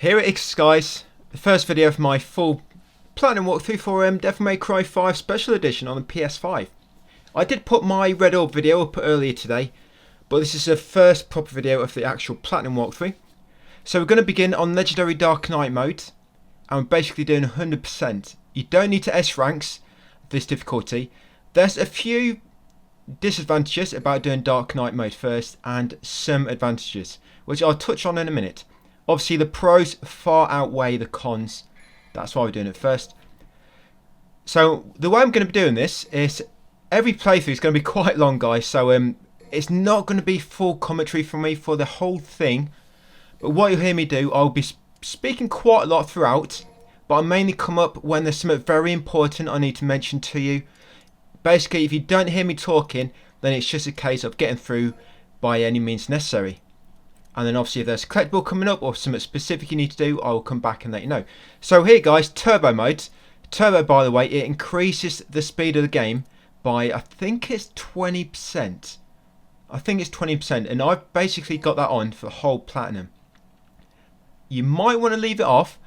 Here it is, guys, the first video of my full platinum walkthrough for Devil May Cry 5 Special Edition on the PS5. I did put my Red Orb video up earlier today, but this is the first proper video of the actual platinum walkthrough. So we're going to begin on Legendary Dark Knight mode, and we're basically doing 100%. You don't need to S ranks this difficulty. There's a few disadvantages about doing Dark Knight mode first, and some advantages, which I'll touch on in a minute. Obviously the pros far outweigh the cons, that's why we're doing it first. So the way I'm going to be doing this is every playthrough is going to be quite long, guys, so it's not going to be full commentary from me for the whole thing, but what you'll hear me do, I'll be speaking quite a lot throughout, but I'll mainly come up when there's something very important I need to mention to you. Basically, if you don't hear me talking, then it's just a case of getting through by any means necessary. And then obviously if there's a collectible coming up or something specific you need to do, I will come back and let you know. So here, guys, turbo mode. Turbo, by the way, it increases the speed of the game by, I think it's 20%. I think it's 20%, and I've basically got that on for the whole platinum. You might want to leave it off.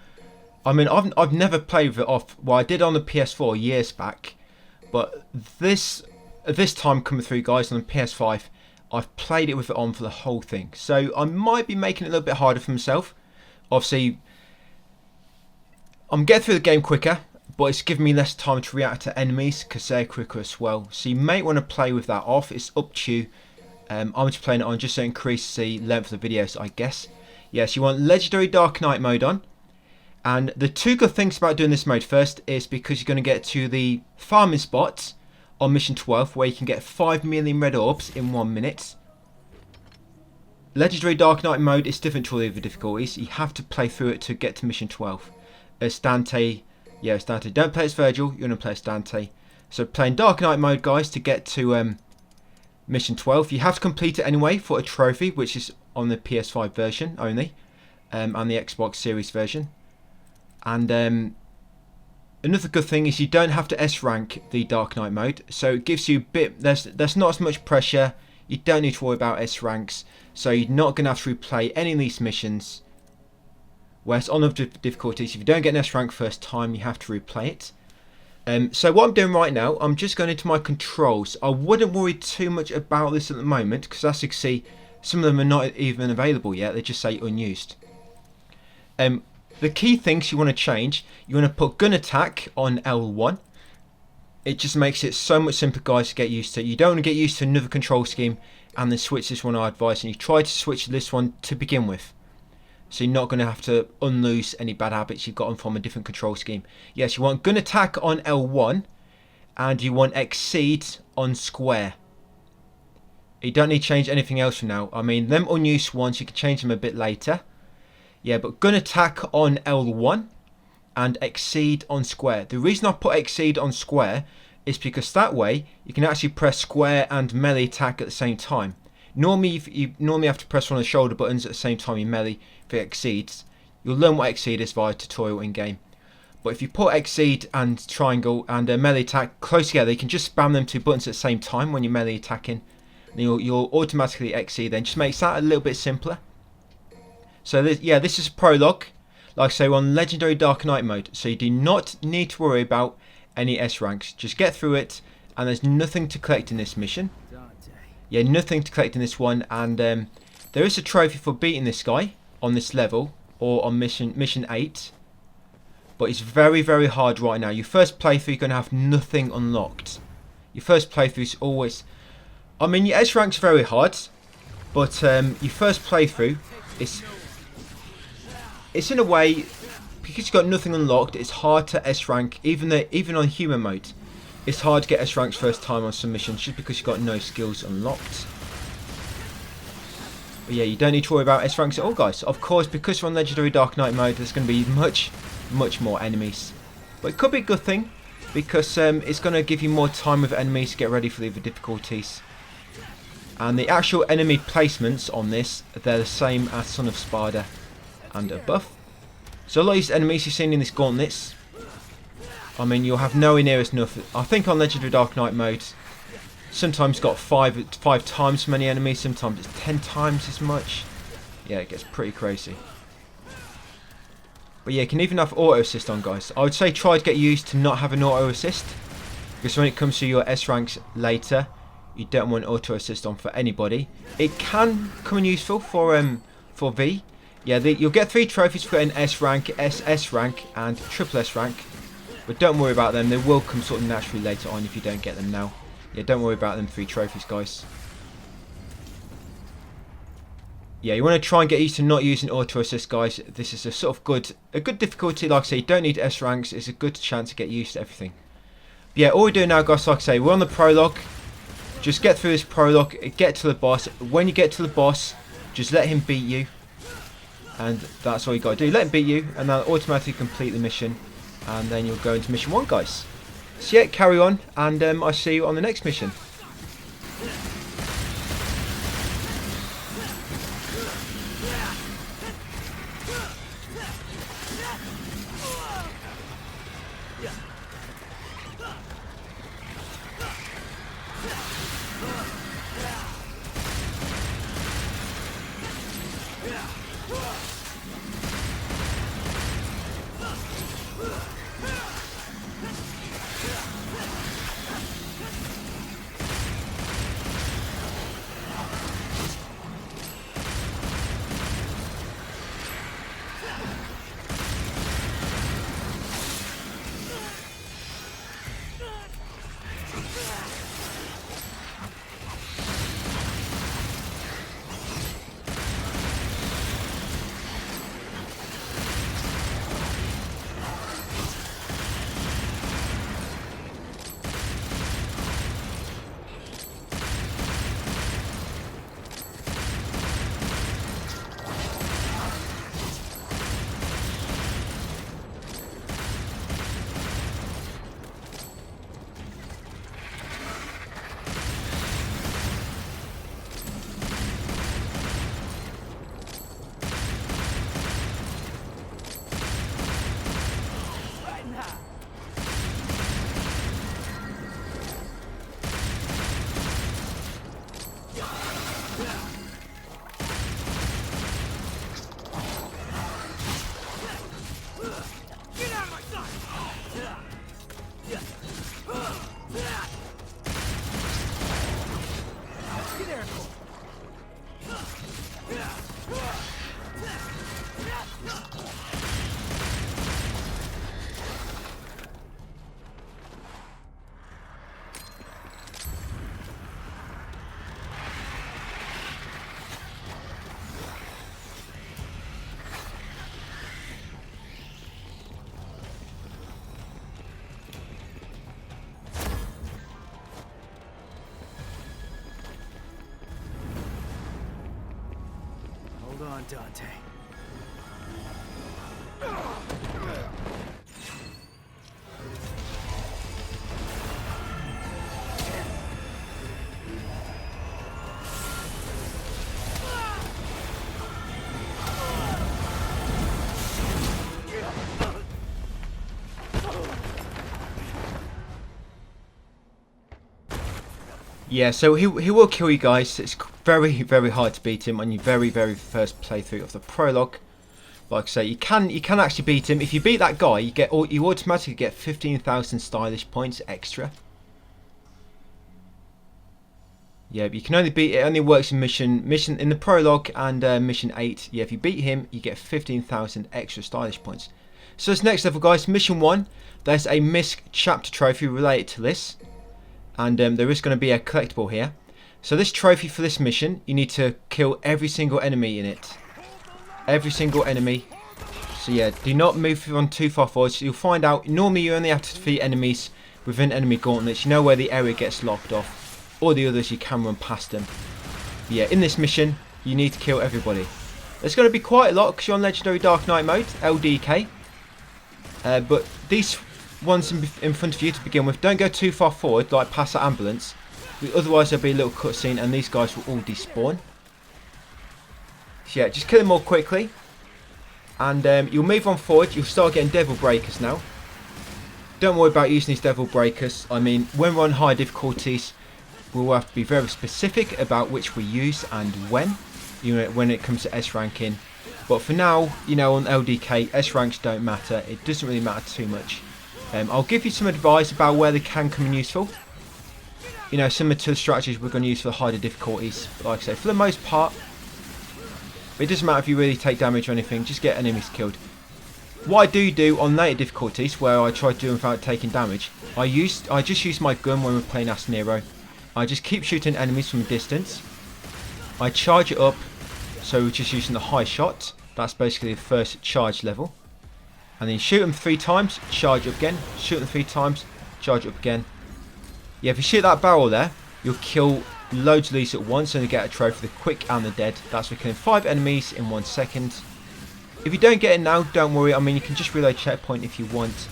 I mean, I've never played with it off. Well, I did on the PS4 years back, but this time coming through, guys, on the PS5, I've played it with it on for the whole thing. So I might be making it a little bit harder for myself. Obviously, I'm getting through the game quicker, but it's giving me less time to react to enemies because they're quicker as well. So you may want to play with that off. It's up to you. I'm just playing it on just to increase the length of the videos, I guess. Yes, you want Legendary Dark Knight mode on. And the two good things about doing this mode first is because you're going to get to the farming spots on mission 12, where you can get 5 million red orbs in 1 minute. Legendary Dark Knight mode is different to all the other difficulties. You have to play through it to get to mission 12. As Dante, yes, Dante. Don't play as Virgil, you're going to play as Dante. So playing Dark Knight mode, guys, to get to mission 12. You have to complete it anyway for a trophy, which is on the PS5 version only, and the Xbox Series version. And another good thing is you don't have to S rank the Dark Knight mode, so it gives you a bit, there's not as much pressure. You don't need to worry about S ranks, so you're not going to have to replay any of these missions. Whereas on other difficulties, if you don't get an S rank first time, you have to replay it. So what I'm doing right now, I'm just going into my controls. I wouldn't worry too much about this at the moment, because as you can see, some of them are not even available yet. They just say unused. The key things you want to change, you want to put gun attack on L1. It just makes it so much simpler, guys, to get used to. You don't want to get used to another control scheme and then switch this one, I advise. And you try to switch this one to begin with, so you're not going to have to unloose any bad habits you've gotten from a different control scheme. Yes, you want gun attack on L1, and you want exceed on square. You don't need to change anything else for now. I mean, them unused ones, you can change them a bit later. Yeah, but gun attack on L1 and exceed on square. The reason I put exceed on square is because that way you can actually press square and melee attack at the same time. Normally, you normally have to press one of the shoulder buttons at the same time you melee for exceeds. You'll learn what exceed is via tutorial in game. But if you put exceed and triangle and melee attack close together, you can just spam them two buttons at the same time when you're melee attacking. And you'll automatically exceed. Then just makes that a little bit simpler. So this is a prologue, like I say, we're on Legendary Dark Knight mode, so you do not need to worry about any S ranks. Just get through it, and there's nothing to collect in this mission. Yeah, nothing to collect in this one, and there is a trophy for beating this guy on this level, or on mission 8, but it's very, very hard right now. Your first playthrough, you're going to have nothing unlocked. Your first playthrough is always, I mean, your S rank's very hard, but your first playthrough, it's in a way, because you've got nothing unlocked, it's hard to S rank, even on human mode. It's hard to get S ranks first time on some missions just because you've got no skills unlocked. But yeah, you don't need to worry about S ranks at all, guys. Of course, because we're on Legendary Dark Knight mode, there's going to be much more enemies. But it could be a good thing, because it's going to give you more time with enemies to get ready for the other difficulties. And the actual enemy placements on this, they're the same as Son of Sparda and above. So a lot of these enemies you've seen in this gauntlets, I mean, you'll have nowhere near as enough. I think on Legendary Dark Knight mode, sometimes got five times as many enemies, sometimes it's 10 times as much. Yeah, it gets pretty crazy. But yeah, you can even have auto assist on, guys. I would say try to get used to not have an auto assist, because when it comes to your S ranks later, you don't want auto assist on for anybody. It can come in useful for V. Yeah, you'll get 3 trophies for an S rank, SS rank, and triple S rank. But don't worry about them. They will come sort of naturally later on if you don't get them now. Yeah, don't worry about them 3 trophies, guys. Yeah, you want to try and get used to not using auto assist, guys. This is a sort of good difficulty. Like I say, you don't need S ranks. It's a good chance to get used to everything. But yeah, all we're doing now, guys, like I say, we're on the prologue. Just get through this prologue, get to the boss. When you get to the boss, just let him beat you. And that's all you got to do. Let him beat you, and that'll automatically complete the mission. And then you'll go into mission 1, guys. So yeah, carry on, and I'll see you on the next mission. Hold on, Dante. Yeah, so he will kill you guys. It's very, very hard to beat him on your very, very first playthrough of the prologue. Like I say, you can actually beat him. If you beat that guy, you automatically get 15,000 stylish points extra. Yeah, but you can only beat it. Only works in mission in the prologue and mission 8. Yeah, if you beat him, you get 15,000 extra stylish points. So this next level, guys, mission 1. There's a missed chapter trophy related to this. And there is going to be a collectible here. So this trophy for this mission, you need to kill every single enemy in it. Every single enemy. So yeah, do not move on too far forward. So you'll find out, normally you only have to defeat enemies within enemy gauntlets. You know where the area gets locked off. All the others you can run past them. But yeah, in this mission, you need to kill everybody. There's going to be quite a lot because you're on Legendary Dark Knight mode, LDK. But these ones in front of you to begin with, don't go too far forward, like past the ambulance. Otherwise there'll be a little cutscene and these guys will all despawn. So yeah, just kill them all quickly. And you'll move on forward, you'll start getting devil breakers now. Don't worry about using these devil breakers. I mean, when we're on high difficulties, we'll have to be very specific about which we use and when. You know, when it comes to S ranking. But for now, you know, on LDK, S ranks don't matter. It doesn't really matter too much. I'll give you some advice about where they can come in useful. You know, similar to the strategies we're going to use for the harder difficulties. But like I say, for the most part, it doesn't matter if you really take damage or anything. Just get enemies killed. What I do on later difficulties, where I try to do them without taking damage, I just use my gun when we're playing as Nero. I just keep shooting enemies from a distance. I charge it up, so we're just using the high shot. That's basically the first charge level. And then shoot them 3 times, charge up again. Shoot them 3 times, charge up again. Yeah, if you shoot that barrel there, you'll kill loads of these at once and you get a trophy, the quick and the dead. That's for killing 5 enemies in 1 second. If you don't get it now, don't worry. I mean, you can just reload checkpoint if you want.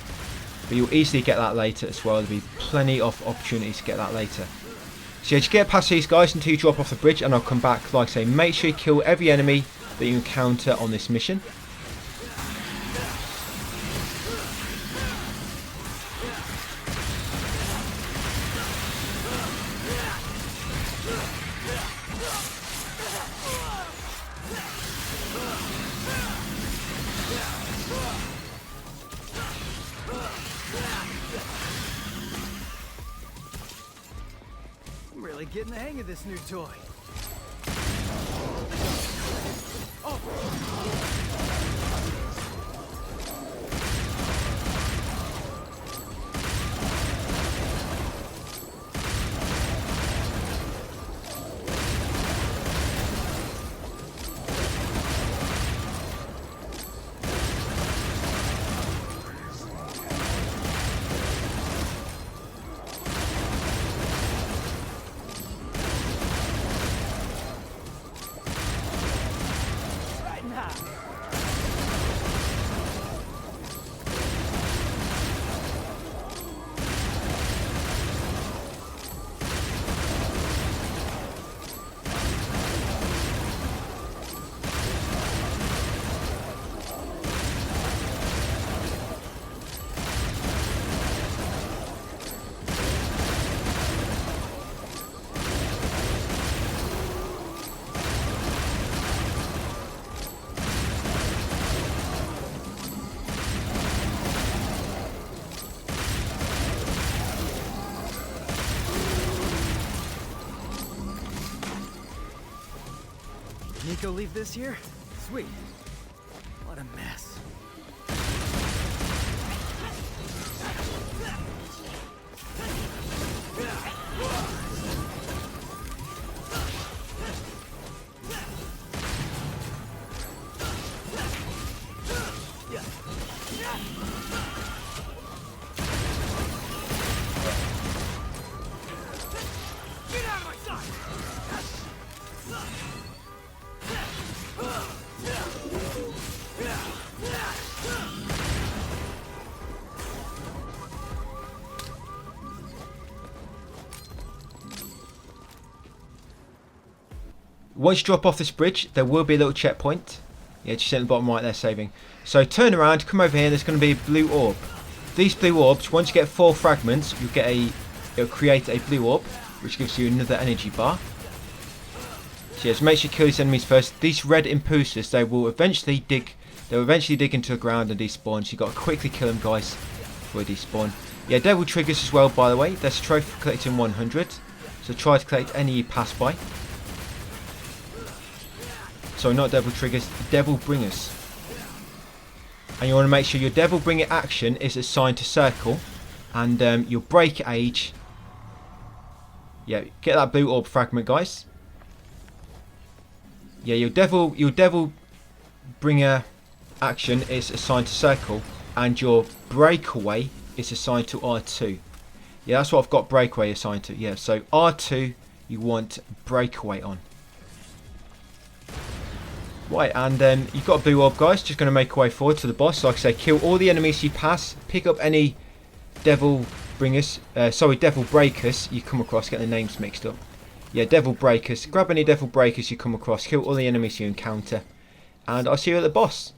But you'll easily get that later as well. There'll be plenty of opportunities to get that later. So yeah, just get past these guys until you drop off the bridge and I'll come back. Like I say, make sure you kill every enemy that you encounter on this mission. Really getting the hang of this new toy. Oh. Nico leave this here? Sweet. What a mess. Get out of my sight! Once you drop off this bridge, there will be a little checkpoint. Yeah, just in the bottom right there, saving. So turn around, come over here, there's going to be a blue orb. These blue orbs, once you get 4 fragments, you'll get it'll create a blue orb, which gives you another energy bar. So yeah, just make sure you kill these enemies first. These red impulsors, they will eventually dig into the ground and despawn. So you've got to quickly kill them, guys, before they despawn. Yeah, devil triggers as well, by the way. There's a trophy for collecting 100. So try to collect any you pass by. So not devil triggers, devil bringers. And you want to make sure your devil bringer action is assigned to circle. And your break age. Yeah, get that blue orb fragment, guys. Yeah, your devil bringer action is assigned to circle, and your breakaway is assigned to R2. Yeah, that's what I've got breakaway assigned to. Yeah, so R2 you want breakaway on. Right, and you've got a blue orb, guys. Just going to make our way forward to the boss. Like I say, kill all the enemies you pass. Pick up any devil breakers you come across. Get the names mixed up. Yeah, devil breakers. Grab any devil breakers you come across. Kill all the enemies you encounter. And I'll see you at the boss.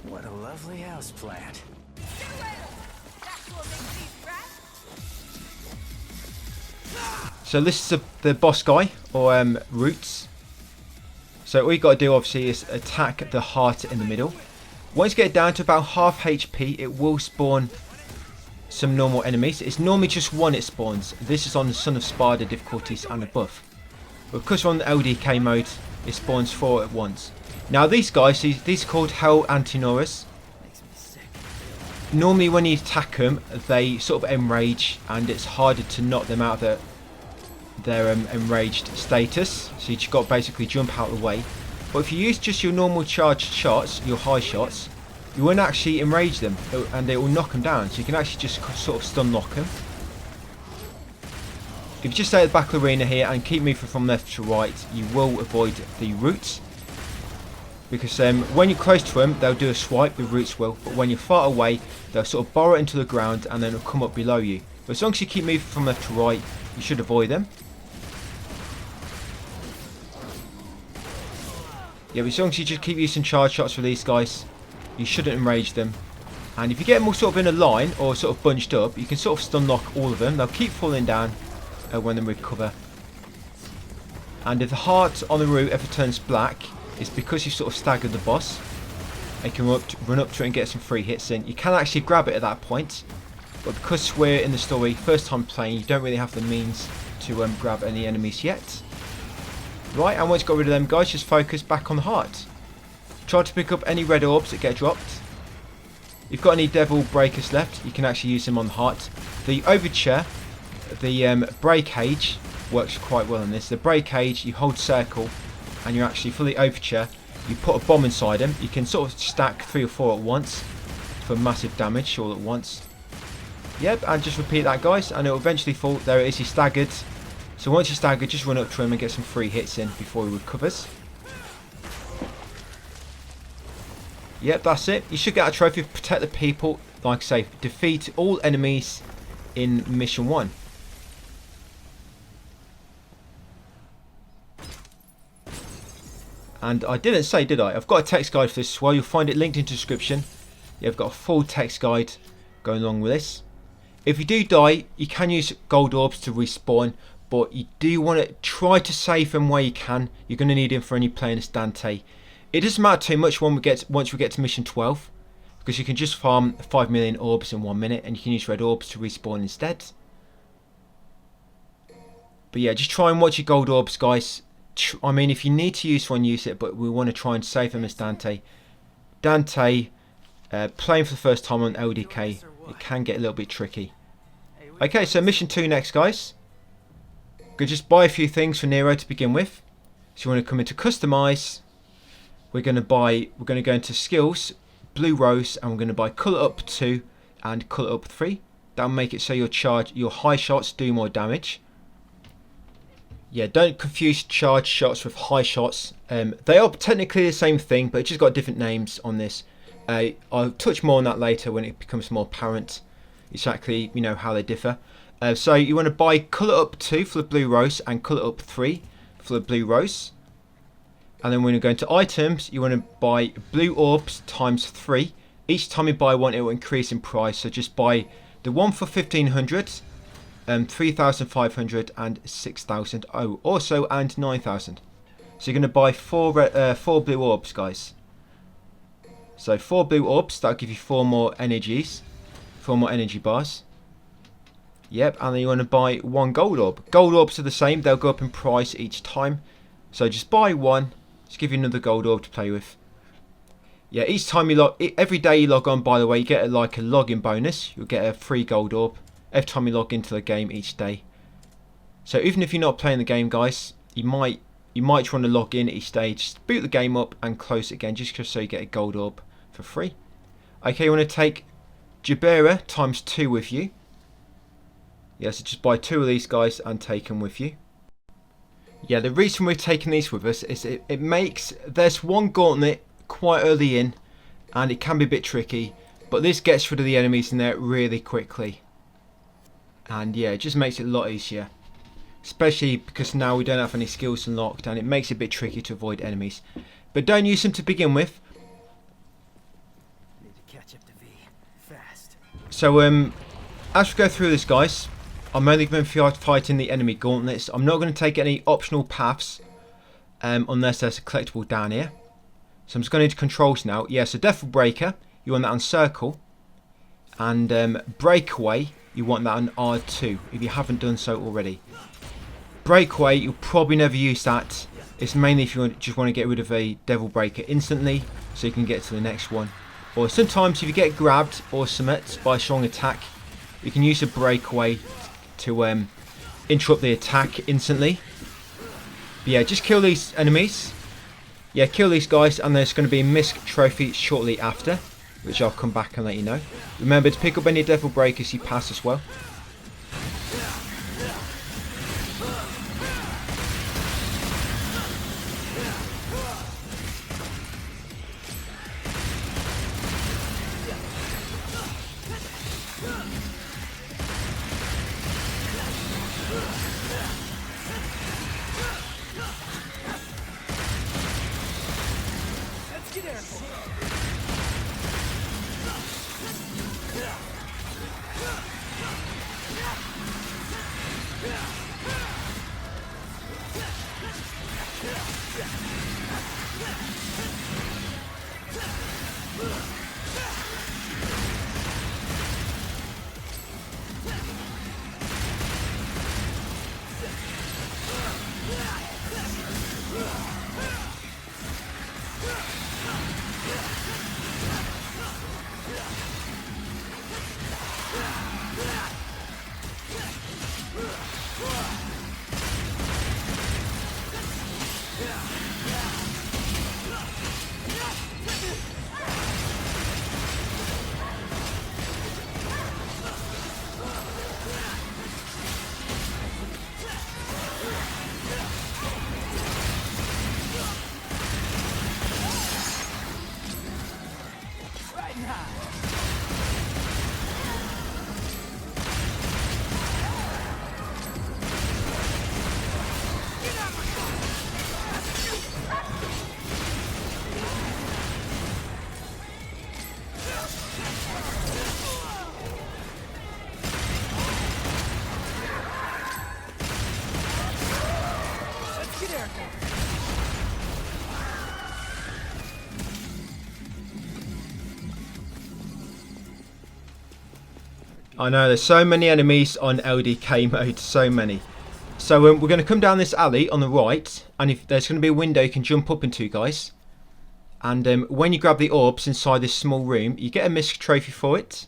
What a lovely houseplant. So this is the boss guy, or Roots. So all you got to do obviously is attack the heart in the middle. Once you get down to about half HP, it will spawn some normal enemies. It's normally just one it spawns. This is on the Son of Sparda difficulties and above. But because we're on the LDK mode, it spawns 4 at once. Now these guys, these are called Hell Antinauras. Normally when you attack them, they sort of enrage, and it's harder to knock them out of their enraged status. So you just got to basically jump out of the way. But if you use just your normal charged shots, your high shots, you won't actually enrage them, and they will knock them down. So you can actually just sort of stun lock them. If you just stay at the back of the arena here and keep moving from left to right, you will avoid the roots. Because when you're close to them, they'll do a swipe, the roots will. But when you're far away, they'll sort of burrow into the ground and then it'll come up below you. But as long as you keep moving from left to right, you should avoid them. Yeah, but as long as you just keep using charge shots for these guys, you shouldn't enrage them. And if you get them all sort of in a line or sort of bunched up, you can sort of stun lock all of them. They'll keep falling down when they recover. And if the heart on the root ever turns black, it's because you sort of staggered the boss. You can run up to it and get some free hits in. You can actually grab it at that point, but because we're in the story, first time playing, you don't really have the means to grab any enemies yet. Right, and once you got rid of them guys, just focus back on the heart. Try to pick up any red orbs that get dropped. If you've got any devil breakers left, you can actually use them on the heart. The overture, the breakage works quite well in this. The breakage, you hold circle and you're actually fully overture. You put a bomb inside them. You can sort of stack 3 or 4 at once for massive damage all at once. Yep, and just repeat that guys, and it will eventually fall. There it is, he's staggered. So once you're staggered, just run up to him and get some free hits in before he recovers. Yep, that's it. You should get a trophy, protect the people. Like I say, defeat all enemies in mission 1. And I didn't say, did I? I've got a text guide for this as well. You'll find it linked in the description. Yeah, I've got a full text guide going along with this. If you do die, you can use gold orbs to respawn, but you do want to try to save them where you can. You're going to need them for any playing as Dante. It doesn't matter too much once we get to mission 12, because you can just farm 5 million orbs in 1 minute, and you can use red orbs to respawn instead. But yeah, just try and watch your gold orbs, guys. I mean, if you need to use one, use it, but we want to try and save them as Dante. Dante, playing for the first time on LDK, it can get a little bit tricky. Okay, so mission 2 next, guys. Could just buy a few things for Nero to begin with. So you want to come into customize. We're going to go into skills, blue rose, and we're going to buy colour up 2 and colour up 3. That'll make it so your high shots do more damage. Yeah, don't confuse charge shots with high shots. They are technically the same thing, but it's just got different names on this. I'll touch more on that later when it becomes more apparent exactly, you know, how they differ. So you want to buy colour up 2 for the blue rose and colour up 3 for the blue rose. And then when you go into items, you want to buy blue orbs times 3. Each time you buy one, it will increase in price. So just buy the one for 1500. 3,500 and 6,000. Oh, also and 9,000. So you're going to buy 4 blue orbs, guys. So 4 blue orbs, that'll give you 4 more energies, 4 more energy bars. Yep, and then you want to buy 1 gold orb. Gold orbs are the same; they'll go up in price each time. So just buy 1. Just give you another gold orb to play with. Yeah, each time every day you log on, by the way, you get like a login bonus. You'll get a free gold orb every time you log into the game each day. So even if you're not playing the game, guys, you might want to log in each day. Just boot the game up and close it again, just so you get a gold orb for free. Okay, you want to take Jabera times 2 with you. Yeah, so just buy 2 of these guys and take them with you. Yeah, the reason we're taking these with us is it makes, there's one gauntlet quite early in, and it can be a bit tricky, but this gets rid of the enemies in there really quickly. And yeah, it just makes it a lot easier. Especially because now we don't have any skills unlocked, and it makes it a bit tricky to avoid enemies. But don't use them to begin with. So as we go through this, guys, I'm only going to be fighting the enemy gauntlets. I'm not going to take any optional paths unless there's a collectible down here. So I'm just going into controls now. Yeah, so Devil Breaker, you want that on circle. And Breakaway, you want that on R2 if you haven't done so already. Breakaway, you'll probably never use that. It's mainly if you just want to get rid of a Devil Breaker instantly so you can get to the next one. Or sometimes if you get grabbed or submit by a strong attack, you can use a Breakaway to interrupt the attack instantly. But yeah, just kill these enemies. Yeah, kill these guys, and there's going to be a misc trophy shortly after, which I'll come back and let you know. Remember to pick up any Devil Breakers you pass as well. I know, there's so many enemies on LDK mode, so many. So we're going to come down this alley on the right, and if there's going to be a window you can jump up into, guys. And when you grab the orbs inside this small room, you get a misc trophy for it.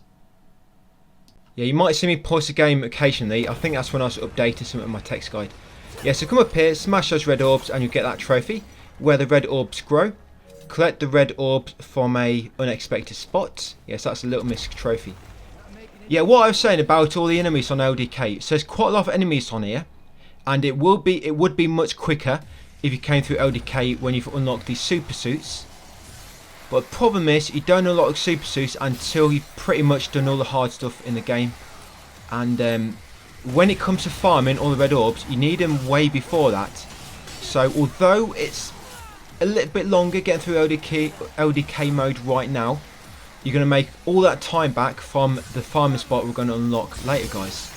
Yeah, you might see me pause the game occasionally. I think that's when I was updating some of my text guide. Yeah, so come up here, smash those red orbs, and you'll get that trophy where the red orbs grow. Collect the red orbs from a unexpected spot. Yes, that's a little misc trophy. Yeah, what I was saying about all the enemies on LDK, so there's quite a lot of enemies on here, and it would be much quicker if you came through LDK when you've unlocked these super suits. But the problem is you don't unlock super suits until you've pretty much done all the hard stuff in the game. And when it comes to farming all the red orbs, you need them way before that. So although it's a little bit longer getting through LDK mode right now, you're going to make all that time back from the farming spot we're going to unlock later, guys.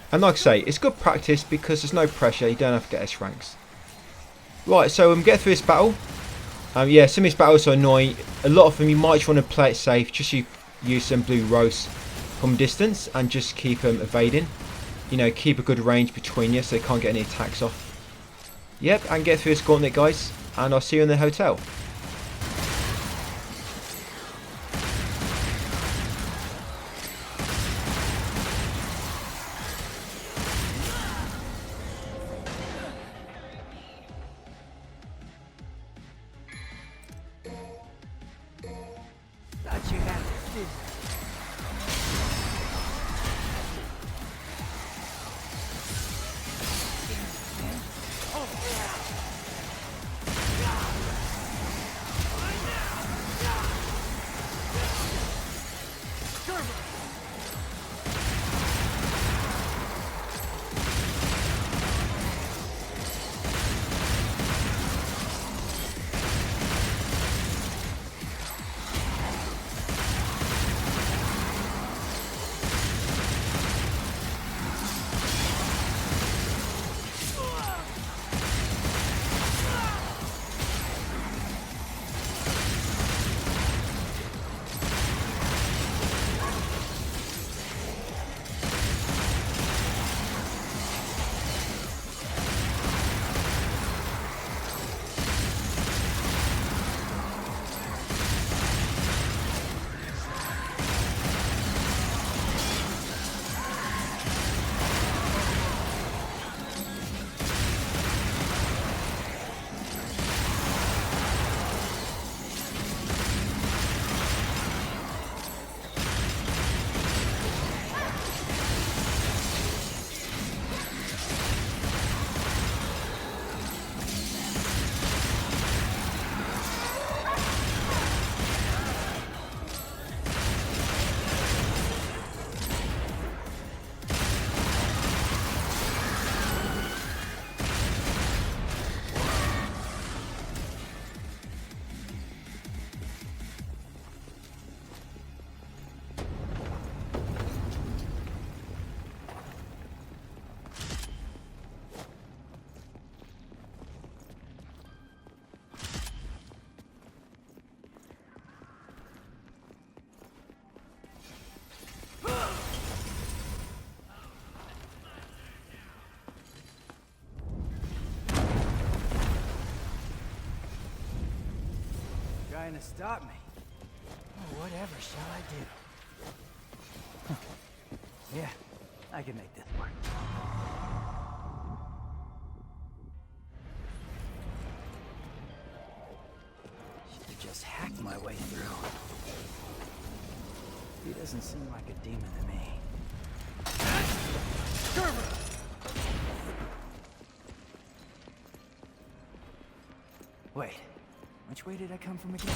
And like I say, it's good practice because there's no pressure, you don't have to get S ranks. Right, so get through this battle. Yeah, some of these battles are annoying. A lot of them you might just want to play it safe, just use some blue rose from distance and just keep them evading. You know, keep a good range between you so they can't get any attacks off. Yep, and get through this gauntlet, guys, and I'll see you in the hotel. Thought you had this, didn't trying to stop me. Oh, whatever shall I do? Yeah, I can make this work. Should've just hacked my way through. He doesn't seem like a demon to me. Wait, which way did I come from again?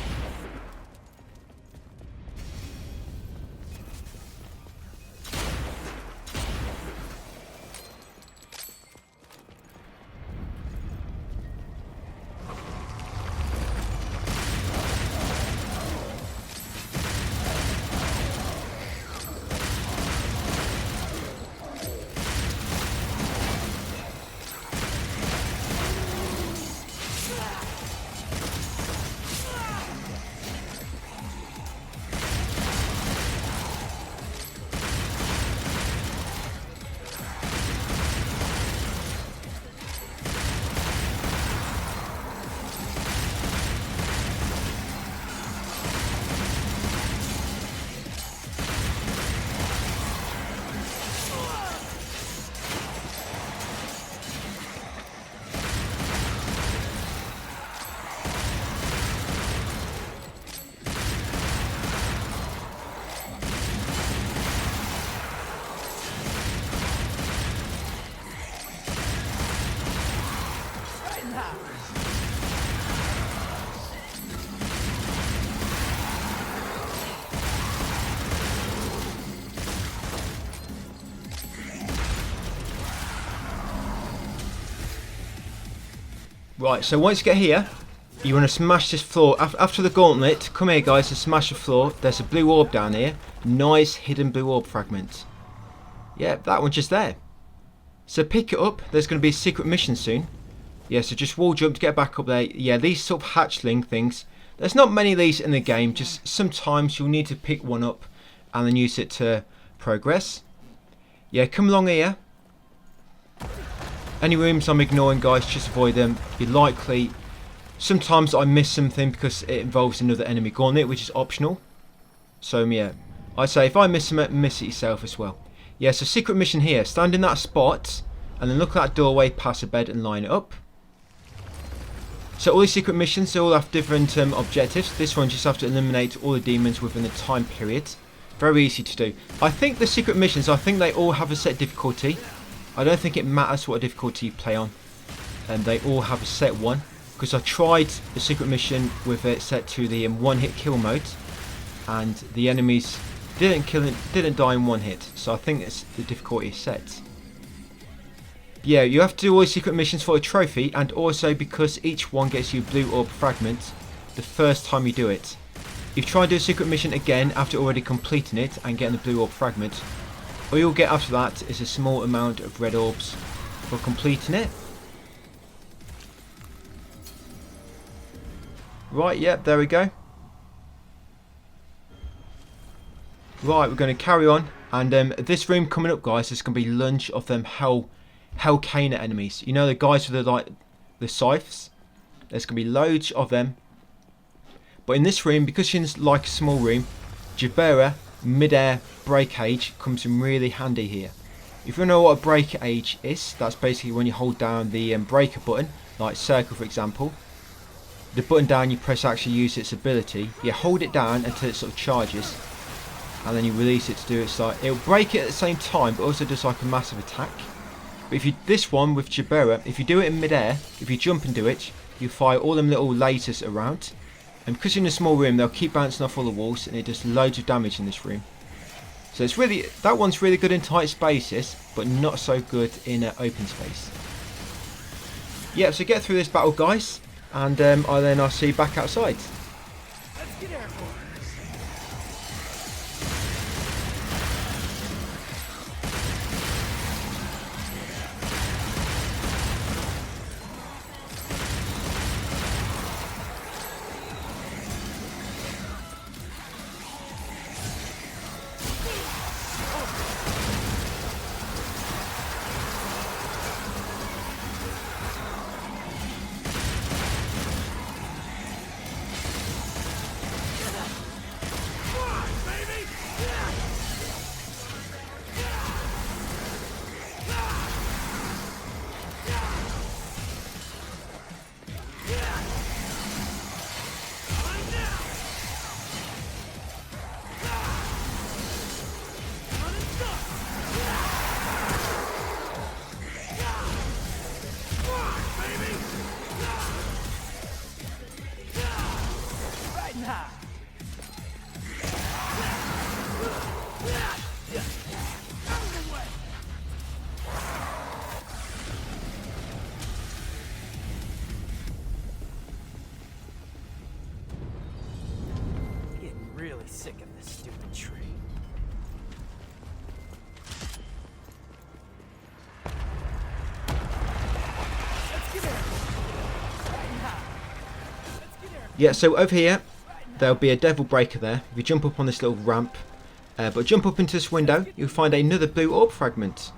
Right, so once you get here, you want to smash this floor. After the gauntlet, come here guys to smash the floor. There's a blue orb down here. Nice hidden blue orb fragment. Yeah, that one just there. So pick it up. There's going to be a secret mission soon. Yeah, so just wall jump to get back up there. Yeah, these sort of hatchling things. There's not many of these in the game. Just sometimes you'll need to pick one up and then use it to progress. Yeah, come along here. Any rooms I'm ignoring, guys, just avoid them. You're likely... Sometimes I miss something because it involves another enemy gauntlet, which is optional. So, yeah. I say if I miss them, miss it yourself as well. Yeah, so secret mission here. Stand in that spot and then look at that doorway, pass a bed and line it up. So all these secret missions, they all have different objectives. This one just have to eliminate all the demons within the time period. Very easy to do. I think the secret missions, I think they all have a set difficulty. I don't think it matters what difficulty you play on. And they all have a set one. Because I tried the secret mission with it set to the one-hit kill mode. And the enemies didn't die in one hit. So I think it's the difficulty is set. Yeah, you have to do all the secret missions for a trophy. And also because each one gets you a blue orb fragment the first time you do it. If you try and do a secret mission again after already completing it and getting the blue orb fragment, all you'll get after that is a small amount of red orbs for completing it. Right, yep, there we go. Right, we're going to carry on. And this room coming up, guys, there's going to be lunge of them Hellcana enemies. You know, the guys with the scythes? There's going to be loads of them. But in this room, because it's like a small room, Jabera mid-air breakage comes in really handy here. If you know what a breakage is, that's basically when you hold down the breaker button, like circle for example. The button down you press actually use its ability. You hold it down until it sort of charges, and then you release it to do its like. It'll break it at the same time, but also does like a massive attack. But if you this one with Jabera, if you do it in mid-air, if you jump and do it, you fire all them little lasers around. And because you're in a small room, they'll keep bouncing off all the walls, and it does loads of damage in this room. So it's really, that one's really good in tight spaces, but not so good in open space. Yeah, so get through this battle, guys, and I'll see you back outside. Let's get airborne. high. Getting really sick of this stupid tree. Yeah, so over here, there'll be a devil breaker there. If you jump up on this little ramp, but jump up into this window, you'll find another blue orb fragment.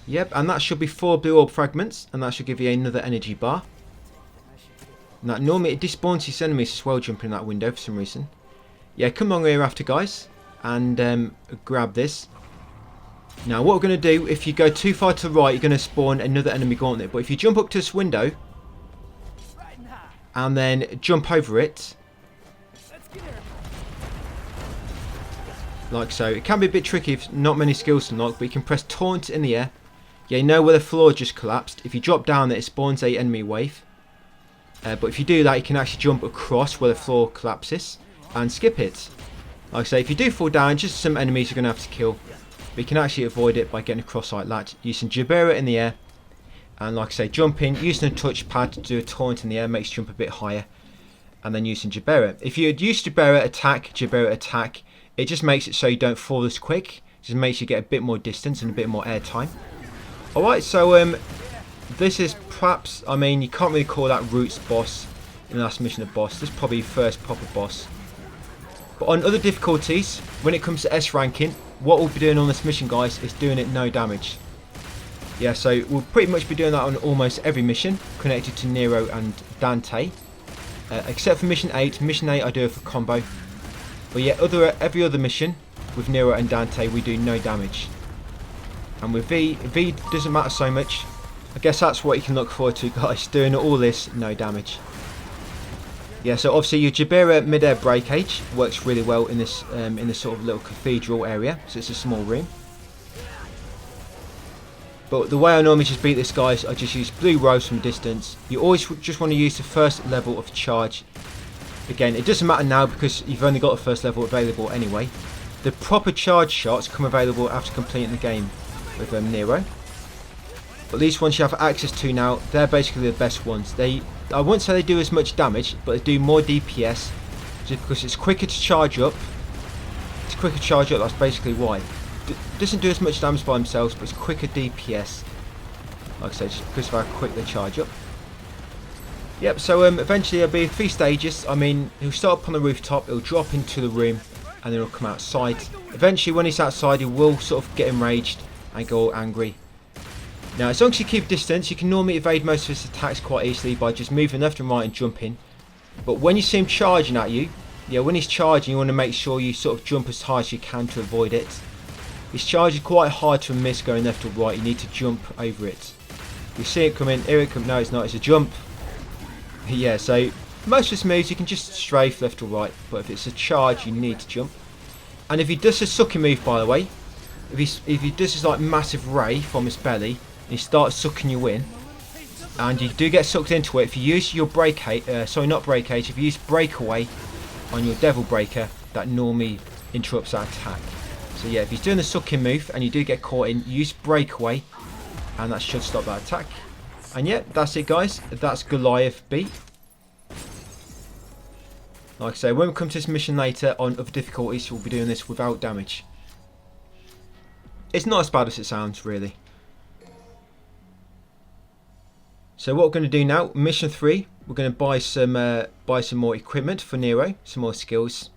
Yep, and that should be 4 blue orb fragments, and that should give you another energy bar. Now, normally it despawns his enemies as well, jumping in that window for some reason. Yeah, come along here after, guys, and grab this. Now, what we're going to do, if you go too far to the right, you're going to spawn another enemy gauntlet. But if you jump up to this window, and then jump over it, like so. It can be a bit tricky if not many skills to unlock, but you can press taunt in the air. Yeah, you know where the floor just collapsed. If you drop down, it spawns a enemy wave. But if you do that, you can actually jump across where the floor collapses and skip it. Like I say, if you do fall down, just some enemies you're going to have to kill. But you can actually avoid it by getting across like that, using Jabera in the air. And like I say, jumping, using a touchpad to do a taunt in the air makes you jump a bit higher. And then using Jabera. If you had used Jabera attack, it just makes it so you don't fall as quick. It just makes you get a bit more distance and a bit more air time. Alright, so this is perhaps, I mean, you can't really call that Roots boss in the last mission a boss. This is probably first proper boss. But on other difficulties, when it comes to S ranking, what we'll be doing on this mission, guys, is doing it no damage. Yeah, so we'll pretty much be doing that on almost every mission connected to Nero and Dante. Except for mission 8. Mission 8 I do it for combo. But yeah, every other mission with Nero and Dante we do no damage. And with V doesn't matter so much. I guess that's what you can look forward to, guys. Doing all this, no damage. Yeah, so obviously your Jabera mid-air breakage works really well in this sort of little cathedral area. So it's a small room. But the way I normally just beat this, guys, I just use blue rose from a distance. You always just want to use the first level of charge. Again, it doesn't matter now because you've only got the first level available anyway. The proper charge shots come available after completing the game with Nero. But these ones you have access to now, they're basically the best ones. I wouldn't say they do as much damage, but they do more DPS. Just because it's quicker to charge up. It's quicker to charge up, that's basically why. Doesn't do as much damage by themselves, but it's quicker DPS. Like I said, just because of how quick they charge up. Yep, so eventually there'll be 3 stages. I mean, he'll start up on the rooftop, he'll drop into the room, and then he'll come outside. Eventually, when he's outside, he will sort of get enraged and go all angry. Now, as long as you keep distance, you can normally evade most of his attacks quite easily by just moving left and right and jumping. But when you see him charging at you, yeah, when he's charging, you want to make sure you sort of jump as high as you can to avoid it. His charge is quite hard to miss going left or right. You need to jump over it. You see it coming. Here it comes. No, it's not. It's a jump. Yeah, so most of his moves you can just strafe left or right. But if it's a charge, you need to jump. And if he does a sucking move, by the way, if he does this like massive ray from his belly, and he starts sucking you in, and you do get sucked into it, if you use your if you use breakaway on your devil breaker, that normally interrupts that attack. So yeah, if he's doing the sucking move and you do get caught in, use breakaway and that should stop that attack. And yeah, that's it, guys. That's Goliath beat. Like I say, when we come to this mission later on other difficulties, we'll be doing this without damage. It's not as bad as it sounds, really. So what we're going to do now, mission 3, we're going to buy some more equipment for Nero, some more skills.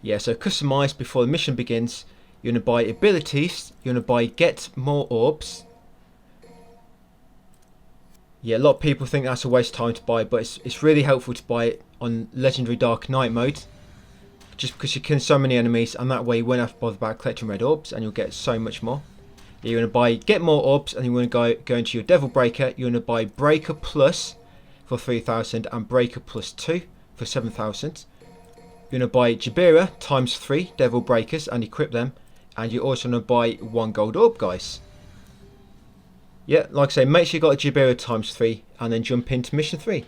Yeah, so customize before the mission begins. You're going to buy abilities. You're going to buy get more orbs. Yeah, a lot of people think that's a waste of time to buy, but it's really helpful to buy it on Legendary Dark Knight mode. just because you're killing so many enemies, and that way you won't have to bother about collecting red orbs, and you'll get so much more. You're going to get more orbs, and you want to go into your Devil Breaker. You're going to buy Breaker Plus for 3,000 and Breaker Plus 2 for 7,000. You're going to buy Jabira times 3 Devil Breakers and equip them, and you're also going to buy 1 gold orb, guys. Yeah, like I say, make sure you got a Jabira times 3 and then jump into mission 3.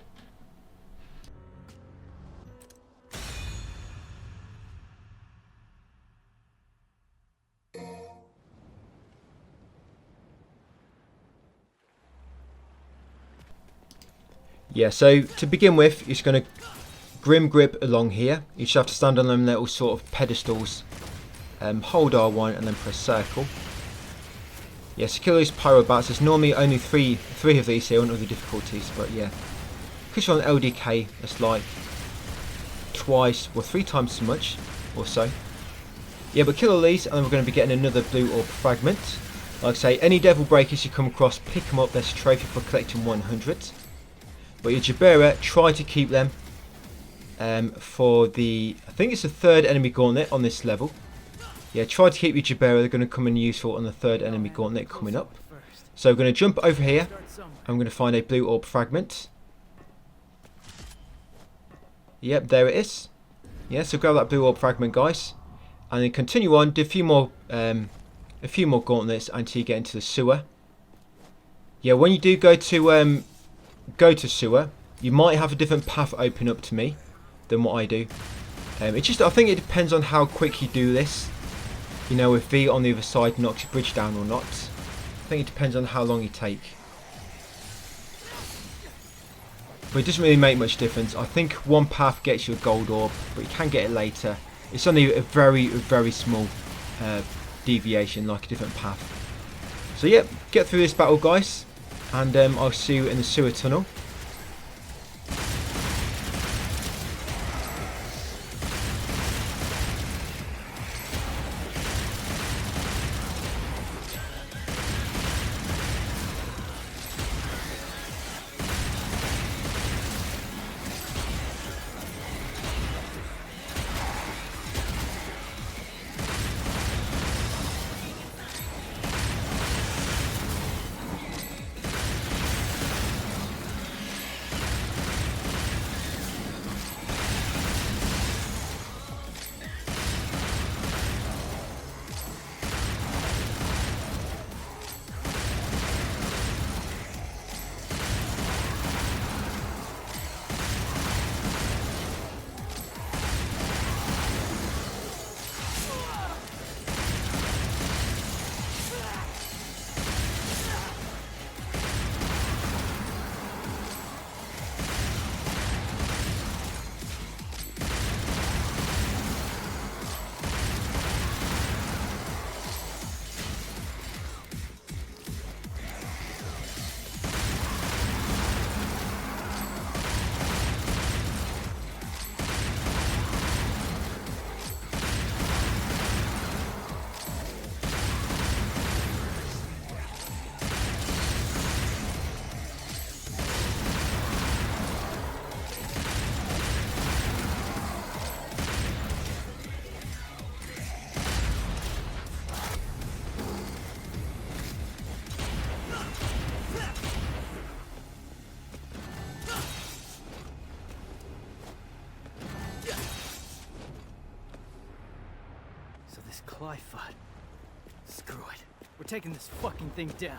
Yeah, so to begin with, you're just going to Grim Grip along here. You just have to stand on them little sort of pedestals. Hold R1 and then press circle. Yeah, so kill those pyro bats. There's normally only three of these here on other difficulties, but yeah. Because you're on LDK, it's like twice or 3 times as much or so. Yeah, but kill all these and then we're going to be getting another blue orb fragment. Like I say, any Devil Breakers you come across, pick them up. There's a trophy for collecting 100. But your Jabira, try to keep them for the, I think it's the 3rd enemy gauntlet on this level. Yeah, try to keep your Jabira, they're going to come in useful on the 3rd enemy gauntlet coming up. So we're going to jump over here, I'm going to find a blue orb fragment. Yep, there it is. Yeah, so grab that blue orb fragment, guys. And then continue on, do a few more gauntlets until you get into the sewer. Yeah, when you do go to sewer, you might have a different path open up to me than what I do. I think it depends on how quick you do this. You know, if V on the other side knocks your bridge down or not. I think it depends on how long you take. But it doesn't really make much difference. I think one path gets you a gold orb, but you can get it later. It's only a very small deviation, like a different path. So yeah, get through this battle, guys, and I'll see you in the sewer tunnel. Screw it. We're taking this fucking thing down.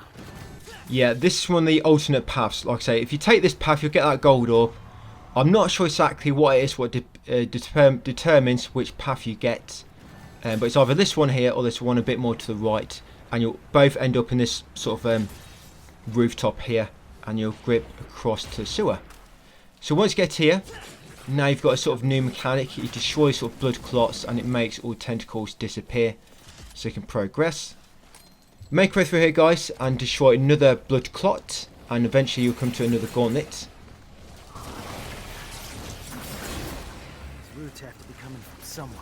Yeah, this is one of the alternate paths. Like I say, if you take this path, you'll get that gold orb. I'm not sure exactly what it is, what determines which path you get. But it's either this one here or this one a bit more to the right. And you'll both end up in this sort of rooftop here. And you'll grip across to the sewer. So once you get here, now you've got a sort of new mechanic. You destroy sort of blood clots and it makes all tentacles disappear. So you can progress. Make way through here, guys, and destroy another blood clot. And eventually you'll come to another gauntlet. These roots have to be coming from somewhere.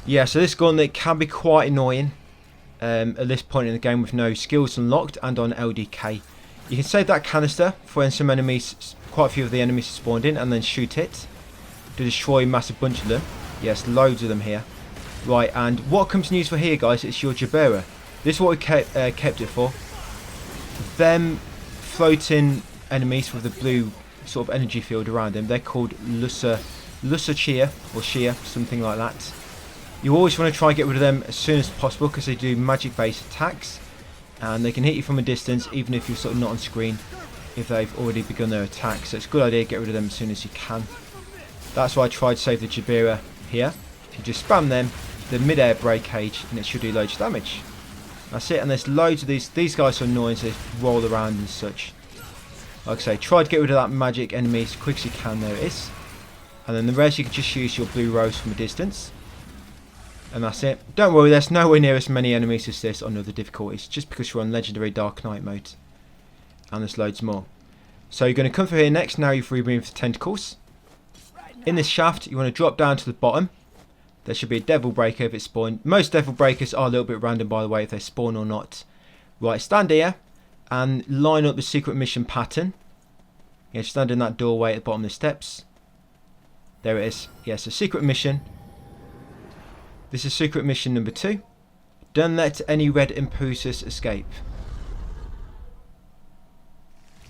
Yeah, so this gauntlet can be quite annoying at this point in the game with no skills unlocked and on LDK. You can save that canister for when some enemies, quite a few of the enemies are spawned in, and then shoot it to destroy a massive bunch of them. Yes, loads of them here. Right, and what comes in use for here, guys, it's your Jabera. This is what we kept it for. Them floating enemies with the blue sort of energy field around them, they're called Lusachia or Shia, something like that. You always want to try and get rid of them as soon as possible because they do magic based attacks and they can hit you from a distance even if you're sort of not on screen if they've already begun their attack. So it's a good idea to get rid of them as soon as you can. That's why I tried to save the Jabera here. You just spam them, the mid-air break cage, and it should do loads of damage. That's it, and there's loads of these. These guys are annoying, so they roll around and such. Like I say, try to get rid of that magic enemy as quick as you can. There it is. And then the rest you can just use your blue rose from a distance. And that's it. Don't worry, there's nowhere near as many enemies as this on other difficulties, just because you're on Legendary Dark Knight mode. And there's loads more. So you're going to come through here next, now you've removed the tentacles. In this shaft, you want to drop down to the bottom. There should be a devil breaker if it's spawned. Most devil breakers are a little bit random, by the way, if they spawn or not. Right, stand here and line up the secret mission pattern. Yeah, stand in that doorway at the bottom of the steps. There it is. Yeah, so secret mission. This is secret mission number 2. Don't let any red impulses escape.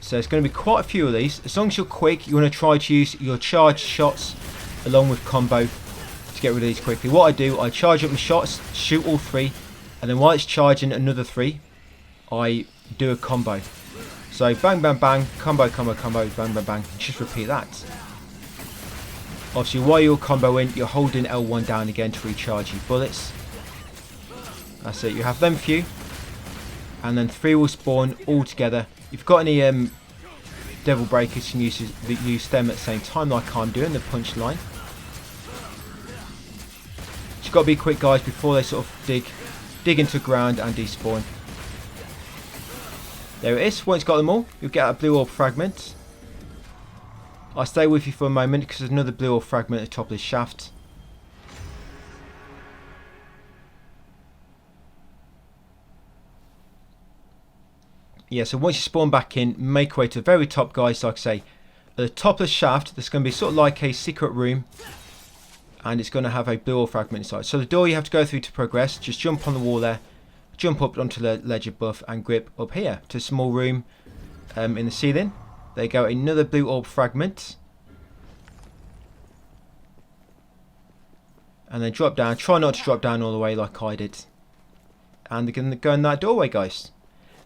So there's going to be quite a few of these. As long as you're quick, you want to try to use your charged shots along with combo to get rid of these quickly. What I do, I charge up my shots, shoot all 3, and then while it's charging another 3, I do a combo. So bang, bang, bang, combo, combo, combo, bang, bang, bang. Just repeat that. Obviously, while you're comboing, you're holding L1 down again to recharge your bullets. That's it. You have them few, and then 3 will spawn all together. If you've got any devil breakers, you can use them at the same time, like I'm doing, the punch line. You've got to be quick, guys, before they sort of dig into the ground and despawn. There it is. Once you've got them all, you'll get a blue orb fragment. I'll stay with you for a moment because there's another blue orb fragment at the top of this shaft. Yeah, so once you spawn back in, make your way to the very top, guys. Like I say, at the top of the shaft, there's going to be sort of like a secret room. And it's going to have a blue orb fragment inside. So the door you have to go through to progress, just jump on the wall there, jump up onto the ledge above and grip up here to a small room in the ceiling. There you go, another blue orb fragment. And then drop down. Try not to drop down all the way like I did. And they're going to go in that doorway, guys.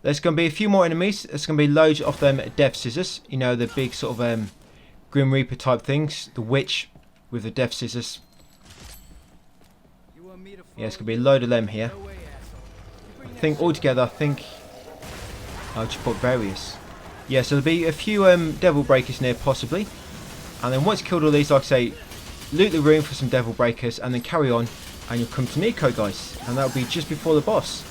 There's going to be a few more enemies. There's going to be loads of them death scissors. You know, the big sort of Grim Reaper type things. The witch with the death scissors. Yeah, it's going to be a load of them here. I think altogether, I'll just put various. Yeah, so there'll be a few devil breakers near possibly. And then once you killed all these, like I say, loot the room for some devil breakers and then carry on. And you'll come to Nico, guys. And that'll be just before the boss.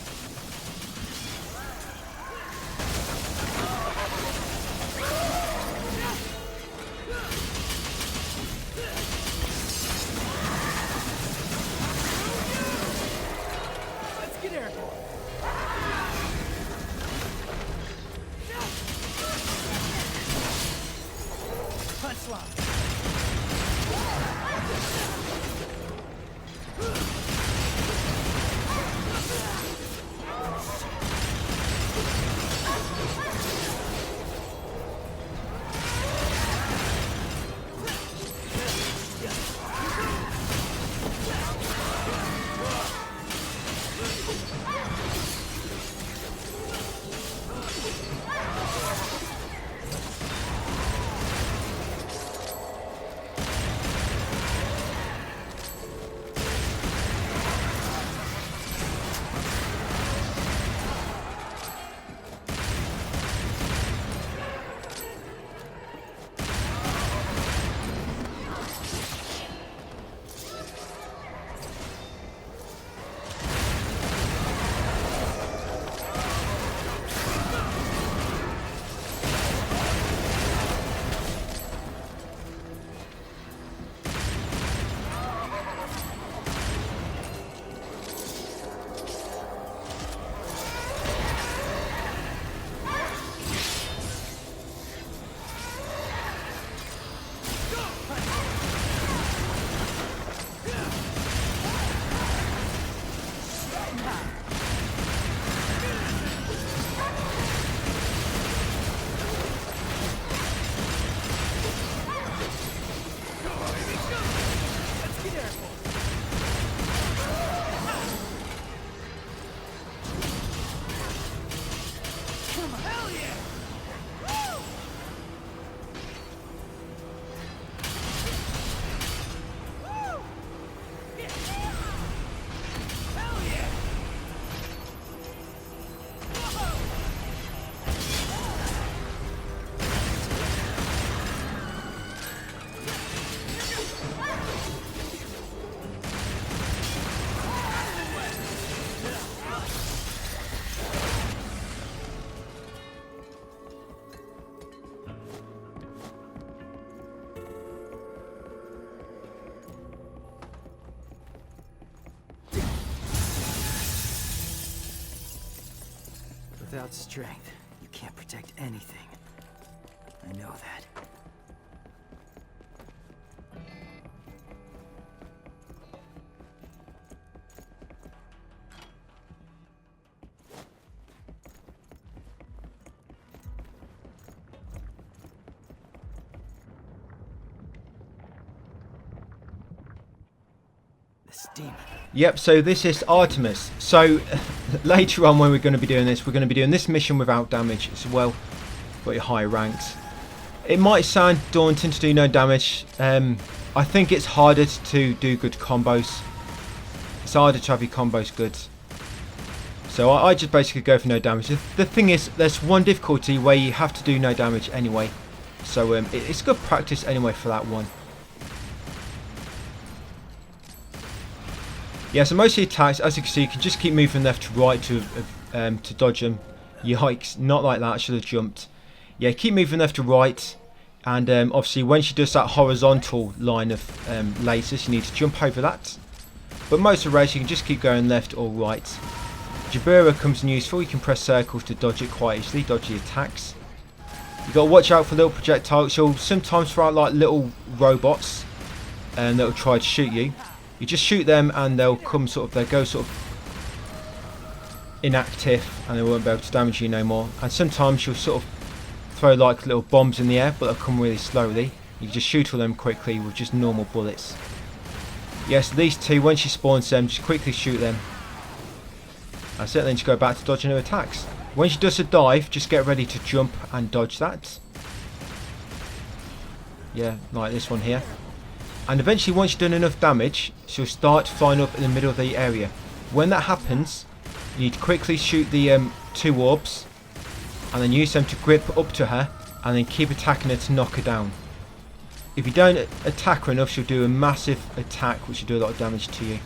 Hell yeah! Woo! Woo! Yeah. Hell yeah! Whoa! Without strength, you can't protect anything. I know that. This demon. Yep, so this is Artemis. So later on when we're going to be doing this, we're going to be doing this mission without damage as well. Got your higher ranks. It might sound daunting to do no damage. I think it's harder to do good combos. It's harder to have your combos good. So I just basically go for no damage. The thing is, there's one difficulty where you have to do no damage anyway. So it's good practice anyway for that one. Yeah, so most of the attacks, as you can see, you can just keep moving left to right to dodge them. Yikes, not like that, I should have jumped. Yeah, keep moving left to right. And obviously when she does that horizontal line of lasers, you need to jump over that. But most of the race, you can just keep going left or right. Jabura comes in useful, you can press circles to dodge it quite easily, dodge the attacks. You've got to watch out for little projectiles. She'll sometimes throw out like little robots and that'll try to shoot you. You just shoot them and they'll come they'll go sort of inactive and they won't be able to damage you no more. And sometimes you'll sort of throw like little bombs in the air, but they'll come really slowly. You just shoot all them quickly with just normal bullets. Yes, these two, when she spawns them, just quickly shoot them. That's it, then just go back to dodging her attacks. When she does a dive, just get ready to jump and dodge that. Yeah, like this one here. And eventually, once you've done enough damage, she'll start flying up in the middle of the area. When that happens, you need to quickly shoot the 2 orbs, and then use them to grip up to her, and then keep attacking her to knock her down. If you don't attack her enough, she'll do a massive attack, which will do a lot of damage to you.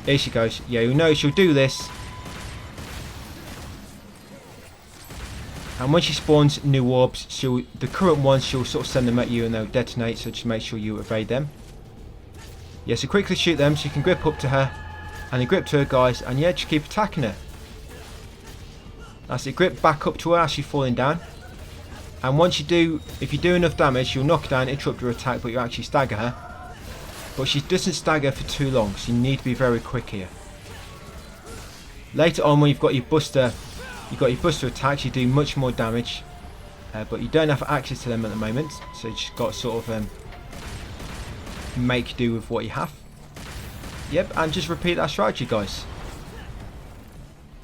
Here she goes. Yeah, you know she'll do this. And when she spawns new orbs, the current ones, she'll sort of send them at you and they'll detonate, so just make sure you evade them. Yeah, so quickly shoot them so you can grip up to her. And then grip to her, guys, and yeah, just keep attacking her. That's it, grip back up to her as she's falling down. And once you do, if you do enough damage, you'll knock her down, interrupt her attack, but you actually stagger her. But she doesn't stagger for too long, so you need to be very quick here. Later on, when you've got your buster attacks, you do much more damage, but you don't have access to them at the moment, so you just got to sort of make do with what you have. Yep, and just repeat that strategy, guys.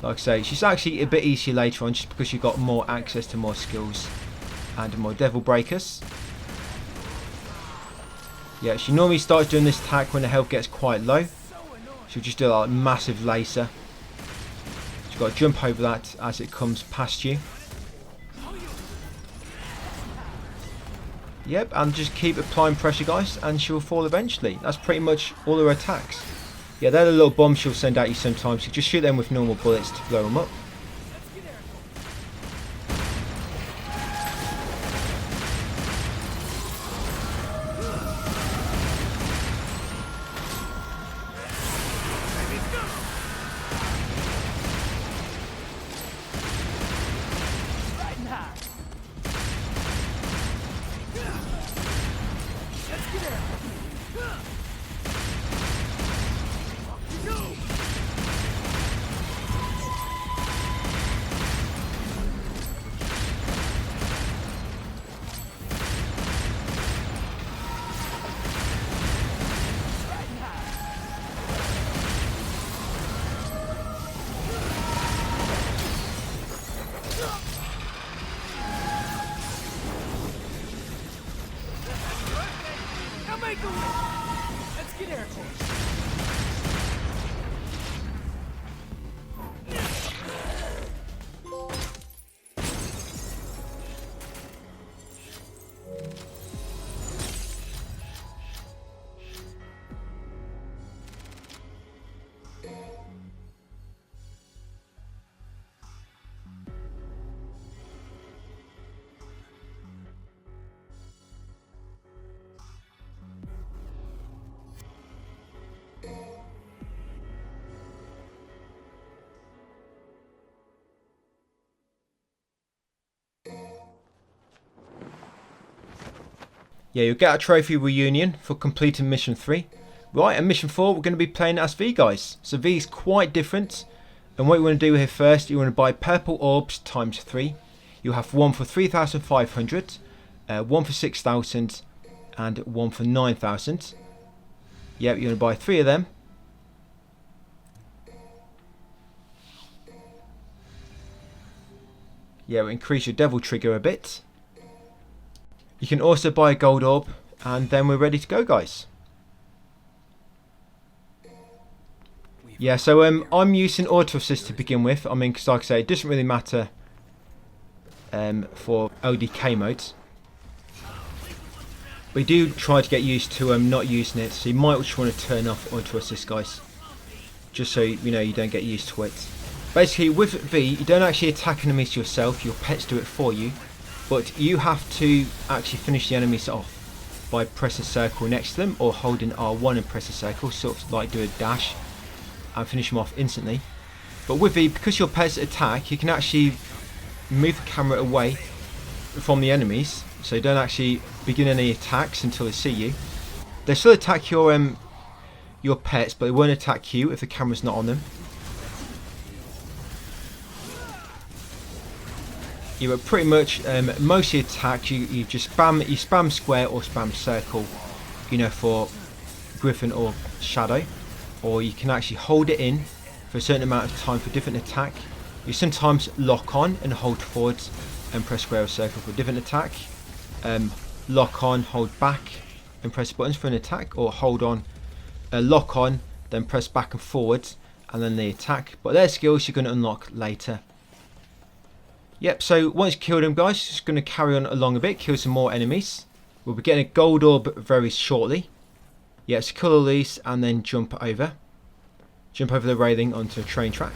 Like I say, she's actually a bit easier later on, just because you've got more access to more skills and more devil breakers. Yeah, she normally starts doing this attack when the health gets quite low. She'll just do like a massive laser. You've got to jump over that as it comes past you. Yep, and just keep applying pressure, guys, and she'll fall eventually. That's pretty much all her attacks. Yeah, they're the little bombs she'll send at you sometimes. You just shoot them with normal bullets to blow them up. Let's get airborne. Yeah, you'll get a trophy reunion for completing mission 3. Right, and mission 4 we're going to be playing as V guys. So V is quite different. And what you want to do here first, you want to buy purple orbs times 3. You'll have one for 3,500, one for 6,000 and one for 9,000. Yep, you're going to buy 3 of them. Yeah, it'll increase your devil trigger a bit. You can also buy a gold orb, and then we're ready to go, guys. Yeah, so I'm using auto assist to begin with. I mean, because like I say, it doesn't really matter for LDK modes. We do try to get used to not using it, so you might just want to turn off auto assist, guys, just so you know you don't get used to it. Basically, with V, you don't actually attack enemies yourself. Your pets do it for you. But you have to actually finish the enemies off by pressing circle next to them or holding R1 and press a circle, sort of like do a dash and finish them off instantly. But with V, because your pets attack, you can actually move the camera away from the enemies, so you don't actually begin any attacks until they see you. They still attack your pets, but they won't attack you if the camera's not on them. You are pretty much mostly attack. You just spam square or spam circle, you know, for Griffin or Shadow, or you can actually hold it in for a certain amount of time for different attack. You sometimes lock on and hold forwards and press square or circle for a different attack. Lock on, hold back and press buttons for an attack, or hold on, lock on, then press back and forwards and then the attack. But their skills you're going to unlock later. Yep, so once you kill them, guys, just going to carry on along a bit, kill some more enemies. We'll be getting a gold orb very shortly. Yeah, so kill all these and then jump over. Jump over the railing onto a train track.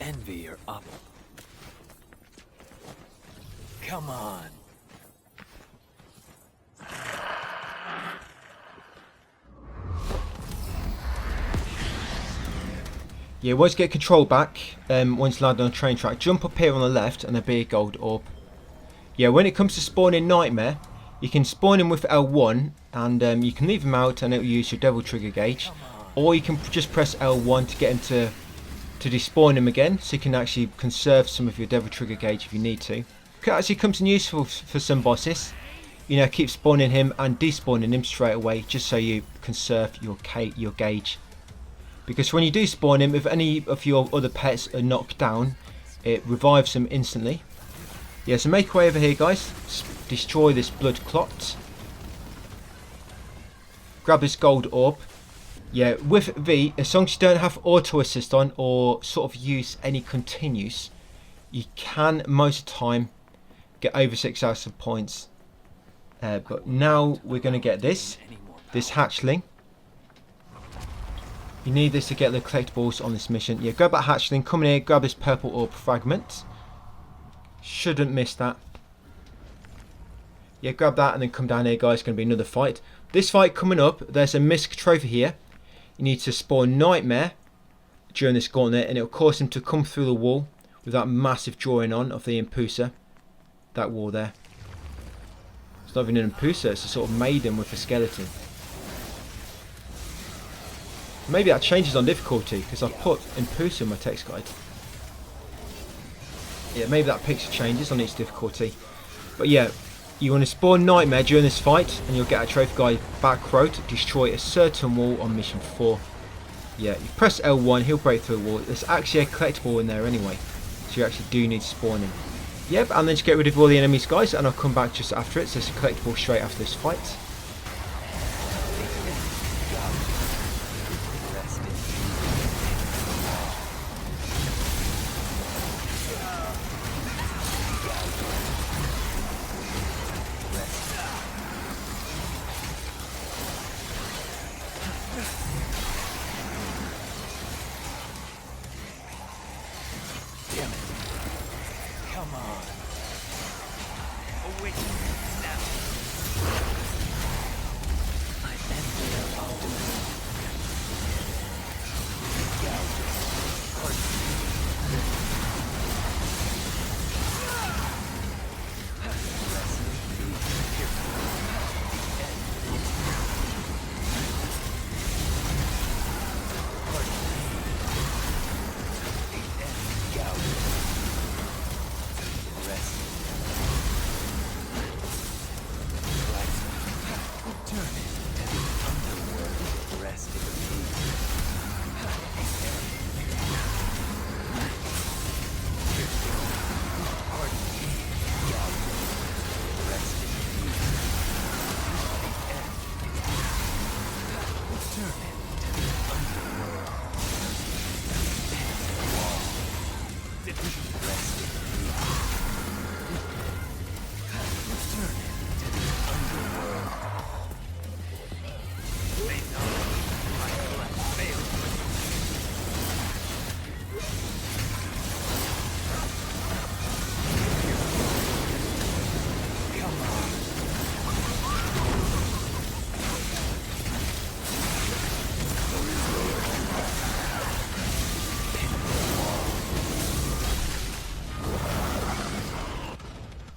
Envy your up. Come on. Yeah, once you get control back, once you land on a train track, jump up here on the left and there'll be a gold orb. Yeah, when it comes to spawning Nightmare, you can spawn him with L1 and you can leave him out and it'll use your devil trigger gauge, or you can just press L1 to get him to despawn him again, so you can actually conserve some of your devil trigger gauge if you need to. It actually comes in useful for some bosses. You know, keep spawning him and despawning him straight away, just so you conserve your gauge. Because when you do spawn him, if any of your other pets are knocked down, it revives them instantly. Yeah, so make your way over here, guys. Destroy this blood clot. Grab this gold orb. Yeah, with V, as long as you don't have auto assist on or sort of use any continues, you can most of the time get over 6,000 points. But now we're going to get this hatchling. You need this to get the collectibles on this mission. Yeah, go back hatchling, come in here, grab this purple orb fragment. Shouldn't miss that. Yeah, grab that and then come down here, guys. It's going to be another fight. This fight coming up, there's a misc trophy here. You need to spawn Nightmare during this gauntlet, and it'll cause him to come through the wall with that massive drawing on of the Impusa. That wall there. It's not even an Impusa, it's a sort of maiden with a skeleton. Maybe that changes on difficulty, because I've put Impusa in my text guide. Yeah, maybe that picture changes on each difficulty. But yeah, you want to spawn Nightmare during this fight, and you'll get a trophy guide back row to destroy a certain wall on mission 4. Yeah, you press L1, he'll break through the wall. There's actually a collectible in there anyway, so you actually do need to spawn him. Yep, and then just get rid of all the enemies, guys, and I'll come back just after it. So there's a collectible straight after this fight.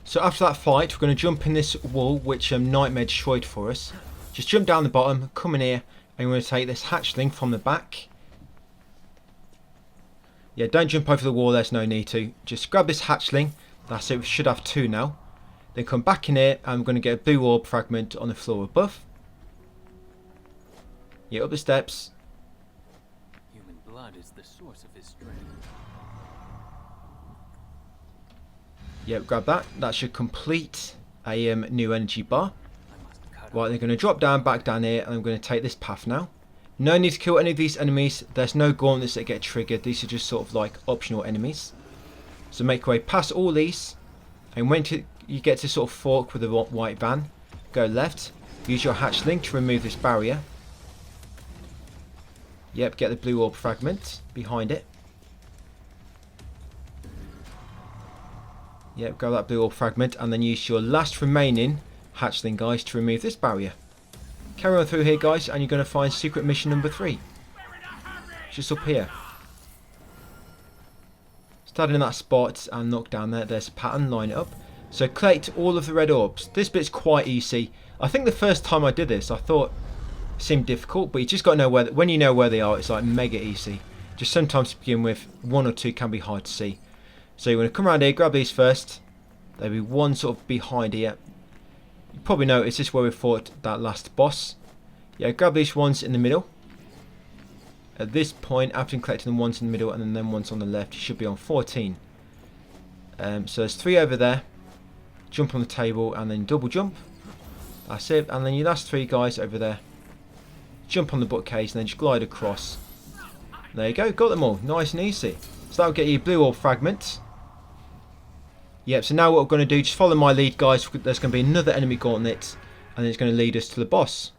So after that fight, we're going to jump in this wall, which Nightmare destroyed for us. Just jump down the bottom, come in here, and we're going to take this hatchling from the back. Yeah, don't jump over the wall, there's no need to. Just grab this hatchling, that's it, we should have 2 now. Then come back in here, and we're going to get a blue orb fragment on the floor above. Yeah, up the steps. Human blood is the source of his strength. Yep, grab that. That should complete a new energy bar. Right, they're going to drop down, back down here, and I'm going to take this path now. No need to kill any of these enemies. There's no gauntlets that get triggered. These are just sort of like optional enemies. So make your way past all these, and when you get to sort of fork with the white van, go left. Use your hatchling to remove this barrier. Yep, get the blue orb fragment behind it. Yep, grab that blue orb fragment and then use your last remaining hatchling, guys, to remove this barrier. Carry on through here, guys, and you're going to find secret mission number 3. Just up here. Starting in that spot and knock down there. There's a pattern, line it up. So collect all of the red orbs. This bit's quite easy. I think the first time I did this, I thought it seemed difficult, but you just got to know where, when you know where they are, it's like mega easy. Just sometimes to begin with, 1 or 2 can be hard to see. So you're going to come around here, grab these first. There'll be one sort of behind here. You probably noticed this is where we fought that last boss. Yeah, grab these ones in the middle. At this point, after collecting the ones in the middle and then them ones on the left, you should be on 14. So there's 3 over there. Jump on the table and then double jump. That's it. And then your last 3 guys over there. Jump on the bookcase and then just glide across. There you go, got them all. Nice and easy. So that'll get you blue orb fragments. Yep, so now what we're going to do, just follow my lead, guys. There's going to be another enemy gauntlet, and it's going to lead us to the boss.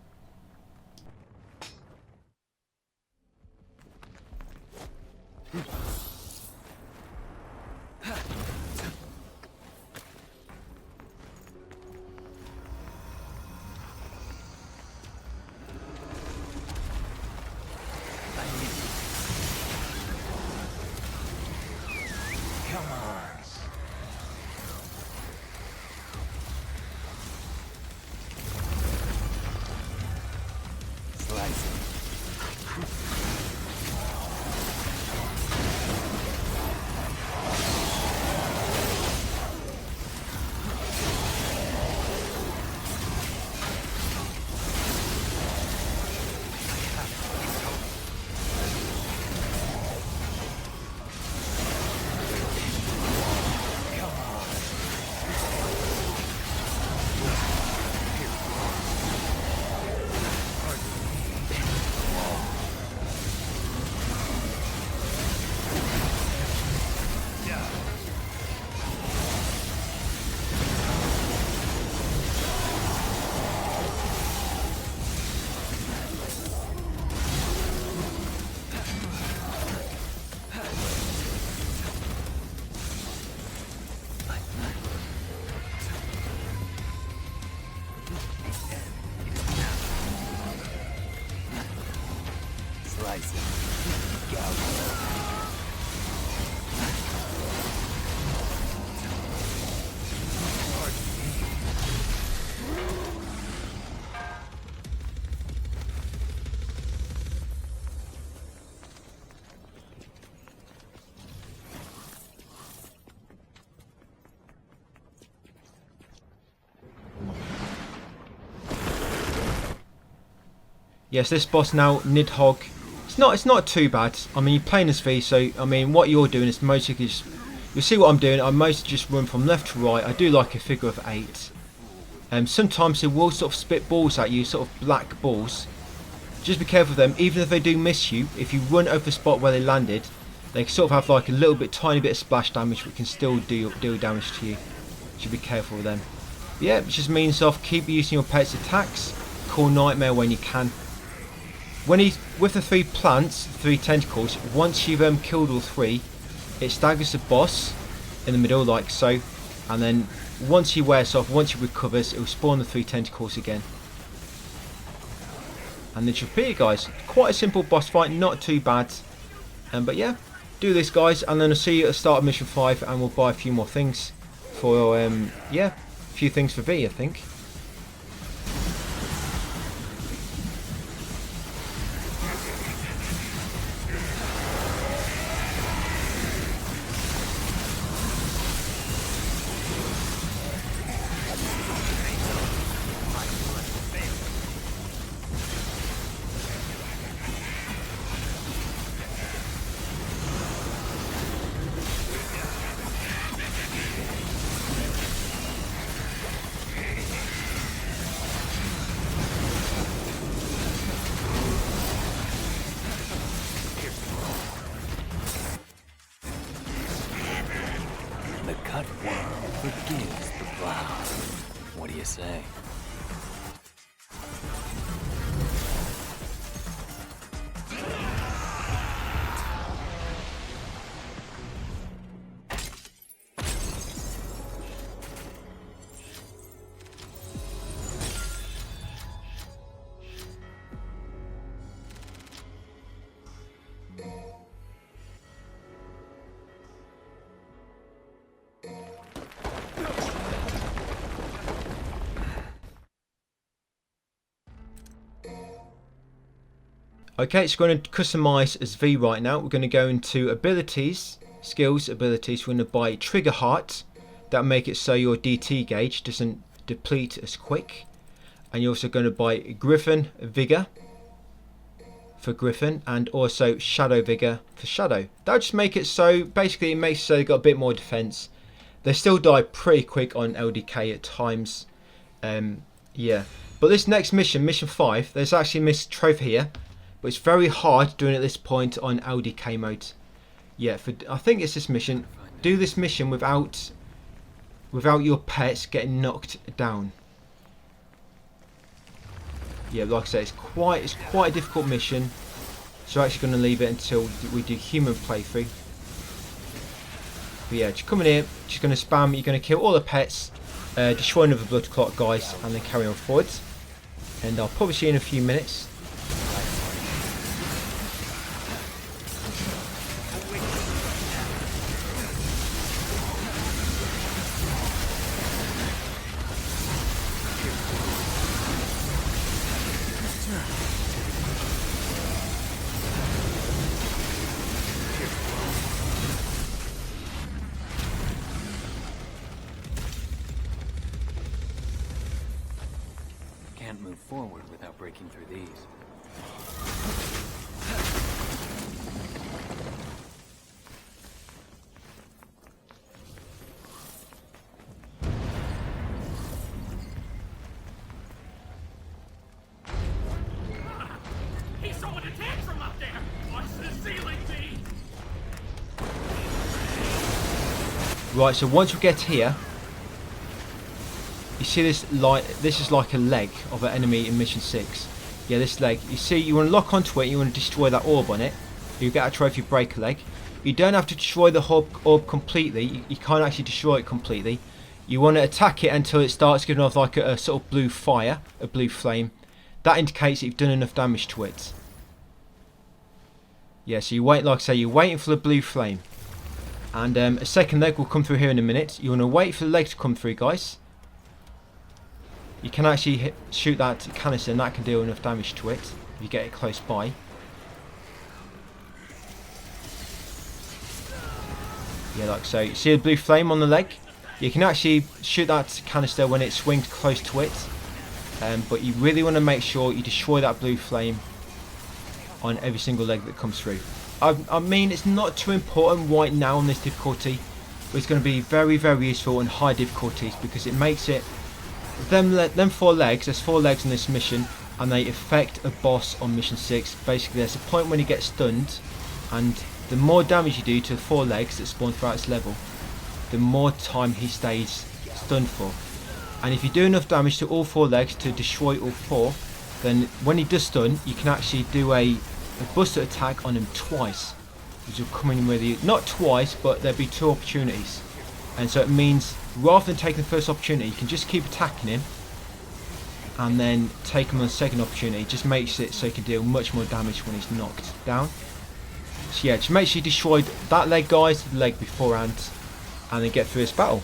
Yes, this boss now, Nidhogg. It's not too bad. I mean, you're playing as V, so I mean, what you're doing is mostly just, you'll see what I'm doing. I mostly just run from left to right. I do like a figure of 8. Sometimes they will sort of spit balls at you, sort of black balls. Just be careful of them. Even if they do miss you, if you run over the spot where they landed, they sort of have like a little bit, tiny bit of splash damage, but can still deal damage to you. Should be careful with them. But yeah, it just means keep using your pet's attacks. Call Nightmare when you can. When he's with the 3 plants, 3 tentacles, once you've killed all 3, it staggers the boss in the middle like so, and then once he wears off, once he recovers, it will spawn the 3 tentacles again. And then repeat, guys. Quite a simple boss fight, not too bad. But yeah, do this, guys, and then I'll see you at the start of mission 5, and we'll buy a few more things for yeah, a few things for V, I think. The cutworm forgives the plow. What do you say? Okay, so we're going to customize as V right now. We're going to go into abilities, skills, abilities. We're going to buy trigger heart. That'll make it so your DT gauge doesn't deplete as quick. And you're also going to buy Griffin Vigor for Griffin, and also Shadow Vigor for Shadow. That'll just make it so, basically it makes it so they've got a bit more defense. They still die pretty quick on LDK at times. Yeah. But this next mission, mission 5, there's actually a missed trophy here. But it's very hard doing it at this point on LDK mode. Yeah, I think it's this mission. Do this mission without your pets getting knocked down. Yeah, like I said, it's quite a difficult mission. So I'm actually going to leave it until we do human playthrough. But yeah, just come in here, just going to spam. You're going to kill all the pets, destroy another blood clot, guys, and then carry on forwards. And I'll probably see you in a few minutes. Can't move forward without breaking through these. He's throwing a tantrum up there! Watch the ceiling, B! Right, so once we get here, you see this light. This is like a leg of an enemy in mission 6. Yeah, this leg. You see, you want to lock onto it. You want to destroy that orb on it. You get a trophy breaker leg. You don't have to destroy the orb completely. You can't actually destroy it completely. You want to attack it until it starts giving off like a sort of blue fire, a blue flame. That indicates that you've done enough damage to it. Yeah, so you wait, like I say, you're waiting for the blue flame. And a second leg will come through here in a minute. You want to wait for the leg to come through, guys. You can actually shoot that canister and that can deal enough damage to it if you get it close by. Yeah, like so. You see the blue flame on the leg? You can actually shoot that canister when it swings close to it. but you really want to make sure you destroy that blue flame on every single leg that comes through. I mean, it's not too important right now on this difficulty, but it's going to be very, very useful on high difficulties, because it makes it them 4 legs. There's 4 legs on this mission, and they affect a boss on mission 6. Basically, there's a point when he gets stunned, and the more damage you do to the 4 legs that spawn throughout this level, the more time he stays stunned for. And if you do enough damage to all 4 legs to destroy all 4, then when he does stun, you can actually do a buster attack on him twice, which will come in with you. Not twice, but there'll be 2 opportunities. And so it means, rather than taking the first opportunity, you can just keep attacking him and then take him on the second opportunity. It just makes it so you can deal much more damage when he's knocked down. So yeah, just make sure you destroy that leg, guys, the leg beforehand, and then get through this battle.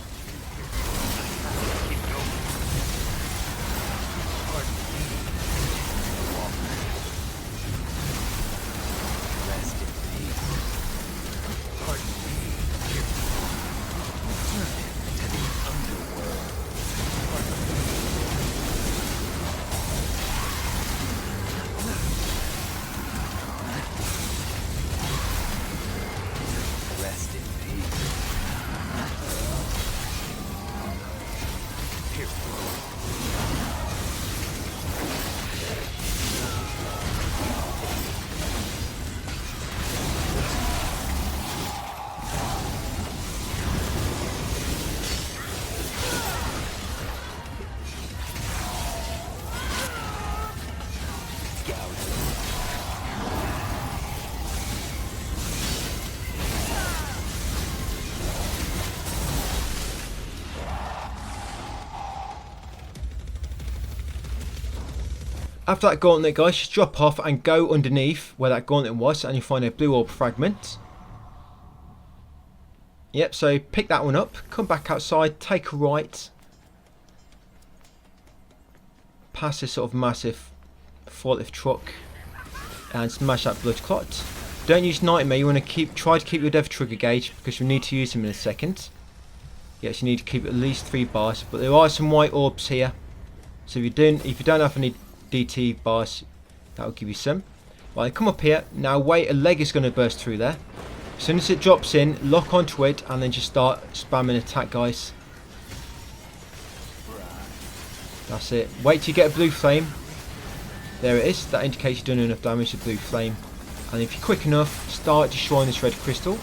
After that gauntlet, guys, just drop off and go underneath where that gauntlet was, and you find a blue orb fragment. Yep, so pick that one up, come back outside, take a right, past this sort of massive forklift truck, and smash that blood clot. Don't use Nightmare. You want to try to keep your death trigger gauge, because you need to use him in a second. Yes, you need to keep at least 3 bars, but there are some white orbs here, so if you don't have any DT bars, that will give you some. Right, come up here. Now wait, a leg is going to burst through there. As soon as it drops in, lock onto it and then just start spamming attack, guys. That's it. Wait till you get a blue flame. There it is. That indicates you've done enough damage to blue flame. And if you're quick enough, start destroying this red crystal.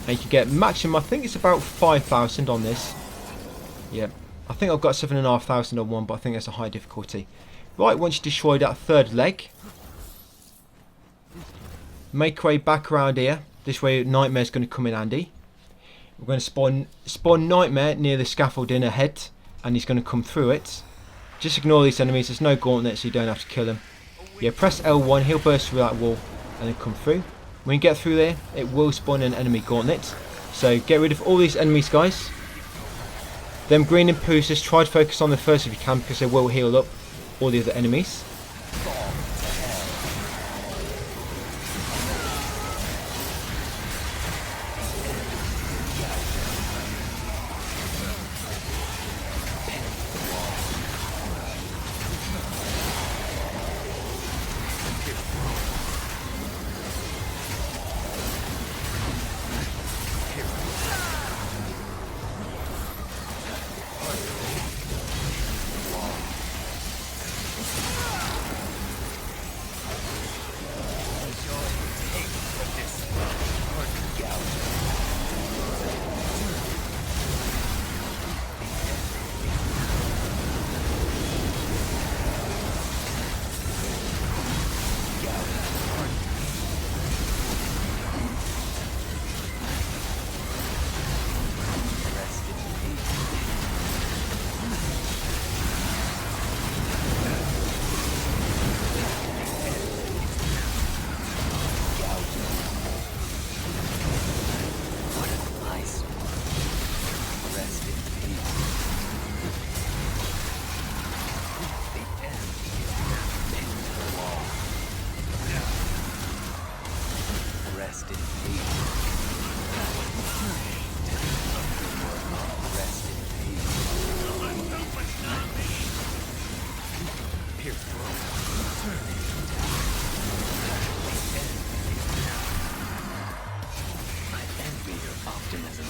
And you can get maximum, I think it's about 5,000 on this. Yeah, I think I've got 7,500 on one, but I think that's a high difficulty. Right, once you destroy that 3rd leg, make your way back around here. This way Nightmare's going to come in handy. We're going to spawn Nightmare near the scaffolding ahead, and he's going to come through it. Just ignore these enemies. There's no gauntlet, so you don't have to kill him. Yeah, press L1, he'll burst through that wall and then come through. When you get through there, it will spawn an enemy gauntlet. So get rid of all these enemies, guys. Them green impoos, just try to focus on the first if you can, because they will heal up all the other enemies. optimism.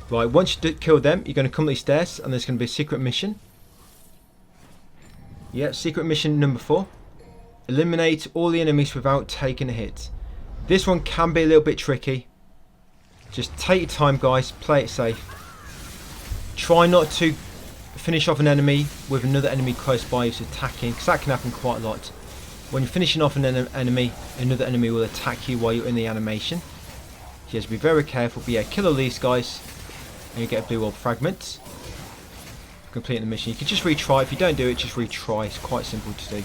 Right, once you kill them, you're going to come up these stairs and there's going to be a secret mission. Yeah, secret mission number 4. Eliminate all the enemies without taking a hit. This one can be a little bit tricky. Just take your time, guys. Play it safe. Try not to finish off an enemy with another enemy close by who's attacking, because that can happen quite a lot. When you're finishing off an enemy, another enemy will attack you while you're in the animation. So you have to be very careful. But yeah, kill all these guys and you get a blue orb fragment. Completing the mission. You can just retry. If you don't do it, just retry. It's quite simple to do.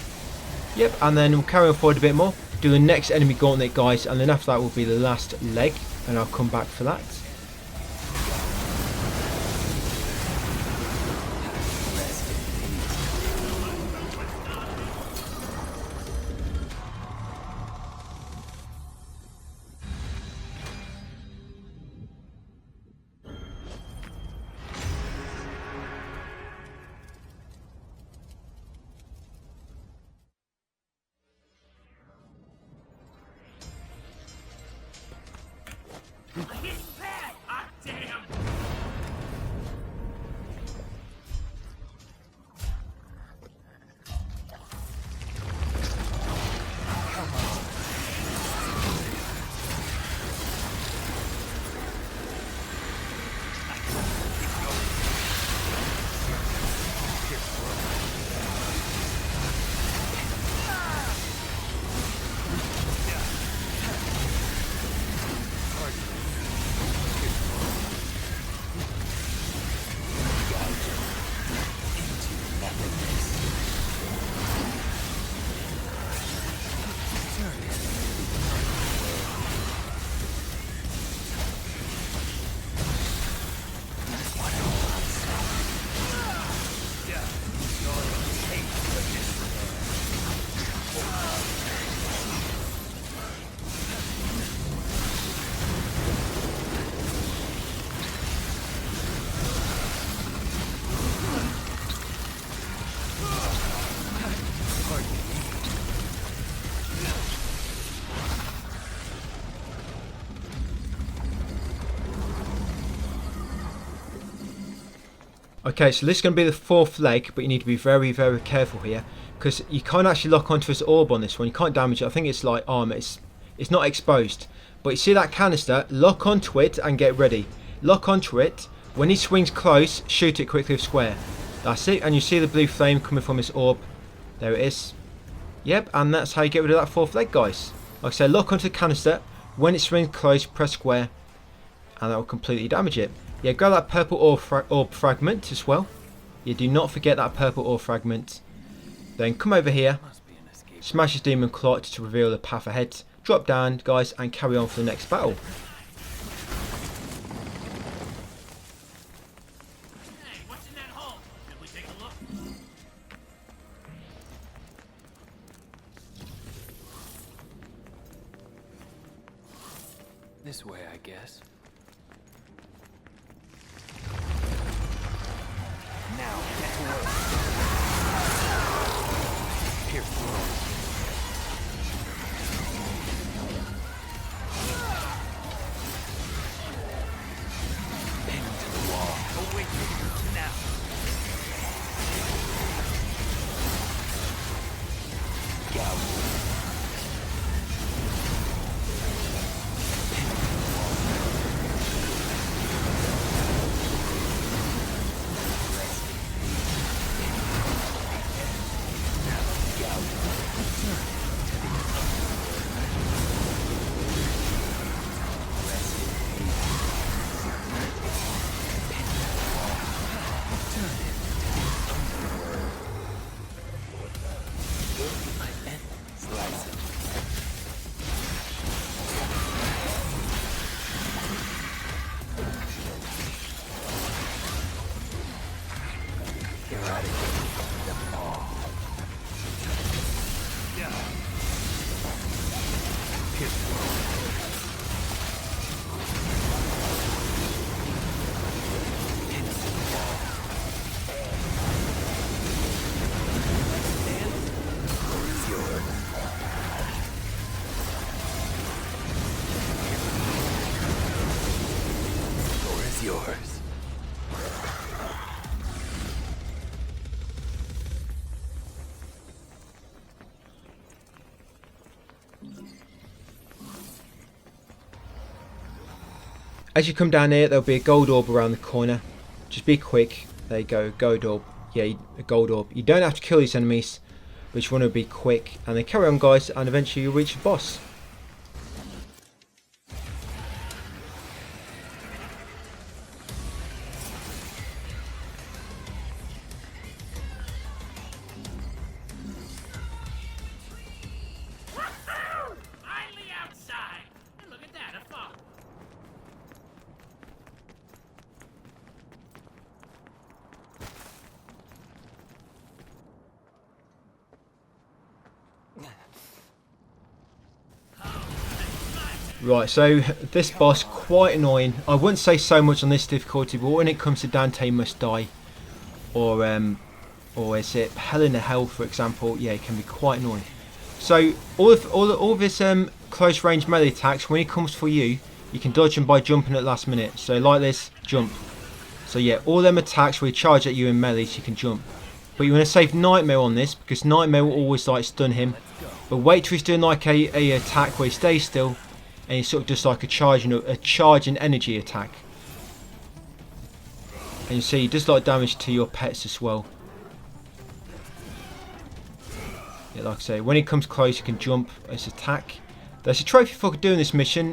Yep, and then we'll carry on forward a bit more. Do the next enemy gauntlet, guys, and then after that will be the last leg, and I'll come back for that. Hot damn! Okay, so this is going to be the 4th leg, but you need to be very, very careful here, because you can't actually lock onto this orb on this one. You can't damage it. I think it's like armor. It's not exposed. But you see that canister? Lock onto it and get ready. Lock onto it. When he swings close, shoot it quickly with square. That's it. And you see the blue flame coming from this orb. There it is. Yep, and that's how you get rid of that 4th leg, guys. Like I said, lock onto the canister. When it swings close, press square, and that will completely damage it. Yeah, grab that purple orb fragment as well. You do not forget that purple orb fragment. Then come over here, smash his demon clot to reveal the path ahead. Drop down, guys, and carry on for the next battle. Hey, what's in that hole? Should we take a look? This way, I guess. Now, get to work. Here. Pin to the wall. Awaken now. Gouge. As you come down here, there'll be a gold orb around the corner. Just be quick. There you go, gold orb. Yeah, a gold orb. You don't have to kill these enemies, but you want to be quick. And then carry on, guys, and eventually you'll reach the boss. Finally outside. And look at that, a fog. Right, so this boss, quite annoying. I wouldn't say so much on this difficulty, but when it comes to Dante Must Die, or is it Hell in a Hell, for example, yeah, it can be quite annoying. So all of his close range melee attacks, when he comes for you, you can dodge them by jumping at the last minute. So like this, jump. So yeah, all them attacks where he charge at you in melee, so you can jump. But you want to save Nightmare on this, because Nightmare will always like stun him. But wait till he's doing like a attack where he stays still, and he's sort of just like a charging energy attack. And you see, he does like damage to your pets as well. Yeah, like I say, when he comes close, you can jump as attack. There's a trophy for doing this mission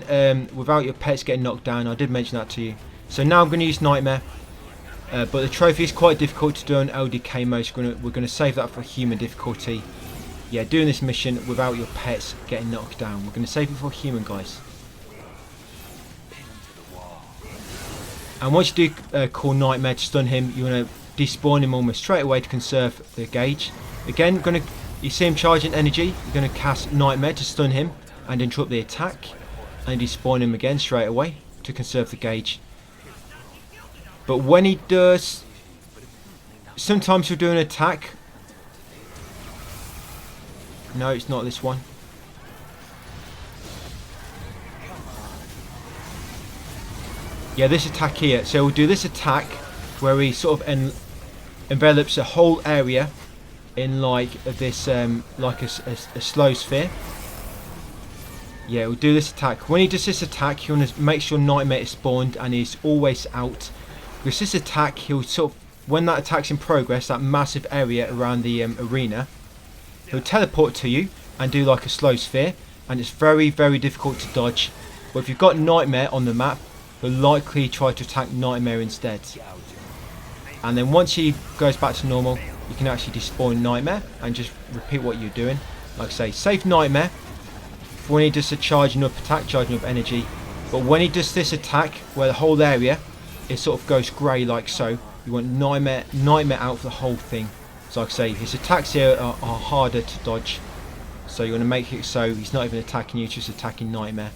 without your pets getting knocked down. I did mention that to you. So now I'm going to use Nightmare. But the trophy is quite difficult to do on LDK mode. So we're going to save that for human difficulty. Yeah, doing this mission without your pets getting knocked down. We're going to save it for human, guys. And once you do call Nightmare to stun him, you want to despawn him almost straight away to conserve the gauge. Again, you see him charging energy, you're going to cast Nightmare to stun him and interrupt the attack. And despawn him again straight away to conserve the gauge. But when he does, sometimes he'll do an attack. No, it's not this one. Yeah, this attack here. So we'll do this attack where he sort of envelops a whole area in like this, like a slow sphere. Yeah, we'll do this attack. When he does this attack, you want to make sure Nightmare is spawned and he's always out. Because this attack, he'll sort of, when that attack's in progress, that massive area around the arena, he'll teleport to you and do like a slow sphere, and it's very, very difficult to dodge. But if you've got Nightmare on the map, he'll likely try to attack Nightmare instead. And then once he goes back to normal, you can actually despawn Nightmare and just repeat what you're doing. Like I say, save Nightmare for when he does a charging up attack, charging up energy. But when he does this attack, where the whole area, it sort of goes grey like so, you want Nightmare out for the whole thing. So like I say, his attacks here are harder to dodge. So you want to make it so he's not even attacking you, just attacking Nightmare.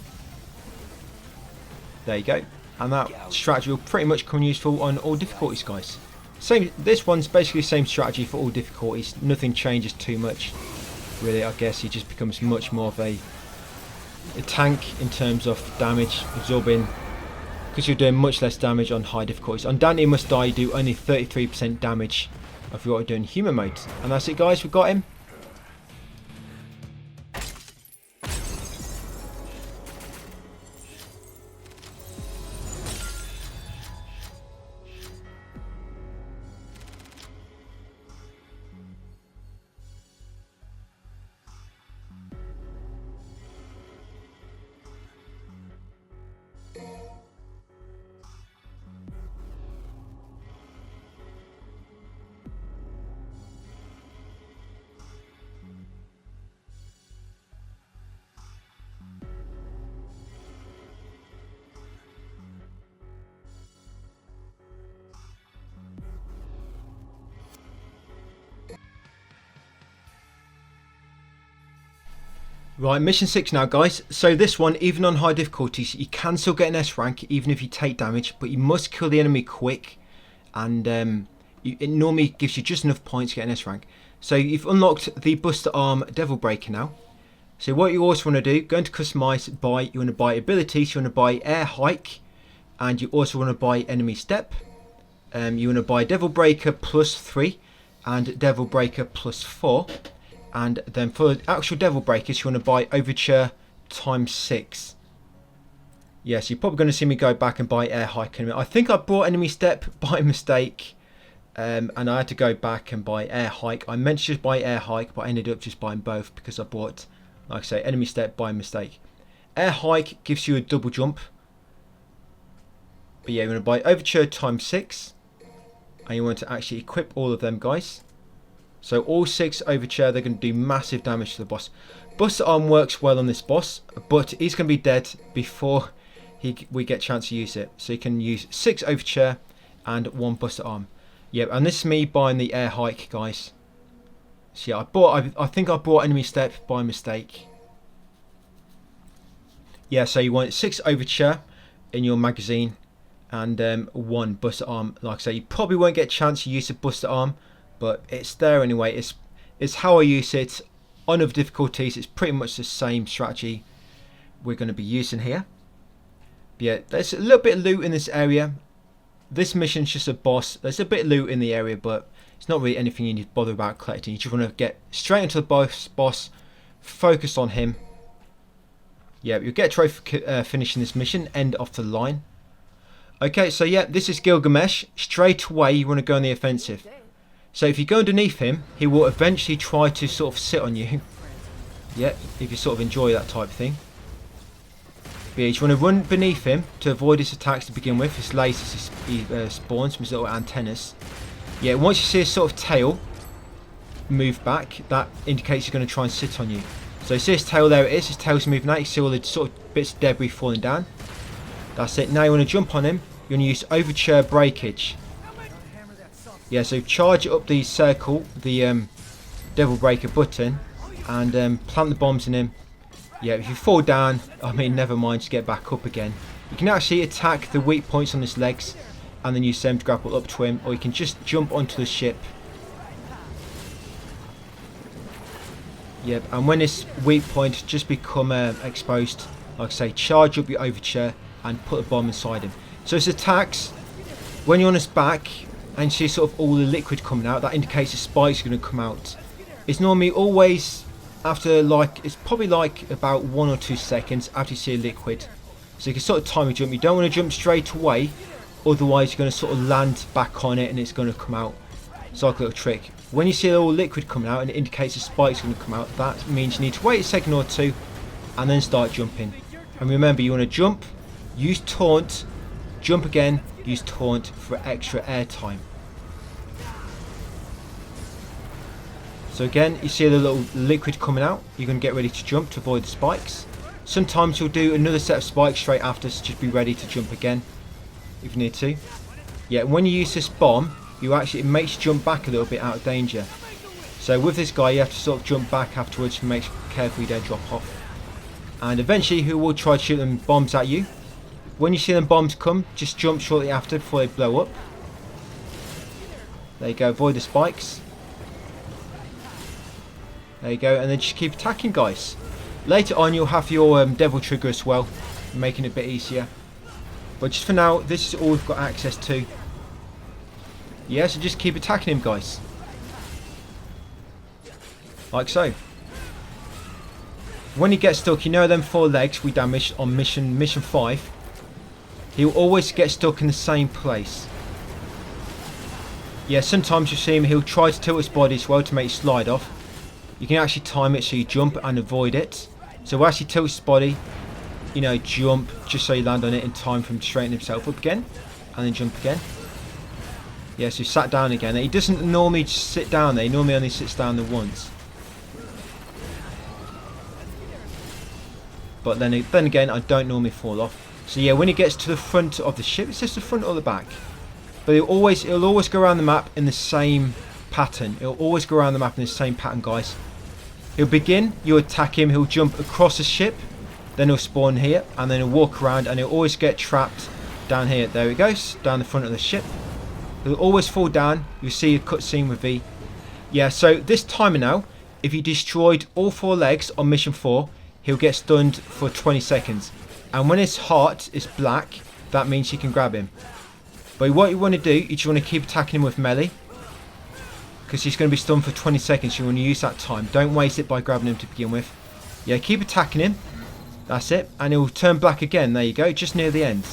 There you go. And that strategy will pretty much come useful on all difficulties, guys. This one's basically the same strategy for all difficulties. Nothing changes too much, really. I guess he just becomes much more of a tank in terms of damage, absorbing, because you're doing much less damage on high difficulties. On Dante Must Die, you do only 33% damage if you're doing human mode. And that's it, guys. We've got him. Right, mission 6 now, guys. So this one, even on high difficulties, you can still get an S rank even if you take damage, but you must kill the enemy quick, and it normally gives you just enough points to get an S rank. So you've unlocked the Buster Arm Devil Breaker now. So what you also want to do, go into customize, you want to buy abilities, you want to buy Air Hike, and you also want to buy Enemy Step. You want to buy Devil Breaker +3 and Devil Breaker +4. And then for the actual Devil Breakers, you want to buy Overture ×6. Yes, you're probably going to see me go back and buy air hike. I think I bought enemy step by mistake, and I had to go back and buy air hike. I meant to just buy air hike, but I ended up just buying both because I bought, like I say, enemy step by mistake. Air hike gives you a double jump. But yeah, you're going to buy overture times 6, and you want to actually equip all of them, guys. So all 6 overture, they're going to do massive damage to the boss. Buster Arm works well on this boss, but he's going to be dead before we get a chance to use it. So you can use 6 overture and 1 Buster Arm. Yeah, and this is me buying the air hike, guys. So yeah, I think I bought enemy step by mistake. Yeah, so you want 6 overture in your magazine and 1 Buster Arm. Like I say, you probably won't get a chance to use a Buster Arm, but it's there anyway. It's how I use it. On other difficulties, it's pretty much the same strategy we're going to be using here. But yeah, there's a little bit of loot in this area. This mission's just a boss. There's a bit of loot in the area, but it's not really anything you need to bother about collecting. You just want to get straight into the boss, focus on him. Yeah, you'll get a trophy finishing this mission, end off the line. Okay, so yeah, this is Gilgamesh. Straight away, you want to go on the offensive. So if you go underneath him, he will eventually try to sort of sit on you. Yeah, if you sort of enjoy that type of thing. But yeah, you want to run beneath him to avoid his attacks to begin with. His lasers he spawns from his little antennas. Yeah, once you see his sort of tail move back, that indicates he's going to try and sit on you. So you see his tail, there it is. His tail's moving out. You see all the sort of bits of debris falling down. That's it. Now you want to jump on him. You want to use overture breakage. Yeah, so charge up the circle, the Devil Breaker button, and plant the bombs in him. Yeah, if you fall down, I mean, never mind, just get back up again. You can actually attack the weak points on his legs, and then use them to grapple up to him, or you can just jump onto the ship. Yep, and when this weak point just become exposed, like I say, charge up your overture and put a bomb inside him. So his attacks, when you're on his back, and see sort of all the liquid coming out, that indicates the spike's going to come out. It's normally always after it's probably like about 1 or 2 seconds after you see a liquid. So you can sort of time your jump. You don't want to jump straight away, otherwise you're going to sort of land back on it and it's going to come out. It's like a little trick. When you see all liquid coming out and it indicates the spike's going to come out, that means you need to wait a second or 2 and then start jumping. And remember, you want to jump, use taunt, jump again, use taunt for extra air time. So again, you see the little liquid coming out, you're going to get ready to jump to avoid the spikes. Sometimes you'll do another set of spikes straight after, so just be ready to jump again if you need to. Yeah, when you use this bomb, it makes you jump back a little bit out of danger. So with this guy, you have to sort of jump back afterwards to make careful you don't drop off. And eventually he will try to shoot them bombs at you. When you see them bombs come, just jump shortly after before they blow up. There you go, avoid the spikes. There you go, and then just keep attacking, guys. Later on you'll have your devil trigger as well, making it a bit easier. But just for now, this is all we've got access to. Yeah, so just keep attacking him, guys. Like so. When he gets stuck, you know them 4 legs we damaged on mission 5. He'll always get stuck in the same place. Yeah, sometimes you see him, he'll try to tilt his body as well to make it slide off. You can actually time it so you jump and avoid it. So as he tilts his body, you know, jump just so you land on it in time for him to straighten himself up again. And then jump again. Yeah, so he sat down again. He doesn't normally just sit down there, he normally only sits down there once. But then again, I don't normally fall off. So yeah, when he gets to the front of the ship, it's just the front or the back. But it'll always go around the map in the same pattern. It'll always go around the map in the same pattern, guys. He'll begin, you attack him, he'll jump across the ship, then he'll spawn here, and then he'll walk around, and he'll always get trapped down here. There he goes, down the front of the ship. He'll always fall down. You'll see a cutscene with V. Yeah, so this timer now, if you destroyed all 4 legs on mission 4, he'll get stunned for 20 seconds. And when his heart is black, that means you can grab him. But what you want to do, you just want to keep attacking him with melee. Because he's going to be stunned for 20 seconds. You want to use that time. Don't waste it by grabbing him to begin with. Yeah, keep attacking him. That's it. And it will turn black again. There you go. Just near the end.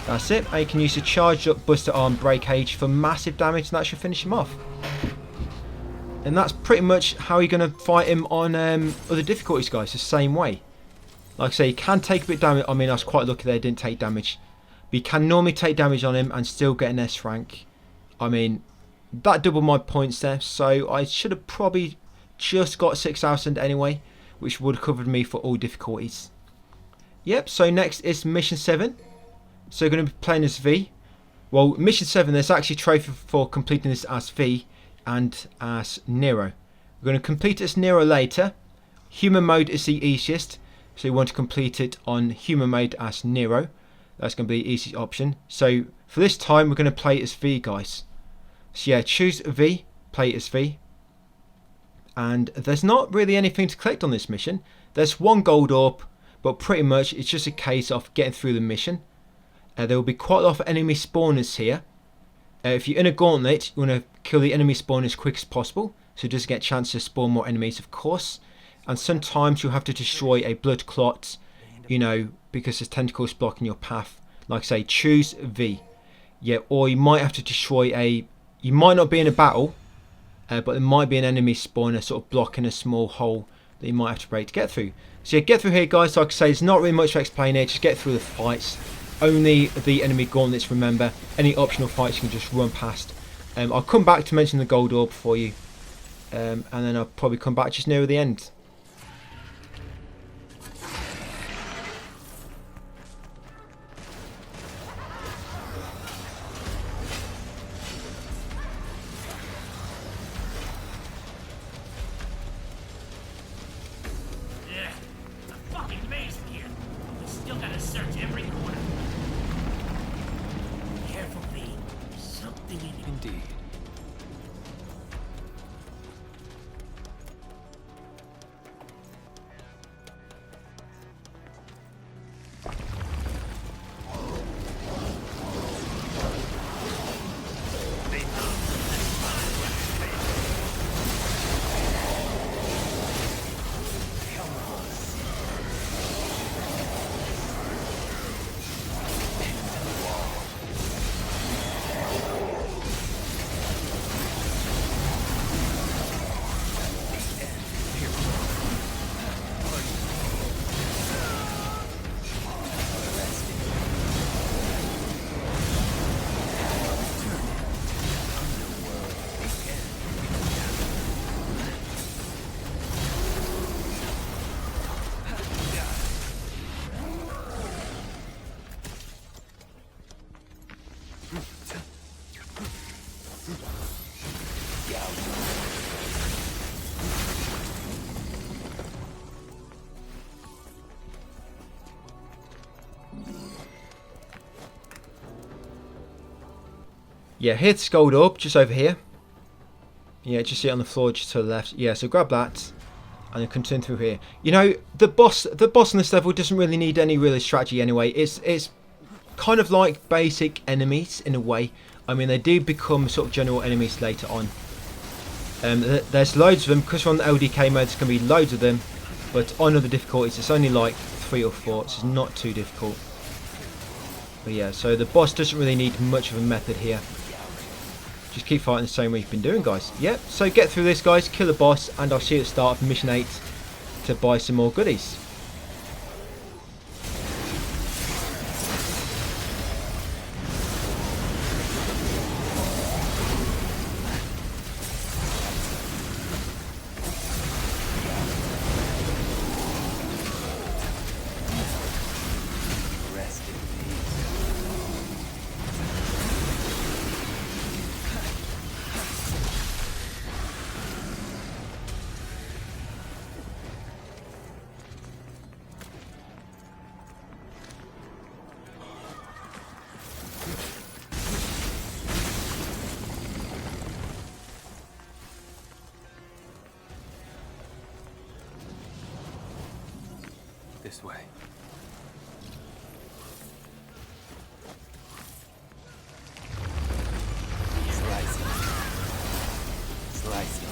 That's it. And you can use the charged up Buster Arm Breakage for massive damage. And that should finish him off. And that's pretty much how you're going to fight him on other difficulties, guys. The same way. Like I say, you can take a bit of damage. I mean, I was quite lucky there. Didn't take damage. But you can normally take damage on him and still get an S rank. I mean, that doubled my points there. So I should have probably just got 6,000 anyway, which would have covered me for all difficulties. Yep, so next is Mission 7. So we're going to be playing as V. Well, Mission 7, there's actually a trophy for completing this as V and as Nero. We're going to complete it as Nero later. Human mode is the easiest, so you want to complete it on human mode as Nero. That's going to be the easiest option. So for this time, we're going to play as V, guys. So yeah, choose V, play as V. And there's not really anything to collect on this mission. There's one gold orb, but pretty much it's just a case of getting through the mission. There will be quite a lot of enemy spawners here. If you're in a gauntlet, you want to kill the enemy spawn as quick as possible, so just get a chance to spawn more enemies, of course. And sometimes you'll have to destroy a blood clot, you know, because there's tentacles blocking your path. Like I say, choose V. Yeah, or you might have to destroy a... You might not be in a battle, but there might be an enemy spawner sort of blocking a small hole that you might have to break to get through. So yeah, get through here, guys. Like I say, there's not really much to explain here. Just get through the fights. Only the enemy gauntlets, remember. Any optional fights you can just run past. I'll come back to mention the gold orb for you. And then I'll probably come back just near the end. Yeah, it's a fucking maze in here. We still gotta search every corner. Careful, V. There's something in it. Indeed. Yeah, here's the gold orb, just over here. Yeah, just see it on the floor, just to the left. Yeah, so grab that, and then continue through here. You know, the boss on this level doesn't really need any real strategy anyway. It's kind of like basic enemies in a way. I mean, they do become sort of general enemies later on. There's loads of them, because we're on the LDK mode, there's going to be loads of them. But on other difficulties, it's only like 3 or 4, so it's not too difficult. But yeah, so the boss doesn't really need much of a method here. Just keep fighting the same way you've been doing, guys. Yep, so get through this, guys, kill the boss, and I'll see you at the start of Mission 8 to buy some more goodies. This way. Slicing. Slicing.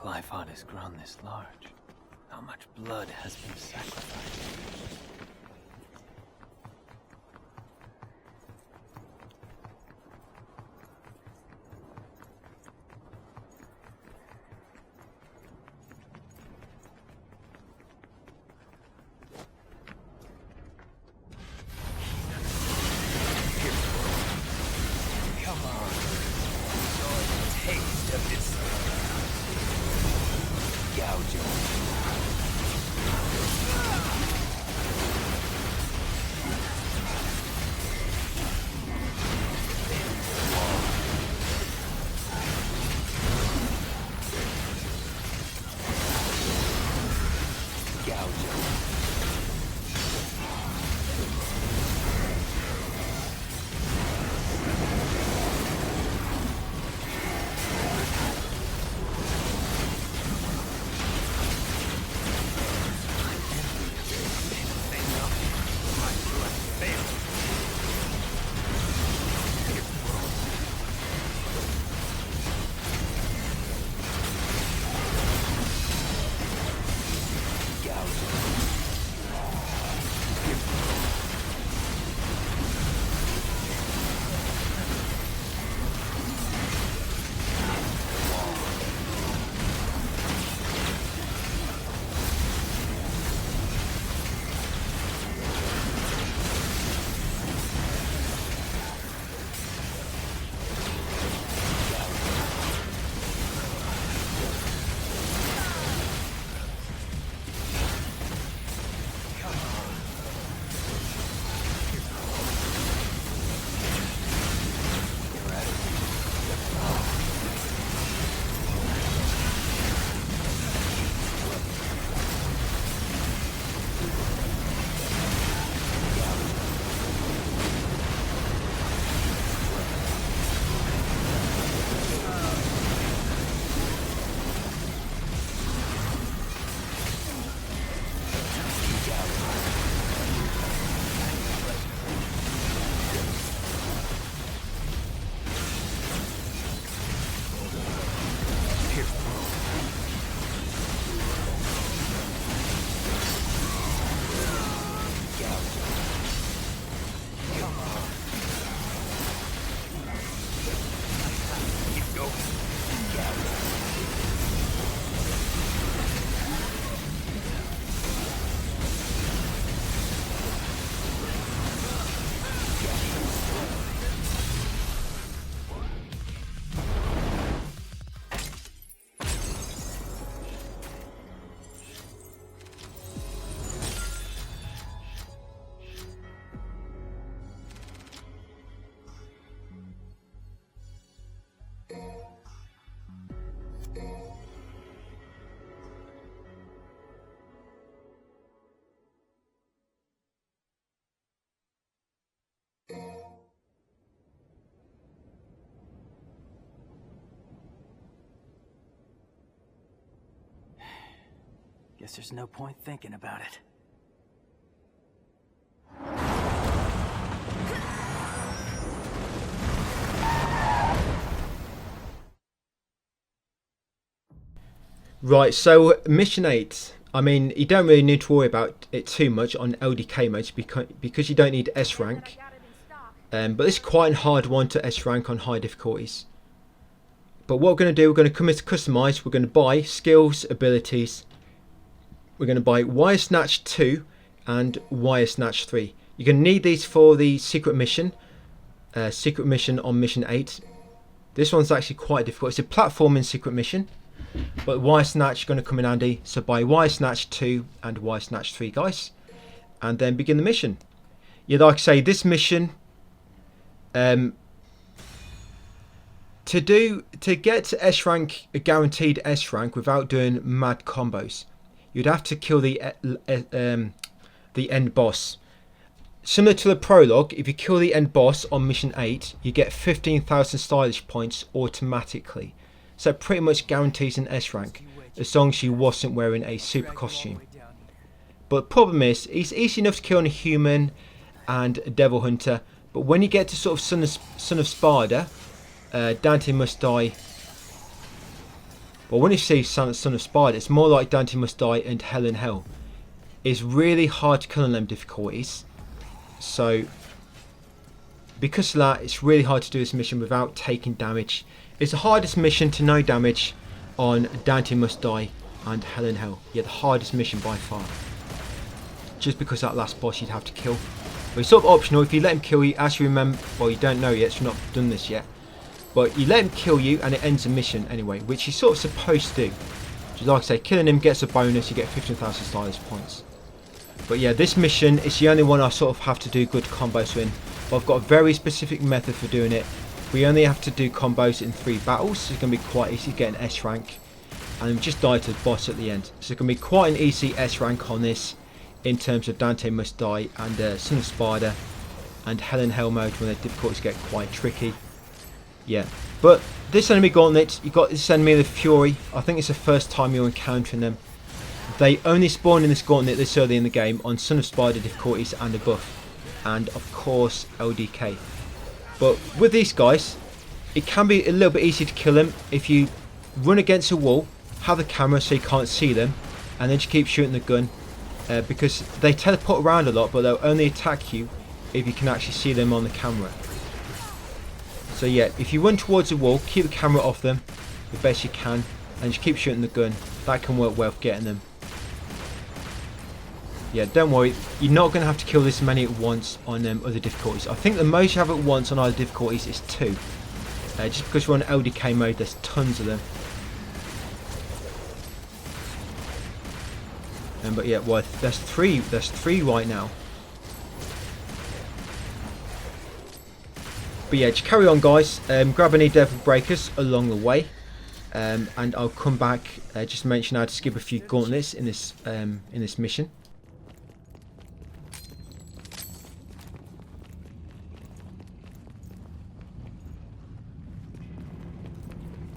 Glyphon has grown this large. How much blood has been sacrificed? Guess there's no point thinking about it. Right, so mission 8. I mean, you don't really need to worry about it too much on LDK modes because you don't need S rank. But it's quite a hard one to S rank on high difficulties. But what we're going to do, we're going to come into customize. We're going to buy skills, abilities. We're going to buy Wire Snatch 2 and Wire Snatch 3. You're going to need these for the secret mission on mission 8. This one's actually quite difficult. It's a platforming secret mission, but Wire Snatch is going to come in handy. So buy Wire Snatch 2 and Wire Snatch 3, guys, and then begin the mission. Yeah, like I say, this mission, to get to S rank, a guaranteed S rank without doing mad combos, you'd have to kill the end boss. Similar to the prologue, if you kill the end boss on mission 8, you get 15,000 stylish points automatically. So it pretty much guarantees an S rank, as long as she wasn't wearing a super costume. But the problem is, it's easy enough to kill on a human and a devil hunter, but when you get to sort of Son of Sparda, Dante must die. But when you see Son of Spider, it's more like Dante Must Die and Hell in Hell. It's really hard to kill on them difficulties. So because of that, it's really hard to do this mission without taking damage. It's the hardest mission to no damage on Dante Must Die and Hell in Hell. Yeah, the hardest mission by far. Just because that last boss you'd have to kill. But it's sort of optional. If you let him kill you, actually remember, well, you don't know yet, so you've not done this yet. But you let him kill you and it ends the mission anyway, which he's sort of supposed to do. Just like I say, killing him gets a bonus, you get 15,000 stylus points. But yeah, this mission is the only one I sort of have to do good combos in. But I've got a very specific method for doing it. We only have to do combos in 3 battles, so it's going to be quite easy to get an S rank. And we just die to the boss at the end. So it's going to be quite an easy S rank on this, in terms of Dante Must Die and Son of Spider and Hell in Hell mode when the difficulties get quite tricky. Yeah, but this enemy gauntlet, you got this enemy the Fury. I think it's the first time you're encountering them. They only spawn in this gauntlet this early in the game on Son of Spider difficulties and above, and of course LDK. But with these guys, it can be a little bit easy to kill them if you run against a wall, have the camera so you can't see them, and then just keep shooting the gun. Because they teleport around a lot, but they'll only attack you if you can actually see them on the camera. So yeah, if you run towards the wall, keep the camera off them the best you can, and just keep shooting the gun. That can work well for getting them. Yeah, don't worry, you're not going to have to kill this many at once on other difficulties. I think the most you have at once on other difficulties is 2. Just because we're on LDK mode, there's tons of them. But yeah, well, there's three right now. But yeah, just carry on, guys. Grab any devil breakers along the way, and I'll come back. Just mention how to skip a few gauntlets in this mission.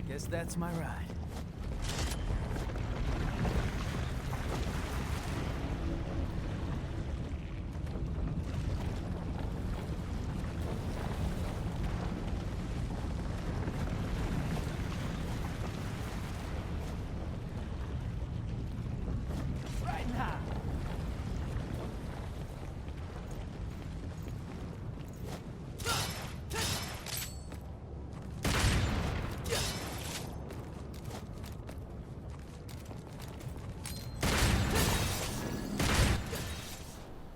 Guess that's my ride.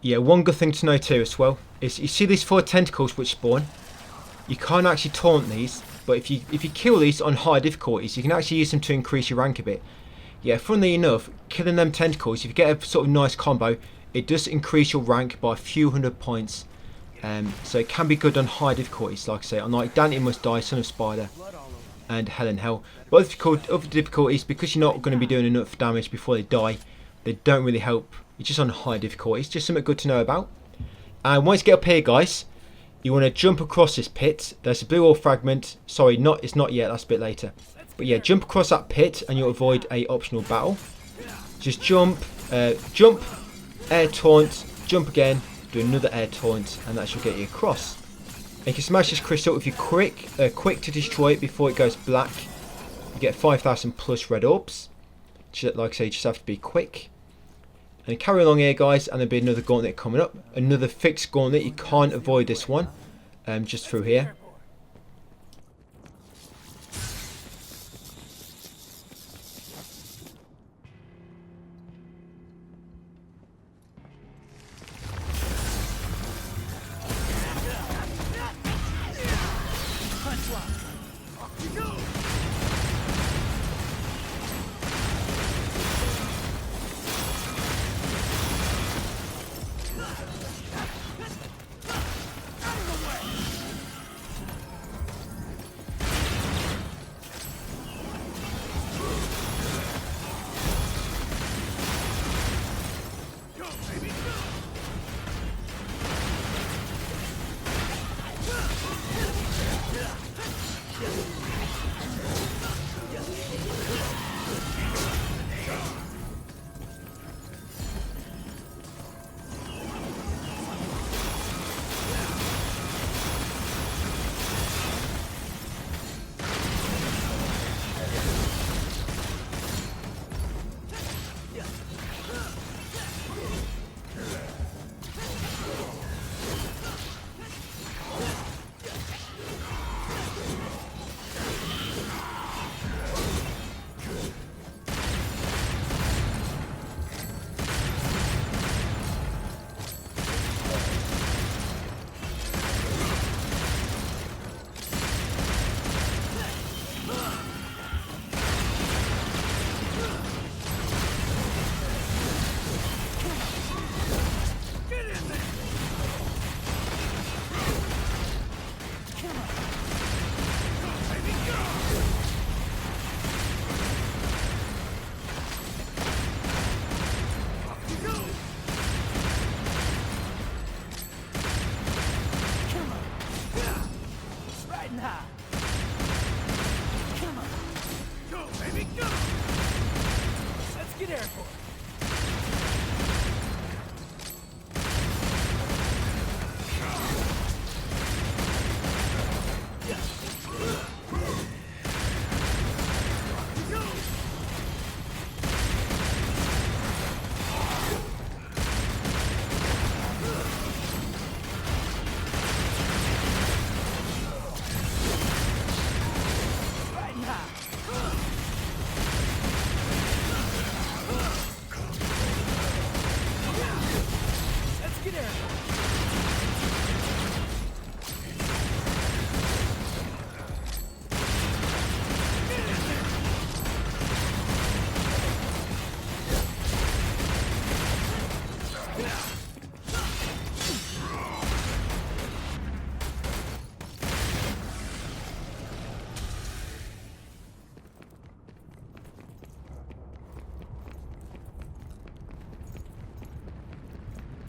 Yeah, one good thing to note here as well is you see these 4 tentacles which spawn. You can't actually taunt these, but if you kill these on high difficulties, you can actually use them to increase your rank a bit. Yeah, funnily enough, killing them tentacles, if you get a sort of nice combo, it does increase your rank by a few hundred points. So it can be good on high difficulties, like I say, on like Dante Must Die, Son of Spider, and Hell in Hell. But other difficulties, because you're not going to be doing enough damage before they die, they don't really help. It's just on high difficulties, just something good to know about. And once you get up here, guys, you want to jump across this pit. There's a blue ore fragment. Sorry, it's not yet, that's a bit later. But yeah, jump across that pit and you'll avoid a optional battle. Just jump, jump, air taunt, jump again, do another air taunt, and that should get you across. And you can smash this crystal if you're quick to destroy it before it goes black. You get 5,000 plus red orbs. Like I say, you just have to be quick. And carry along here, guys, and there'll be another gauntlet coming up. Another fixed gauntlet. You can't avoid this one. Just through here.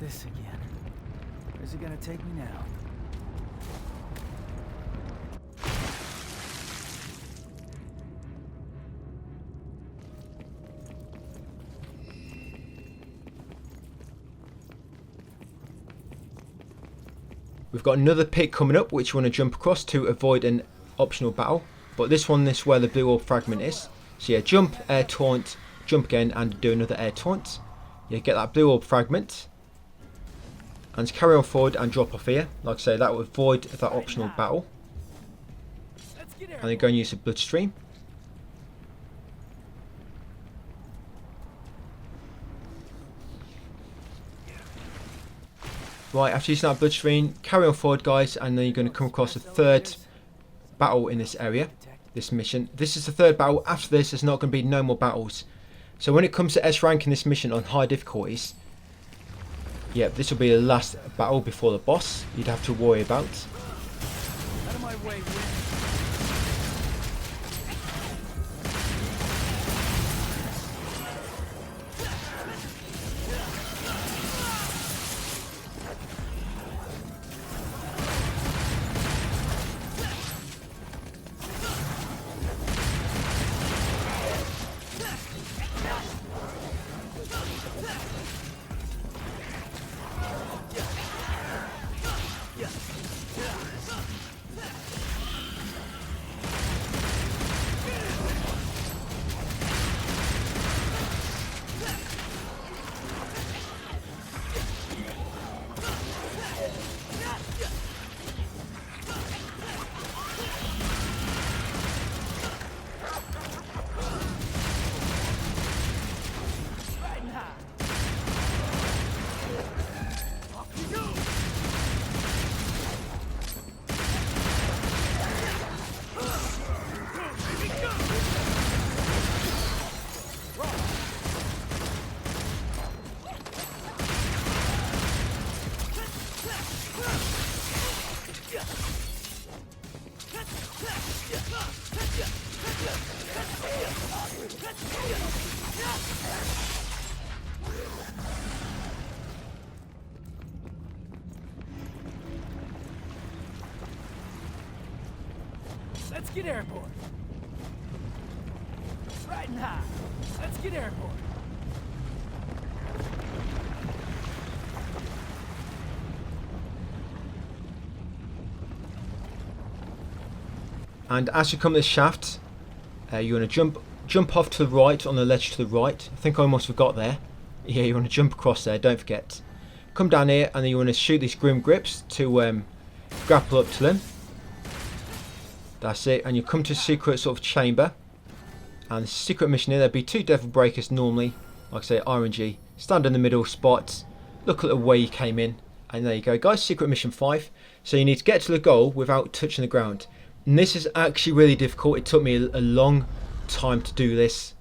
this again. Where's it gonna take me now? We've got another pit coming up which you want to jump across to avoid an optional battle. But this one, this is where the blue orb fragment is. So yeah, jump, air taunt, jump again and do another air taunt. You get that blue orb fragment. And just carry on forward and drop off here. Like I say, that will avoid that optional battle. And then go and use a bloodstream. Right, after using that bloodstream, carry on forward guys, and then you're going to come across a third battle in this area, this mission. This is the third battle. After this, there's not going to be no more battles. So when it comes to S rank in this mission on high difficulties, yeah, this will be the last battle before the boss you'd have to worry about. Out of my way, let's get airborne. Riding high. Let's get airborne. And as you come to this shaft, you want to jump off to the right on the ledge to the right. I think I almost forgot there. Yeah, you want to jump across there, don't forget. Come down here and then you want to shoot these grim grips to grapple up to them. That's it, and you come to a secret sort of chamber. And the secret mission here, there'll be 2 devil breakers normally, like I say, RNG. Stand in the middle spot, look at the way you came in, and there you go guys, secret mission 5. So you need to get to the goal without touching the ground. And this is actually really difficult. It took me a long time to do this.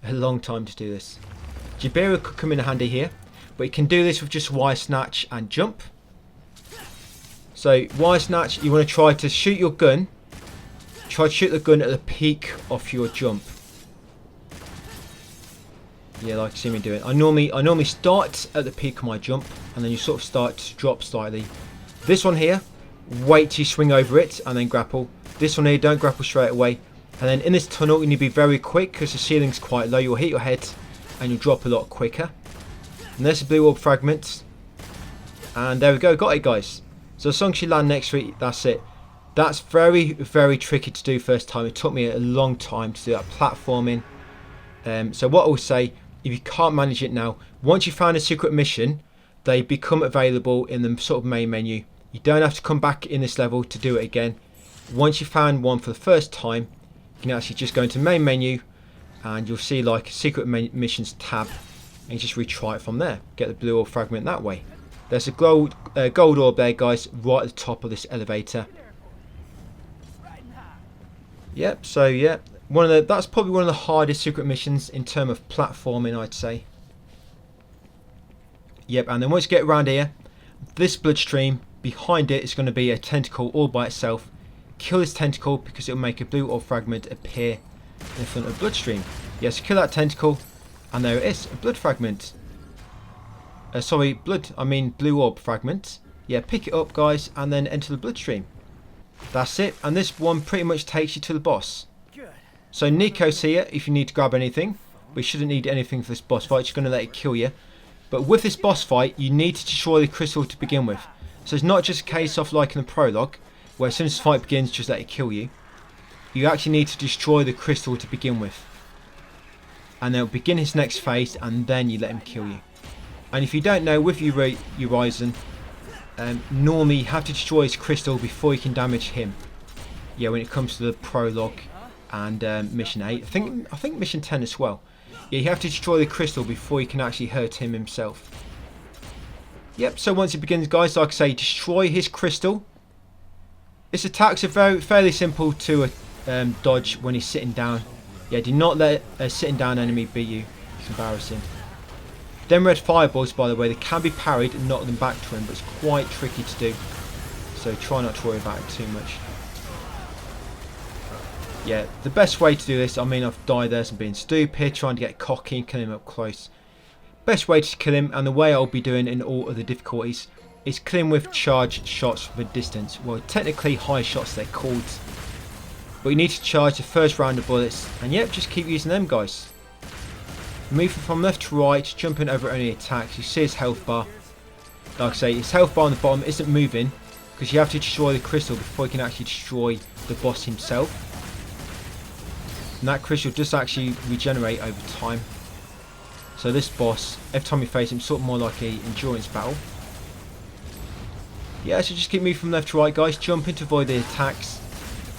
Jibera could come in handy here, but you can do this with just wire snatch and jump. So wire snatch, you want to try to shoot your gun. Try to shoot the gun at the peak of your jump. Yeah, like you see me doing. I normally start at the peak of my jump, and then you sort of start to drop slightly. This one here, wait till you swing over it and then grapple. This one here, don't grapple straight away. And then in this tunnel, you need to be very quick because the ceiling's quite low. You'll hit your head and you'll drop a lot quicker. And there's a blue orb fragment. And there we go, got it guys. So as long as you land next to it, that's it. That's very, very tricky to do first time. It took me a long time to do that platforming. So what I will say, if you can't manage it now, once you find a secret mission, they become available in the sort of main menu. You don't have to come back in this level to do it again. Once you found one for the first time, you can actually just go into main menu and you'll see like secret missions tab, and you just retry it from there. Get the blue orb fragment that way. There's a gold orb there guys, right at the top of this elevator. Yep, so yeah, that's probably one of the hardest secret missions in terms of platforming, I'd say. Yep, and then once you get around here, this bloodstream, behind it is going to be a tentacle all by itself. Kill this tentacle because it will make a blue orb fragment appear in front of bloodstream. Yes, kill that tentacle, and there it is, a blood fragment. sorry, blue orb fragment. Yeah, pick it up, guys, and then enter the bloodstream. That's it, and this one pretty much takes you to the boss. So Nico's here if you need to grab anything, but you shouldn't need anything for this boss fight. It's going to let it kill you. But with this boss fight, you need to destroy the crystal to begin with. So it's not just a case of like in the prologue, where as soon as the fight begins, just let it kill you. You actually need to destroy the crystal to begin with. And then it'll begin his next phase, and then you let him kill you. And if you don't know, with Urizen, normally you have to destroy his crystal before you can damage him. Yeah, when it comes to the prologue and mission 8. I think mission 10 as well. Yeah, you have to destroy the crystal before you can actually hurt him himself. Yep, so once it begins, guys, like I say, destroy his crystal. His attacks are fairly simple to dodge when he's sitting down. Yeah, do not let a sitting down enemy beat you. It's embarrassing. Them red fireballs, by the way, they can be parried and knock them back to him, but it's quite tricky to do. So try not to worry about it too much. Yeah, the best way to do this, I mean, I've died there, so I'm being stupid, trying to get cocky and kill him up close. Best way to kill him, and the way I'll be doing in all other difficulties, is kill him with charged shots from a distance. Well, technically high shots they're called. But you need to charge the first round of bullets, and yep, just keep using them, guys. Moving from left to right, jumping over any attacks. You see his health bar. Like I say, his health bar on the bottom isn't moving, because you have to destroy the crystal before you can actually destroy the boss himself. And that crystal does actually regenerate over time. So this boss, every time you face him, sort of more like an endurance battle. Yeah, so just keep moving from left to right, guys, jumping to avoid the attacks.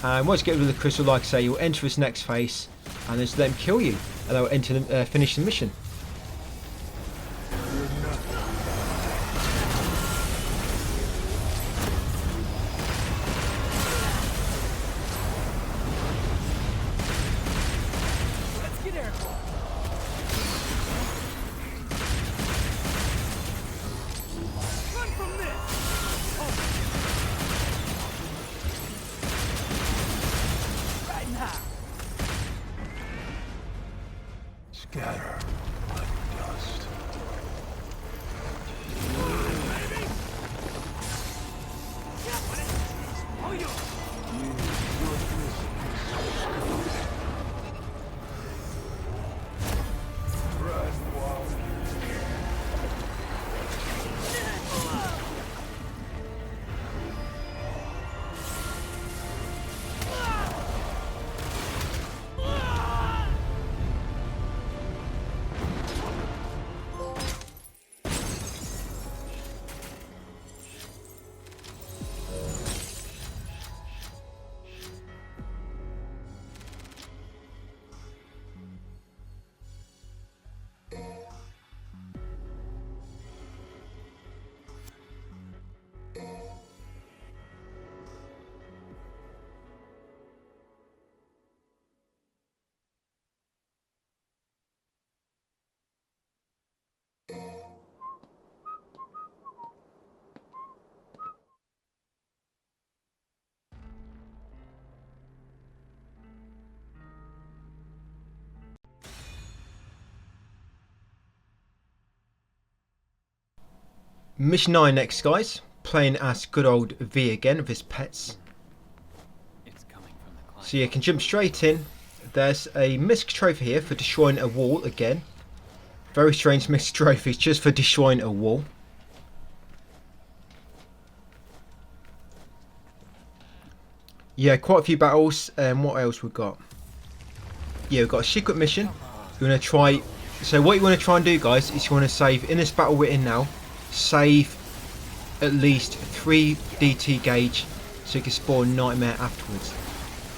And once you get rid of the crystal, like I say, you'll enter his next phase, and then just let him kill you, and that will enter the, finish the mission. Scatter like dust. Mission 9 next, guys. Playing as good old V again with his pets. It's coming from the client. So you can jump straight in. There's a misc trophy here for destroying a wall again. Very strange misc trophies just for destroying a wall. Yeah, quite a few battles. What else we've got? Yeah, we've got a secret mission. You want to try. So what you want to try and do, guys, is you want to save in this battle we're in now. Save at least 3 DT gauge so you can spawn Nightmare afterwards.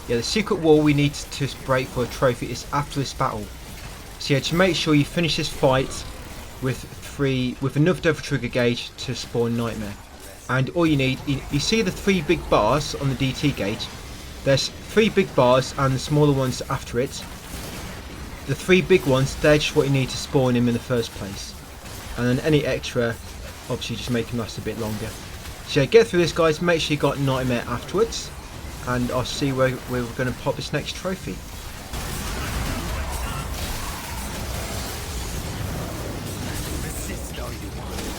Yeah, the secret wall we need to break for a trophy is after this battle. So yeah, to make sure you finish this fight with enough Devil Trigger gauge to spawn Nightmare. And all you need, you see the 3 big bars on the DT gauge. There's 3 big bars and the smaller ones after it. The 3 big ones, they're just what you need to spawn him in the first place. And then any extra, obviously just make him last a bit longer. So yeah, get through this, guys, make sure you got Nightmare afterwards. And I'll see where we're going to pop this next trophy. Resist all you want.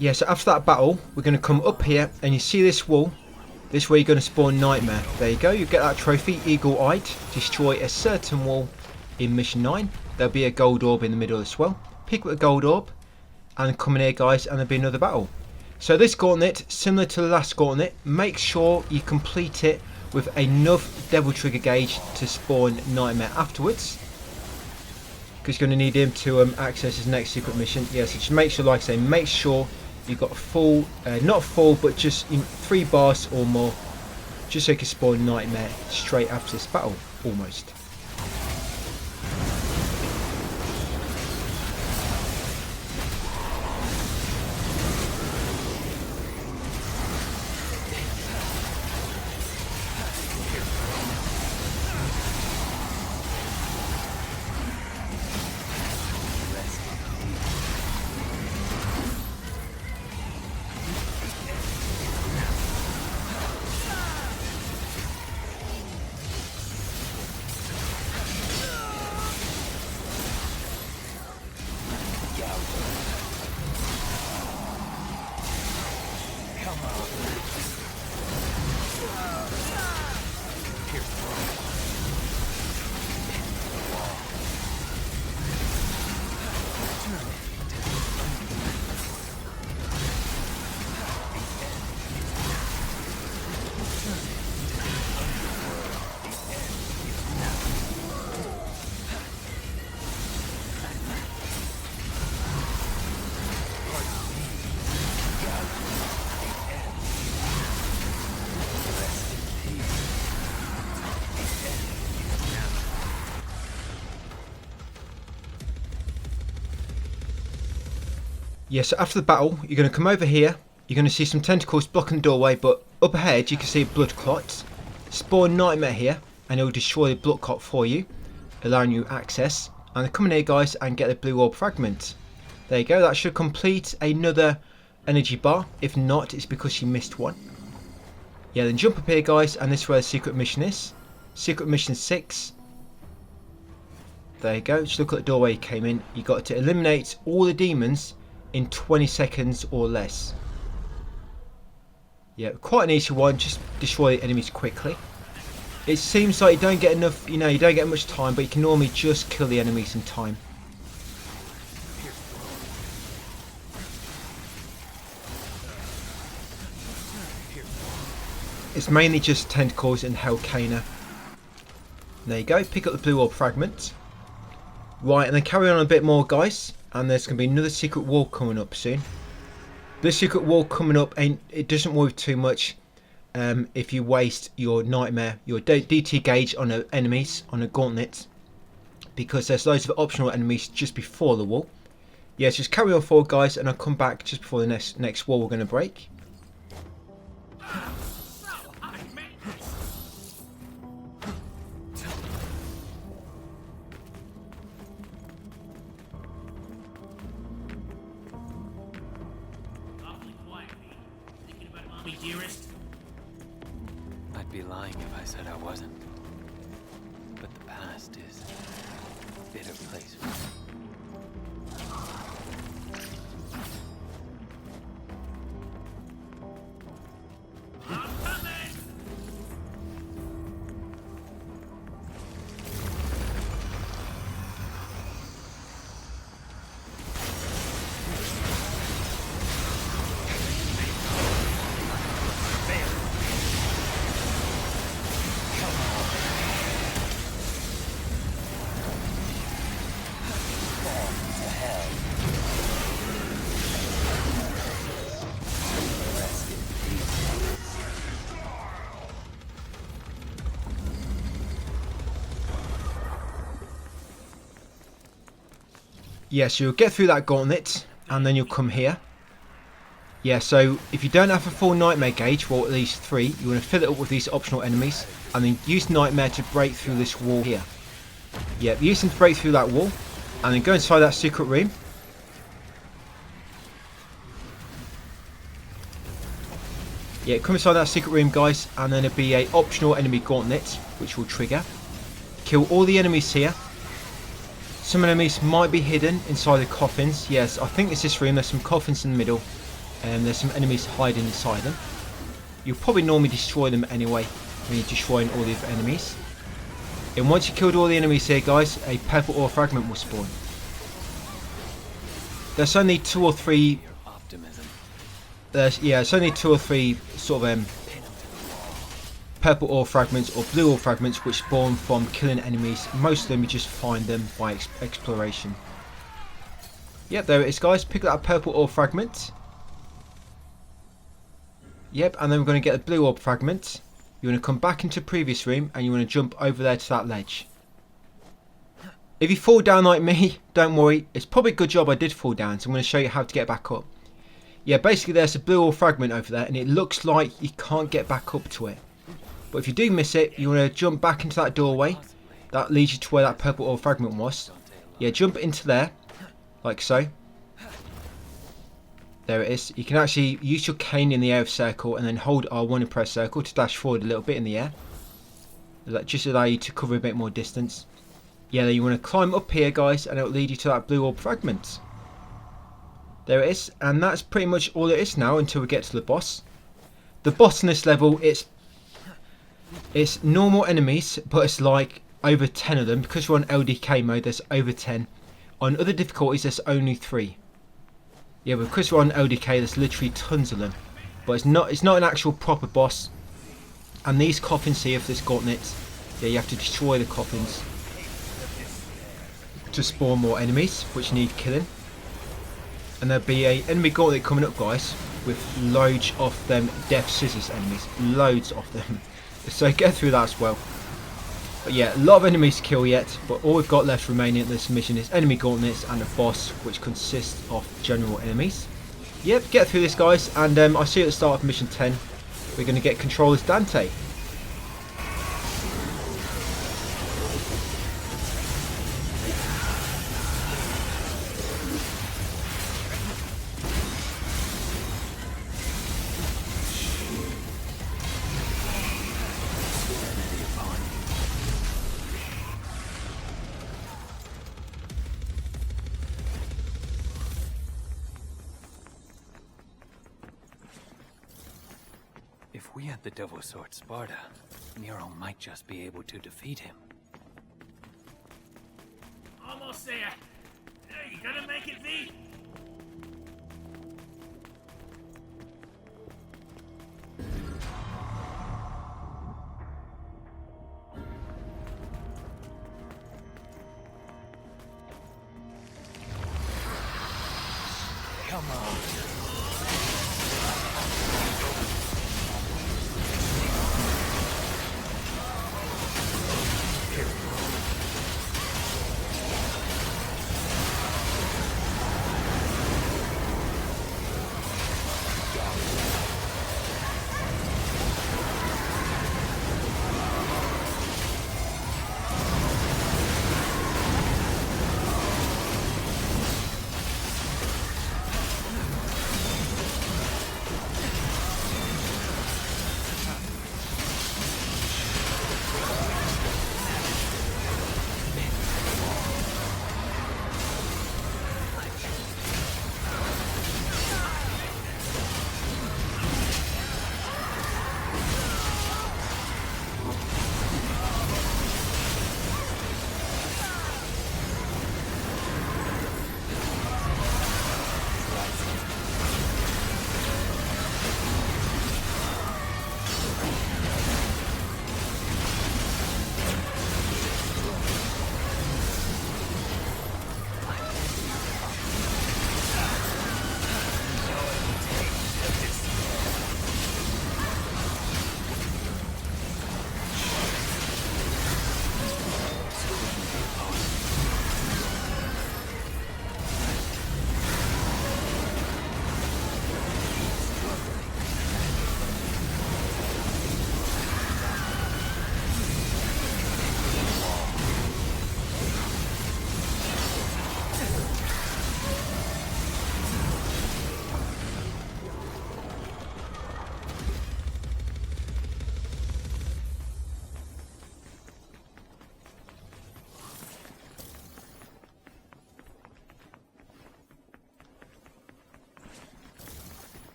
Yeah, so after that battle, we're going to come up here, and you see this wall. This is where you're going to spawn Nightmare. There you go, you get that trophy, Eagle Eyed. Destroy a certain wall in mission 9. There'll be a gold orb in the middle as well. Pick up the gold orb, and come in here guys, and there'll be another battle. So this gauntlet, similar to the last gauntlet, make sure you complete it with enough Devil Trigger gauge to spawn Nightmare afterwards. Because you're going to need him to access his next secret mission. Yeah, so just make sure, like I say, make sure you've got a full, not full, but just 3 bars or more, just so you can spawn Nightmare straight after this battle, almost. Yeah, so after the battle, you're going to come over here. You're going to see some tentacles blocking the doorway, but up ahead you can see blood clots. Spawn Nightmare here, and it will destroy the blood clot for you, allowing you access. And come in here guys and get the blue orb fragment. There you go, that should complete another energy bar. If not, it's because you missed one. Yeah, then jump up here guys, and this is where the secret mission is. Secret mission 6. There you go, just look at the doorway you came in. You got to eliminate all the demons in 20 seconds or less. Yeah, quite an easy one, just destroy the enemies quickly. It seems like you don't get enough, you don't get much time, but you can normally just kill the enemies in time. It's mainly just tentacles and Hellcana. There you go, pick up the blue orb fragment. Right, and then carry on a bit more guys. And there's going to be another secret wall coming up soon. This secret wall coming up, it doesn't worry too much if you waste your Nightmare, your DT gauge on enemies, on a gauntlet. Because there's loads of optional enemies just before the wall. Yeah, so just carry on forward guys, and I'll come back just before the next wall we're going to break. Dearest? I'd be lying if I said I wasn't. But the past is a bitter place for me. I'm coming! Yeah, so you'll get through that gauntlet, and then you'll come here. Yeah, so if you don't have a full Nightmare gauge, or at least 3, you want to fill it up with these optional enemies, and then use Nightmare to break through this wall here. Yeah, use them to break through that wall, and then go inside that secret room. Yeah, come inside that secret room guys, and then there'll be a optional enemy gauntlet, which will trigger. Kill all the enemies here. Some enemies might be hidden inside the coffins. Yes, I think it's this room. There's some coffins in the middle. and there's some enemies hiding inside them. You'll probably normally destroy them anyway when you're destroying all the other enemies. And once you killed all the enemies here, guys, a purple ore fragment will spawn. There's only 2 or 3. Optimism. It's only 2 or 3 sort of purple ore fragments or blue ore fragments which spawn from killing enemies. Most of them you just find them by exploration. Yep, there it is, guys. Pick up that purple ore fragment. Yep, and then we're going to get a blue orb fragment. You want to come back into the previous room and you want to jump over there to that ledge. If you fall down like me, don't worry. It's probably a good job I did fall down, so I'm going to show you how to get back up. Yeah, basically there's a blue orb fragment over there and it looks like you can't get back up to it. But if you do miss it, you want to jump back into that doorway. That leads you to where that purple orb fragment was. Yeah, jump into there, like so. There it is. You can actually use your cane in the air of circle and then hold R1 and press circle to dash forward a little bit in the air. That just allow you to cover a bit more distance. Yeah, then you want to climb up here, guys, and it'll lead you to that blue orb fragment. There it is, and that's pretty much all it is now until we get to the boss. The boss in this level, it's normal enemies, but it's like over 10 of them. Because we're on LDK mode, there's over 10. On other difficulties, there's only 3. Yeah, but because we're on LDK, there's literally tons of them. But it's not an actual proper boss. And these coffins here for this gauntlet, yeah, you have to destroy the coffins to spawn more enemies, which need killing. And there'll be a enemy gauntlet coming up, guys, with loads of them death scissors enemies. Loads of them. So get through that as well. But yeah, a lot of enemies to kill yet, but all we've got left remaining at this mission is enemy gauntlets and a boss, which consists of general enemies. Yep, get through this, guys, and I'll see you at the start of mission 10. We're going to get control as Dante. If we had the Devil Sword Sparta, Nero might just be able to defeat him. Almost there. Hey, you gonna make it, V? Come on.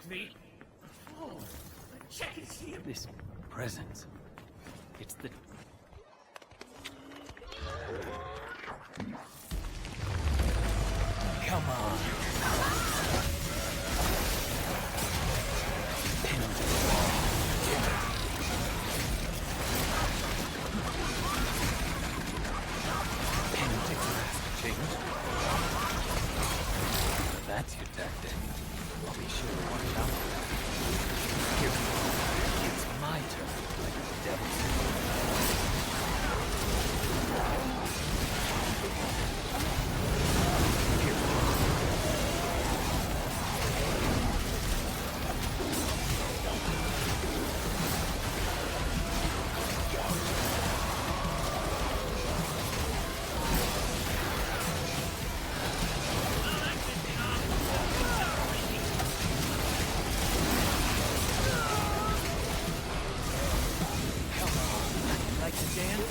Fuck me. Oh, check and see him. This presence. It's the... Come on. Pinned to the wall. Pinned to grasp change. That's your tactic. I'll be sure to watch out for that. Here, it's my turn, like the devil's. Like to dance?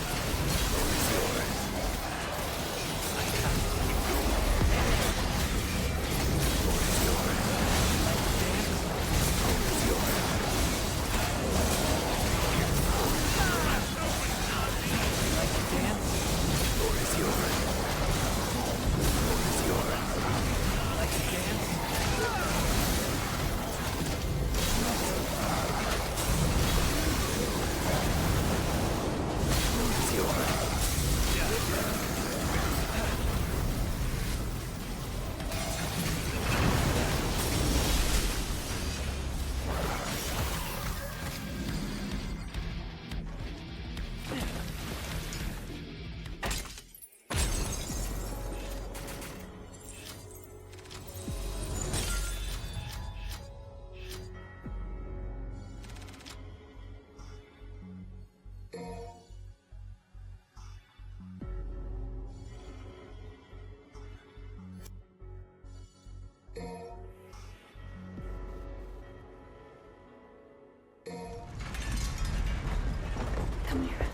Come here.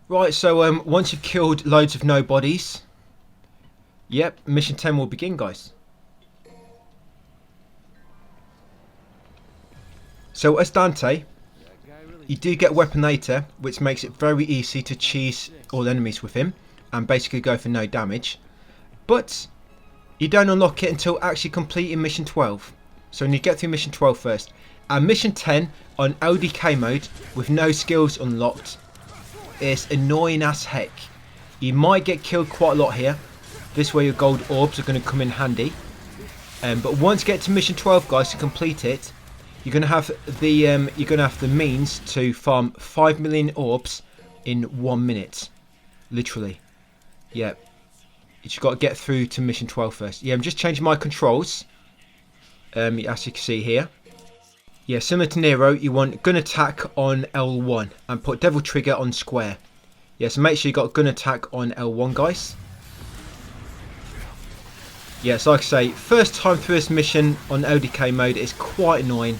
Right, so once you've killed loads of nobodies, yep, mission 10 will begin, guys. So as Dante, you do get Weaponator, which makes it very easy to cheese all enemies with him and basically go for no damage. But you don't unlock it until actually completing mission 12. So you need to get through mission 12 first. And mission 10 on LDK mode with no skills unlocked is annoying as heck. You might get killed quite a lot here. This way your gold orbs are going to come in handy. But once you get to mission 12, guys, to complete it, you're going to have the means to farm 5 million orbs in 1 minute, literally. Yeah, you just got to get through to mission 12 first. Yeah, I'm just changing my controls. As you can see here. Yeah, similar to Nero, you want gun attack on L1 and put devil trigger on square. Yeah, so make sure you got gun attack on L1, guys. Yeah, so like I say, first time through this mission on LDK mode is quite annoying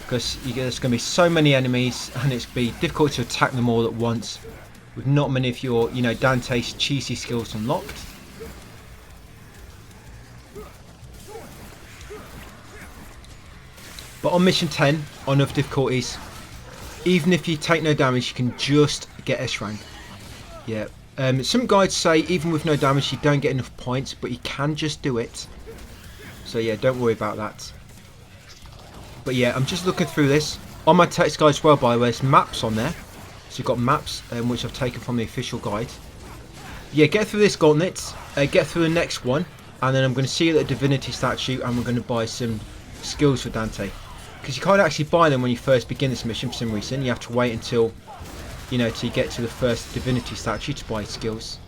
because there's going to be so many enemies and it's be difficult to attack them all at once with not many of your, Dante's cheesy skills unlocked. But on mission 10, on other difficulties, even if you take no damage, you can just get S rank. Yeah. Some guides say even with no damage, you don't get enough points, but you can just do it. So yeah, don't worry about that. But yeah, I'm just looking through this. On my text guide as well, by the way, there's maps on there. So you've got maps, which I've taken from the official guide. Yeah, get through this gauntlet, get through the next one, and then I'm going to see you at the divinity statue, and we're going to buy some skills for Dante. Because you can't actually buy them when you first begin this mission for some reason. You have to wait until, till you get to the first divinity statue to buy skills.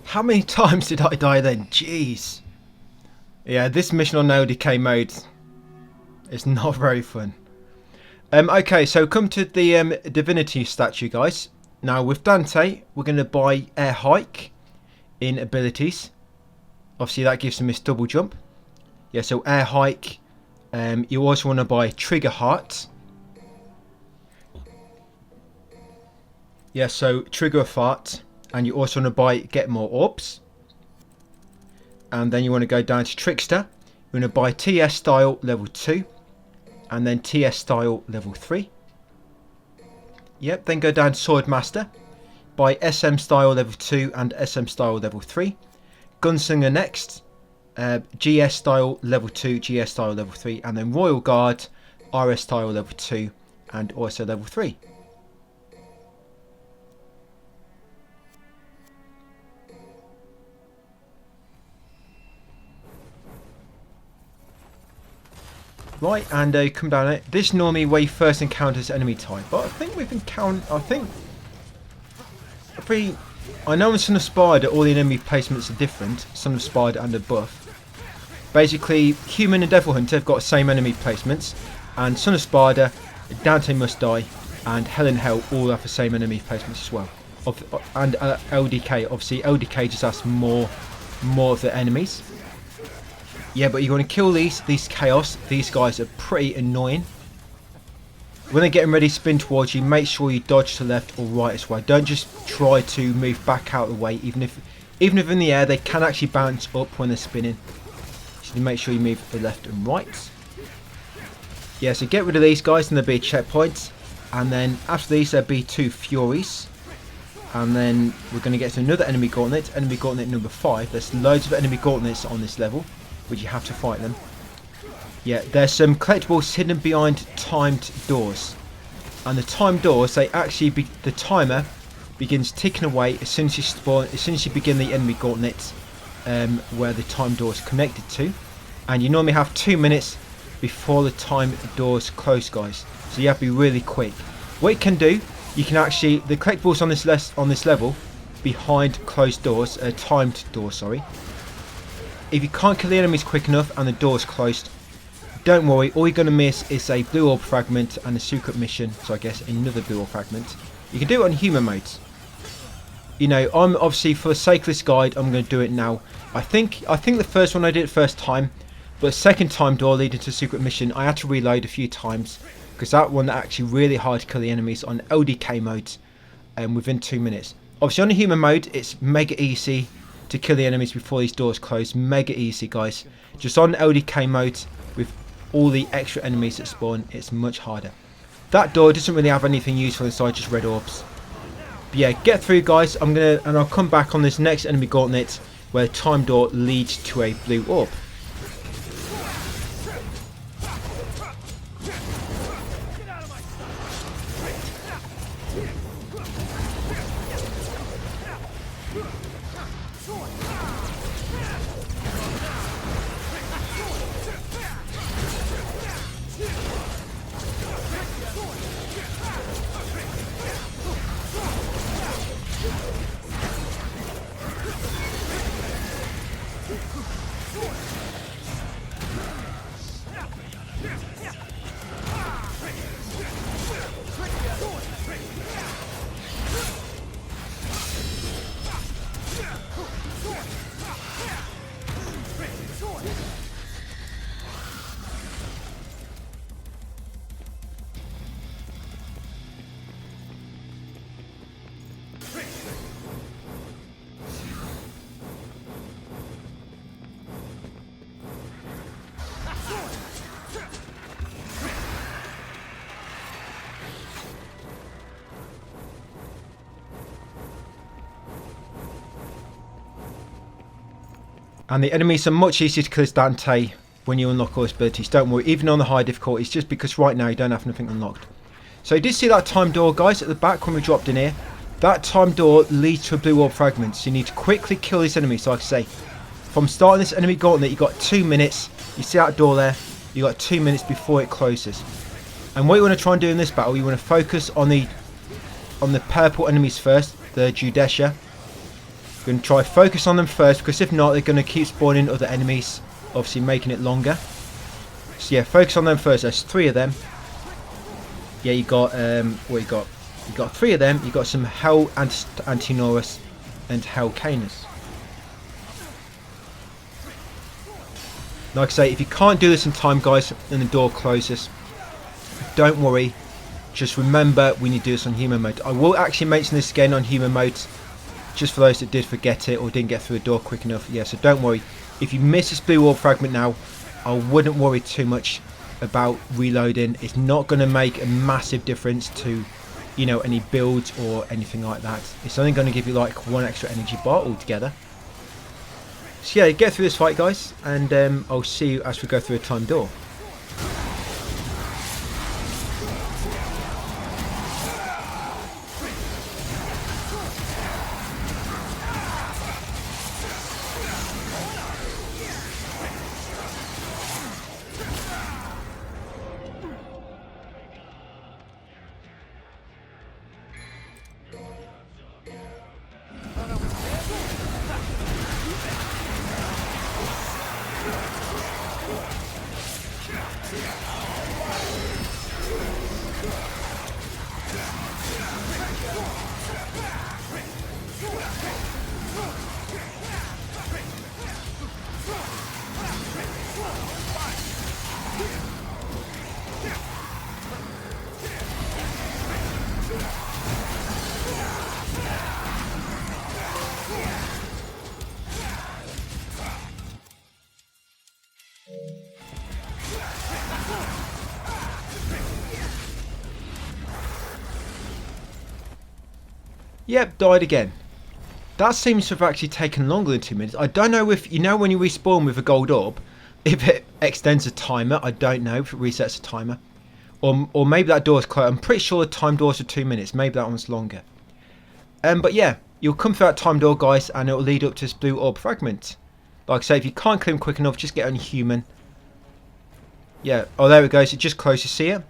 How many times did I die then? Jeez. Yeah, this mission on LDK mode is not very fun. Okay, so come to the divinity statue, guys. Now with Dante, we're going to buy air hike in abilities. Obviously that gives him his double jump. Yeah, so air hike. You also want to buy trigger heart. Yeah, so trigger of heart. And you also want to buy get more orbs. And then you want to go down to trickster. You want to buy TS style level 2. And then TS style level 3. Yep, then go down to sword master. Buy SM style level 2 and SM style level 3. Gunslinger next. GS style level 2, GS style level 3. And then royal guard, RS style level 2 and also level 3. Right, and come down it. This is normally where you first encounters enemy type, but I think we've encountered. I know in Son of Spider all the enemy placements are different. Son of Spider and a buff. Basically, Human and Devil Hunter have got the same enemy placements, and Son of Spider, Dante Must Die, and Hell in Hell all have the same enemy placements as well. And LDK, obviously LDK just has more of the enemies. Yeah, but you're going to kill these chaos. These guys are pretty annoying. When they're getting ready to spin towards you, make sure you dodge to left or right as well. Don't just try to move back out of the way. Even if in the air, they can actually bounce up when they're spinning. So make sure you move to the left and right. Yeah, so get rid of these guys and there'll be checkpoints. And then after these, there'll be 2 Furies. And then we're going to get to another enemy gauntlet. Enemy gauntlet number 5. There's loads of enemy gauntlets on this level, which you have to fight them. Yeah, there's some collectibles hidden behind timed doors, and the timed doors, they actually the timer begins ticking away as soon as you spawn, as soon as you begin the enemy gauntlet, where the timed door is connected to, and you normally have 2 minutes before the timed doors close, guys. So you have to be really quick. What you can do, you can actually the collectibles on this level behind closed doors, timed doors, sorry. If you can't kill the enemies quick enough and the door's closed, don't worry, all you're going to miss is a blue orb fragment and a secret mission, so I guess another blue orb fragment. You can do it on human modes. You know, I'm obviously, for the sake of this guide, I'm going to do it now. I think the first one I did it first time, but the second time door leading to secret mission, I had to reload a few times, because that one actually really hard to kill the enemies on LDK modes within 2 minutes. Obviously on a human mode, it's mega easy to kill the enemies before these doors close. Mega easy, guys. Just on LDK mode with all the extra enemies that spawn, it's much harder. That door doesn't really have anything useful inside, just red orbs. But yeah, get through, guys. I'll come back on this next enemy gauntlet where the time door leads to a blue orb. And the enemies are much easier to kill as Dante when you unlock all his abilities. Don't worry, even on the high difficulty, it's just because right now you don't have anything unlocked. So you did see that time door, guys, at the back when we dropped in here. That time door leads to a blue orb fragment, so you need to quickly kill this enemy. So like I say, from starting this enemy gauntlet, you got 2 minutes. You see that door there? You got 2 minutes before it closes. And what you want to try and do in this battle, you want to focus on the purple enemies first, the Judesha. You're going to try focus on them first, because if not, they're going to keep spawning other enemies, obviously making it longer. So yeah, focus on them first. There's 3 of them. Yeah, you got what you got? You got 3 of them. You got some Hell Antinorus and Hell Canis. Like I say, if you can't do this in time, guys, and the door closes, don't worry. Just remember, we need to do this on human mode. I will actually mention this again on human mode, just for those that did forget it or didn't get through the door quick enough. Yeah, so don't worry. If you miss this blue orb fragment now, I wouldn't worry too much about reloading. It's not going to make a massive difference to, you know, any builds or anything like that. It's only going to give you like 1 extra energy bar altogether. So yeah, get through this fight, guys, and I'll see you as we go through a time door. Yep, died again. That seems to have actually taken longer than 2 minutes. I don't know if, you know, when you respawn with a gold orb, if it extends a timer. I don't know if it resets a timer. Or maybe that door is closed. I'm pretty sure the time doors are 2 minutes. Maybe that one's longer. But yeah, you'll come through that time door, guys, and it'll lead up to this blue orb fragment. Like I say, if you can't kill him quick enough, just get on human. Yeah, oh, there it goes. It just closes. See it?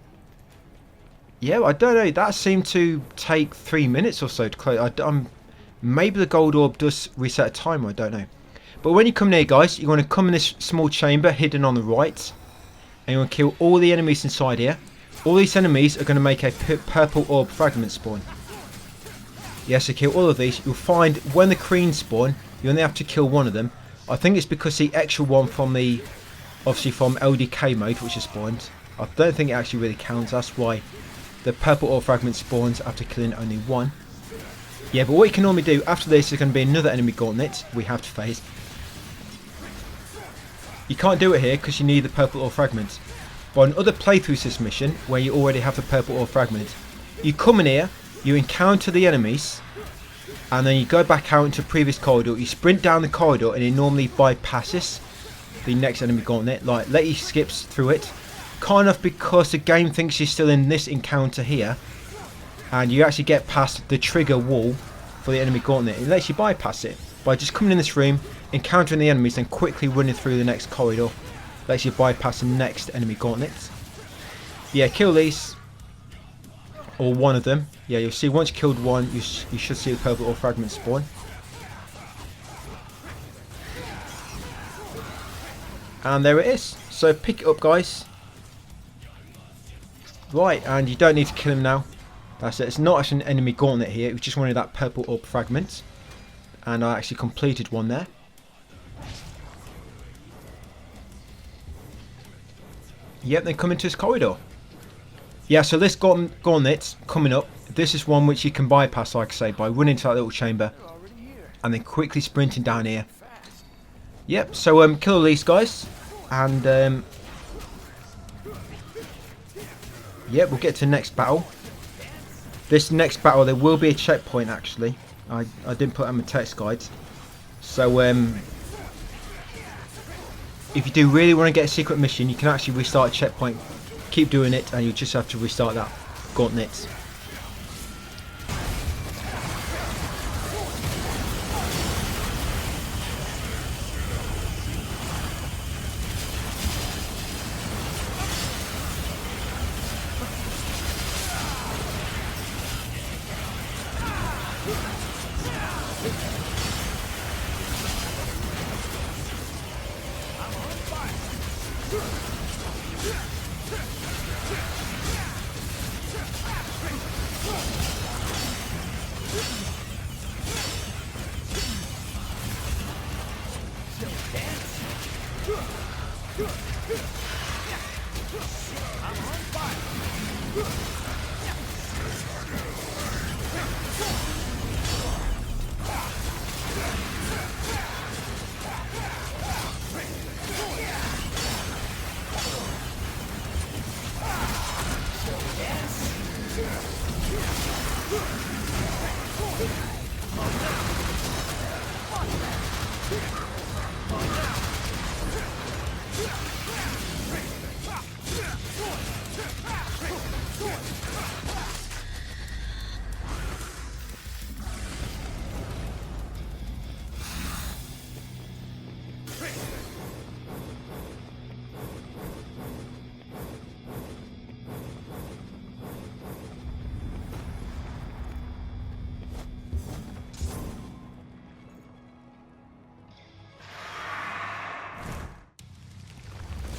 Yeah, I don't know. That seemed to take 3 minutes or so to close. Maybe the gold orb does reset a timer. I don't know. But when you come near, guys, you want to come in this small chamber hidden on the right, and you want to kill all the enemies inside here. All these enemies are going to make a purple orb fragment spawn. Yes, to kill all of these, you'll find when the creams spawn, you only have to kill one of them. I think it's because the extra one from the, obviously from LDK mode, which is spawned, I don't think it actually really counts. That's why the purple orb fragment spawns after killing only one. Yeah, but what you can normally do after this is going to be another enemy gauntlet we have to face. You can't do it here because you need the purple orb fragment. But on other playthroughs this mission, where you already have the purple orb fragment, you come in here, you encounter the enemies, and then you go back out into the previous corridor. You sprint down the corridor and it normally bypasses the next enemy gauntlet, like let you skips through it. Kind of because the game thinks you're still in this encounter here, and you actually get past the trigger wall for the enemy gauntlet. It lets you bypass it by just coming in this room, encountering the enemies, then quickly running through the next corridor. Lets you bypass the next enemy gauntlet. Yeah, kill these, or one of them. Yeah, you'll see once you killed one, you should see the purple orb fragment spawn. And there it is. So pick it up, guys. Right, and you don't need to kill him now. That's it. It's not actually an enemy gauntlet here. It was just wanted that purple orb fragment. And I actually completed one there. Yep, they come into this corridor. Yeah, so this gauntlet coming up. This is one which you can bypass, like I say, by running to that little chamber. And then quickly sprinting down here. Yep, so kill all these guys. And yeah, we'll get to the next battle. This next battle, there will be a checkpoint actually. I didn't put it on my text guide. So if you do really want to get a secret mission, you can actually restart a checkpoint. Keep doing it, and you just have to restart that gauntlet.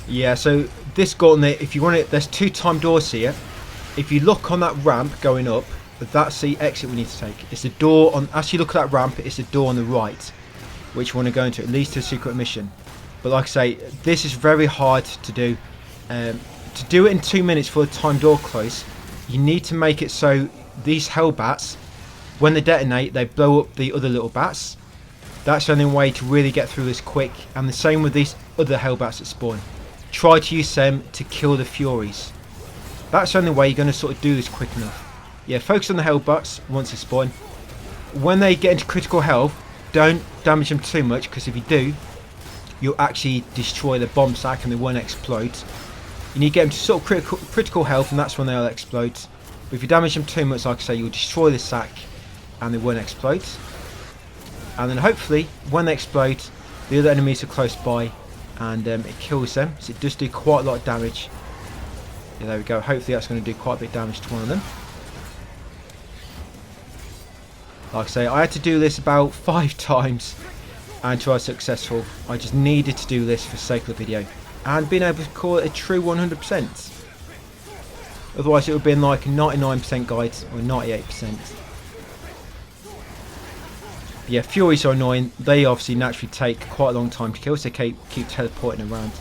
Yeah, so this gauntlet, if you want it, there's 2 time doors here. If you look on that ramp going up, that's the exit we need to take. It's the door on, as you look at that ramp, it's the door on the right, which you want to go into. It leads to a secret mission. But like I say, this is very hard to do. To do it in 2 minutes for a time door close, you need to make it so these hell bats, when they detonate, they blow up the other little bats. That's the only way to really get through this quick. And the same with these other hell bats that spawn. Try to use them to kill the Furies. That's the only way you're going to sort of do this quick enough. Yeah, focus on the hell bats once they spawn. When they get into critical health, don't damage them too much, because if you do, you'll actually destroy the bomb sack and they won't explode. You need to get them to sort of critical health, and that's when they'll explode. But if you damage them too much, like I say, you'll destroy the sack and they won't explode. And then hopefully, when they explode, the other enemies are close by, and it kills them. So it does do quite a lot of damage. Yeah, there we go. Hopefully that's going to do quite a bit of damage to one of them. Like I say, I had to do this about 5 times and to be successful. I just needed to do this for the sake of the video and being able to call it a true 100%. Otherwise it would have been like 99% guides or 98%. Yeah, Furies are annoying. They obviously naturally take quite a long time to kill, so they keep teleporting around.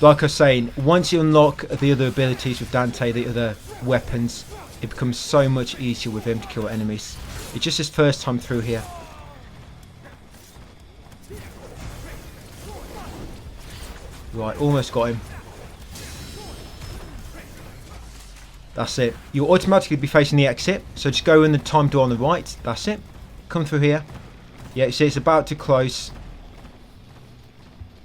Like I was saying, once you unlock the other abilities with Dante, the other weapons, it becomes so much easier with him to kill enemies. It's just his first time through here. Right, almost got him. That's it. You'll automatically be facing the exit, so just go in the time door on the right. That's it. Come through here. Yeah, you see it's about to close.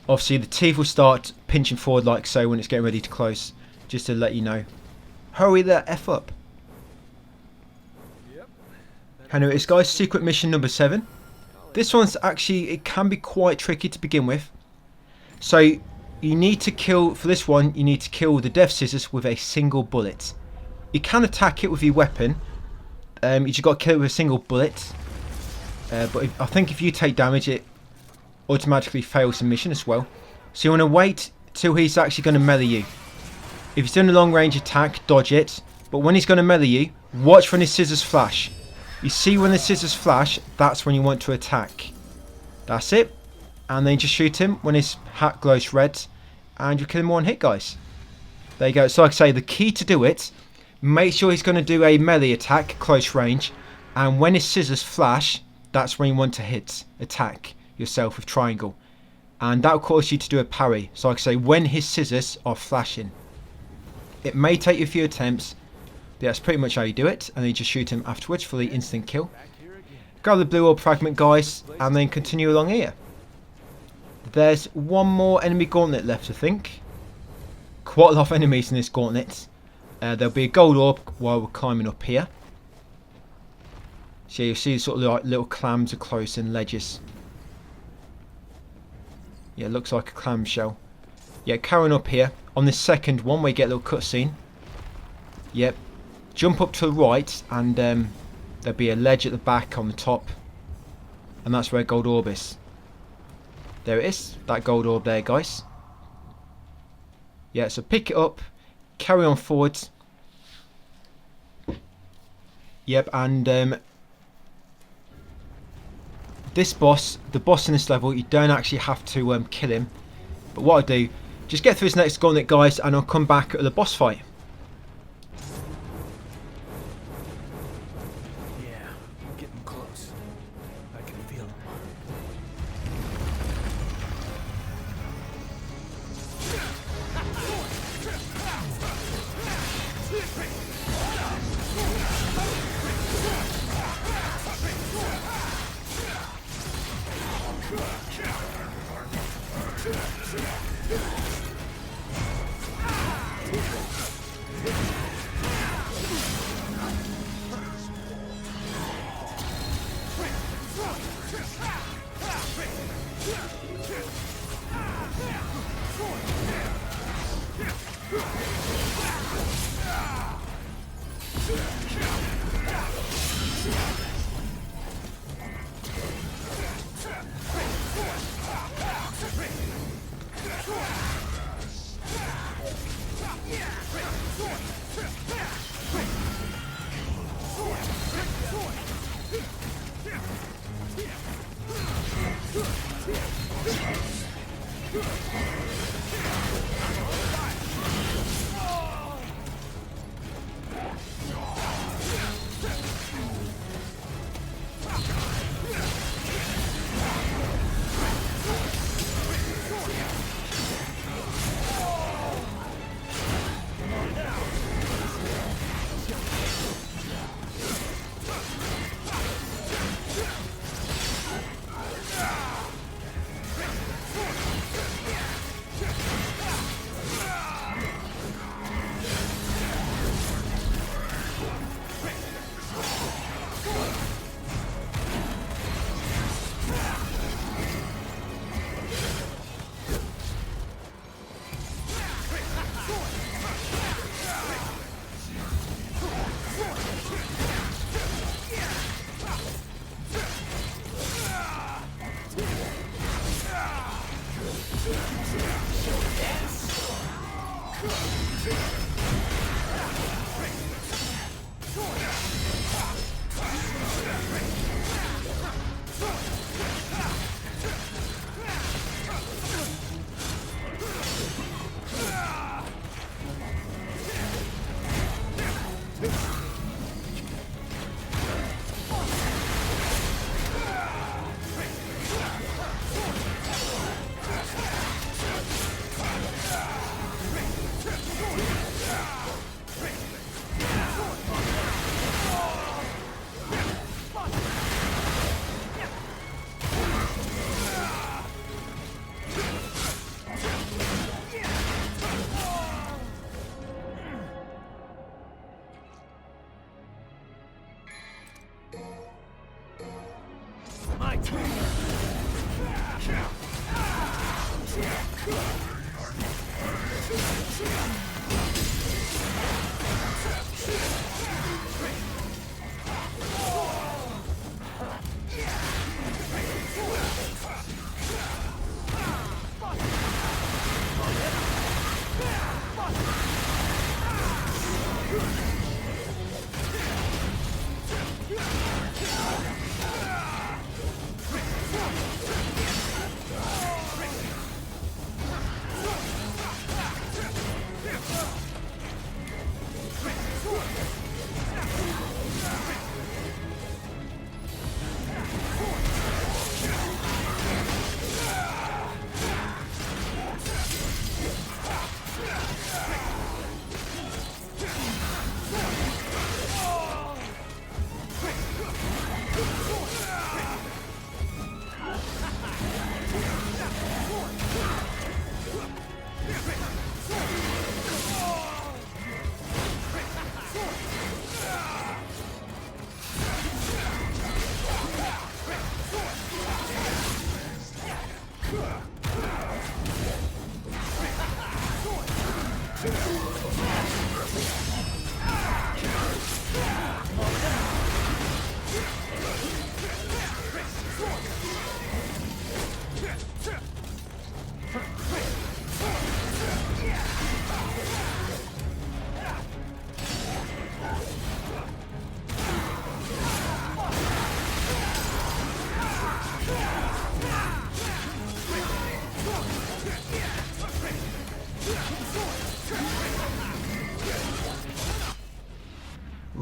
Obviously the teeth will start pinching forward like so when it's getting ready to close. Just to let you know. Hurry the F up. Anyway, this guy's secret mission number 7. This one's actually, it can be quite tricky to begin with. So you need to kill, for this one, you need to kill the Death Scissors with a single bullet. You can attack it with your weapon. You just got to kill it with a single bullet. But I think if you take damage, it automatically fails the mission as well. So you want to wait till he's actually going to melee you. If he's doing a long range attack, dodge it. But when he's going to melee you, watch when his scissors flash. You see when the scissors flash, that's when you want to attack. That's it. And then just shoot him when his hat glows red. And you kill him one hit, guys. There you go. So like I say, the key to do it, make sure he's going to do a melee attack, close range. And when his scissors flash, that's when you want to attack yourself with triangle. And that will cause you to do a parry. So like I say, when his scissors are flashing. It may take you a few attempts, but that's pretty much how you do it. And then you just shoot him afterwards for the instant kill. Grab the blue orb fragment, guys, and then continue along here. There's one more enemy gauntlet left, I think. Quite a lot of enemies in this gauntlet. There'll be a gold orb while we're climbing up here. So you'll see sort of like little clams are close in ledges. Yeah, it looks like a clamshell. Yeah, carrying up here. On this second one, we get a little cutscene. Yep. Jump up to the right, and there'll be a ledge at the back on the top. And that's where gold orb is. There it is. That gold orb there, guys. Yeah, so pick it up. Carry on forwards. Yep, and this boss, the boss in this level, you don't actually have to kill him. But what I do, just get through this next gauntlet, guys, and I'll come back at the boss fight. Yeah, getting close. I can feel them.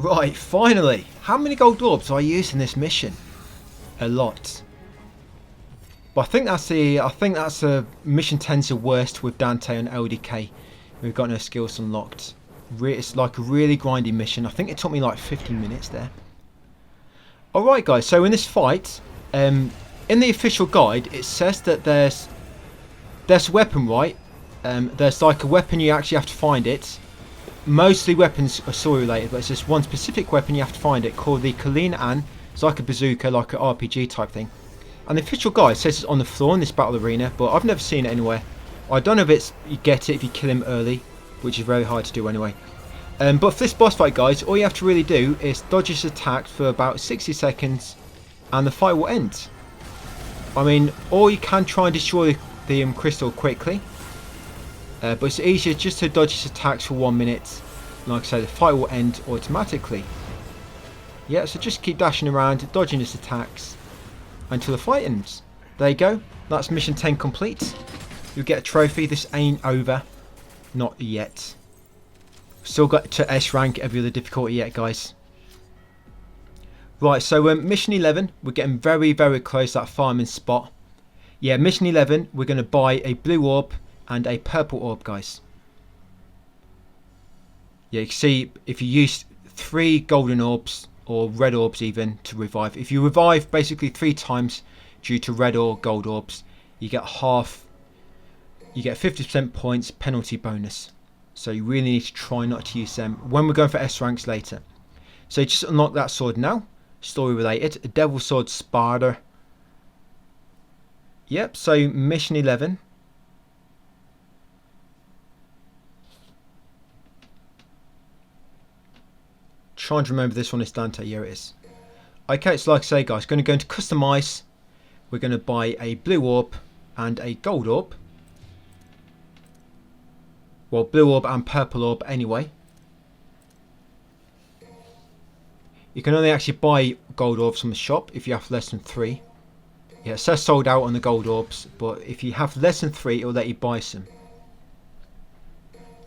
Right, finally. How many gold orbs do I use in this mission? A lot. But I think that's a mission 10's the worst with Dante and LDK. We've got no skills unlocked. It's like a really grindy mission. I think it took me like 15 minutes there. Alright guys, so in this fight, in the official guide it says that there's a weapon, right? There's like a weapon, you actually have to find it. Mostly weapons are story related, but it's just one specific weapon you have to find it, called the Kalina An. It's like a bazooka, like an RPG type thing. And the official guide says it's on the floor in this battle arena, but I've never seen it anywhere. I don't know if it's you get it if you kill him early, which is very hard to do anyway. But for this boss fight, guys, all you have to really do is dodge his attack for about 60 seconds and the fight will end. I mean, or you can try and destroy the crystal quickly, but it's easier just to dodge his attacks for 1 minute. Like I say, the fight will end automatically. Yeah, so just keep dashing around, dodging his attacks until the fight ends. There you go, that's mission 10 complete. You'll get a trophy. This ain't over. Not yet. Still got to S rank every other difficulty yet, guys. Right, so mission 11, we're getting very, very close to that farming spot. Yeah, mission 11, we're going to buy a blue orb and a purple orb, guys. Yeah, you can see if you use 3 golden orbs, or red orbs even, to revive. If you revive basically 3 times due to red or gold orbs, you get 50% points penalty bonus. So you really need to try not to use them when we're going for S ranks later. So just unlock that sword now. Story related. A devil sword Sparta. Yep, so mission 11. Trying to remember this one is Dante. Here it is. Okay, so like I say, guys, going to go into customize. We're going to buy a blue orb and a gold orb. Well, blue orb and purple orb anyway. You can only actually buy gold orbs from the shop if you have less than 3. Yeah, it says sold out on the gold orbs, but if you have less than 3, it will let you buy some.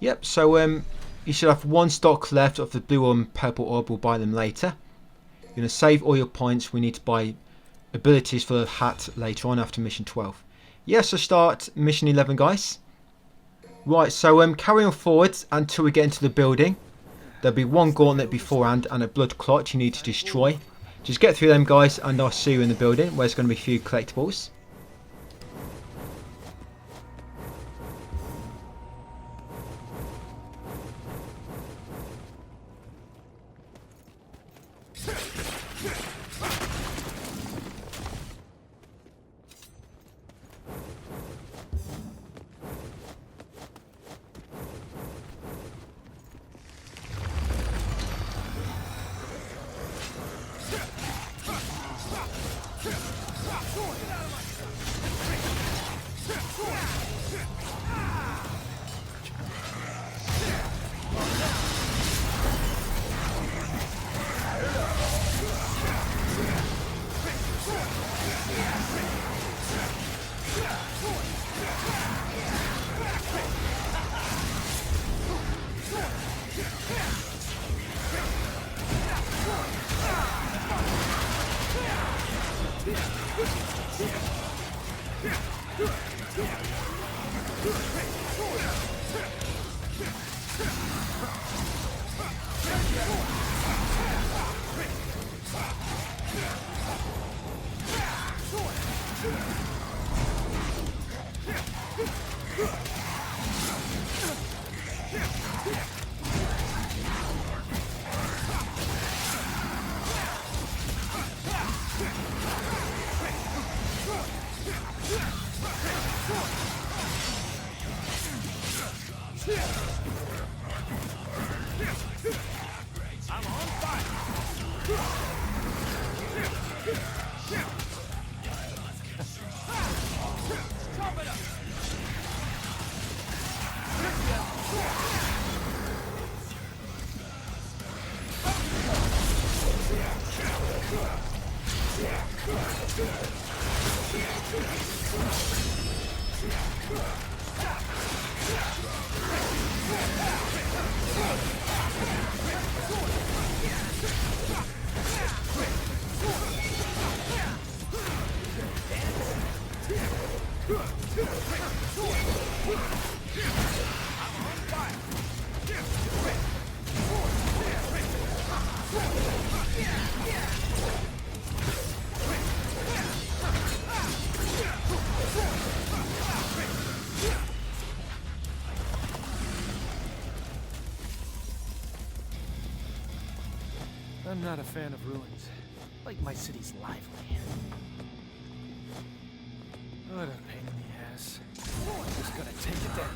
Yep, so you should have 1 stock left of the blue and purple orb. We'll buy them later. You're going to save all your points. We need to buy abilities for the hat later on after mission 12. Yeah, so start mission 11, guys. Right, so carry on forwards until we get into the building. There'll be 1 gauntlet beforehand and a blood clot you need to destroy. Just get through them, guys, and I'll see you in the building where there's going to be a few collectibles. not a fan of ruins. Like my city's lively. What a pain in the ass. I'm just gonna take it down.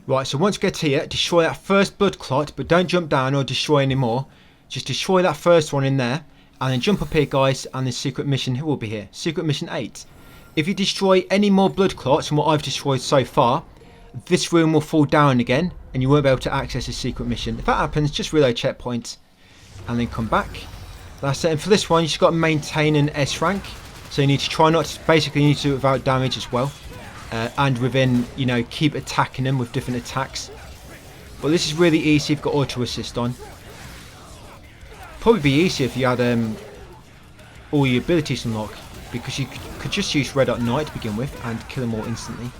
Right, so once you get here, destroy that first blood clot, but don't jump down or destroy any more. Just destroy that first one in there, and then jump up here, guys, and the secret mission will be here. Secret mission 8. If you destroy any more blood clots than what I've destroyed so far, this room will fall down again, and you won't be able to access the secret mission. If that happens, just reload checkpoint, and then come back. That's it. And for this one, you just got to maintain an S rank, so you need to try not to, basically you need to do it without damage as well. And within, you know, keep attacking them with different attacks. But this is really easy if you've got auto assist on. Probably be easier if you had all your abilities unlocked, because you could just use Red Hot Night to begin with and kill them all instantly.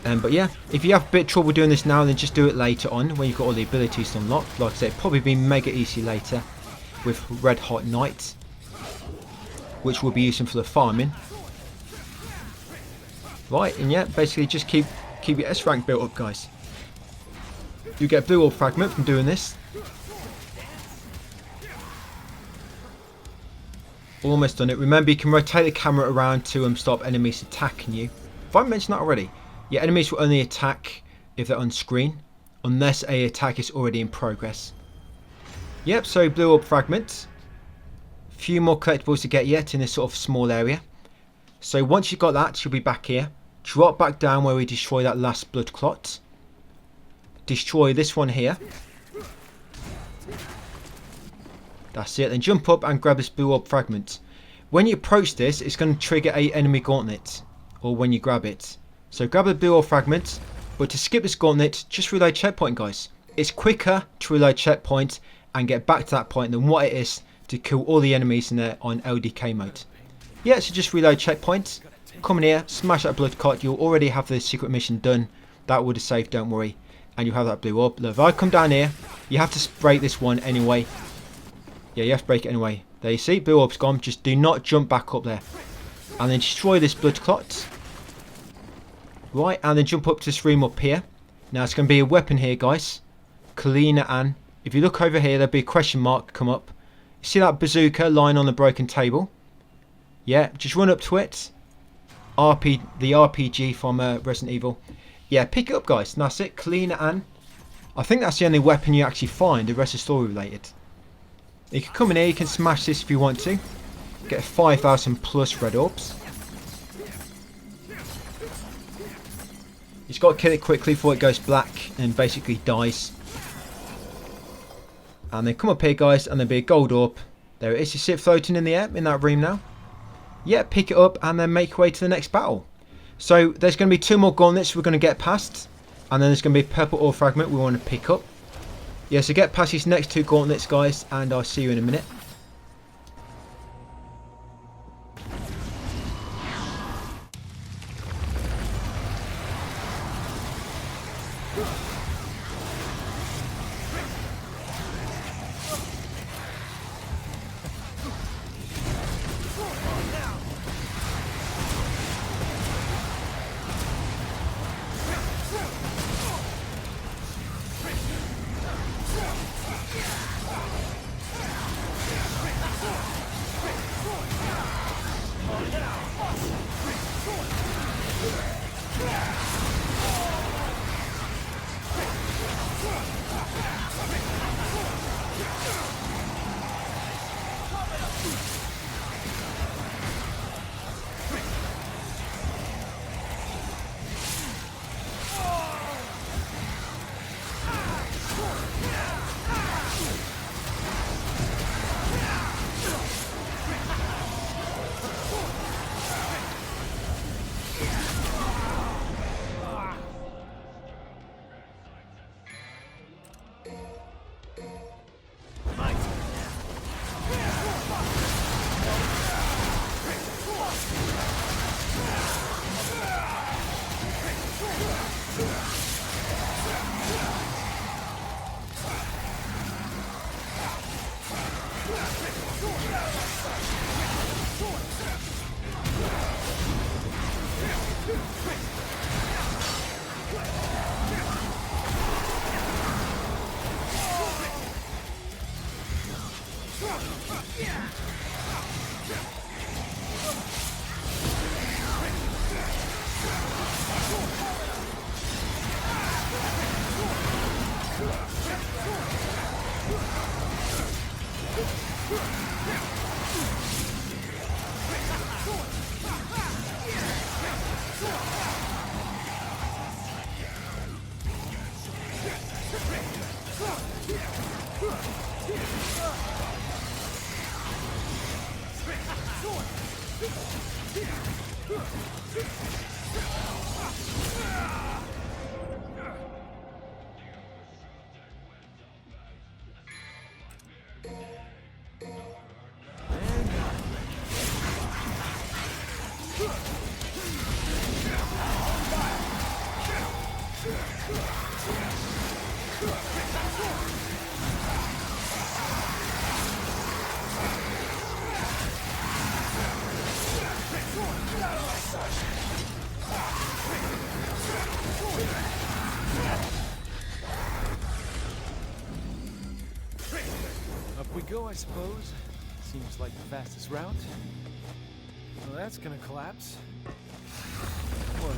But yeah, if you have a bit of trouble doing this now, then just do it later on when you've got all the abilities unlocked. Like I said, probably be mega easy later with Red Hot Night, which we'll be using for the farming. Right, and yeah, basically just keep your S rank built up, guys. You get a blue orb fragment from doing this. Almost done it. Remember, you can rotate the camera around to stop enemies attacking you. If I mentioned that already, yeah, enemies will only attack if they're on screen, unless a attack is already in progress. Yep, so blue orb fragment. Few more collectibles to get yet in this sort of small area. So once you've got that, you'll be back here. Drop back down where we destroy that last blood clot. Destroy this one here. That's it. Then jump up and grab this blue orb fragment. When you approach this, it's going to trigger a enemy gauntlet, or when you grab it. So grab the blue orb fragment, but to skip this gauntlet, just reload checkpoint, guys. It's quicker to reload checkpoint and get back to that point than what it is to kill all the enemies in there on LDK mode. Yeah, so just reload checkpoint, come in here, smash that blood clot. You'll already have the secret mission done. That would have saved, don't worry. And you'll have that blue orb. Look, if I come down here, you have to break this one anyway. Yeah, you have to break it anyway. There you see, blue orb's gone. Just do not jump back up there. And then destroy this blood clot. Right, and then jump up to this room up here. Now it's going to be a weapon here, guys. Kalina Ann. If you look over here, there'll be a question mark come up. See that bazooka lying on the broken table? Yeah, just run up to it. The RPG from Resident Evil. Yeah, pick it up, guys. And that's it. Kalina Ann. I think that's the only weapon you actually find. The rest is story related. You can come in here. You can smash this if you want to. Get 5,000 plus red orbs. You just got to kill it quickly before it goes black and basically dies. And then come up here, guys, and there'll be a gold orb. There it is. You see it floating in the air in that room now. Yeah, pick it up and then make your way to the next battle. So there's going to be 2 more gauntlets we're going to get past. And then there's going to be a purple ore fragment we want to pick up. Yeah, so get past these next 2 gauntlets, guys, and I'll see you in a minute. Up we go, I suppose. Seems like the fastest route. Well, that's gonna collapse. Whoa.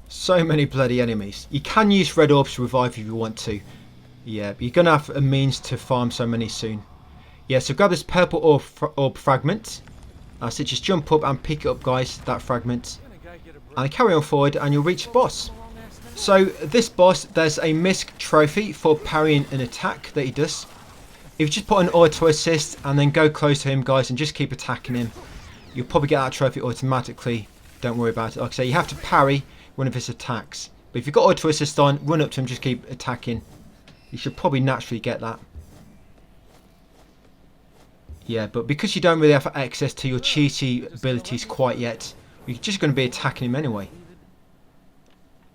So many bloody enemies. You can use red orbs to revive if you want to. Yeah, but you're going to have a means to farm so many soon. Yeah, so grab this purple orb fragment. That's it, just jump up and pick it up, guys, that fragment. And carry on forward and you'll reach the boss. So this boss, there's a misc trophy for parrying an attack that he does. If you just put an auto assist and then go close to him, guys, and just keep attacking him, you'll probably get that trophy automatically. Don't worry about it. Like I say, you have to parry one of his attacks. But if you've got auto assist on, run up to him, just keep attacking. You should probably naturally get that. Yeah, but because you don't really have access to your cheaty abilities quite yet, you're just going to be attacking him anyway.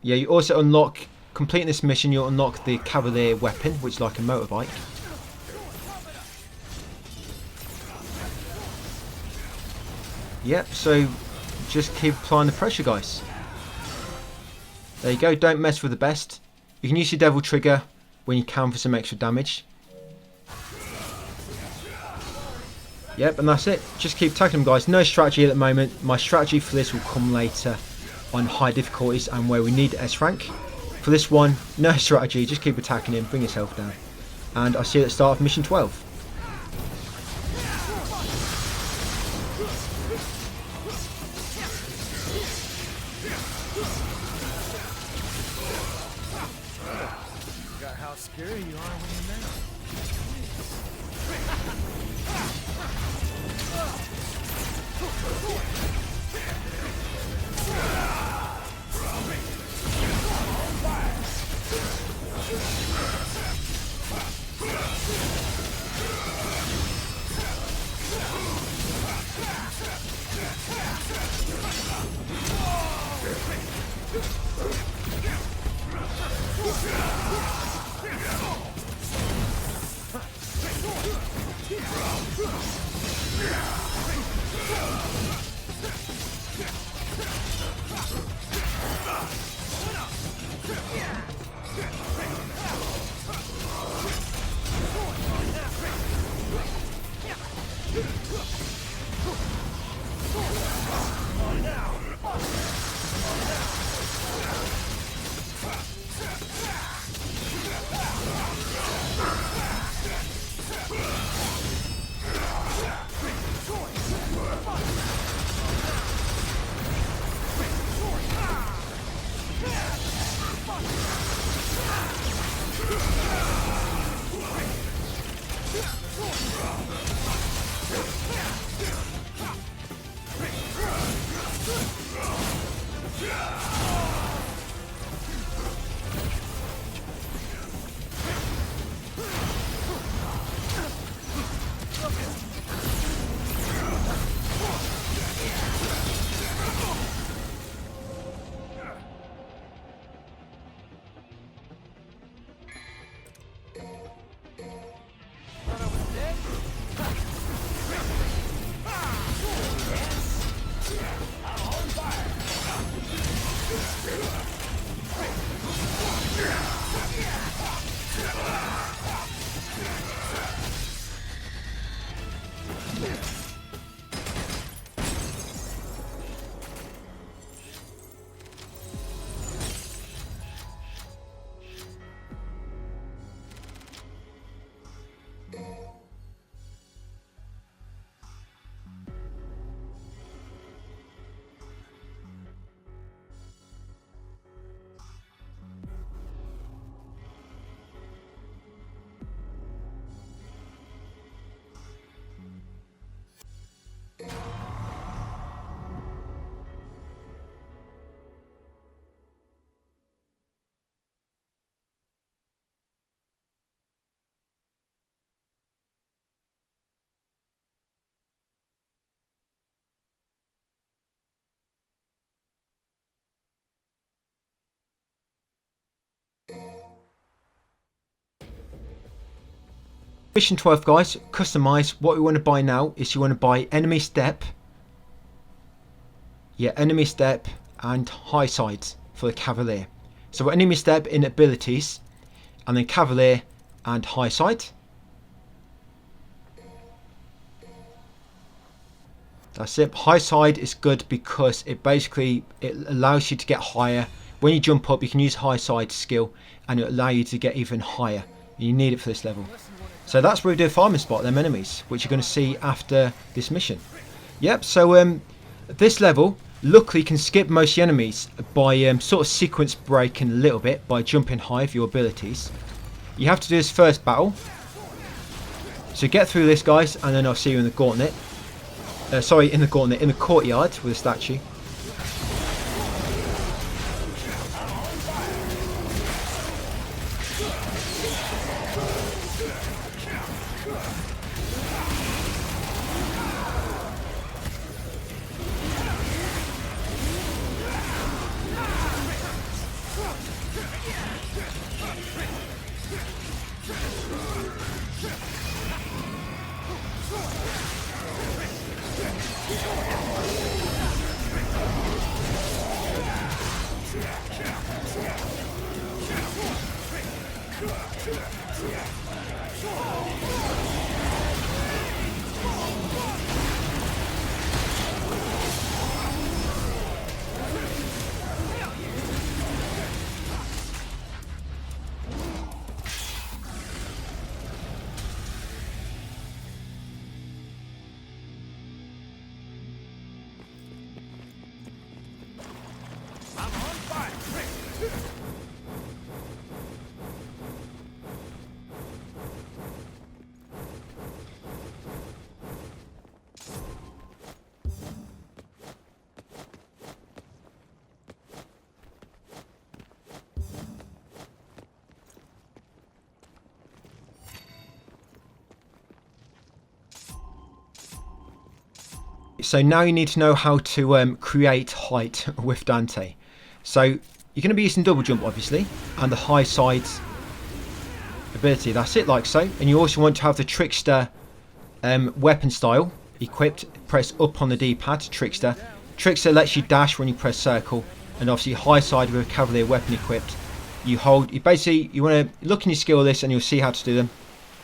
Yeah, you also unlock, completing this mission, you'll unlock the Cavalier weapon, which is like a motorbike. Yep, so just keep applying the pressure, guys. There you go, don't mess with the best. You can use your devil trigger when you can for some extra damage. Yep, and that's it. Just keep attacking them, guys. No strategy at the moment. My strategy for this will come later on high difficulties and where we need S rank. For this one, no strategy. Just keep attacking him. Bring yourself down. And I'll see you at the start of mission 12. Forgot how scary you are when you're mad. Mission 12, guys, customize. What we want to buy now is you want to buy enemy step. Yeah, enemy step and high sides for the cavalier. So enemy step in abilities, and then cavalier and high side. That's it. High side is good because it allows you to get higher. When you jump up, you can use high side skill, and it'll allow you to get even higher. You need it for this level. So that's where we do a farming spot, them enemies, which you're going to see after this mission. Yep, so this level, luckily you can skip most of the enemies by sort of sequence breaking a little bit by jumping high with your abilities. You have to do this first battle. So get through this, guys, and then I'll see you in the gauntlet. Sorry, in the gauntlet, in the courtyard with the statue. So now you need to know how to create height with Dante. So you're going to be using double jump, obviously, and the high sides ability. That's it, like so. And you also want to have the trickster weapon style equipped. Press up on the D-pad, trickster. Trickster lets you dash when you press circle, and obviously high side with a cavalier weapon equipped. You hold. You basically want to look in your skill list, and you'll see how to do them.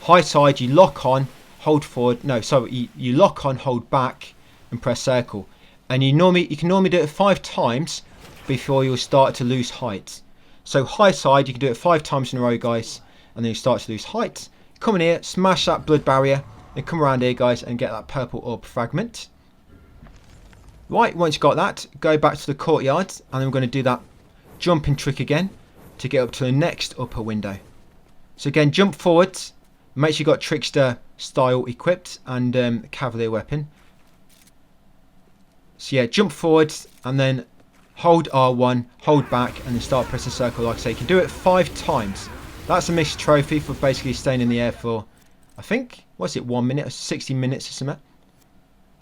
High side, you lock on, hold forward. No, sorry, you lock on, hold back, and press circle. And you can normally do it 5 times before you'll start to lose height. So high side, you can do it 5 times in a row, guys, and then you start to lose height. Come in here, smash that blood barrier, then come around here, guys, and get that purple orb fragment. Right, once you got that, go back to the courtyard, and then we're going to do that jumping trick again to get up to the next upper window. So again, jump forwards, make sure you got trickster style equipped and cavalier weapon. So yeah, jump forwards and then hold R1, hold back, and then start pressing circle. Like I say, you can do it 5 times. That's a missed trophy for basically staying in the air for, I think, what's it, 1 minute or 60 minutes or something.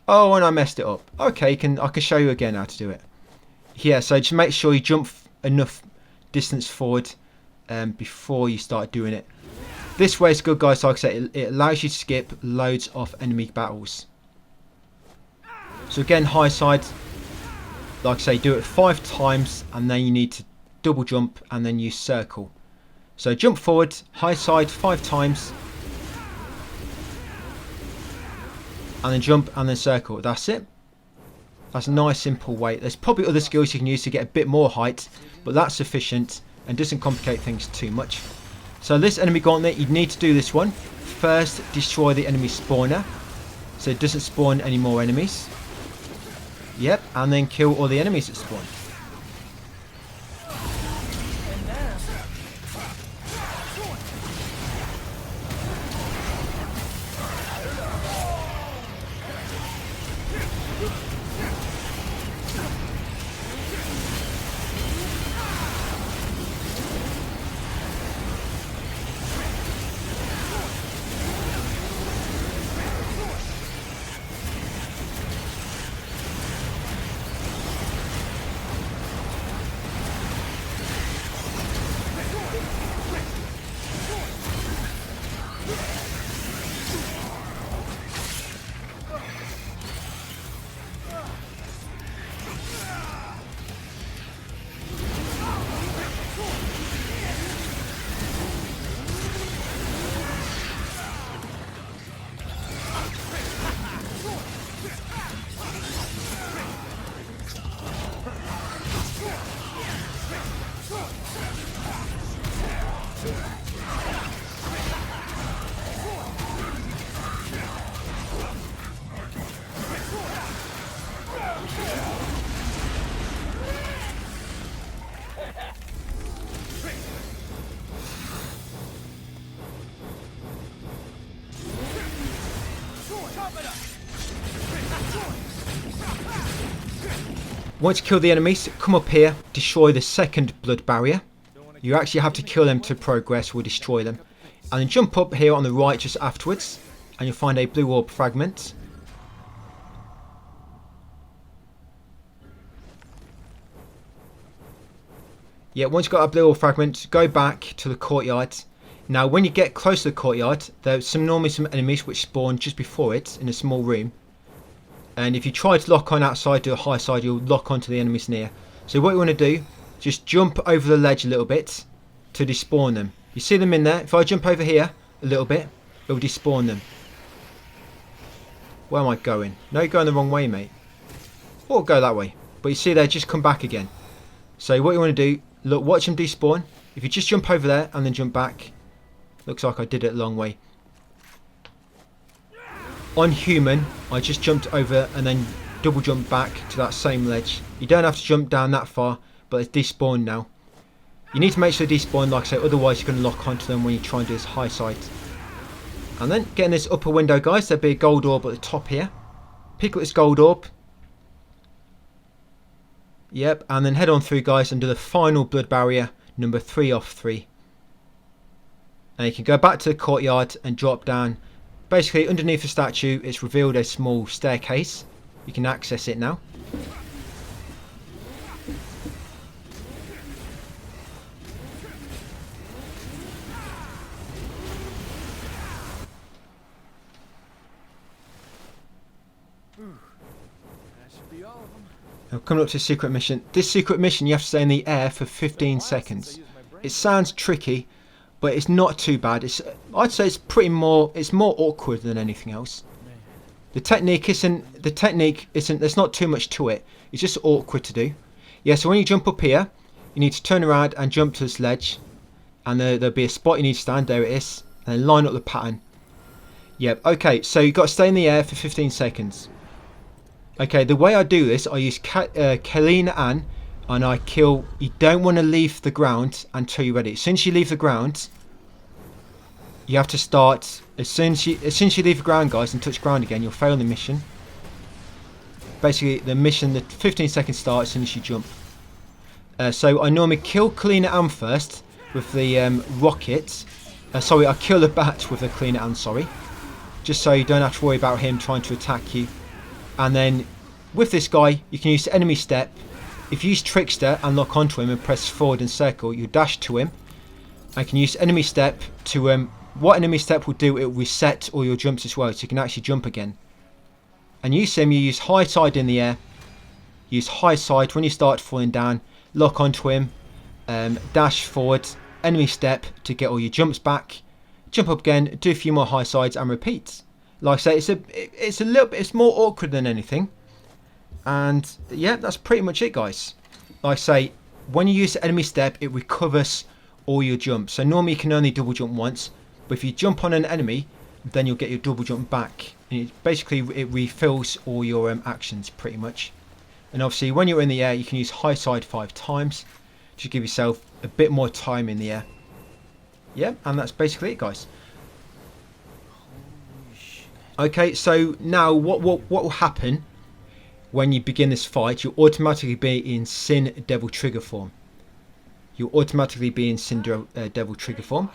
Oh, and I messed it up. Okay, I can show you again how to do it. Yeah, so just make sure you jump enough distance forward before you start doing it. This way is good, guys. Like I say, it allows you to skip loads of enemy battles. So again, high side, like I say, do it 5 times, and then you need to double jump and then use circle. So jump forward, high side 5 times, and then jump and then circle. That's it. That's a nice simple way. There's probably other skills you can use to get a bit more height, but that's sufficient and doesn't complicate things too much. So this enemy gauntlet, you need to do this one. First, destroy the enemy spawner, so it doesn't spawn any more enemies. Yep, and then kill all the enemies that spawn. Once you kill the enemies, come up here, destroy the second blood barrier. You actually have to kill them to progress or destroy them. And then jump up here on the right just afterwards, and you'll find a blue orb fragment. Yeah, once you've got a blue orb fragment, go back to the courtyard. Now when you get close to the courtyard, there's normally some enemies which spawn just before it in a small room. And if you try to lock on outside to the high side, you'll lock onto the enemies near. So what you want to do, just jump over the ledge a little bit to despawn them. You see them in there. If I jump over here a little bit, it'll despawn them. Where am I going? No, you're going the wrong way, mate. Or go that way. But you see they just come back again. So what you want to do, look, watch them despawn. If you just jump over there and then jump back, looks like I did it a long way. On human, I just jumped over and then double jump back to that same ledge. You don't have to jump down that far, but it's despawned now. You need to make sure they despawn, like I say, otherwise you're going to lock onto them when you try and do this high side. And then get in this upper window, guys. There'll be a gold orb at the top here. Pick up this gold orb. Yep, and then head on through, guys, and do the final blood barrier, number 3 off 3. And you can go back to the courtyard and drop down. Basically, underneath the statue, it's revealed a small staircase. You can access it now. That should be all of them. Now, coming up to the secret mission. This secret mission, you have to stay in the air for 15 seconds. It sounds tricky, but it's not too bad. I'd say it's more awkward than anything else. The technique isn't. There's not too much to it. It's just awkward to do. Yeah. So when you jump up here, you need to turn around and jump to this ledge, and there'll be a spot you need to stand. There it is. And then line up the pattern. Yep. Okay. So you've got to stay in the air for 15 seconds. Okay. The way I do this, I use Kalina Ann. And I kill. You don't want to leave the ground until you're ready. As soon as you leave the ground, you have to start. As soon as you leave the ground, guys, and touch ground again, you'll fail the mission. Basically, the mission, the 15 seconds start as soon as you jump. So I normally kill Kalina Ann first with the rocket. Sorry, I kill the bat with the Kalina Ann. Sorry, just so you don't have to worry about him trying to attack you. And then with this guy, you can use enemy step. If you use Trickster and lock onto him and press forward and circle, you dash to him. I can use enemy step to what enemy step will do, it will reset all your jumps as well, so you can actually jump again. And use him, you use high side in the air. Use high side when you start falling down, lock onto him, dash forward, enemy step to get all your jumps back, jump up again, do a few more high sides and repeat. Like I say, it's more awkward than anything. And yeah, that's pretty much it, guys. Like I say, when you use the enemy step, it recovers all your jumps. So normally you can only double jump once, but if you jump on an enemy, then you'll get your double jump back. And it refills all your actions pretty much. And obviously when you're in the air, you can use high side 5 times to give yourself a bit more time in the air. Yeah, and that's basically it, guys. Okay, so now what will happen when you begin this fight? You'll automatically be in Sin Devil Trigger form. You'll automatically be in Sin Devil Trigger form.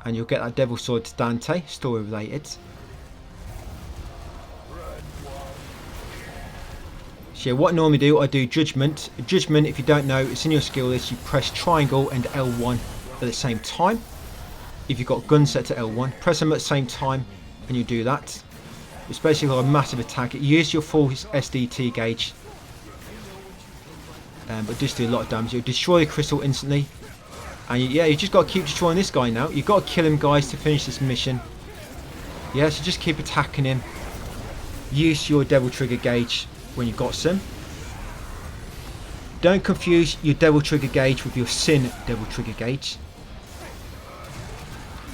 And you'll get that Devil Sword to Dante, story related. So yeah, what I normally do, I do Judgment. Judgment, if you don't know, it's in your skill list. You press triangle and L1 at the same time. If you've got guns set to L1, press them at the same time and you do that. It's basically like a massive attack. It uses your full SDT gauge, but just do a lot of damage. It'll destroy the crystal instantly. And yeah, you just got to keep destroying this guy now. You've got to kill him, guys, to finish this mission. Yeah, so just keep attacking him. Use your Devil Trigger gauge when you've got some. Don't confuse your Devil Trigger gauge with your Sin Devil Trigger gauge.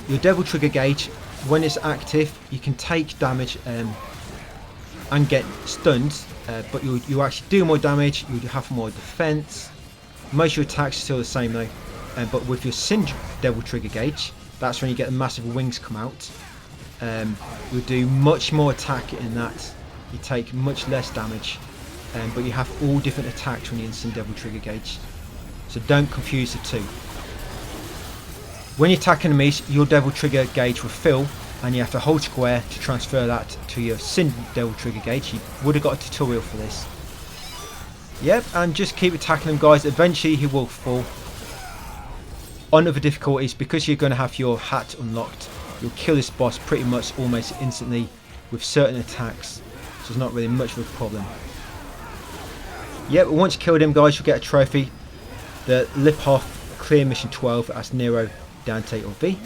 Your Devil Trigger gauge when it's active, you can take damage and get stunned, but you actually do more damage, you have more defense. Most of your attacks are still the same though, but with your Sin Devil trigger gauge, that's when you get the massive wings come out. You'll do much more attack in that, you take much less damage, but you have all different attacks when you're in Sin Devil trigger gauge, so don't confuse the two. When you attack enemies, your Devil trigger gauge will fill, and you have to hold square to transfer that to your Sin Devil trigger gauge. You would have got a tutorial for this. Yep, and just keep attacking them, guys. Eventually he will fall. On other difficulties, because you're going to have your hat unlocked, you'll kill this boss pretty much almost instantly with certain attacks, so it's not really much of a problem. Yep, once you killed him, guys, you'll get a trophy, the Liphoff Clear Mission 12 as Nero, Dante or V.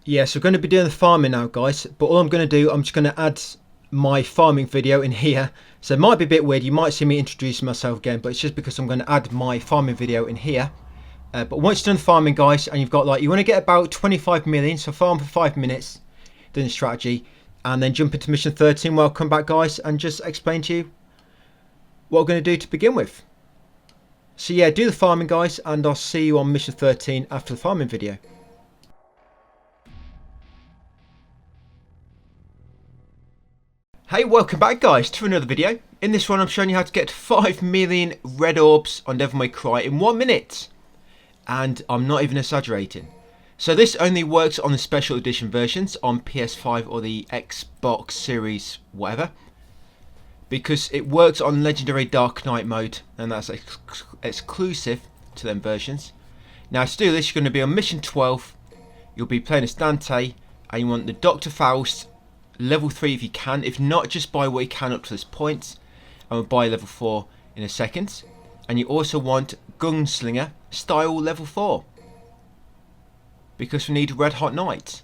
Yeah, so we're going to be doing the farming now, guys, but all I'm going to do, I'm just going to add my farming video in here. So it might be a bit weird, you might see me introducing myself again, but it's just because I'm going to add my farming video in here. But once you've done the farming, guys, and you've got like, you want to get about 25 million, so farm for 5 minutes, doing the strategy, and then jump into mission 13 where I'll come back, guys, and just explain to you what we're going to do to begin with. So yeah, do the farming, guys, and I'll see you on mission 13 after the farming video. Hey, welcome back, guys, to another video. In this one I'm showing you how to get 5 million red orbs on Devil May Cry in 1 minute. And I'm not even exaggerating. So this only works on the special edition versions on PS5 or the Xbox Series whatever. Because it works on Legendary Dark Knight mode, and that's exclusive to them versions. Now to do this, you're going to be on mission 12. You'll be playing as Dante, and you want the Dr. Faust level 3 if you can. If not, just buy what you can up to this point, and we'll buy level 4 in a second. And you also want Gunslinger style level 4, because we need Red Hot Knight.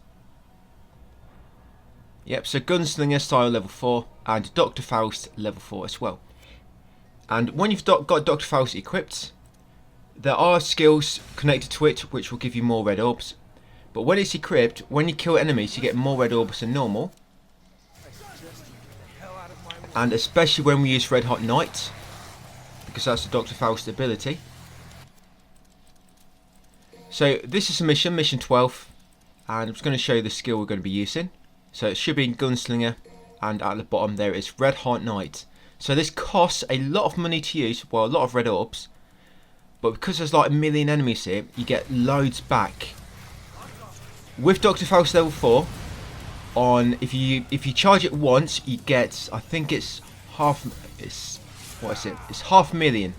Yep, so Gunslinger style level 4 and Dr. Faust level 4 as well. And when you've got Dr. Faust equipped, there are skills connected to it which will give you more red orbs. But when it's equipped, when you kill enemies, you get more red orbs than normal. And especially when we use Red Hot Knight, because that's the Dr. Faust ability. So this is a mission, mission 12, and I'm just going to show you the skill we're going to be using. So it should be in Gunslinger, and at the bottom there is Red Hot Knight. So this costs a lot of money to use, well, a lot of red orbs, but because there's like a million enemies here, you get loads back. With Dr. Faust level 4, on if you charge it once, you get, I think it's half. It's what is it? It's 500,000.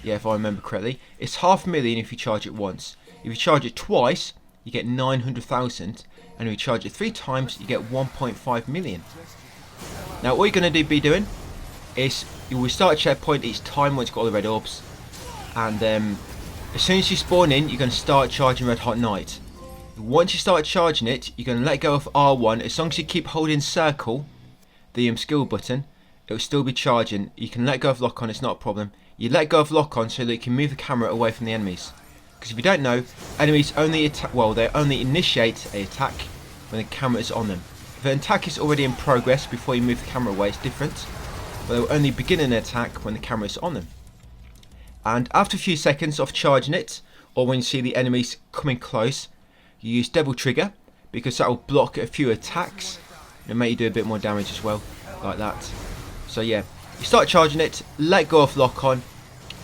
Yeah, if I remember correctly, it's 500,000 if you charge it once. If you charge it twice, you get 900,000, and if you charge it 3 times, you get 1.5 million. Now, all you're going to be doing is you will start a checkpoint each time once you've got all the red orbs, and as soon as you spawn in, you're going to start charging Red Hot Night. Once you start charging it, you're going to let go of R1. As long as you keep holding circle, the skill button, it will still be charging. You can let go of lock on, it's not a problem. You let go of lock on so that you can move the camera away from the enemies. Because if you don't know, enemies only attack, well, they only initiate an attack when the camera is on them. If an attack is already in progress before you move the camera away, it's different. But they will only begin an attack when the camera is on them. And after a few seconds of charging it, or when you see the enemies coming close, you use Devil Trigger, because that will block a few attacks and make you do a bit more damage as well, like that. So yeah, you start charging it, let go of lock on,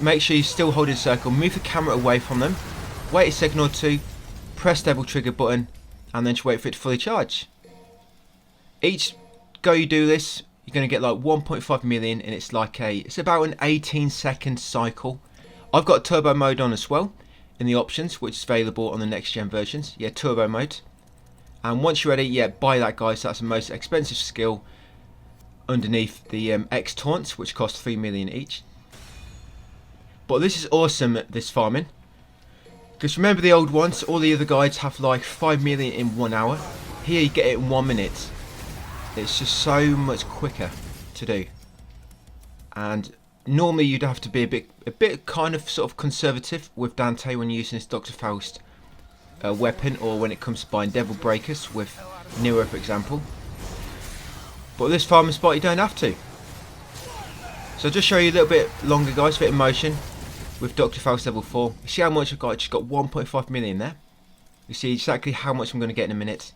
make sure you're still holding circle, move the camera away from them, wait a second or two, press Devil Trigger button, and then just wait for it to fully charge. Each go you do this, you're going to get like 1.5 million, and it's about an 18-second cycle. I've got turbo mode on as well in the options, which is available on the next gen versions. Yeah, turbo mode. And once you're ready, yeah, buy that, guys. That's the most expensive skill underneath the X taunts, which cost 3 million each. But this is awesome, this farming, because remember the old ones, all the other guides have like 5 million in 1 hour. Here you get it in 1 minute. It's just so much quicker to do. And normally you'd have to be a bit kind of sort of conservative with Dante when using this Dr. Faust weapon, or when it comes to buying Devil Breakers with Nero, for example. But this farming spot you don't have to. So I'll just show you a little bit longer, guys, bit of motion with Dr. Faust level 4. You see how much I've got? I just got 1.5 million there. You see exactly how much I'm going to get in a minute.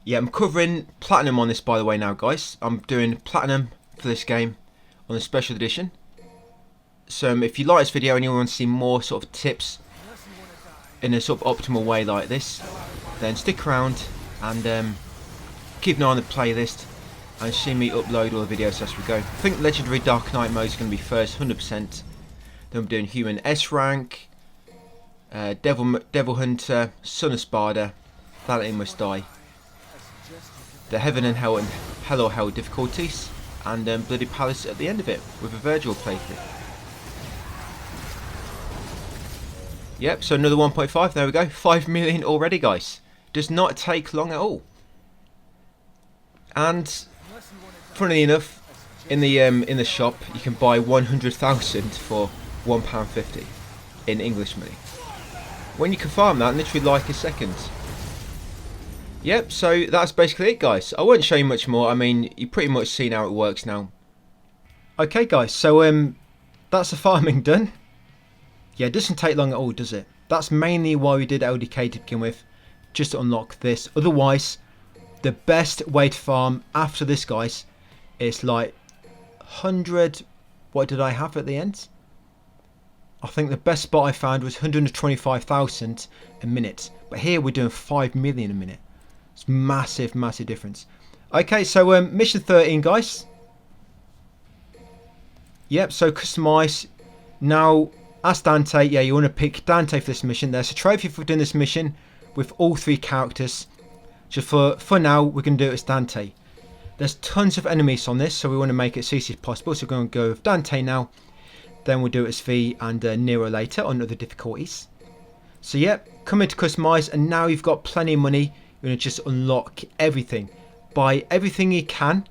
Yeah, I'm covering platinum on this, by the way, now, guys. I'm doing platinum for this game on the special edition. So if you like this video and you want to see more sort of tips in a sort of optimal way like this, then stick around and keep an eye on the playlist and see me upload all the videos as we go. I think Legendary Dark Knight mode is going to be first, 100%. Then I'm doing Human S rank, Devil Hunter, Son of Sparda, Paladin Must Die, the Heaven and Hell or Hell difficulties, and Bloody Palace at the end of it with a Virgil playthrough. Yep, so another 1.5, there we go, 5 million already, guys. Does not take long at all. And funnily enough, in the shop you can buy 100,000 for £1.50 in English money. When you can farm that in literally like a second. Yep, so that's basically it, guys. I won't show you much more. I mean, you've pretty much seen how it works now. Okay, guys, so that's the farming done. Yeah, it doesn't take long at all, does it? That's mainly why we did LDK to begin with, just to unlock this. Otherwise, the best way to farm after this, guys, is like 100... What did I have at the end? I think the best spot I found was 125,000 a minute. But here we're doing 5 million a minute. It's massive, massive difference. Okay, so mission 13, guys. Yep, so customize. Now, as Dante, yeah, you want to pick Dante for this mission. There's a trophy for doing this mission with all 3 characters. Just for now, we're going to do it as Dante. There's tons of enemies on this, so we want to make it as easy as possible. So we're going to go with Dante now. Then we'll do it as V and Nero later on other difficulties. So yep, come into customize, and now you've got plenty of money. You're going to just unlock everything. Buy everything you can.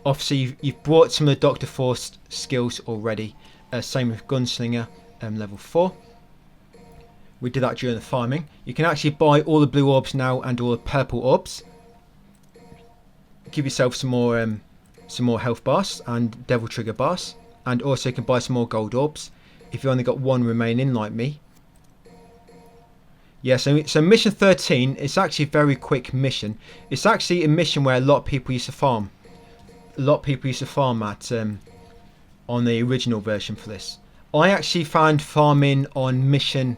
Obviously, you've brought some of the Dr. Faust skills already. Same with Gunslinger, level 4. We did that during the farming. You can actually buy all the blue orbs now and all the purple orbs. Give yourself some more health bars and Devil Trigger bars. And also you can buy some more gold orbs if you've only got 1 remaining like me. Yeah, so mission 13 is actually a very quick mission. It's actually a mission where a lot of people used to farm. A lot of people used to farm at on on the original version for this. I actually found farming on mission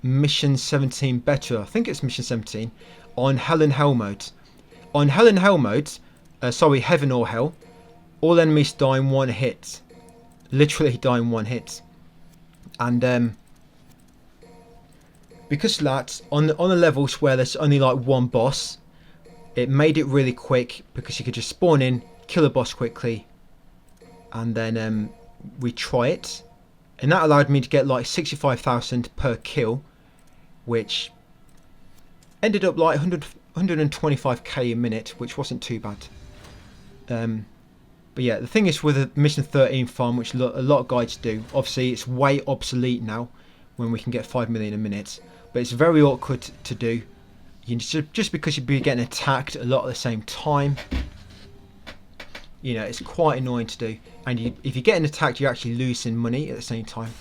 17 better. I think it's mission 17 on Hell and Hell mode. On Hell and Hell mode, sorry, Heaven or Hell, all enemies die in one hit. Literally die in one hit. And because of that, on the levels where there's only like one boss, it made it really quick because you could just spawn in, kill a boss quickly, and then retry it. And that allowed me to get like 65,000 per kill, which ended up like 125k a minute, which wasn't too bad. But yeah, the thing is with the mission 13 farm, which a lot of guides do, obviously it's way obsolete now when we can get 5 million a minute. But it's very awkward to do. Just because you'd be getting attacked a lot at the same time. You know, it's quite annoying to do. And if you're getting attacked, you're actually losing money at the same time.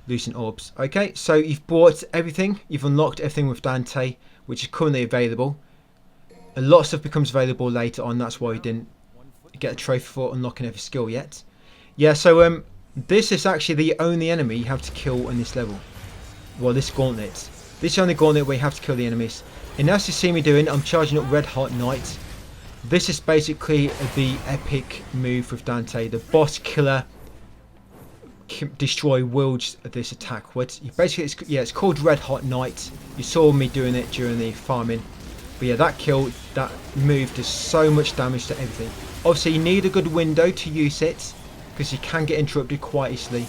Losing orbs. Okay, so you've bought everything. You've unlocked everything with Dante, which is currently available. A lot of stuff becomes available later on. That's why we didn't get a trophy for unlocking every skill yet. Yeah, so this is actually the only enemy you have to kill in this level. Well, this gauntlet. This is the only gauntlet where you have to kill the enemies. And as you see me doing, I'm charging up Red Hot Night. This is basically the epic move with Dante. The boss killer destroy wields this attack with. Basically, it's called Red Hot Night. You saw me doing it during the farming. But yeah, that move does so much damage to everything. Obviously, you need a good window to use it, because you can get interrupted quite easily.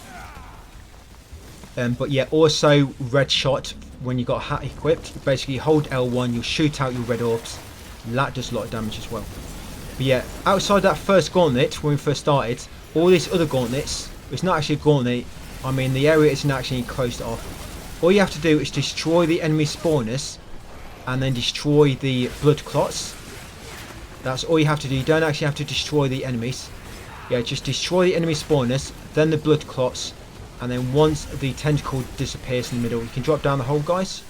But yeah, also red shot when you got a hat equipped. Basically, you hold L1, you'll shoot out your red orbs. And that does a lot of damage as well. But yeah, outside that first gauntlet, when we first started, all these other gauntlets, it's not actually a gauntlet. I mean, the area isn't actually closed off. All you have to do is destroy the enemy spawners, and then destroy the blood clots. That's all you have to do. You don't actually have to destroy the enemies. Yeah, just destroy the enemy spawners, then the blood clots, and then once the tentacle disappears in the middle, you can drop down the hole, guys.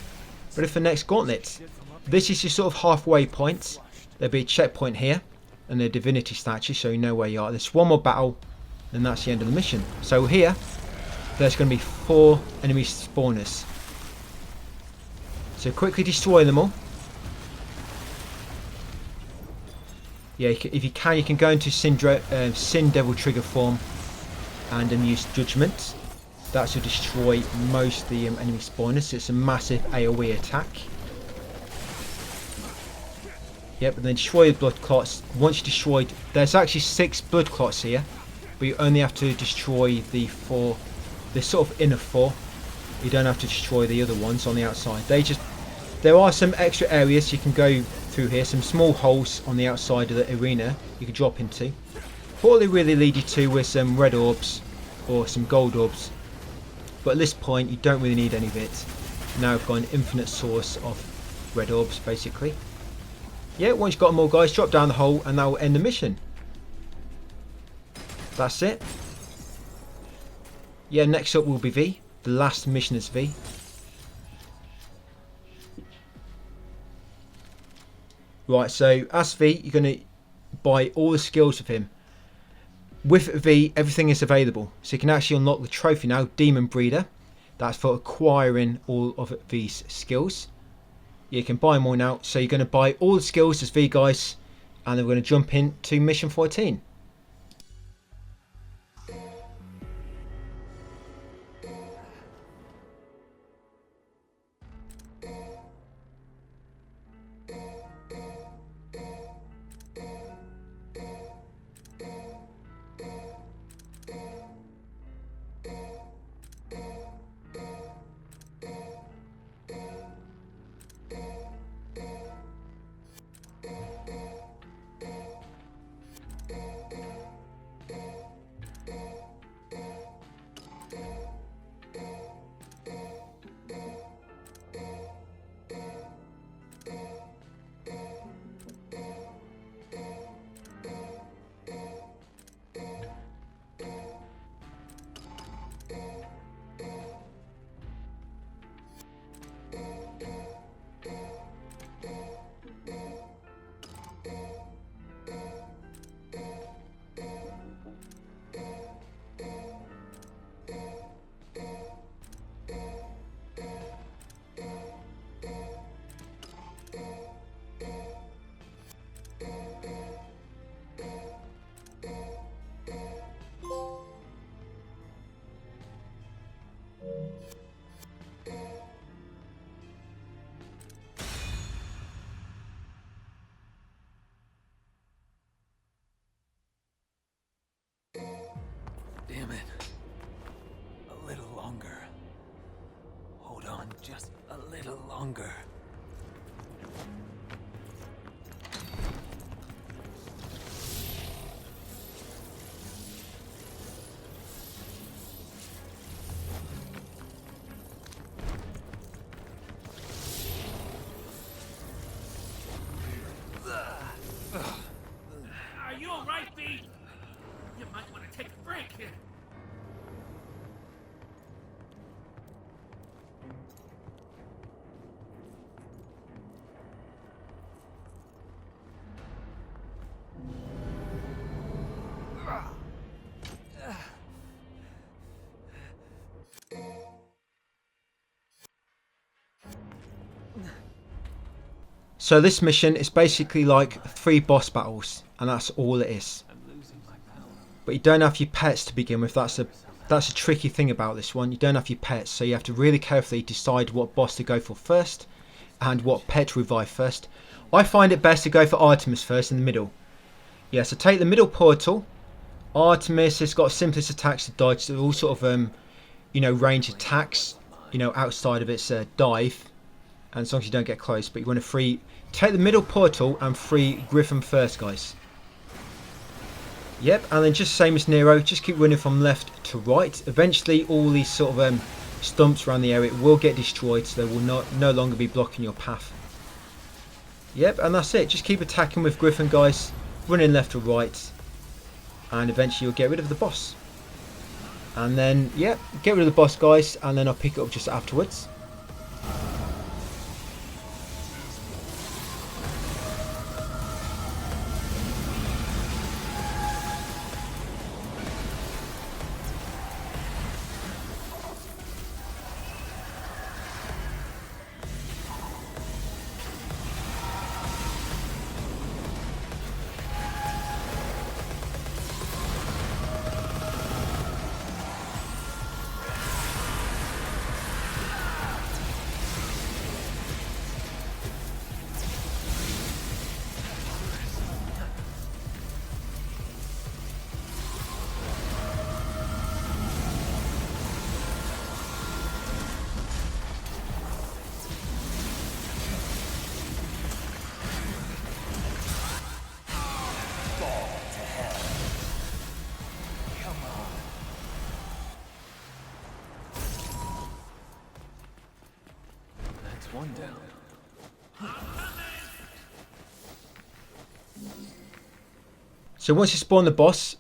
Ready for the next gauntlet. This is your sort of halfway point. There'll be a checkpoint here, and a divinity statue, so you know where you are. There's one more battle, and that's the end of the mission. So here, there's going to be 4 enemy spawners. So quickly destroy them all. Yeah, if you can, you can go into Sin Devil Trigger form and use Judgment. That should destroy most of the enemy spawners. It's a massive AoE attack. Yep, and then destroy the blood clots. Once you destroyed, there's actually 6 blood clots here, but you only have to destroy the 4, the sort of inner 4. You don't have to destroy the other ones on the outside. There are some extra areas you can go through here, some small holes on the outside of the arena you can drop into. All they really lead you to is some red orbs or some gold orbs. But at this point, you don't really need any of it. Now I've got an infinite source of red orbs, basically. Yeah, once you've got them all, guys, drop down the hole and that will end the mission. That's it. Yeah, next up will be V. The last mission is V. Right, so as V, you're going to buy all the skills of him. With V, everything is available. So you can actually unlock the trophy now, Demon Breeder. That's for acquiring all of V's skills. You can buy them all now. So you're going to buy all the skills as V, guys. And then we're going to jump into mission 14. just a little longer. Are you alright, B? You might want to take a break. So this mission is basically like 3 boss battles, and that's all it is. But you don't have your pets to begin with. That's a tricky thing about this one. You don't have your pets, so you have to really carefully decide what boss to go for first and what pet to revive first. I find it best to go for Artemis first in the middle. Yeah, so take the middle portal. Artemis has got simplest attacks to dodge. They're all sort of you know, range attacks, you know, outside of its dive, and as long as you don't get close. But you want to take the middle portal and free Griffin first, guys. Yep, and then just same as Nero, just keep running from left to right. Eventually all these sort of stumps around the area will get destroyed, so they will no longer be blocking your path. Yep, and that's it. Just keep attacking with Griffin, guys, running left to right, and eventually you'll get rid of the boss. And then, yep, get rid of the boss, guys, and then I'll pick it up just afterwards. One down. So once you spawn the boss,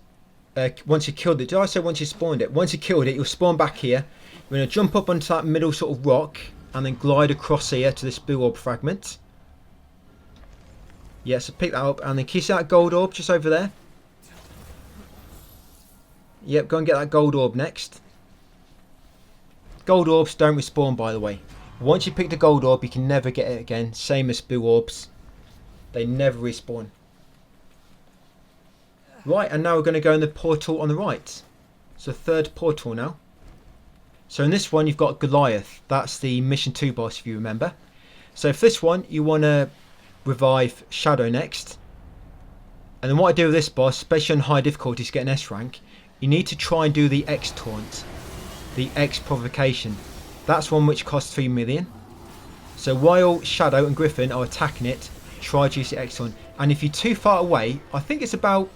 once you killed it, did I say once you spawned it? Once you killed it, you'll spawn back here. You're going to jump up onto that middle sort of rock and then glide across here to this blue orb fragment. Yeah, so pick that up and then can you see that gold orb just over there? Yep, go and get that gold orb next. Gold orbs don't respawn, by the way. Once you pick the gold orb, you can never get it again. Same as blue orbs. They never respawn. Right, and now we're going to go in the portal on the right. So third portal now. So in this one, you've got Goliath. That's the mission 2 boss, if you remember. So for this one, you want to revive Shadow next. And then what I do with this boss, especially on high difficulties to get an S rank, you need to try and do the X taunt. The X provocation. That's one which costs 3 million. So while Shadow and Griffin are attacking it, try to use the X taunt. And if you're too far away, I think it's about,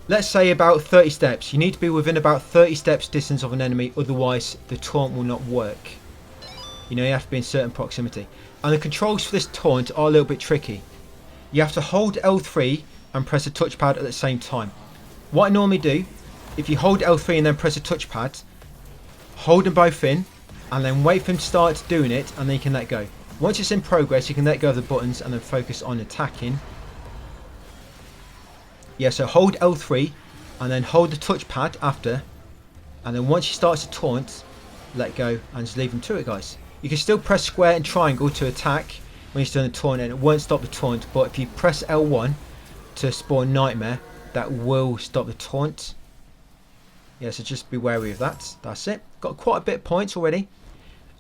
let's say about 30 steps. You need to be within about 30 steps distance of an enemy, otherwise the taunt will not work. You know, you have to be in certain proximity. And the controls for this taunt are a little bit tricky. You have to hold L3 and press the touchpad at the same time. What I normally do, if you hold L3 and then press the touchpad, hold them both in, and then wait for him to start doing it, and then you can let go. Once it's in progress, you can let go of the buttons and then focus on attacking. Yeah, so hold L3 and then hold the touchpad after, and then once he starts to taunt, let go and just leave him to it, guys. You can still press square and triangle to attack when he's doing the taunt, and it won't stop the taunt, but if you press L1 to spawn Nightmare, that will stop the taunt. Yeah, so just be wary of that. That's it. Got quite a bit of points already.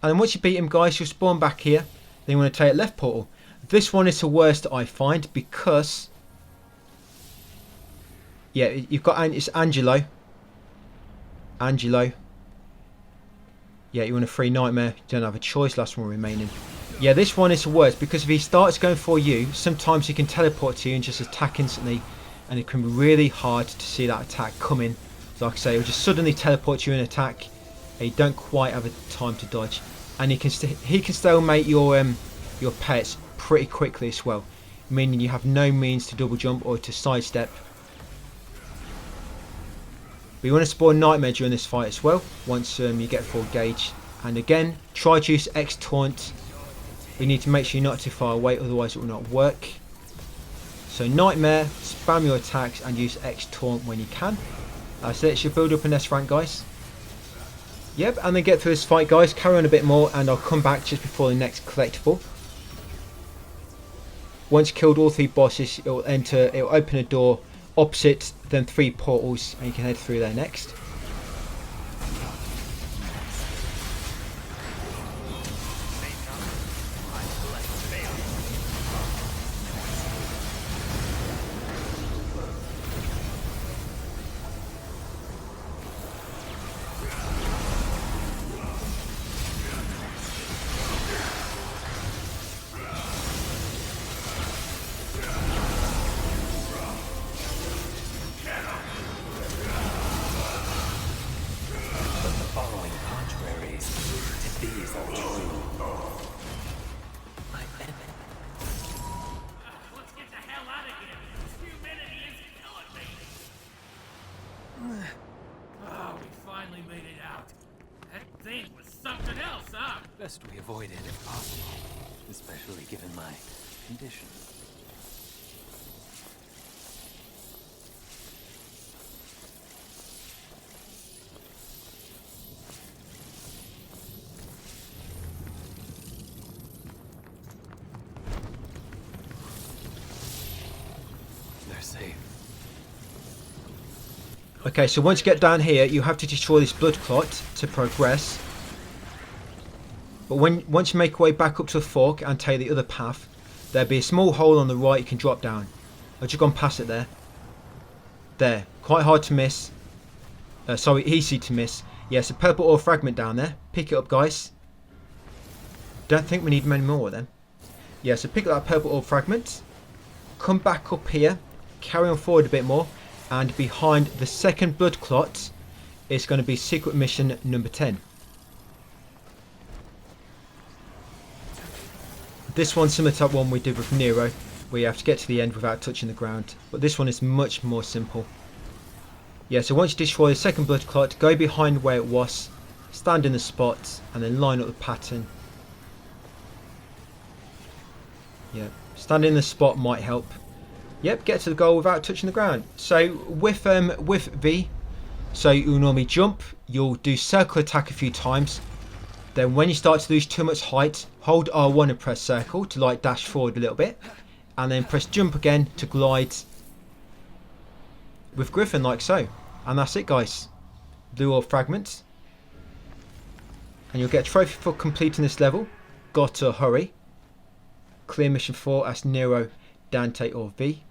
And then once you beat him, guys, you'll spawn back here. Then you want to take left portal. This one is the worst I find because, yeah, you've got, it's Angelo. Yeah, you want a free nightmare. You don't have a choice. Last one remaining. Yeah, this one is the worst because if he starts going for you, sometimes he can teleport to you and just attack instantly, and it can be really hard to see that attack coming. So like I say, he'll just suddenly teleport you and attack, and you don't quite have a time to dodge. And he can stalemate your pets pretty quickly as well, meaning you have no means to double jump or to sidestep. But you want to spawn nightmare during this fight as well once you get full gauge. And again, try to use X taunt. We need to make sure you're not too far away, otherwise it will not work. So nightmare, spam your attacks and use X taunt when you can. So it should build up an S rank, guys. Yep, and then get through this fight, guys. Carry on a bit more and I'll come back just before the next collectible. Once you killed all 3 bosses, it'll open a door opposite then 3 portals and you can head through there next. Best we avoid it if possible, especially given my condition. They're safe. Okay, so once you get down here, you have to destroy this blood clot to progress. But once you make your way back up to the fork and take the other path, there'll be a small hole on the right you can drop down. I've just gone past it there. There, quite hard to miss. Sorry, easy to miss. Yes, a purple ore fragment down there. Pick it up, guys. Don't think we need many more of them. Yeah, so pick up that purple ore fragment. Come back up here. Carry on forward a bit more. And behind the second blood clot is going to be secret mission number 10. This one's similar to that one we did with Nero, where you have to get to the end without touching the ground. But this one is much more simple. Yeah, so once you destroy the second blood clot, go behind where it was, stand in the spot, and then line up the pattern. Yeah, standing in the spot might help. Yep, get to the goal without touching the ground. So with V, so you'll normally jump, you'll do circle attack a few times. Then when you start to lose too much height, hold R1 and press circle to like dash forward a little bit. And then press jump again to glide with Griffin like so. And that's it, guys. Blue ore fragments. And you'll get a trophy for completing this level. Got to hurry. Clear mission 4 as Nero, Dante or V.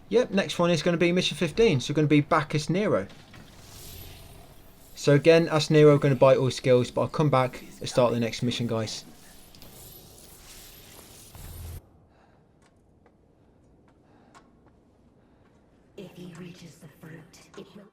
Yep, next one is going to be mission 15. So we're going to be back as Nero. So again, as Nero, going to buy all skills, but I'll come back and start the next mission, guys. If he reaches the fruit, it will.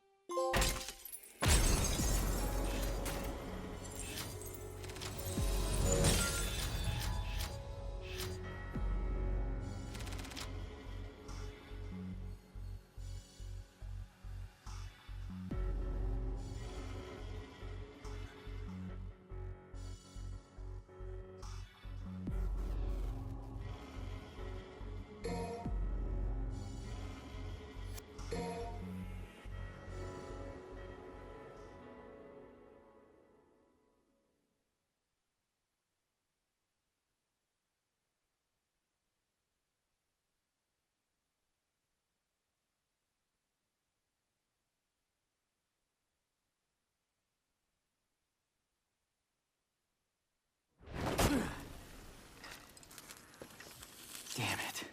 Damn it.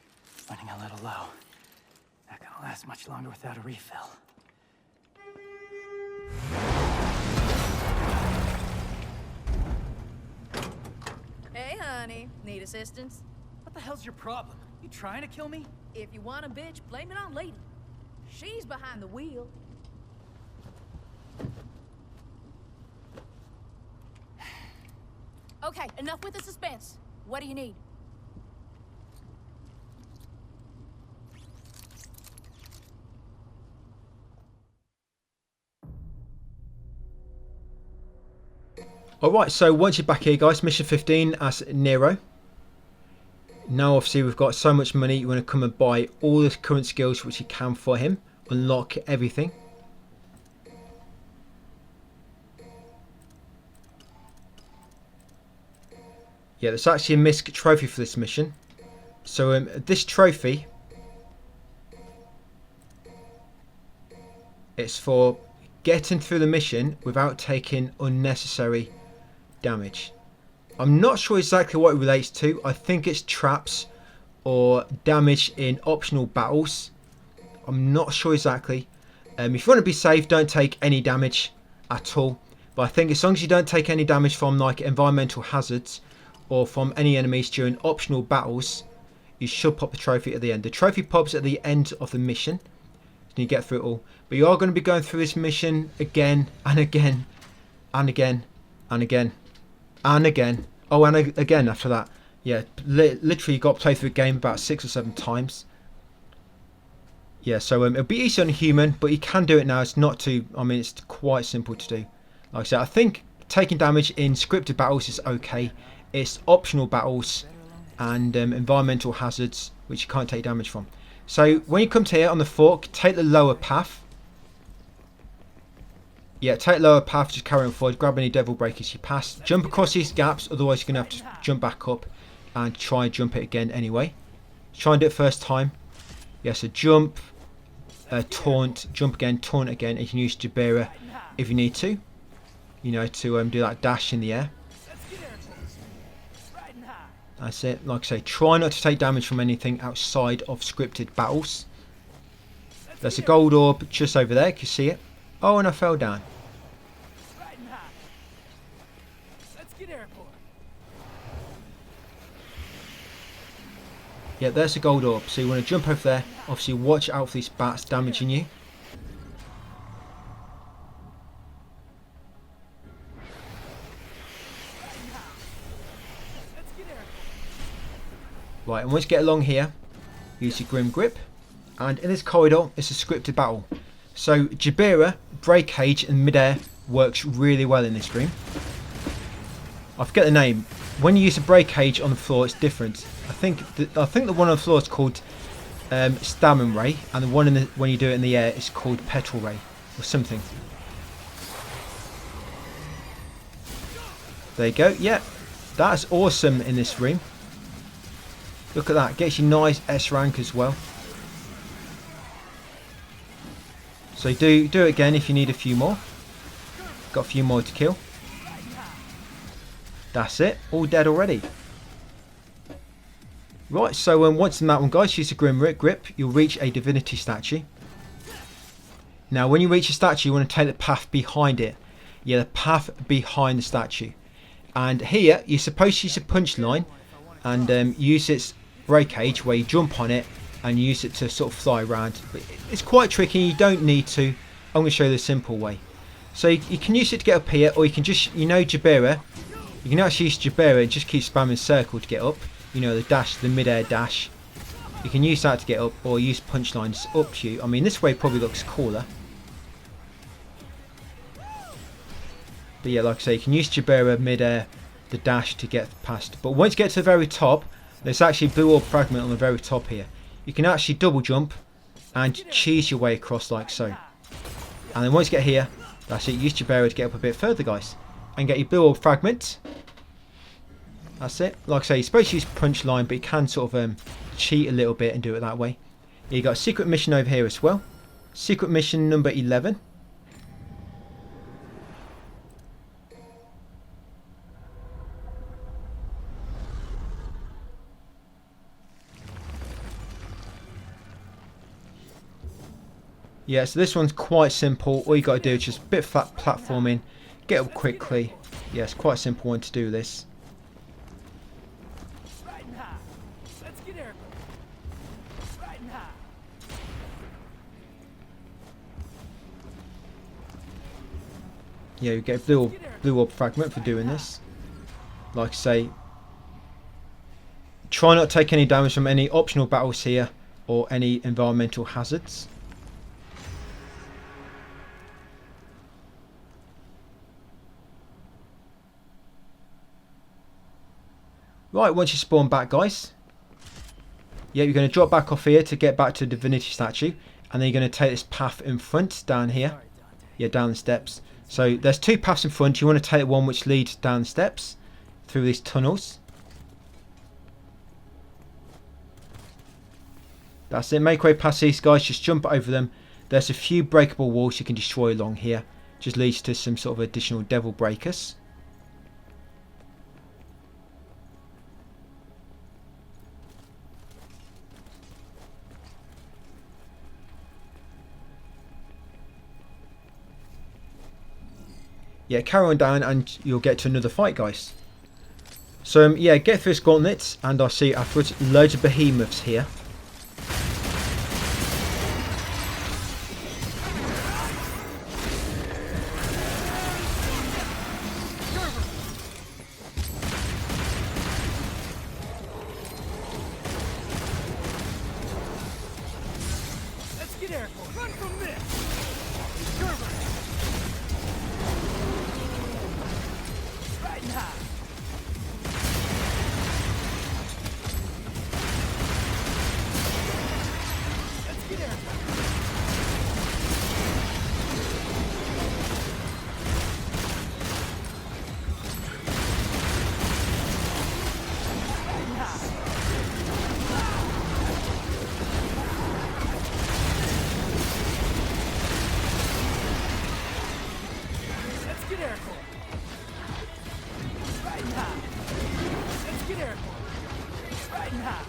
Running a little low. Not gonna last much longer without a refill. honey. Need assistance? What the hell's your problem? You trying to kill me? If you want a bitch, blame it on Lady. She's behind the wheel. Okay, enough with the suspense. What do you need? Alright, so once you're back here guys, mission 15 as Nero. Now obviously we've got so much money, you want to come and buy all the current skills which you can for him. Unlock everything. Yeah, there's actually a misc trophy for this mission. So this trophy, it's for getting through the mission without taking unnecessary damage. I'm not sure exactly what it relates to. I think it's traps or damage in optional battles. I'm not sure exactly. If you want to be safe, don't take any damage at all. But I think as long as you don't take any damage from like environmental hazards or from any enemies during optional battles, you should pop the trophy at the end. The trophy pops at the end of the mission. And you get through it all. But you are going to be going through this mission again and again and again and again and again. Oh, and again after that. Yeah, literally you got to play through the game about 6 or 7 times. Yeah, so it'll be easy on a human, but you can do it now. It's not too, I mean, it's quite simple to do. Like I said, I think taking damage in scripted battles is okay. It's optional battles and environmental hazards which you can't take damage from. So when you come to here on the fork, take the lower path. Yeah, take the lower path, just carry on forward, grab any devil breakers you pass. Jump across these gaps, otherwise you're going to have to jump back up and try and jump it again anyway. Try and do it first time. Yeah, so jump, taunt, jump again, taunt again. You can use Jabira if you need to. You know, to do that dash in the air. That's it. Like I say, try not to take damage from anything outside of scripted battles. There's a gold orb just over there. Can you see it? Oh, and I fell down. Yeah, there's a gold orb. So you want to jump over there. Obviously, watch out for these bats damaging you. Right, and once you get along here, use your Grim Grip. And in this corridor, it's a scripted battle. So Jabira, Breakage and Midair works really well in this room. I forget the name. When you use a Breakage on the floor, it's different. I think the one on the floor is called Stamina Ray, and the one in the, when you do it in the air is called Petrol Ray or something. There you go. Yeah, that's awesome in this room. Look at that, gets you nice S rank as well. So do it again if you need a few more. Got a few more to kill. That's it, all dead already. Right, so once in that one guys, use a Grim Grip, you'll reach a divinity statue. Now when you reach a statue, you want to take the path behind it. Yeah, the path behind the statue. And here, you're supposed to use a punch line and use its breakage where you jump on it and use it to sort of fly around. But it's quite tricky, you don't need to. I'm going to show you the simple way. So you can use it to get up here, or you can just, you know Jabira, you can actually use Jabira and just keep spamming circle to get up. You know, the dash, the mid-air dash. You can use that to get up, or use punch lines up to you. I mean, this way probably looks cooler. But yeah, like I say, you can use Jabira mid-air, the dash to get past. But once you get to the very top, there's actually blue orb fragment on the very top here. You can actually double jump and cheese your way across like so. And then once you get here, that's it, use Jabira to get up a bit further guys. And get your blue orb fragment. That's it. Like I say, you're supposed to use punch line, but you can sort of cheat a little bit and do it that way. You got a secret mission over here as well. Secret mission number 11. Yeah, so this one's quite simple. All you got to do is just a bit of flat platforming, get up quickly. Yeah, it's quite a simple one to do this. you get a blue orb fragment for doing this. Like I say, try not to take any damage from any optional battles here or any environmental hazards. Right, once you spawn back, guys, yeah, you're going to drop back off here to get back to the divinity statue, and then you're going to take this path in front down here. Yeah, down the steps. So there's two paths in front. You want to take one which leads down the steps through these tunnels. That's it. Make way past these guys. Just jump over them. There's a few breakable walls you can destroy along here. Just leads to some sort of additional devil breakers. Yeah, carry on down and you'll get to another fight, guys. So yeah, get through this gauntlet and I'll see you afterwards. Loads of behemoths here. Let's get airborne. Run from this. Riding high. Let's get airborne. Riding high. Let's get airborne. Riding high. Let's get airborne. Riding high.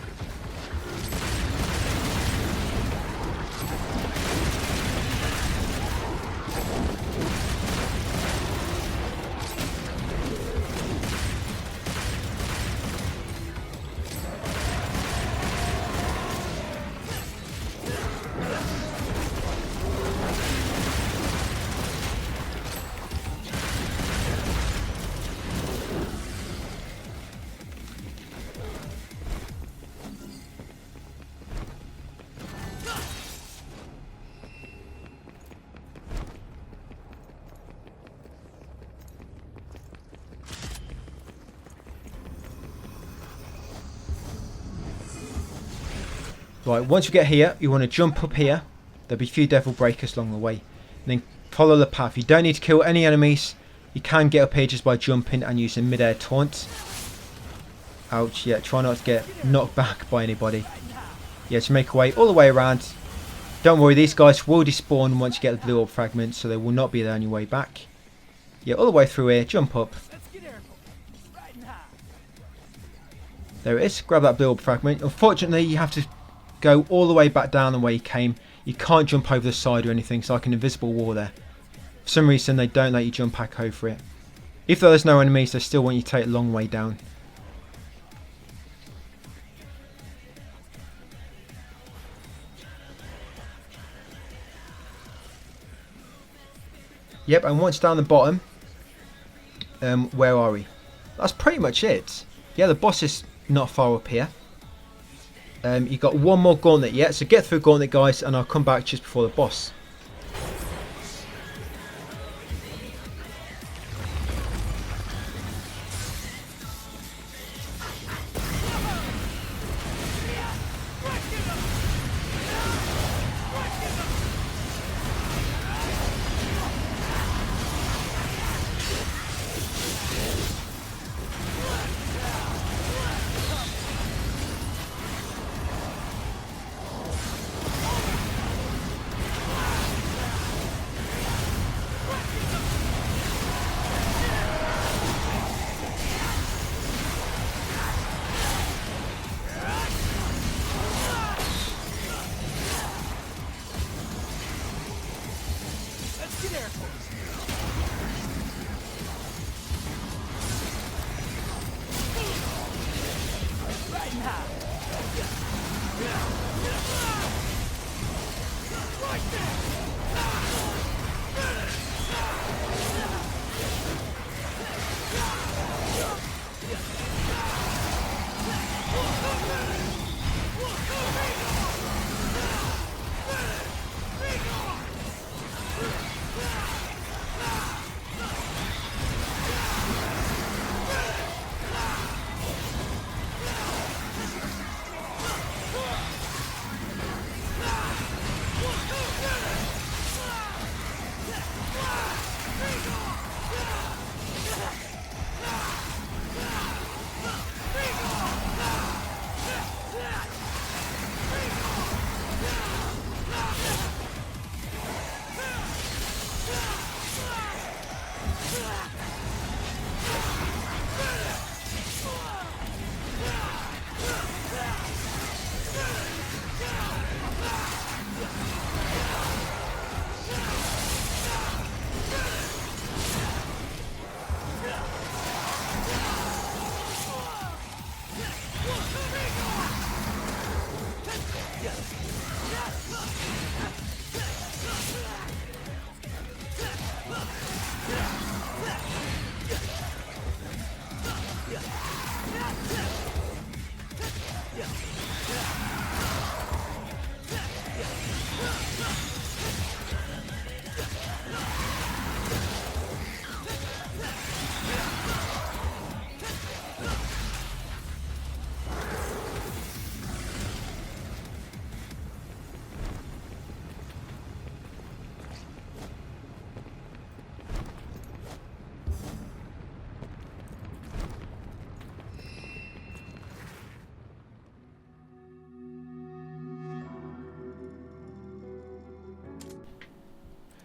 Right, once you get here, you want to jump up here. There'll be a few devil breakers along the way. And then follow the path. You don't need to kill any enemies. You can get up here just by jumping and using mid-air taunt. Ouch, yeah, try not to get knocked back by anybody. Yeah, to make your way all the way around. Don't worry, these guys will despawn once you get the blue orb fragment, so they will not be there on your way back. Yeah, all the way through here, jump up. Let's get airborne. Riding high. There it is, grab that blue orb fragment. Unfortunately, you have to go all the way back down the way you came. You can't jump over the side or anything. It's like an invisible wall there. For some reason they don't let you jump back over it. If there's no enemies, they still want you to take a long way down. Yep, and once down the bottom, where are we? That's pretty much it. Yeah, the boss is not far up here. You've got one more gauntlet yet, so get through gauntlet, guys, and I'll come back just before the boss.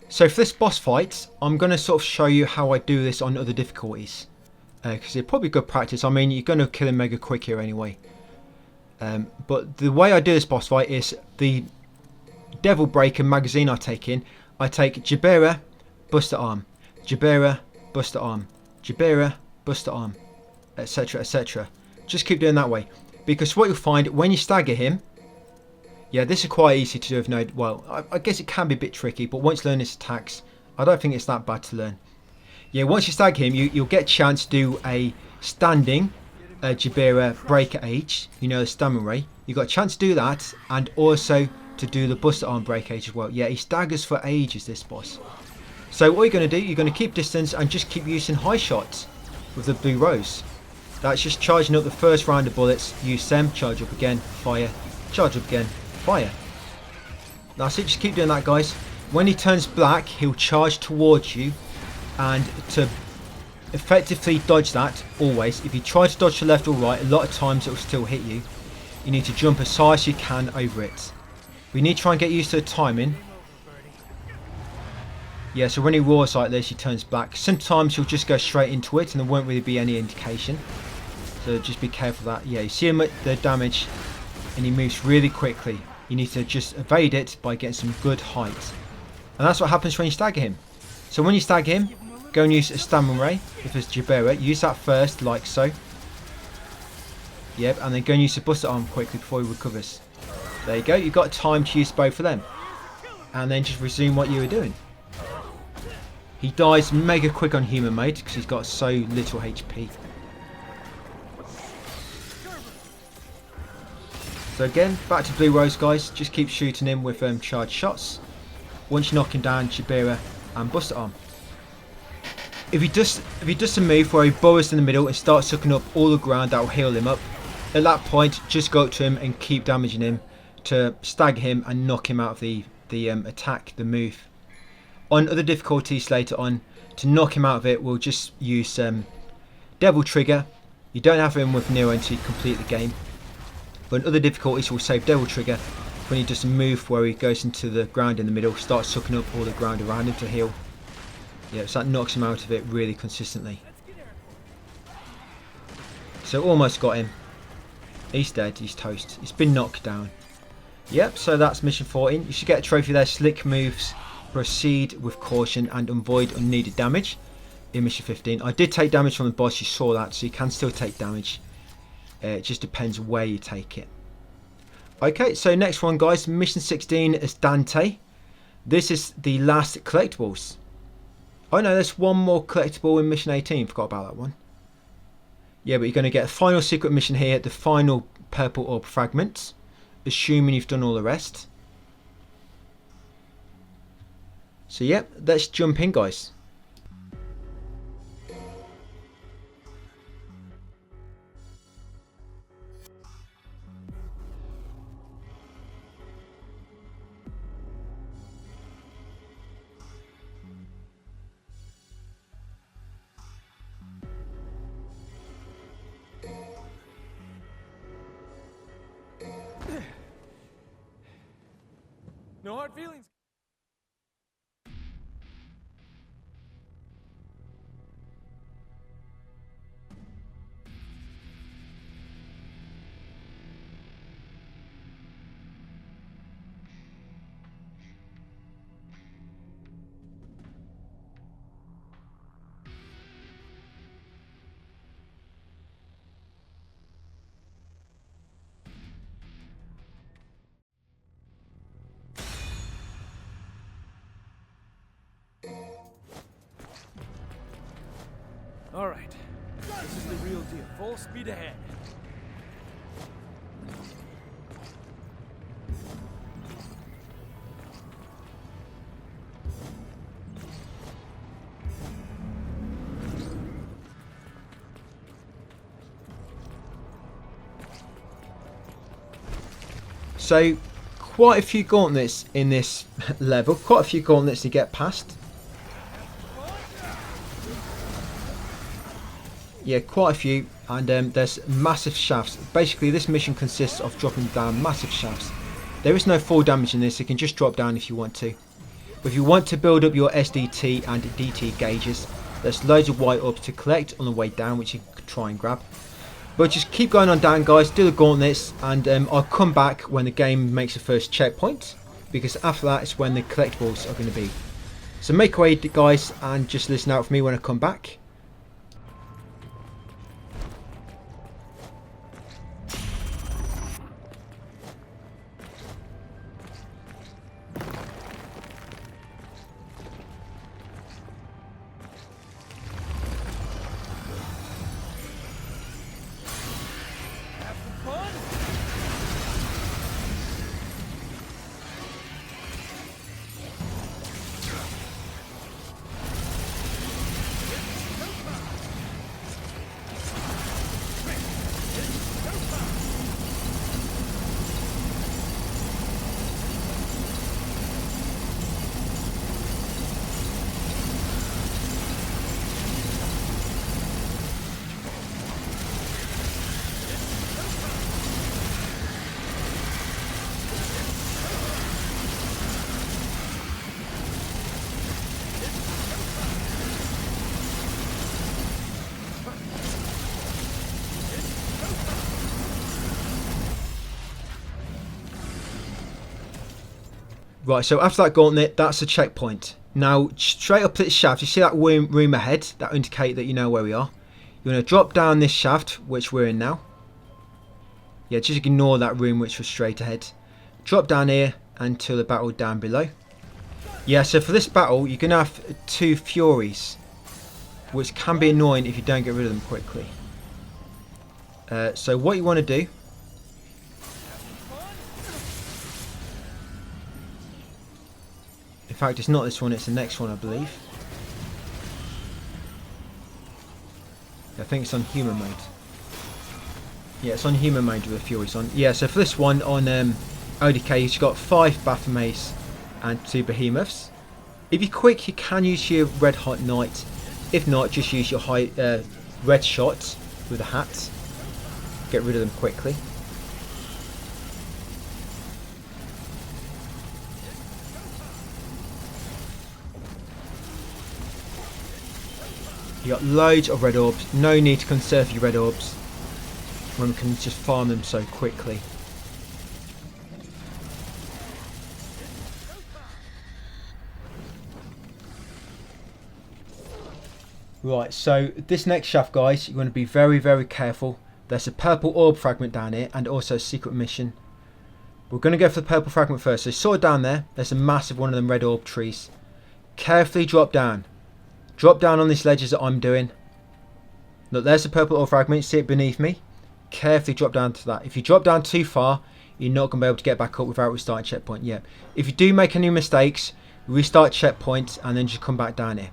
So for this boss fight, I'm going to sort of show you how I do this on other difficulties. Because it's probably good practice. I mean, you're going to kill him mega quick here anyway. But the way I do this boss fight is the Devil Breaker magazine I take in. I take Jabera, Buster Arm, Jabera, Buster Arm, Jabera, Buster Arm, etc, etc. Just keep doing that way. Because what you'll find when you stagger him, yeah, this is quite easy to do with no, well, I guess it can be a bit tricky, but once you learn his attacks, I don't think it's that bad to learn. Yeah, once you stagger him, you'll get a chance to do a standing Jabera Breaker Age, you know, the Stamina Ray. You've got a chance to do that, and also to do the Buster Arm Break Age as well. Yeah, he staggers for ages, this boss. So what you're going to do, you're going to keep distance and just keep using high shots with the blue rose. That's just charging up the first round of bullets, use them, charge up again, fire, charge up again, fire. That's it, just keep doing that, guys. When he turns black, he'll charge towards you, and to effectively dodge that, always, if you try to dodge to left or right, a lot of times it will still hit you. You need to jump as high as you can over it. We need to try and get used to the timing. Yeah, so when he roars like this, he turns black. Sometimes he'll just go straight into it and there won't really be any indication. So just be careful of that. Yeah, you see him at the damage and he moves really quickly. You need to just evade it by getting some good height. And that's what happens when you stagger him. So when you stagger him, go and use a Stamina Ray. If it's Jabera, use that first, like so. Yep, and then go and use the Buster Arm quickly before he recovers. There you go, you've got time to use both of them. And then just resume what you were doing. He dies mega quick on human mode because he's got so little HP. So again, back to Blue Rose, guys. Just keep shooting him with charged shots. Once you knock him down, Jabera and Buster Arm. If he does a move where he burrows in the middle and starts sucking up all the ground, that will heal him up. At that point, just go up to him and keep damaging him to stagger him and knock him out of the attack, the move. On other difficulties later on, to knock him out of it, we'll just use Devil Trigger. You don't have him with Nero until you complete the game. But in other difficulties, we'll save Devil Trigger when he does a move where he goes into the ground in the middle, starts sucking up all the ground around him to heal. Yeah, so that knocks him out of it really consistently. So almost got him. He's dead, he's toast. He's been knocked down. Yep, so that's mission 14. You should get a trophy there. Slick moves, proceed with caution and avoid unneeded damage in mission 15. I did take damage from the boss, you saw that, so you can still take damage. It just depends where you take it. Okay, so next one, guys, mission 16 is Dante. This is the last collectibles. Oh no, there's one more collectible in mission 18. Forgot about that one. Yeah, but you're going to get a final secret mission here, the final purple orb fragment, assuming you've done all the rest. So yeah, let's jump in, guys. No hard feelings. All right, this is the real deal. Full speed ahead. So quite a few gauntlets in this level, quite a few gauntlets to get past. Yeah, quite a few, and there's massive shafts. Basically, this mission consists of dropping down massive shafts. There is no fall damage in this, you can just drop down if you want to. But if you want to build up your SDT and DT gauges, there's loads of white orbs to collect on the way down, which you can try and grab. But just keep going on down, guys, do the gauntlets, and I'll come back when the game makes the first checkpoint, because after that is when the collectibles are going to be. So make way, guys, and just listen out for me when I come back. Right, so after that gauntlet, that's a checkpoint. Now, straight up this shaft, you see that room ahead? That indicate that you know where we are. You're going to drop down this shaft, which we're in now. Yeah, just ignore that room which was straight ahead. Drop down here until the battle down below. Yeah, so for this battle, you're going to have 2 Furies, which can be annoying if you don't get rid of them quickly. So what you want to do... In fact, it's not this one, it's the next one, I believe. I think it's on human mode. Yeah, it's on human mode with the Furies on. Yeah, so for this one on ODK, you've got 5 Baphomets and 2 Behemoths. If you're quick, you can use your Red Hot Knight. If not, just use your red shots with the hats. Get rid of them quickly. You got loads of red orbs. No need to conserve your red orbs when we can just farm them so quickly. Right, so this next shaft, guys, you're going to be very, very careful. There's a purple orb fragment down here and also a secret mission. We're going to go for the purple fragment first. So you saw down there, there's a massive one of them red orb trees. Carefully drop down. Drop down on these ledges that I'm doing. Look, there's the purple orb fragment. See it beneath me? Carefully drop down to that. If you drop down too far, you're not going to be able to get back up without restarting checkpoint yet. If you do make any mistakes, restart checkpoint and then just come back down here.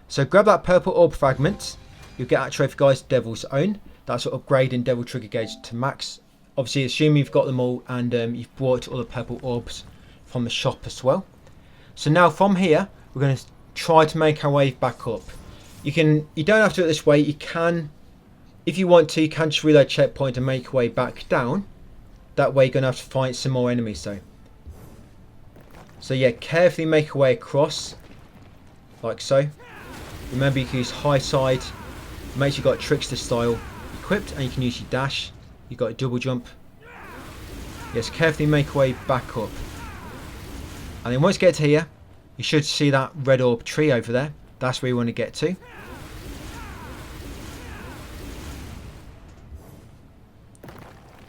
So grab that purple orb fragment. You'll get that trophy, guys, Devil's Own. That's upgrading Devil Trigger Gauge to max. Obviously, assume you've got them all and you've bought all the purple orbs from the shop as well. So now from here, we're going to try to make our way back up. You don't have to do it this way. You can, if you want to, you can just reload checkpoint and make your way back down. That way you're going to have to fight some more enemies though. So yeah, carefully make your way across, like so. Remember, you can use high side. Make sure you've got trickster style equipped, and you can use your dash. You've got a double jump. Yes, carefully make your way back up. And then once you get to here, you should see that red orb tree over there. That's where you want to get to.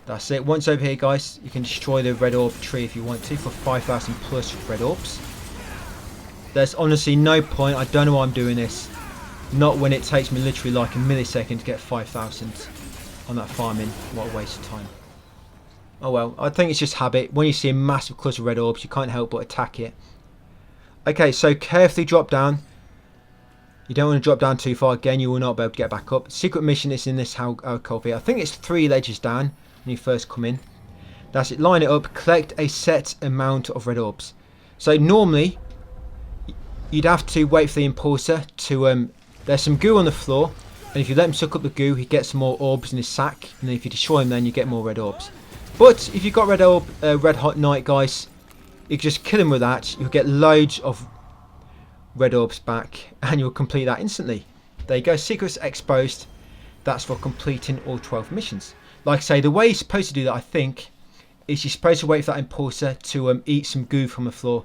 That's it. Once over here, guys, you can destroy the red orb tree if you want to for 5,000 plus red orbs. There's honestly no point. I don't know why I'm doing this. Not when it takes me literally like a millisecond to get 5,000 on that farming. What a waste of time. Oh well, I think it's just habit. When you see a massive cluster of red orbs, you can't help but attack it. Okay, so carefully drop down. You don't want to drop down too far. Again, you will not be able to get back up. Secret mission is in this alcove here. I think it's 3 ledges down when you first come in. That's it. Line it up. Collect a set amount of red orbs. So normally, you'd have to wait for the impulsor to... there's some goo on the floor. And if you let him suck up the goo, he gets some more orbs in his sack. And then if you destroy him, then you get more red orbs. But if you've got red hot knight, guys, you can just kill him with that. You'll get loads of red orbs back, and you'll complete that instantly. There you go, secrets exposed. That's for completing all 12 missions. Like I say, the way you're supposed to do that, I think, is you're supposed to wait for that impulsor to eat some goo from the floor,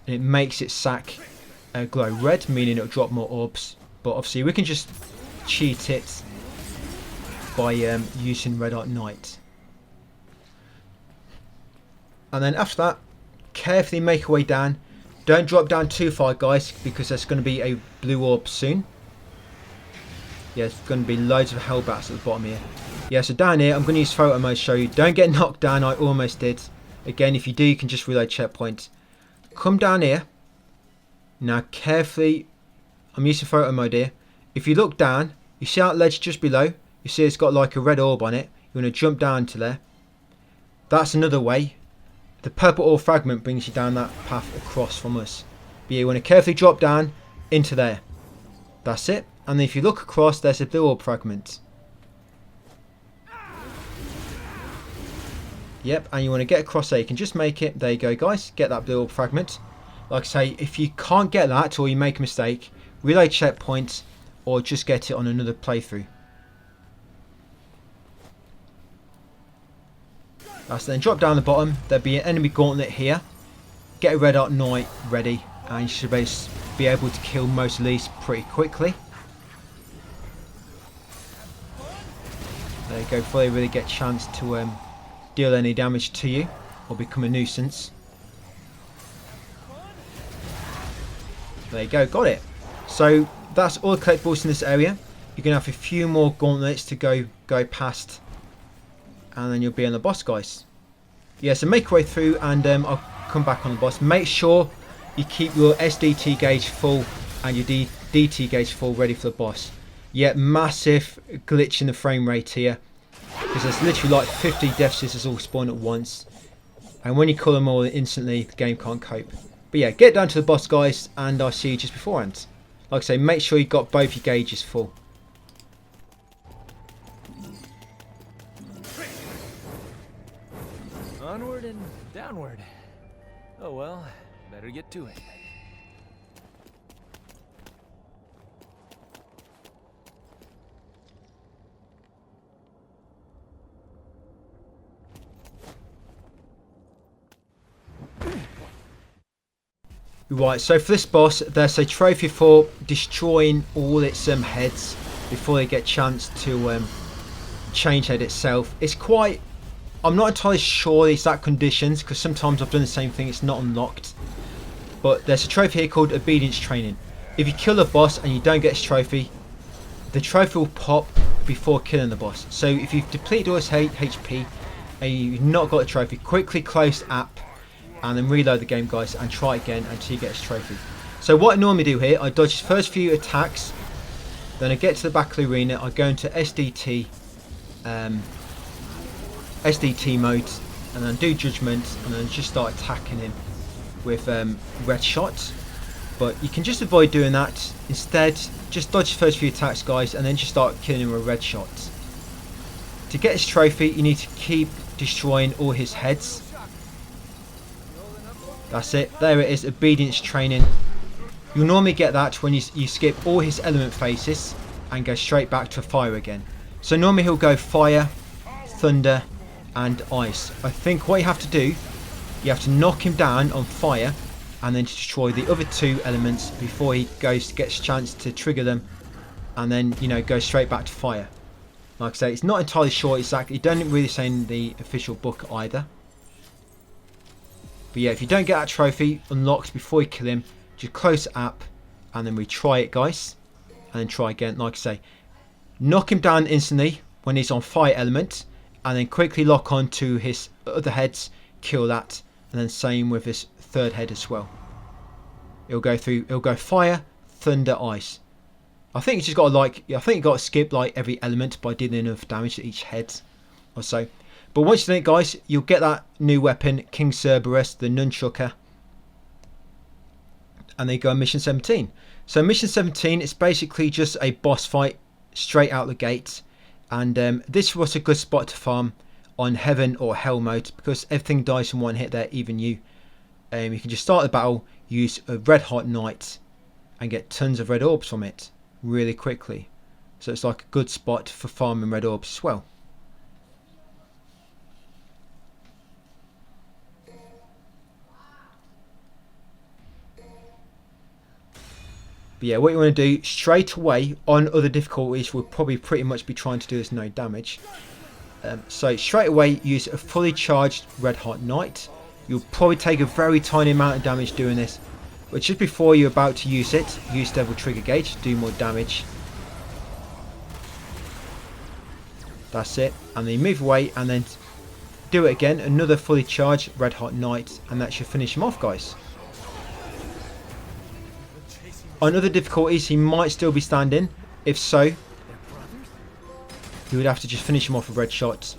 and it makes its sack glow red, meaning it'll drop more orbs. But obviously we can just cheat it by using Red Hot Night. And then after that, carefully make your way down. Don't drop down too far, guys, because there's going to be a blue orb soon. Yeah, there's going to be loads of hellbats at the bottom here. Yeah, so down here, I'm going to use photo mode to show you. Don't get knocked down, I almost did. Again, if you do, you can just reload checkpoint. Come down here. Now, carefully, I'm using photo mode here. If you look down, you see that ledge just below? You see it's got like a red orb on it. You want to jump down to there. That's another way. The purple ore fragment brings you down that path across from us. But you want to carefully drop down into there. That's it. And then if you look across, there's a blue orb fragment. Yep, and you want to get across there. You can just make it. There you go, guys. Get that blue orb fragment. Like I say, if you can't get that or you make a mistake, reload checkpoint or just get it on another playthrough. That's then drop down the bottom. There'll be an enemy gauntlet here. Get a Red Hot Night ready, and you should be able to kill most of these pretty quickly. There you go, before they really get a chance to deal any damage to you or become a nuisance. There you go, got it. So that's all the collectibles in this area. You're going to have a few more gauntlets to go past, and then you'll be on the boss, guys. Yeah, so make your way through, and I'll come back on the boss. Make sure you keep your SDT gauge full and your DT gauge full, ready for the boss. Yeah, massive glitch in the frame rate here, because there's literally like 50 death scissors all spawn at once, and when you kill them all instantly, the game can't cope. But yeah, get down to the boss, guys, and I'll see you just beforehand. Like I say, make sure you've got both your gauges full. Onward and downward. Oh well, better get to it. Right, so for this boss, there's a trophy for destroying all its heads before they get a chance to change head itself. It's quite... I'm not entirely sure the exact conditions, because sometimes I've done the same thing, it's not unlocked. But there's a trophy here called Obedience Training. If you kill a boss and you don't get this trophy, the trophy will pop before killing the boss. So if you've depleted all his HP and you've not got a trophy, quickly close app and then reload the game, guys, and try again until you get his trophy. So what I normally do here, I dodge his first few attacks, then I get to the back of the arena, I go into SDT mode, and then do judgment, and then just start attacking him with red shots. But you can just avoid doing that. Instead, just dodge his first few attacks, guys, and then just start killing him with red shots. To get his trophy, you need to keep destroying all his heads. That's it. There it is, Obedience Training. You'll normally get that when you skip all his element faces and go straight back to fire again. So normally he'll go fire, thunder and ice. I think what you have to do, you have to knock him down on fire and then destroy the other two elements before he gets a chance to trigger them, and then, you know, go straight back to fire. Like I say, it's not entirely sure exactly. It doesn't really say in the official book either. But yeah, if you don't get that trophy unlocked before you kill him, just close the app and then retry it, guys, and then try again. Like I say, knock him down instantly when he's on fire element, and then quickly lock on to his other heads, kill that, and then same with his third head as well. It'll go fire, thunder, ice. I think you just got to I think you got to skip like every element by dealing enough damage to each head or so. But once you do it, guys, you'll get that new weapon, King Cerberus, the Nunchucker. And they go on mission 17. So mission 17 is basically just a boss fight straight out the gate. And this was a good spot to farm on heaven or hell mode, because everything dies in one hit there, even you. You can just start the battle, use a Red Hot Night, and get tons of red orbs from it really quickly. So it's like a good spot for farming red orbs as well. But yeah, what you want to do straight away on other difficulties, we'll probably pretty much be trying to do this no damage. So straight away use a fully charged Red Hot Knight. You'll probably take a very tiny amount of damage doing this, but just before you're about to use it, use Devil Trigger Gauge to do more damage. That's it, and then you move away and then do it again, another fully charged Red Hot Knight, and that should finish him off, guys. On other difficulties he might still be standing. If so, you would have to just finish him off with red shots.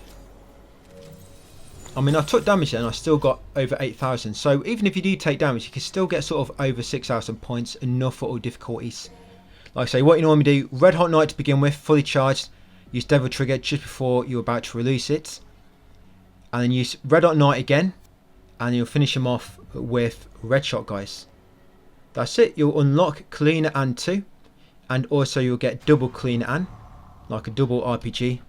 I mean, I took damage and I still got over 8,000. So even if you do take damage, you can still get sort of over 6,000 points, enough for all difficulties. Like I say, what you normally do, Red Hot Knight to begin with, fully charged. Use Devil Trigger just before you're about to release it. And then use Red Hot Knight again. And you'll finish him off with Red Shot, guys. That's it. You'll unlock Cleaner and 2. And also you'll get double Cleaner and, like a double RPG.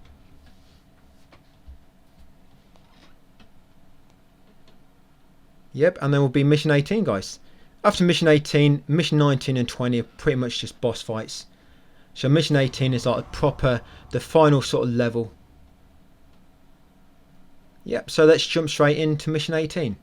Yep, and then will be mission 18, guys. After mission 18, mission 19 and 20 are pretty much just boss fights. So mission 18 is like the final sort of level. Yep, so let's jump straight into mission 18.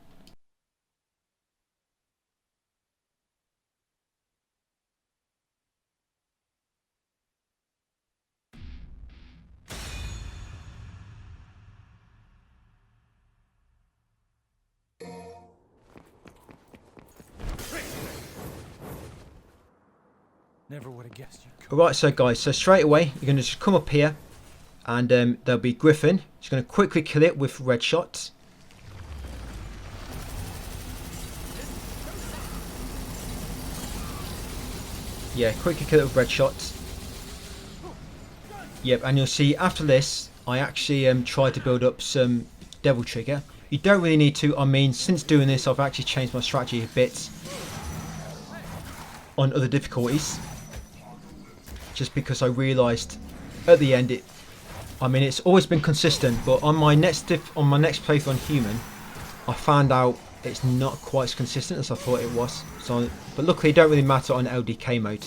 Never would have guessed you. Alright, so guys, so straight away you're going to just come up here and there'll be Griffin. Just going to quickly kill it with red shots. Yeah, quickly kill it with red shots. Yep, and you'll see after this I actually tried to build up some Devil Trigger. You don't really need to. I mean, since doing this I've actually changed my strategy a bit on other difficulties. Just because I realised at the end I mean it's always been consistent, but on my next playthrough on human I found out it's not quite as consistent as I thought it was. So, but luckily it don't really matter on LDK mode.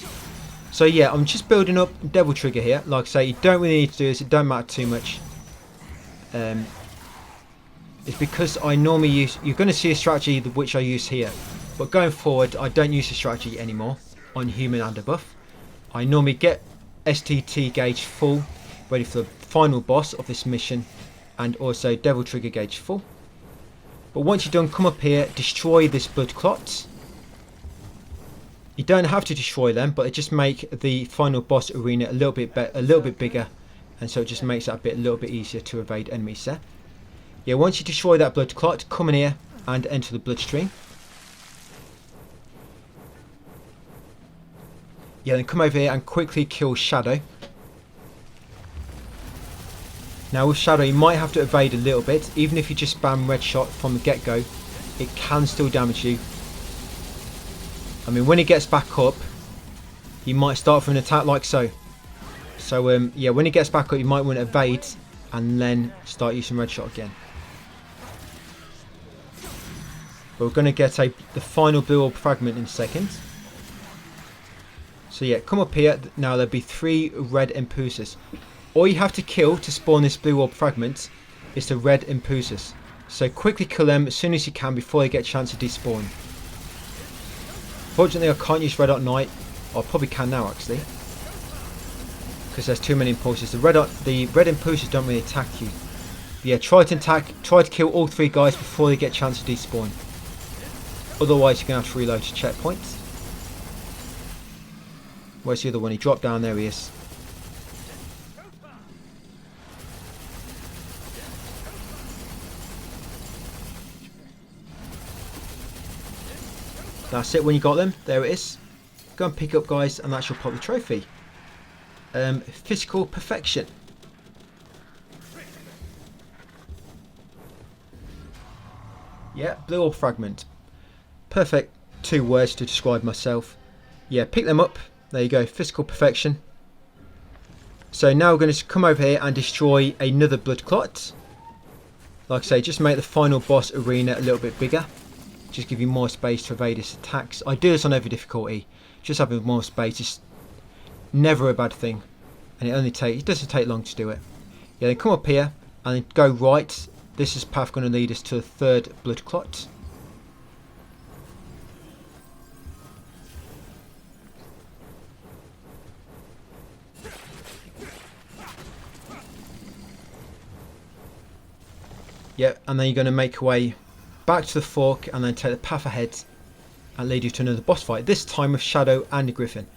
So yeah, I'm just building up Devil Trigger here. Like I say, you don't really need to do this, it don't matter too much. It's because I normally use, you're going to see a strategy which I use here, but going forward I don't use the strategy anymore on human and above. I normally get STT gauge full, ready for the final boss of this mission, and also Devil Trigger gauge full. But once you're done, come up here, destroy this blood clots. You don't have to destroy them, but it just make the final boss arena a little bit bigger, and so it just makes that a little bit easier to evade enemies there. Yeah, once you destroy that blood clot, come in here and enter the bloodstream. Yeah, then come over here and quickly kill Shadow. Now with Shadow you might have to evade a little bit. Even if you just spam red shot from the get-go, it can still damage you. I mean, when he gets back up, he might start from an attack like so. So yeah, when he gets back up you might want to evade and then start using red shot again. But we're going to get the final blue orb fragment in a second. So yeah, come up here. Now there'll be 3 red Impulses. All you have to kill to spawn this blue orb fragment is the red Impulses. So quickly kill them as soon as you can before they get a chance to despawn. Fortunately I can't use Red Hot Knight. I probably can now actually, because there's too many Impulses. The red Impulses don't really attack you. But yeah, try to kill all 3 guys before they get a chance to despawn. Otherwise you're going to have to reload your checkpoints. Where's the other one? He dropped down. There he is. That's it. When you got them, there it is. Go and pick up, guys, and that's your pop the trophy. Physical perfection. Yeah, blue orb fragment. Perfect 2 words to describe myself. Yeah, pick them up. There you go, physical perfection. So now we're going to come over here and destroy another blood clot. Like I say, just make the final boss arena a little bit bigger. Just give you more space to evade his attacks. I do this on every difficulty. Just having more space is never a bad thing. And it doesn't take long to do it. Yeah, then come up here and then go right. This is path going to lead us to the third blood clot. Yep, and then you're going to make your way back to the fork and then take the path ahead and lead you to another boss fight. This time with Shadow and Griffin.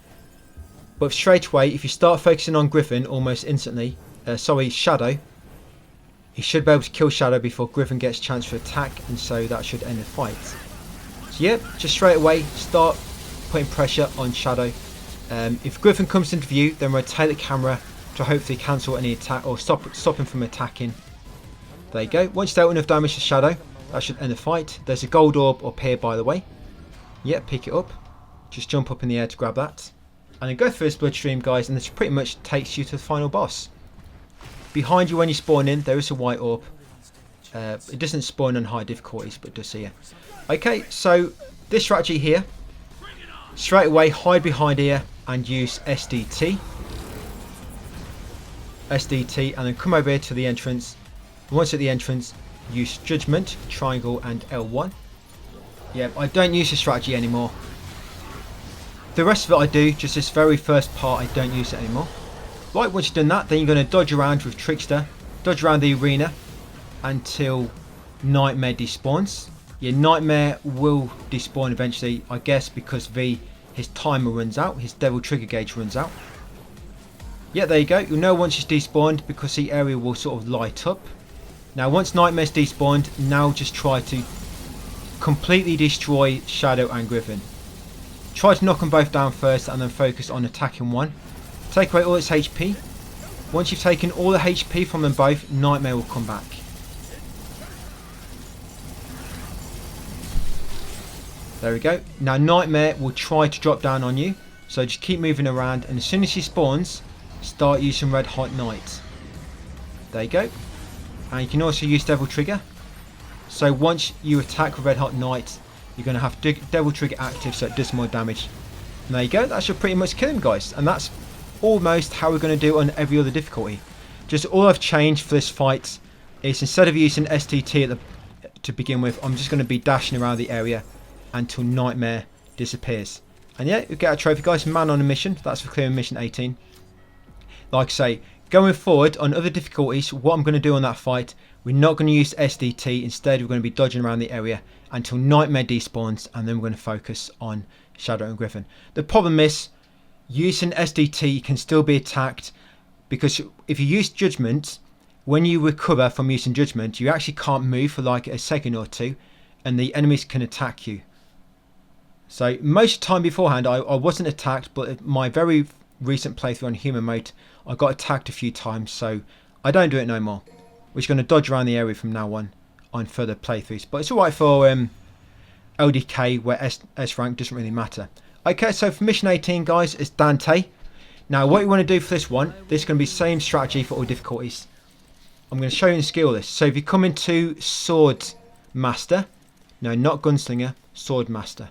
But straight away, if you start focusing on Griffin almost instantly, Shadow, you should be able to kill Shadow before Griffin gets a chance to attack, and so that should end the fight. So yep, just straight away start putting pressure on Shadow. If Griffin comes into view, then rotate the camera to hopefully cancel any attack or stop him from attacking. There you go. Once you've dealt enough damage to Shadow, that should end the fight. There's a gold orb up here, by the way. Yep, pick it up. Just jump up in the air to grab that. And then go through this bloodstream, guys, and this pretty much takes you to the final boss. Behind you when you spawn in, there is a white orb. It doesn't spawn on high difficulties, but it does here. Okay, so this strategy here. Straight away, hide behind here and use SDT. SDT, and then come over here to the entrance. Once at the entrance, use Judgment, Triangle and L1. Yeah, I don't use this strategy anymore. The rest of it I do, just this very first part I don't use it anymore. Right, once you've done that, then you're going to dodge around with Trickster. Dodge around the arena until Nightmare despawns. Yeah, Nightmare will despawn eventually, I guess, because his timer runs out, his Devil Trigger gauge runs out. Yeah, there you go. You'll know once he's despawned because the area will sort of light up. Now once Nightmare's despawned, now just try to completely destroy Shadow and Griffin. Try to knock them both down first and then focus on attacking one. Take away all its HP. Once you've taken all the HP from them both, Nightmare will come back. There we go. Now Nightmare will try to drop down on you. So just keep moving around, and as soon as she spawns, start using Red Hot Night. There you go. And you can also use Devil Trigger. So once you attack with Red Hot Night, you're going to have Devil Trigger active, so it does more damage. And there you go. That should pretty much kill him, guys. And that's almost how we're going to do it on every other difficulty. Just all I've changed for this fight is instead of using STT to begin with, I'm just going to be dashing around the area until Nightmare disappears. And yeah, you get a trophy, guys. Man on a mission. That's for clearing mission 18. Like I say, going forward on other difficulties, what I'm going to do on that fight, we're not going to use SDT. Instead, we're going to be dodging around the area until Nightmare despawns, and then we're going to focus on Shadow and Griffin. The problem is, using SDT can still be attacked, because if you use Judgment, when you recover from using Judgment, you actually can't move for like a second or two, and the enemies can attack you. So most of the time beforehand, I wasn't attacked, but my very recent playthrough on human mode, I got attacked a few times, so I don't do it no more. We're just going to dodge around the area from now on further playthroughs. But it's alright for LDK, where S rank doesn't really matter. Okay, so for mission 18, guys, it's Dante. Now what you want to do for this one, this is going to be the same strategy for all difficulties. I'm going to show you in skill list. So if you come into Sword Master, no, not Gunslinger, Sword Master.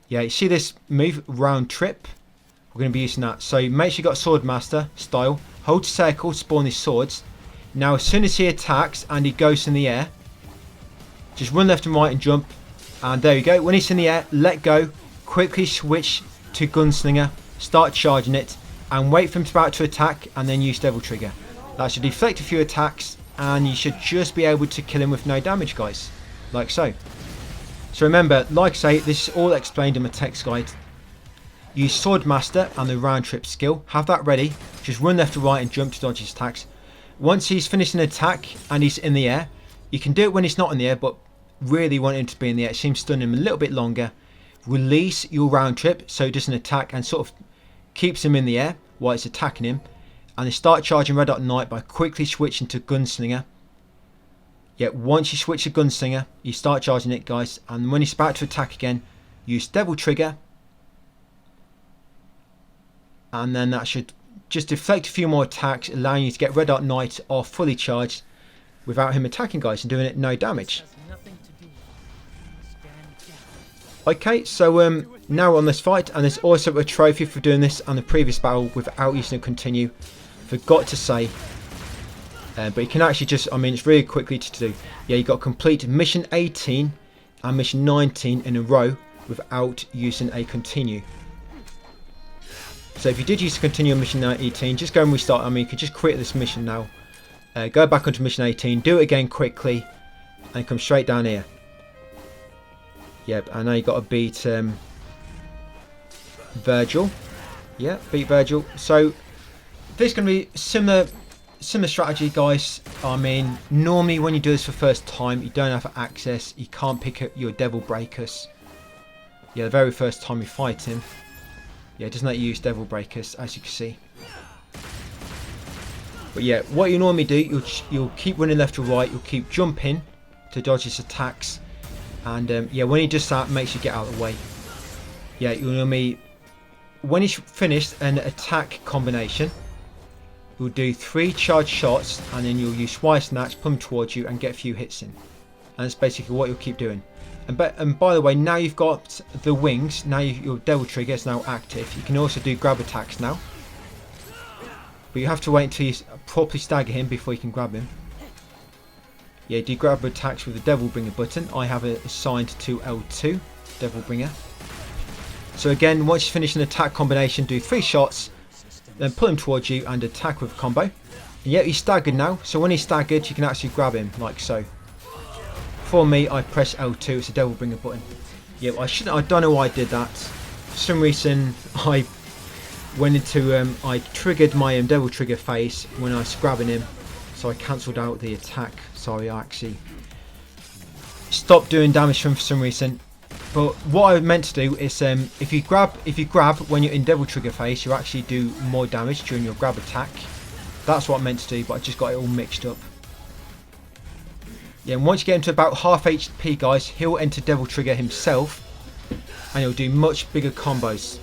Yeah, you see this move, round trip? We're going to be using that. So make sure you got Sword Master style. Hold circle, spawn these swords. Now as soon as he attacks and he goes in the air, just run left and right and jump. And there you go. When he's in the air, let go. Quickly switch to Gunslinger. Start charging it. And wait for him to attack, and then use Devil Trigger. That should deflect a few attacks, and you should just be able to kill him with no damage, guys. Like so. So remember, like I say, this is all explained in my text guide. Use Sword Master and the round trip skill. Have that ready. Just run left to right and jump to dodge his attacks. Once he's finished an attack and he's in the air, you can do it when he's not in the air, but really want him to be in the air. It seems to stun him a little bit longer. Release your round trip so it doesn't attack and sort of keeps him in the air while it's attacking him. And then start charging Red Hot Night by quickly switching to Gunslinger. Yeah, once you switch to Gunslinger, you start charging it, guys. And when he's about to attack again, use Devil Trigger. and then that should just deflect a few more attacks, allowing you to get Red Dark Knight off fully charged without him attacking guys and doing it no damage. Okay, so now we're on this fight, and there's also a trophy for doing this on the previous battle without using a continue. Forgot to say, but you can actually just, I mean, it's really quickly to do. Yeah, you got to complete mission 18 and mission 19 in a row without using a continue. So if you did use a continue on mission 18, just go and restart. I mean, you could just quit this mission now. Go back onto mission 18, do it again quickly, and come straight down here. Yep, I know you got to beat Virgil. Yeah, beat Virgil. So this is going to be similar strategy, guys. I mean, normally when you do this for the first time, you don't have access. You can't pick up your Devil Breakers. Yeah, the very first time you fight him. Yeah, it doesn't let you use Devil Breakers, as you can see. But yeah, what you normally do, you'll keep running left or right. You'll keep jumping to dodge his attacks. And yeah, when he does that, make sure you get out of the way. Yeah, you'll normally, when he's finished an attack combination, you'll do 3 charged shots, and then you'll use Wire Snatch, pull him towards you, and get a few hits in. And that's basically what you'll keep doing. And by the way, now you've got the wings, now your Devil Trigger is now active. You can also do grab attacks now. But you have to wait until you properly stagger him before you can grab him. Yeah, do grab attacks with the Devil Bringer button. I have it assigned to L2, Devil Bringer. So again, once you finish an attack combination, do 3 shots, then pull him towards you and attack with a combo. And yeah, he's staggered now, so when he's staggered, you can actually grab him, like so. For me, I press L2, it's a Devil Bringer button. Yeah, I don't know why I did that. For some reason, I went into, I triggered my Devil Trigger phase when I was grabbing him. So I cancelled out the attack. Sorry, I actually stopped doing damage from for some reason. But what I meant to do is, if you grab when you're in Devil Trigger phase, you actually do more damage during your grab attack. That's what I meant to do, but I just got it all mixed up. Yeah, and once you get into about half HP, guys, he'll enter Devil Trigger himself, and he'll do much bigger combos.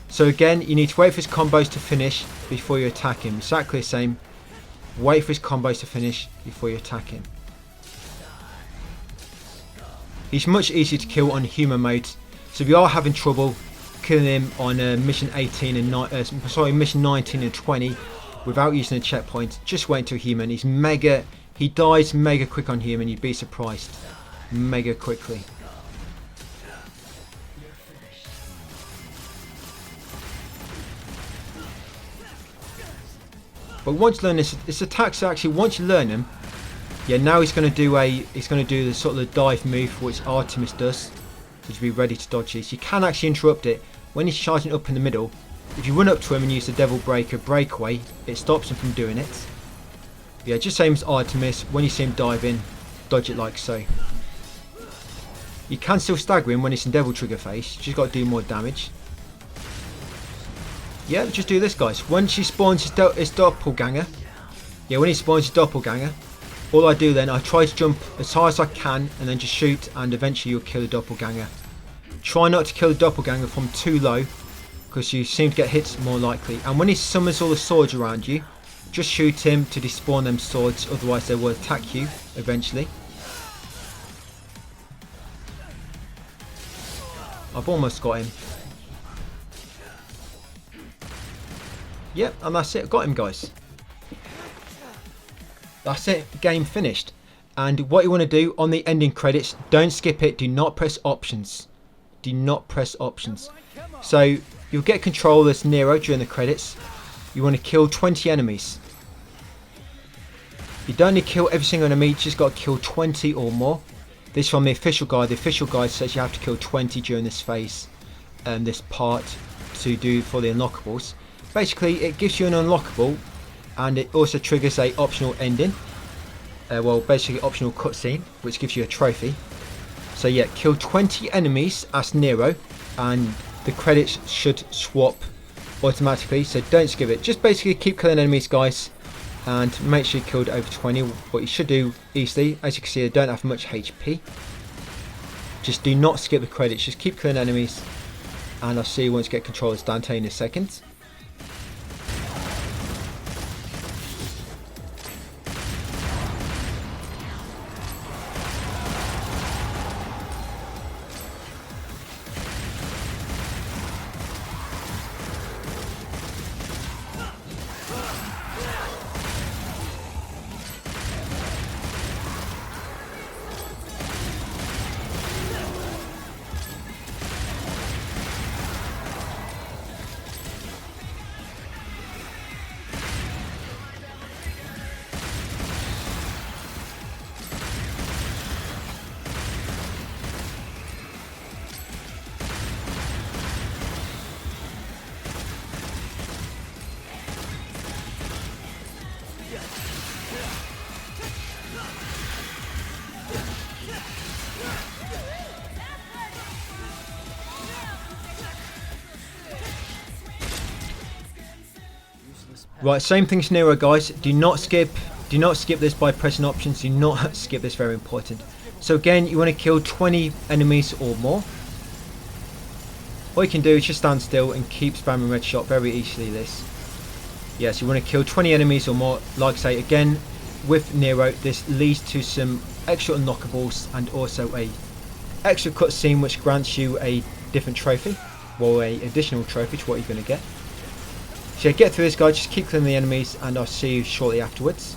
So again, you need to wait for his combos to finish before you attack him. Exactly the same. Wait for his combos to finish before you attack him. He's much easier to kill on human mode. So if you are having trouble killing him on mission 18 and mission 19 and 20 without using a checkpoint, just wait until human. He dies mega quick on human. You'd be surprised, mega quickly. But once you learn this attacks actually, once you learn them, yeah, now he's going to do the sort of the dive move which Artemis does, so to be ready to dodge this. You can actually interrupt it when he's charging up in the middle. If you run up to him and use the Devil Breaker breakaway, it stops him from doing it. Yeah, just same as Artemis. When you see him dive in, dodge it like so. You can still stagger him when it's in Devil Trigger phase. You just got to do more damage. Yeah, just do this, guys. Once he spawns his doppelganger, yeah, when he spawns his doppelganger, all I do then, I try to jump as high as I can and then just shoot, and eventually you'll kill the doppelganger. Try not to kill the doppelganger from too low, because you seem to get hits more likely. And when he summons all the swords around you, just shoot him to despawn them swords, otherwise they will attack you eventually. I've almost got him. Yep, and that's it. Got him, guys. That's it. Game finished. And what you want to do on the ending credits, don't skip it. Do not press options. Do not press options. So you'll get control as Nero during the credits. You want to kill 20 enemies. You don't need to kill every single enemy. You just got to kill 20 or more. This is from the official guide. The official guide says you have to kill 20 during this phase, this part to do for the unlockables. Basically, it gives you an unlockable, and it also triggers a optional ending. Well, basically optional cutscene, which gives you a trophy. So yeah, kill 20 enemies as Nero, and the credits should swap automatically. So don't skip it. Just basically keep killing enemies, guys, and make sure you killed over 20. What you should do easily, as you can see, they don't have much HP. Just do not skip the credits. Just keep killing enemies, and I'll see you once you get control of Dante in a second. Right, same thing as Nero, guys. Do not skip this by pressing options. Do not skip this, very important. So again, you want to kill 20 enemies or more. All you can do is just stand still and keep spamming red shot very easily this. Yes, you want to kill 20 enemies or more. Like I say, again, with Nero, this leads to some extra unlockables and also a extra cutscene which grants you a different trophy, or a additional trophy to what you're going to get. So yeah, get through this, guys, just keep killing the enemies and I'll see you shortly afterwards.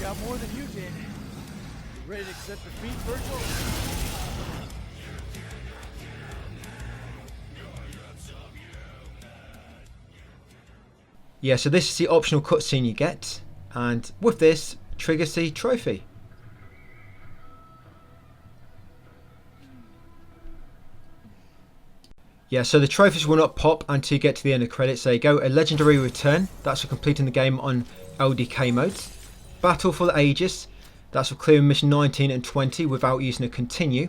Got more than you did. Ready to accept defeat, Virgil? Yeah, so this is the optional cutscene you get, and with this triggers the trophy. Yeah, so the trophies will not pop until you get to the end of credits. There you go, a legendary return, that's for completing the game on LDK modes. Battle for the Ages, that's for clearing mission 19 and 20 without using a continue.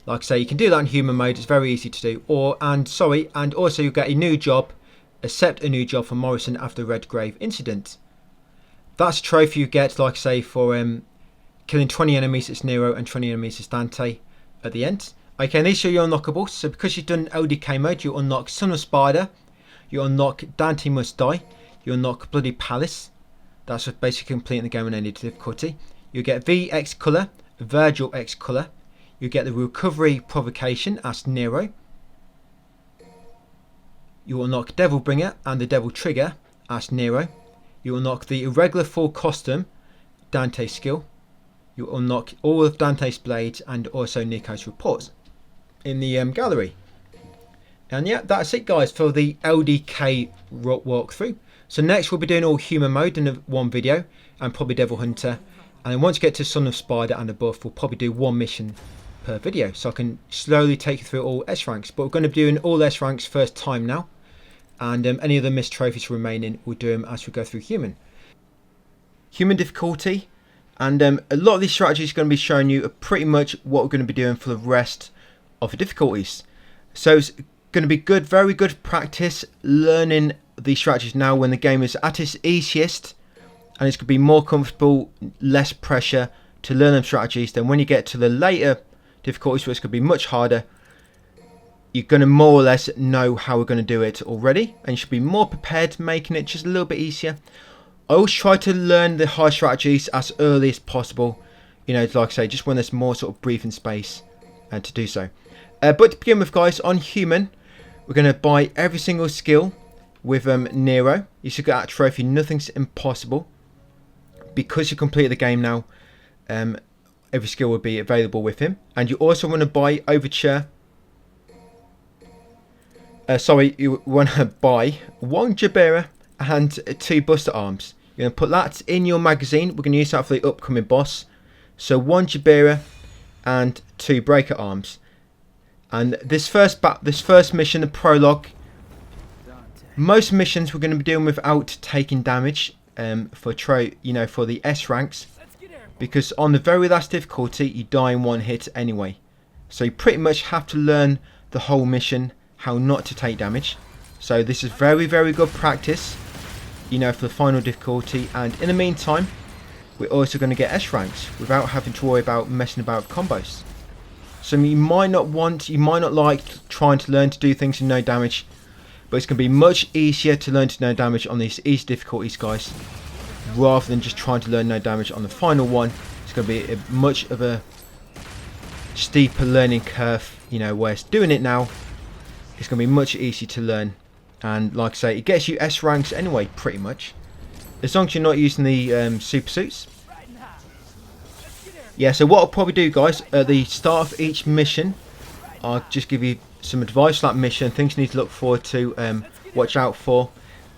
Like I say, you can do that in human mode, it's very easy to do. And also you get a new job, accept a new job for Morrison after the Red Grave incident. That's a trophy you get, like I say, for killing 20 enemies as Nero and 20 enemies as Dante at the end. Okay, and these are your unlockables. So because you've done LDK mode, you unlock Son of Spider, you unlock Dante Must Die, you unlock Bloody Palace. That's for basically completing the game on any difficulty. You get VX Colour, Virgil X Colour. You get the Recovery Provocation as Nero. You unlock Devil Bringer and the Devil Trigger as Nero. You unlock the Irregular Full Costume, Dante Skill. You unlock all of Dante's blades and also Nico's reports in the gallery. And yeah, that's it, guys, for the LDK walkthrough. So next we'll be doing all human mode in one video and probably Devil Hunter. And then once you get to Son of Spider and above, we'll probably do one mission per video. So I can slowly take you through all S ranks. But we're going to be doing all S ranks first time now. And any other missed trophies remaining, we'll do them as we go through human. Human difficulty. And a lot of these strategies going to be showing you are pretty much what we're going to be doing for the rest of the difficulties. So it's going to be good, very good practice learning these strategies now when the game is at its easiest, and it's going to be more comfortable, less pressure to learn them strategies. Then when you get to the later difficulties where it's going to be much harder, you're going to more or less know how we're going to do it already, and you should be more prepared, making it just a little bit easier. I always try to learn the hard strategies as early as possible, you know, like I say, just when there's more sort of breathing space to do so. But to begin with, guys, on human, we're going to buy every single skill with Nero. You should get that trophy, Nothing's Impossible. Because you complete the game now, every skill will be available with him. And you also want to buy Overture. You want to buy 1 Jabera and 2 Buster Arms. You're going to put that in your magazine. We're going to use that for the upcoming boss. So 1 Jabera and 2 Breaker Arms. And this first mission, the prologue, most missions we're going to be doing without taking damage for the S ranks, because on the very last difficulty you die in one hit anyway. So you pretty much have to learn the whole mission, how not to take damage. So this is very, very good practice, you know, for the final difficulty. And in the meantime, we're also going to get S ranks without having to worry about messing about with combos. So you might not like trying to learn to do things with no damage, but it's going to be much easier to learn to no damage on these easy difficulties, guys, rather than just trying to learn no damage on the final one. It's going to be much of a steeper learning curve, you know, whereas doing it now, it's going to be much easier to learn. And like I say, it gets you S ranks anyway, pretty much, as long as you're not using the super suits. Yeah, so what I'll probably do, guys, at the start of each mission, I'll just give you some advice for that mission, things you need to look forward to, watch out for,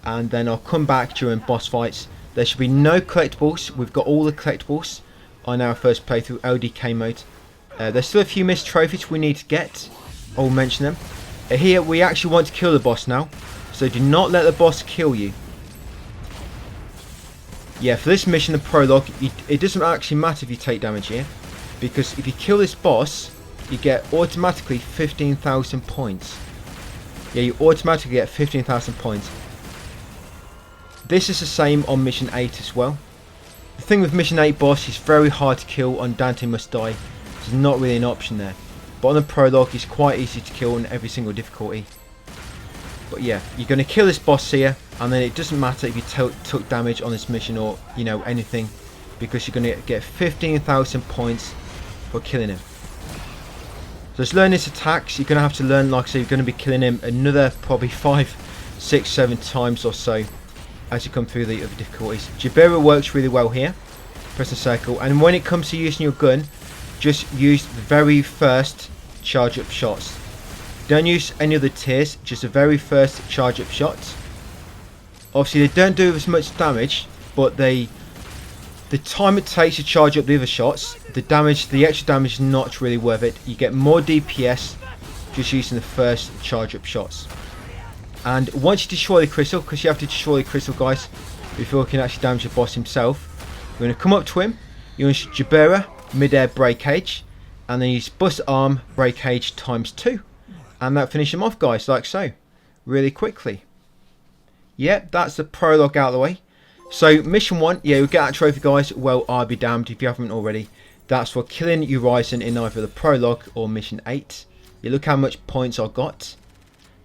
and then I'll come back during boss fights. There should be no collectibles. We've got all the collectibles on our first playthrough LDK mode. There's still a few missed trophies we need to get. I'll mention them. Here we actually want to kill the boss now, so do not let the boss kill you. Yeah, for this mission, the prologue, it doesn't actually matter if you take damage here, because if you kill this boss, you get automatically 15,000 points. Yeah, you automatically get 15,000 points. This is the same on mission 8 as well. The thing with mission 8 boss is very hard to kill on Dante Must Die. There's not really an option there. But on the prologue, it's quite easy to kill on every single difficulty. But yeah, you're going to kill this boss here, and then it doesn't matter if you took damage on this mission or, you know, anything, because you're going to get 15,000 points for killing him. So to learn his attacks, you're going to have to learn, like I say, you're going to be killing him another probably 5, 6, 7 times or so as you come through the other difficulties. Jabira works really well here. Press the circle, and when it comes to using your gun, just use the very first charge up shots. Don't use any other tiers, just the very first charge up shots. Obviously they don't do as much damage, but the time it takes to charge up the other shots, the extra damage is not really worth it. You get more DPS just using the first charge up shots. And once you destroy the crystal, because you have to destroy the crystal, guys, before you can actually damage the boss himself, you're going to come up to him, you use Jabira mid-air breakage, and then use bust arm breakage ×2. And that finishes him off, guys, like so. Really quickly. Yep, that's the prologue out of the way. So, mission 1, yeah, you'll get that trophy, guys. Well, I'll be damned if you haven't already. That's for killing Urizen in either the prologue or mission 8. You look how much points I got.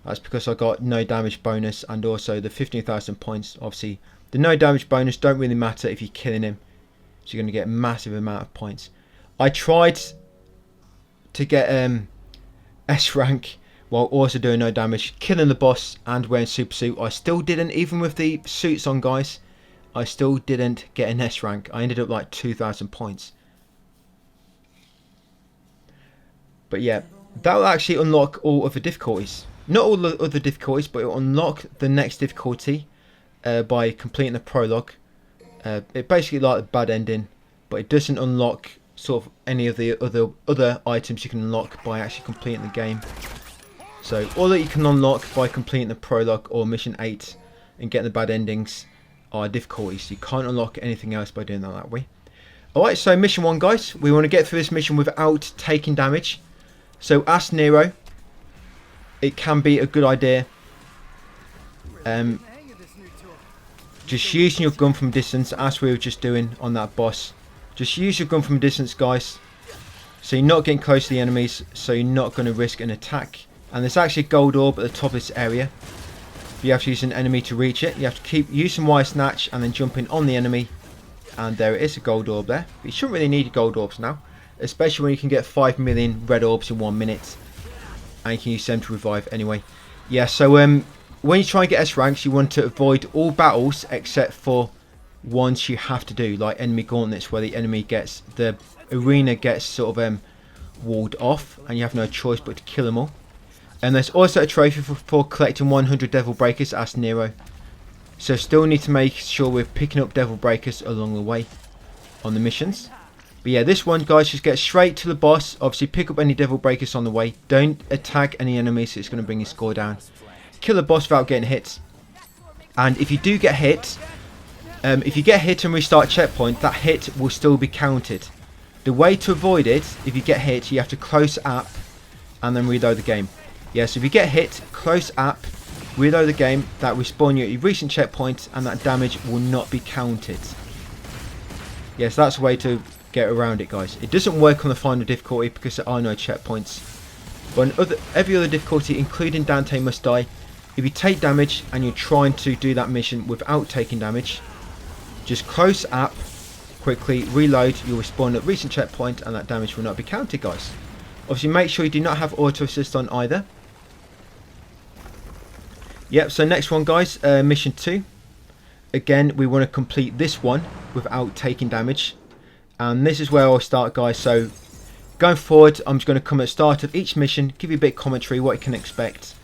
That's because I got no damage bonus and also the 15,000 points. Obviously, the no damage bonus don't really matter if you're killing him. So you're going to get a massive amount of points. I tried to get S rank while also doing no damage, killing the boss and wearing super suit. I still didn't, even with the suits on, guys, I still didn't get an S rank. I ended up like 2,000 points. But yeah, that will actually unlock all other difficulties. Not all the other difficulties, but it will unlock the next difficulty by completing the prologue. It basically like a bad ending, but it doesn't unlock sort of any of the other items you can unlock by actually completing the game. So all that you can unlock by completing the prologue or mission 8 and getting the bad endings are difficulties. You can't unlock anything else by doing that way. Alright, so mission 1, guys. We want to get through this mission without taking damage. So ask Nero. It can be a good idea. Just using your gun from distance, as we were just doing on that boss. Just use your gun from distance, guys. So you're not getting close to the enemies, so you're not going to risk an attack. And there's actually a gold orb at the top of this area. You have to use an enemy to reach it. You have to keep using wire snatch and then jumping on the enemy. And there it is, a gold orb there. But you shouldn't really need gold orbs now, especially when you can get 5 million red orbs in 1 minute. And you can use them to revive anyway. Yeah, so when you try and get S ranks, you want to avoid all battles except for ones you have to do, like enemy gauntlets, where the enemy gets, the arena gets sort of walled off and you have no choice but to kill them all. And there's also a trophy for collecting 100 devil breakers, as Nero. So still need to make sure we're picking up devil breakers along the way on the missions. But yeah, this one, guys, just get straight to the boss. Obviously pick up any devil breakers on the way. Don't attack any enemies, it's going to bring your score down. Kill the boss without getting hit. And if you do get hit, if you get hit and restart checkpoint, that hit will still be counted. The way to avoid it, if you get hit, you have to close app and then reload the game. Yeah, so if you get hit, close app, reload the game, that will respawn you at your recent checkpoint, and that damage will not be counted. Yes, that's a way to get around it, guys. It doesn't work on the final difficulty because there are no checkpoints. But on every other difficulty, including Dante Must Die, if you take damage and you're trying to do that mission without taking damage, just close app, quickly reload, you'll respawn at recent checkpoint, and that damage will not be counted, guys. Obviously, make sure you do not have auto assist on either. Yep, so next one, guys, mission 2. Again, we want to complete this one without taking damage. And this is where I'll start, guys. So going forward, I'm just going to come at the start of each mission, give you a bit of commentary, what you can expect.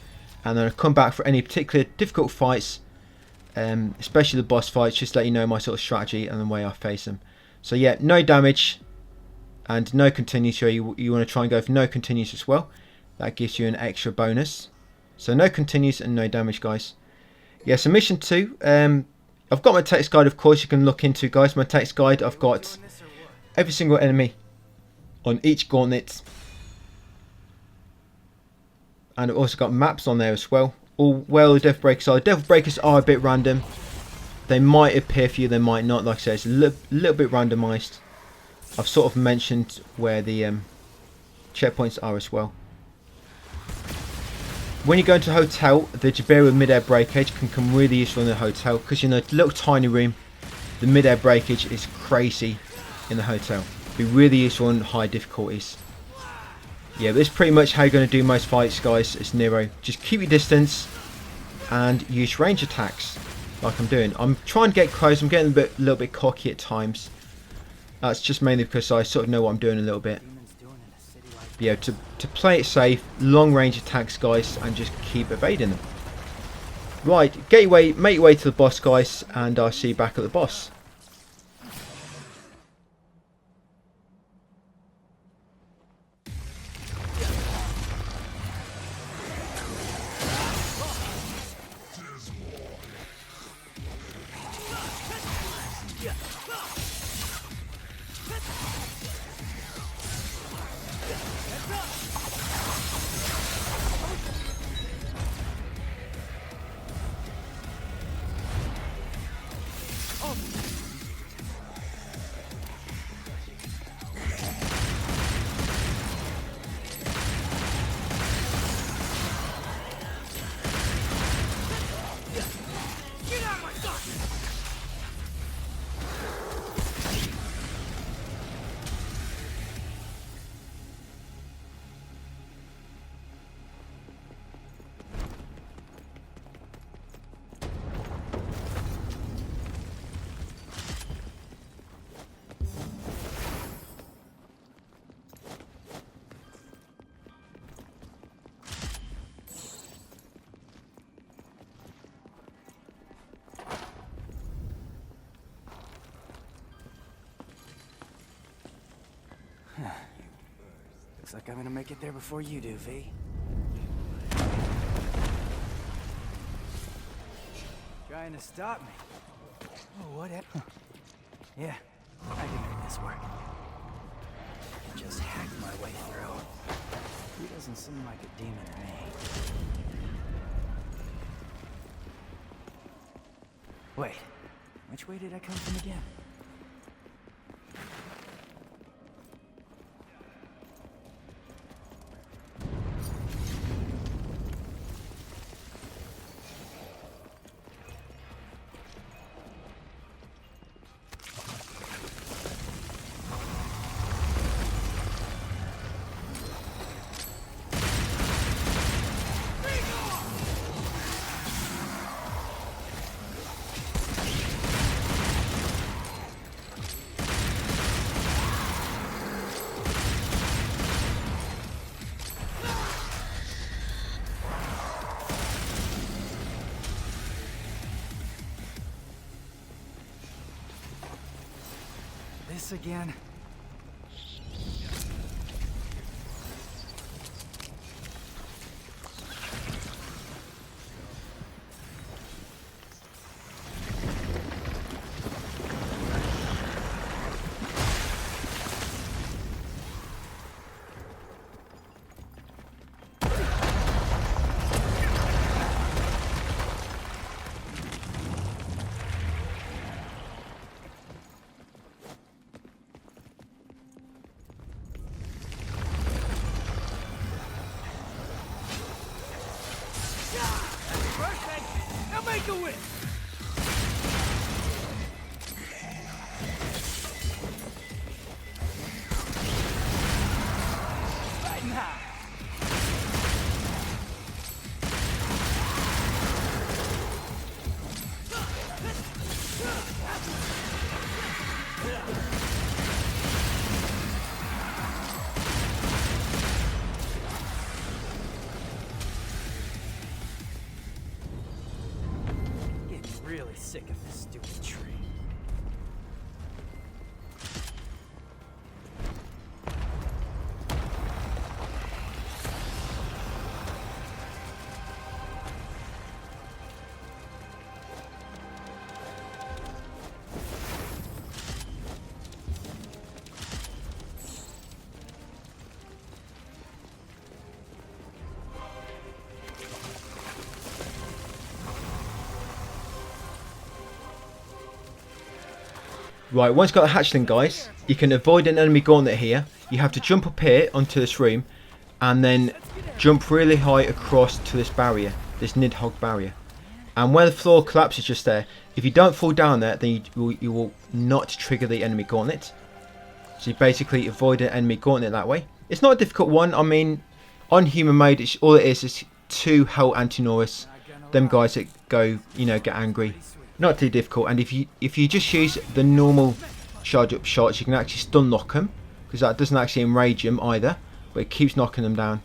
And then I'll come back for any particular difficult fights, especially the boss fights, just to let you know my sort of strategy and the way I face them. So yeah, no damage and no continues. So you want to try and go for no continues as well. That gives you an extra bonus. So no continues and no damage, guys. Yeah, so mission 2. I've got my text guide, of course, you can look into, guys. My text guide, I've got every single enemy on each gauntlet. And I've also got maps on there as well. All well, the Devil Breakers are. The Devil Breakers are a bit random. They might appear for you, they might not. Like I said, it's a little bit randomised. I've sort of mentioned where the checkpoints are as well. When you go into a hotel, the Jabira mid-air breakage can come really useful in the hotel, because in a little tiny room, the mid-air breakage is crazy in the hotel. Be really useful in high difficulties. Yeah, but it's pretty much how you're going to do most fights, guys. It's Nero. Just keep your distance and use range attacks, like I'm doing. I'm trying to get close. I'm getting a little bit cocky at times. That's just mainly because I sort of know what I'm doing a little bit. But yeah, to play it safe, long range attacks, guys, and just keep evading them. Right, get your way, make your way to the boss, guys, and I'll see you back at the boss. Looks like I'm gonna make it there before you do, V. Trying to stop me. Oh, whatever. Yeah, I can make this work. Just hack my way through. He doesn't seem like a demon to me. Wait, which way did I come from again? This again? Perfect! Now make a wish! Riding high! Getting really sick of this stupid tree. Right, once you've got the hatchling, guys, you can avoid an enemy gauntlet here. You have to jump up here onto this room and then jump really high across to this barrier, this Nidhogg barrier. And where the floor collapses just there, if you don't fall down there, then you will not trigger the enemy gauntlet. So you basically avoid an enemy gauntlet that way. It's not a difficult one. I mean, on human mode, all it is 2 Hell Anti-Norris. Them guys that go, you know, get angry. Not too difficult, and if you just use the normal charge up shots, you can actually stun knock them, because that doesn't actually enrage them either, but it keeps knocking them down.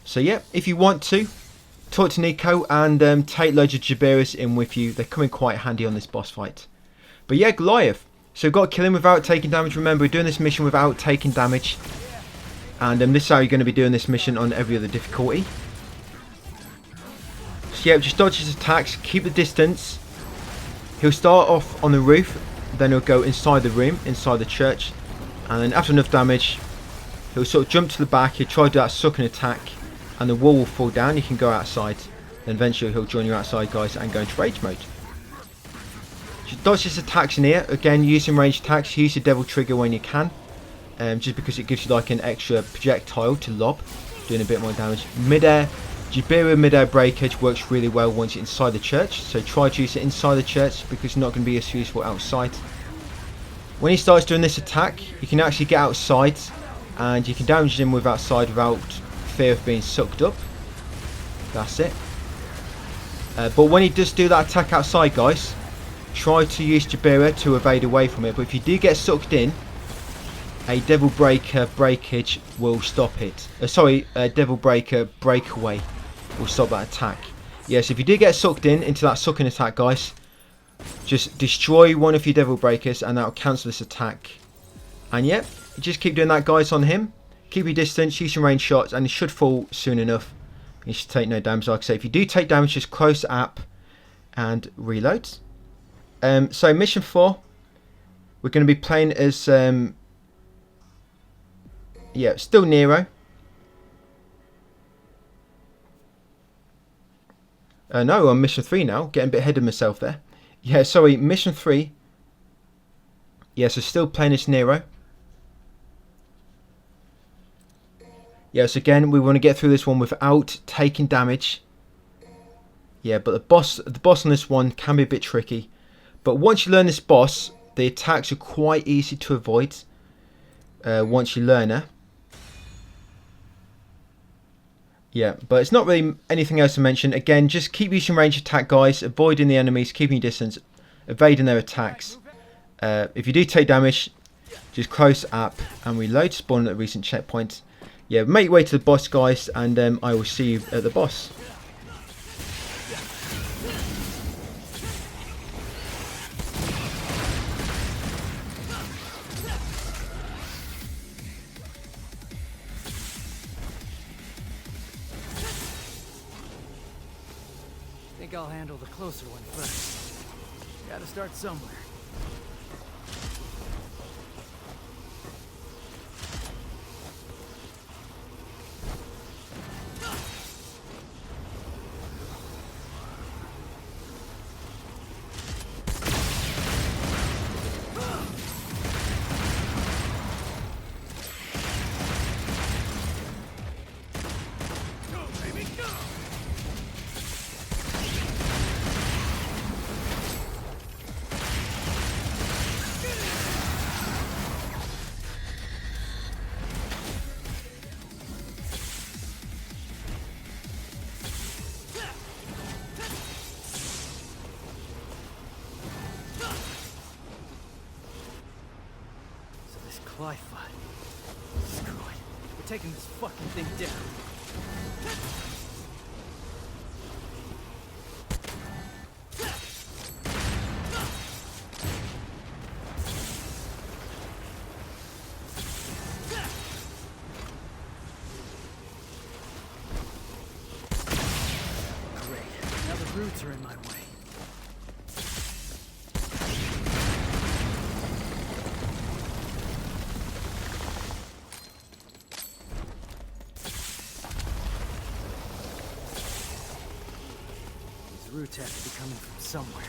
So yeah, if you want to, talk to Nico and take loads of Jabiras in with you. They're coming quite handy on this boss fight. But yeah, Goliath. So got to kill him without taking damage. Remember, we're doing this mission without taking damage, and this is how you're going to be doing this mission on every other difficulty. So yeah, just dodge his attacks, keep the distance. He'll start off on the roof, then he'll go inside the room, inside the church, and then after enough damage, he'll sort of jump to the back, he'll try to do that sucking attack, and the wall will fall down, you can go outside, then eventually he'll join you outside, guys, and go into rage mode. Just dodge his attacks in here, again, use some ranged attacks, use the devil trigger when you can, just because it gives you like an extra projectile to lob, doing a bit more damage. Mid-air, Jabira mid-air breakage works really well once you're inside the church, so try to use it inside the church because it's not going to be as useful outside. When he starts doing this attack, you can actually get outside and you can damage him with outside without fear of being sucked up. That's it. But when he does do that attack outside, guys, try to use Jabira to evade away from it, but if you do get sucked in, a Devil Breaker breakage will stop it. A Devil Breaker breakaway will stop that attack. Yes, if you do get sucked into that sucking attack, guys, just destroy one of your Devil Breakers and that will cancel this attack. And yep, just keep doing that, guys, on him. Keep your distance, use some range shots, and he should fall soon enough. You should take no damage. Like I say, if you do take damage, just close app and reload. So mission 4, we're going to be playing as yeah, still Nero. No, we're on mission 3 now. Getting a bit ahead of myself there. Yeah, sorry, mission 3. Yeah, so still playing as Nero. Yes, again, we want to get through this one without taking damage. Yeah, but the boss on this one can be a bit tricky. But once you learn this boss, the attacks are quite easy to avoid. Once you learn her. Yeah, but it's not really anything else to mention. Again, just keep using range attack, guys. Avoiding the enemies, keeping your distance, evading their attacks. If you do take damage, just close app and reload. Spawn at a recent checkpoint. Yeah, make your way to the boss, guys, and I will see you at the boss. I think I'll handle the closer one first. Gotta start somewhere. supply fight. Screw it. We're taking this fucking thing down. Great. Now the roots are in my way. These roots have to be coming from somewhere.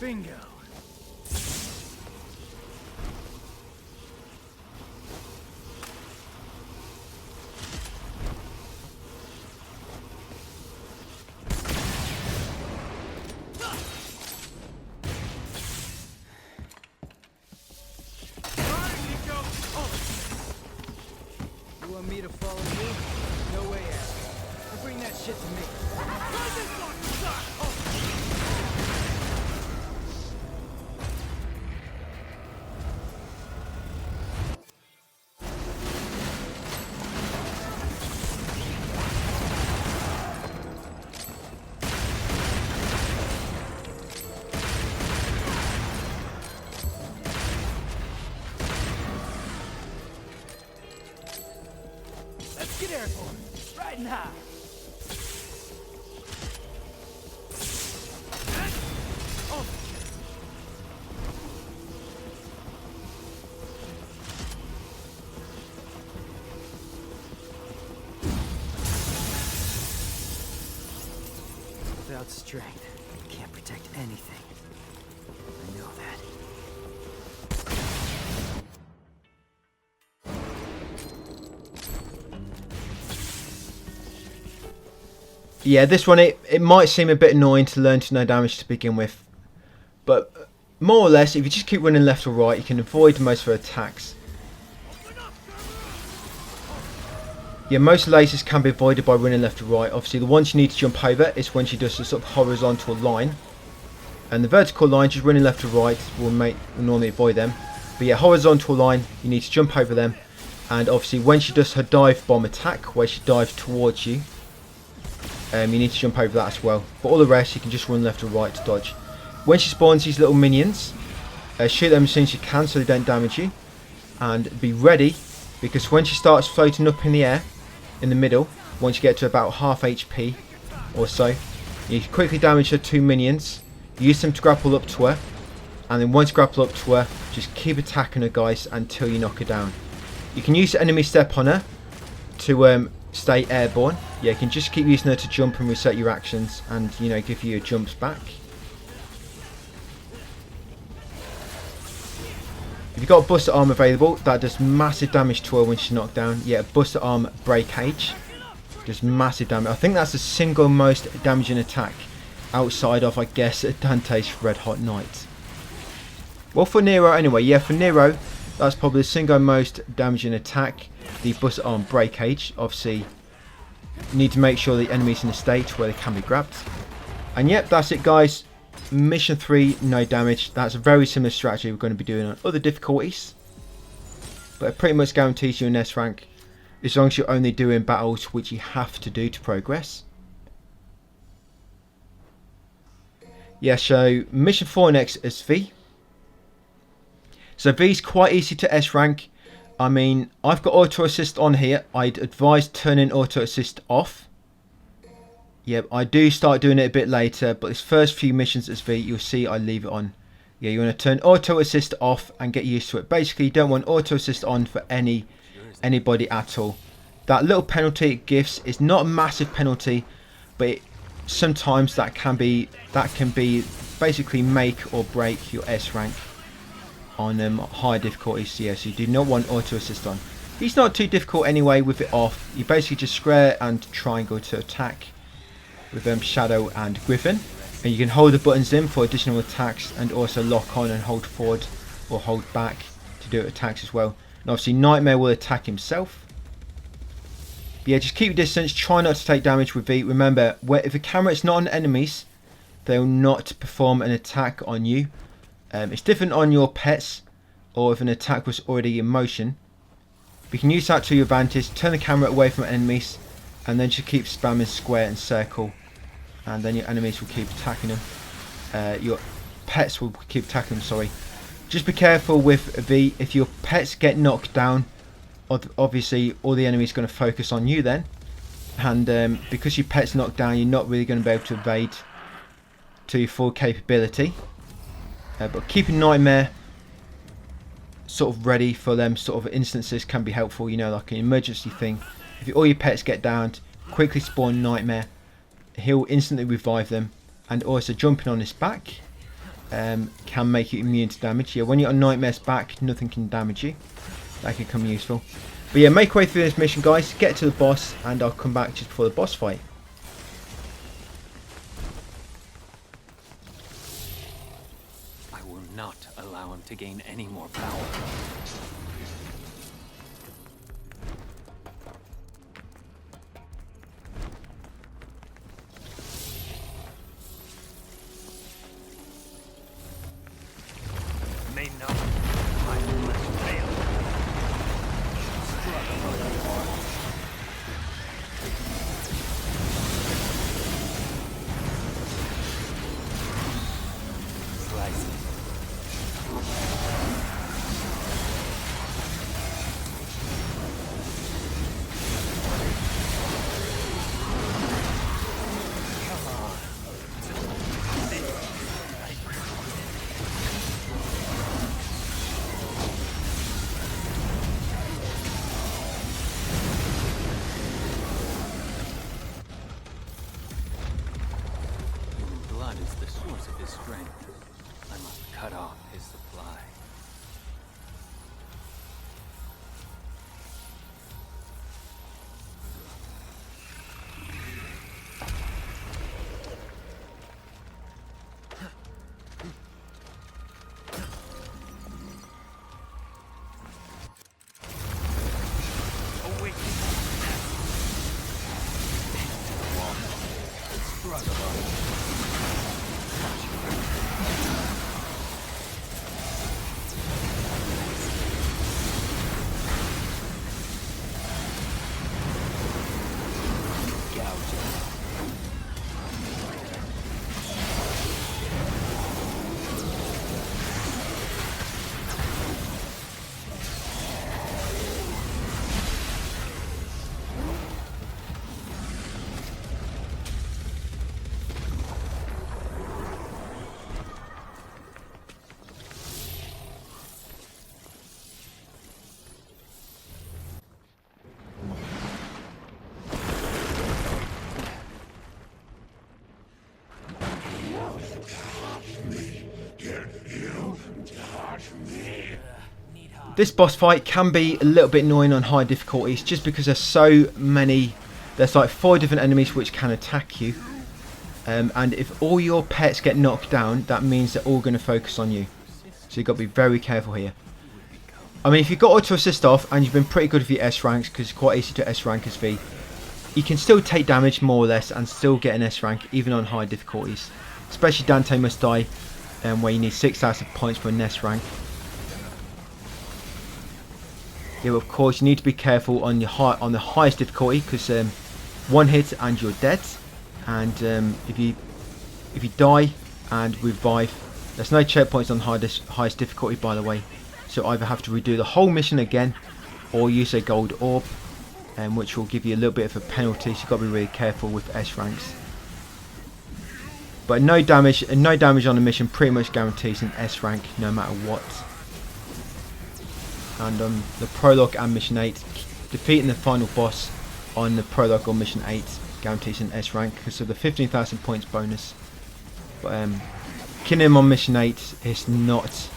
Bingo. You want me to follow you? No way out. Now bring that shit to me. Let's get airborne. Right now. Without strength, you can't protect anything. I know that. Yeah, this one, it might seem a bit annoying to learn to no damage to begin with, but more or less, if you just keep running left or right, you can avoid most of her attacks. Yeah, most lasers can be avoided by running left or right. Obviously, the ones you need to jump over is when she does a sort of horizontal line, and the vertical line, just running left or right, will normally avoid them. But yeah, horizontal line, you need to jump over them, and obviously when she does her dive bomb attack, where she dives towards you, you need to jump over that as well. But all the rest, you can just run left or right to dodge. When she spawns these little minions, shoot them as soon as you can so they don't damage you, and be ready, because when she starts floating up in the air, in the middle, once you get to about half HP or so, you quickly damage her 2 minions, use them to grapple up to her, and then once you grapple up to her, just keep attacking her, guys, until you knock her down. You can use enemy step on her to stay airborne. Yeah, you can just keep using her to jump and reset your actions, and you know, give you your jumps back. If you've got a Buster Arm available, that does massive damage to her when she's knocked down. Yeah, Buster Arm Breakage does massive damage. I think that's the single most damaging attack outside of, I guess, Dante's Red Hot Knight. Well, for Nero anyway, yeah, for Nero, that's probably the single most damaging attack, the Buster Arm Breakage. Obviously, you need to make sure the enemy's in a state where they can be grabbed. And yep, that's it, guys. Mission 3, no damage. That's a very similar strategy we're going to be doing on other difficulties. but it pretty much guarantees you an S rank as long as you're only doing battles which you have to do to progress. Yeah, so mission 4 next is V. So V is quite easy to S rank. I mean, I've got auto assist on here. I'd advise turning auto assist off. Yep, I do start doing it a bit later, but this first few missions as V, you'll see I leave it on. Yeah, you want to turn auto assist off and get used to it. Basically, you don't want auto assist on for anybody at all. That little penalty it gives is not a massive penalty, but sometimes that can be basically make or break your S rank on higher difficulties. So yes, you do not want auto assist on. It's not too difficult anyway with it off. You basically just square and triangle to attack with Shadow and Griffin, and you can hold the buttons in for additional attacks, and also lock on and hold forward or hold back to do attacks as well. And obviously Nightmare will attack himself. But yeah, just keep your distance, try not to take damage with V. Remember, if the camera is not on enemies, they will not perform an attack on you. It's different on your pets, or if an attack was already in motion. You can use that to your advantage, turn the camera away from enemies, and then just keep spamming square and circle, and then your enemies will keep attacking them. Your pets will keep attacking them, sorry. Just be careful with V. If your pets get knocked down, obviously all the enemies are going to focus on you then, and because your pet's knocked down, you're not really going to be able to evade to your full capability. But keeping Nightmare sort of ready for them sort of instances can be helpful, you know, like an emergency thing. If all your pets get downed, quickly spawn Nightmare, he'll instantly revive them, and also jumping on his back can make you immune to damage. Yeah, when you're on Nightmare's back, nothing can damage you. That can come useful. But yeah, make your way through this mission, guys, get to the boss, and I'll come back just before the boss fight. Not allow him to gain any more power. May not. I must fail. Is the source of his strength. I must cut off his supply. This boss fight can be a little bit annoying on high difficulties just because there's so many. There's like 4 different enemies which can attack you, and if all your pets get knocked down, that means they're all going to focus on you, so you've got to be very careful here. I mean, if you've got auto assist off and you've been pretty good with your S ranks, because it's quite easy to S rank as V, you can still take damage more or less and still get an S rank even on high difficulties, especially Dante Must Die, where you need 6,000 points for an S rank. Yeah, of course you need to be careful on your on the highest difficulty, because one hit and you're dead. And if you die and revive, there's no checkpoints on highest difficulty, by the way. So either have to redo the whole mission again, or use a gold orb, which will give you a little bit of a penalty. So you've got to be really careful with S ranks. But no damage on the mission pretty much guarantees an S rank no matter what. And on the prologue and mission 8, defeating the final boss on the prologue or mission 8 guarantees an S rank because of the 15,000 points bonus. But killing him on mission 8 is not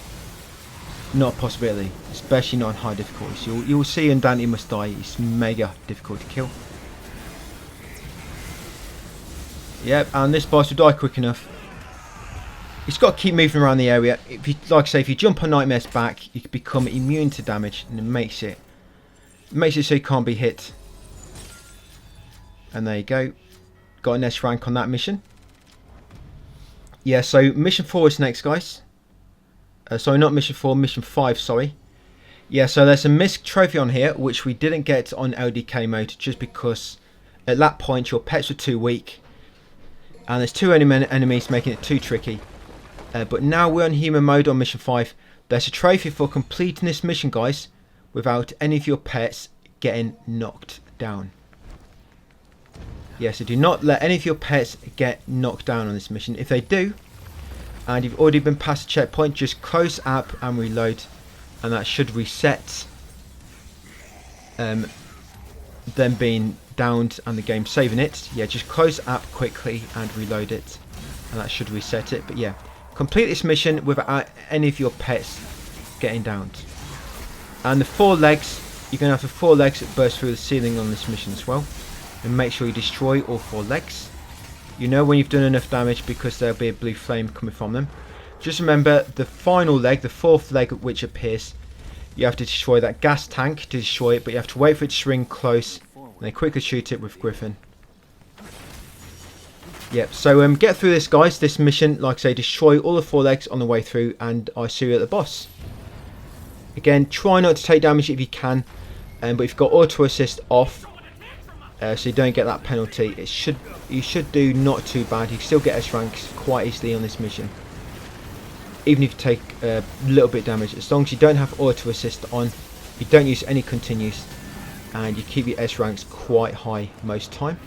a possibility, especially not on high difficulties. You'll see in Dante Must Die, it's mega difficult to kill. Yep, and this boss will die quick enough. He's got to keep moving around the area. If you, like I say, if you jump on Nightmare's back, you can become immune to damage, and it makes it so you can't be hit. And there you go, got an S rank on that mission. Yeah, so mission 4 is next, guys. Sorry, not mission 4, mission 5, sorry. Yeah, so there's a missed trophy on here, which we didn't get on LDK mode, just because at that point your pets were too weak. And there's too many enemies, making it too tricky. But now we're on human mode on mission 5. There's a trophy for completing this mission, guys, without any of your pets getting knocked down. Yeah, so do not let any of your pets get knocked down on this mission. If they do, and you've already been past the checkpoint, just close app and reload, and that should reset them being downed and the game saving it. Yeah, just close app quickly and reload it, and that should reset it. But yeah, complete this mission without any of your pets getting downed. And the 4 legs, you're going to have the 4 legs that burst through the ceiling on this mission as well. And make sure you destroy all 4 legs. You know when you've done enough damage because there'll be a blue flame coming from them. Just remember the final leg, the 4th leg which appears, you have to destroy that gas tank to destroy it, but you have to wait for it to swing close and then quickly shoot it with Griffin. Yep, so get through this, guys, this mission. Like I say, destroy all the 4 legs on the way through, and I'll see you at the boss. Again, try not to take damage if you can, but if you've got auto assist off, so you don't get that penalty, you should do not too bad. You can still get S ranks quite easily on this mission, even if you take a little bit of damage. As long as you don't have auto assist on, you don't use any continues, and you keep your S ranks quite high most time.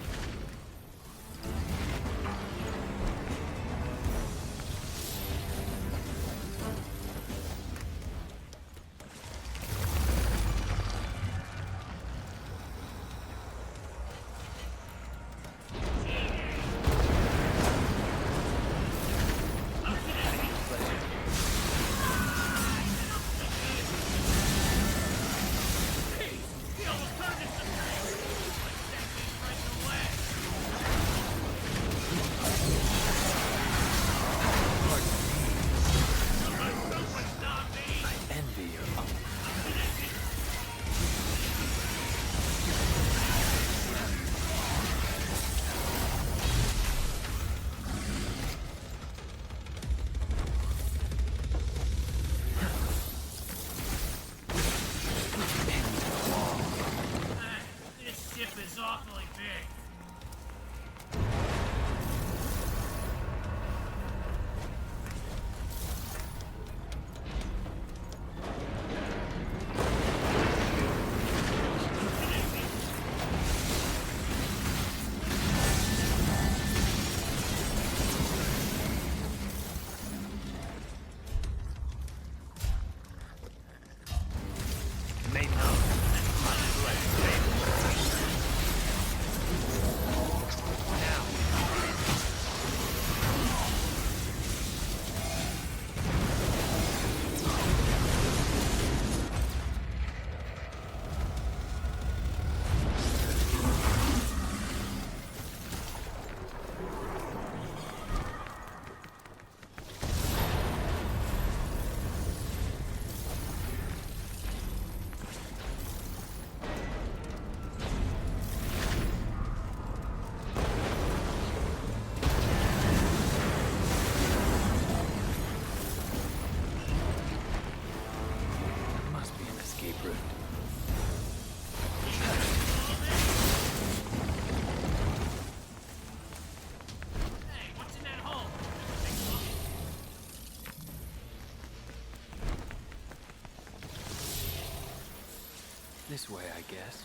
This way, I guess.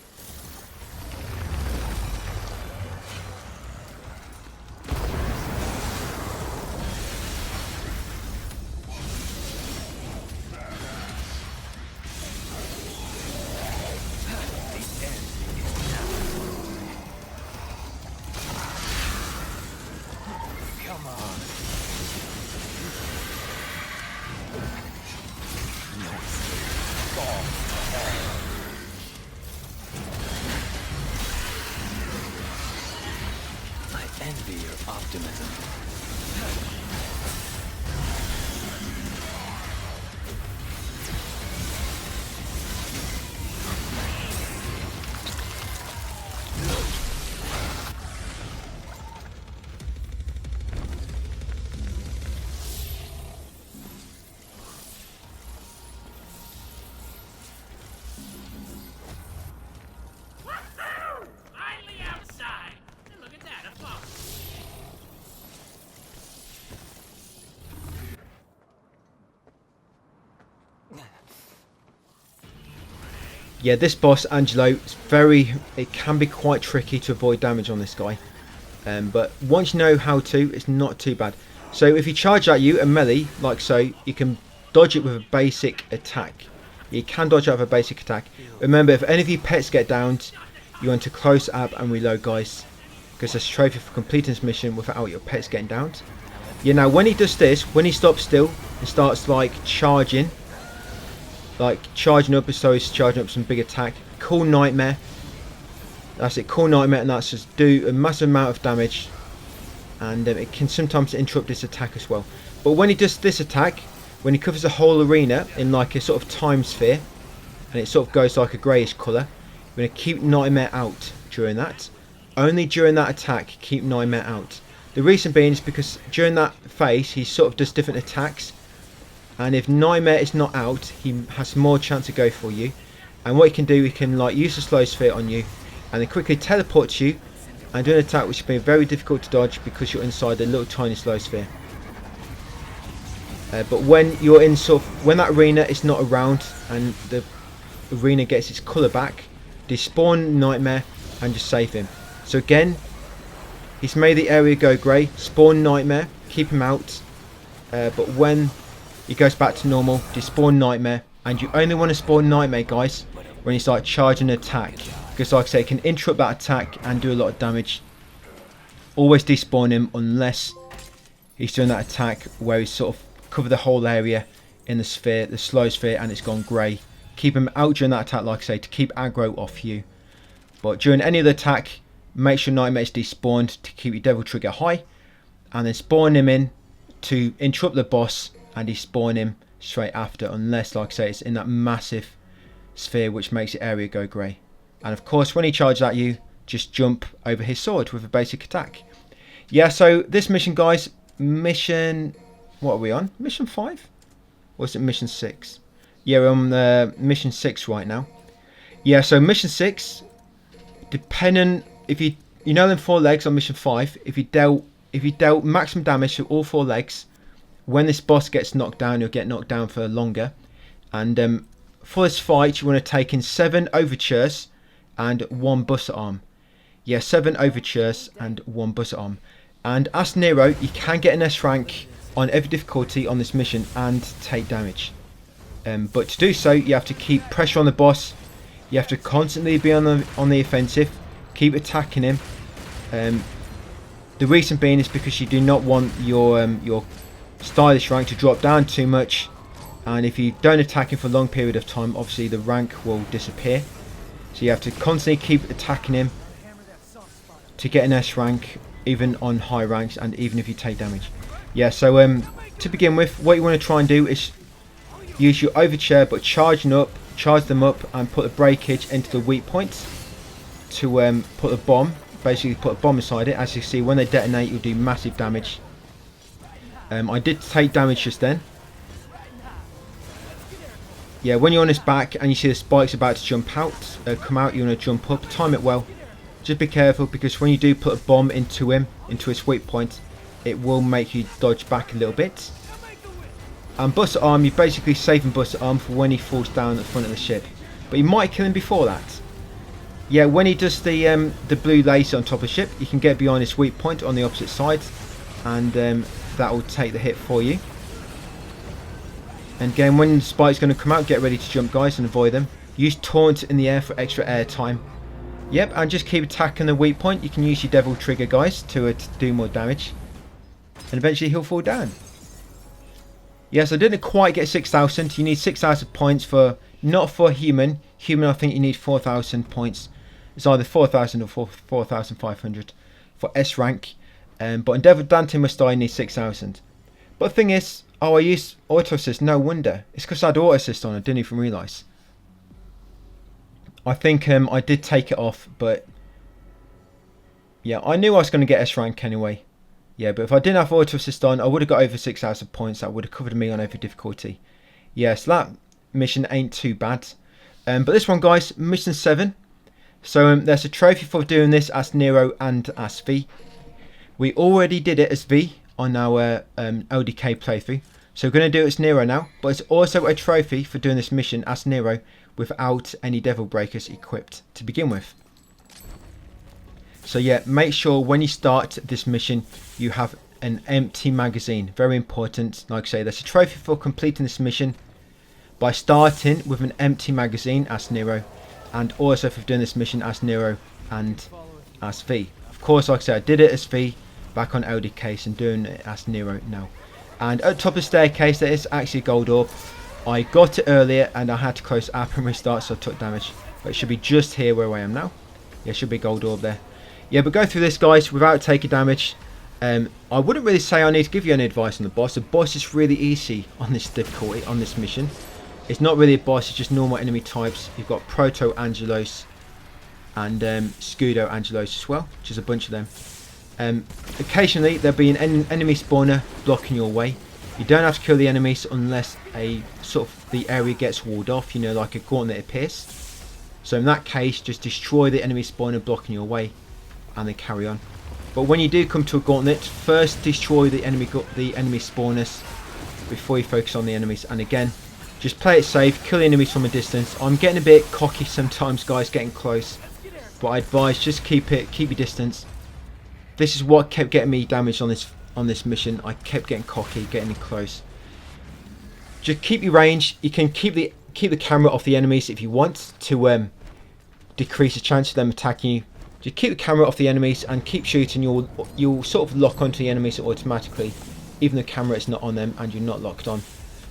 I envy your optimism. Finally outside. And look at that, a boss. Yeah, this boss, Angelo, it can be quite tricky to avoid damage on this guy. But once you know how to, it's not too bad. So if he charges at you a melee, like so, you can dodge it with a basic attack. You can dodge out with a basic attack. Remember, if any of your pets get downed, you want to close up and reload, guys. Because there's a trophy for completing this mission without your pets getting downed. Yeah, now when he does this, when he stops still and starts like charging up, so he's charging up some big attack. Cool Nightmare. That's it, Cool Nightmare, and that's just do a massive amount of damage. And it can sometimes interrupt this attack as well. But when he does this attack, when he covers the whole arena in like a sort of time sphere, and it sort of goes like a greyish colour, we're going to keep Nightmare out during that. Only during that attack, keep Nightmare out. The reason being is because during that phase, he sort of does different attacks. And if Nightmare is not out, he has more chance to go for you. And what he can do, he can like use the slow sphere on you, and then quickly teleport you and do an attack which will be very difficult to dodge because you're inside the little tiny slow sphere. But when you're in when that arena is not around and the arena gets its colour back, despawn Nightmare and just save him. So again, he's made the area go grey. Spawn Nightmare, keep him out. But when he goes back to normal, despawn Nightmare, and you only want to spawn Nightmare, guys, when you start charging an attack, because like I say, it can interrupt that attack and do a lot of damage. Always despawn him unless he's doing that attack where he's sort of covered the whole area in the sphere, the slow sphere, and it's gone grey. Keep him out during that attack, like I say, to keep aggro off you. But during any other attack, make sure Nightmare is despawned to keep your Devil Trigger high, and then spawn him in to interrupt the boss and despawn him straight after, unless, like I say, it's in that massive sphere which makes the area go grey. And of course, when he charges at you, just jump over his sword with a basic attack. Yeah, so this mission, guys, what are we on? Mission 5? Or is it mission 6? Yeah, we're on mission 6 right now. Yeah, so mission 6, depending if you know them 4 legs on mission 5, if you dealt maximum damage to all 4 legs, when this boss gets knocked down, you'll get knocked down for longer. And for this fight, you want to take in 7 overtures and 1 buster arm. Yeah, 7 overtures and 1 buster arm. And as Nero, you can get an S rank on every difficulty on this mission and take damage. But to do so, you have to keep pressure on the boss. You have to constantly be on the offensive. Keep attacking him. The reason being is because you do not want your stylish rank to drop down too much, and if you don't attack him for a long period of time, obviously the rank will disappear. So you have to constantly keep attacking him to get an S rank, even on high ranks, and even if you take damage. Yeah, so to begin with, what you want to try and do is use your overture, but charge them up and put a breakage into the weak points to put a bomb, basically put a bomb inside it. As you see, when they detonate, you'll do massive damage. I did take damage just then. Yeah, when you're on his back and you see the spikes about to come out, you want to jump up, time it well. Just be careful, because when you do put a bomb into him, into his weak point, it will make you dodge back a little bit. And buster arm, you're basically saving buster arm for when he falls down at the front of the ship. but you might kill him before that. Yeah, when he does the blue laser on top of the ship, you can get behind his weak point on the opposite side, and that will take the hit for you. And again, when the spike's going to come out, get ready to jump, guys, and avoid them. Use taunt in the air for extra air time. Yep, and just keep attacking the weak point. You can use your devil trigger, guys, to do more damage. And eventually he'll fall down. Yes, I didn't quite get 6,000. You need 6,000 points for, not for human. Human, I think you need 4,000 points. It's either 4,000 or 4,500 for S rank. But in Devil Dante Must Die, you need 6,000. But the thing is, oh, I used auto assist. No wonder. It's because I had auto assist on. I didn't even realise. I think I did take it off, but yeah, I knew I was going to get S rank anyway. Yeah, but if I didn't have auto assist on, I would have got over 6,000 points. That would have covered me on every difficulty. Yeah, so that mission ain't too bad. But this one, guys, mission 7. So there's a trophy for doing this as Nero and as V. We already did it as V on our LDK playthrough. So we're going to do it as Nero now. But it's also a trophy for doing this mission as Nero without any Devil Breakers equipped to begin with. So yeah, make sure when you start this mission you have an empty magazine. Very important. Like I say, there's a trophy for completing this mission by starting with an empty magazine as Nero, and also for doing this mission as Nero and as V. Of course, like I said, I did it as V back on LDK and doing it as Nero now. And at the top of the staircase there is actually a gold orb. I got it earlier and I had to close app and restart, so I took damage. But it should be just here where I am now. Yeah, should be a gold orb there. Yeah, but go through this, guys, without taking damage. I wouldn't really say I need to give you any advice on the boss. The boss is really easy on this difficulty, on this mission. It's not really a boss, it's just normal enemy types. You've got Proto Angelos and Scudo Angelos as well, which is a bunch of them. Occasionally there'll be an enemy spawner blocking your way. You don't have to kill the enemies unless a sort of the area gets walled off, you know, like a gauntlet appears. So in that case, just destroy the enemy spawner blocking your way and then carry on. But when you do come to a gauntlet, first destroy the enemy spawners before you focus on the enemies. And again, just play it safe, kill the enemies from a distance. I'm getting a bit cocky sometimes, guys, getting close, but I advise just keep your distance. This is what kept getting me damaged on this mission. I kept getting cocky, getting in close. Just keep your range. You can keep the camera off the enemies if you want to decrease the chance of them attacking you. Just keep the camera off the enemies and keep shooting. You'll sort of lock onto the enemies automatically, even though the camera is not on them and you're not locked on.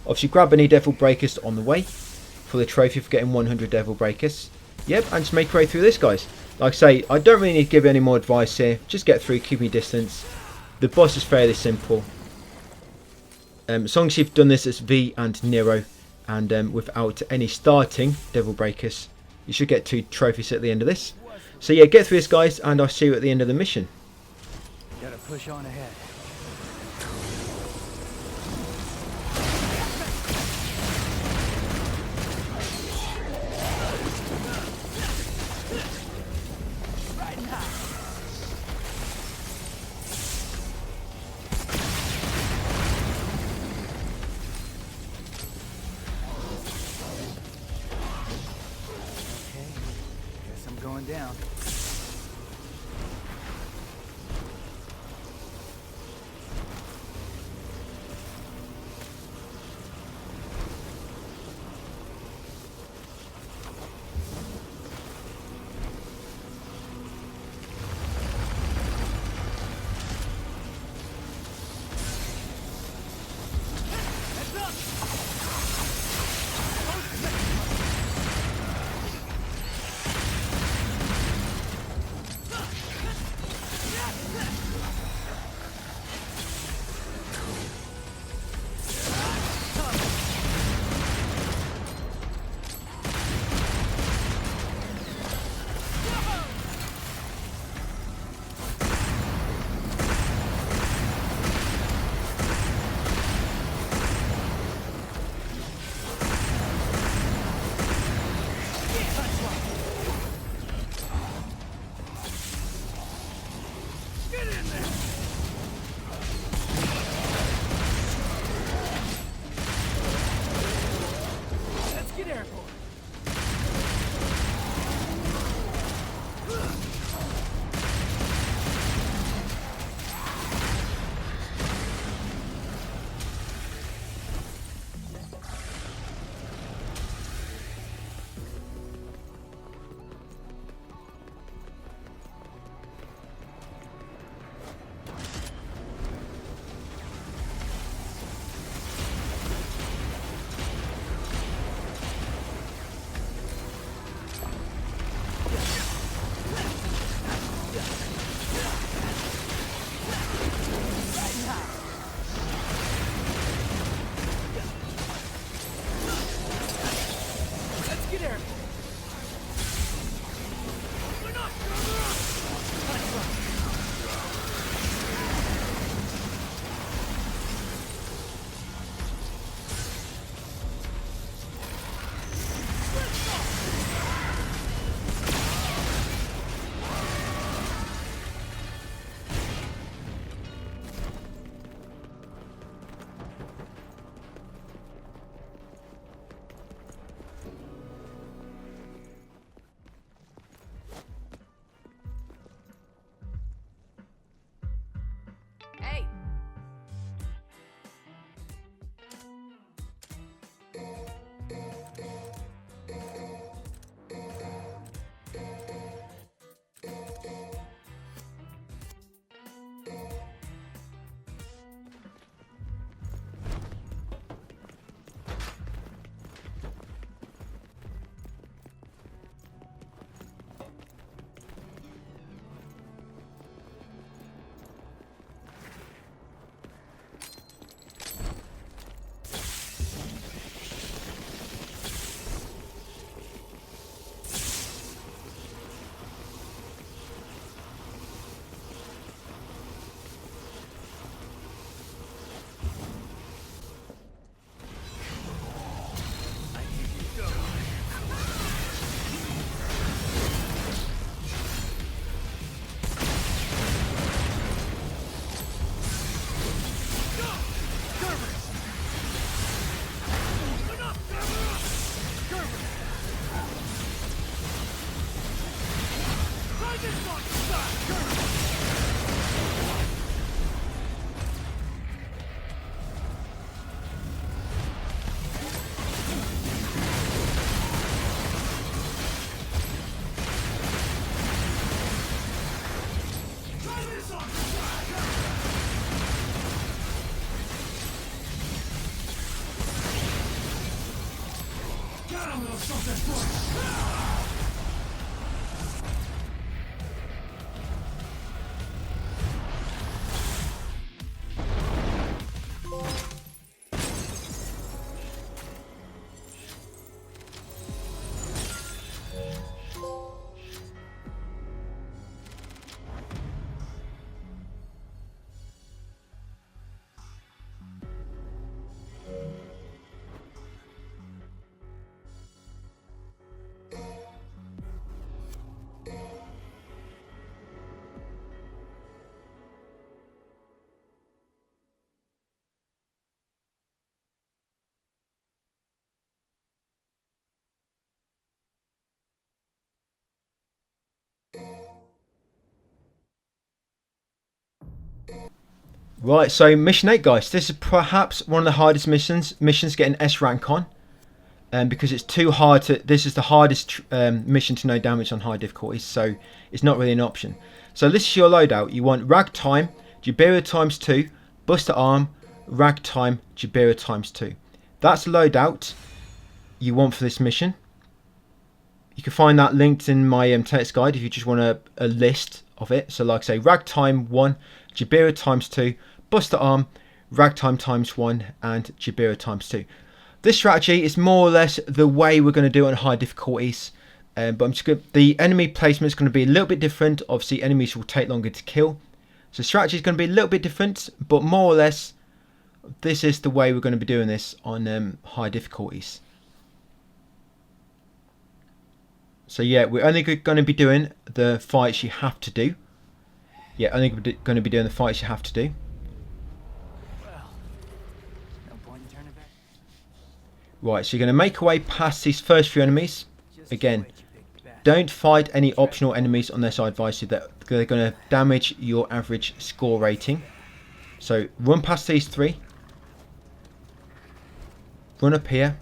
Obviously, grab any Devil Breakers on the way for the trophy for getting 100 Devil Breakers. Yep, and just make your way through this, guys. Like I say, I don't really need to give you any more advice here. Just get through, keep your distance. The boss is fairly simple. As long as you've done this as V and Nero, and without any starting Devil Breakers, you should get 2 trophies at the end of this. So yeah, get through this, guys, and I'll see you at the end of the mission. Gotta push on ahead. Going down. Right, so mission 8, guys. This is perhaps one of the hardest missions to get an S rank on. Because it's too hard to... This is the hardest mission to no damage on high difficulties, so it's not really an option. So this is your loadout. You want Ragtime, Jabira times 2, Buster Arm, Ragtime, Jabira times 2. That's the loadout you want for this mission. You can find that linked in my text guide if you just want a list of it. So like I say, Ragtime 1, Jabira times 2, Buster Arm, Ragtime times 1, and Jabira times 2. This strategy is more or less the way we're going to do it on high difficulties. But I'm just going the enemy placement is going to be a little bit different. Obviously, enemies will take longer to kill. So strategy is going to be a little bit different, but more or less, this is the way we're going to be doing this on high difficulties. So yeah, we're only going to be doing the fights you have to do. Yeah, only going to be doing the fights you have to do. Well, no point in turning back. Right, so you're going to make your way past these first few enemies. Again, don't fight any optional enemies unless I advise you that they're going to damage your average score rating. So run past these 3. Run up here.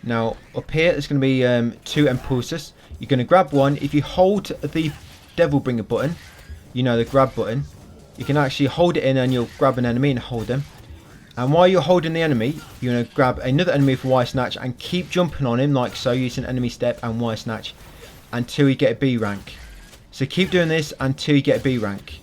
Now up here there's going to be 2 impulsors. You're going to grab one. If you hold the Devil Bringer button, you know, the grab button, you can actually hold it in and you'll grab an enemy and hold them. And while you're holding the enemy, you're going to grab another enemy with Y Snatch and keep jumping on him like so, using enemy step and Y Snatch until you get a B rank. So keep doing this until you get a B rank.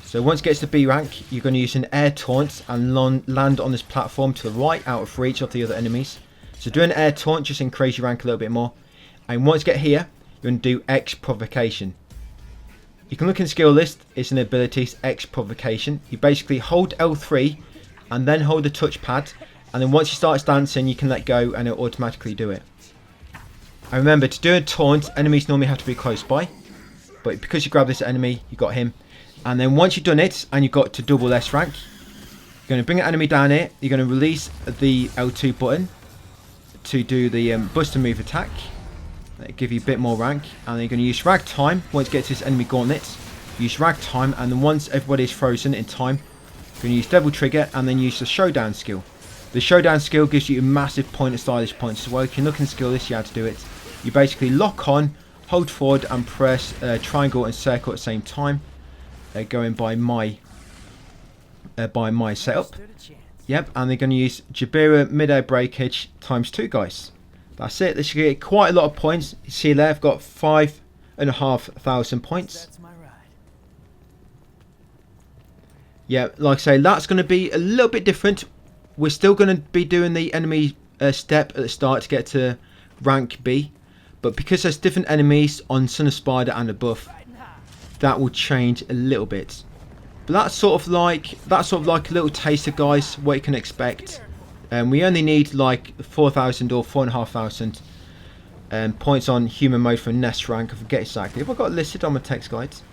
So once it gets to B rank, you're going to use an air taunt and land on this platform to the right, out of reach of the other enemies. So doing an air taunt just increase your rank a little bit more. And once you get here, you're going to do X Provocation. You can look in skill list, it's an abilities, X Provocation. You basically hold L3 and then hold the touchpad, and then once you start dancing you can let go and it'll automatically do it. And remember, to do a taunt, enemies normally have to be close by, but because you grab this enemy, you got him. And then once you've done it and you've got to double S rank, you're going to bring an enemy down here, you're going to release the L2 button to do the Buster Move attack. That'll give you a bit more rank, and then you're going to use Ragtime once you get to this enemy gauntlet. Use Ragtime, and then once everybody is frozen in time, you're going to use Devil Trigger and then use the Showdown skill. The Showdown skill gives you a massive point of stylish points as well. You can look in skill list, you have to do it. You basically lock on, hold forward and press triangle and circle at the same time. Going by my setup. Yep, and they're going to use Jabira mid-air breakage times 2, guys. That's it. They should get quite a lot of points. You see there, I've got 5,500 points. That's my ride. Yeah, like I say, that's going to be a little bit different. We're still going to be doing the enemy step at the start to get to rank B, but because there's different enemies on Son of Spider and above, that will change a little bit. But that's sort of like a little taster, guys, what you can expect. We only need like 4,000 or 4,500 points on human mode for Nest rank. I forget exactly. Have I got it listed on my text guides?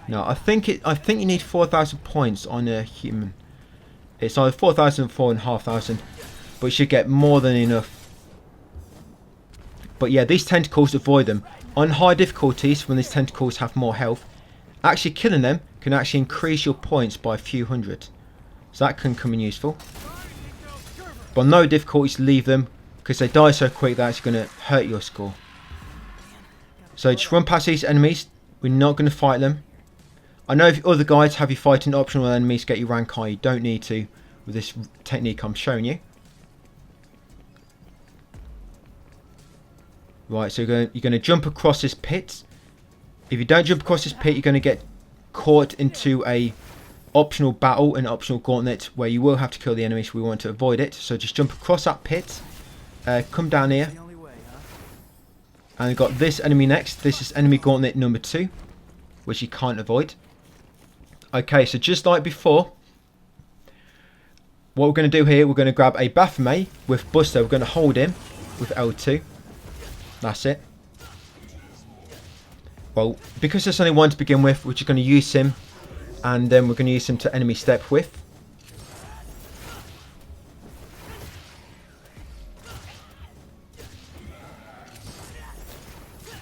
No, I think you need 4,000 points on a human. It's either 4,000 or 4,500, but you should get more than enough. But yeah, these tentacles, avoid them. On high difficulties, when these tentacles have more health, actually killing them can actually increase your points by a few hundred. So that can come in useful. But on no difficulties, leave them, because they die so quick that it's going to hurt your score. So just run past these enemies. We're not going to fight them. I know if other guides have you fighting optional enemies to get you rank high, you don't need to with this technique I'm showing you. Right, so you're going to jump across this pit. If you don't jump across this pit, you're going to get caught into a optional battle, an optional gauntlet, where you will have to kill the enemies. We want to avoid it, so just jump across that pit, come down here, and we've got this enemy next. This is enemy gauntlet number 2, which you can't avoid. Okay, so just like before, what we're going to do here, we're going to grab a Baphomet with Buster. We're going to hold him with L2. That's it. Well, because there's only one to begin with, we're just going to use him, and then we're going to use him to enemy step with.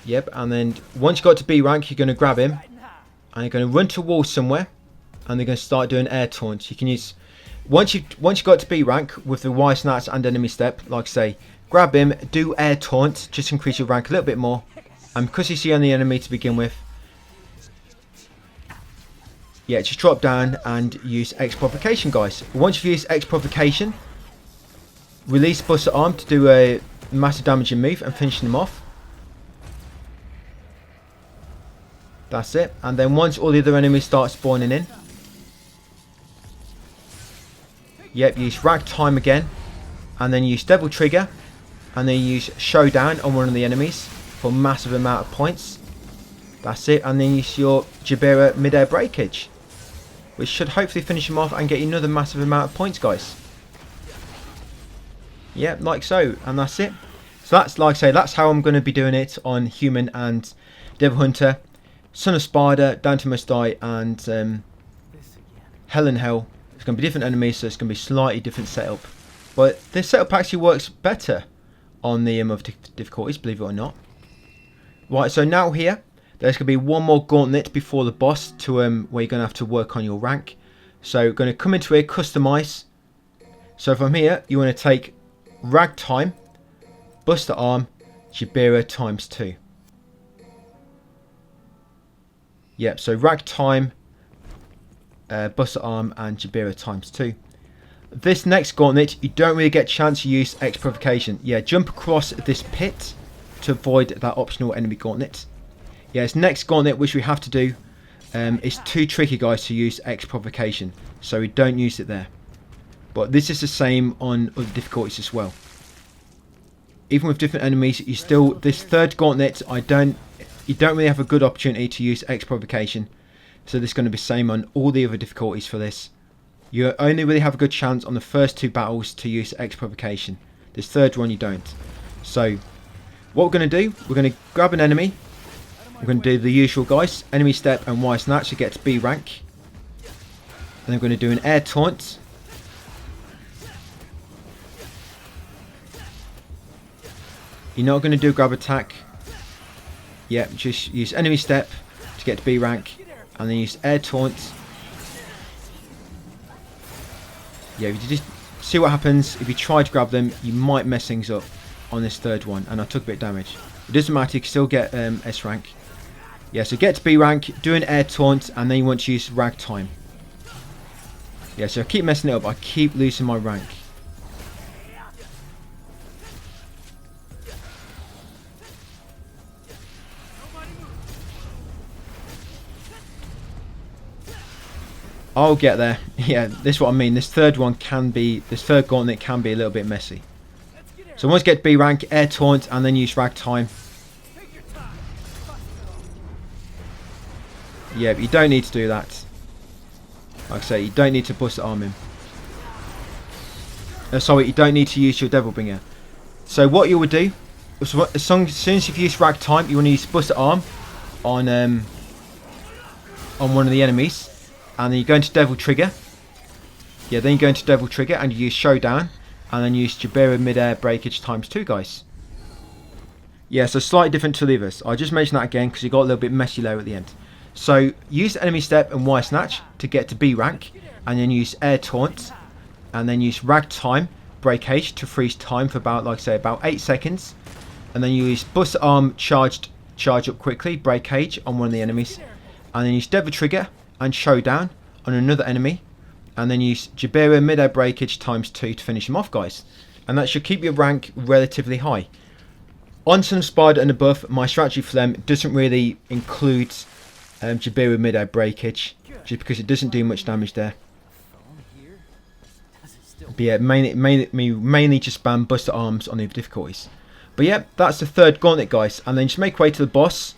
Yep, and then once you got to B rank, you're going to grab him, and you're going to run to a wall somewhere, and they're going to start doing air taunts. You can use once you got to B rank with the Y snatch and enemy step, like I say, grab him, do air taunt, just increase your rank a little bit more. And because he's the only enemy to begin with, yeah, just drop down and use X provocation, guys. Once you've used X provocation, release Buster Arm to do a massive damaging move and finish them off. That's it. And then once all the other enemies start spawning in, yep, use Rack Time again, and then use Devil Trigger, and then use Showdown on one of the enemies for a massive amount of points. That's it. And then use your Jabira Mid-Air Breakage, which should hopefully finish him off and get you another massive amount of points, guys. Yep, like so. And that's it. So that's, like I say, that's how I'm going to be doing it on Human and Devil Hunter, Son of Spider, down to Must Die, and Hell in Hell. It's going to be different enemies, so it's going to be slightly different setup. But this setup actually works better on the other difficulties, believe it or not. Right, so now here, there's going to be one more gauntlet before the boss to where you're going to have to work on your rank. So you're going to come into here, customize. So from here, you want to take Ragtime, Buster Arm, Jabira ×2. Yep, so Ragtime, Buster Arm and Jabira ×2. This next gauntlet, you don't really get a chance to use X Provocation. Yeah, jump across this pit to avoid that optional enemy gauntlet. Yeah, this next gauntlet, which we have to do, is too tricky, guys, to use X Provocation. So we don't use it there. But this is the same on other difficulties as well. Even with different enemies, you still, this third gauntlet, you don't really have a good opportunity to use X Provocation. So this is going to be the same on all the other difficulties for this. You only really have a good chance on the first 2 battles to use X Provocation. This third one you don't. So what we're going to do, we're going to grab an enemy. We're going to do the usual, guys. Enemy step and Y snatch to get to B rank. And then we're going to do an air taunt. You're not going to do a grab attack. Yeah, just use enemy step to get to B rank. And then use air taunt. Yeah, if you just see what happens. If you try to grab them, you might mess things up on this third one. And I took a bit of damage. It doesn't matter, you can still get S rank. Yeah, so get to B rank, do an air taunt, and then you want to use Ragtime. Yeah, so I keep messing it up. I keep losing my rank. I'll get there. Yeah, this is what I mean. This third gauntlet can be a little bit messy. So once you get to B rank, air taunt, and then use Ragtime. Yeah, but you don't need to do that. Like I say, you don't need to Buster Arm him. Sorry, you don't need to use your Devil Bringer. So what you would do, as soon as you've used Ragtime, you want to use Buster Arm on one of the enemies. And then you go into Devil Trigger. Yeah, then you go into Devil Trigger and you use Showdown. And then use Jabira Mid-Air Breakage ×2, guys. Yeah, so slightly different to the others. I just mentioned that again because you got a little bit messy there at the end. So use enemy step and Y snatch to get to B rank. And then use air taunt. And then use Ragtime Breakage to freeze time for about, like I say, about 8 seconds. And then you use Buster Arm charge up quickly, Breakage on one of the enemies. And then use Devil Trigger. and Showdown on another enemy, and then use Jabira mid-air breakage ×2 to finish him off, guys. And that should keep your rank relatively high. On some Spider and above, my strategy for them doesn't really include Jabira mid-air breakage, just because it doesn't do much damage there. But yeah, mainly just spam Buster Arms on the difficulties. But yeah, that's the third gauntlet, guys. And then just make way to the boss.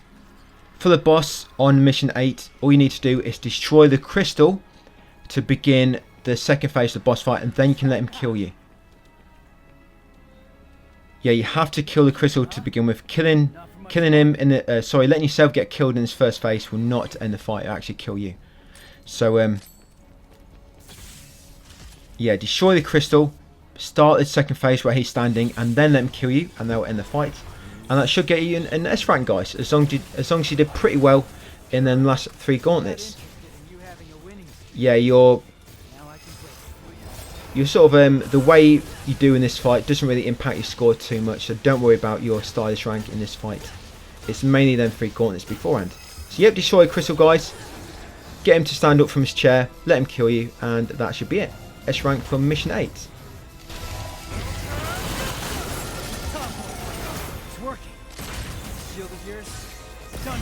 For the boss on mission 8, all you need to do is destroy the crystal to begin the second phase of the boss fight, and then you can let him kill you. Yeah, you have to kill the crystal to begin with. Killing him in the letting yourself get killed in this first phase will not end the fight. It'll actually kill you. So yeah, destroy the crystal, start the second phase where he's standing, and then let him kill you, and they'll end the fight. And that should get you an S rank, guys, as long as you did pretty well in the last 3 gauntlets. Yeah, you're sort of the way you do in this fight doesn't really impact your score too much, so don't worry about your stylish rank in this fight. It's mainly them 3 gauntlets beforehand. So yep, destroy crystal, guys, get him to stand up from his chair, let him kill you, and that should be it. S rank from mission 8. It's working. Shield of yours. It's done.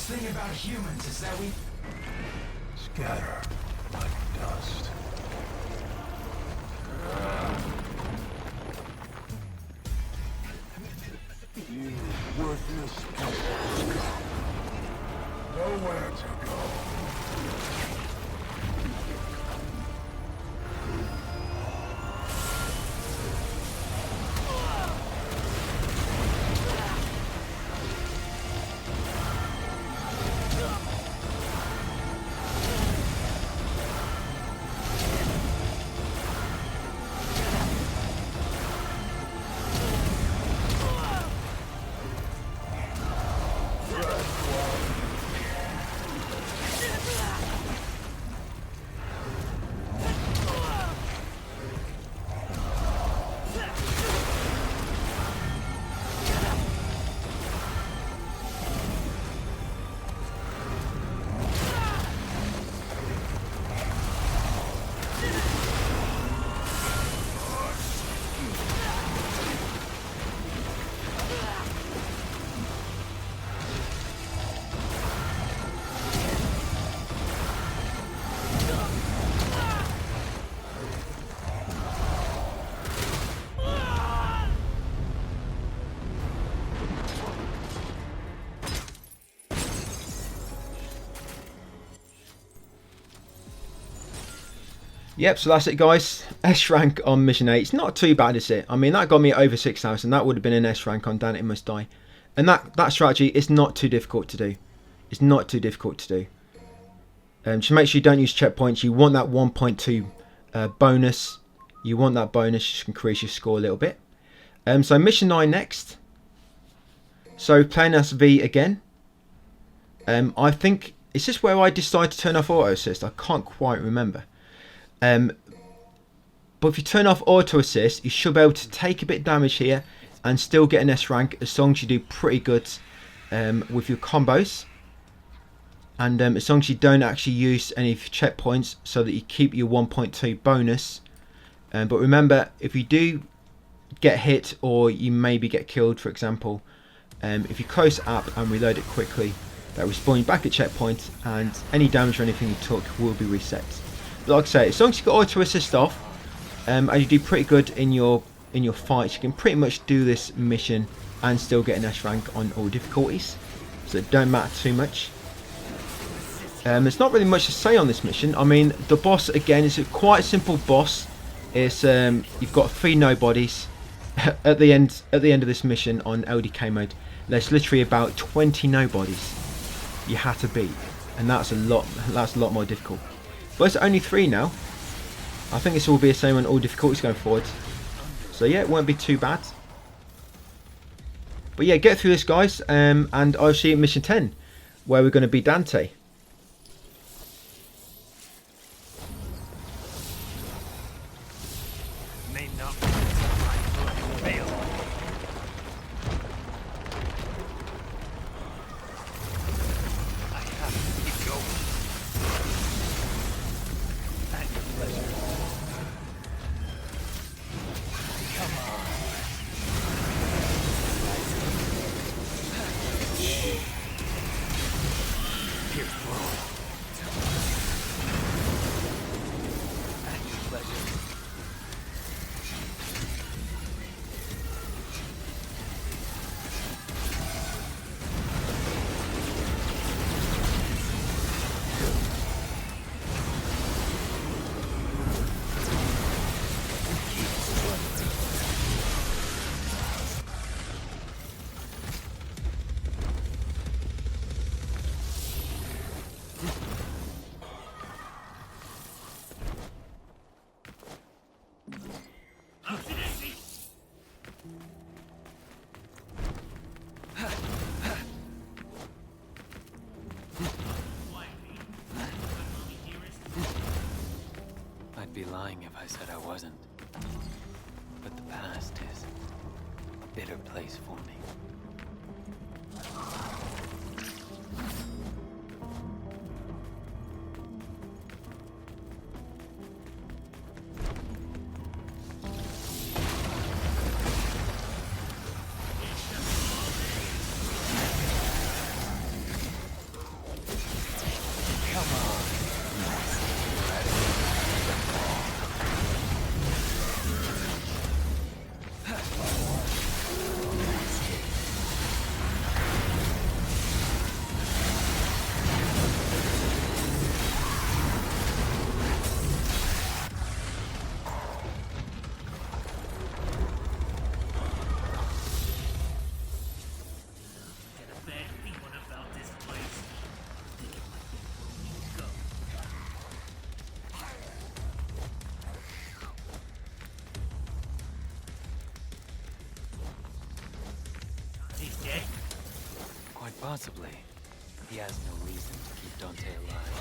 Thing about humans is that we scatter like dust. You worthless scum. Nowhere to go. Yep, so that's it, guys. S rank on mission 8. It's not too bad, is it? I mean, that got me over 6,000. That would have been an S rank on Damn It Must Die. And that strategy is not too difficult to do. It's not too difficult to do. Just make sure you don't use checkpoints. You want that 1.2 bonus. You want that bonus, just increase your score a little bit. So mission 9 next. So playing as V again. I think, is this where I decide to turn off auto assist? I can't quite remember. But if you turn off auto assist, you should be able to take a bit of damage here and still get an S rank, as long as you do pretty good with your combos, and as long as you don't actually use any of your checkpoints, so that you keep your 1.2 bonus. But remember, if you do get hit, or you maybe get killed, for example, if you close the app and reload it quickly, that will spawn you back at checkpoint, and any damage or anything you took will be reset. But like I say, as long as you got auto assist off, and you do pretty good in your fights, you can pretty much do this mission and still get an S rank on all difficulties, so it don't matter too much. There's not really much to say on this mission. I mean, the boss again is quite a simple boss. It's you've got 3 nobodies, at the end of this mission on LDK mode, there's literally about 20 nobodies you had to beat, and that's a lot more difficult. But it's only 3 now. I think this will be the same on all difficulties going forward. So yeah, it won't be too bad. But yeah, get through this, guys, and I'll see you at mission 10, where we're going to be Dante. May not be my fail. I have to keep going. At your pleasure. Come on. Pierce through. At your pleasure. I'd be lying if I said I wasn't. But the past is a bitter place for me. Get a bad feeling about this place. Think it might be where we need to go. He's dead. Quite possibly. He has no reason to keep Dante alive.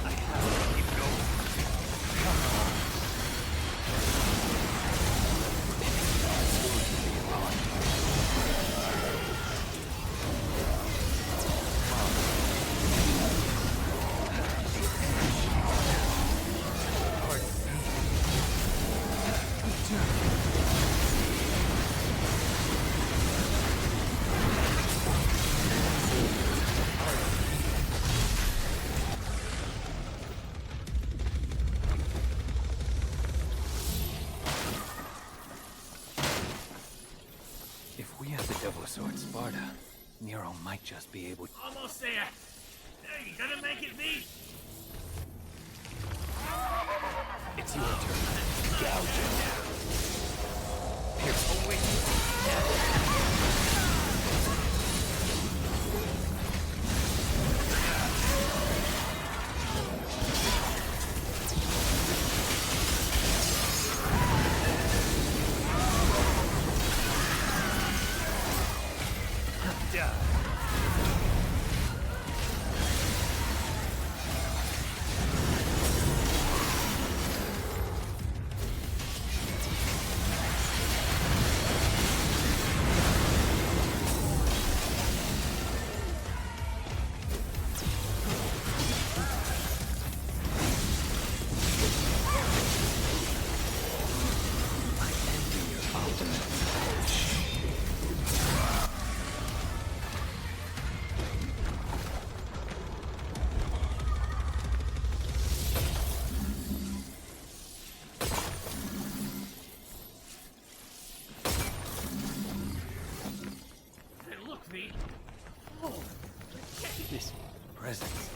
I have to keep going. Come on. If we had the double sword Sparta, Nero might just be able to... Almost there. Hey, you gonna make it, me? It's your turn. Gouge it now. Pierce away. This presence.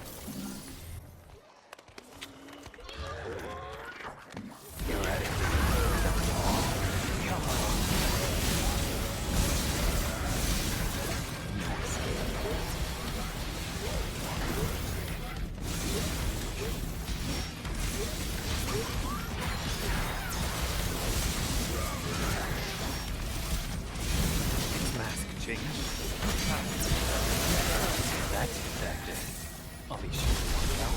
You're at it. Mask change. That's effective. I'll be sure to watch out.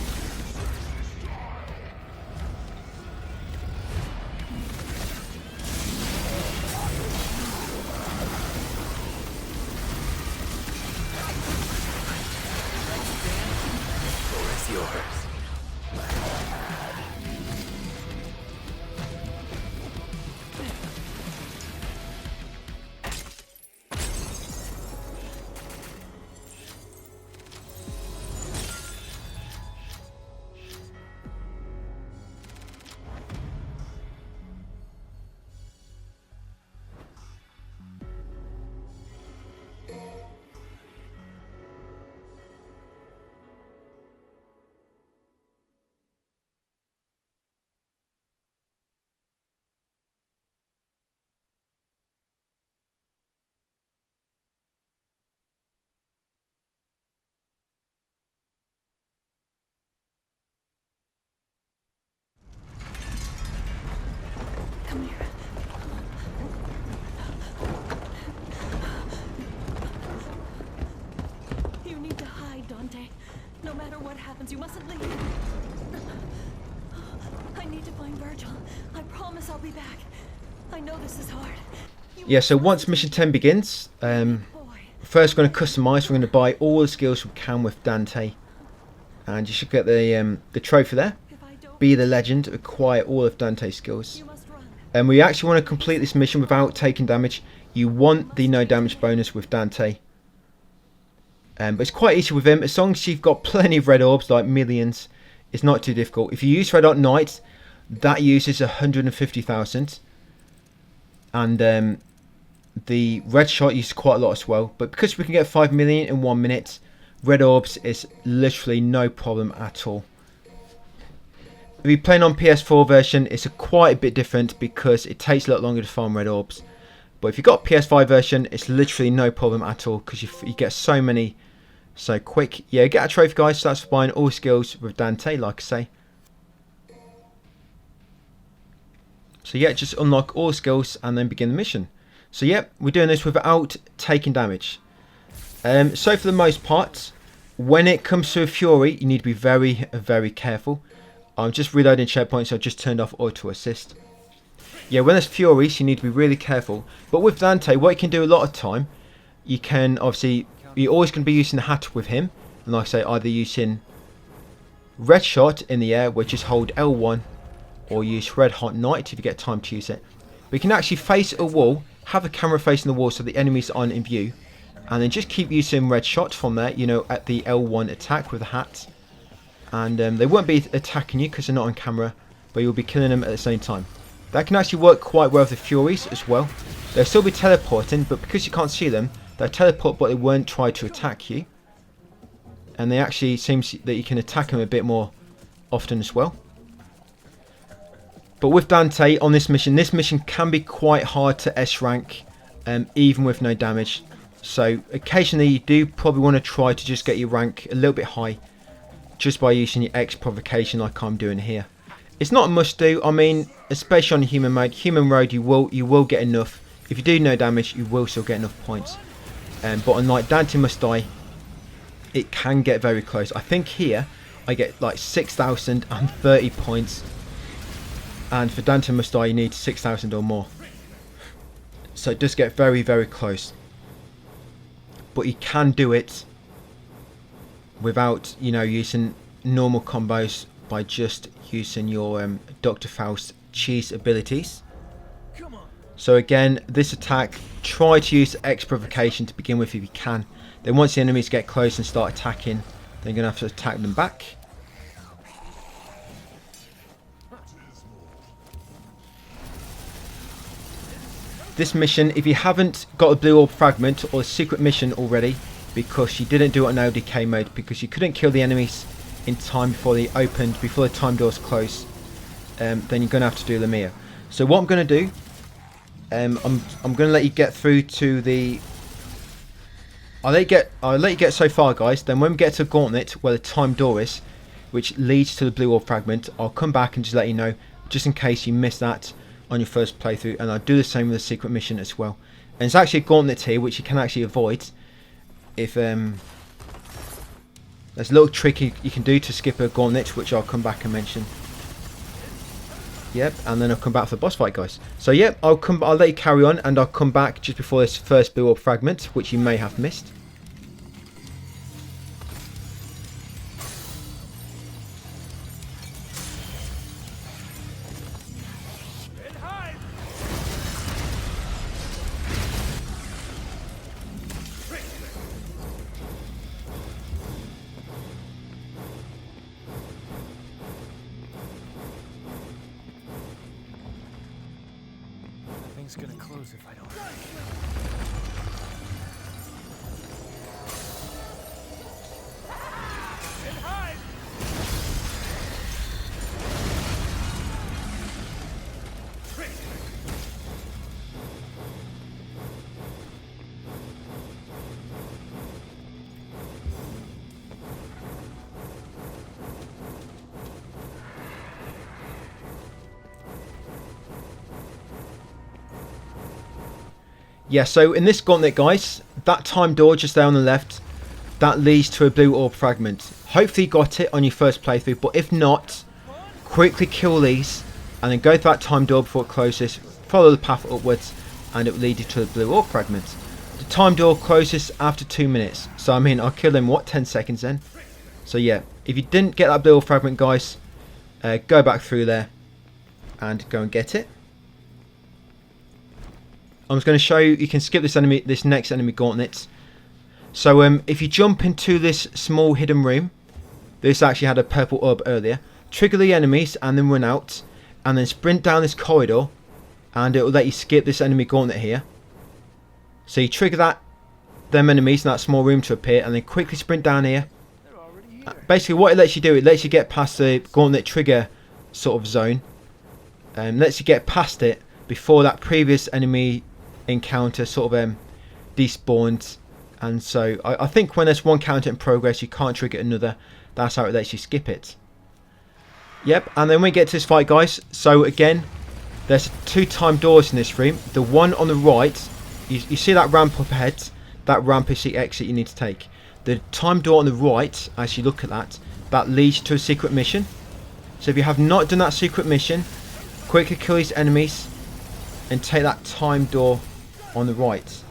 Floor is yours. Come here. You need to hide, Dante. No matter what happens, you mustn't leave. I need to find Virgil. I promise I'll be back. I know this is hard. Yeah, so once mission 10 begins, first we're going to customize. We're going to buy all the skills we can with Dante, and you should get the trophy there. Be the legend, acquire all of Dante's skills. And we actually want to complete this mission without taking damage. You want the no damage bonus with Dante. But it's quite easy with him. As long as you've got plenty of red orbs, like millions, it's not too difficult. If you use Red Hot Knight, that uses 150,000. And the red shot uses quite a lot as well. But because we can get 5 million in 1 minute, red orbs is literally no problem at all. If you're playing on PS4 version, it's quite a bit different because it takes a lot longer to farm red orbs. But if you've got PS5 version, it's literally no problem at all because you get so many so quick. Yeah, get a trophy, guys. So that's for buying all skills with Dante, like I say. So yeah, just unlock all skills and then begin the mission. So yeah, we're doing this without taking damage. So for the most part, when it comes to a Fury, you need to be very, very careful. I'm just reloading checkpoints, so I just turned off auto assist. Yeah, when there's Furies, you need to be really careful. But with Dante, what you can do a lot of time, you can obviously, you're always going to be using the hat with him. And like I say, either using red shot in the air, which is hold L1, or use Red Hot Knight if you get time to use it. But you can actually face a wall, have the camera facing the wall so the enemies aren't in view, and then just keep using red shot from there, you know, at the L1 attack with the hat. And they won't be attacking you because they're not on camera, but you'll be killing them at the same time. That can actually work quite well with the Furies as well. They'll still be teleporting, but because you can't see them, they'll teleport but they won't try to attack you. And they actually seems that you can attack them a bit more often as well. But with Dante on this mission can be quite hard to S rank, even with no damage. So occasionally you do probably want to try to just get your rank a little bit high, just by using your X provocation like I'm doing here. It's not a must do. I mean, especially on the human mode, human road, you will get enough. If you do no damage, you will still get enough points. But on like Dante Must Die, it can get very close. I think here I get like 6,030 points, and for Dante Must Die you need 6,000 or more. So it does get very, very close. But you can do it without, you know, using normal combos, by just using your Dr. Faust cheese abilities. So again, this attack, try to use X provocation to begin with if you can. Then once the enemies get close and start attacking, then you're going to have to attack them back. This mission, if you haven't got a blue orb fragment or a secret mission already, because she didn't do it on ODK mode, because you couldn't kill the enemies in time before they opened, before the time doors closed. Then you're going to have to do Lamia. So what I'm going to do, I'm going to let you get through to the... I'll let you get so far, guys. Then when we get to a gauntlet where the time door is, which leads to the blue orb fragment, I'll come back and just let you know, just in case you missed that on your first playthrough. And I'll do the same with the secret mission as well. And it's actually a gauntlet here, which you can actually avoid if there's a little trick you can do to skip a gauntlet, which I'll come back and mention. Yep, and then I'll come back for the boss fight, guys. So yep, I'll let you carry on, and I'll come back just before this first blue orb fragment, which you may have missed. Nothing's gonna close if I don't. And hide! Yeah, so in this gauntlet, guys, that time door just there on the left, that leads to a blue orb fragment. Hopefully you got it on your first playthrough, but if not, quickly kill these and then go to that time door before it closes, follow the path upwards, and it will lead you to the blue orb fragment. The time door closes after 2 minutes, so I mean, I'll kill them, what, 10 seconds then? So yeah, if you didn't get that blue orb fragment, guys, go back through there and go and get it. I'm just going to show you, you can skip this next enemy gauntlet. So if you jump into this small hidden room, this actually had a purple orb earlier, trigger the enemies and then run out, and then sprint down this corridor, and it will let you skip this enemy gauntlet here. So you trigger them enemies in that small room to appear, and then quickly sprint down here. Basically what it lets you do, it lets you get past the gauntlet trigger sort of zone, and lets you get past it before that previous enemy encounter sort of despawned. And so I think when there's one counter in progress, you can't trigger another. That's how it lets you skip it. Yep, and then we get to this fight, guys. So again, there's 2 time doors in this room. The one on the right, you see that ramp up ahead, that ramp is the exit you need to take. The time door on the right, as you look at that leads to a secret mission. So if you have not done that secret mission, quickly kill these enemies and take that time door on the right.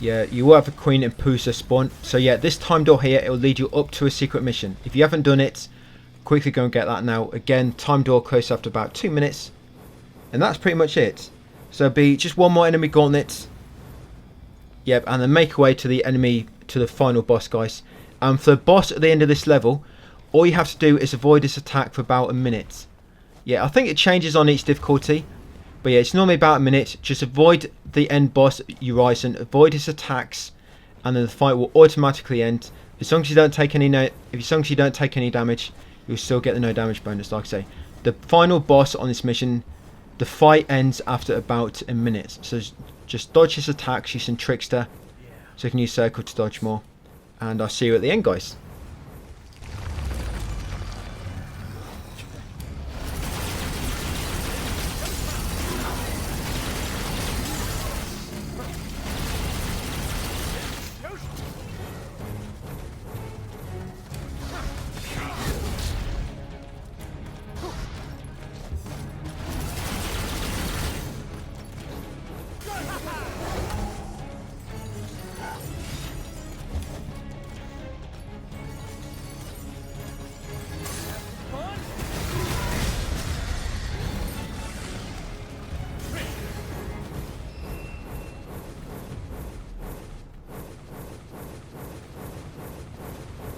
Yeah, you will have a Queen and Pusa spawn. So yeah, this time door here, it will lead you up to a secret mission. If you haven't done it, quickly go and get that now. Again, time door close after about 2 minutes. And that's pretty much it. So it'll be just one more enemy gauntlet. Yep, and then make your way to the final boss, guys. And for the boss at the end of this level, all you have to do is avoid this attack for about a minute. Yeah, I think it changes on each difficulty. But yeah, it's normally about a minute. Just avoid the end boss, Urizen. Avoid his attacks, and then the fight will automatically end. As long as you don't take any damage, you'll still get the no damage bonus. Like I say, the final boss on this mission, the fight ends after about a minute. So just dodge his attacks. Use some Trickster, so you can use Circle to dodge more. And I'll see you at the end, guys.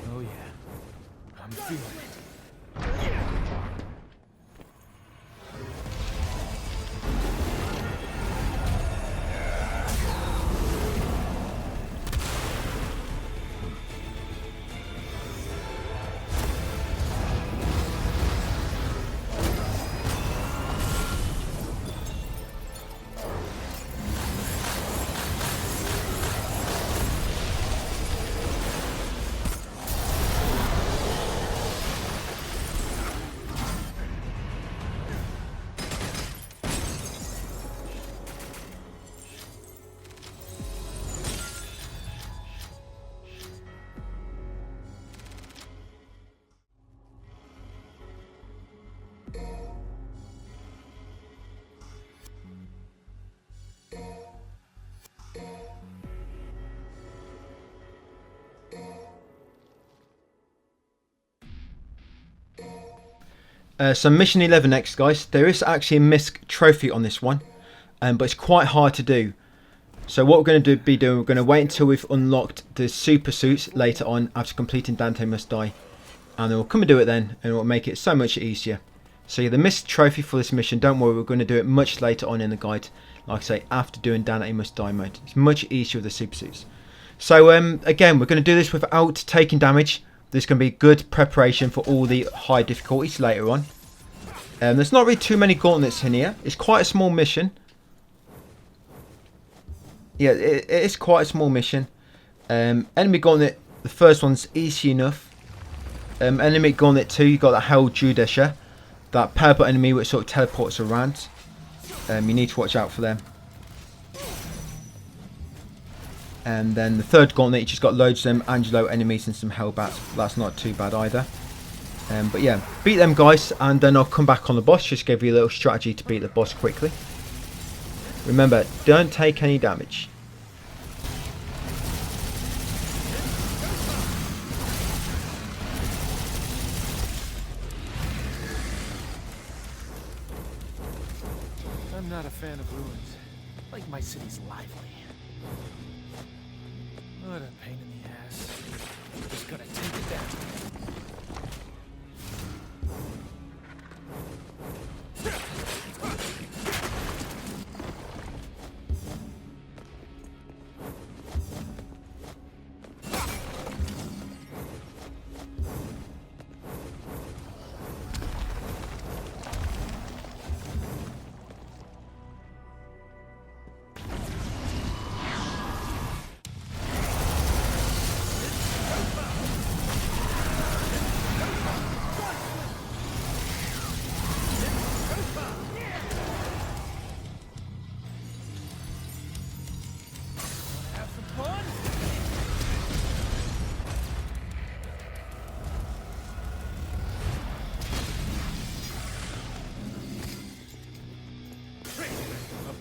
Oh yeah, I'm feeling it. So mission 11 next, guys. There is actually a misc trophy on this one, but it's quite hard to do. So what we're going to be doing, we're going to wait until we've unlocked the super suits later on after completing Dante Must Die, and then we'll come and do it then, and it will make it so much easier. So yeah, the misc trophy for this mission, don't worry, we're going to do it much later on in the guide. Like I say, after doing Dante Must Die mode, it's much easier with the super suits. So again, we're going to do this without taking damage. This is going to be good preparation for all the high difficulties later on. There's not really too many gauntlets in here. It's quite a small mission. Yeah, it is quite a small mission. Enemy gauntlet, the first one's easy enough. Enemy gauntlet 2, you got that HOH HAH, that purple enemy which sort of teleports around. You need to watch out for them. And then the third gauntlet, you just got loads of them Angelo enemies and some Hellbats. That's not too bad either. But yeah, beat them guys, and then I'll come back on the boss. Just give you a little strategy to beat the boss quickly. Remember, don't take any damage. I'm not a fan of ruins. Like my city's lively. What a pain in the ass. Just gonna take it down.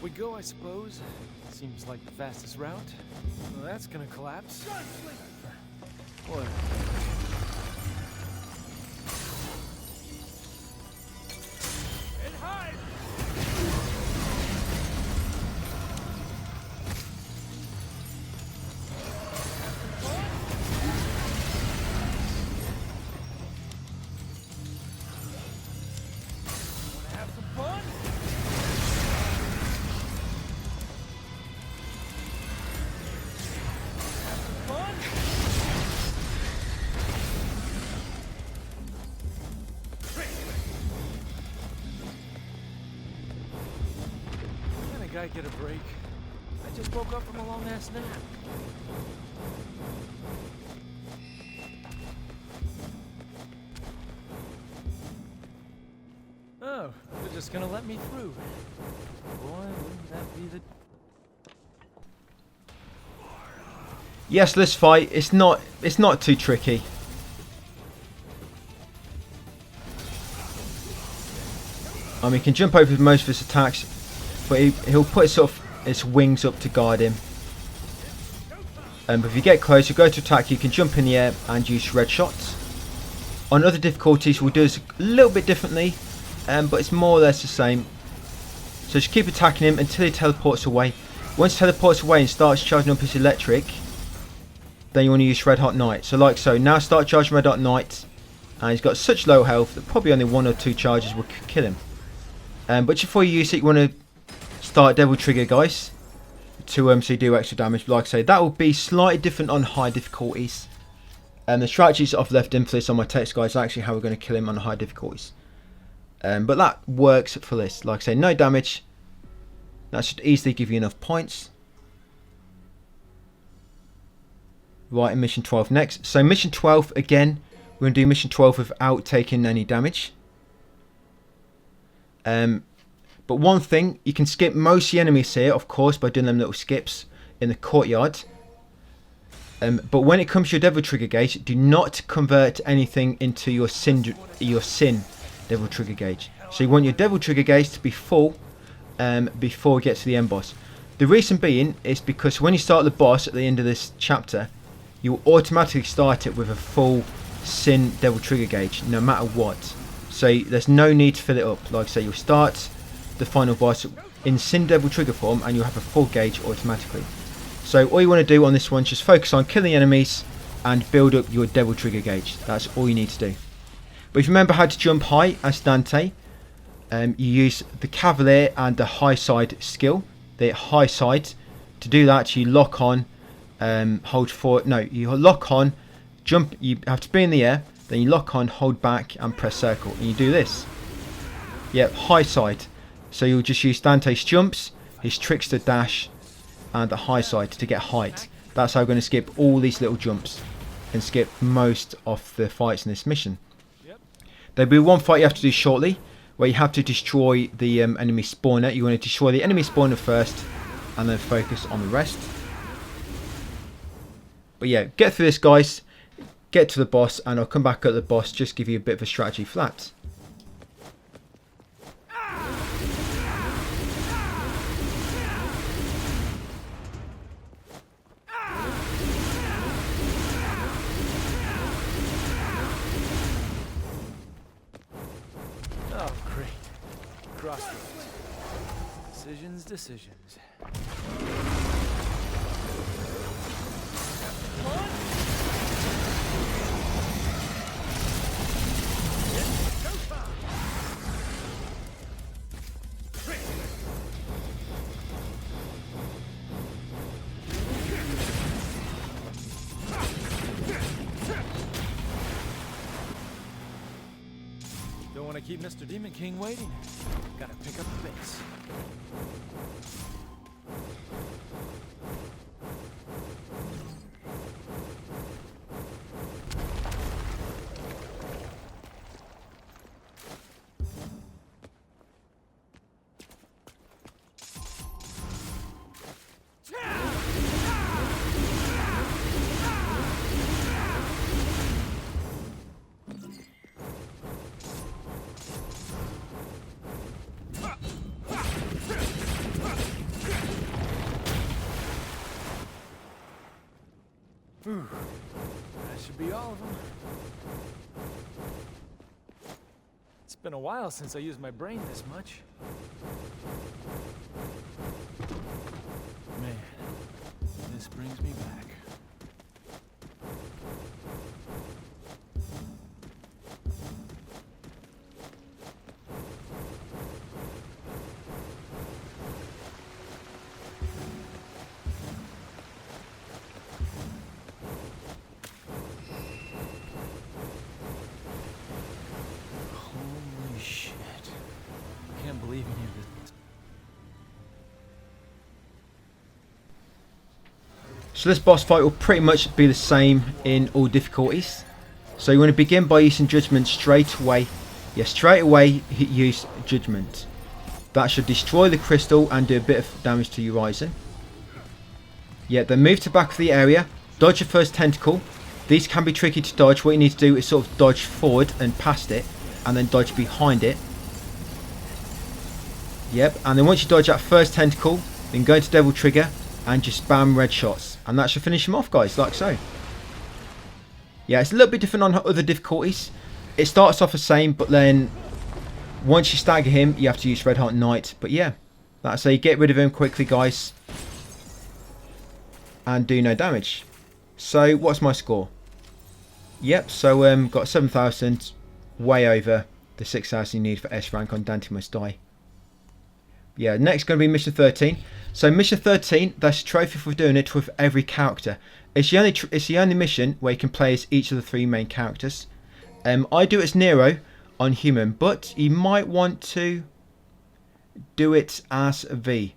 We go, I suppose. Seems like the fastest route. Well, that's gonna collapse. What? And hide! Wanna have some fun? Guy get a break. I just woke up from a long ass nap. Oh, they're just gonna let me through. Boy, wouldn't that be the... Yes, this fight, it's not too tricky. I mean, he can jump over most of his attacks, but he'll put his wings up to guard him. But if you get close, you go to attack, you can jump in the air and use red shots. On other difficulties, we'll do this a little bit differently, but it's more or less the same. So just keep attacking him until he teleports away. Once he teleports away and starts charging up his electric, then you want to use Red Hot Knight. So like so, now start charging Red Hot Knight, and he's got such low health that probably only 1 or 2 charges will kill him. But before you use it, you want to start Devil Trigger, guys, to so you do extra damage. But like I say, that will be slightly different on high difficulties. And the strategies I've left in place on my text, guys, are actually how we're going to kill him on high difficulties. But that works for this. Like I say, no damage. That should easily give you enough points. Right, in mission 12 next. So mission 12, again, we're going to do mission 12 without taking any damage. But one thing, you can skip most of the enemies here, of course, by doing them little skips in the courtyard. But when it comes to your Devil Trigger gauge, do not convert anything into your sin Devil Trigger gauge. So you want your Devil Trigger gauge to be full before you get to the end boss. The reason being is because when you start the boss at the end of this chapter, you will automatically start it with a full sin Devil Trigger gauge, no matter what. So there's no need to fill it up. Like I say, you'll start the final boss in Sin Devil trigger form and you'll have a full gauge automatically. So all you want to do on this one is just focus on killing enemies and build up your Devil trigger gauge. That's all you need to do. But if you remember how to jump high as Dante, you use the Cavalier and the high side skill. The high side, to do that you lock on, hold forward, no, you lock on, jump, you have to be in the air, then you lock on, hold back and press circle, and you do this. Yep, high side. So you'll just use Dante's jumps, his trickster dash and the high side to get height. That's how we're going to skip all these little jumps and skip most of the fights in this mission. There'll be one fight you have to do shortly where you have to destroy the enemy spawner. You want to destroy the enemy spawner first and then focus on the rest. But yeah, get through this guys, get to the boss, and I'll come back at the boss, just give you a bit of a strategy for that. Oh, great. Crossroads. Decisions. Don't want to keep Mr. Demon King waiting. Gotta pick up the pace. Whew. That should be all of them. It's been a while since I used my brain this much. Man, this brings me back. Holy shit. Can't believe any of this. So this boss fight will pretty much be the same in all difficulties. So you want to begin by using Judgment straight away. Yeah, straight away use Judgment. That should destroy the crystal and do a bit of damage to your Horizon. Yeah, then move to the back of the area. Dodge your first tentacle. These can be tricky to dodge. What you need to do is sort of dodge forward and past it, and then dodge behind it. Yep, and then once you dodge that first tentacle, then go into Devil Trigger and just spam red shots. And that should finish him off, guys, like so. Yeah, it's a little bit different on other difficulties. It starts off the same, but then once you stagger him, you have to use Red Hot Knight. But yeah, that's how you get rid of him quickly, guys, and do no damage. So what's my score? Yep, so got 7,000, way over the 6,000 you need for S rank on Dante Must Die. Yeah, next going to be mission 13. So mission 13, that's a trophy for doing it with every character. It's the only mission where you can play as each of the 3 main characters. I do it as Nero on human, but you might want to do it as V.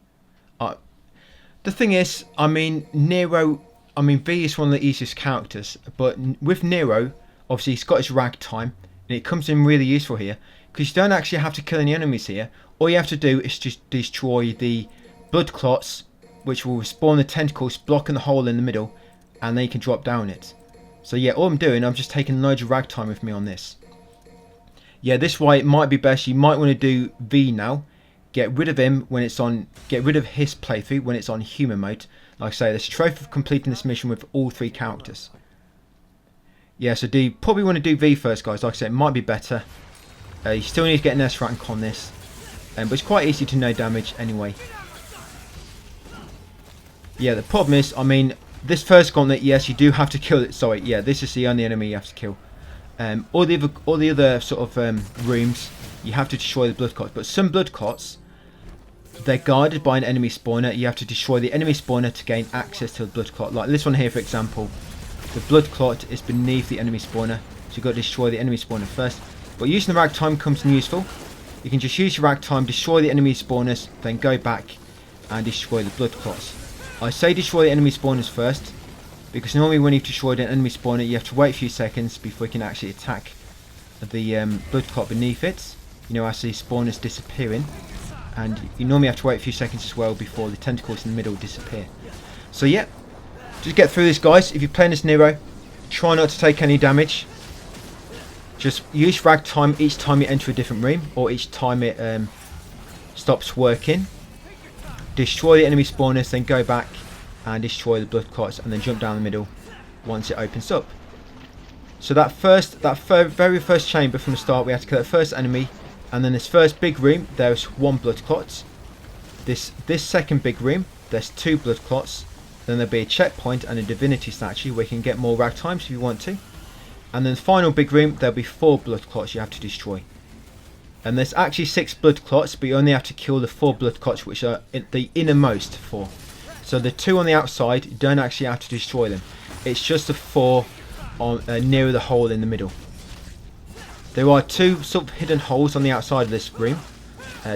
The thing is, I mean, V is one of the easiest characters, but with Nero, obviously he's got his ragtime, and it comes in really useful here, because you don't actually have to kill any enemies here. All you have to do is just destroy the blood clots, which will spawn the tentacles, blocking the hole in the middle, and then you can drop down it. So yeah, all I'm doing, I'm just taking loads of ragtime with me on this. Yeah, this way it might be best. You might want to do V now. Get rid of him when it's on. Get rid of his playthrough when it's on human mode. Like I say, there's a trophy for completing this mission with all 3 characters. Yeah, so probably want to do V first, guys. Like I said, it might be better. You still need to get an S rank on this, but it's quite easy to no damage anyway. Yeah, the problem is, I mean, this first gauntlet, yes, you do have to kill it. Sorry, yeah, this is the only enemy you have to kill. All the other sort of rooms, you have to destroy the blood clots. But some blood clots, they're guarded by an enemy spawner. You have to destroy the enemy spawner to gain access to the blood clot. Like this one here, for example, the blood clot is beneath the enemy spawner, so you've got to destroy the enemy spawner first. But using the ragtime comes in useful. You can just use your ragtime, destroy the enemy spawners, then go back and destroy the blood clots. I say destroy the enemy spawners first, because normally when you've destroyed an enemy spawner, you have to wait a few seconds before you can actually attack the blood clot beneath it. You know, as the spawners disappearing, and you normally have to wait a few seconds as well before the tentacles in the middle disappear. So yeah, just get through this, guys. If you're playing as Nero, try not to take any damage. Just use ragtime each time you enter a different room, or each time it stops working. Destroy the enemy spawners, then go back and destroy the blood clots, and then jump down the middle once it opens up. So that very first chamber from the start, we have to kill that first enemy, and then this first big room, there's 1 blood clot. This second big room, there's 2 blood clots. Then there'll be a checkpoint and a divinity statue where you can get more ragtimes if you want to. And then the final big room, there'll be 4 blood clots you have to destroy. And there's actually 6 blood clots, but you only have to kill the 4 blood clots, which are the innermost 4. So the 2 on the outside, you don't actually have to destroy them. It's just the 4 on near the hole in the middle. There are 2 sort of hidden holes on the outside of this room.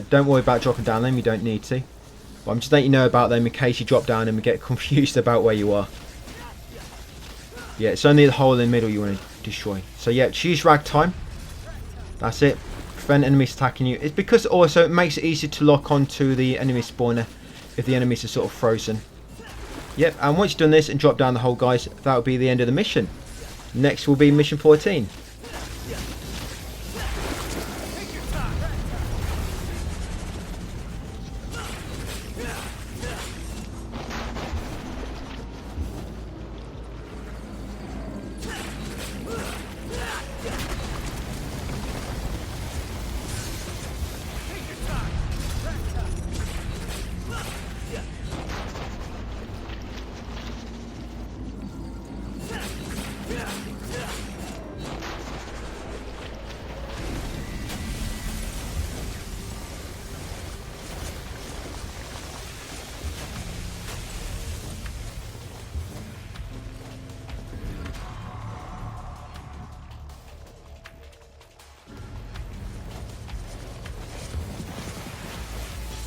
Don't worry about dropping down them, you don't need to. But I'm just letting you know about them in case you drop down and get confused about where you are. Yeah, it's only the hole in the middle you want to destroy. So yeah, choose ragtime. That's it. Prevent enemies attacking you. It's because also it makes it easier to lock onto the enemy spawner if the enemies are sort of frozen. Yep, and once you've done this and drop down the hole, guys, that will be the end of the mission. Next will be mission 14.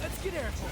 Let's get airborne.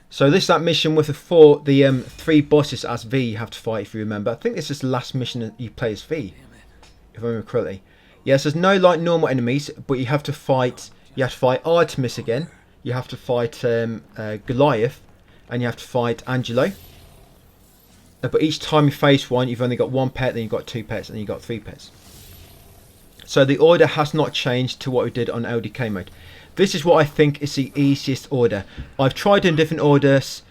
So this is that mission with the 3 bosses as V you have to fight, if you remember. I think this is the last mission that you play as V, if I remember correctly. Yes, there's no like normal enemies, but you have to fight Artemis again, you have to fight Goliath, and you have to fight Angelo. But each time you face one, you've only got 1 pet, then you've got 2 pets, and then you've got 3 pets. So the order has not changed to what we did on LDK mode. This is what I think is the easiest order. I've tried in different orders,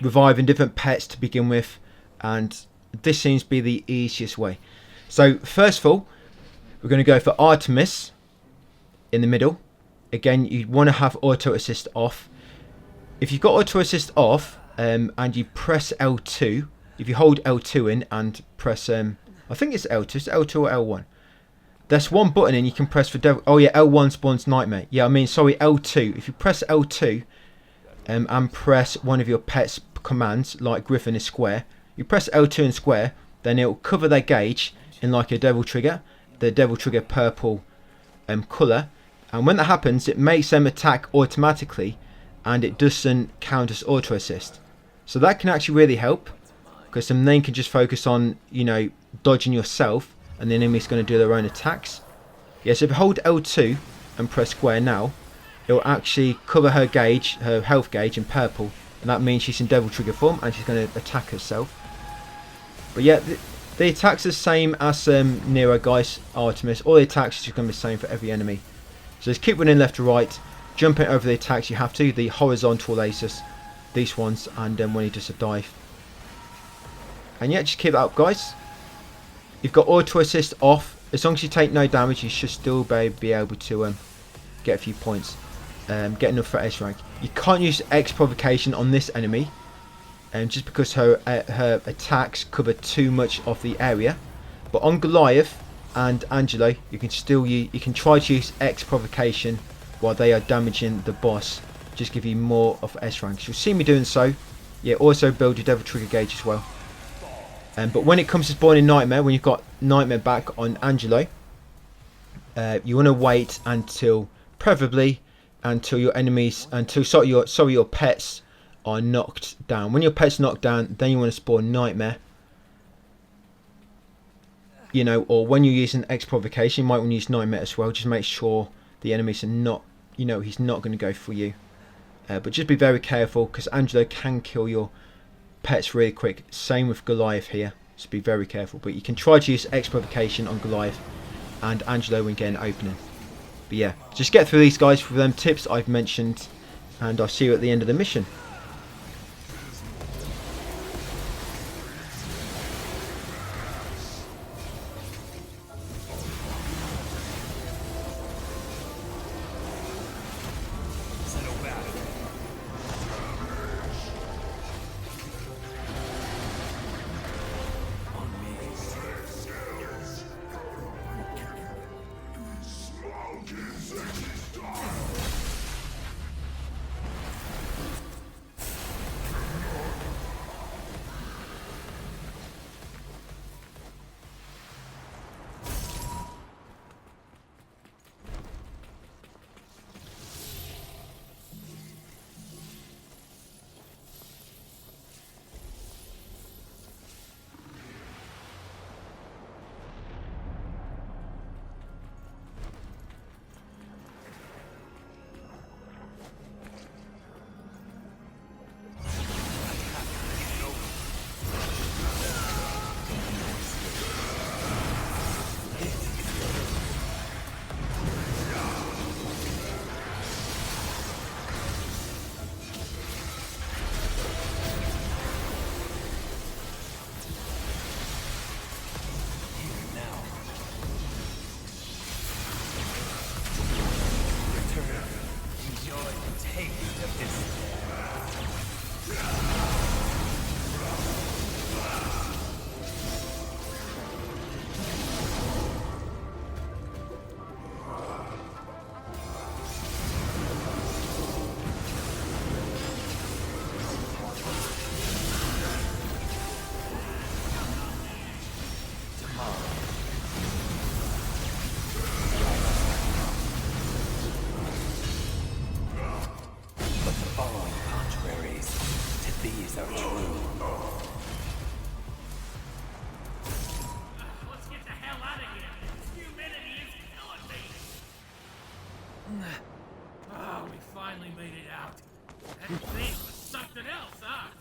reviving different pets to begin with, and this seems to be the easiest way. So first of all, we're going to go for Artemis in the middle. Again, you want to have auto assist off. If you've got auto assist off and you press L2, if you hold L2 in and press, I think it's L2, it's L2 or L1. There's one button and you can press for devil. Oh yeah, L1 spawns nightmare. Yeah, I mean, sorry, L2. If you press L2 and press one of your pet's commands, like Griffin is square, you press L2 and square, then it will cover their gauge in like a devil trigger, the devil trigger purple colour. And when that happens, it makes them attack automatically and it doesn't count as auto assist. So that can actually really help, because then they can just focus on, you know, dodging yourself, and the enemy's going to do their own attacks. Yeah, so if you hold L2 and press square now, it will actually cover her gauge, her health gauge in purple, and that means she's in Devil Trigger form and she's going to attack herself. But yeah, the attacks are the same as Nero, guys, Artemis. All the attacks are just going to be the same for every enemy. So just keep running left to right, jumping over the attacks you have to, the horizontal lasers, these ones, and then when you just a dive. And yeah, just keep that up, guys. You've got auto assist off. As long as you take no damage, you should still be able to get a few points. Get enough for S rank. You can't use X provocation on this enemy, just because her attacks cover too much of the area. But on Goliath and Angelo, you can still you can try to use X provocation while they are damaging the boss. Just give you more of S rank. You'll see me doing so. Yeah, also build your Devil Trigger gauge as well. But when it comes to spawning Nightmare, when you've got Nightmare back on Angelo, you want to wait until, preferably, until your enemies, your pets are knocked down. When your pet's knocked down, then you want to spawn Nightmare. You know, or when you're using X provocation, you might want to use Nightmare as well. Just make sure the enemies are not, you know, he's not going to go for you. But just be very careful, because Angelo can kill your pets really quick. Same with Goliath here, so be very careful. But you can try to use X provocation on Goliath and Angelo when getting opening. But yeah, just get through these guys with them tips I've mentioned, and I'll see you at the end of the mission.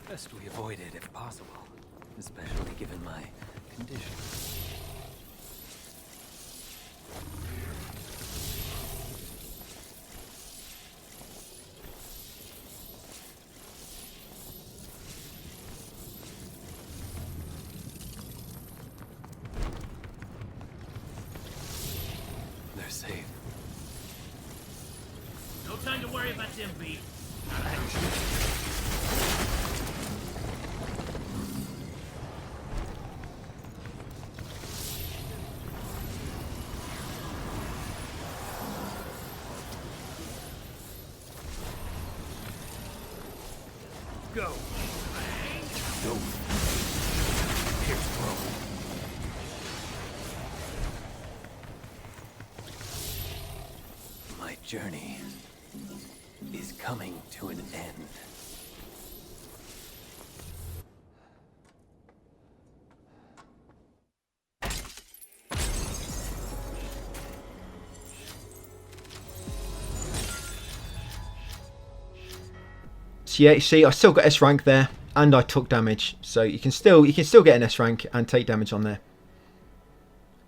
Best we avoid it if possible, especially given my condition. They're safe. No time to worry about them, B. Go. Go. Here's Rome. My journey is coming to an end. So yeah, you see, I still got S rank there, and I took damage. So you can still get an S rank and take damage on there,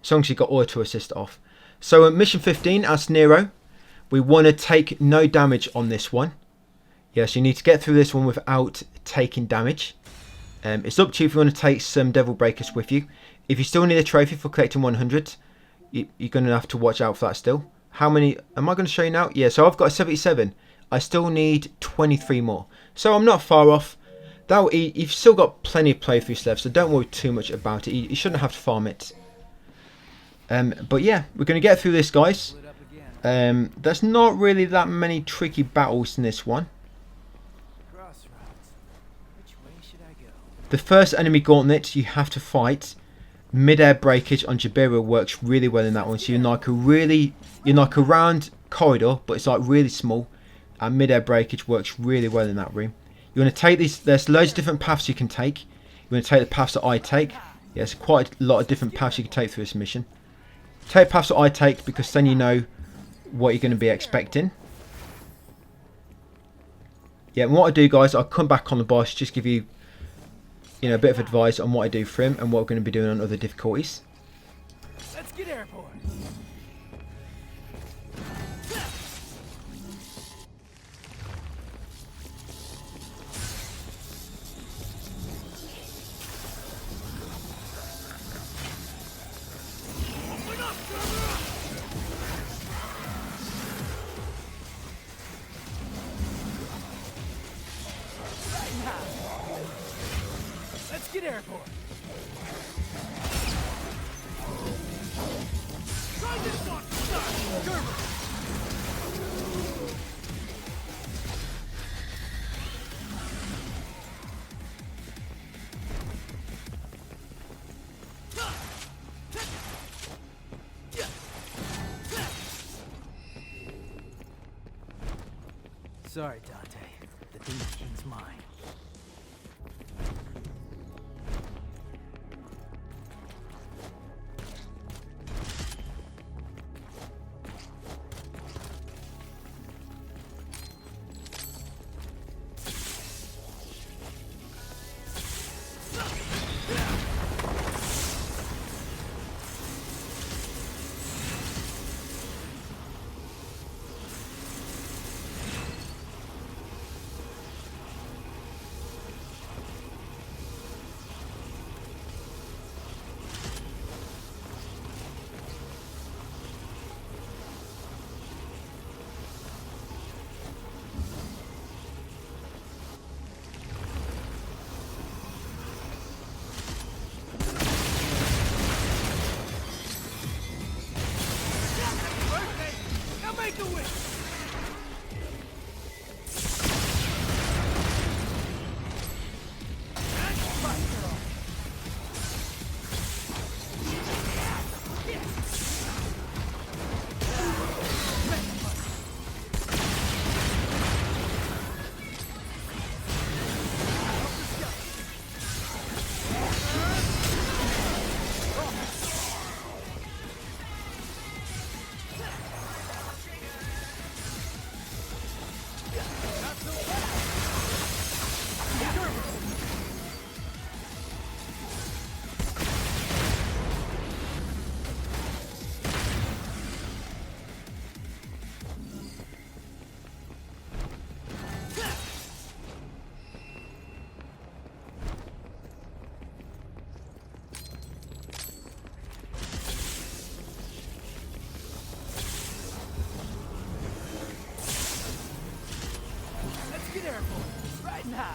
as long as you got auto assist off. So mission 15 as Nero, we want to take no damage on this one. Yes, you need to get through this one without taking damage. It's up to you if you want to take some Devil Breakers with you. If you still need a trophy for collecting 100, you're going to have to watch out for that still. How many am I going to show you now? Yeah, so I've got a 77. I still need 23 more. So I'm not far off. You've still got plenty of playthroughs left, so don't worry too much about it. You shouldn't have to farm it. But yeah, we're going to get through this, guys. There's not really that many tricky battles in this one. The first enemy gauntlet you have to fight, mid-air breakage on Jabira, works really well in that one. So you're like a round corridor, but it's like really small, and mid-air breakage works really well in that room. You want to take these. There's loads of different paths you can take. You want to take the paths that I take. Yes, quite a lot of different paths you can take through this mission. Take paths that I take, because then you know what you're going to be expecting. Yeah, and what I do, guys, I come back on the boss, just give you, a bit of advice on what I do for him and what we're going to be doing on other difficulties. Let's get airborne. Get airborne. Try this one. Sorry, Dante. The Demon King's mine. Right now.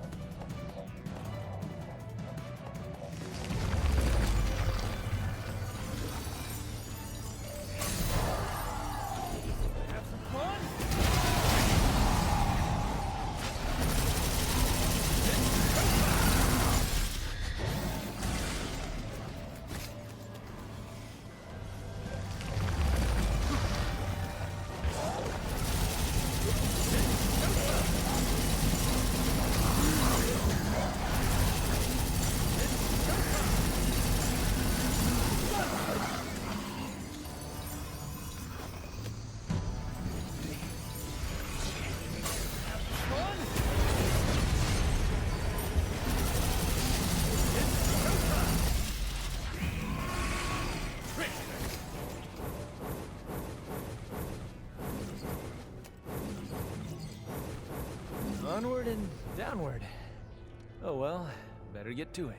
Oh well, better get to it.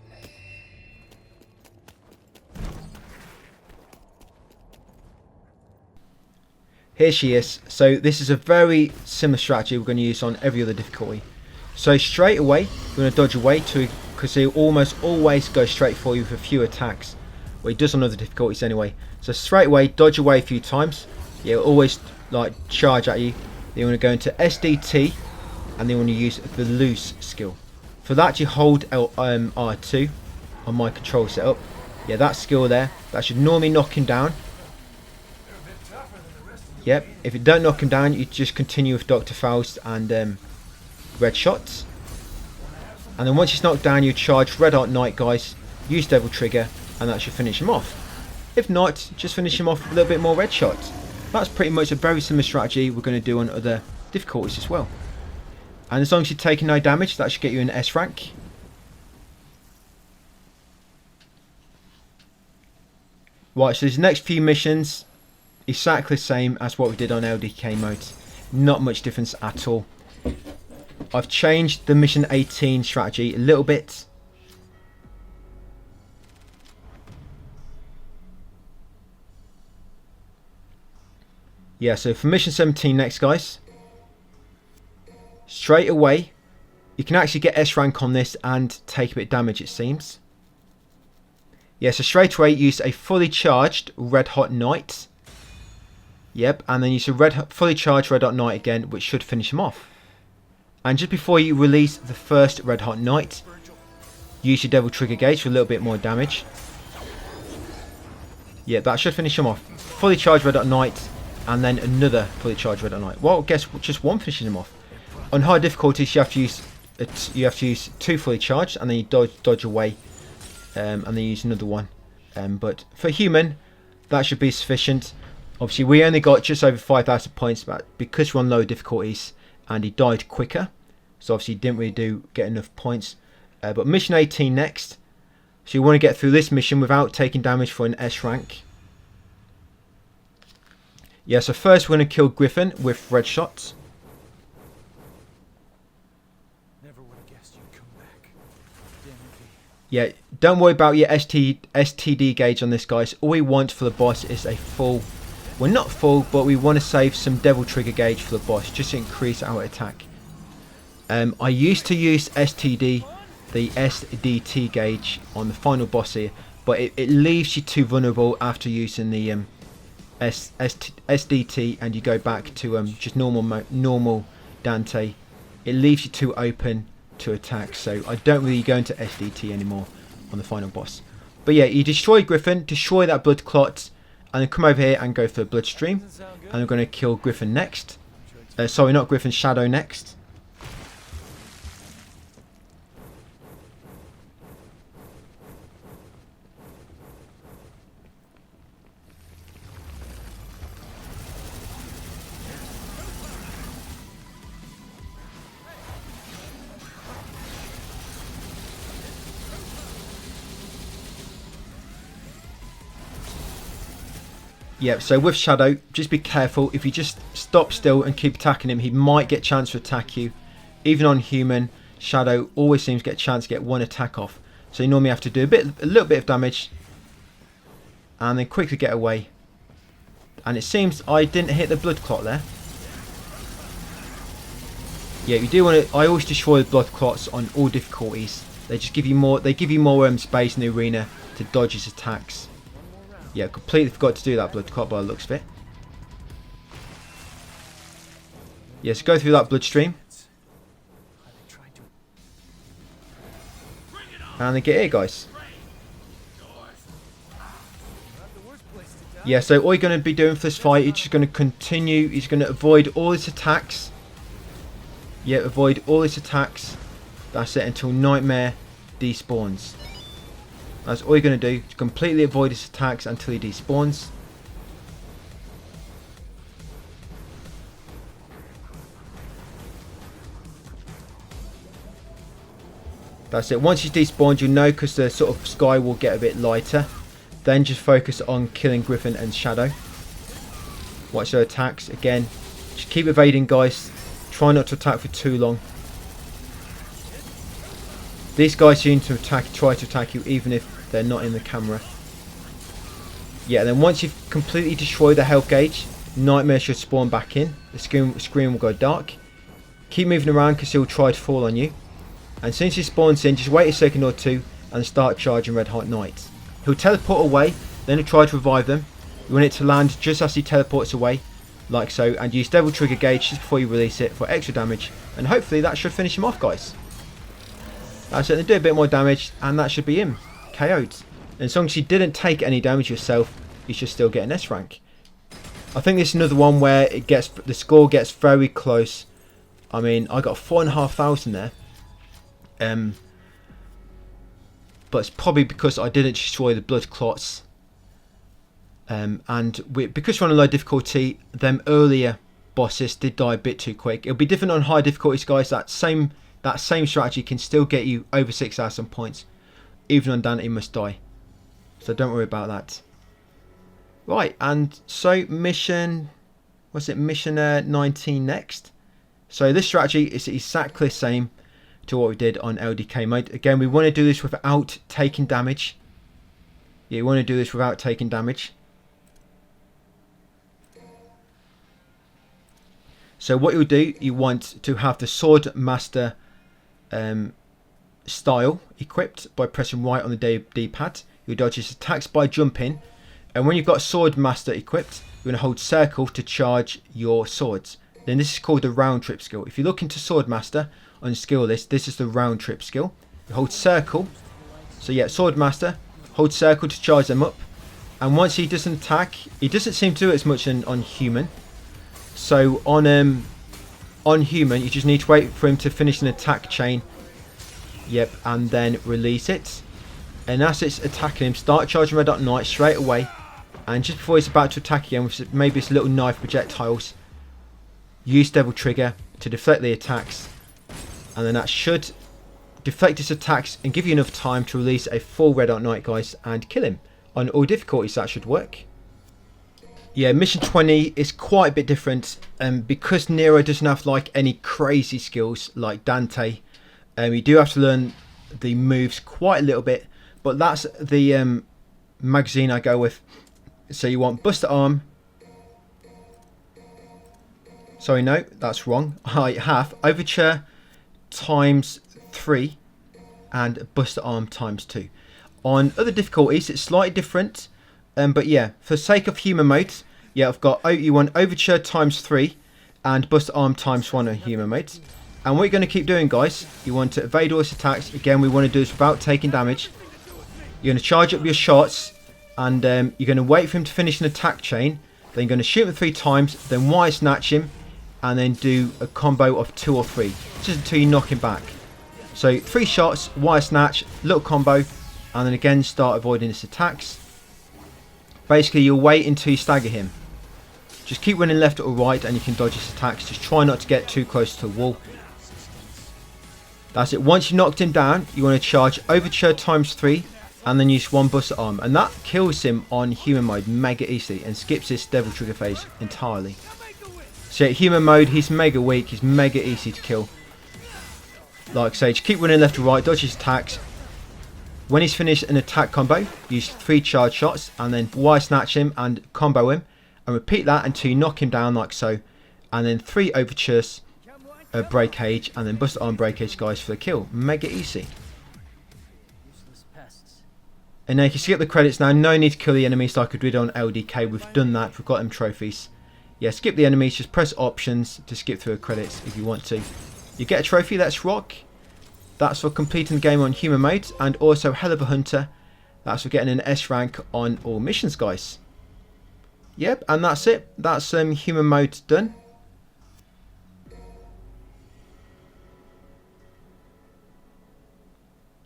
Here she is. So this is a very similar strategy we're going to use on every other difficulty. So straight away, we're going to dodge away to, because he'll almost always go straight for you with a few attacks. Well, he does on other difficulties anyway. So straight away, dodge away a few times. Yeah, he'll always like charge at you. Then you want to go into SDT, and then you want to use the loose skill. For that, you hold R2 on my control setup. Yeah, that skill there, that should normally knock him down. Yep, if it don't knock him down, you just continue with Dr. Faust and red shots. And then once he's knocked down, you charge Red Hot Knight, guys. Use Devil Trigger, and that should finish him off. If not, just finish him off with a little bit more red shots. That's pretty much a very similar strategy we're going to do on other difficulties as well. And as long as you're taking no damage, that should get you an S rank. Right, so these next few missions, exactly the same as what we did on LDK mode. Not much difference at all. I've changed the mission 18 strategy a little bit. Yeah, so for mission 17 next, guys. Straight away, you can actually get S rank on this and take a bit of damage, it seems. Yeah, so straight away use a fully charged Red Hot Knight. Yep, and then use a fully charged Red Hot Knight again, which should finish him off. And just before you release the first Red Hot Knight, use your Devil Trigger Gauge for a little bit more damage. Yeah, that should finish him off. Fully charged Red Hot Knight, and then another fully charged Red Hot Knight. Well, I guess just one finishing him off. On high difficulties, you have to use 2 fully charged, and then you dodge away, and then use another one. But for human, that should be sufficient. Obviously, we only got just over 5,000 points, but because we're on low difficulties, and he died quicker, so obviously didn't really get enough points. But mission 18 next. So you want to get through this mission without taking damage for an S rank. Yeah, so first we're going to kill Griffin with red shots. Never would have guessed you'd come back. Yeah, don't worry about your STD gauge on this, guys. All we want for the boss is a full, well, not full, but we want to save some Devil Trigger gauge for the boss, just to increase our attack. I used to use the SDT gauge on the final boss here, but it leaves you too vulnerable after using the SDT, and you go back to just normal Dante. It leaves you too open to attack, so I don't really go into SDT anymore on the final boss. But yeah, you destroy Griffin, destroy that blood clot, and then come over here and go for Bloodstream. And we're going to kill Griffin next. Sorry, not Griffin, Shadow next. Yeah, so with Shadow, just be careful. If you just stop still and keep attacking him, he might get a chance to attack you. Even on human, Shadow always seems to get a chance to get one attack off. So you normally have to do a little bit of damage, and then quickly get away. And it seems I didn't hit the blood clot there. Yeah, you do want to. I always destroy the blood clots on all difficulties. They just give you more. They give you more space in the arena to dodge his attacks. Yeah, completely forgot to do that blood clot by the looks of it. Yeah, so go through that bloodstream. And then get here, guys. Yeah, so all you're going to be doing for this fight, you're just going to continue. He's going to avoid all his attacks. Yeah, avoid all his attacks. That's it, until Nightmare despawns. That's all you're going to do. Completely avoid his attacks until he despawns. That's it. Once he's despawned, you'll know, because the sort of sky will get a bit lighter. Then just focus on killing Griffin and Shadow. Watch their attacks. Again, just keep evading, guys. Try not to attack for too long. These guys seem to try to attack you even if they're not in the camera. Yeah, then once you've completely destroyed the health gauge, Nightmare should spawn back in. The screen will go dark. Keep moving around because he'll try to fall on you. And since he spawns in, just wait a second or two and start charging Red Hot Knights. He'll teleport away, then he'll try to revive them. You want it to land just as he teleports away, like so, and use Devil Trigger Gauge just before you release it for extra damage. And hopefully that should finish him off, guys. That's it, then do a bit more damage and that should be him. KO'd. And as long as you didn't take any damage yourself, you should still get an S rank. I think this is another one where the score gets very close. I mean, I got 4,500 there. But it's probably because I didn't destroy the blood clots. Because we're on a low difficulty, them earlier bosses did die a bit too quick. It'll be different on high difficulties, guys. That same strategy can still get you over 6,000 points, even on Dante Must Die. So don't worry about that. Right, and so mission 19 next. So this strategy is exactly the same to what we did on LDK mode. Again, we want to do this without taking damage. Yeah, you want to do this without taking damage. So what you'll do, you want to have the Sword Master style equipped by pressing right on the D-pad. You'll dodge his attacks by jumping. And when you've got Sword Master equipped, you're going to hold circle to charge your swords. Then this is called the round trip skill. If you look into Sword Master on the skill list, this is the round trip skill. You hold circle. So yeah, Sword Master, hold circle to charge them up. And once he doesn't attack, he doesn't seem to do it as much on human. So on human, you just need to wait for him to finish an attack chain. Yep, and then release it. And as it's attacking him, start charging Red Hot Knight straight away. And just before he's about to attack again with maybe his little knife projectiles, use Devil Trigger to deflect the attacks. And then that should deflect his attacks and give you enough time to release a full Red Hot Knight, guys, and kill him. On all difficulties, that should work. Yeah, mission 20 is quite a bit different. Because Nero doesn't have like any crazy skills like Dante, you do have to learn the moves quite a little bit. But that's the magazine I go with. So you want Buster Arm. Sorry, no, that's wrong. I have Overture times 3 and Buster Arm times 2. On other difficulties, it's slightly different. But yeah, for sake of human mode, yeah, I've got you want Overture times 3 and Buster Arm times 1 on human mode. And what you're going to keep doing, guys, you want to evade all his attacks. Again, we want to do this without taking damage. You're going to charge up your shots, and you're going to wait for him to finish an attack chain. Then you're going to shoot him 3 times, then wire snatch him, and then do a combo of 2 or 3, just until you knock him back. So 3 shots, wire snatch, little combo, and then again start avoiding his attacks. Basically, you'll wait until you stagger him. Just keep running left or right, and you can dodge his attacks. Just try not to get too close to the wall. That's it. Once you knocked him down, you want to charge Overture times 3. And then use 1 Buster Arm, and that kills him on human mode mega easily and skips this Devil Trigger phase entirely. So yeah, human mode, he's mega weak, he's mega easy to kill. Like I say, just keep running left to right, dodge his attacks. When he's finished an attack combo, use 3 charge shots and then wire snatch him and combo him, and repeat that until you knock him down like so. And then 3 Overtures, Breakage, and then Buster Arm Breakage, guys, for the kill. Mega easy. And now you can skip the credits now. No need to kill the enemies like we did on LDK. We've done that. We've got them trophies. Yeah, skip the enemies. Just press options to skip through the credits if you want to. You get a trophy. Let's rock. That's for completing the game on human mode. And also Hell of a Hunter. That's for getting an S rank on all missions, guys. Yep, and that's it. That's human mode done.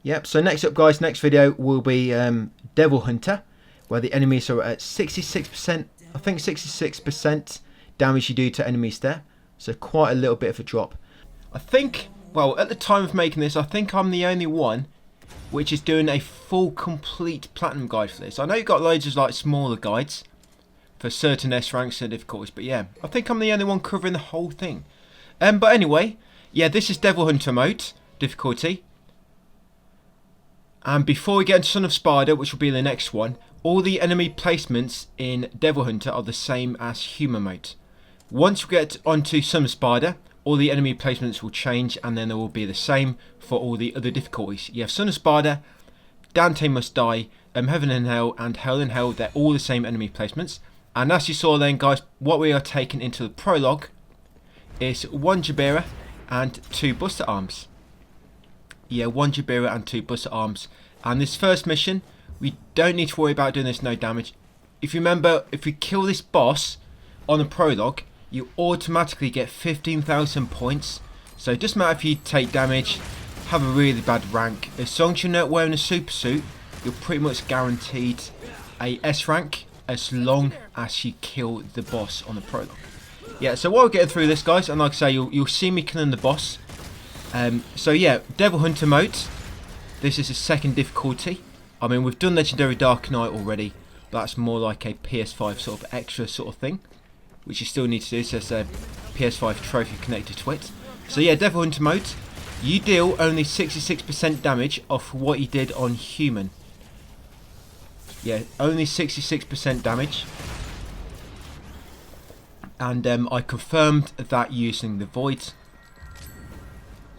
Yep, so next up, guys, next video will be Devil Hunter, where the enemies are at 66%, I think 66% damage you do to enemies there. So quite a little bit of a drop. I think, well, at the time of making this, I think I'm the only one which is doing a full, complete platinum guide for this. I know you've got loads of like smaller guides for certain S ranks and difficulties, but yeah, I think I'm the only one covering the whole thing. But anyway, yeah, this is Devil Hunter mode, difficulty. And before we get into Son of Spider, which will be the next one, all the enemy placements in Devil Hunter are the same as human mode. Once we get onto Son of Spider, all the enemy placements will change, and then they will be the same for all the other difficulties. You have Son of Spider, Dante Must Die, Heaven and Hell, and Hell and Hell. They're all the same enemy placements. And as you saw then, guys, what we are taking into the prologue is 1 Jabira and 2 Buster Arms. Yeah, 1 Jabira and 2 Buster Arms. And this first mission, we don't need to worry about doing this no damage. If you remember, if we kill this boss on the prologue, you automatically get 15,000 points. So it doesn't matter if you take damage, have a really bad rank. As long as you're not wearing a super suit, you're pretty much guaranteed a S rank as long as you kill the boss on the prologue. Yeah, so while we're getting through this, guys, and like I say, you'll see me killing the boss. So yeah, Devil Hunter mode. This is the second difficulty. I mean, we've done Legendary Dark Knight already. But that's more like a PS5 sort of extra sort of thing, which you still need to do. So there's a PS5 trophy connected to it. So yeah, Devil Hunter mode. You deal only 66% damage off what you did on human. Yeah, only 66% damage. And I confirmed that using the Void.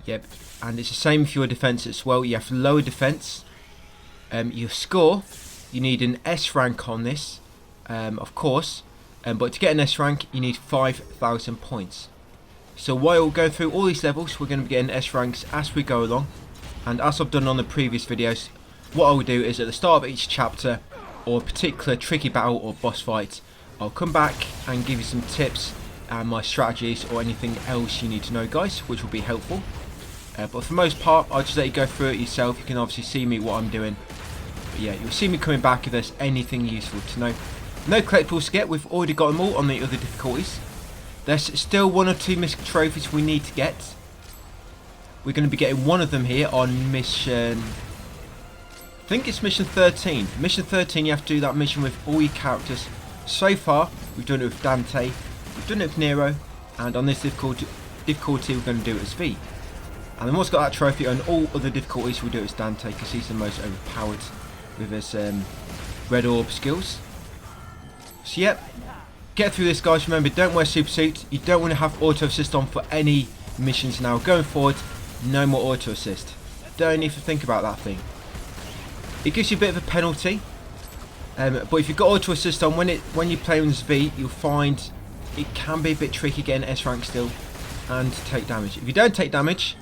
Yep, and it's the same for your defense as well. You have lower defense. Your score, you need an S rank on this, of course. But to get an S rank, you need 5,000 points. So while going through all these levels, we're going to be getting S ranks as we go along. And as I've done on the previous videos, what I will do is at the start of each chapter, or a particular tricky battle or boss fight, I'll come back and give you some tips and my strategies or anything else you need to know, guys, which will be helpful. But for the most part, I'll just let you go through it yourself. You can obviously see me what I'm doing. But yeah, you'll see me coming back if there's anything useful to know. No collectibles to get. We've already got them all on the other difficulties. There's still 1 or 2 missing trophies we need to get. We're going to be getting one of them here on mission... I think it's mission 13. Mission 13, you have to do that mission with all your characters. So far, we've done it with Dante, we've done it with Nero, and on this difficulty we're going to do it as V. And then once got that trophy on all other difficulties, we'll do it as Dante, because he's the most overpowered with his red orb skills. So yep, get through this, guys. Remember, don't wear super suit. You don't want to have auto assist on for any missions now. Going forward, no more auto assist. Don't need to think about that thing. It gives you a bit of a penalty, but if you've got auto assist on, when you play with V, you'll find it can be a bit tricky getting S rank still and take damage. If you don't take damage,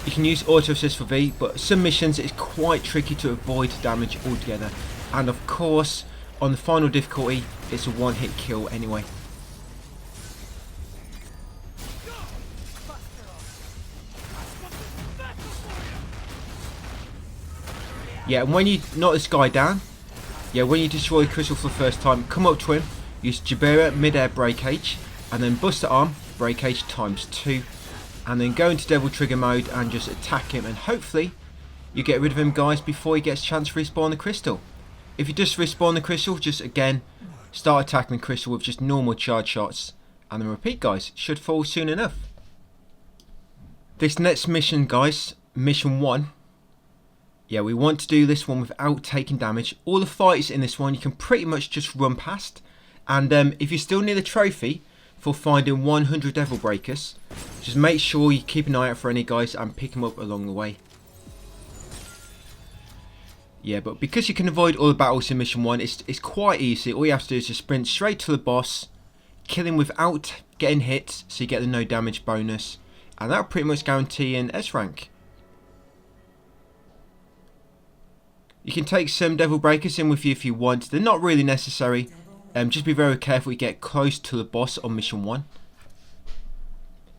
you can use auto assist for V, but some missions it's quite tricky to avoid damage altogether. And of course, on the final difficulty, it's a one-hit kill anyway. Yeah, and when you knock this guy down, yeah, when you destroy Crystal for the first time, come up to him, use Jabira mid-air breakage, and then Buster Arm breakage ×2, and then go into Devil Trigger mode and just attack him, and hopefully you get rid of him, guys, before he gets a chance to respawn the crystal. If you just respawn the crystal, just again start attacking the crystal with just normal charge shots, and then repeat, guys. It should fall soon enough. This next mission, guys, mission 1. Yeah, we want to do this one without taking damage. All the fights in this one you can pretty much just run past. And if you still need the trophy for finding 100 Devil Breakers, just make sure you keep an eye out for any, guys, and pick them up along the way. Yeah, but because you can avoid all the battles in mission 1, it's quite easy. All you have to do is just sprint straight to the boss, kill him without getting hit, so you get the no damage bonus. And that'll pretty much guarantee an S rank. You can take some Devil Breakers in with you if you want. They're not really necessary. Just be very careful you get close to the boss on mission 1.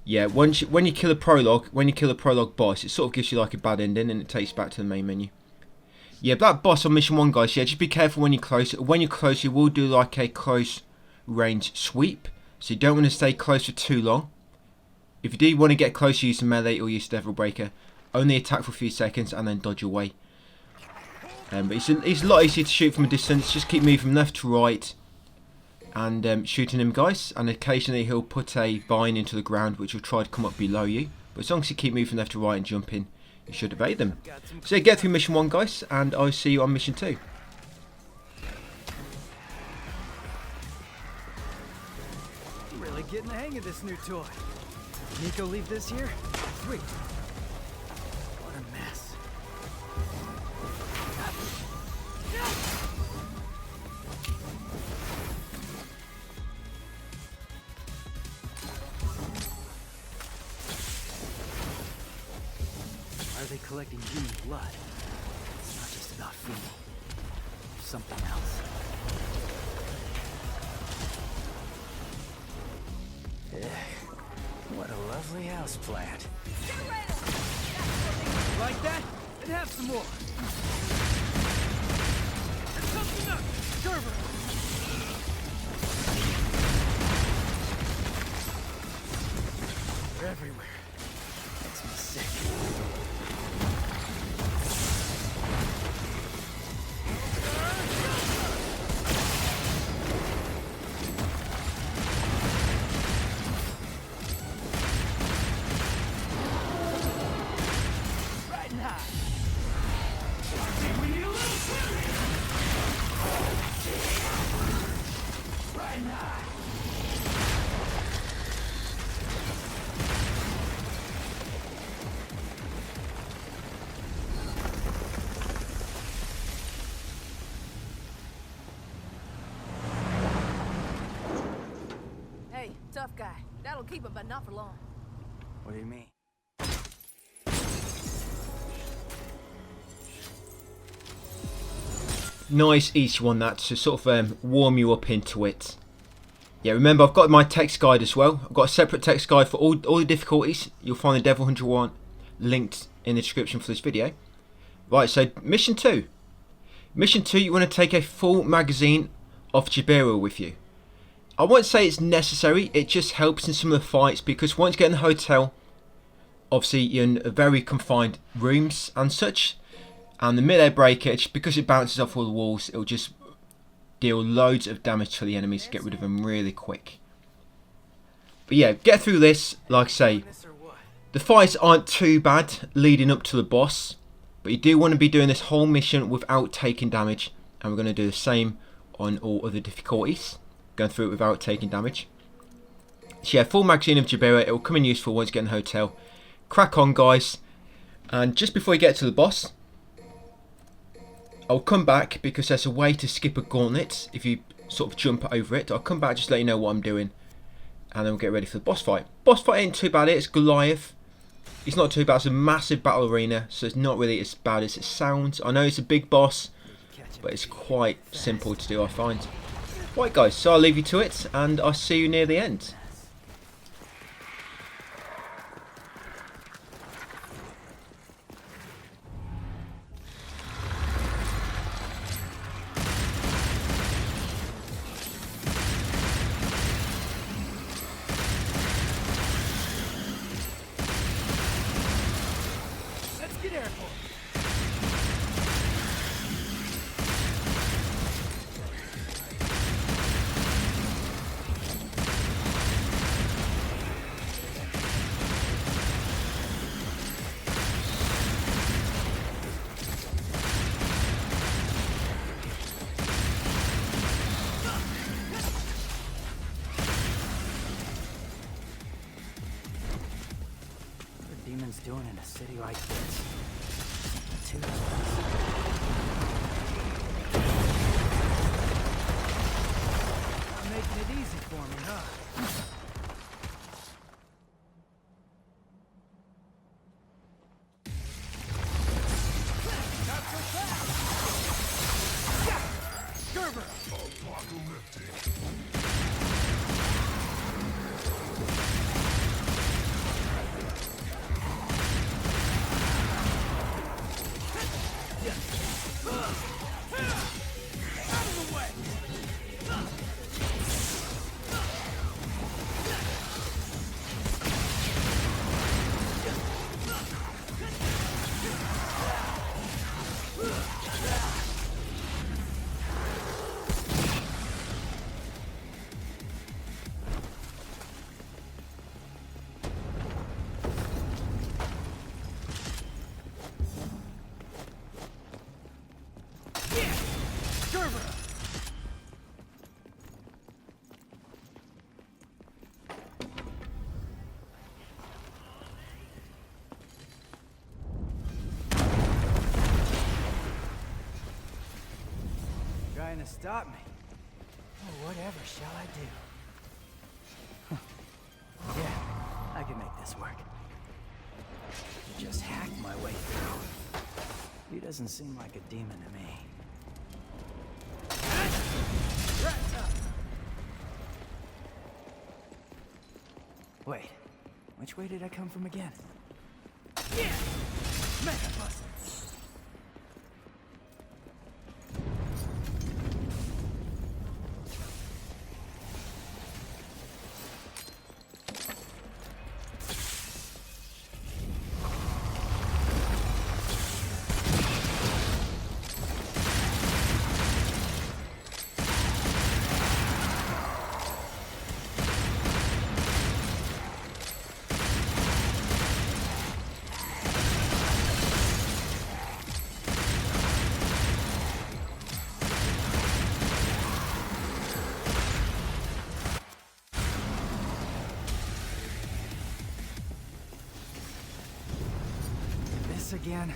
Yeah, when you kill a prologue boss, it sort of gives you like a bad ending and it takes you back to the main menu. Yeah, that boss on mission 1, guys, yeah, just be careful when you're close. When you're close, you will do like a close range sweep. So you don't want to stay close for too long. If you do want to get close, use the melee or use Devil Breaker. Only attack for a few seconds and then dodge away. But it's a lot easier to shoot from a distance. Just keep moving left to right and shooting him, guys. And occasionally he'll put a vine into the ground which will try to come up below you. But as long as you keep moving left to right and jumping, you should evade them. So yeah, get through mission 1, guys, and I'll see you on mission 2. I'm really getting the hang of this new toy. Nico leave this here? Sweet. What a mess. Why are they collecting human blood? It's not just about feeding. There's something else. What a lovely house plant. Like that? And have some more. There's something up! Server! They're everywhere. Makes me sick. Riding high. We need a little swimming. Riding high. Hey, tough guy. That'll keep him, but not for long. What do you mean? Nice easy one that to sort of warm you up into it. Yeah, remember I've got my text guide as well. I've got a separate text guide for all the difficulties. You'll find the Devil Hunter one linked in the description for this video. Right, so mission 2. Mission 2, you want to take a full magazine of Jabira with you. I won't say it's necessary, it just helps in some of the fights, because once you get in the hotel, obviously you're in very confined rooms and such, and the mid-air breakage, because it bounces off all the walls, it'll just deal loads of damage to the enemies, get rid of them really quick. But yeah, get through this. Like I say, the fights aren't too bad leading up to the boss, but you do want to be doing this whole mission without taking damage, and we're going to do the same on all other difficulties, going through it without taking damage. So yeah, full magazine of Jabira, it will come in useful once you get in the hotel. Crack on, guys, and just before you get to the boss, I'll come back because there's a way to skip a gauntlet if you sort of jump over it. I'll come back just to let you know what I'm doing, and then we'll get ready for the boss fight. Boss fight ain't too bad, it's Goliath. It's not too bad, it's a massive battle arena, so it's not really as bad as it sounds. I know it's a big boss, but it's quite simple to do, I find. Right guys, so I'll leave you to it, and I'll see you near the end. Let's get airborne. What are demons doing in a city like this? Too Not making it easy for me, huh? Not so fast! Yeah! Gerber! gonna stop me. Oh, whatever shall I do? Yeah, I can make this work. Just hack my way through. He doesn't seem like a demon to me. Wait, which way did I come from again? Yeah! Mega Buster! Again.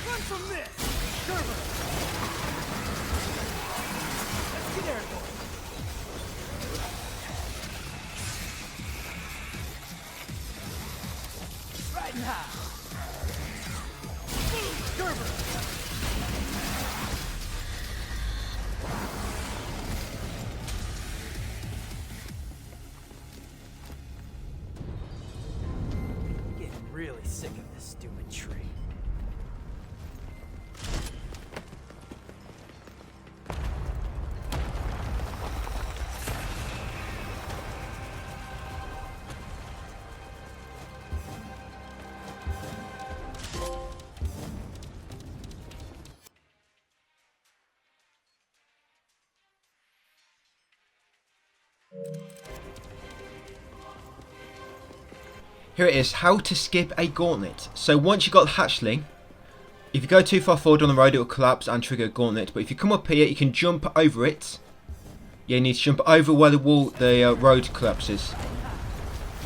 Run from this! Right now. Getting really sick of this stupid tree. Here it is, how to skip a gauntlet. So once you've got the hatchling, if you go too far forward on the road it will collapse and trigger a gauntlet. But if you come up here you can jump over it. Yeah, you need to jump over where the road collapses.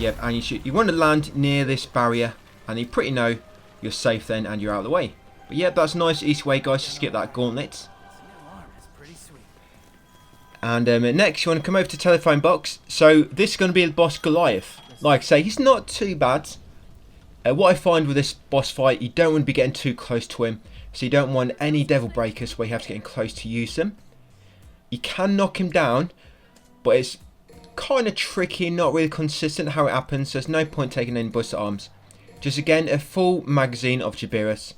Yep, and you want to land near this barrier and you pretty know you're safe then and you're out of the way. But yeah, that's a nice easy way guys to skip that gauntlet. And next you want to come over to telephone box. So this is going to be the boss Goliath. Like I say, he's not too bad. What I find with this boss fight, you don't want to be getting too close to him. So you don't want any devil breakers where you have to get in close to use them. You can knock him down, but it's kind of tricky, not really consistent how it happens. So there's no point taking any buster arms. Just again, a full magazine of Jabiras.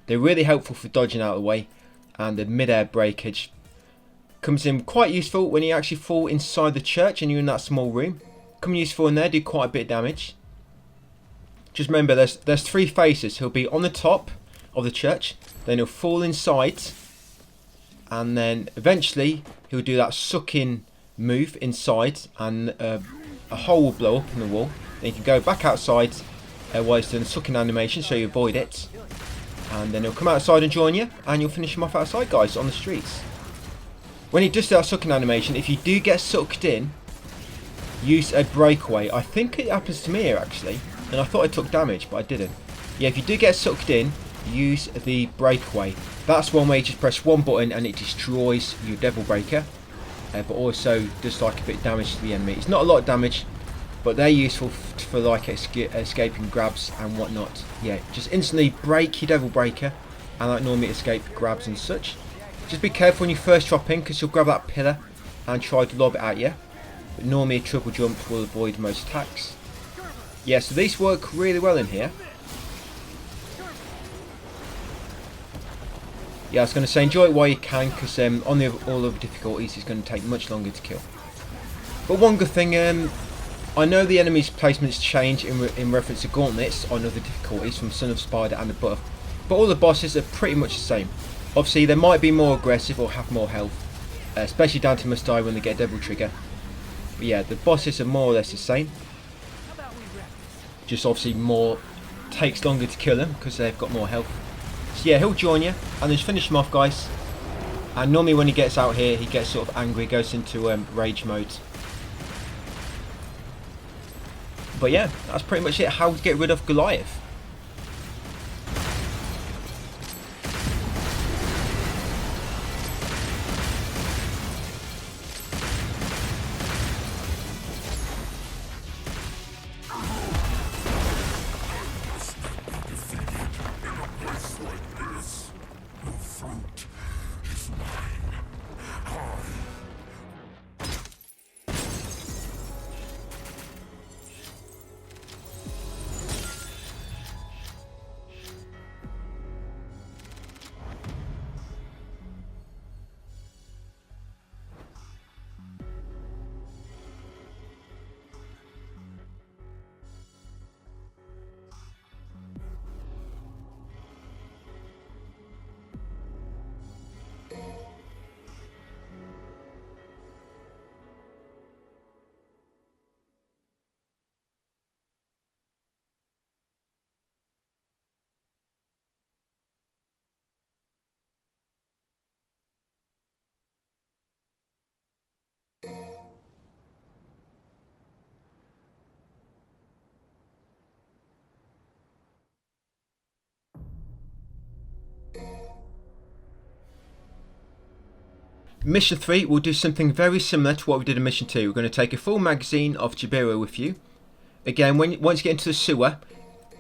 They're really helpful for dodging out of the way. And the mid-air breakage comes in quite useful when you actually fall inside the church and you're in that small room. Come useful in there, do quite a bit of damage. Just remember, there's three phases. He'll be on the top of the church, then he'll fall inside, and then eventually he'll do that sucking move inside, and a hole will blow up in the wall. Then you can go back outside while he's doing the sucking animation, so you avoid it. And then he'll come outside and join you, and you'll finish him off outside, guys, on the streets. When he does that sucking animation, if you do get sucked in, use a breakaway. I think it happens to me here actually, and I thought I took damage but I didn't. Yeah, if you do get sucked in, use the breakaway. That's one way you just press one button and it destroys your devil breaker, but also does like a bit of damage to the enemy. It's not a lot of damage, but they're useful for like escaping grabs and whatnot. Yeah, just instantly break your devil breaker and like normally escape grabs and such. Just be careful when you first drop in because you'll grab that pillar and try to lob it at you. But normally a triple jump will avoid most attacks. Yeah, so these work really well in here. Yeah, I was going to say enjoy it while you can, because on all other difficulties it's going to take much longer to kill. But one good thing, I know the enemy's placements change in reference to gauntlets on other difficulties from Son of Spider and above, but all the bosses are pretty much the same. Obviously they might be more aggressive or have more health, especially Dante must die when they get a devil trigger. But yeah, the bosses are more or less the same. just obviously more takes longer to kill them because they've got more health. So yeah, he'll join you and just finish him off, guys. And normally when he gets out here, he gets sort of angry, goes into rage mode. But yeah, that's pretty much it, how to get rid of Goliath. Mission 3, we'll do something very similar to what we did in Mission 2. We're going to take a full magazine of Jabiro with you. Again, once you get into the sewer,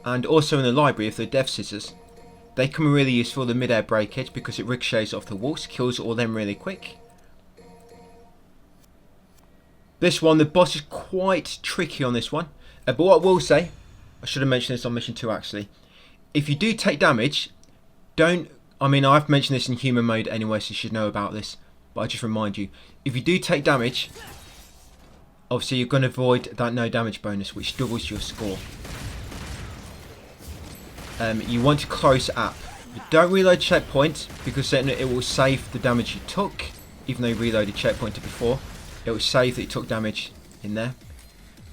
and also in the library if they're Death Scissors, they come in really useful, the mid-air breakage, because it ricochets off the walls, kills all them really quick. This one, the boss is quite tricky on this one. But what I will say, I should have mentioned this on Mission 2 actually, if you do take damage, I've mentioned this in human mode anyway, so you should know about this. But I just remind you, if you do take damage, obviously you're going to avoid that no damage bonus, which doubles your score. You want to close up. Don't reload checkpoint, because then it will save the damage you took, even though you reloaded checkpoint before. It will save that you took damage in there.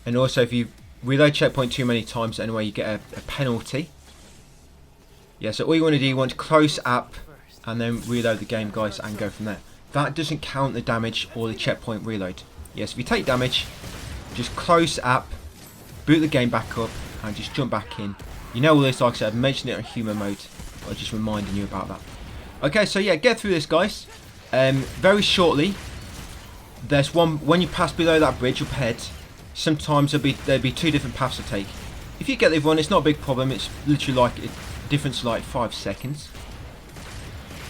And also if you reload checkpoint too many times anyway, you get a penalty. Yeah, so all you want to do, you want to close up and then reload the game, guys, and go from there. That doesn't count the damage or the checkpoint reload. Yes, if you take damage, just close up, boot the game back up, and just jump back in. You know all this, like I said, I've mentioned it in human mode, but I'm just reminding you about that. Okay, so yeah, get through this, guys. Very shortly, there's one, when you pass below that bridge up ahead, sometimes there'll be two different paths to take. If you get the one, it's not a big problem, it's literally like a difference like 5 seconds.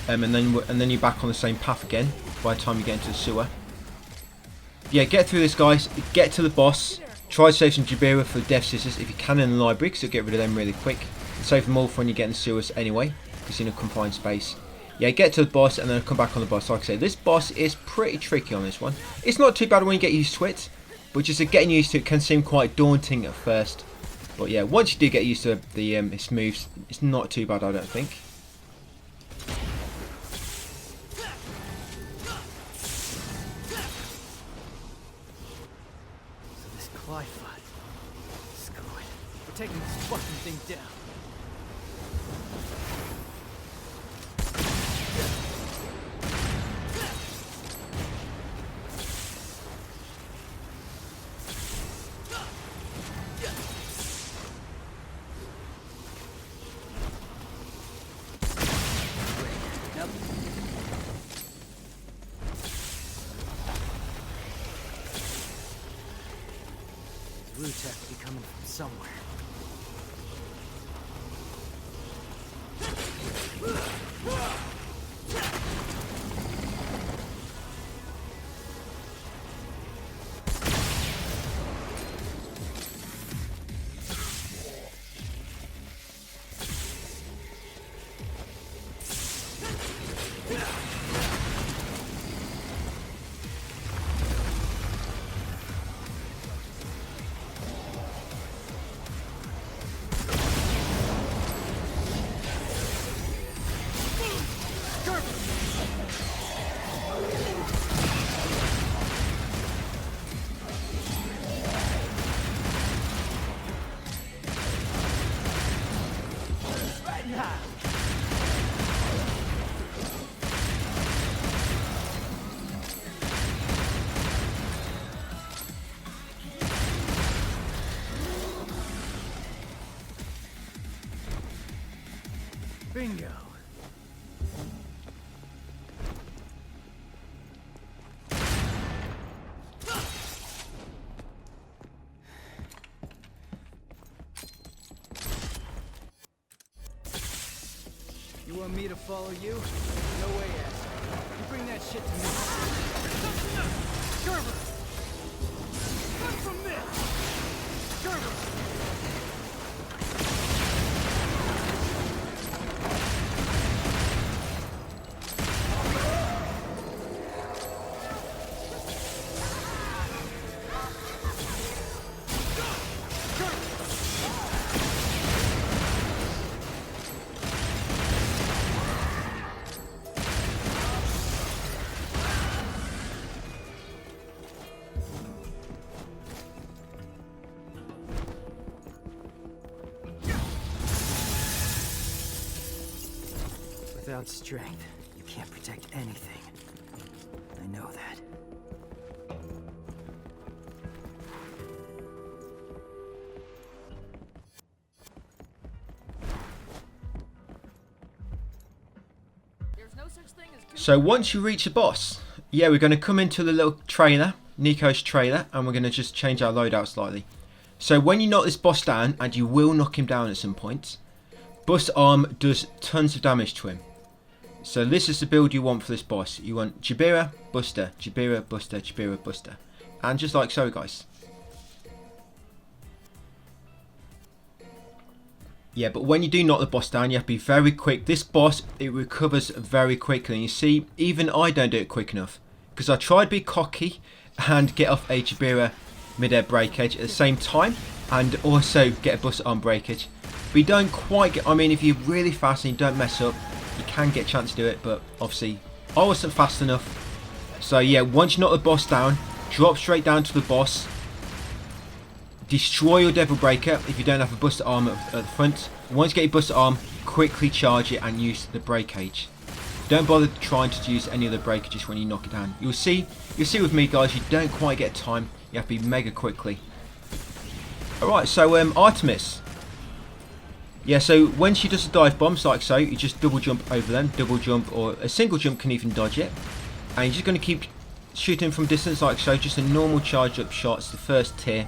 And then you're back on the same path again by the time you get into the sewer. Yeah, get through this, guys. Get to the boss. Try to save some Jabira for the Death Scissors if you can in the library, because you'll get rid of them really quick. And save them all for when you get in the sewers anyway, because you're in a confined space. Yeah, get to the boss and then come back on the boss. Like I say, this boss is pretty tricky on this one. It's not too bad when you get used to it, but just getting used to it can seem quite daunting at first. But yeah, once you do get used to its moves, it's not too bad, I don't think. Taking this fucking thing down. Roots have to be coming from somewhere. Bingo. You want me to follow you? No way, ass. You bring that shit to me. Gerber! Run from this! Gerber! Without strength, you can't protect anything. I know that. There's no such thing as So once you reach the boss, yeah, we're going to come into the little trailer, Nico's trailer, and we're going to just change our loadout slightly. So when you knock this boss down, and you will knock him down at some point, Bust Arm does tons of damage to him. So this is the build you want for this boss. You want Jabira, Buster, Jabira, Buster, Jabira, Buster. And just like so, guys. Yeah, but when you do knock the boss down, you have to be very quick. This boss, it recovers very quickly. And you see, even I don't do it quick enough. Because I try to be cocky and get off a Jabira mid-air breakage at the same time. And also get a Buster Arm breakage. But you don't quite get... I mean, if you're really fast and you don't mess up, you can get a chance to do it, but obviously I wasn't fast enough. So yeah, once you knock the boss down, drop straight down to the boss, destroy your Devil Breaker if you don't have a Buster Arm at the front. Once you get your Buster Arm, quickly charge it and use the breakage. Don't bother trying to use any other breakages when you knock it down. You'll see with me, guys, you don't quite get time. You have to be mega quickly. Alright, so Artemis. Yeah, so when she does the dive bombs like so, you just double jump over them, double jump, or a single jump can even dodge it. And you're just going to keep shooting from distance like so, just a normal charge up shots, the first tier.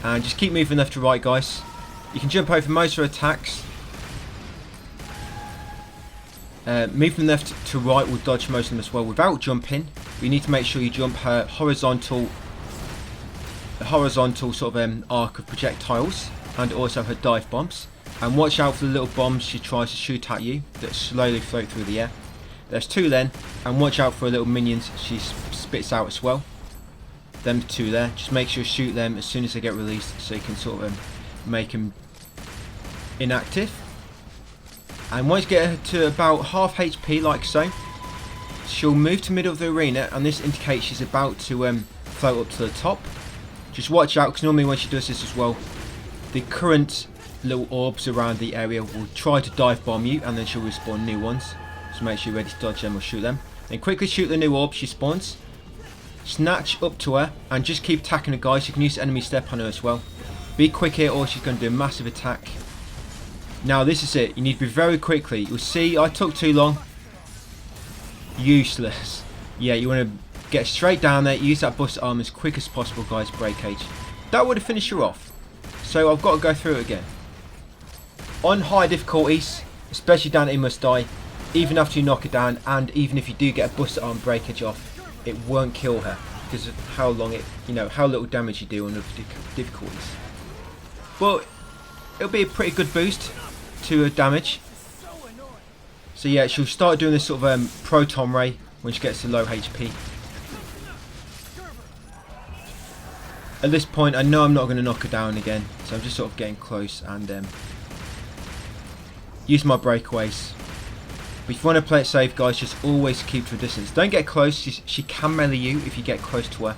And just keep moving left to right, guys. You can jump over most of her attacks. Move from left to right will dodge most of them as well without jumping. But you need to make sure you jump her horizontal sort of arc of projectiles, and also her dive bombs. And watch out for the little bombs she tries to shoot at you that slowly float through the air. There's two then, and watch out for the little minions she spits out as well. Them two there, just make sure you shoot them as soon as they get released so you can sort of make them inactive. And once you get her to about half HP like so, she'll move to the middle of the arena, and this indicates she's about to float up to the top. Just watch out, because normally when she does this as well, the current little orbs around the area will try to dive bomb you, and then she'll respawn new ones. So make sure you're ready to dodge them or shoot them. Then quickly shoot the new orb she spawns. Snatch up to her and just keep attacking her, guys. You can use enemy step on her as well. Be quick here or she's going to do a massive attack. Now this is it. You need to be very quickly. You'll see I took too long. Useless. Yeah, you want to get straight down there. Use that Buster Arm as quick as possible, guys. Breakage. That would have finished her off. So I've got to go through it again. On high difficulties, especially down at You Must Die, even after you knock it down, and even if you do get a Buster Arm breakage off, it won't kill her because of how long it, how little damage you do on the difficulties. But it'll be a pretty good boost to her damage. So yeah, she'll start doing this sort of proton ray when she gets to low HP. At this point, I know I'm not going to knock her down again, so I'm just sort of getting close and use my breakaways. But if you want to play it safe, guys, just always keep to a distance. Don't get close. She can melee you if you get close to her.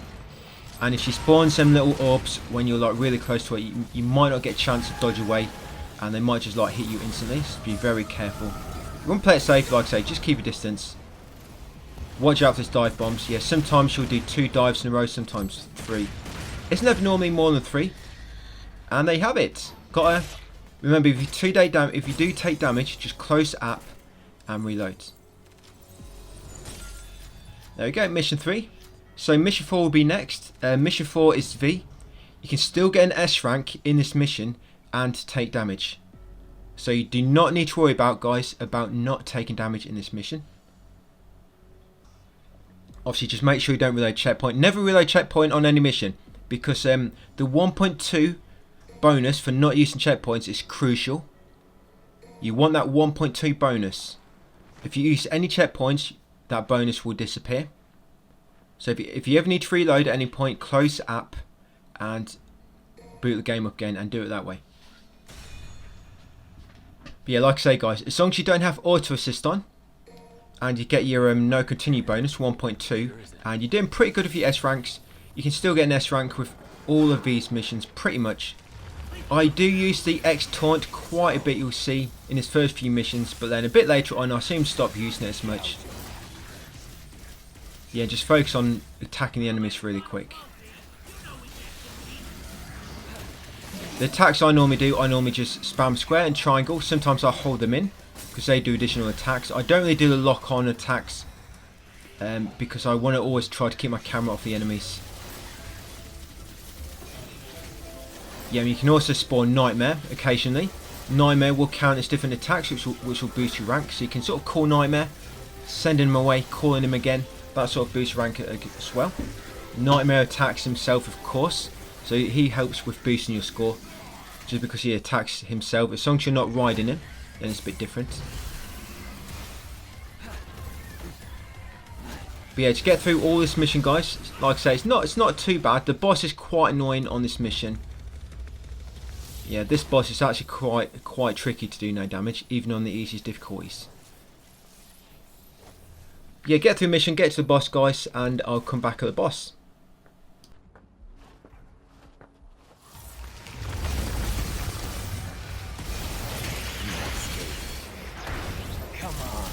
And if she spawns some little orbs when you're like really close to her, you might not get a chance to dodge away, and they might just like hit you instantly. So be very careful. If you want to play it safe, like I say, just keep a distance. Watch out for these dive bombs. Yeah, sometimes she'll do 2 dives in a row, sometimes 3. It's never normally more than 3. And they have it. Got her. Remember, if you do take damage, just close the app and reload. There we go, mission 3. So mission 4 will be next. Mission 4 is V. You can still get an S rank in this mission and take damage. So you do not need to worry about, guys, about not taking damage in this mission. Obviously, just make sure you don't reload checkpoint. Never reload checkpoint on any mission, because the 1.2 bonus for not using checkpoints is crucial. You want that 1.2 bonus. If you use any checkpoints, that bonus will disappear. So if you ever need to reload at any point, close the app and boot the game up again and do it that way. But yeah, like I say, guys, as long as you don't have auto assist on and you get your no continue bonus 1.2 and you're doing pretty good with your S ranks, you can still get an S rank with all of these missions pretty much. I do use the X taunt quite a bit, you'll see, in his first few missions, but then a bit later on I seem to stop using it as much. Yeah, just focus on attacking the enemies really quick. The attacks I normally do, I normally just spam square and triangle. Sometimes I hold them in because they do additional attacks. I don't really do the lock-on attacks because I want to always try to keep my camera off the enemies. Yeah, you can also spawn Nightmare occasionally. Nightmare will count as different attacks, which will boost your rank. So you can sort of call Nightmare, sending him away, calling him again. That sort of boosts rank as well. Nightmare attacks himself, of course, so he helps with boosting your score. Just because he attacks himself, as long as you're not riding him, then it's a bit different. But yeah, to get through all this mission, guys, like I say, it's not too bad. The boss is quite annoying on this mission. Yeah, this boss is actually quite tricky to do no damage, even on the easiest difficulties. Yeah, get through the mission, get to the boss, guys, and I'll come back at the boss. Come on.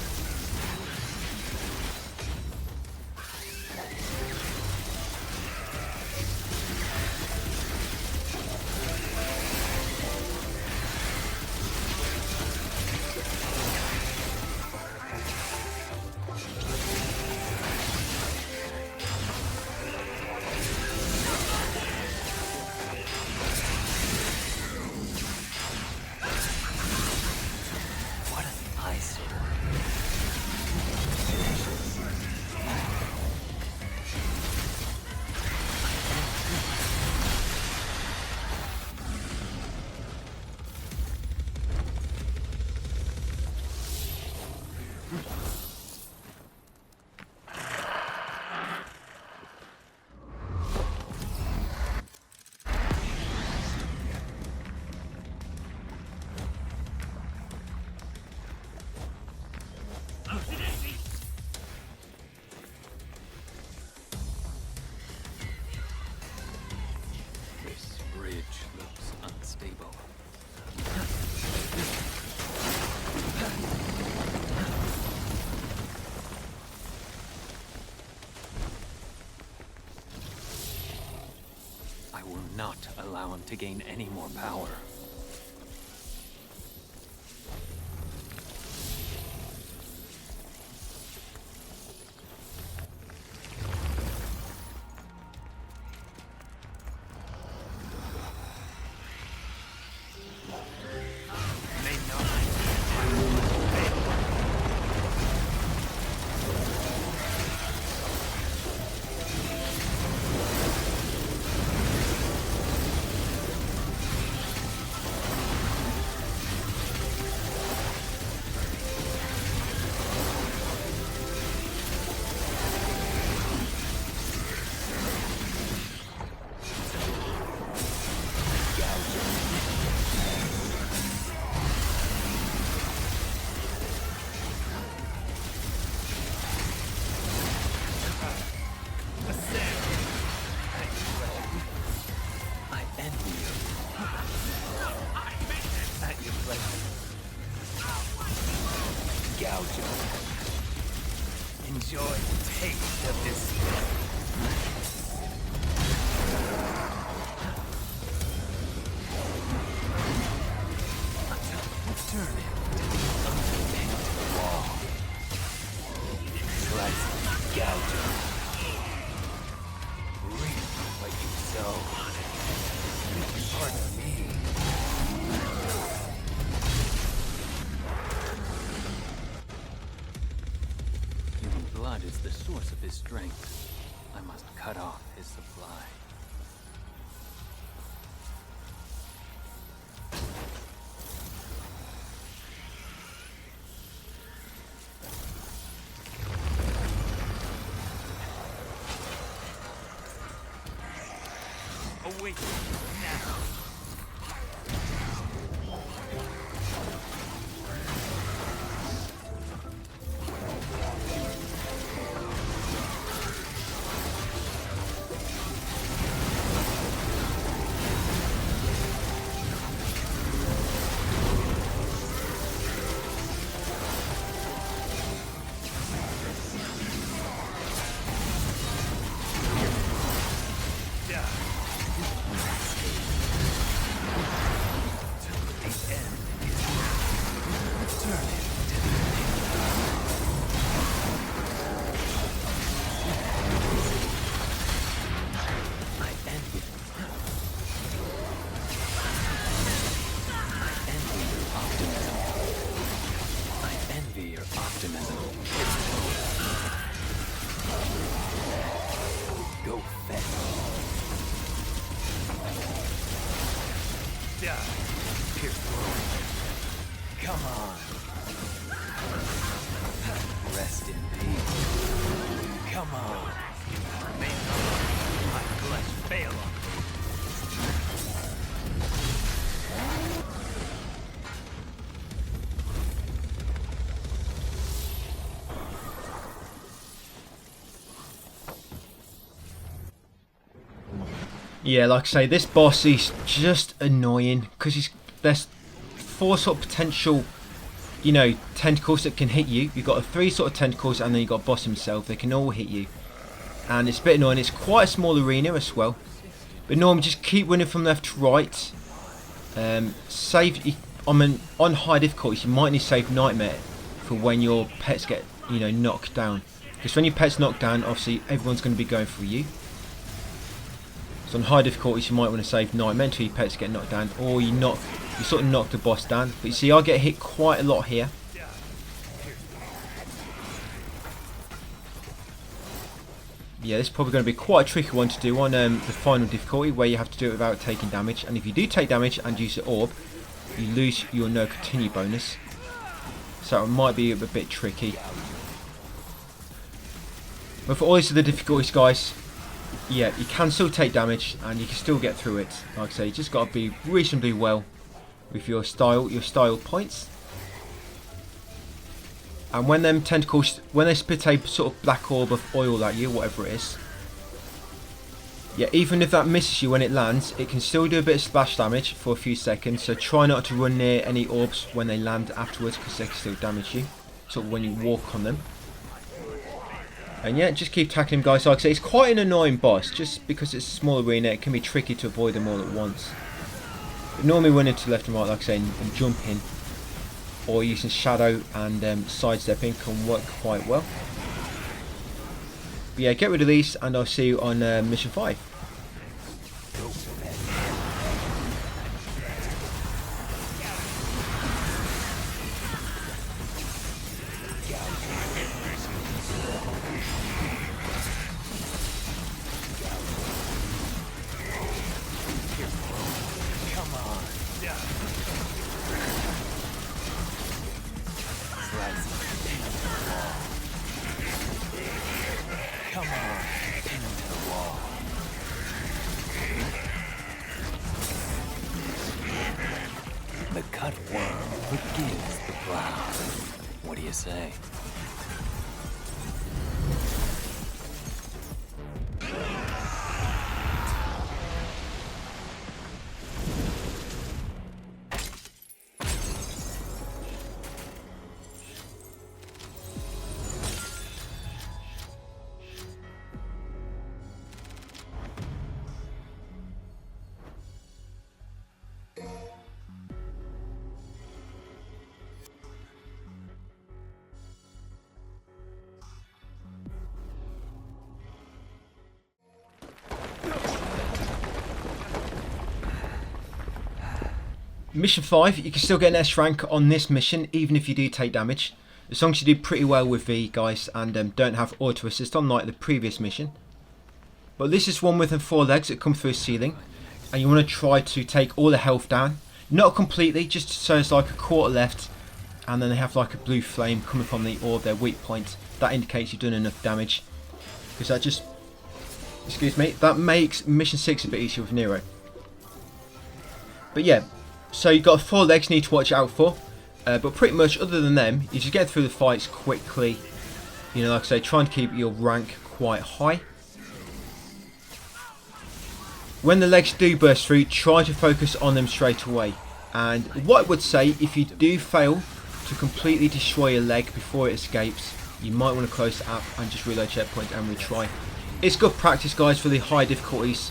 This bridge looks unstable. I will not allow him to gain any more power. Enjoy the taste of this. so. Pardon me. Human blood is the source of his strength. I must cut off his supply. Awake now. Come on. Rest in peace. Come on. May my flesh fail on Yeah, like I say, this boss is just annoying because there's 4 sort of potential, you know, tentacles that can hit you. You've got 3 sort of tentacles, and then you've got boss himself. They can all hit you, and it's a bit annoying. It's quite a small arena as well, but normally just keep running from left to right. Save on high difficulties. You might need to save Nightmare for when your pets get, you know, knocked down, because when your pet's knocked down, obviously everyone's going to be going for you. So on high difficulties, you might want to save Nightmare until your pets get knocked down, or you sort of knock the boss down. But you see, I get hit quite a lot here. Yeah, this is probably going to be quite a tricky one to do on the final difficulty, where you have to do it without taking damage. And if you do take damage and use the orb, you lose your no continue bonus. So it might be a bit tricky. But for all these other difficulties, guys, yeah, you can still take damage and you can still get through it. Like I say, you just got to be reasonably well with your style points. And when them tentacles, when they spit a sort of black orb of oil at you, whatever it is, yeah, even if that misses you when it lands, it can still do a bit of splash damage for a few seconds. So try not to run near any orbs when they land afterwards, because they can still damage you, sort of when you walk on them. And yeah, just keep tackling him, guys. Like I say, it's quite an annoying boss, just because it's a small arena. It can be tricky to avoid them all at once. But normally running to left and right, like I say, and jumping, or using shadow and sidestepping can work quite well. But yeah, get rid of these, and I'll see you on mission 5. Come on, pin him to the wall. The cut worm forgives the plow. What do you say? Mission 5, you can still get an S rank on this mission even if you do take damage, as long as you do pretty well with V, guys, and don't have auto assist unlike the previous mission. But this is one with 4 legs that come through a ceiling, and you want to try to take all the health down, not completely, just so it's like a quarter left, and then they have like a blue flame coming from the orb, their weak point. That indicates you've done enough damage, because that just, excuse me, that makes mission 6 a bit easier with Nero. But yeah, so you've got 4 legs you need to watch out for, but pretty much other than them, you just get through the fights quickly. You know, like I say, trying to keep your rank quite high. When the legs do burst through, try to focus on them straight away. And what I would say, if you do fail to completely destroy a leg before it escapes, you might want to close the app and just reload checkpoint and retry. It's good practice, guys, for the high difficulties,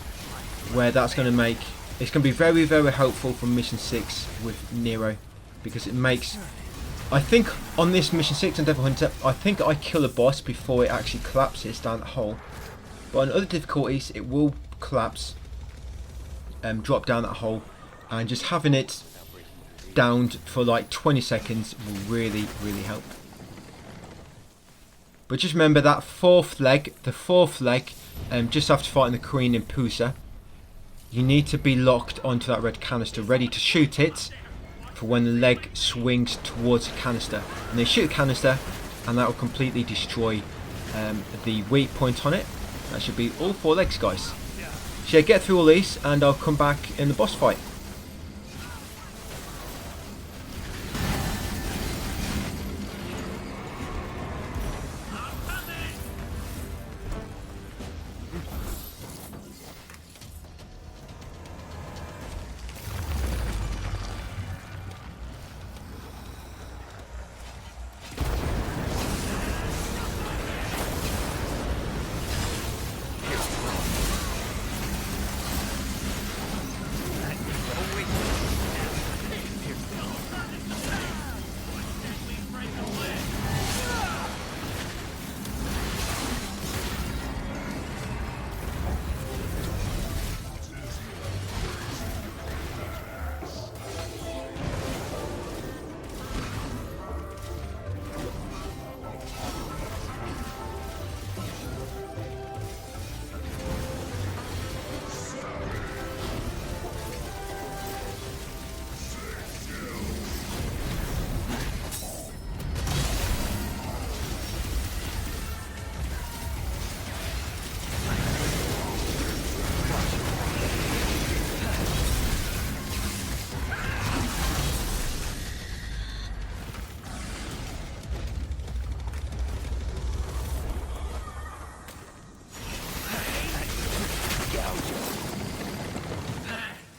where that's going to make, it's going to be very, very helpful for mission 6 with Nero, because it makes, I think on this mission 6 on Devil Hunter, I think I kill a boss before it actually collapses down the hole. But on other difficulties, it will collapse, drop down that hole, and just having it downed for like 20 seconds will really, really help. But just remember that the fourth leg, just after fighting the Queen in Pusa, you need to be locked onto that red canister, ready to shoot it for when the leg swings towards the canister. And they shoot the canister, and that will completely destroy the weak point on it. That should be all 4 legs, guys. So yeah, get through all these, and I'll come back in the boss fight.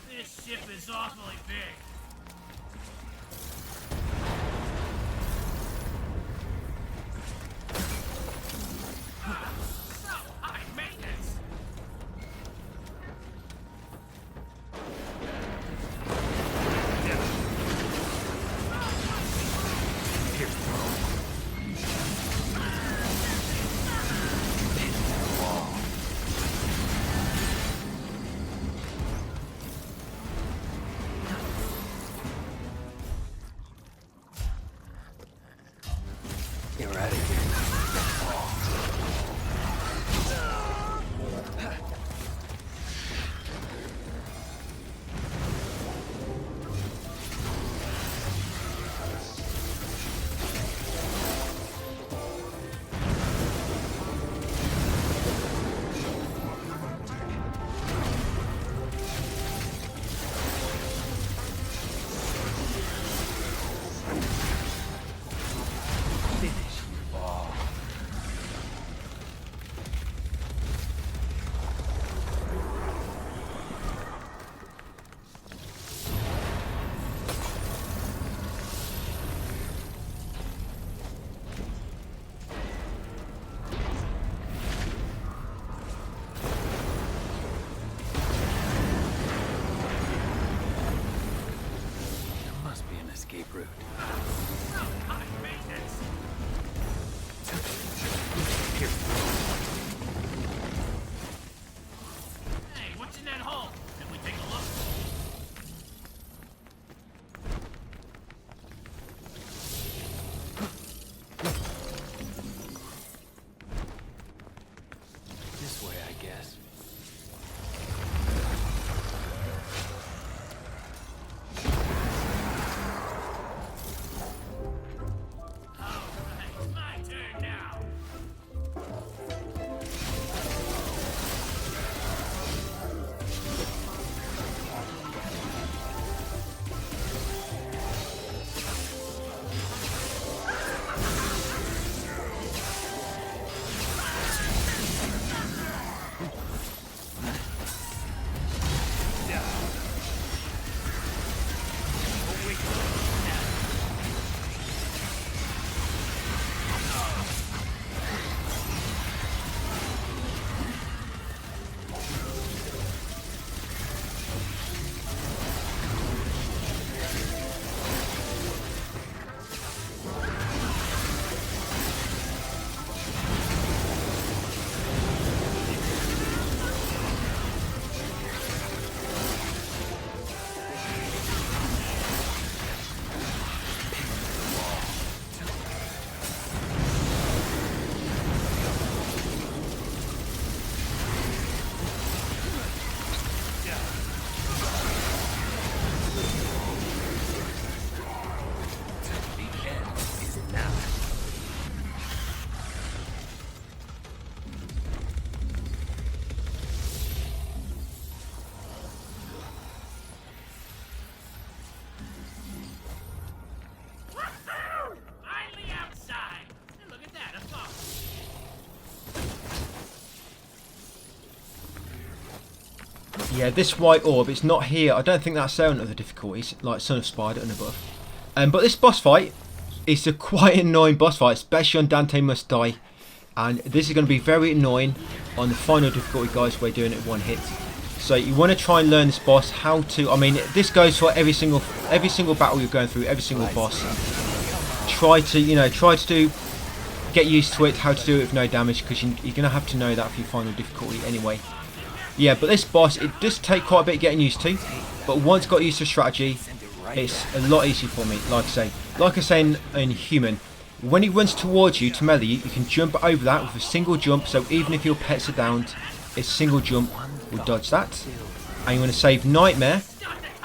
This ship is awfully big. So high maintenance. You're out of here. Escape route. High maintenance. Hey, what's in that hole? Can we take a look? Yeah, this white orb, it's not here. I don't think that's there on other difficulties, like Son of Spider and above. But this boss fight is a quite annoying boss fight, especially on Dante Must Die. And this is going to be very annoying on the final difficulty, guys. We're doing it one hit. So you want to try and learn this boss, how to... I mean, this goes for every single battle you're going through, every single boss. Try to get used to it, how to do it with no damage, because you're going to have to know that for your final difficulty anyway. Yeah, but this boss, it does take quite a bit getting used to, but once got used to strategy, it's a lot easier for me. Like I say in Human, when he runs towards you to melee you can jump over that with a single jump, so even if your pets are downed, a single jump will dodge that. And you want to save Nightmare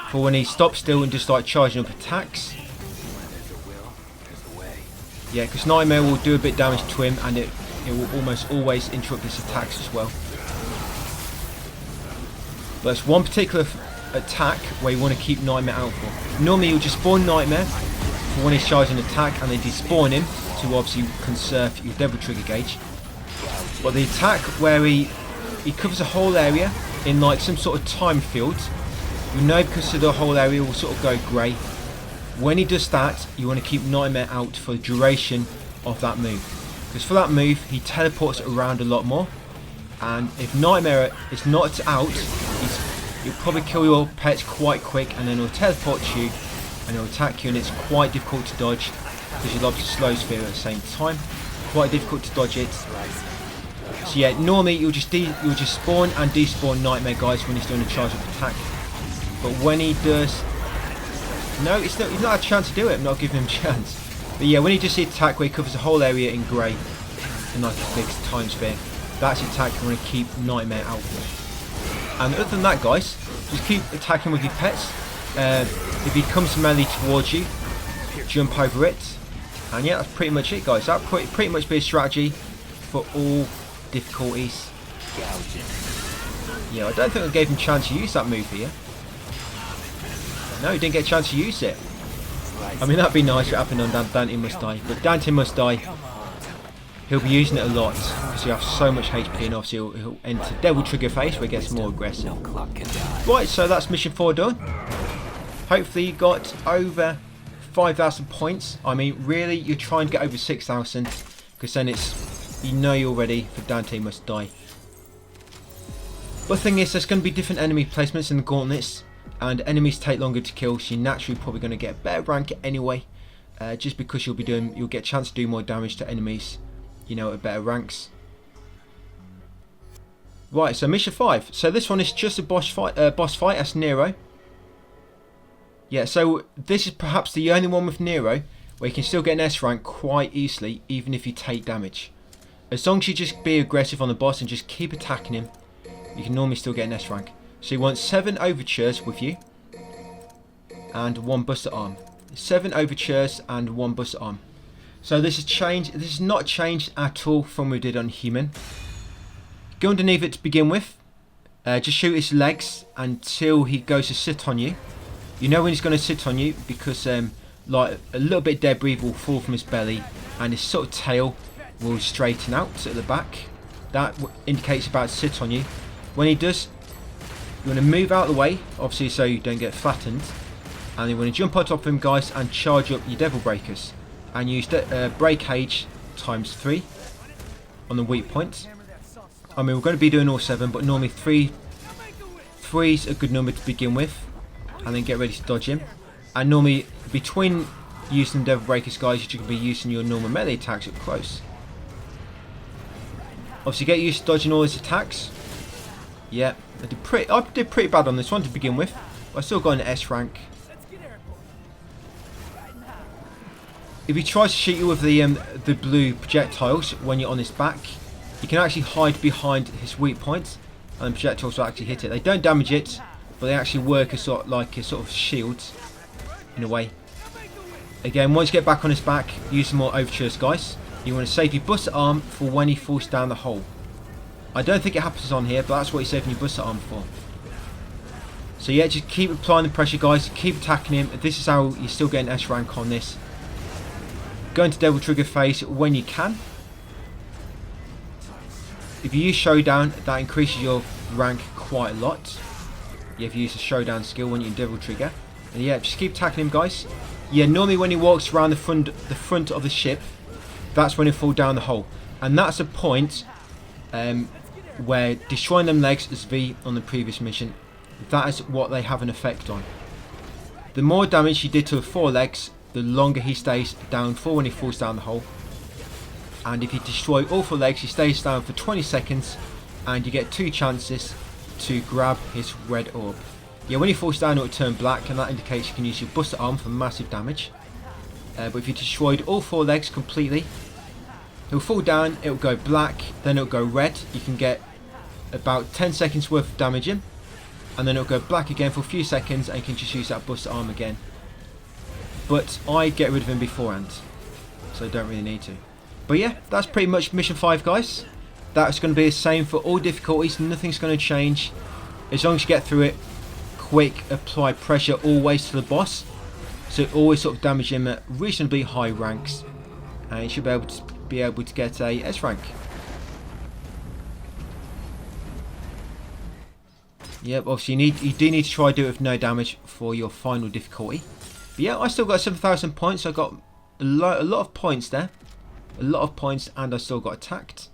for when he stops still and just like charging up attacks. Yeah, because Nightmare will do a bit of damage to him, and it will almost always interrupt his attacks as well. But there's one particular attack where you want to keep Nightmare out for. Normally you'll just spawn Nightmare for when he's charging an attack, and then despawn him to obviously conserve your Devil Trigger gauge. But the attack where he covers a whole area in like some sort of time field, you know, because the whole area will sort of go grey. When he does that, you want to keep Nightmare out for the duration of that move. Because for that move, he teleports around a lot more. And if Nightmare is not out, he'll probably kill your pets quite quick, and then he'll teleport to you and he'll attack you, and it's quite difficult to dodge because you'll obviously slow sphere at the same time. Quite difficult to dodge it. So yeah, normally you'll just spawn and despawn Nightmare, guys, when he's doing a charge up attack. But when he does, no, he's not had a chance to do it. I'm not giving him a chance. But yeah, when he does the attack where he covers the whole area in grey in like a big time sphere, that's the attack you want to keep Nightmare out for. And other than that, guys, just keep attacking with your pets. If he comes melee towards you, jump over it. And yeah, that's pretty much it, guys. That pretty much be a strategy for all difficulties. Yeah, I don't think I gave him a chance to use that move here. No, he didn't get a chance to use it. I mean, that'd be nice if it happened on Dante Must Die. But Dante Must Die, he'll be using it a lot because he has so much HP, and obviously he'll enter Devil Trigger phase where he gets more aggressive. Right, so that's mission 4 done. Hopefully you got over 5,000 points. I mean, really, you try and get over 6,000 because then you're ready for Dante Must Die. But the thing is, there's going to be different enemy placements in the gauntlets, and enemies take longer to kill, so you're naturally probably going to get a better rank anyway, just because you'll get a chance to do more damage to enemies, you know, at better ranks. Right, so mission 5. So this one is just a boss fight as Nero. Yeah, so this is perhaps the only one with Nero where you can still get an S rank quite easily, even if you take damage. As long as you just be aggressive on the boss and just keep attacking him, you can normally still get an S rank. So you want 7 overtures with you and 1 buster arm. 7 overtures and 1 buster arm. So this is not changed at all from what we did on Human. Go underneath it to begin with. Just shoot his legs until he goes to sit on you. You know when he's going to sit on you because like a little bit of debris will fall from his belly and his sort of tail will straighten out at the back. That indicates about to sit on you. When he does, you want to move out of the way, obviously so you don't get flattened. And you want to jump on top of him, guys, and charge up your Devil Breakers. And use breakage times 3 on the weak points. I mean, we're going to be doing all 7, but normally 3's a good number to begin with. And then get ready to dodge him. And normally, between using Devil Breakers, guys, you can be using your normal melee attacks up close. Obviously, get used to dodging all his attacks. Yeah, I did pretty bad on this one to begin with. But I still got an S rank. If he tries to shoot you with the blue projectiles when you're on his back, you can actually hide behind his weak points, and the projectiles will actually hit it. They don't damage it, but they actually work as sort of shield in a way. Again, once you get back on his back, use some more overtures, guys. You want to save your buster arm for when he falls down the hole. I don't think it happens on here, but that's what you're saving your buster arm for. So yeah, just keep applying the pressure, guys. Keep attacking him. This is how you still get an S rank on this. Go into Devil Trigger phase when you can. If you use Showdown, that increases your rank quite a lot. if you use the showdown skill when you devil trigger. And yeah, just keep tackling him, guys. Yeah, normally when he walks around the front of the ship, that's when he'll fall down the hole. And that's a point where destroying them legs as V on the previous mission, that is what they have an effect on. The more damage he did to the 4 legs, the longer he stays down for when he falls down the hole. And if you destroy all 4 legs, he stays down for 20 seconds and you get 2 chances to grab his red orb. Yeah, when he falls down it will turn black, and that indicates you can use your buster arm for massive damage. But if you destroyed all 4 legs completely, he'll fall down, it'll go black, then it'll go red. You can get about 10 seconds worth of damage in, and then it'll go black again for a few seconds, and you can just use that buster arm again. But I get rid of him beforehand, so I don't really need to. But yeah, that's pretty much mission 5, guys. That's going to be the same for all difficulties, nothing's going to change. As long as you get through it quick, apply pressure always to the boss, so always sort of damage him at reasonably high ranks, and you should be able to get a S rank. Yep, obviously you do need to try to do it with no damage for your final difficulty. But yeah, I still got 7,000 points. I got a lot of points there, a lot of points, and I still got attacked.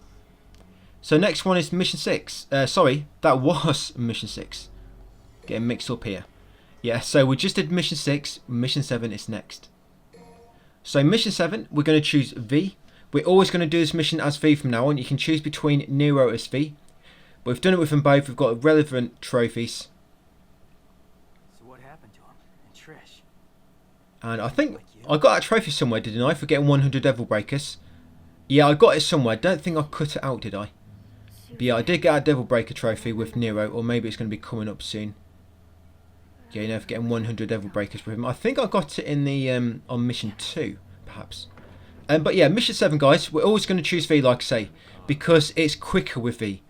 So next one is mission 6. Sorry, that was mission 6. Getting mixed up here. Yeah, so we just did mission 6. Mission 7 is next. So mission 7, we're going to choose V. We're always going to do this mission as V from now on. You can choose between Nero as V. But we've done it with them both. We've got relevant trophies. So what happened to him and Trish? And I think I got that trophy somewhere, didn't I? For getting 100 Devil Breakers. Yeah, I got it somewhere. I don't think I cut it out, did I? But yeah, I did get a Devil Breaker trophy with Nero. Or maybe it's going to be coming up soon. Yeah, you know, for getting 100 Devil Breakers with him. I think I got it in the on mission 2, perhaps. But yeah, mission 7, guys. We're always going to choose V, like I say, because it's quicker with V.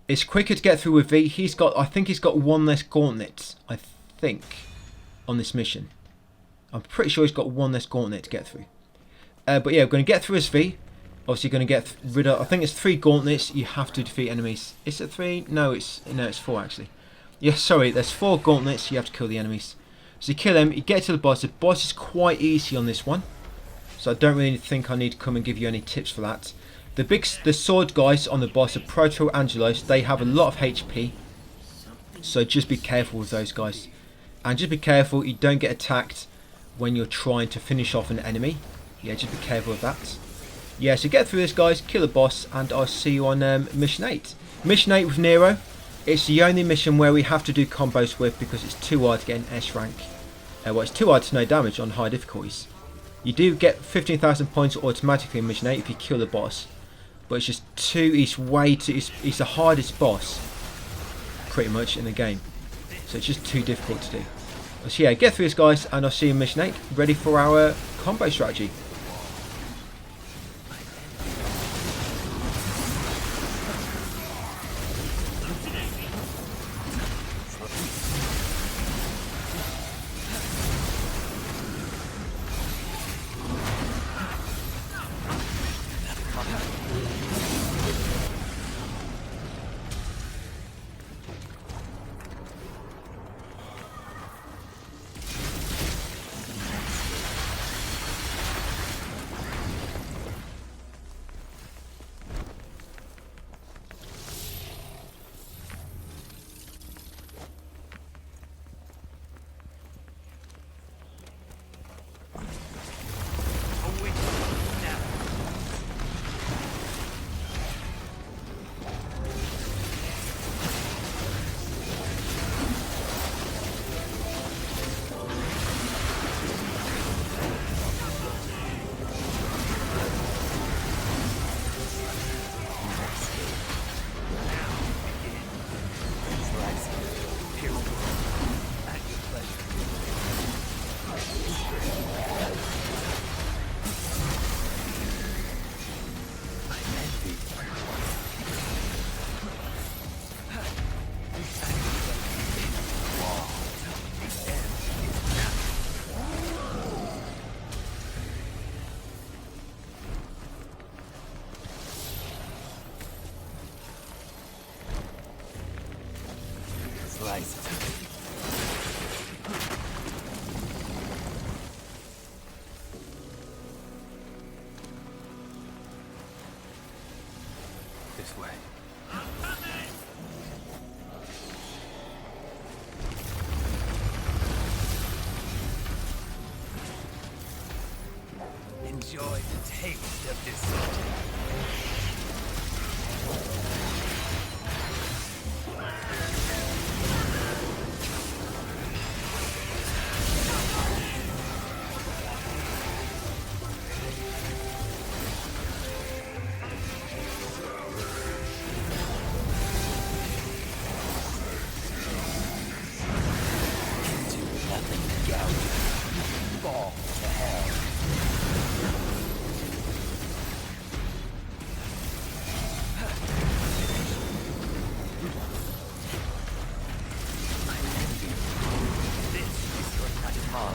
It's quicker to get through with V. I think he's got 1 less gauntlet, I think, on this mission. I'm pretty sure he's got 1 less gauntlet to get through. But yeah, we're going to get through as V. Obviously going to get rid of, I think it's 3 gauntlets you have to defeat enemies. Is it 3? No, it's 4 actually. Yeah, sorry, there's 4 gauntlets you have to kill the enemies. So you kill them, you get to the boss. The boss is quite easy on this one, so I don't really think I need to come and give you any tips for that. The sword guys on the boss are Proto Angelos. They have a lot of HP, so just be careful with those guys. And just be careful you don't get attacked when you're trying to finish off an enemy. Yeah, just be careful of that. Yeah, so get through this, guys, kill the boss, and I'll see you on mission 8. Mission 8 with Nero. It's the only mission where we have to do combos with, because it's too hard to get an S rank. Well, it's too hard to no damage on high difficulties. You do get 15,000 points automatically in mission 8 if you kill the boss. But it's just he's the hardest boss, pretty much, in the game. So it's just too difficult to do. So yeah, get through this, guys, and I'll see you in mission 8, ready for our combo strategy. slice it. This way. Enjoy the taste of this. Into nothing gouging. Fall to hell. This is your nightmare.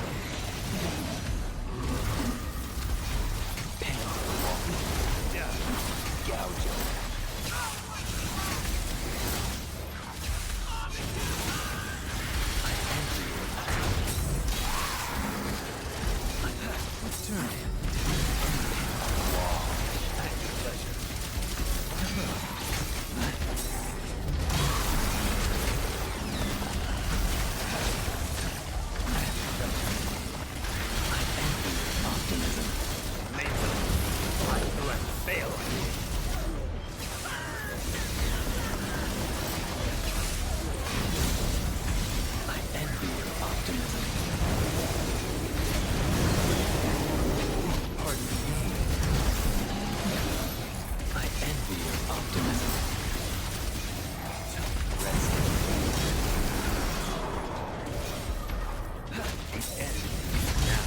Pain the wall. Gouging. Let's turn it. Wall. At your pleasure. Optimism. Maybe I threat fail on you. I envy your optimism. Pardon me. I envy your optimism. Rest. The end is now.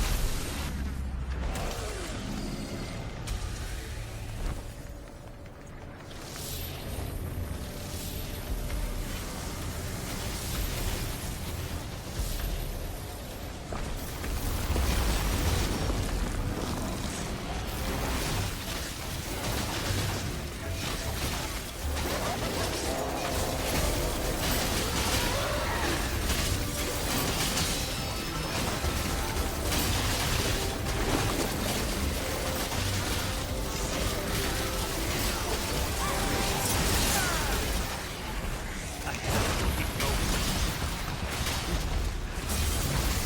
I have to keep going.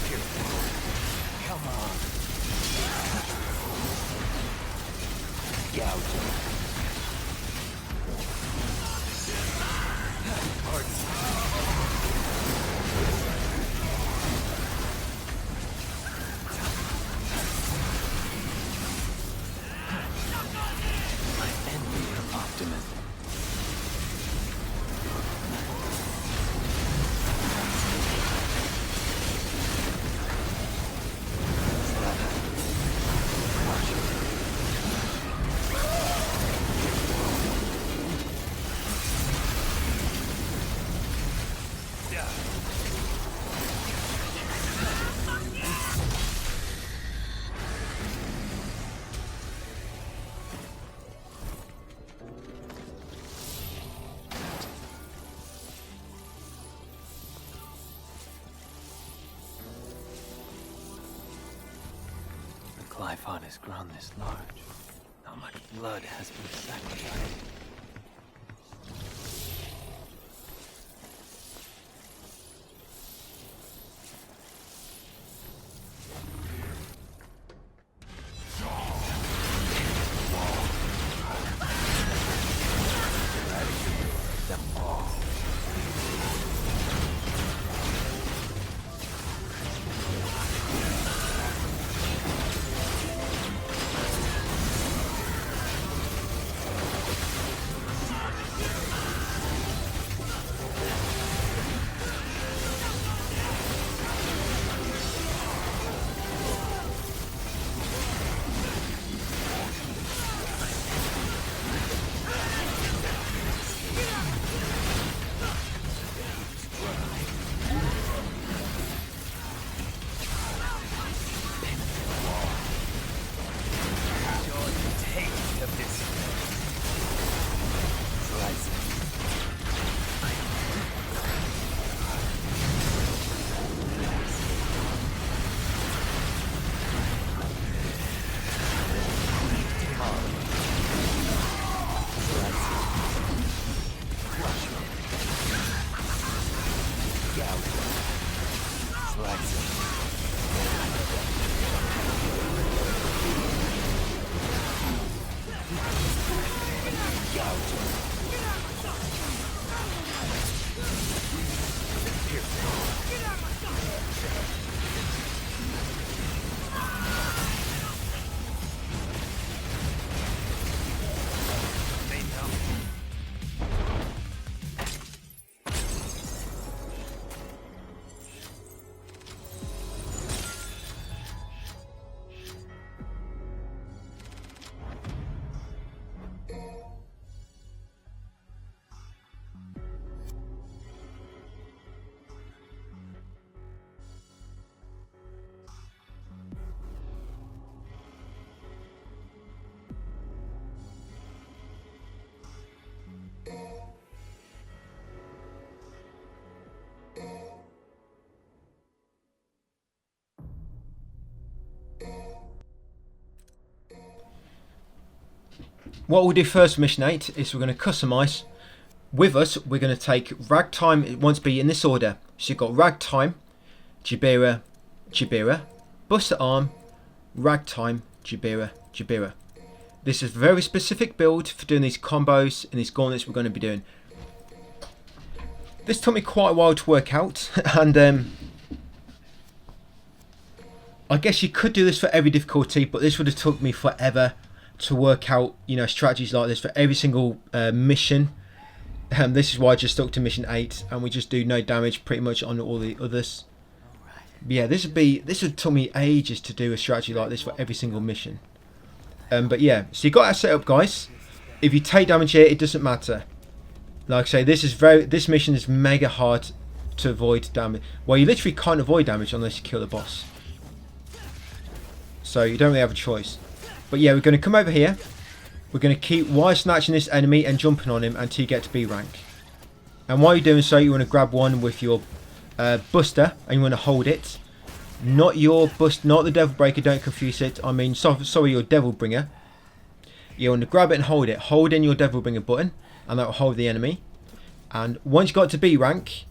Here. Come on. Gouging. Pardon. I envy your optimism. The Glyphon has grown this large. How much blood has been sacrificed? Them all. What we'll do first for mission 8 is we're going to customise. With us, we're going to take Ragtime. It wants to be in this order. So you've got Ragtime, Jabira, Jabira, Buster Arm, Ragtime, Jabira, Jabira. This is a very specific build for doing these combos and these gauntlets we're going to be doing. This took me quite a while to work out, and I guess you could do this for every difficulty, but this would have took me forever to work out, you know, strategies like this for every single mission. This is why I just stuck to mission 8, and we just do no damage pretty much on all the others. But yeah, this would took me ages to do a strategy like this for every single mission. But yeah, so you got that set up, guys. If you take damage here, it doesn't matter. Like I say, this mission is mega hard to avoid damage. Well, you literally can't avoid damage unless you kill the boss. So you don't really have a choice. But yeah, we're going to come over here. We're going to keep wire snatching this enemy and jumping on him until you get to B rank. And while you're doing so, you want to grab one with your Buster and you want to hold it. Not your Bust, not the Devil Breaker, don't confuse it. I mean, sorry, your Devil Bringer. You want to grab it and hold it. Hold in your Devil Bringer button and that will hold the enemy. And once you got to B rank,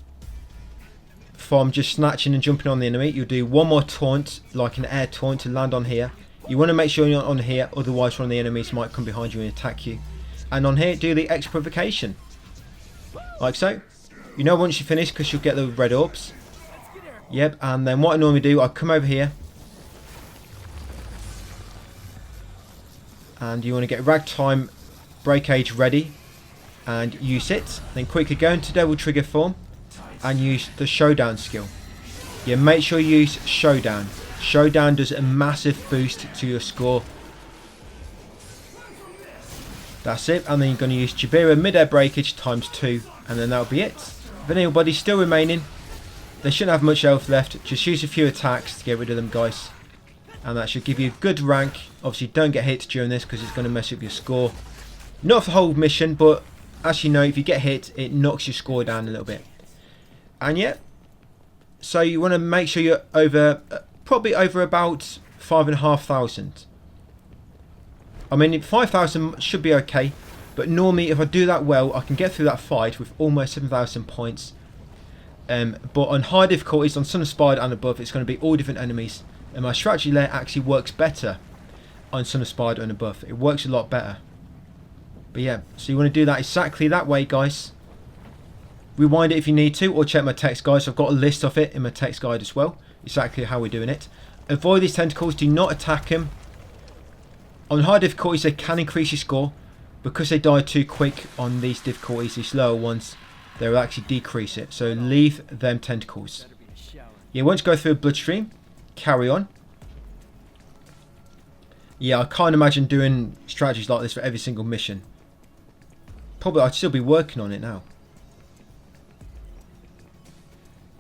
from just snatching and jumping on the enemy, you'll do one more taunt, like an air taunt, to land on here. You want to make sure you're not on here, otherwise one of the enemies might come behind you and attack you. And on here, do the X provocation. Like so. You know once you finish, because you'll get the red orbs. Yep, and then what I normally do, I come over here. And you want to get Ragtime Breakage ready. And use it. Then quickly go into Devil Trigger form. And use the Showdown skill. Yeah, make sure you use Showdown. Showdown does a massive boost to your score. That's it, and then you're going to use Jabira Mid-Air Breakage ×2, and then that'll be it. If anybody's still remaining, they shouldn't have much health left. Just use a few attacks to get rid of them, guys. And that should give you a good rank. Obviously, don't get hit during this because it's going to mess up your score. Not for the whole mission, but as you know, if you get hit, it knocks your score down a little bit. And yeah, so you want to make sure you're over... probably over about 5,500. I mean, 5,000 should be okay, but normally if I do that well, I can get through that fight with almost 7,000 points. But on high difficulties, on Son of Spider and above, it's going to be all different enemies, and my strategy layer actually works better on Son of Spider and above. It works a lot better. But yeah, so you want to do that exactly that way, guys. Rewind it if you need to, or check my text guide. So I've got a list of it in my text guide as well. Exactly how we're doing it. Avoid these tentacles, do not attack them. On high difficulties they can increase your score. Because they die too quick on these difficulties, these lower ones, they will actually decrease it. So leave them tentacles. Yeah, once you go through a bloodstream, carry on. Yeah, I can't imagine doing strategies like this for every single mission. Probably I'd still be working on it now.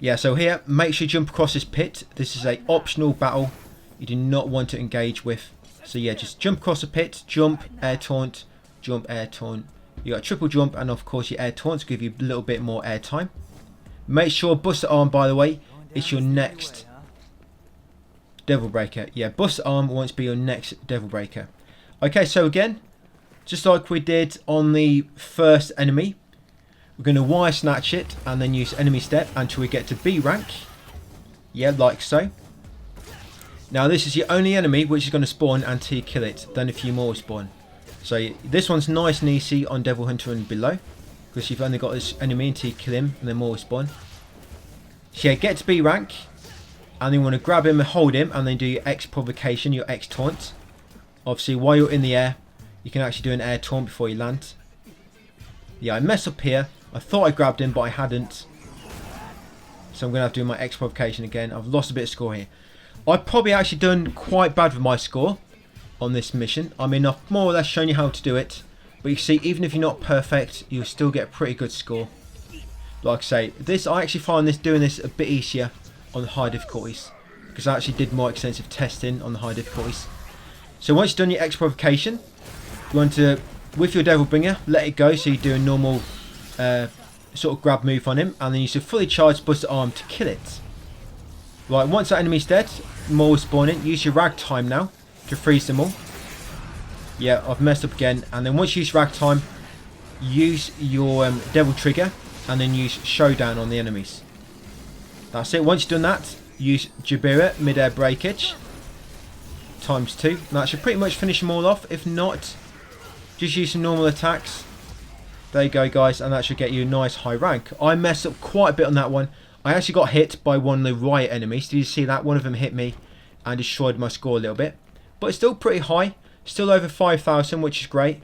Yeah, so here, make sure you jump across this pit. This is a optional battle you do not want to engage with. So yeah, just jump across the pit, jump, air taunt, jump, air taunt. You got a triple jump and of course your air taunts give you a little bit more air time. Make sure Buster Arm, by the way, is your next Devil Breaker. Yeah, Buster Arm wants to be your next Devil Breaker. Okay, so again, just like we did on the first enemy, We're going to wire snatch it and then use enemy step until we get to B rank. Yeah, like so. Now this is your only enemy which is going to spawn until you kill it. Then a few more will spawn. So this one's nice and easy on Devil Hunter and below, because you've only got this enemy until you kill him and then more will spawn. So yeah, get to B rank and then you want to grab him and hold him and then do your X provocation, your X taunt. Obviously while you're in the air you can actually do an air taunt before you land. Yeah, I messed up here. I thought I grabbed him but I hadn't. So I'm going to have to do my X provocation again. I've lost a bit of score here. I've probably actually done quite bad with my score on this mission. I mean, I've more or less shown you how to do it. But you see, even if you're not perfect, you'll still get a pretty good score. Like I say, I actually find doing this a bit easier on the high difficulties, because I actually did more extensive testing on the high difficulties. So once you've done your X provocation, you want to, with your Devil Bringer, let it go so you do a normal sort of grab move on him, and then use a fully charged Buster Arm to kill it. Right, once that enemy's dead, more will spawn in. Use your Ragtime now to freeze them all. Yeah, I've messed up again. And then once you use Ragtime, use your Devil Trigger and then use Showdown on the enemies. That's it. Once you've done that, use Jabira Mid-Air Breakage ×2. And that should pretty much finish them all off. If not, just use some normal attacks. There you go, guys, and that should get you a nice high rank. I messed up quite a bit on that one. I actually got hit by one of the riot enemies. Did you see that? One of them hit me and destroyed my score a little bit. But it's still pretty high. Still over 5,000, which is great.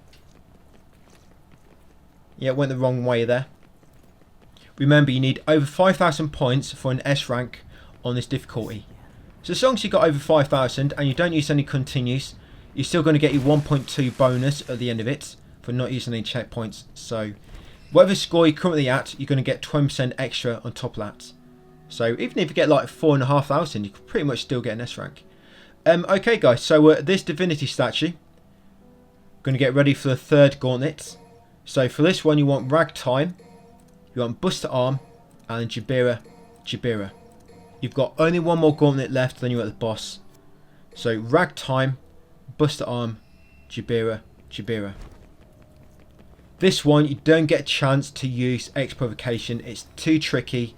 Yeah, it went the wrong way there. Remember, you need over 5,000 points for an S rank on this difficulty. So as long as you got over 5,000 and you don't use any continues, you're still going to get your 1.2 bonus at the end of it for not using any checkpoints. So whatever score you're currently at, you're going to get 20% extra on top of that. So even if you get like 4,500, you can pretty much still get an S rank. Okay guys, so this divinity statue, going to get ready for the third gauntlet. So for this one you want Ragtime, you want Buster Arm, and Jabira. You've got only one more gauntlet left, then you're at the boss. So Ragtime, Buster Arm, Jabira. This one you don't get a chance to use X provocation, it's too tricky.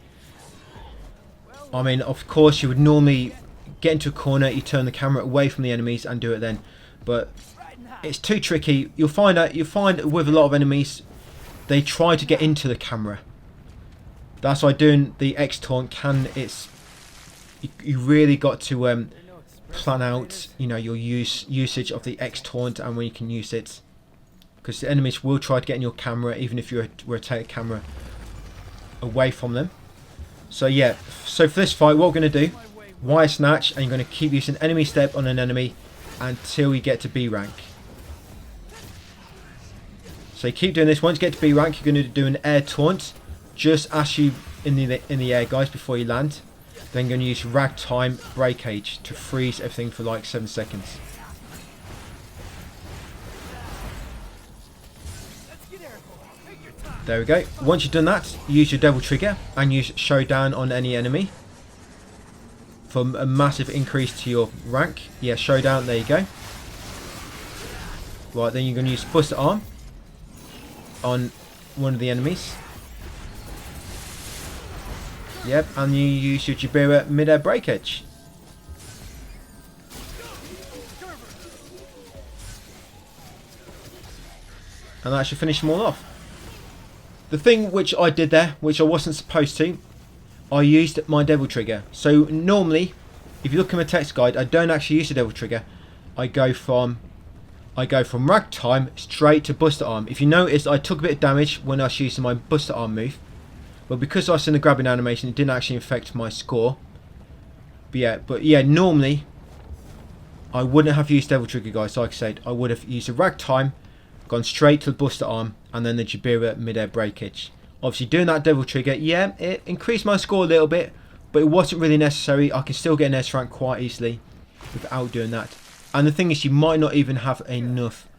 I mean, of course you would normally get into a corner, you turn the camera away from the enemies and do it then, but it's too tricky. You'll find with a lot of enemies, they try to get into the camera. That's why doing the X taunt you really got to plan out, you know, your usage of the X taunt and when you can use it, because the enemies will try to get in your camera even if you rotate the camera away from them. So yeah, so for this fight what we're going to do, wire snatch, and you're going to keep using enemy step on an enemy until you get to B rank. So you keep doing this. Once you get to B rank, you're going to do an air taunt just as you in the air, guys, before you land. Then you're going to use Ragtime Breakage to freeze everything for like 7 seconds. There we go. Once you've done that, use your Devil Trigger and use Showdown on any enemy for a massive increase to your rank. Yeah, Showdown, there you go. Right, then you're going to use Buster Arm on one of the enemies. Yep, and you use your Jabira Mid-Air Breakage. And that should finish them all off. The thing which I did there, which I wasn't supposed to, I used my Devil Trigger. So normally, if you look at my text guide, I don't actually use the Devil Trigger. I go from Ragtime straight to Buster Arm. If you notice, I took a bit of damage when I was using my Buster Arm move. But because I was in the grabbing animation, it didn't actually affect my score. But yeah, normally, I wouldn't have used Devil Trigger, guys. Like I said, I would have used a Ragtime, gone straight to the Buster Arm, and then the Jabira Mid-Air Breakage. Obviously, doing that Devil Trigger, yeah, it increased my score a little bit, but it wasn't really necessary. I can still get an S rank quite easily without doing that. And the thing is, you might not even have enough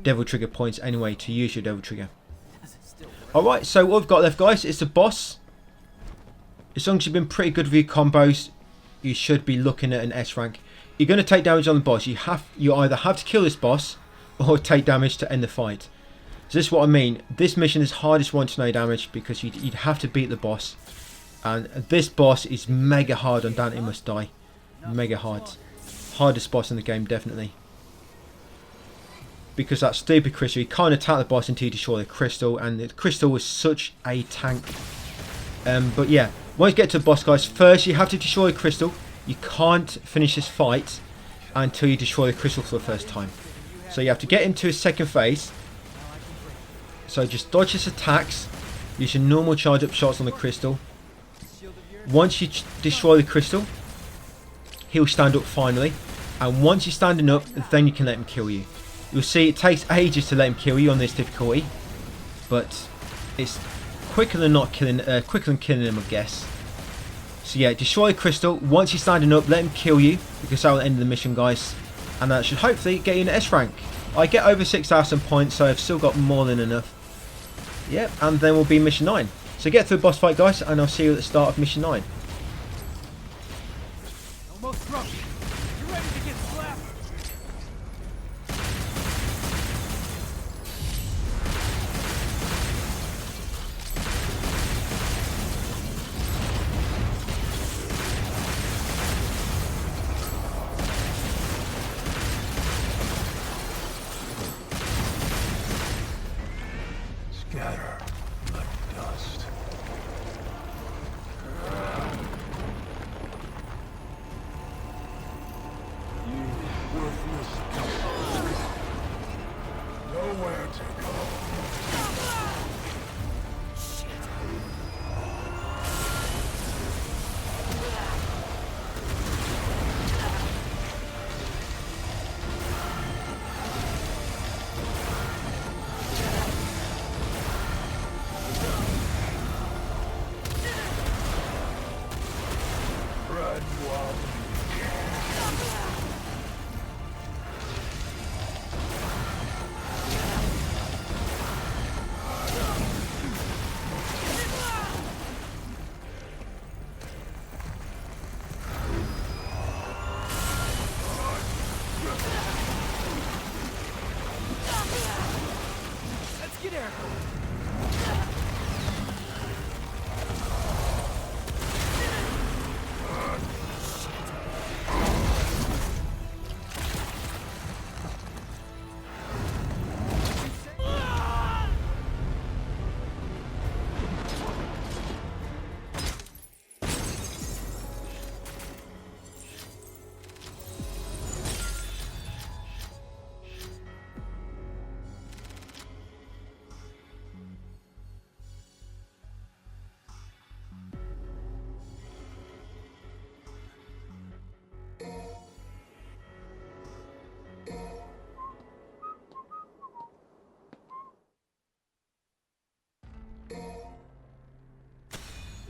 Devil Trigger points anyway to use your Devil Trigger. Alright, so what we've got left, guys, is the boss. As long as you've been pretty good with your combos, you should be looking at an S rank. You're going to take damage on the boss. You either have to kill this boss or take damage to end the fight. So this is what I mean. This mission is hardest one to no damage because you'd have to beat the boss. And this boss is mega hard on Dante Must Die. Mega hard. Hardest boss in the game, definitely. Because that stupid crystal, you can't attack the boss until you destroy the crystal. And the crystal was such a tank. But yeah, once you get to the boss, guys, first you have to destroy the crystal. You can't finish this fight until you destroy the crystal for the first time. So you have to get into a second phase. So just dodge his attacks. Use your normal charge up shots on the crystal. Once you destroy the crystal, he'll stand up finally. And once you're standing up, then you can let him kill you. You'll see it takes ages to let him kill you on this difficulty. But it's quicker than killing him, I guess. So yeah, destroy the crystal. Once you're standing up, let him kill you, because that will end the mission, guys. And that should hopefully get you an S rank. I get over 6,000 points, so I've still got more than enough. Yep, and then we'll be mission 9. So get through the boss fight, guys, and I'll see you at the start of mission 9. Almost drunk. You ready to get slapped? Scatter like dust. You worthless outlaws. Nowhere to go. Run wild. Let's get Eric.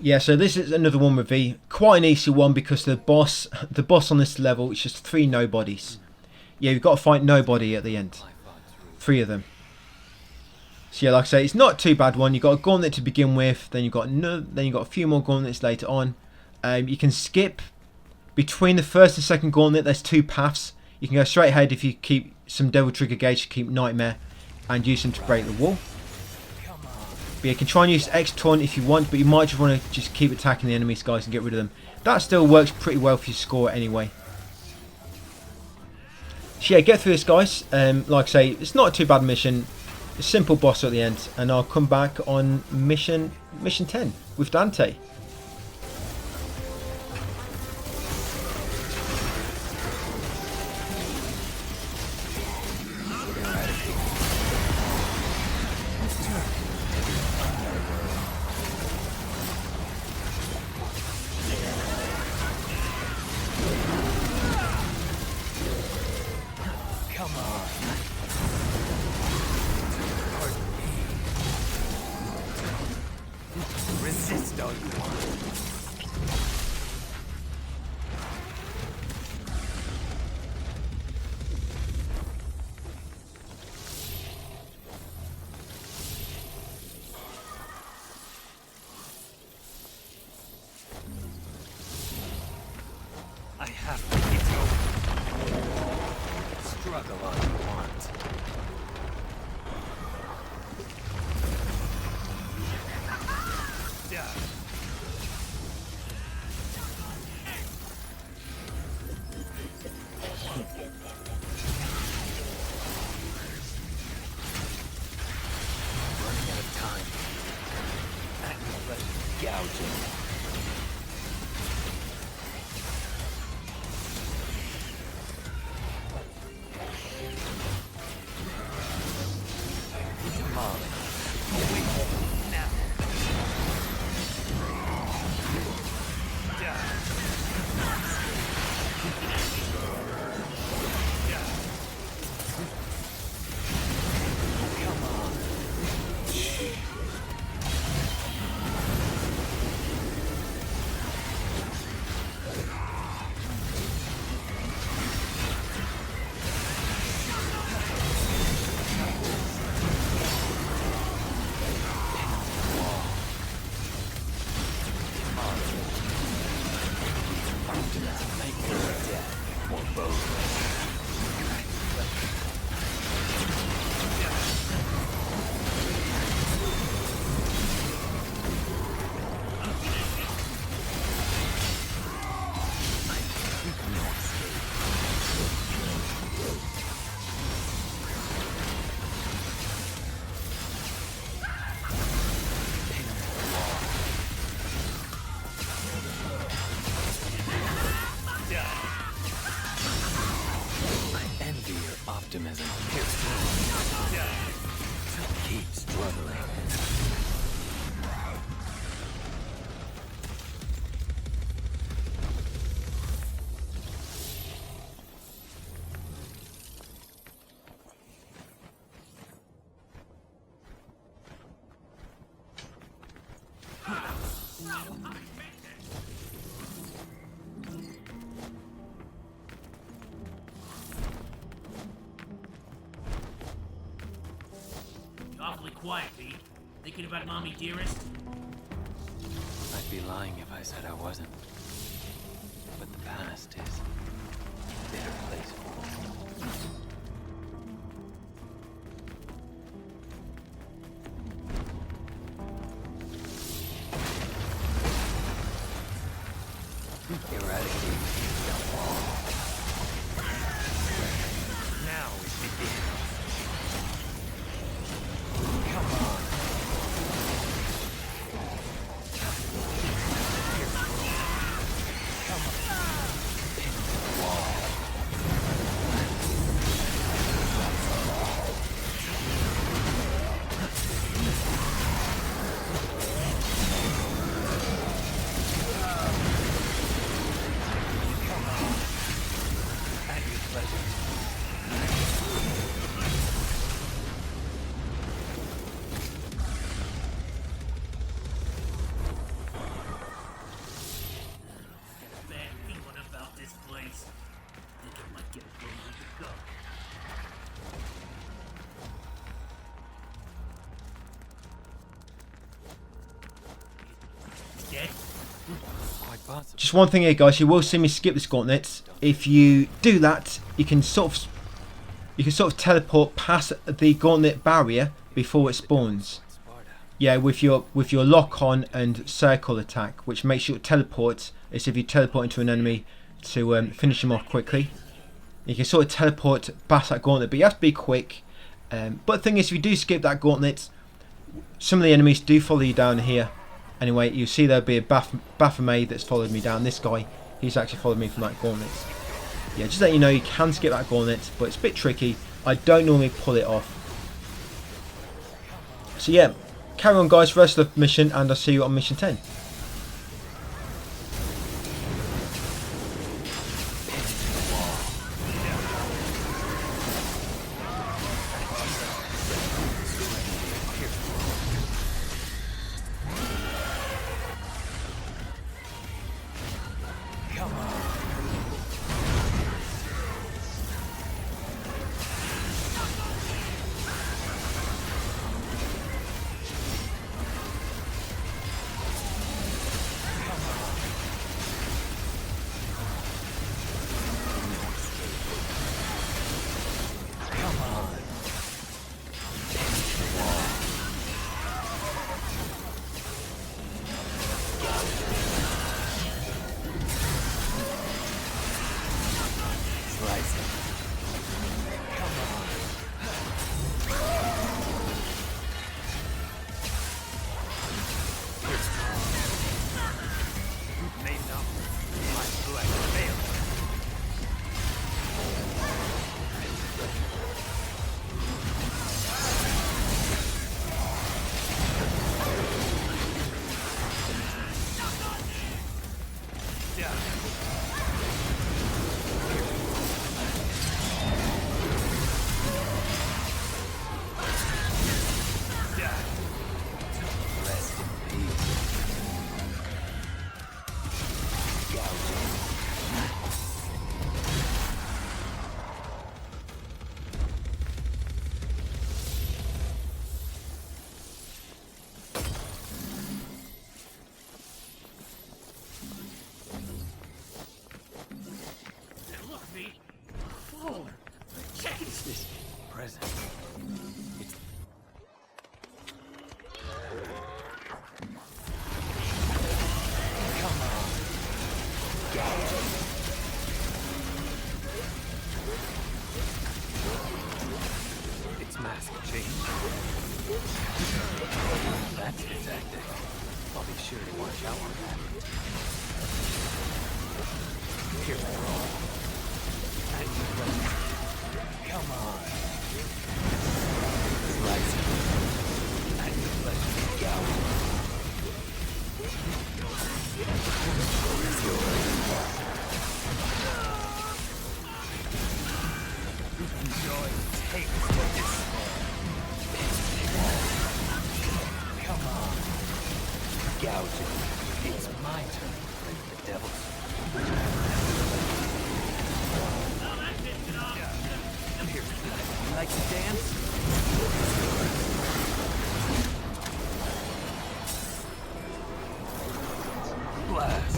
Yeah, so this is another one with V. Quite an easy one because the boss on this level is just 3 nobodies. Yeah, you've got to fight nobody at the end. 3 of them. So yeah, like I say, it's not too bad one. You've got a gauntlet to begin with, then you've got a few more gauntlets later on. You can skip between the first and second gauntlet. There's 2 paths. You can go straight ahead if you keep some Devil Trigger Gauge to keep Nightmare and use them to break the wall. But you can try and use X taunt if you want, but you might just want to just keep attacking the enemies, guys, and get rid of them. That still works pretty well for your score anyway. So yeah, get through this, guys. Like I say, it's not a too bad mission. A simple boss at the end, and I'll come back on mission 10 with Dante. Resist all you want. I have to get over. Struggle all you want. Running out of time. That was gouging. Optimism. Keep struggling. Awfully quiet, Pete. Thinking about Mommy Dearest? I'd be lying if I said I wasn't. But the past is a bitter place for me. Eradicate the wall. Now it begins. Bad feeling about this place. Think I might get where we could go. Dead? Quite possible. Just one thing here, guys. You will see me skip this gauntlet. If you do that, you can sort of teleport past the gauntlet barrier before it spawns. Yeah, with your lock on and circle attack, which makes you teleport. It's if you teleport into an enemy to finish them off quickly. You can sort of teleport past that gauntlet, but you have to be quick. But the thing is, if you do skip that gauntlet, some of the enemies do follow you down here. Anyway, you see there'll be a Baphomet that's followed me down. This guy, he's actually followed me from that gauntlet. Yeah, just let you know you can skip that gauntlet, but it's a bit tricky. I don't normally pull it off. So yeah, carry on guys for the rest of the mission, and I'll see you on mission 10. Rest in peace. And look, V. Oh, check this. Present. It's its mask changed. That's its tactic. I'll be sure to watch out for that. Here we go. Come on. Right. And the pleasure go. Enjoy the taste of this. Come on. Gouging. It's my turn to play with the devil. Here, you like to dance? Blast.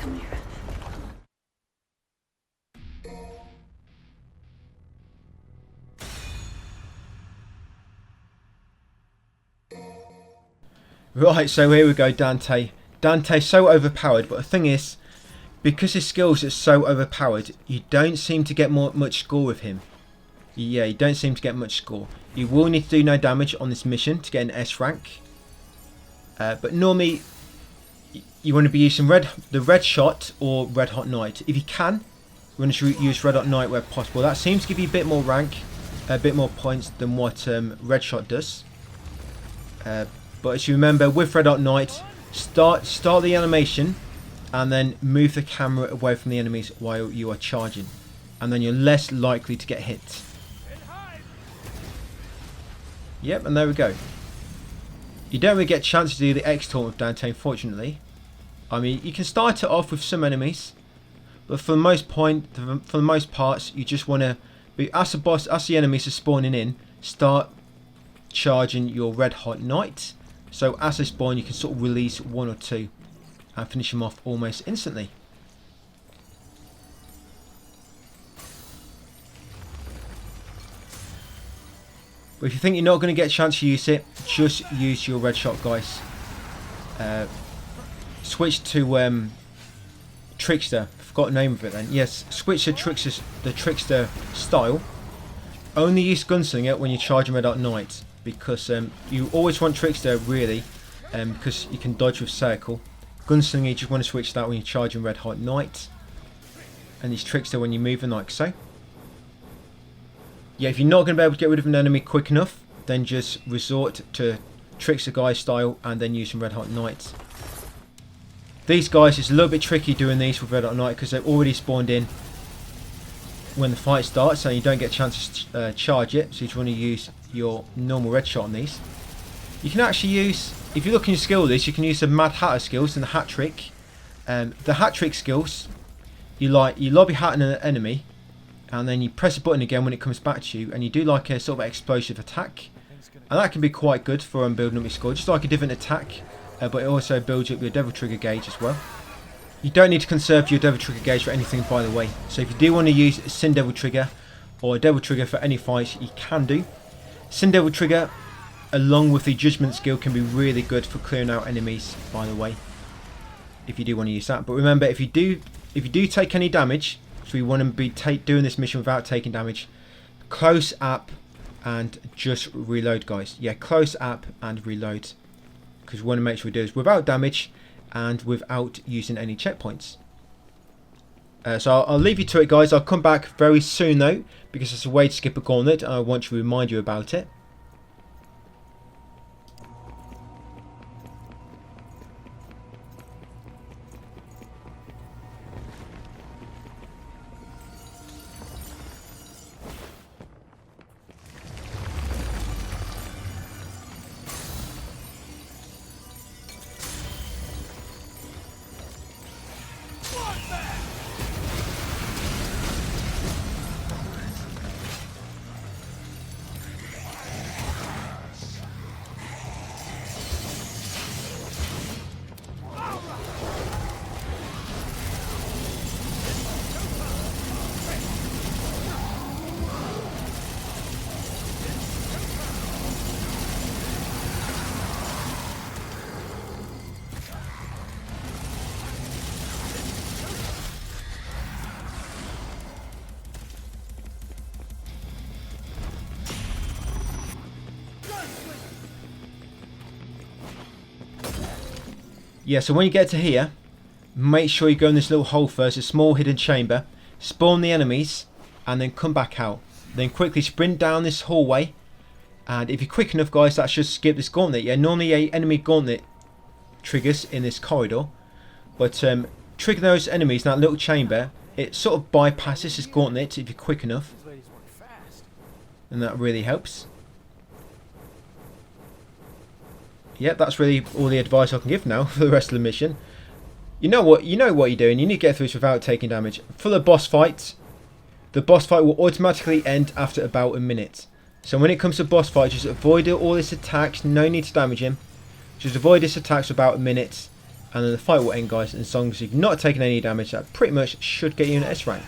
Come here. Right, so here we go, Dante. Dante's so overpowered, but the thing is, because his skills are so overpowered, you don't seem to get much score with him. Yeah, you don't seem to get much score. You will need to do no damage on this mission to get an S rank. But normally, you want to be using the red shot or red hot knight. If you can, you want to use red hot knight where possible. That seems to give you a bit more rank, a bit more points than what red shot does. But as you remember, with red hot knight, start the animation and then move the camera away from the enemies while you are charging, and then you're less likely to get hit. Yep, and there we go. You don't really get a chance to do the X taunt with Dante, unfortunately. I mean, you can start it off with some enemies, but for the most parts, you just want to be as the enemies are spawning in, start charging your red hot knight. So as they spawn, you can sort of release one or two and finish them off almost instantly. But if you think you're not going to get a chance to use it, just use your red shot, guys. Switch to Trickster. I forgot the name of it then. Yes, switch to the Trickster style. Only use Gunslinger when you're charging Red Hot Knight, because you always want Trickster really, because you can dodge with Circle. Gunslinger, you just want to switch that when you're charging Red Hot Knight, and use Trickster when you're moving like so. Yeah, if you're not going to be able to get rid of an enemy quick enough, then just resort to Trickster guy style and then use some Red Hot Knights. These guys, it's a little bit tricky doing these with Red Hot Knight because they've already spawned in when the fight starts, so you don't get a chance to charge it. So you just want to use your normal red shot on these. You can actually use, if you look in your skill list, you can use the Mad Hatter skills and the Hat Trick. The Hat Trick skills, you lobby hat an enemy, and then you press a button again when it comes back to you, and you do like a sort of explosive attack, and that can be quite good for building up your score, just like a different attack, but it also builds up your Devil Trigger gauge as well. You don't need to conserve your Devil Trigger gauge for anything, by the way, so if you do want to use Sin Devil Trigger, or a devil trigger for any fights, you can do. Sin devil trigger along with the judgment skill can be really good for clearing out enemies, by the way, if you do want to use that. But remember, if you do take any damage, so we want to be doing this mission without taking damage, close up and just reload, guys. Yeah, close up and reload, because we want to make sure we do this without damage and without using any checkpoints. So I'll leave you to it, guys. I'll come back very soon though, because it's a way to skip a gauntlet and I want to remind you about it. Yeah, so when you get to here, make sure you go in this little hole first, a small hidden chamber, spawn the enemies, and then come back out. Then quickly sprint down this hallway, and if you're quick enough, guys, that should skip this gauntlet. Yeah, normally a enemy gauntlet triggers in this corridor, but trigger those enemies in that little chamber, it sort of bypasses this gauntlet if you're quick enough, and that really helps. Yep, that's really all the advice I can give now for the rest of the mission. You know what you're doing. You need to get through this without taking damage. For the boss fight, the boss fight will automatically end after about a minute. So when it comes to boss fight, just avoid all his attacks. No need to damage him. Just avoid his attacks for about a minute, and then the fight will end, guys. And as long as you've not taken any damage, that pretty much should get you an S rank.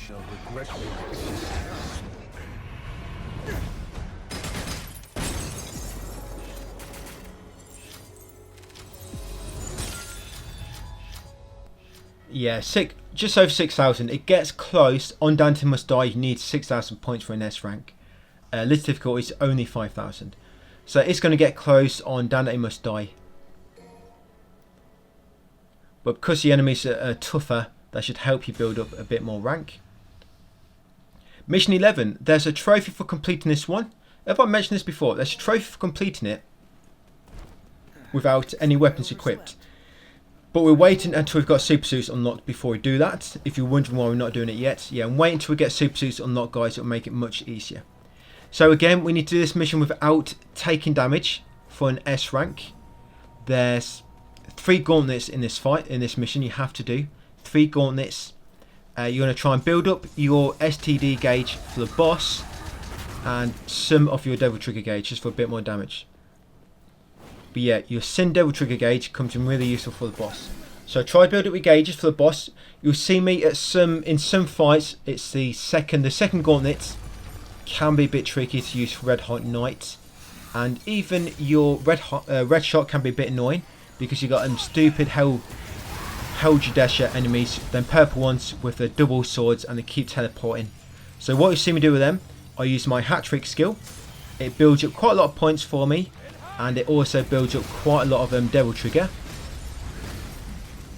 shall regret your existence. Yeah, just over 6,000. It gets close. On Dante Must Die, you need 6,000 points for an S rank. List difficulty is only 5,000. So it's going to get close on Dante Must Die. But because the enemies are tougher, that should help you build up a bit more rank. Mission 11. There's a trophy for completing this one. Have I mentioned this before? There's a trophy for completing it without any weapons equipped. But we're waiting until we've got super suits unlocked before we do that. If you're wondering why we're not doing it yet, yeah, I'm waiting until we get super suits unlocked, guys. It'll make it much easier. So again, we need to do this mission without taking damage for an S rank. There's 3 gauntlets in this fight, in this mission. You have to do 3 gauntlets. You're going to try and build up your STD gauge for the boss and some of your Devil Trigger gauge just for a bit more damage. But yeah, your Sin Devil Trigger gauge comes in really useful for the boss. So try to build up your gauges for the boss. You'll see me in some fights. It's the second gauntlet can be a bit tricky to use for Red Hot Knight, and even your red shot can be a bit annoying because you got stupid Hell Judesha enemies, then purple ones with the double swords, and they keep teleporting. So what you see me do with them, I use my hat trick skill. It builds up quite a lot of points for me. And it also builds up quite a lot of Devil Trigger.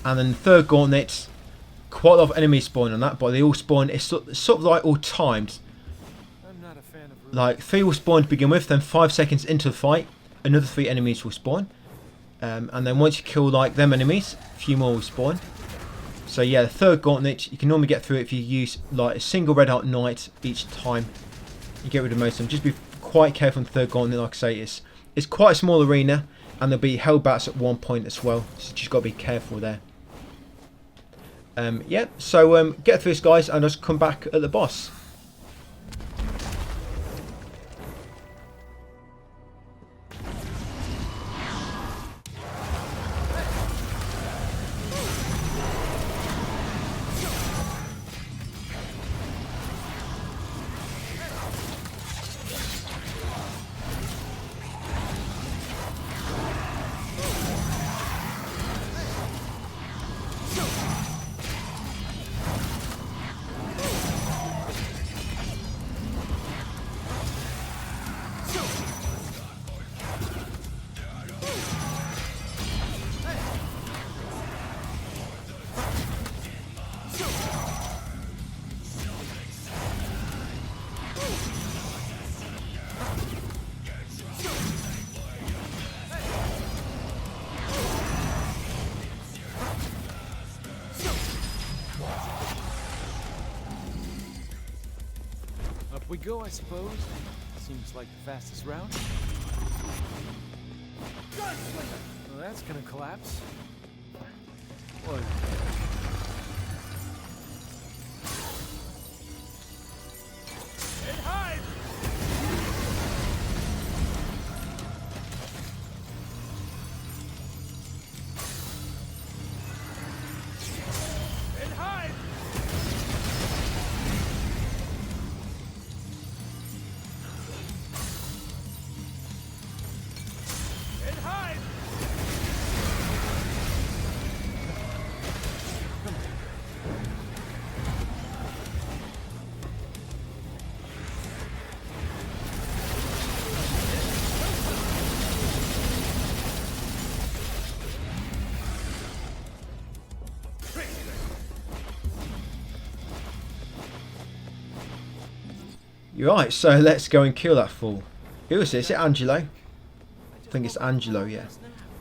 And then the third gauntlet, quite a lot of enemies spawn on that, but they all spawn, it's sort of like all timed. I'm not a fan of Like 3 will spawn to begin with, then 5 seconds into the fight, another 3 enemies will spawn. And then once you kill like them enemies, a few more will spawn. So yeah, the third gauntlet, you can normally get through it if you use like a single Red Hot Knight each time. You get rid of most of them. Just be quite careful on the third gauntlet, like I say, it's quite a small arena, and there'll be hell bats at one point as well, so just got to be careful there. Yeah, so get through this, guys, and just come back at the boss. we go, I suppose. Seems like the fastest route. Well, that's gonna collapse. What? And hide! And hide! And hide! Right, so let's go and kill that fool. Who is it? Is it Angelo? I think it's Angelo, yeah.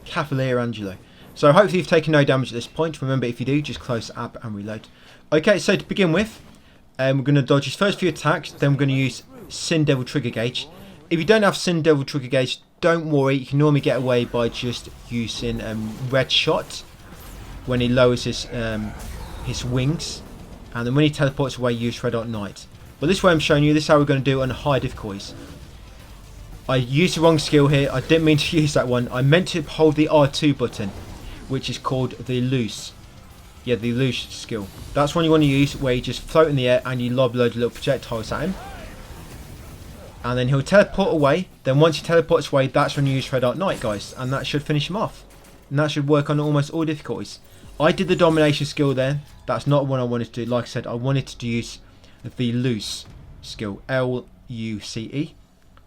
Cavalier Angelo. So hopefully you've taken no damage at this point. Remember, if you do, just close the app and reload. Okay, so to begin with, we're going to dodge his first few attacks. Then we're going to use Sin Devil Trigger Gauge. If you don't have Sin Devil Trigger Gauge, don't worry. You can normally get away by just using Red Shot when he lowers his wings. And then when he teleports away, use Red Hot Knight. But this way I'm showing you, this is how we're going to do it on high difficulties. I used the wrong skill here. I didn't mean to use that one. I meant to hold the R2 button, which is called the loose. Yeah, the loose skill. That's one you want to use, where you just float in the air and you lob loads of little projectiles at him. And then he'll teleport away. Then once he teleports away, that's when you use Red Hot Night, guys. And that should finish him off. And that should work on almost all difficulties. I did the domination skill then. That's not what I wanted to do. Like I said, I wanted to use the loose skill. L-U-C-E.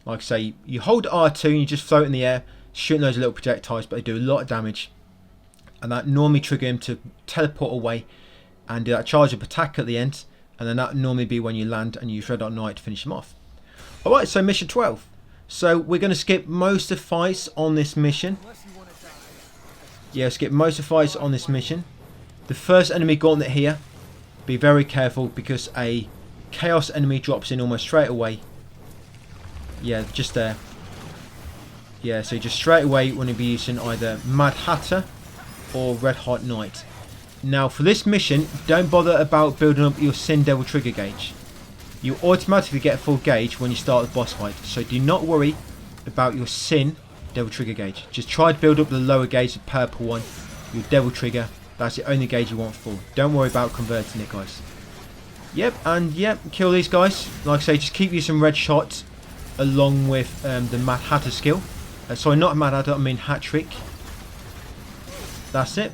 Like I say, you hold R2 and you just float in the air, shooting those little projectiles, but they do a lot of damage. And that normally trigger him to teleport away and do that charge up attack at the end. And then that would normally be when you land and use Red Hot Night to finish him off. Alright, so mission 12. So we're going to skip most of fights on this mission. Yeah, skip most of fights on this mission. The first enemy gauntlet here, be very careful because a chaos enemy drops in almost straight away. Yeah, just there. Yeah, so just straight away you want to be using either Mad Hatter or Red Hot Night. Now for this mission, don't bother about building up your Sin Devil trigger gauge. You automatically get a full gauge when you start the boss fight, so do not worry about your Sin Devil trigger gauge. Just try to build up the lower gauge, the purple one, your Devil trigger. That's the only gauge you want full. Don't worry about converting it, guys. Yep, and yep, kill these guys. Like I say, just keep using red shots along with the Mad Hatter skill. Sorry, not Mad Hatter, I mean Hat Trick. That's it.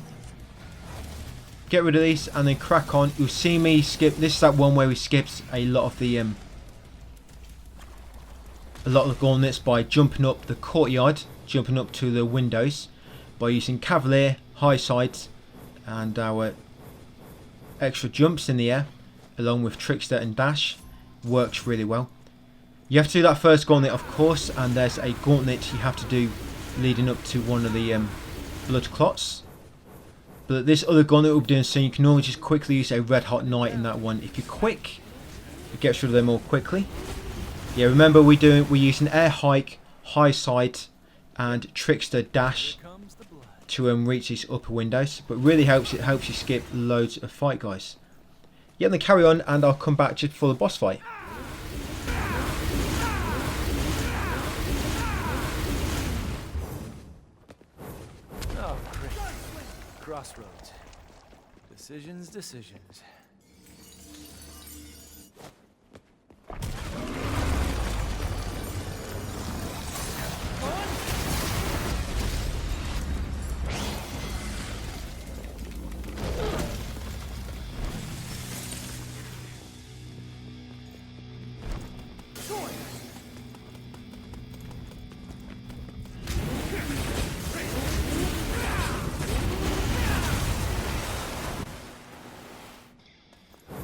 Get rid of these and then crack on. You'll see me skip. This is that one where we skipped a lot of the gauntlets by jumping up the courtyard, jumping up to the windows by using Cavalier, high sides, and our extra jumps in the air, along with Trickster and Dash. Works really well. You have to do that first gauntlet, of course, and there's a gauntlet you have to do leading up to one of the blood clots. But this other gauntlet we'll be doing soon, you can always just quickly use a Red Hot Night in that one. If you're quick, it gets rid of them all quickly. Yeah, remember we're using Air Hike, High Side, and Trickster Dash to reach these upper windows. But really helps, it helps you skip loads of fight, guys. Yeah, then carry on, and I'll come back just for the boss fight. Oh, great. Crossroads. Decisions, decisions.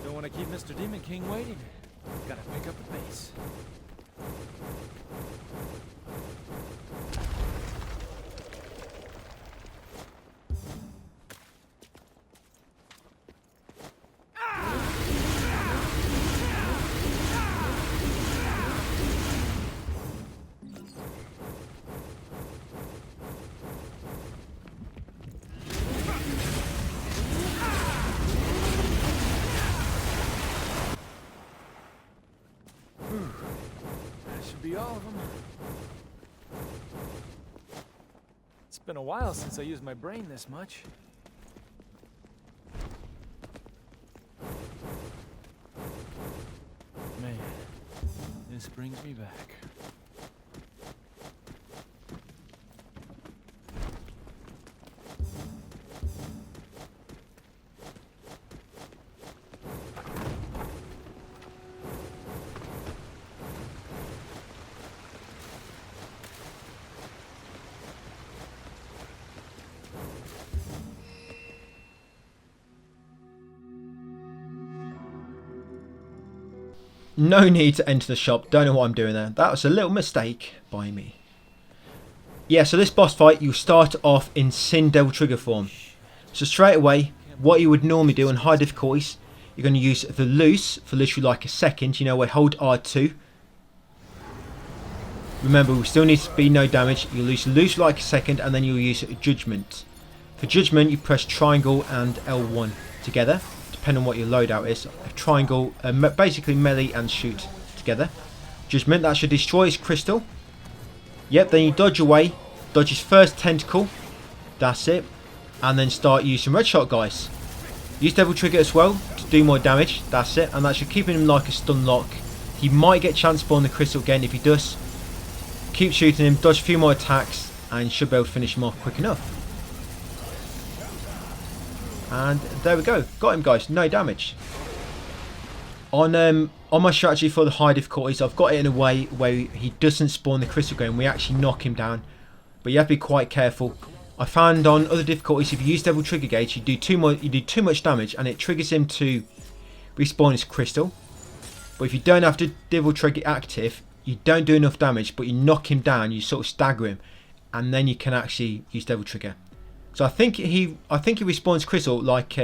Don't want to keep Mr. Demon King waiting. Gotta pick up the pace. That should be all of them. It's been a while since I used my brain this much. Man, this brings me back. No need to enter the shop. Don't know what I'm doing there. That was a little mistake by me. Yeah, so this boss fight, you start off in Sin Devil Trigger form. So straight away, what you would normally do on high difficulties, you're going to use the loose for literally like a second. You know, where hold R2. Remember, we still need to be no damage. You'll use loose for like a second, and then you'll use Judgment. For Judgment, you press triangle and L1 together, depending on what your loadout is. Triangle, basically melee and shoot together. Judgment, that should destroy his crystal. Yep, then you dodge away, dodge his first tentacle. That's it. And then start using red shot, guys. Use Devil Trigger as well to do more damage. That's it. And that should keep him like a stun lock. He might get chance spawn the crystal again. If he does, keep shooting him, dodge a few more attacks, and you should be able to finish him off quick enough. And there we go. Got him, guys. No damage. On my strategy for the high difficulties, I've got it in a way where he doesn't spawn the crystal again. We actually knock him down. But you have to be quite careful. I found on other difficulties, if you use Devil Trigger Gauge, you do too much damage, and it triggers him to respawn his crystal. But if you don't have the Devil Trigger active, you don't do enough damage, but you knock him down, you sort of stagger him, and then you can actually use Devil Trigger. So I think he respawns crystal like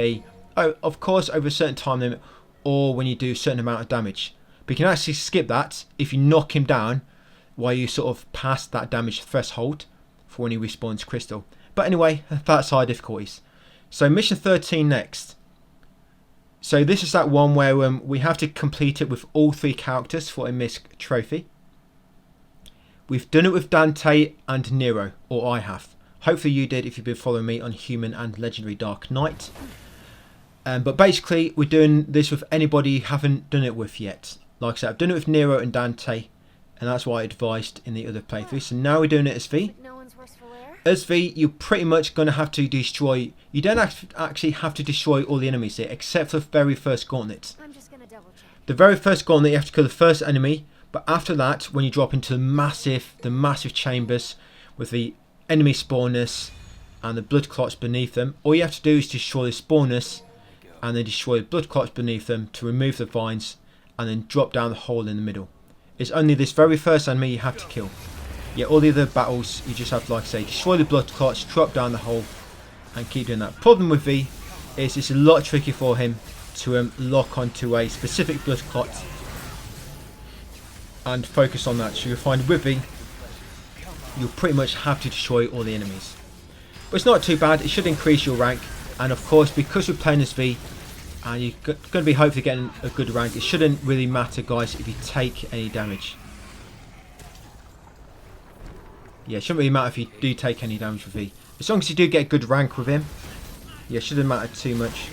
of course over a certain time limit, or when you do a certain amount of damage. But you can actually skip that if you knock him down while you sort of pass that damage threshold for when he respawns crystal. But anyway, that's high difficulties. So mission 13 next. So this is that one where we have to complete it with all 3 characters for a misc trophy. We've done it with Dante and Nero, or I have. Hopefully you did if you've been following me on Human and Legendary Dark Knight. But basically we're doing this with anybody you haven't done it with yet. Like I said, I've done it with Nero and Dante, and that's what I advised in the other playthrough. So now we're doing it as V. As V, you're pretty much going to have to destroy... You don't actually have to destroy all the enemies here, except for the very first gauntlet. I'm just gonna double check. The very first gauntlet, you have to kill the first enemy, but after that, when you drop into the massive chambers with the enemy spawners and the blood clots beneath them, all you have to do is destroy the spawners and then destroy the blood clots beneath them to remove the vines, and then drop down the hole in the middle. It's only this very first enemy you have to kill. Yeah, all the other battles, you just have to, like I say, destroy the blood clots, drop down the hole, and keep doing that. Problem with V is it's a lot trickier for him to lock onto a specific blood clot and focus on that. So you'll find with V, you'll pretty much have to destroy all the enemies. But it's not too bad. It should increase your rank, and of course, because you're playing as V, and you're going to be hopefully getting a good rank, it shouldn't really matter, guys, if you take any damage. Yeah, it shouldn't really matter if you do take any damage with V. As long as you do get a good rank with him. Yeah, it shouldn't matter too much.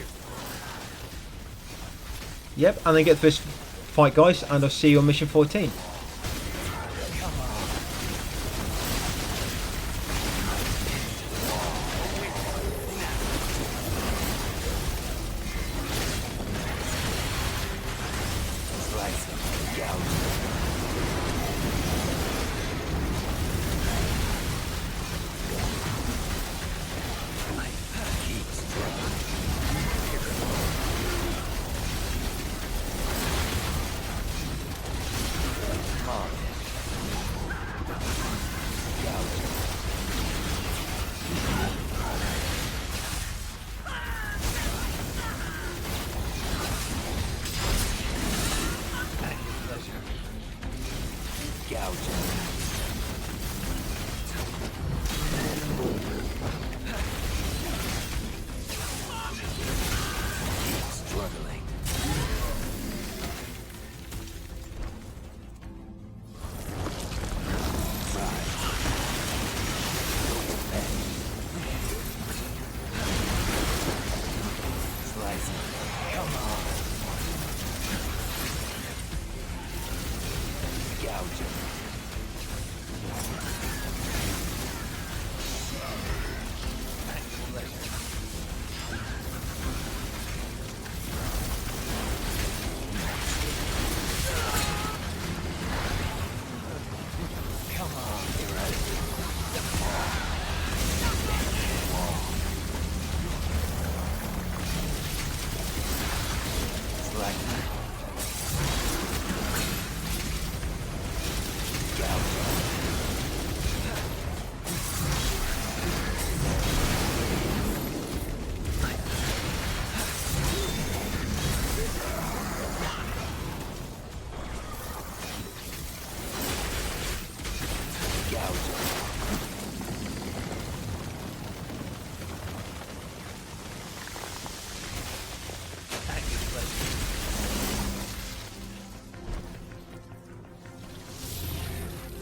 Yep, and then get this fight, guys, and I'll see you on mission 14.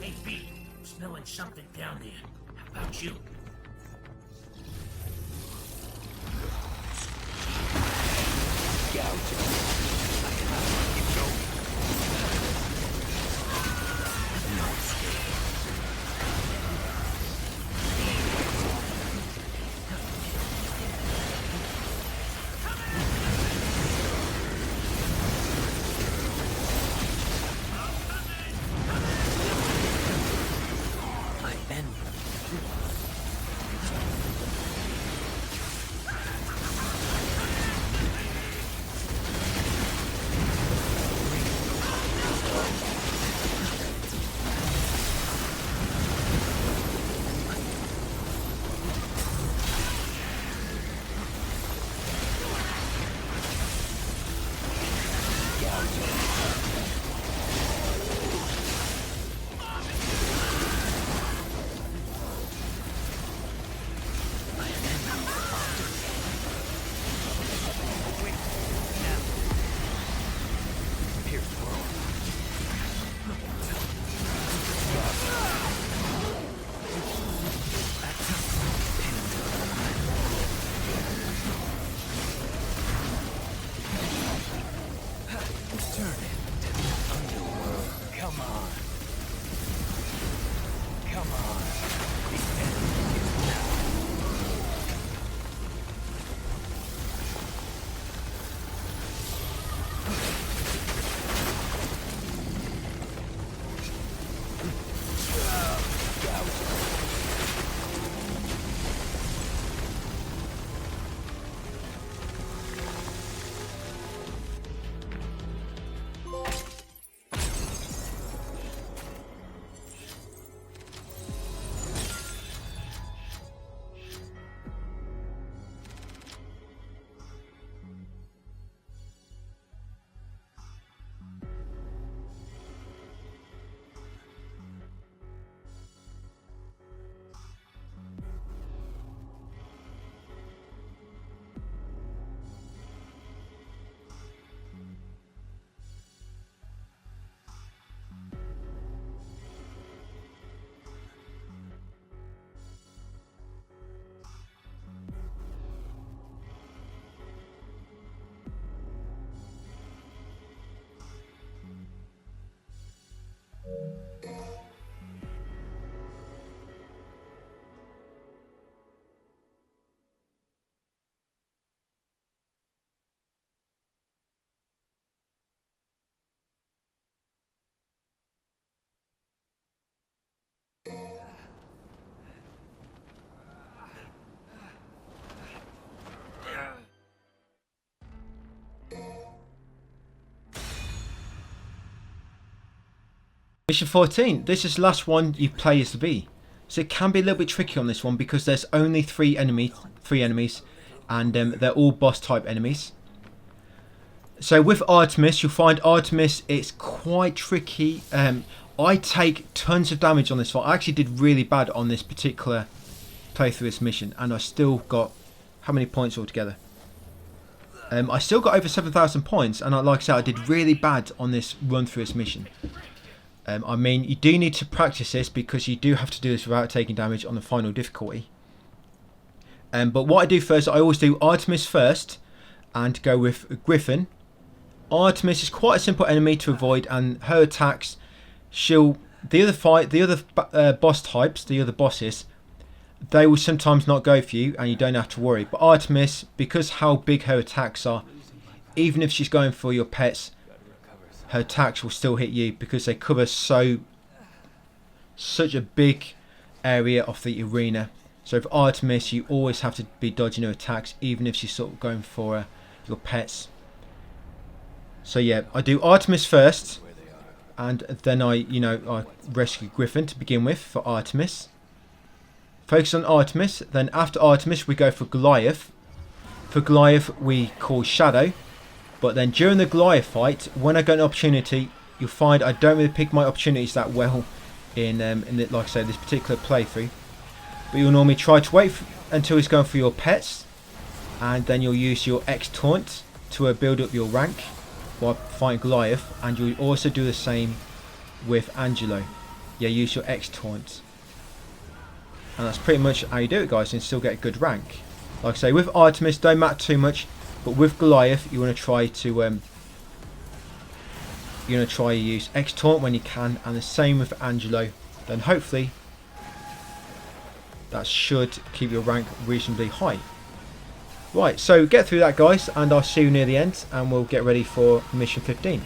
Hey, B, smelling something down there. How about you? Mission 14. This is the last one you play as the bee. So it can be a little bit tricky on this one because there's only three enemies, and they're all boss type enemies. So with Artemis, you'll find Artemis, it's quite tricky. I take tons of damage on this fight. I actually did really bad on this particular playthrough this mission, and I still got how many points altogether? I still got over 7,000 points, and like I said, I did really bad on this run through this mission. I mean, you do need to practice this because you do have to do this without taking damage on the final difficulty. But what I do first, I always do Artemis first and go with Griffin. Artemis is quite a simple enemy to avoid, and her attacks, the other boss types, the other bosses, they will sometimes not go for you and you don't have to worry. But Artemis, because how big her attacks are, even if she's going for your pets, her attacks will still hit you because they cover such a big area of the arena. So with Artemis, you always have to be dodging her attacks, even if she's sort of going for your pets. So yeah, I do Artemis first, and then I rescue Griffin to begin with for Artemis. Focus on Artemis. Then after Artemis, we go for Goliath. For Goliath, we call Shadow. But then during the Goliath fight, when I get an opportunity, you'll find I don't really pick my opportunities that well in like I say, this particular playthrough. But you'll normally try to wait until he's going for your pets, and then you'll use your X taunt to build up your rank while fighting Goliath, and you'll also do the same with Angelo. Yeah, use your X taunt, and that's pretty much how you do it, guys, and still get a good rank. Like I say, with Artemis, don't matter too much. But with Goliath, you want to try to use X taunt when you can, and the same with Angelo. Then hopefully that should keep your rank reasonably high. Right, so get through that, guys, and I'll see you near the end, and we'll get ready for mission 15.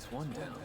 That's one down.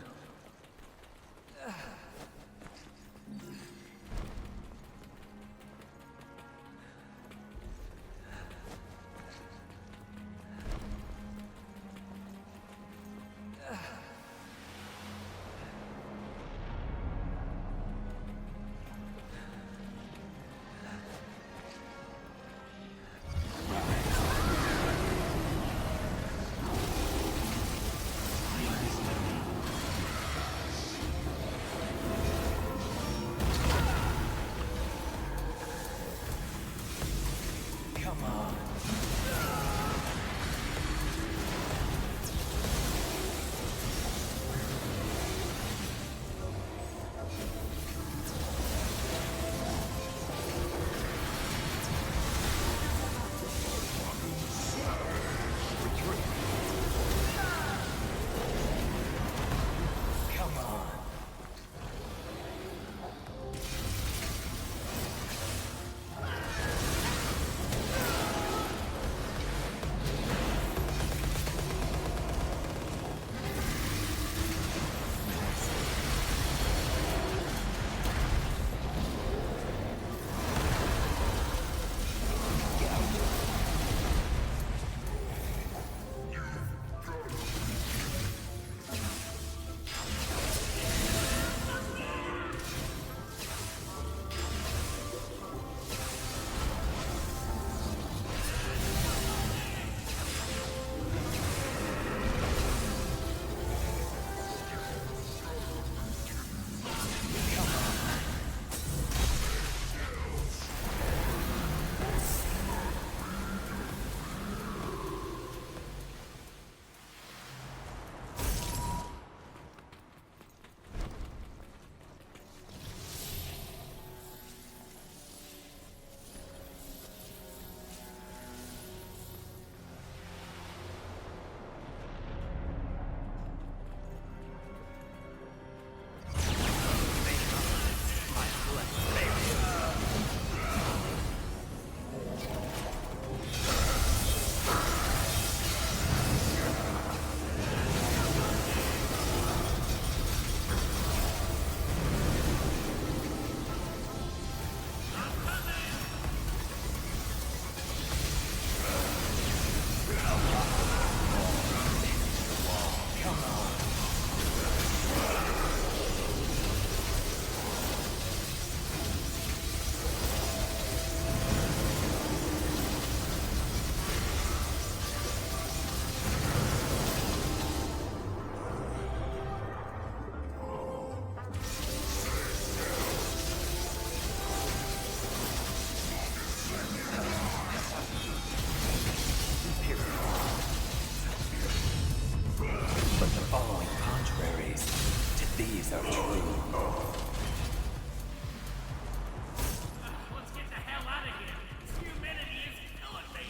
Let's get the hell out of here. Humanity is killing me.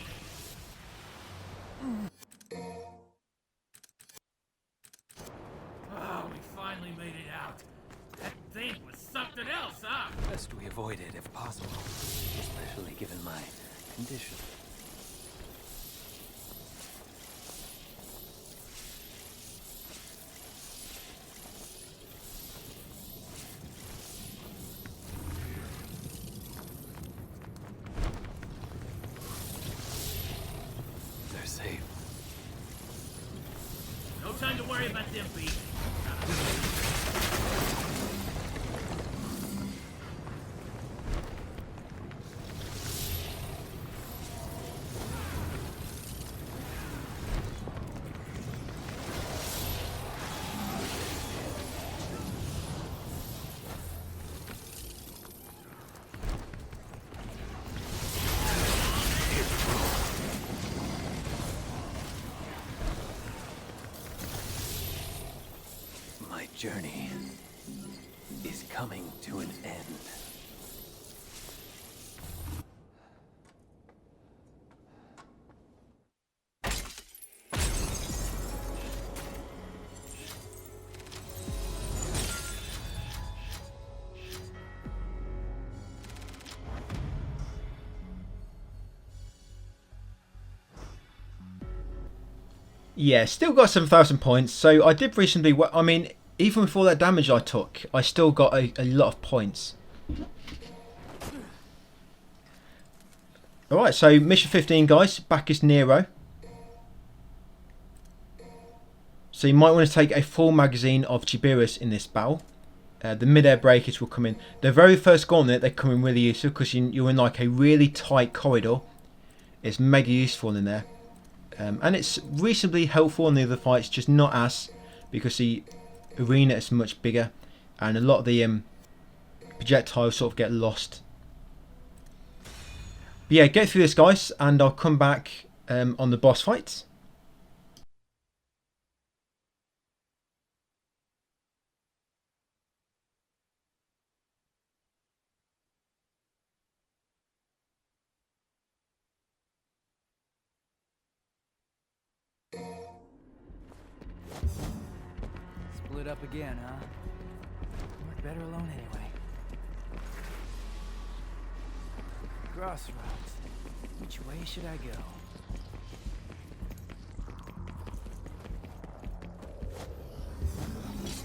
Oh, we finally made it out. That thing was something else, huh? Best we avoid it if possible, especially given my condition. They're safe. No time to worry about them being. My journey is coming to an end. Yeah, still got 7,000 points. So I did reasonably well. I mean, even with all that damage I took, I still got a lot of points. Alright, so mission 15, guys. Back is Nero. So you might want to take a full magazine of Chibiris in this battle. The mid-air breakers will come in. The very first gauntlet, they come in really useful because you're in like a really tight corridor. It's mega useful in there. And it's reasonably helpful in the other fights, just not as, because the arena is much bigger and a lot of the projectiles sort of get lost. But yeah, get through this, guys, and I'll come back on the boss fights. Split up again, huh? Work better alone anyway. Crossroads. Which way should I go?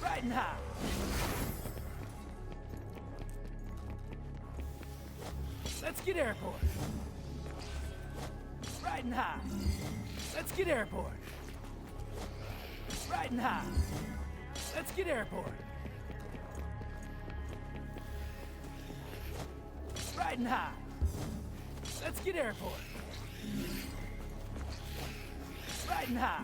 Riding high. Let's get airport. Riding high. Let's get airport. Riding high. Let's get airport. Riding high. Let's get airport. Riding high.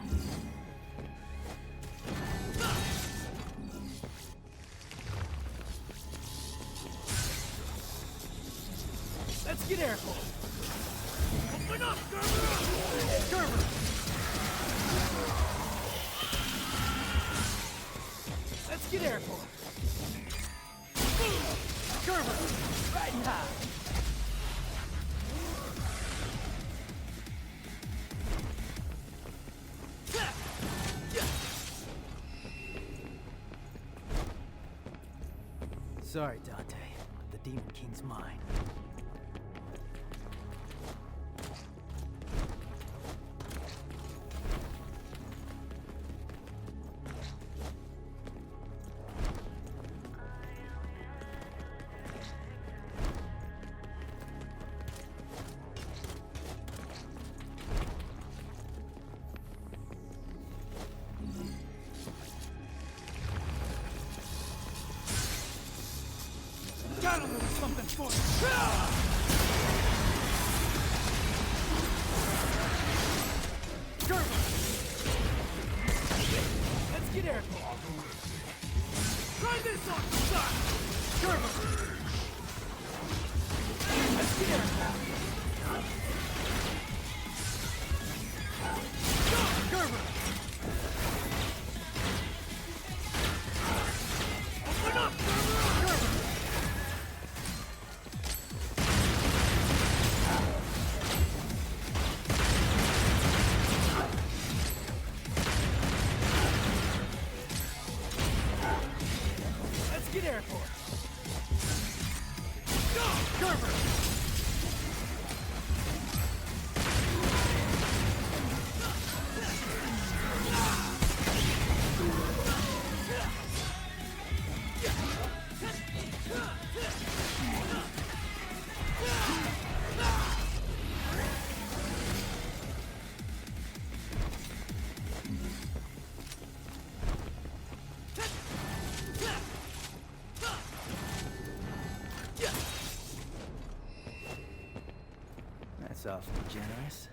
Let's get airport. Open up, Gerber! Gerber! Let's get airport. Gerber! Riding high. Sorry, Dante. The Demon King's mine. Got a little something for you. Gerber! Let's get airport. Try this on the side. Gerber! Let's get airport. Gerber! Open up, Gerber! Gerber! Get airport. Go, Gerber. That's awfully generous.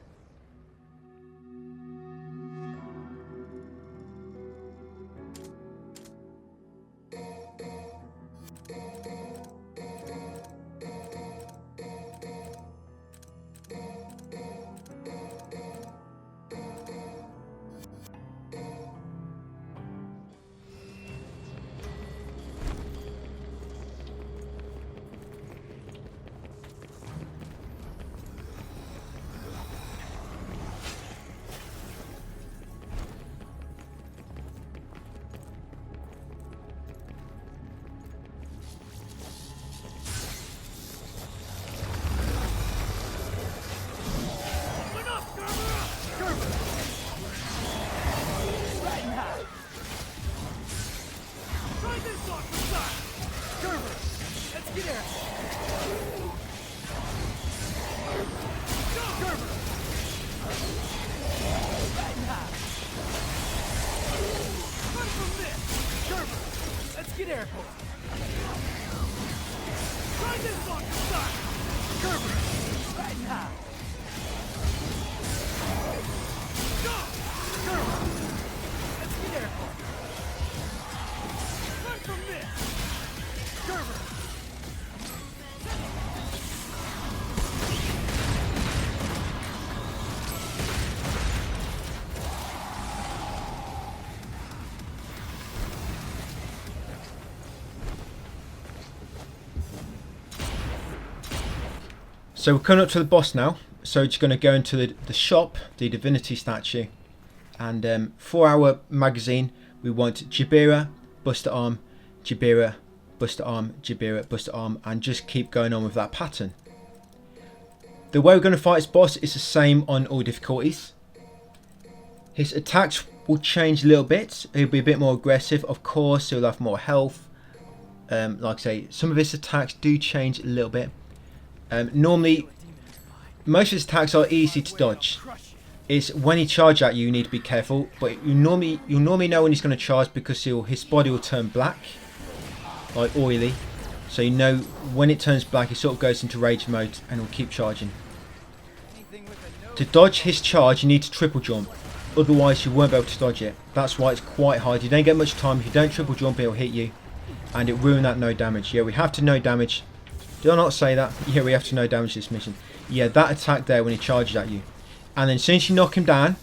Get airport. Try this on your side. Gerber. Right now. Go. Gerber. Let's get airport. Run from this. Gerber. So we're coming up to the boss now. So we're just going to go into the shop, the divinity statue, and for our magazine we want Jabira, Buster Arm, Jabira, Buster Arm, Jabira, Buster Arm, and just keep going on with that pattern. The way we're going to fight this boss is the same on all difficulties. His attacks will change a little bit. He'll be a bit more aggressive, of course. He'll have more health. Like I say, some of his attacks do change a little bit. Normally, most of his attacks are easy to dodge. It's when he charges at you, you need to be careful. But you'll normally know when he's going to charge because his body will turn black, like oily. So you know when it turns black, he sort of goes into rage mode and will keep charging. To dodge his charge, you need to triple jump. Otherwise, you won't be able to dodge it. That's why it's quite hard. You don't get much time. If you don't triple jump, it'll hit you, and it'll ruin that no damage. Yeah, we have to no damage. Did I not say that? Yeah, we have to no damage this mission. Yeah, that attack there when he charges at you. And then since you knock him down,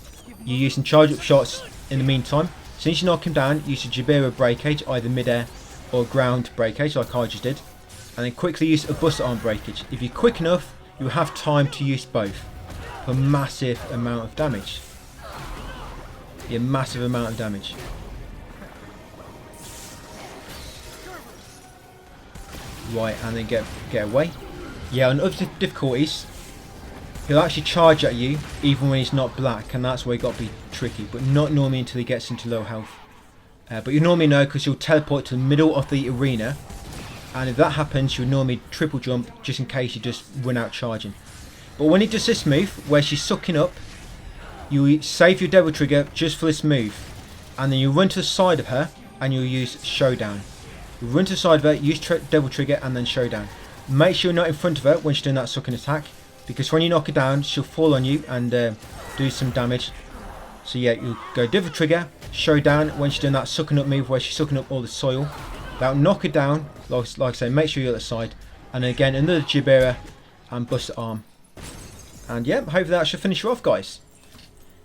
you use some charge up shots in the meantime. Since you knock him down, use a Jabira breakage, either mid-air or ground breakage like I just did. And then quickly use a Buster Arm breakage. If you're quick enough, you'll have time to use both for a massive amount of damage. Yeah, massive amount of damage. Right, and then get away. Yeah, on other difficulties, he'll actually charge at you even when he's not black, and that's where you got to be tricky. But not normally until he gets into low health. But you normally know because you'll teleport to the middle of the arena, and if that happens, you'll normally triple jump just in case you just run out charging. But when he does this move, where she's sucking up, you save your devil trigger just for this move, and then you run to the side of her and you'll use showdown. You run to the side of her, use devil trigger, and then showdown. Make sure you're not in front of her when she's doing that sucking attack, because when you knock her down, she'll fall on you and do some damage. So yeah, you go devil trigger, showdown when she's doing that sucking up move where she's sucking up all the soil. That'll knock her down. Like I say, make sure you're at the side, and then again another Jabira and Buster Arm. And yeah, hopefully that should finish you off, guys.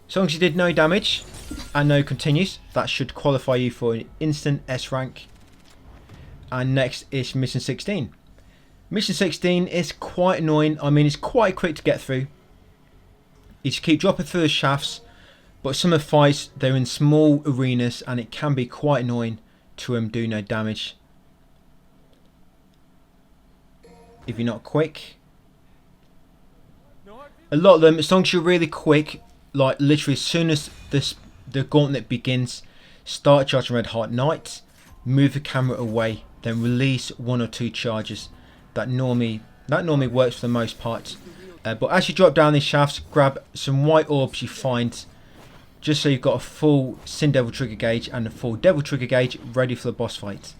As long as you did no damage and no continues, that should qualify you for an instant S rank. And next is mission 16. Mission 16 is quite annoying. I mean, it's quite quick to get through. You just keep dropping through the shafts, but some of the fights, they're in small arenas and it can be quite annoying to do no damage if you're not quick. A lot of them, as long as you're really quick, like literally as soon as the gauntlet begins, start charging Red Heart Knight, move the camera away, then release one or two charges. That normally works for the most part. But as you drop down these shafts, grab some white orbs you find, just so you've got a full Sin Devil trigger gauge and a full Devil trigger gauge ready for the boss fight.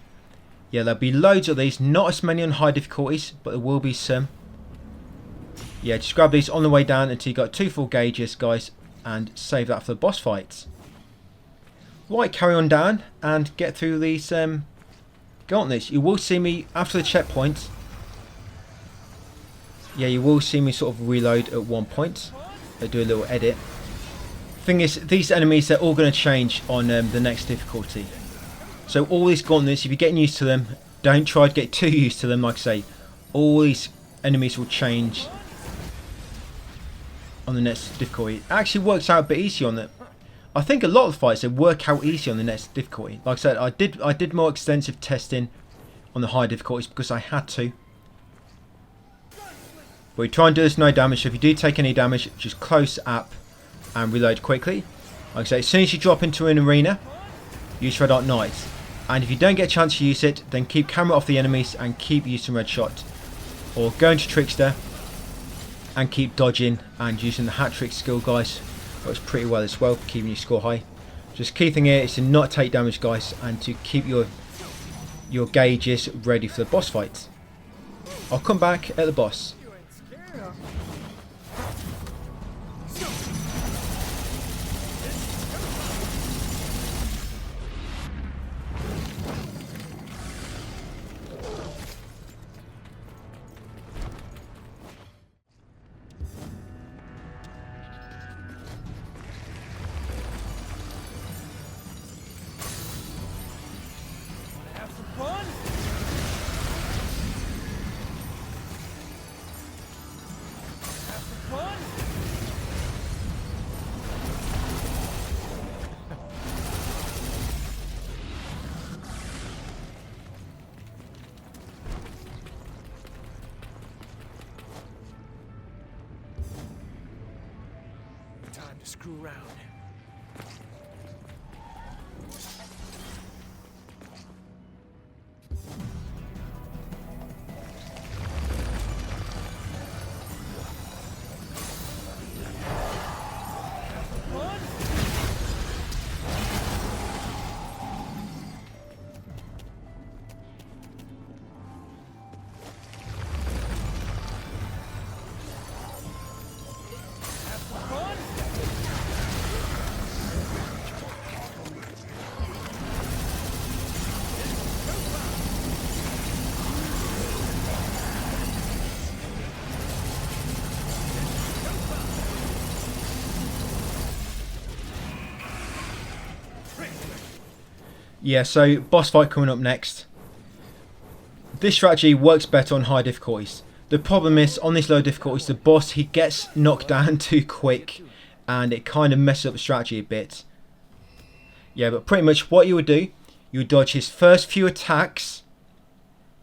Yeah, there'll be loads of these, not as many on high difficulties, but there will be some. Yeah, just grab these on the way down until you've got 2 full gauges, guys, and save that for the boss fights. Right, carry on down and get through these gauntlets. You will see me after the checkpoint. Yeah, you will see me sort of reload at one point. I do a little edit. Thing is, these enemies, they're all going to change on the next difficulty. So all these gauntlets, if you're getting used to them, don't try to get too used to them. Like I say, all these enemies will change on the next difficulty. It actually works out a bit easier on the... I think a lot of the fights, they work out easier on the next difficulty. Like I said, I did more extensive testing on the high difficulties because I had to. But we try and do this no damage, so if you do take any damage, just close up and reload quickly. Like I say, as soon as you drop into an arena, use Red Heart Knight. And if you don't get a chance to use it, then keep camera off the enemies and keep using red shot. Or go into trickster and keep dodging and using the hat trick skill, guys. Works pretty well as well, keeping your score high. Just key thing here is to not take damage, guys, and to keep your gauges ready for the boss fight. I'll come back at the boss. Time to screw around. Yeah, so boss fight coming up next. This strategy works better on high difficulties. The problem is, on these low difficulties, the boss, he gets knocked down too quick, and it kind of messes up the strategy a bit. Yeah, but pretty much what you would do, you would dodge his first few attacks.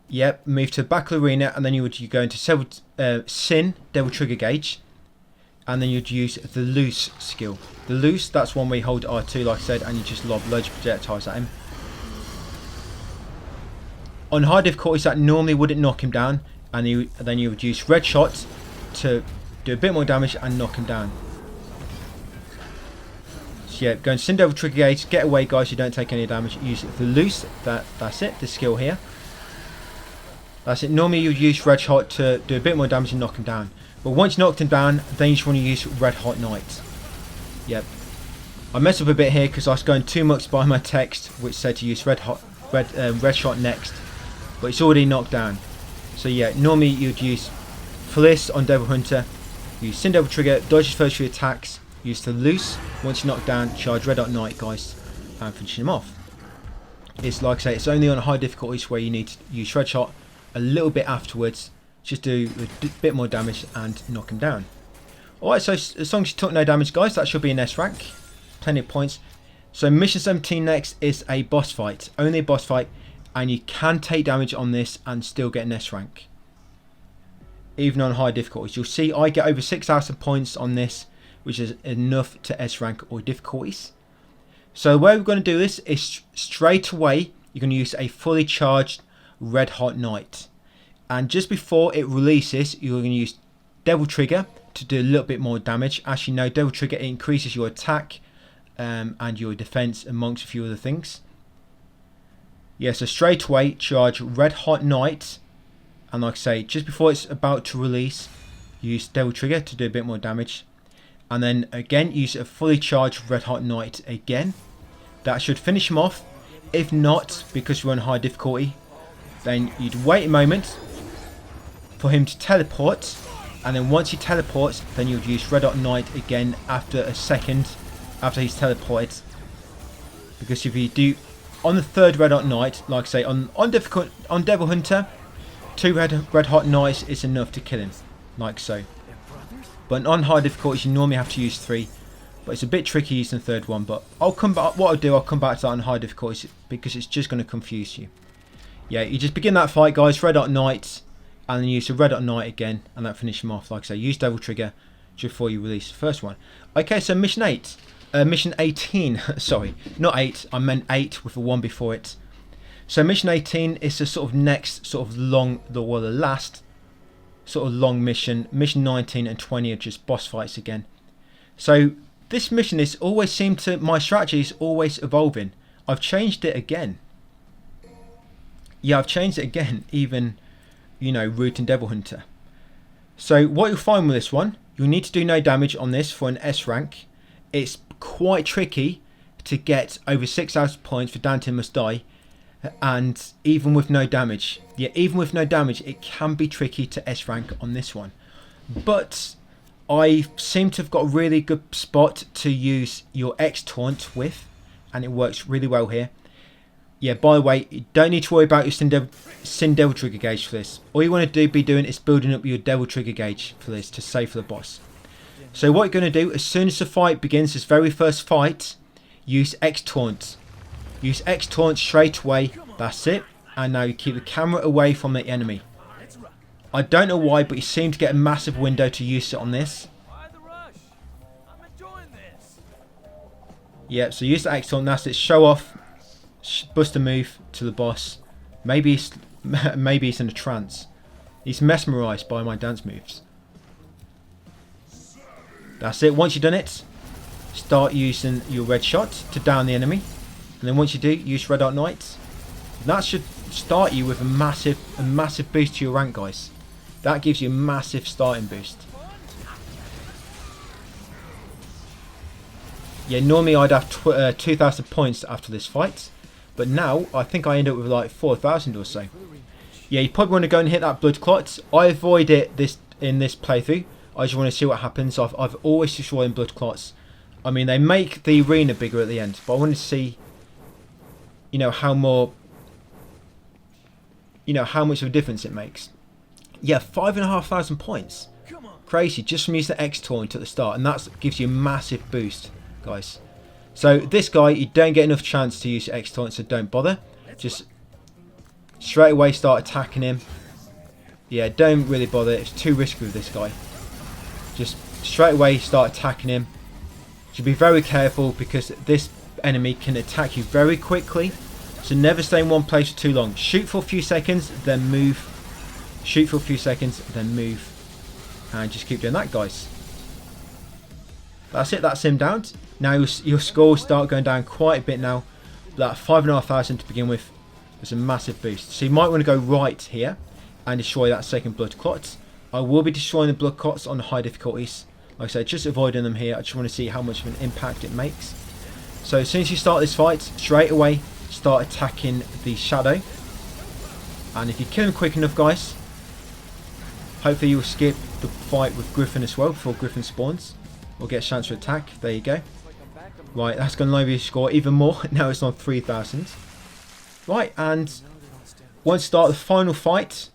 Yep, move to the back of the arena, and then you go into Sin, Devil Trigger Gauge, and then you'd use the Loose skill. The Loose, that's one where you hold R2, like I said, and you just lob loads of projectiles at him. On high difficulties, that normally wouldn't knock him down, and then you would use red shot to do a bit more damage and knock him down. So yeah, go and Sin Devil Trigger Gauge, get away, guys, you don't take any damage. Use the Loose, that's it, the skill here. That's it. Normally you would use red shot to do a bit more damage and knock him down. But once you knocked him down, then you just want to use red hot knight. Yep. I messed up a bit here because I was going too much by my text, which said to use red shot next. But it's already knocked down. So yeah, normally you'd use Fliss on Devil Hunter, use Sin Devil Trigger, dodge his first few attacks, use the Loose, once you're knocked down, charge Red Hot Knight, guys, and finish him off. It's like I say, it's only on high difficulties where you need to use red shot a little bit afterwards, just do a bit more damage and knock him down. Alright, so as long as you took no damage, guys, that should be an S rank. Plenty of points. So mission 17 next is a boss fight, only a boss fight, and you can take damage on this and still get an S rank, even on high difficulties. You'll see I get over 6,000 points on this, which is enough to S rank all difficulties. So the way we're going to do this is straight away you're going to use a fully charged Red Hot Knight, and just before it releases you're going to use Devil Trigger to do a little bit more damage. As you know, Devil Trigger increases your attack and your defense amongst a few other things. Yeah, so straight away charge Red Hot Knight, and like I say, just before it's about to release, use Devil Trigger to do a bit more damage, and then again use a fully charged Red Hot Knight again. That should finish him off. If not, because we're on high difficulty, then you'd wait a moment for him to teleport, and then once he teleports, then you'd use Red Hot Knight again after a second after he's teleported. Because if you do on the third Red Hot Knight, like I say, on Devil Hunter, 2 Red Hot Knights is enough to kill him, like so. But on high difficulties, you normally have to use 3. But it's a bit tricky using the third one. But I'll come back. What I'll do, I'll come back to that on high difficulties because it's just going to confuse you. Yeah, you just begin that fight, guys. Red Hot Knight, and then use the Red Hot Knight again, and that finish him off. Like I say, use Devil Trigger just before you release the first one. Okay, so mission 18. Sorry, not 8. I meant 8 with a 1 before it. So mission 18 is the sort of next sort of the last sort of long mission. Mission 19 and 20 are just boss fights again. So this mission is always my strategy is always evolving. I've changed it again. Yeah, I've changed it again, even, you know, Root and Devil Hunter. So what you'll find with this one, you'll need to do no damage on this for an S rank. It's quite tricky to get over 6,000 points for Dante Must Die, and even with no damage. Yeah, even with no damage, it can be tricky to S rank on this one. But I seem to have got a really good spot to use your X taunt with, and it works really well here. Yeah, by the way, you don't need to worry about your Sin Devil Trigger gauge for this. All you want to be doing is building up your Devil Trigger gauge for this to save for the boss. So what you're going to do, as soon as the fight begins, this very first fight, use X taunt. Use X taunt straight away, that's it. And now you keep the camera away from the enemy. I don't know why, but you seem to get a massive window to use it on this. Why the rush? I'm enjoying this. Yeah, so use the X taunt, that's it. Show off, bust a move to the boss. Maybe he's in a trance. He's mesmerised by my dance moves. That's it. Once you've done it, start using your red shot to down the enemy. And then once you do, use Red Hot Knight. That should start you with a massive boost to your rank, guys. That gives you a massive starting boost. Yeah, normally I'd have 2,000 points after this fight. But now, I think I end up with like 4,000 or so. Yeah, you probably want to go and hit that blood clot. I avoid it in this playthrough. I just want to see what happens. I've always destroyed blood clots. I mean, they make the arena bigger at the end. But I want to see, you know, how much of a difference it makes. Yeah, 5,500 points. Crazy, just from using the X taunt at the start. And that gives you a massive boost, guys. So this guy, you don't get enough chance to use X taunt, so don't bother. Just straight away start attacking him. Yeah, don't really bother. It's too risky with this guy. Just straight away start attacking him. Should be very careful because this enemy can attack you very quickly. So never stay in one place for too long. Shoot for a few seconds, then move. Shoot for a few seconds, then move. And just keep doing that, guys. That's it, that's him down. Now your score will start going down quite a bit now. That 5,500 to begin with was a massive boost. So you might want to go right here and destroy that second blood clot. I will be destroying the blood clots on high difficulties. Like I said, just avoiding them here. I just want to see how much of an impact it makes. So as soon as you start this fight, straight away start attacking the shadow. And if you kill him quick enough, guys, hopefully you'll skip the fight with Griffin as well before Griffin spawns. Or get a chance to attack. There you go. Right, that's going to lower your score even more. Now it's on 3,000. Right, and once you start the final fight,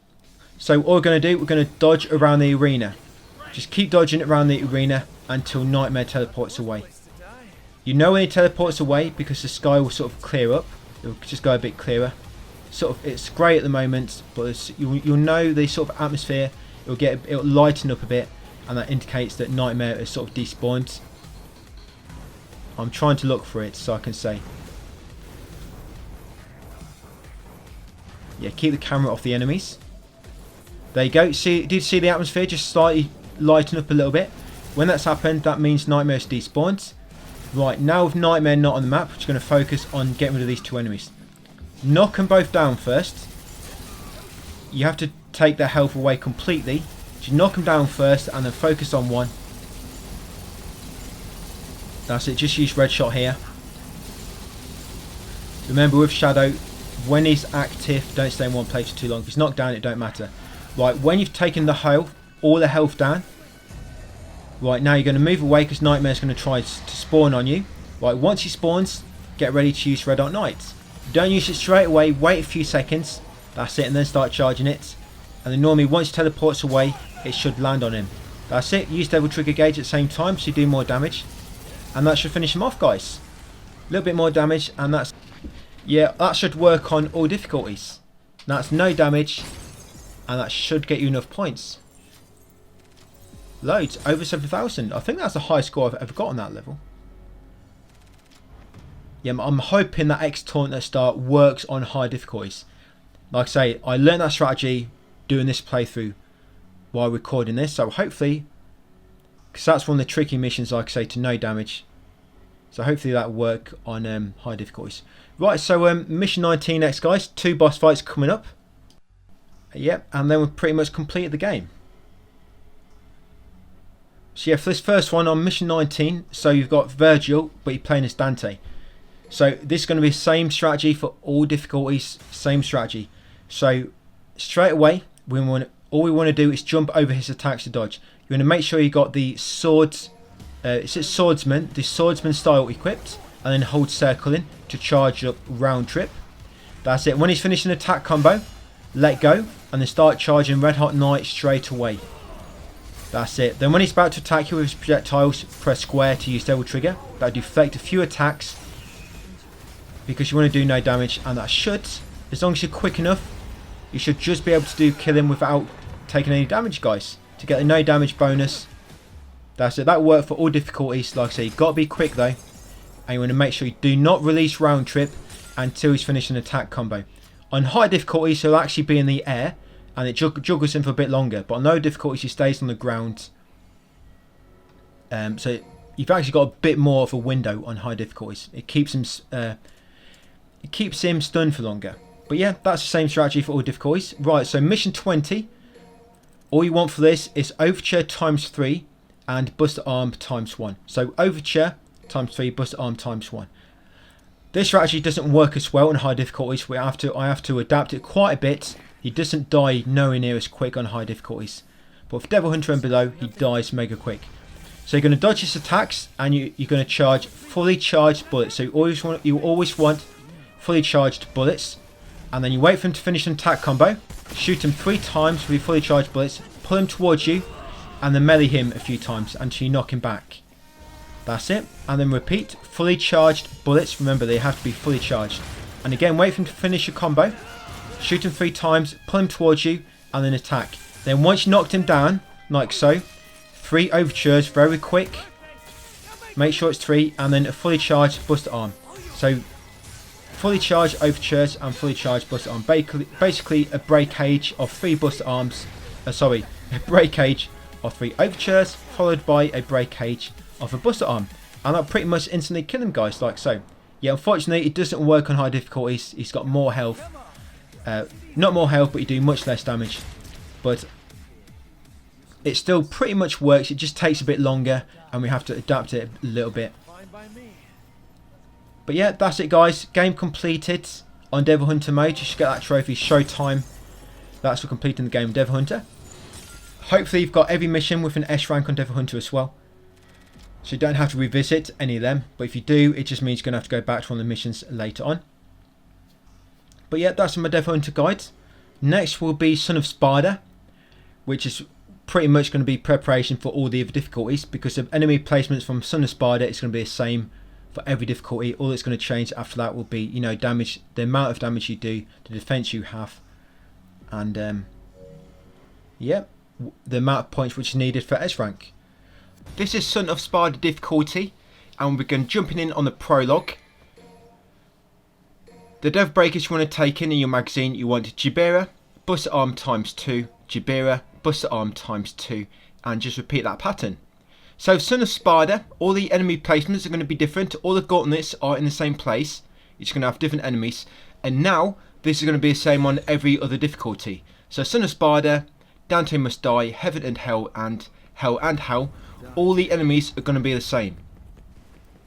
so what we're going to do, we're going to dodge around the arena. Just keep dodging around the arena until Nightmare teleports away. You know when he teleports away because the sky will sort of clear up. It'll just go a bit clearer. Sort of, it's grey at the moment, but you'll know the sort of atmosphere. It'll lighten up a bit, and that indicates that Nightmare is sort of despawned. I'm trying to look for it so I can say. Yeah, keep the camera off the enemies. There you go. See, did you see the atmosphere just slightly lighten up a little bit? When that's happened, that means Nightmare's despawned. Right, now with Nightmare not on the map, we're just going to focus on getting rid of these two enemies. Knock them both down first. You have to take their health away completely. So you knock them down first and then focus on one. That's it, just use red shot here. Remember with Shadow, when he's active, don't stay in one place for too long. If he's knocked down, it don't matter. Right, when you've taken the health, all the health down. Right, now you're going to move away because Nightmare's going to try to spawn on you. Right, once he spawns, get ready to use Red Hot Knight. Don't use it straight away, wait a few seconds. That's it, and then start charging it. And then normally once he teleports away, it should land on him. That's it, use Devil Trigger Gauge at the same time so you do more damage. And that should finish him off, guys. A little bit more damage, and that's... Yeah, that should work on all difficulties. That's no damage, and that should get you enough points. Loads, over 7,000. I think that's the highest score I've ever got on that level. Yeah, I'm hoping that X taunt at start works on high difficulties. Like I say, I learned that strategy doing this playthrough while recording this, so hopefully, because that's one of the tricky missions, like I say, to no damage. So hopefully that'll work on high difficulties. Right, so mission 19 next, guys. 2 boss fights coming up. Yep, and then we've pretty much completed the game. So yeah, for this first one on mission 19, so you've got Virgil, but you're playing as Dante. So this is going to be the same strategy for all difficulties, same strategy. So straight away, all we want to do is jump over his attacks to dodge. You want to make sure you got the swords, it's a swordsman, the swordsman style equipped, and then hold circle in to charge up round trip. That's it. When he's finished an attack combo, let go, and then start charging Red Hot Knight straight away. That's it. Then when he's about to attack you with his projectiles, press square to use double trigger. That'll deflect a few attacks because you want to do no damage, and that should, as long as you're quick enough, you should just be able to kill him without taking any damage, guys, to get the no damage bonus. That's it. That'll work for all difficulties. Like I say, you've got to be quick though, and you want to make sure you do not release round trip until he's finished an attack combo. On high difficulties, he'll actually be in the air, and it juggles him for a bit longer. But on low difficulties, he stays on the ground. So you've actually got a bit more of a window on high difficulties. It keeps him stunned for longer. But yeah, that's the same strategy for all difficulties. Right, so mission 20. All you want for this is Overture times 3 and Buster Arm times 1. So Overture times 3, Buster Arm times 1. This strategy doesn't work as well on high difficulties. I have to adapt it quite a bit. He doesn't die nowhere near as quick on high difficulties. But for Devil Hunter and below, he dies mega quick. So you're going to dodge his attacks, and you're going to charge fully charged bullets. So you always want fully charged bullets. And then you wait for him to finish an attack combo. Shoot him 3 times with your fully charged bullets. Pull him towards you. And then melee him a few times until you knock him back. That's it. And then repeat. Fully charged bullets. Remember, they have to be fully charged. And again, wait for him to finish your combo. Shoot him 3 times. Pull him towards you. And then attack. Then once you knocked him down, like so, 3 overtures, very quick. Make sure it's 3. And then a fully charged Buster Arm. So fully charged overtures and fully charged Buster Arm. Basically a breakage of 3 Buster Arms. A breakage of 3 overtures, followed by a breakage of a Buster Arm. And that'll pretty much instantly kill him, guys, like so. Yeah, unfortunately, it doesn't work on high difficulties. He's got more health. Not more health, but you do much less damage. But it still pretty much works. It just takes a bit longer, and we have to adapt it a little bit. But yeah, that's it, guys. Game completed on Devil Hunter mode. You should get that trophy, Showtime. That's for completing the game Devil Hunter. Hopefully you've got every mission with an S rank on Devil Hunter as well. So you don't have to revisit any of them. But if you do, it just means you're going to have to go back to one of the missions later on. But yeah, that's my Devil Hunter guide. Next will be Son of Spider, which is pretty much going to be preparation for all the other difficulties, because the enemy placements from Son of Spider is going to be the same for every difficulty. All that's going to change after that will be, you know, damage, the amount of damage you do, the defense you have, and yeah, the amount of points which is needed for S rank. This is Son of Spider difficulty, and we're going jumping in on the prologue. The dev breakers you want to take in your magazine, you want Jibera, Buster Arm times 2, Jibera, Buster Arm times 2, and just repeat that pattern. So Son of Spider, all the enemy placements are going to be different. All the gauntlets are in the same place. You're just going to have different enemies. And now, this is going to be the same on every other difficulty. So Son of Spider, Dante Must Die, Heaven and Hell, and Hell and Hell. All the enemies are going to be the same.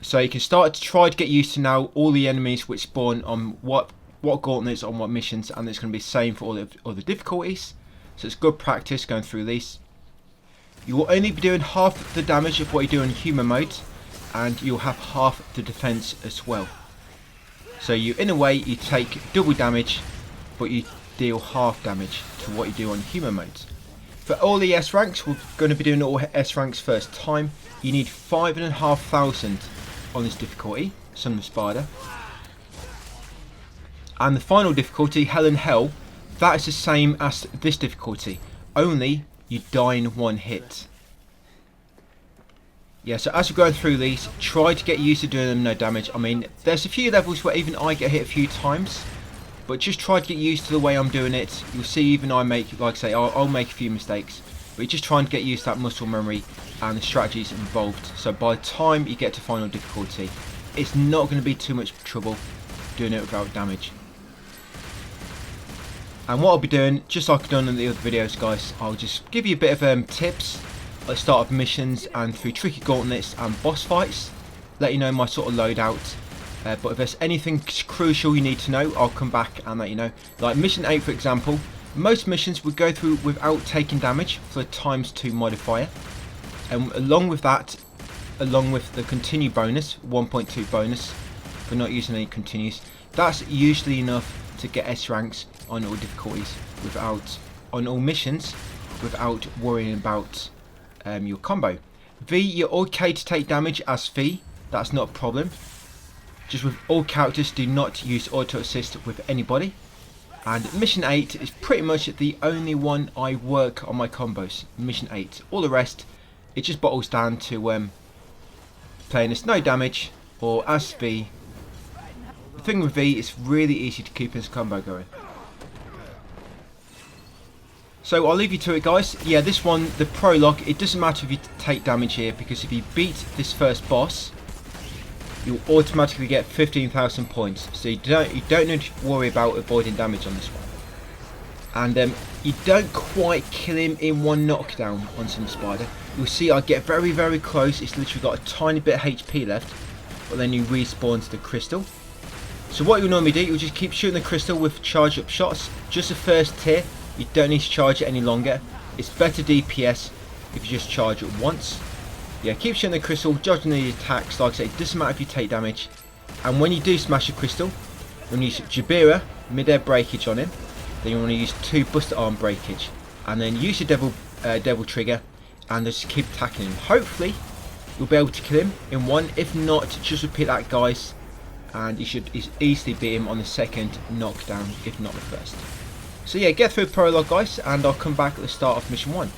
So you can start to try to get used to now all the enemies which spawn on what gauntlets on what missions, and it's going to be the same for all the other difficulties. So it's good practice going through these. You will only be doing half the damage of what you do in human mode, and you'll have half the defense as well. So you, in a way, you take double damage, but you deal half damage to what you do on human mode. For all the S ranks, we're going to be doing all S ranks first time. You need 5,500 on this difficulty, Son of Spider. And the final difficulty, Hell and Hell, that is the same as this difficulty, only you die in 1 hit. Yeah, so as we're going through these, try to get used to doing them no damage. I mean, there's a few levels where even I get hit a few times, but just try to get used to the way I'm doing it. You'll see even I make, like I say, I'll make a few mistakes, but you're just trying to get used to that muscle memory and the strategies involved. So by the time you get to final difficulty, it's not going to be too much trouble doing it without damage. And what I'll be doing, just like I've done in the other videos guys, I'll just give you a bit of tips at the start of missions and through tricky gauntlets and boss fights, let you know my sort of loadout. But if there's anything crucial you need to know, I'll come back and let you know. Like mission 8 for example, most missions would go through without taking damage for the ×2 modifier, and along with that, along with the continue bonus, 1.2 bonus for not using any continues, that's usually enough to get S ranks on all difficulties on all missions without worrying about your combo. V, you're okay to take damage as V, that's not a problem. Just with all characters, do not use auto assist with anybody. And mission 8 is pretty much the only one I work on my combos. Mission 8. All the rest, it just bottles down to playing as no damage or as V. The thing with V, it's really easy to keep his combo going. So I'll leave you to it guys. Yeah, this one, the prologue, it doesn't matter if you take damage here, because if you beat this first boss, you'll automatically get 15,000 points. So you don't need to worry about avoiding damage on this one. And you don't quite kill him in one knockdown on some spider. You'll see I get very, very close. It's literally got a tiny bit of HP left, but then you respawn to the crystal. So what you'll normally do, you'll just keep shooting the crystal with charge up shots. Just the first tier, you don't need to charge it any longer. It's better DPS if you just charge it once. Yeah, keep shooting the crystal, dodging the attacks. Like I say, it doesn't matter if you take damage. And when you do smash a crystal, when you use Jabira, mid-air breakage on him, then you want to use 2 Buster Arm breakage. And then use your devil trigger and just keep attacking him. Hopefully, you'll be able to kill him in one. If not, just repeat that guys. And you should easily beat him on the second knockdown, if not the first. So yeah, get through the prologue guys, and I'll come back at the start of mission 1.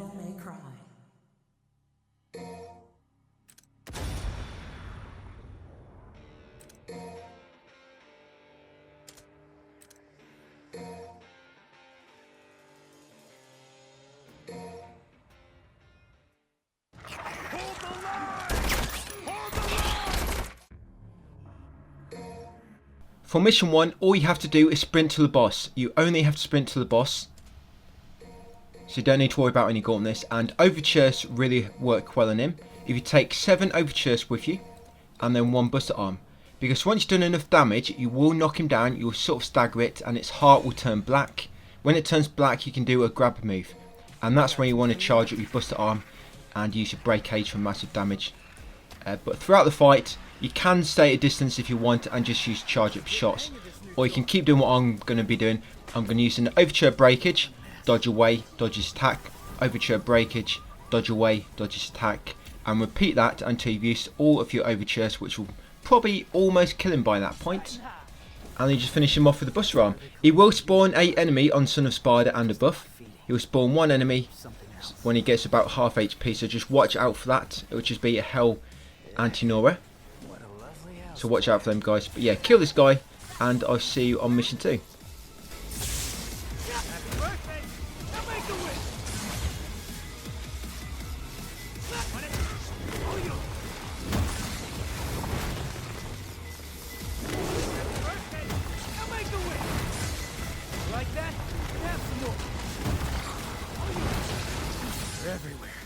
devil may cry. For mission 1, all you have to do is sprint to the boss. You only have to sprint to the boss. So you don't need to worry about any gauntlets. And overtures really work well on him. If you take 7 overtures with you, and then 1 buster arm. Because once you've done enough damage, you will knock him down, you'll sort of stagger it, and its heart will turn black. When it turns black, you can do a grab move. And that's when you want to charge up your buster arm, and use your break cage for massive damage. But throughout the fight, you can stay at a distance if you want and just use charge up shots. Or you can keep doing what I'm going to be doing. I'm going to use an overture breakage, dodge away, dodge his attack, overture breakage, dodge away, dodge his attack, and repeat that until you've used all of your overtures, which will probably almost kill him by that point. And then you just finish him off with the buster arm. He will spawn an enemy on Son of Spider and a buff. He will spawn 1 enemy when he gets about half HP, so just watch out for that. It will just be a hell anti-Nora. So watch out for them guys. But yeah, kill this guy, and I'll see you on mission 2. Like that? Have some more. They're everywhere.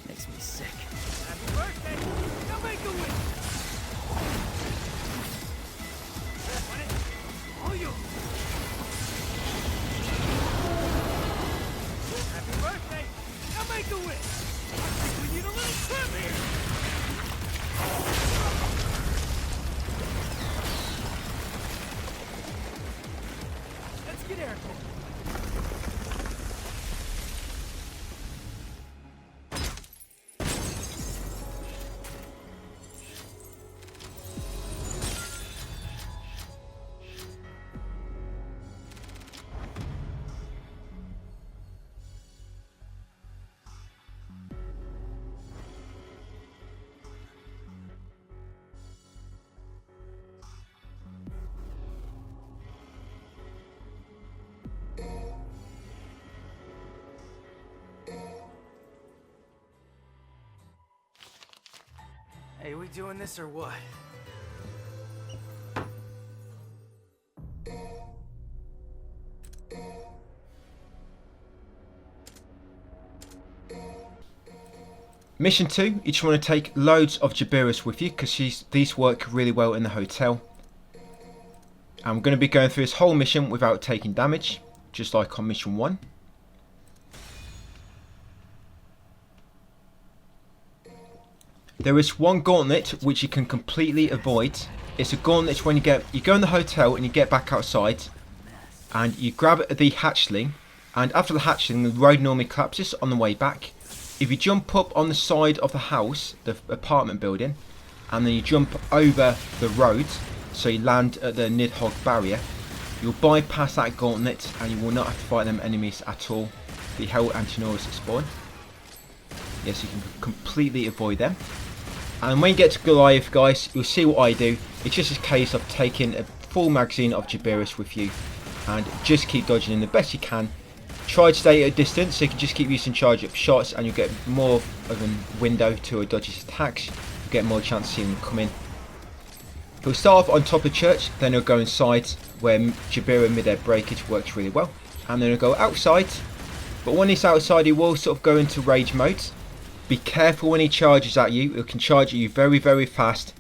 Makes me sick. Happy birthday! Now make a wish! Want it? Oh, you! Happy birthday! Now make a wish! I think we need a little trim here! Let's get airborne. Hey, we doing this or what? Mission 2, you just want to take loads of Jabiras with you, because these work really well in the hotel. I'm going to be going through this whole mission without taking damage, just like on mission 1. There is one gauntlet which you can completely avoid. It's a gauntlet when you go in the hotel and you get back outside, and you grab the hatchling, and after the hatchling the road normally collapses on the way back. If you jump up on the side of the house, the apartment building, and then you jump over the road, so you land at the Nidhogg barrier, you'll bypass that gauntlet and you will not have to fight them enemies at all. The Hell Antinoras that spawn. Yes, you can completely avoid them. And when you get to Goliath, guys, you'll see what I do. It's just a case of taking a full magazine of Jabiras with you and just keep dodging in the best you can. Try to stay at a distance so you can just keep using charge up shots, and you'll get more of a window to dodge his attacks. You'll get more chance of seeing them come in. He'll start off on top of the church, then he'll go inside where Jabira mid-air breakage works really well, and then he'll go outside. But when he's outside, he will sort of go into rage mode. Be careful when he charges at you. It can charge at you very, very fast,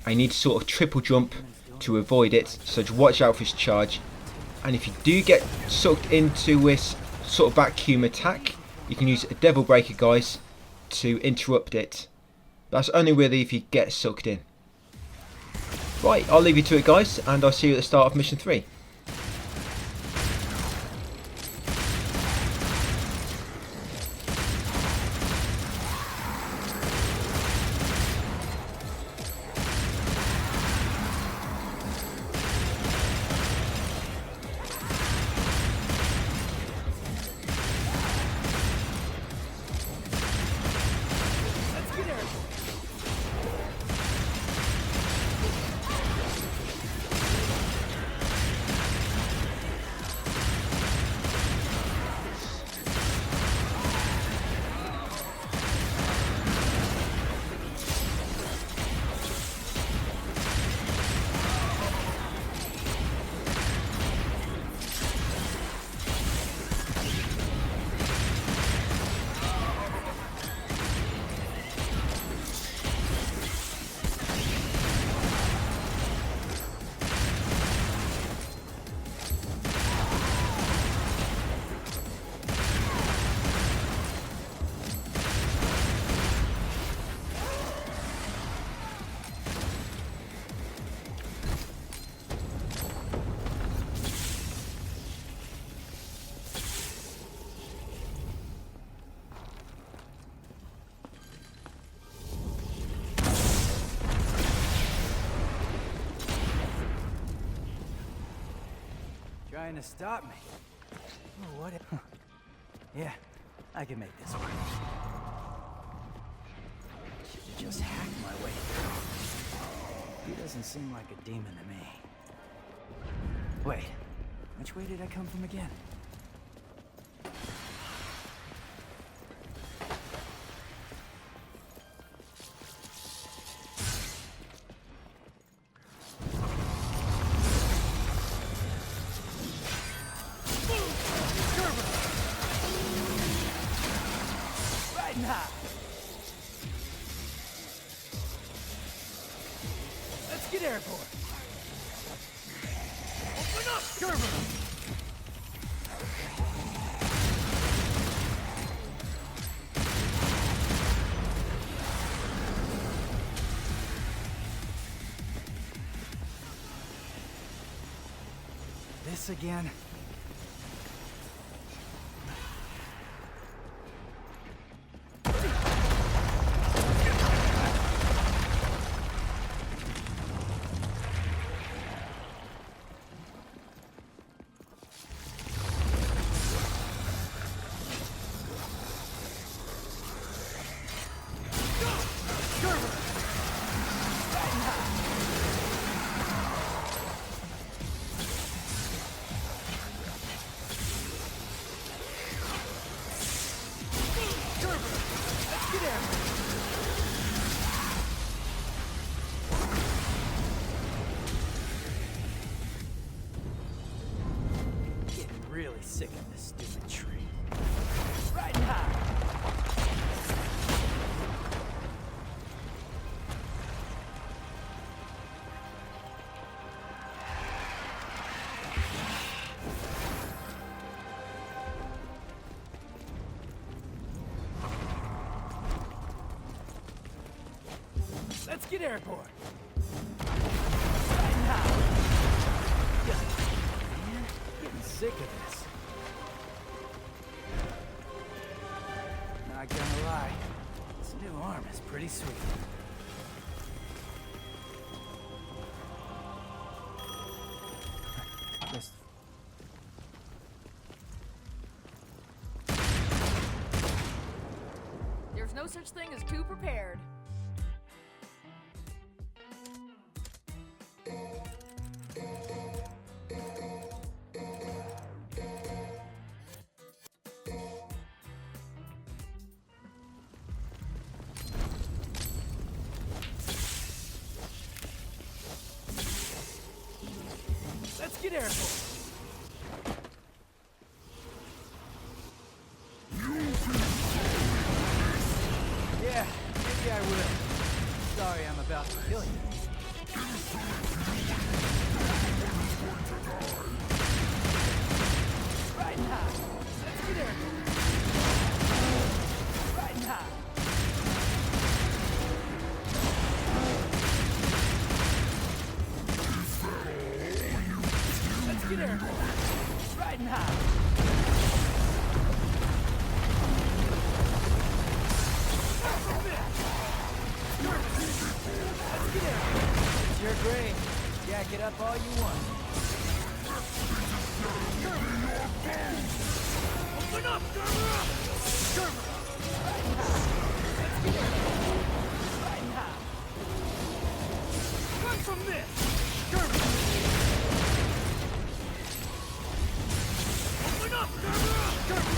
and you need to sort of triple jump to avoid it. So just watch out for his charge. And if you do get sucked into this sort of vacuum attack, you can use a Devil Breaker, guys, to interrupt it. That's only really if you get sucked in. Right, I'll leave you to it, guys, and I'll see you at the start of mission 3. trying to stop me. Oh, what? Yeah, I can make this work. Should've just hacked my way through. He doesn't seem like a demon to me. Wait, which way did I come from again? Let's get airborne. Open up, Gerber! This again? Really sick of this stupid tree. Right now! Let's get airborne! Right now! Man, getting sick of this. Not gonna lie, this new arm is pretty sweet. Just... There's no such thing as too prepared. Let's get airborne! Yeah, maybe I will. Sorry I'm about to kill you. Right now! Let's get airborne! Right now! Let's get airborne! Right now! Let's get airborne! It's your grave. Jack it up all you want. Open up, Gerber! Right now! Let's get airborne! Right now! Run from this! Gerber! Open up, Gerber!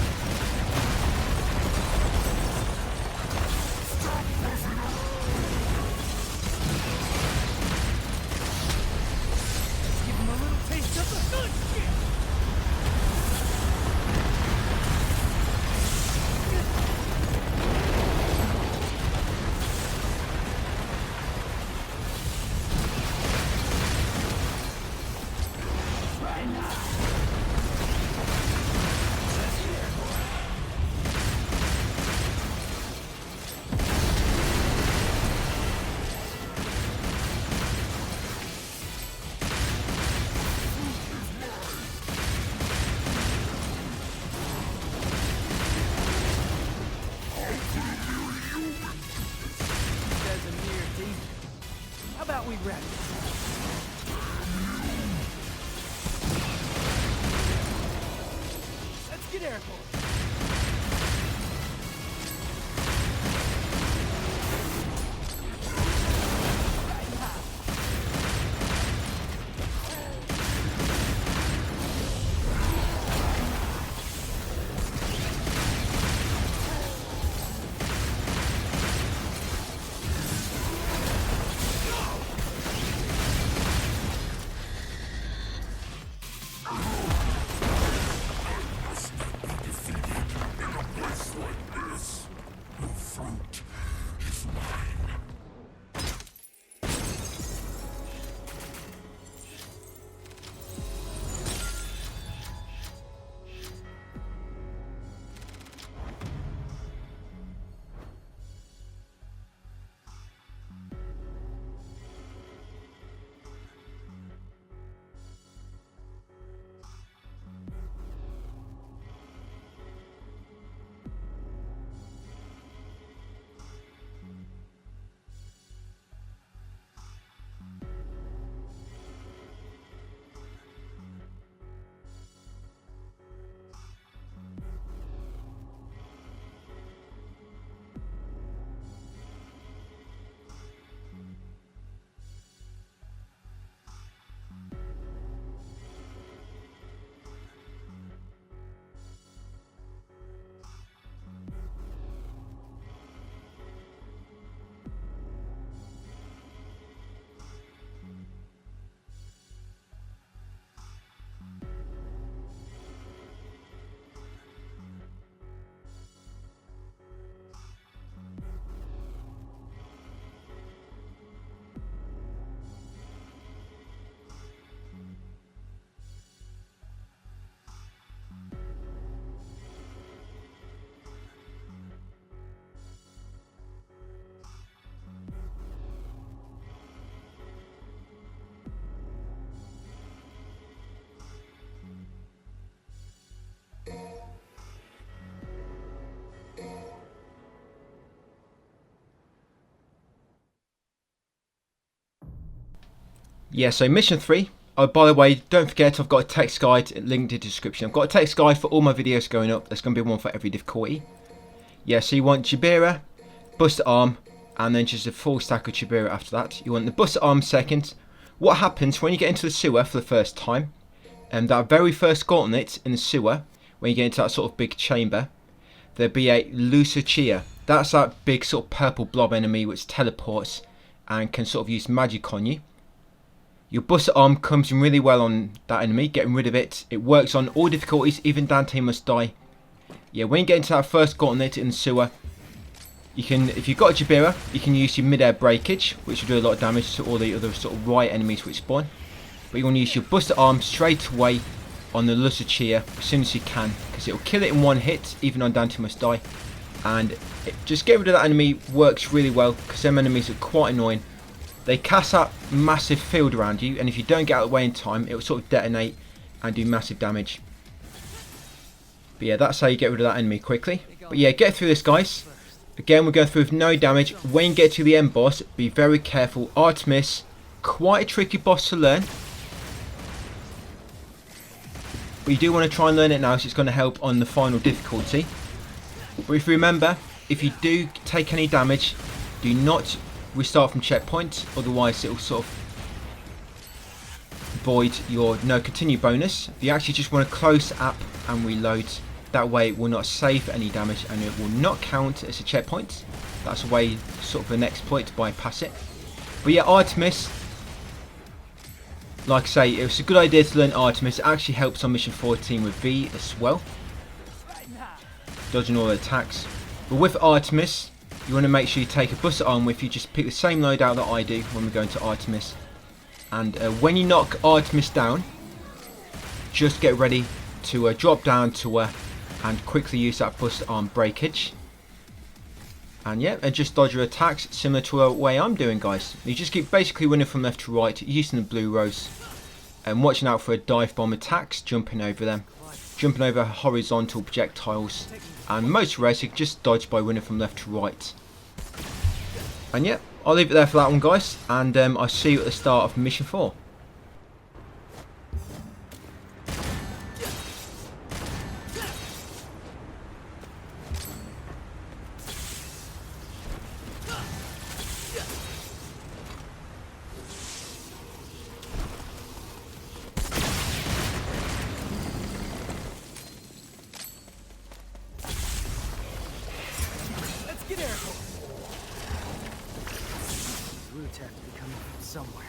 Stop pushing up! Let's give him a little taste of the good shit! Right now! Let's get airborne! Says a mere demon. How about we wrap this up? careful. Yeah, so mission 3. Oh, by the way, don't forget I've got a text guide linked in the description. I've got a text guide for all my videos going up. There's going to be one for every difficulty. Yeah, so you want Jabira, Buster Arm, and then just a full stack of Jabira after that. You want the Buster Arm second. What happens when you get into the sewer for the first time, and that very first gauntlet in the sewer, when you get into that sort of big chamber, there'll be a Lucichia. That's that big sort of purple blob enemy which teleports and can sort of use magic on you. Your Buster Arm comes in really well on that enemy, getting rid of it. It works on all difficulties, even Dante must die. Yeah, when you get into that first gauntlet in the sewer, you can, if you've got a Jabira, you can use your mid-air breakage, which will do a lot of damage to all the other sort of right enemies which spawn. But you want to use your Buster Arm straight away on the Lucichia as soon as you can, because it will kill it in one hit, even on Dante must die. And just get rid of that enemy works really well, because them enemies are quite annoying. They cast that massive field around you, and if you don't get out of the way in time, it will sort of detonate and do massive damage. But yeah, that's how you get rid of that enemy quickly. But yeah, get through this, guys. Again, we're going through with no damage. When you get to the end boss, be very careful. Artemis, quite a tricky boss to learn. But you do want to try and learn it now, so it's going to help on the final difficulty. But if you remember, if you do take any damage, do not restart from checkpoint, otherwise it will sort of void your no continue bonus. You actually just want to close app and reload. That way it will not save any damage and it will not count as a checkpoint. That's a way, sort of an exploit to bypass it. But yeah, Artemis, like I say, it was a good idea to learn Artemis. It actually helps on mission 14 with V as well, dodging all the attacks. But with Artemis, you want to make sure you take a Buster Arm with you. Just pick the same loadout that I do when we go into Artemis. And when you knock Artemis down, just get ready to drop down to her and quickly use that Buster Arm breakage. And yeah, and just dodge your attacks similar to the way I'm doing, guys. You just keep basically running from left to right, using the blue rose, and watching out for dive bomb attacks, jumping over them, jumping over horizontal projectiles, and most rares you can just dodge by running from left to right. And yeah, I'll leave it there for that one, guys, and I'll see you at the start of mission 4. have to be coming from somewhere.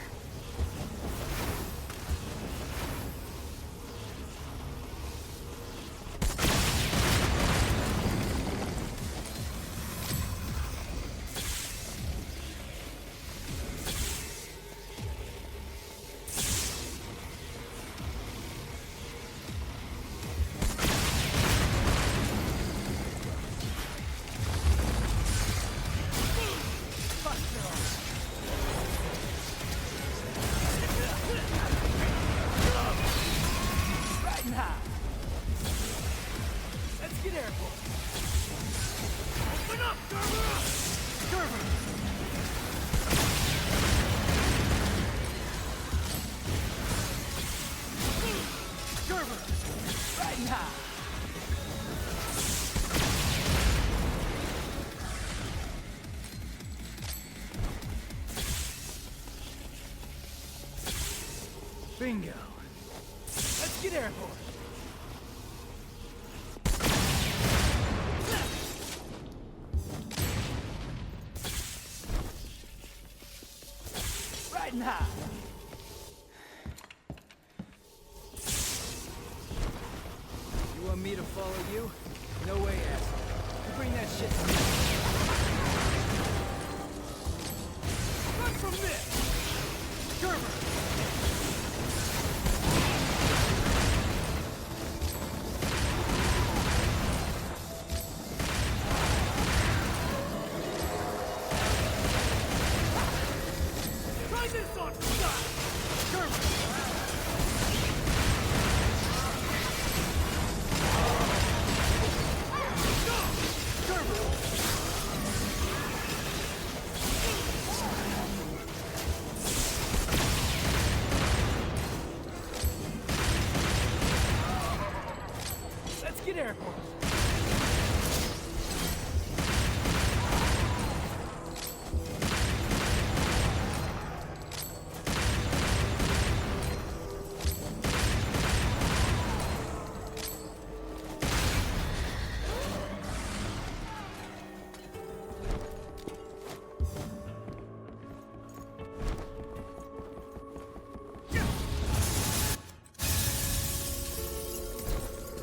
Bingo. Let's get airborne. Riding high. You want me to follow you? No way, asshole. You bring that shit to me. Run from this! Gerber! Get airport.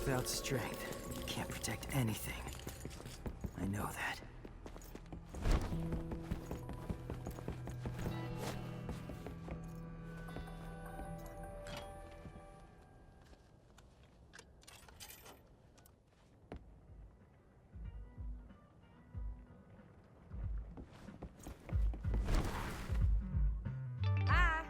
Without strength, you can't protect anything. I know that. Hi.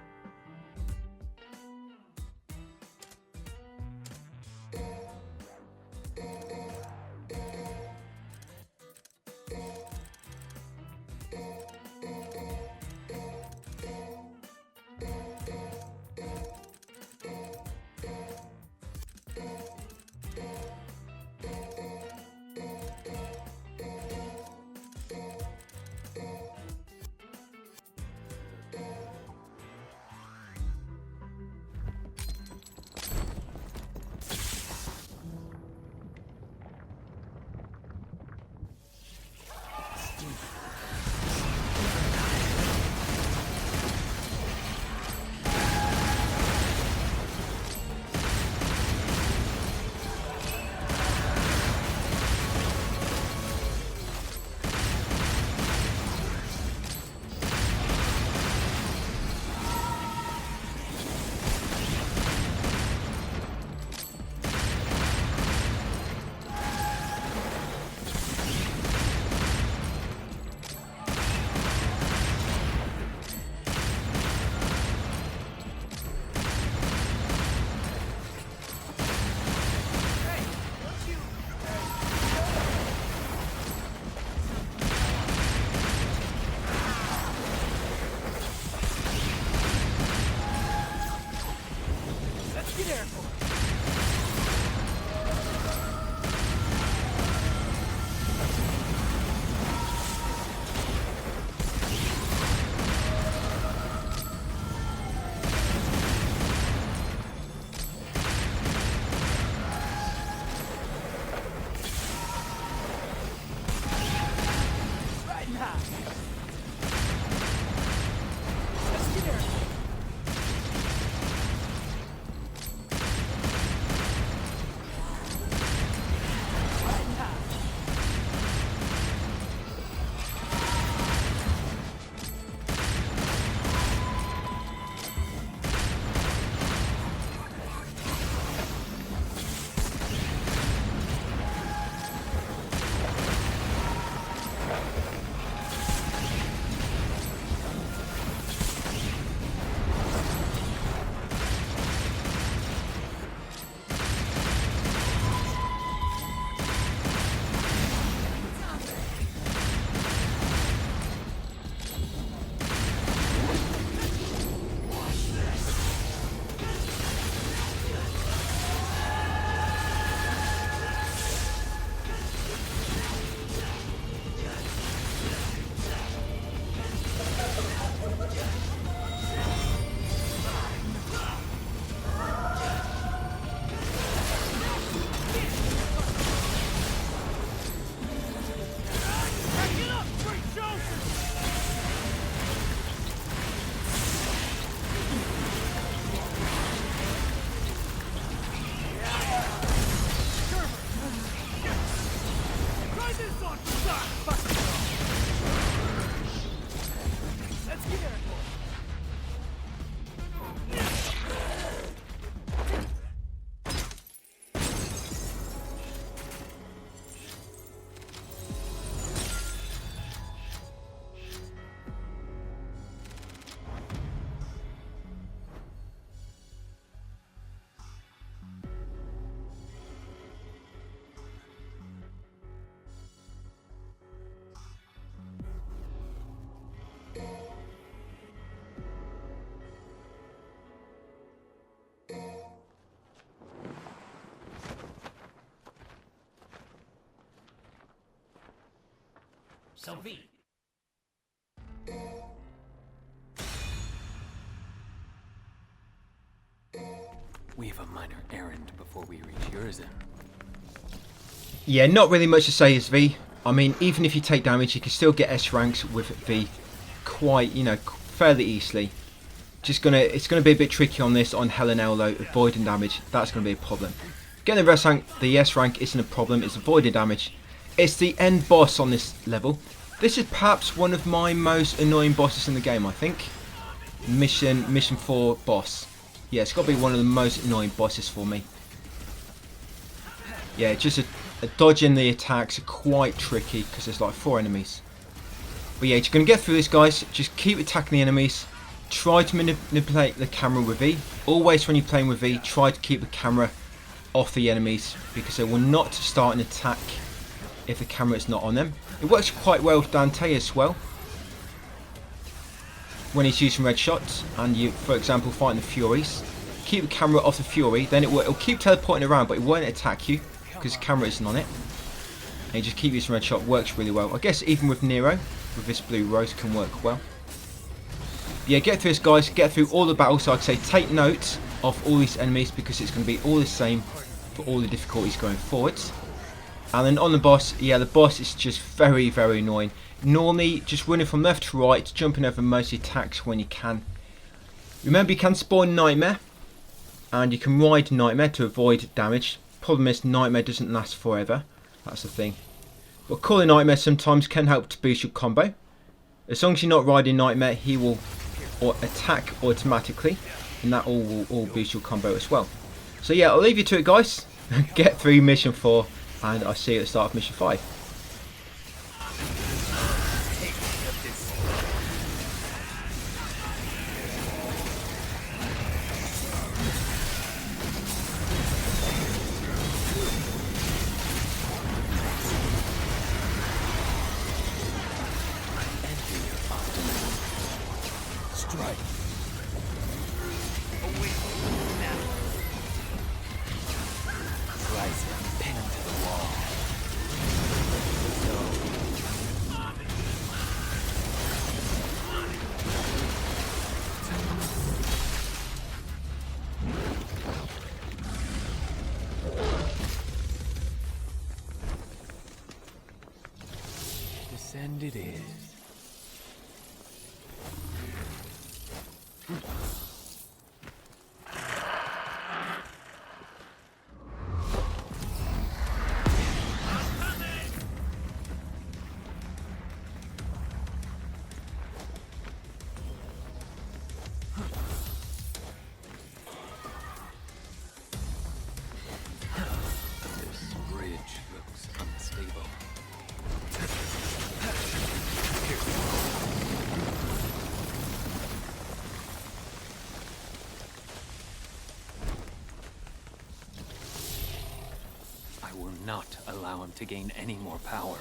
So V. We have a minor errand before we reach yours then. Yeah, not really much to say as V. I mean, even if you take damage, you can still get S ranks with V quite, you know, fairly easily. It's gonna be a bit tricky on this on Hell and L though. Avoiding damage, that's gonna be a problem. Getting the S rank isn't a problem. It's avoiding damage. It's the end boss on this level. This is perhaps one of my most annoying bosses in the game, I think. Mission 4 boss. Yeah, it's got to be one of the most annoying bosses for me. Yeah, just dodging the attacks are quite tricky because there's like 4 enemies. But yeah, you're going to get through this, guys. Just keep attacking the enemies. Try to manipulate the camera with V. Always when you're playing with V, try to keep the camera off the enemies because they will not start an attack if the camera is not on them. It works quite well with Dante as well. When he's using red shots and you, for example, fighting the Furies, keep the camera off the Fury, then it'll keep teleporting around, but it won't attack you because the camera isn't on it. And you just keep using red shot, works really well. I guess even with Nero, with this blue rose, can work well. But yeah, get through this, guys. Get through all the battles. So I'd say take note of all these enemies because it's going to be all the same for all the difficulties going forwards. And then on the boss, yeah, the boss is just very, very annoying. Normally, just running from left to right, jumping over most attacks when you can. Remember, you can spawn Nightmare, and you can ride Nightmare to avoid damage. Problem is, Nightmare doesn't last forever. That's the thing. But calling Nightmare sometimes can help to boost your combo. As long as you're not riding Nightmare, he will attack automatically, and that will all boost your combo as well. So yeah, I'll leave you to it, guys. Get through mission 4. And I'll see you at the start of mission 5. Strike. Descend it is. This bridge looks unstable. I will not allow him to gain any more power.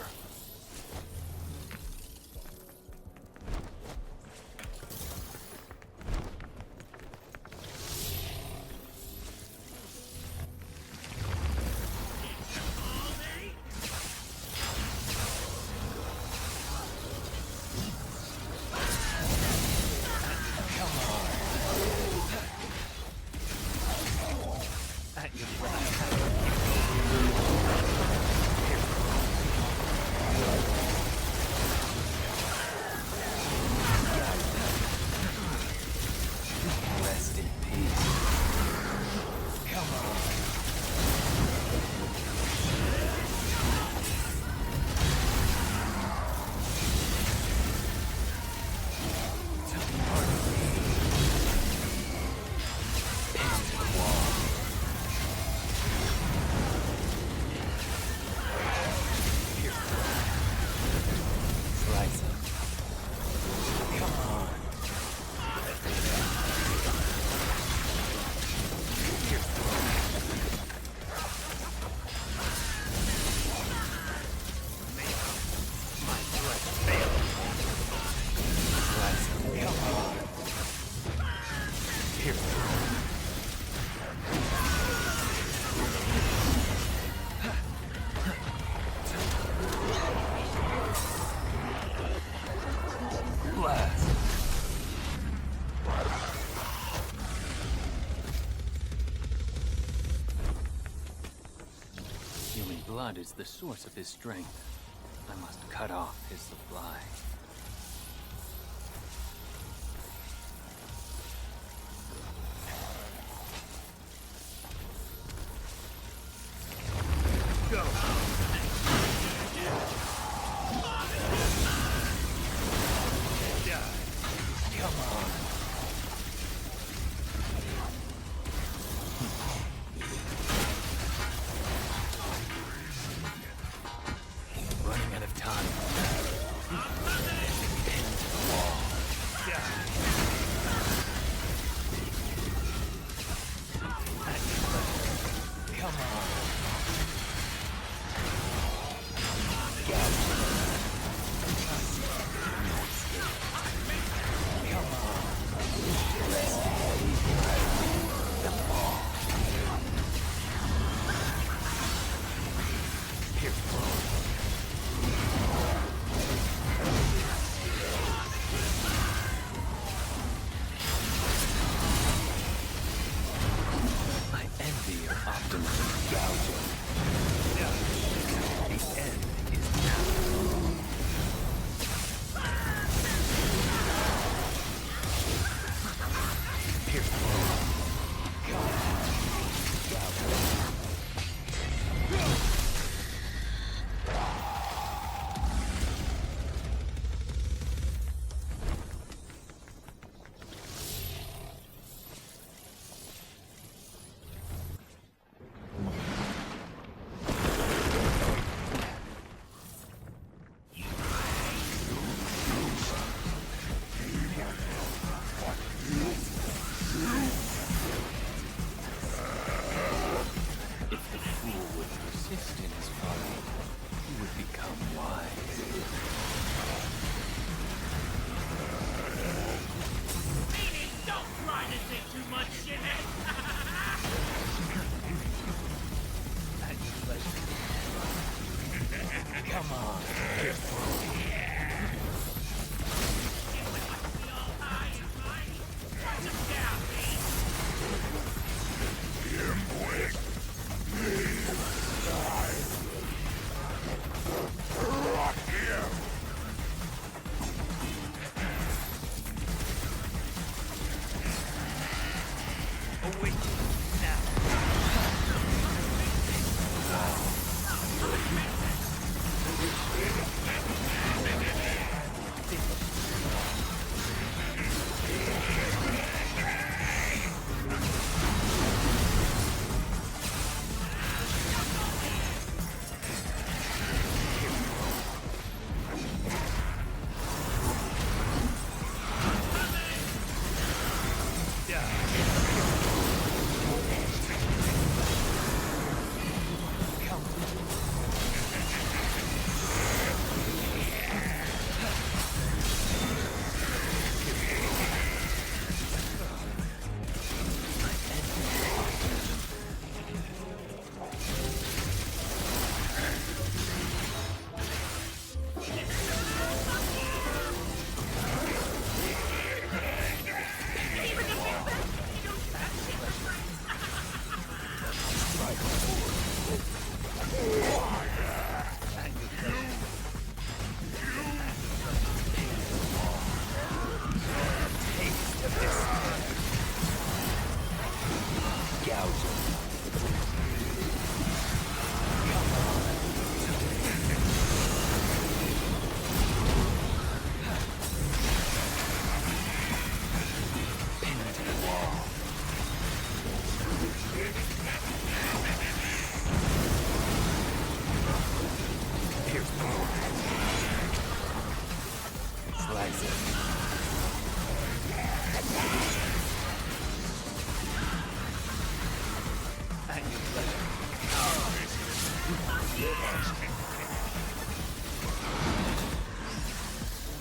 blood is the source of his strength. I must cut off his supply. Running out of time. Pinned to the wall. Come on. I envy your optimism, Gouger. The end is now. Pierce through. If the fool would persist in his folly, he would become wise. Meaning, don't try to think too much, shithead! Come on. We all high and mighty. Watch him down, me!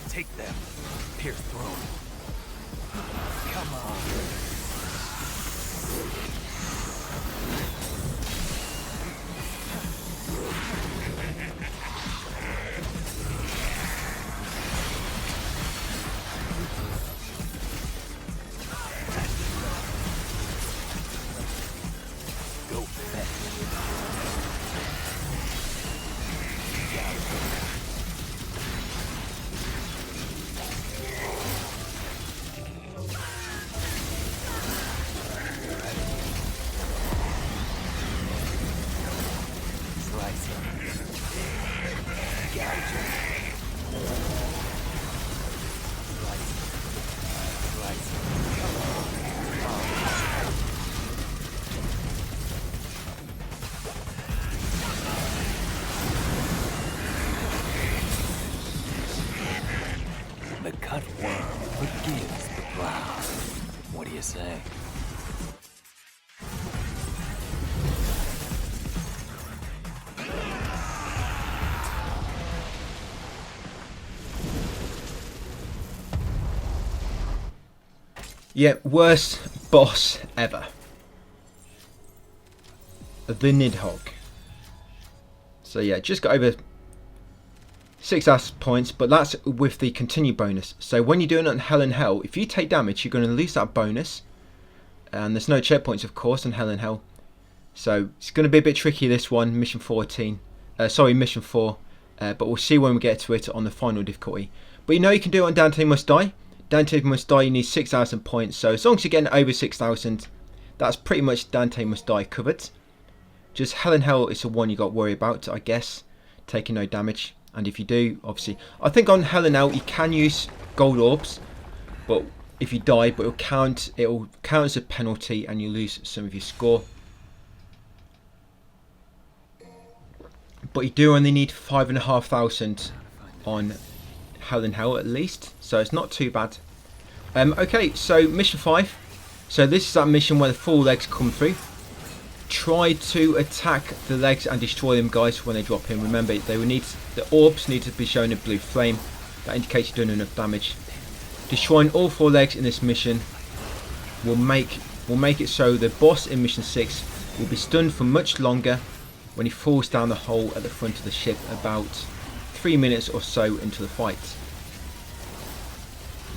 Take them. Pierce through. Come on. Go fetch. The cutworm forgives the plow. What do you say? Yeah, worst boss ever. The Nidhogg. So yeah, just got over 6 ass points, but that's with the continue bonus. So when you're doing it on Hell in Hell, if you take damage, you're going to lose that bonus. And there's no checkpoints, of course, on Hell in Hell. So it's going to be a bit tricky, this one, mission 14. Mission 4. But we'll see when we get to it on the final difficulty. But you know you can do it on Dante Must Die. Dante Must Die, you need 6,000 points. So as long as you're getting over 6,000, that's pretty much Dante Must Die covered. Just Hell in Hell is the one you got to worry about, I guess. Taking no damage. And if you do, obviously, I think on Hell in Hell you can use gold orbs, but if you die, but it'll count as a penalty and you lose some of your score. But you do only need 5,500 on Hell in Hell at least, so it's not too bad. Okay, so mission 5. So this is that mission where the 4 legs come through. Try to attack the legs and destroy them, guys, when they drop in. Remember, the orbs need to be shown a blue flame. That indicates you're doing enough damage. Destroying all 4 legs in this mission will make it so the boss in mission 6 will be stunned for much longer when he falls down the hole at the front of the ship, about 3 minutes or so into the fight.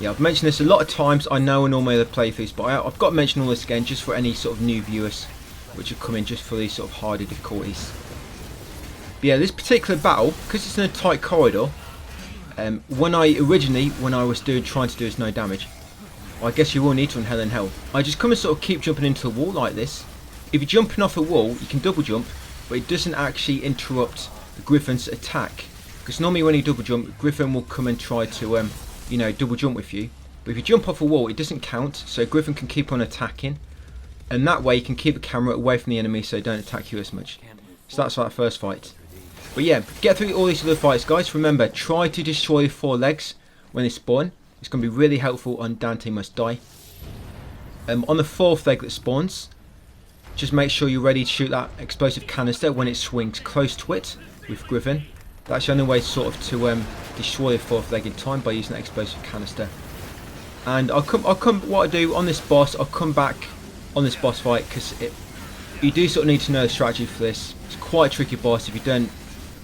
Yeah, I've mentioned this a lot of times, I know, in all my other playthroughs, but I've got to mention all this again just for any sort of new viewers which are coming just for these sort of harder difficulties. But yeah, this particular battle, because it's in a tight corridor, when I was trying to do this no damage, I guess you will need to on Hell in Hell, I just come and sort of keep jumping into the wall like this. If you're jumping off a wall, you can double jump, but it doesn't actually interrupt the Griffin's attack. Because normally when you double jump, Griffin will come and try to, double jump with you. But if you jump off a wall, it doesn't count, so Griffin can keep on attacking. And that way you can keep the camera away from the enemy so they don't attack you as much. So that's that first fight. But yeah, get through all these other fights, guys. Remember, try to destroy the 4 legs when they spawn. It's going to be really helpful on Dante Must Die. On the 4th leg that spawns, just make sure you're ready to shoot that explosive canister when it swings close to it with Griffin. That's the only way sort of to destroy the 4th leg in time, by using that explosive canister. And what I do on this boss, I'll come back on this boss fight, because you do sort of need to know the strategy for this. It's quite a tricky boss if you don't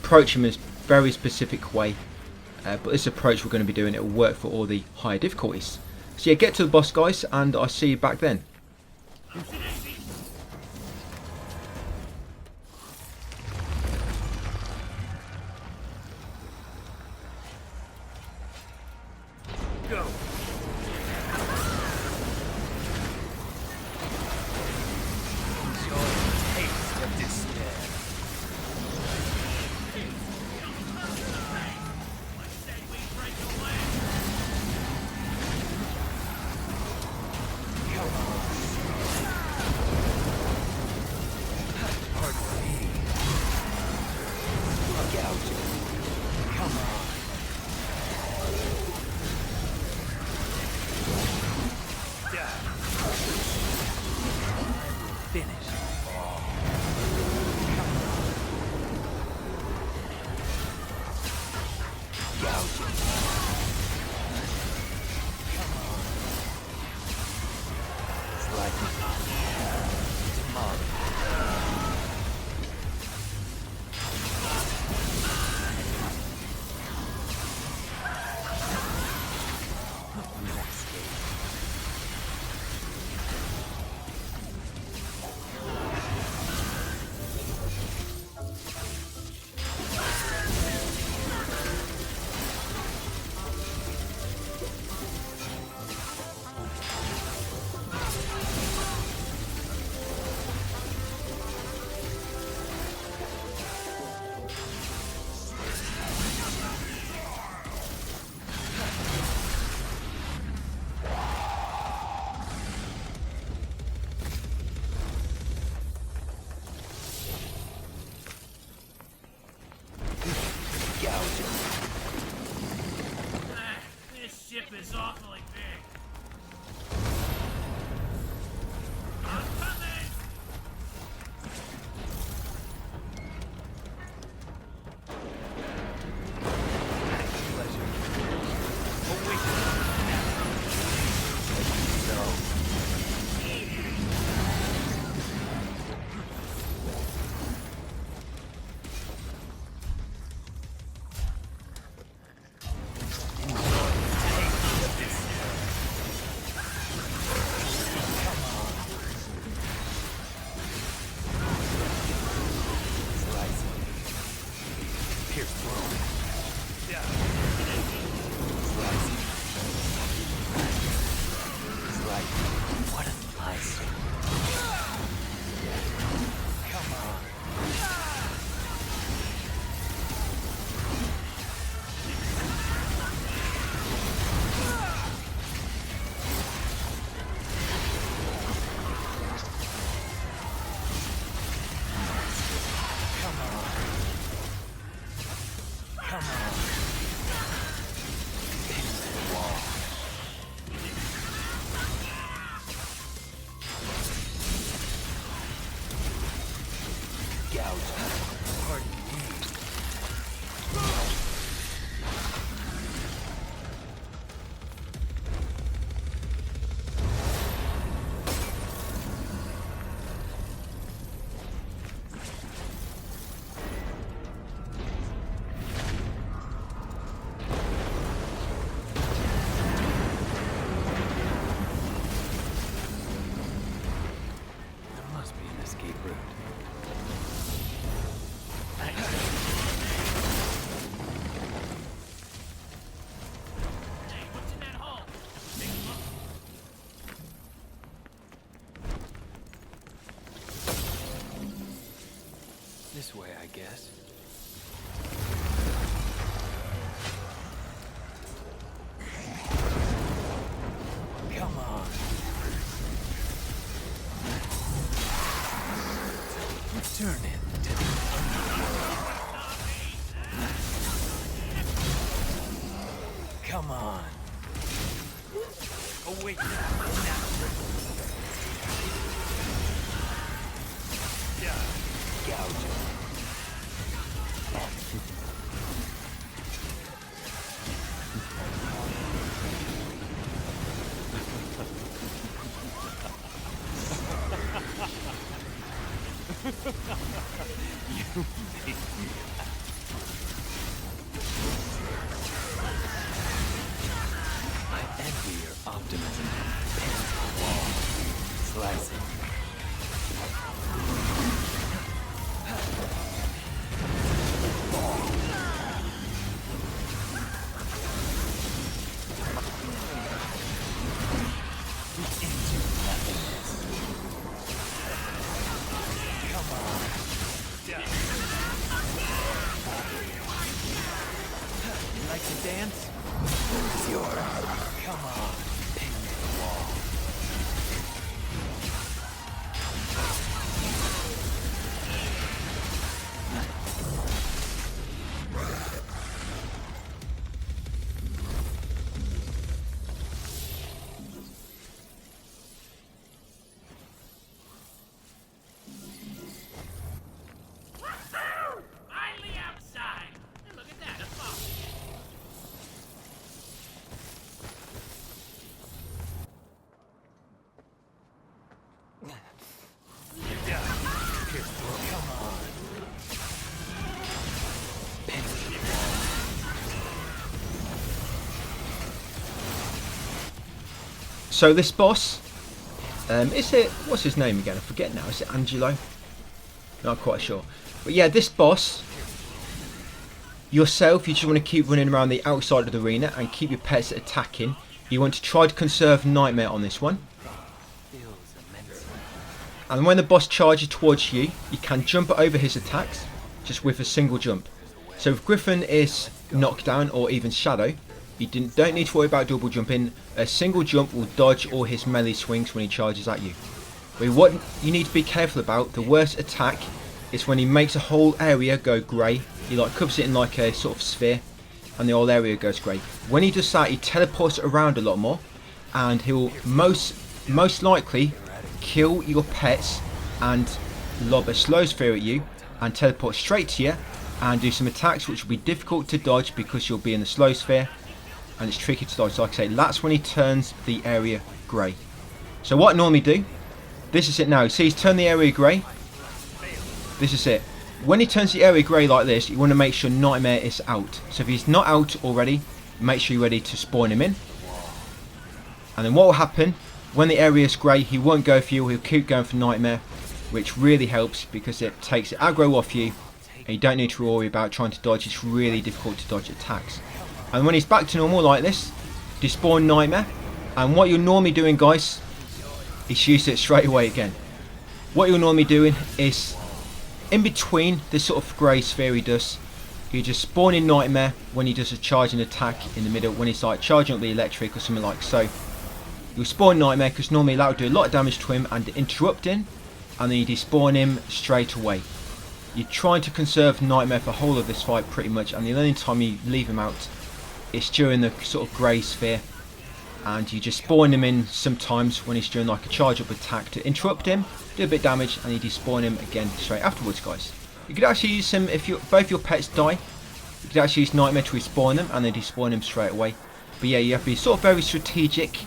approach him in a very specific way. But this approach we're going to be doing, it will work for all the higher difficulties. So yeah, get to the boss, guys, and I'll see you back then. Go. ship is awfully big. I'm coming! This way, I guess. Come on. Turn it to the underworld. Come on. Oh, wait. Gouge it. I envy your optimism. Pin the wall. Slice it. Like to dance? It's yours. Come on, pin the wall. Finally outside! Hey, look at that, a fox. So this boss, is it, what's his name again? I forget now. Is it Angelo? Not quite sure. But yeah, this boss, yourself, you just want to keep running around the outside of the arena and keep your pets attacking. You want to try to conserve Nightmare on this one. And when the boss charges towards you, you can jump over his attacks just with a single jump. So if Griffin is knocked down or even Shadow, you don't need to worry about double jumping. A single jump will dodge all his melee swings when he charges at you. But what you need to be careful about, the worst attack is when he makes a whole area go grey. He like covers it in like a sort of sphere, and the whole area goes grey. When he does that, he teleports around a lot more, and he'll most likely kill your pets and lob a slow sphere at you and teleport straight to you and do some attacks which will be difficult to dodge because you'll be in the slow sphere and it's tricky to dodge. So like I say, that's when he turns the area grey. So what I normally do, this is it now. See, he's turned the area grey. This is it. When he turns the area grey like this, you want to make sure Nightmare is out. So if he's not out already, make sure you're ready to spawn him in. And then what will happen, when the area is grey, he won't go for you, he'll keep going for Nightmare, which really helps because it takes the aggro off you, and you don't need to worry about trying to dodge. It's really difficult to dodge attacks. And when he's back to normal like this, despawn Nightmare, and what you're normally doing, guys, is use it straight away again. What you're normally doing is, in between this sort of grey sphere he does, you just spawn in Nightmare when he does a charging attack in the middle, when he's like charging up the electric or something like so. You'll spawn Nightmare because normally that would do a lot of damage to him and interrupt him, and then you despawn him straight away. You're trying to conserve Nightmare for the whole of this fight pretty much, and the only time you leave him out is during the sort of grey sphere, and you just spawn him in sometimes when he's doing like a charge up attack to interrupt him, do a bit of damage, and you despawn him again straight afterwards, guys. You could actually use him if both your pets die. You could actually use Nightmare to respawn them and then despawn him straight away. But yeah, you have to be sort of very strategic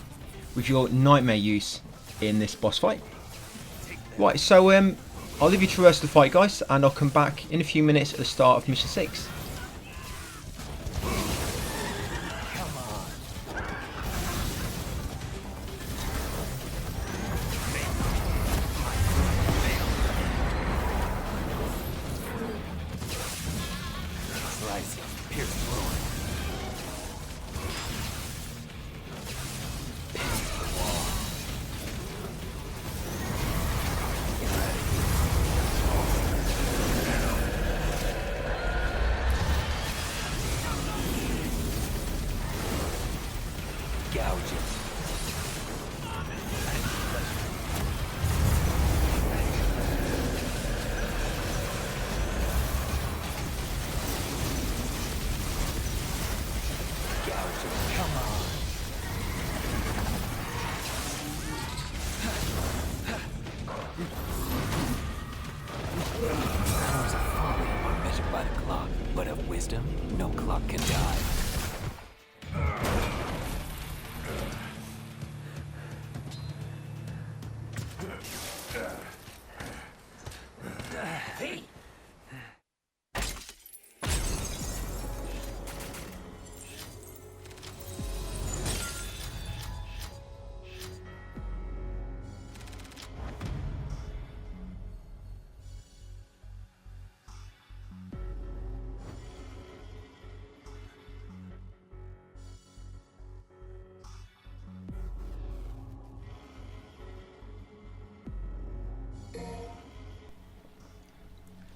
with your Nightmare use in this boss fight. Right, so I'll leave you to the rest of the fight, guys, and I'll come back in a few minutes at the start of mission 6. Powers of folly are measured by the clock, but of wisdom, no clock can die.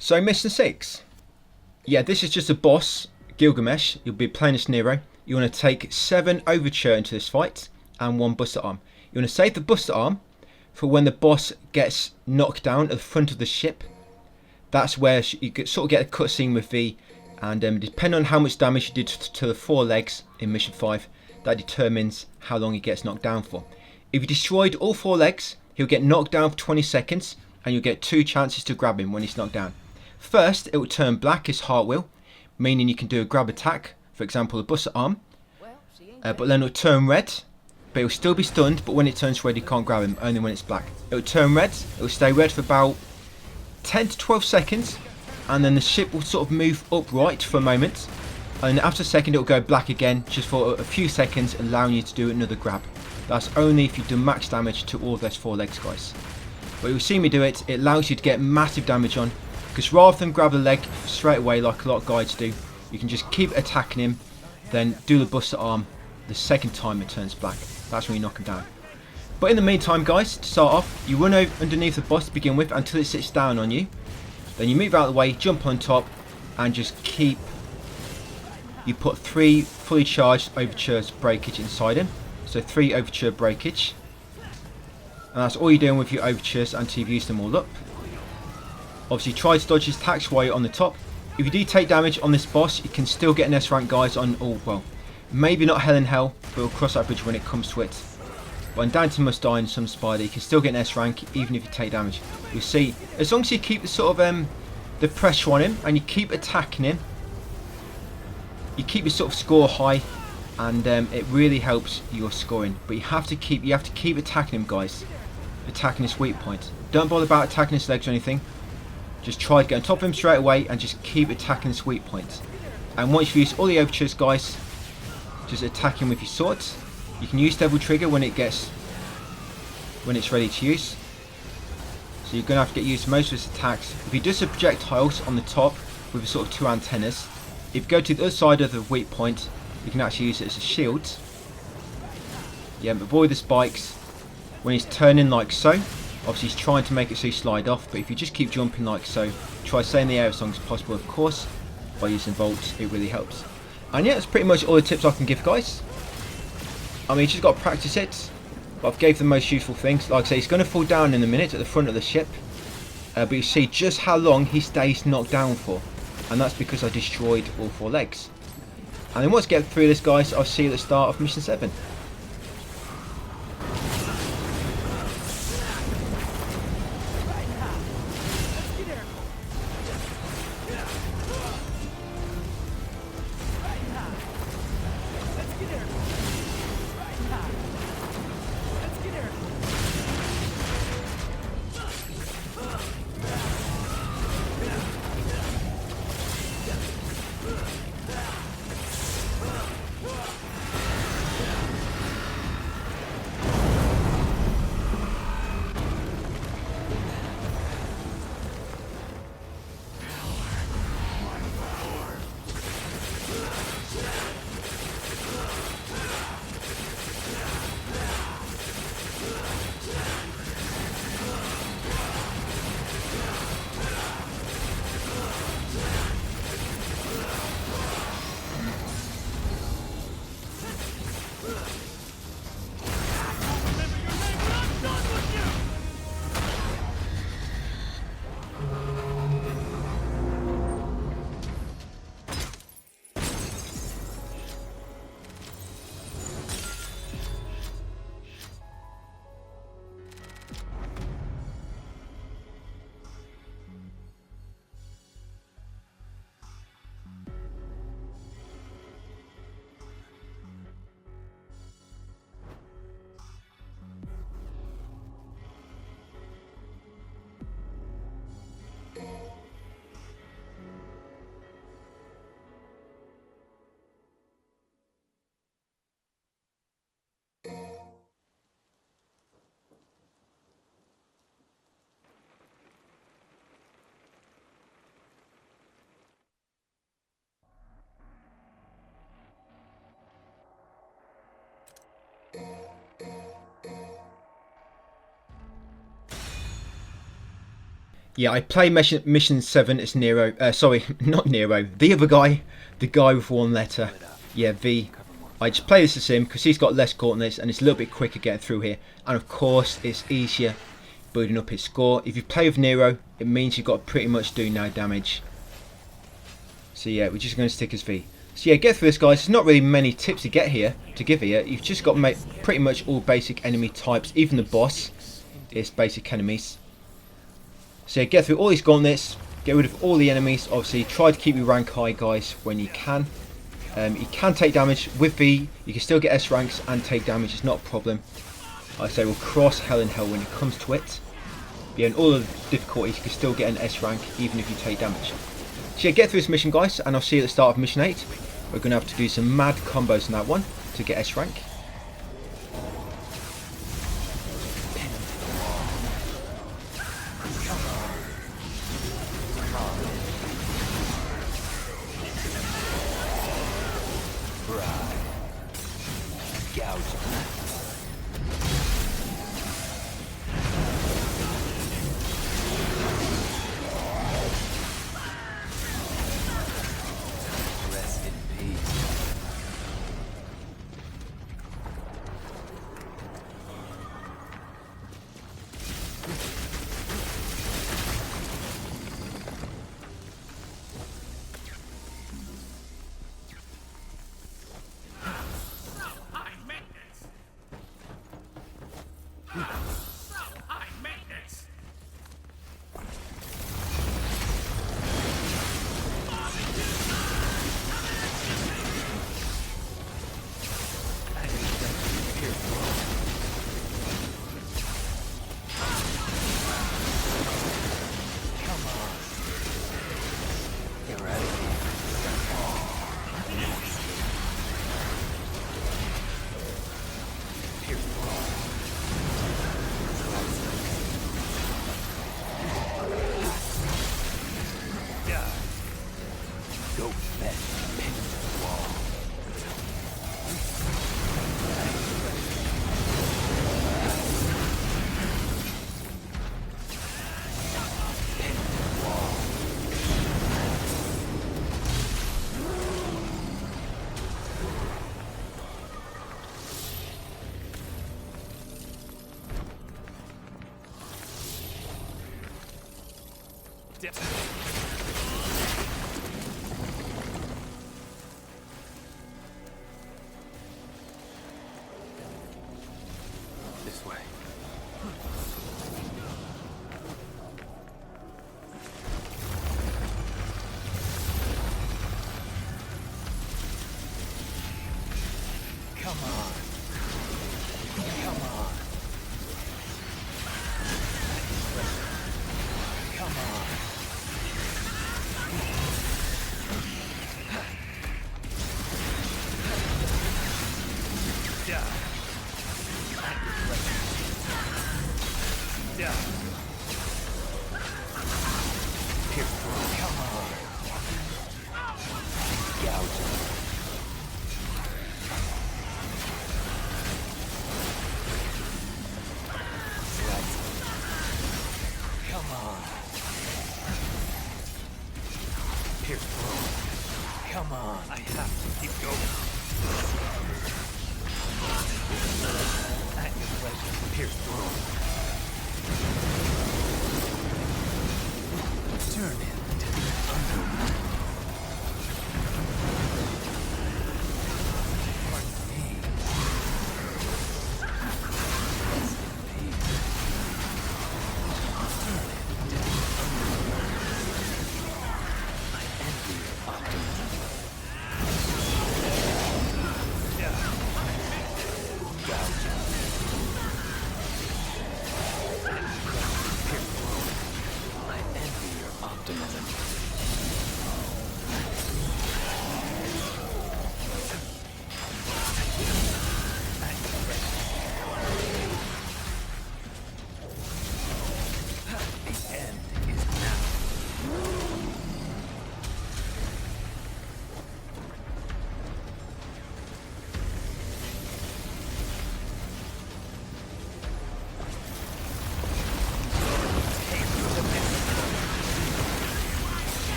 So mission 6. Yeah, this is just a boss, Gilgamesh. You'll be playing as Nero. You want to take 7 Overture into this fight and 1 Buster Arm. You want to save the Buster Arm for when the boss gets knocked down at the front of the ship. That's where you sort of get a cutscene with V, and depending on how much damage you did to the 4 legs in mission 5, that determines how long he gets knocked down for. If you destroyed all 4 legs, he'll get knocked down for 20 seconds, and you'll get 2 chances to grab him when he's knocked down. First, it will turn black, his heart will, meaning you can do a grab attack, for example a Buster Arm, but then it will turn red, but it will still be stunned, but when it turns red you can't grab him, only when it's black. It will turn red, it will stay red for about 10 to 12 seconds, and then the ship will sort of move upright for a moment, and after a second it will go black again, just for a few seconds, allowing you to do another grab. That's only if you do max damage to all those 4 legs, guys. But you'll see me do it, it allows you to get massive damage on, because rather than grab the leg straight away like a lot of guides do, you can just keep attacking him, then do the Buster Arm the second time it turns black. That's when you knock him down. But in the meantime, guys, to start off, you run underneath the boss to begin with until it sits down on you. Then you move out of the way, jump on top, and just keep... You put 3 fully charged Overture's breakage inside him. So 3 Overture breakage. And that's all you're doing with your Overtures until you've used them all up. Obviously try to dodge his attacks while you're on the top, If you do take damage on this boss, you can still get an S rank, guys, on all, well, maybe not Hell in Hell, but we'll cross that bridge when it comes to it. But on Dante Must Die and some Spider, you can still get an S rank even if you take damage. You'll see, as long as you keep the sort of the pressure on him and you keep attacking him, you keep your sort of score high, and it really helps your scoring. But you have to keep attacking him, guys. Attacking his weak point. Don't bother about attacking his legs or anything. Just try to get on top of him straight away and just keep attacking his weak point. And once you've used all the overtures, guys, just attack him with your swords. You can use Devil Trigger when it's ready to use. So you're going to have to get used to most of his attacks. If he does the projectiles on the top with a sort of 2 antennas, if you go to the other side of the weak point, you can actually use it as a shield. Yeah, avoid the spikes when he's turning like so. Obviously he's trying to make it so you slide off, but if you just keep jumping like so, try to stay in the air as long as possible, of course. By using Volt, it really helps. And yeah, that's pretty much all the tips I can give, guys. I mean, you just got to practice it, but I've gave the most useful things. Like I say, he's going to fall down in a minute at the front of the ship, but you see just how long he stays knocked down for, and that's because I destroyed all 4 legs. And then once I get through this, guys, I'll see you at the start of mission 7. Yeah, I play mission 7 as Nero. Sorry, not Nero. The other guy. The guy with 1 letter. Yeah, V. I just play this as him because he's got less gauntlets and it's a little bit quicker getting through here. And of course, it's easier building up his score. If you play with Nero, it means you've got to pretty much do no damage. So yeah, we're just going to stick as V. So yeah, get through this, guys. There's not really many tips to give here. You've just got to make pretty much all basic enemy types. Even the boss is basic enemies. So yeah, get through all these gauntlets, get rid of all the enemies. Obviously, try to keep your rank high, guys, when you can. You can take damage with V. You can still get S ranks and take damage. It's not a problem. Like I say, we'll cross Hell in Hell when it comes to it. But yeah, in all of the difficulties, you can still get an S rank even if you take damage. So yeah, get through this mission, guys, and I'll see you at the start of mission 8. We're going to have to do some mad combos in that one to get S rank. This way. Come on. Come on. Come on. Yeah. Yeah. Here, come on. Gouge. Come on. Here, come on. I have to keep going. At your pleasure. Here, turn into the underworld. Pardon me.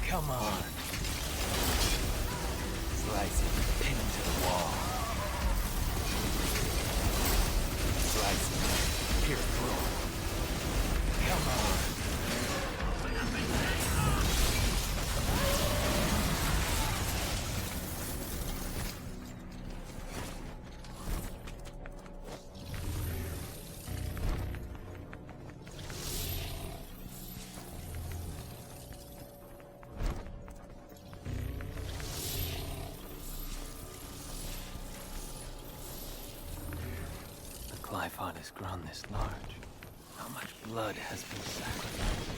Come on. Slice it, pin to the wall. Slice it, pierce through. Come on. Glyphon has grown this large. How much blood has been sacrificed?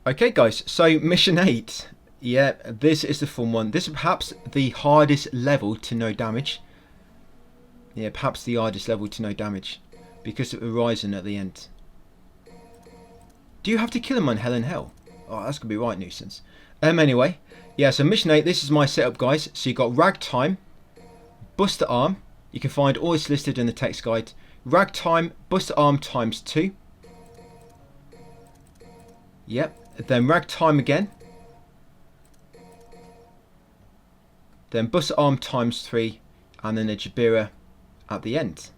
Okay guys, so mission 8. Yeah, this is the fun one. This is perhaps the hardest level to no damage. Yeah, perhaps the hardest level to no damage. Because of Horizon at the end. Do you have to kill him on Hell in Hell? Oh, that's going to be right nuisance. Anyway, yeah, so mission 8, this is my setup guys. So you've got Ragtime, Buster Arm. You can find all this listed in the text guide. Ragtime, Buster Arm times 2. Yep, then Ragtime again. Then Buster Arm times 3. And then a Jabira at the end.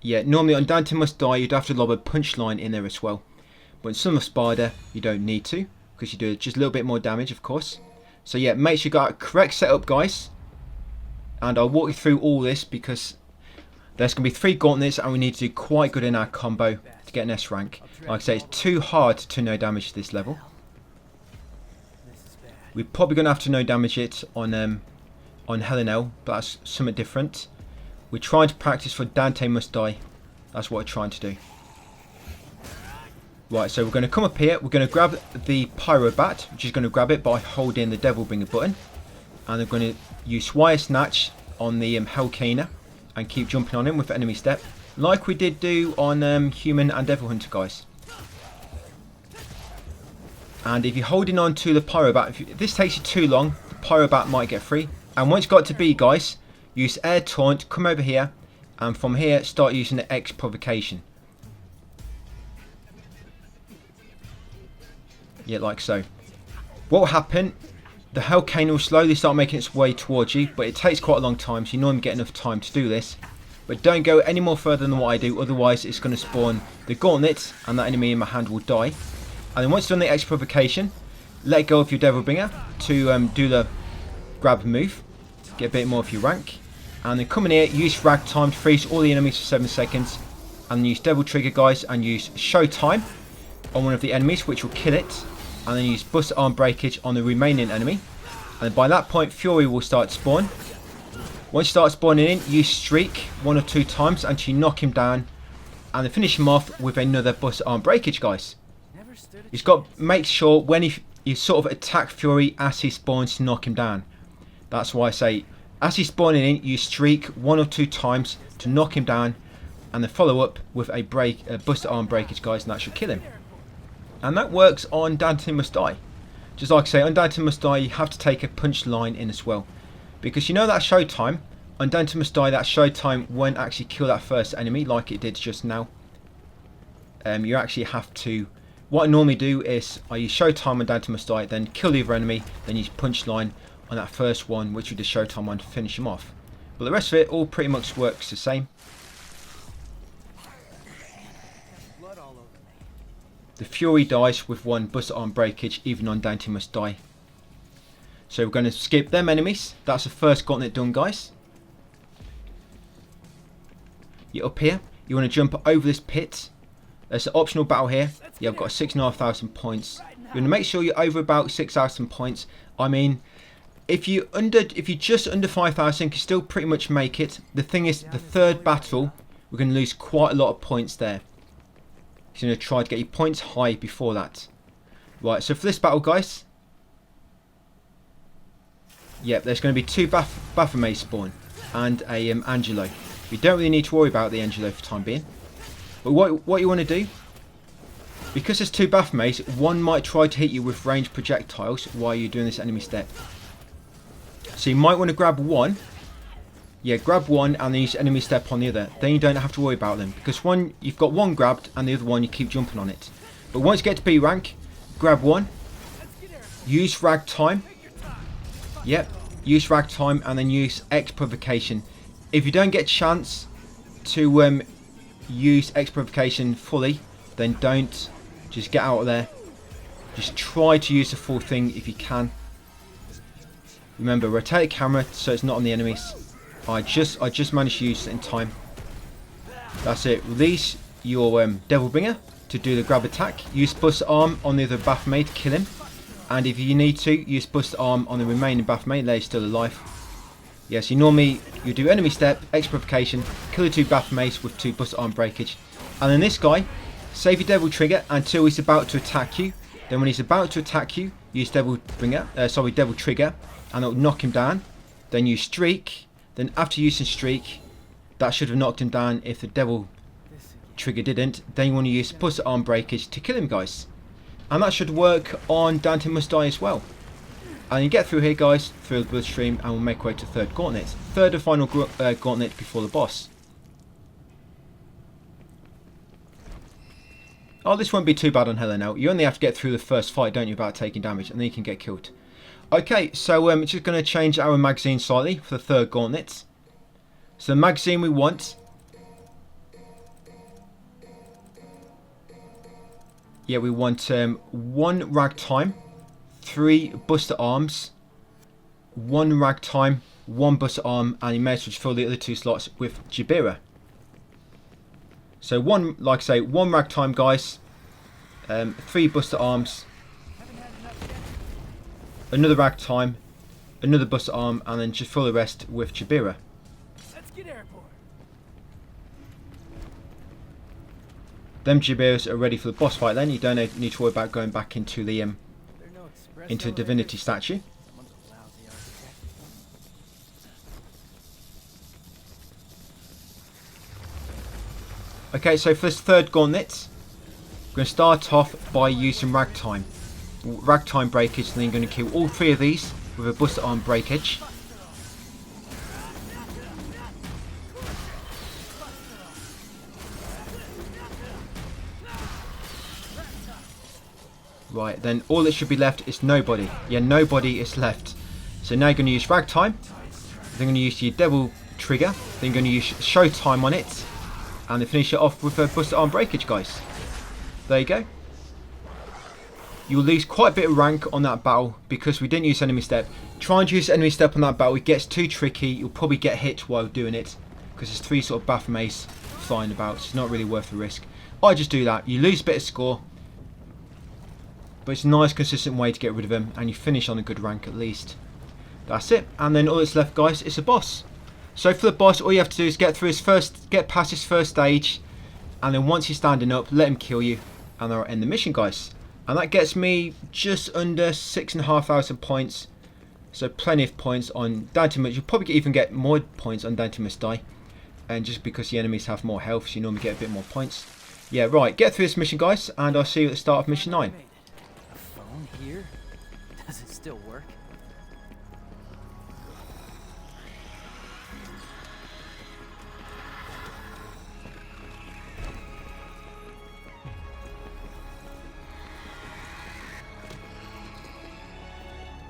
Yeah, normally on Dante Must Die you'd have to lob a punchline in there as well. But in Son of Spider you don't need to, because you do just a little bit more damage of course. So yeah, make sure you got a correct setup guys. And I'll walk you through all this because there's going to be 3 gauntlets and we need to do quite good in our combo to get an S rank. Like I say, it's too hard to no damage this level. We're probably going to have to no damage it on Hell in Hell, but that's something different. We're trying to practice for Dante Must Die. That's what we're trying to do. Right, so we're going to come up here. We're going to grab the Pyro Bat, which is going to grab it by holding the Devil Bringer button. And we're going to use Wire Snatch on the Hellcaner and keep jumping on him with enemy step, like we did do on Human and Devil Hunter guys. And if you're holding on to the Pyro Bat, if this takes you too long, the Pyro Bat might get free. And once you've got to B guys, use Air Taunt, come over here, and from here start using the X Provocation. Yeah, like so. What will happen, the Hellcaner will slowly start making its way towards you, but it takes quite a long time, so you normally get enough time to do this. But don't go any more further than what I do, otherwise it's going to spawn the Gauntlet, and that enemy in my hand will die. And then once you've done the X Provocation, let go of your Devil Bringer to do the grab move, get a bit more of your rank. And then come in here, use Ragtime to freeze all the enemies for 7 seconds. And then use Devil Trigger guys and use Showtime on one of the enemies, which will kill it. And then use Buster Arm Breakage on the remaining enemy. And by that point Fury will start to spawn. Once you start spawning in, use Streak 1 or 2 times until you knock him down. And then finish him off with another Buster Arm Breakage guys. You've got to make sure when you sort of attack Fury as he spawns to knock him down. That's why I say, as he's spawning in, you streak 1 or 2 times to knock him down, and then follow up with a Buster Arm Breakage guys, and that should kill him. And that works on Dante Must Die. Just like I say, on Dante Must Die you have to take a punch line in as well. Because you know that Showtime, on Dante Must Die that Showtime won't actually kill that first enemy like it did just now. You actually have to, what I normally do is I use Showtime on Dante Must Die, then kill the other enemy, then use punch line on that first one, which we did Showtime on, to finish him off. But the rest of it all pretty much works the same. The Fury dies with 1 Buster Arm Breakage even on Dante Must Die. So we're going to skip them enemies. That's the first gauntlet done guys. You're up here, you want to jump over this pit. There's an optional battle here. Yeah, I've got 6,500 points. You want to make sure you're over about 6,000 points. I mean, if you're just under 5,000, you can still pretty much make it. The thing is, the third battle, we're going to lose quite a lot of points there. So you're going to try to get your points high before that. Right, so for this battle, guys, yep, there's going to be 2 Baphomet spawn and a Angelo. You don't really need to worry about the Angelo for the time being. But what you want to do, because there's 2 Baphomets, one might try to hit you with ranged projectiles while you're doing this enemy step. So you might want to grab one. Yeah, grab one and then use enemy step on the other. Then you don't have to worry about them. Because you've got one grabbed and the other one you keep jumping on it. But once you get to B rank, grab one. Use Ragtime. Yep, use Ragtime and then use X Provocation. If you don't get a chance to use X Provocation fully, then don't. Just get out of there. Just try to use the full thing if you can. Remember, rotate the camera so it's not on the enemies. I just managed to use it in time. That's it. Release your Devil Bringer to do the grab attack. Use Buster Arm on the other Baphomet to kill him. And if you need to, use Buster Arm on the remaining Baphomet, they're still alive. Yes, you normally you do enemy step, expropriation, kill the 2 Baphomet with 2 busted arm breakage, and then this guy, save your devil trigger until he's about to attack you. Then when he's about to attack you, use devil trigger, and it'll knock him down. Then use streak. Then after using streak, that should have knocked him down if the devil trigger didn't. Then you want to use busted arm breakage to kill him, guys, and that should work on Dante Must Die as well. And you get through here, guys, through the bloodstream, and we'll make our way to third gauntlet. Third and final gauntlet before the boss. Oh, this won't be too bad on Hella now. You only have to get through the first fight, don't you, without taking damage, and then you can get killed. Okay, so we're just going to change our magazine slightly for the third gauntlet. So the magazine we want... Yeah, we want 1 ragtime, 3 buster arms, 1 ragtime, 1 buster arm, and you may as well fill the other 2 slots with Jabira. So like I say, 1 ragtime, guys, 3 buster arms, another ragtime, another buster arm, and then just fill the rest with Jabira. Let's get airborne. Them Jabiras are ready for the boss fight. Then you don't need to worry about going back into the divinity statue. Okay, so for this third gauntlet, we're going to start off by using ragtime breakage, and then you're going to kill all 3 of these with a buster arm breakage. Right, then all that should be left is nobody. Yeah, nobody is left. So now you're going to use ragtime. Then you're going to use your devil trigger. Then you're going to use showtime on it. And then finish it off with a buster arm breakage, guys. There you go. You'll lose quite a bit of rank on that battle because we didn't use enemy step. Try and use enemy step on that battle. It gets too tricky. You'll probably get hit while doing it because there's 3 sort of Baphomets flying about. So it's not really worth the risk. I just do that. You lose a bit of score, but it's a nice consistent way to get rid of them, and you finish on a good rank at least. That's it, and then all that's left, guys, is a boss. So for the boss, all you have to do is get past his first stage, and then once he's standing up, let him kill you, and that'll end the mission, guys. And that gets me just under 6,500 points, so plenty of points on Dante Must. You'll probably even get more points on Dante Must Die, and just because the enemies have more health, so you normally get a bit more points. Yeah, right, get through this mission, guys, and I'll see you at the start of mission 9. Here? Does it still work?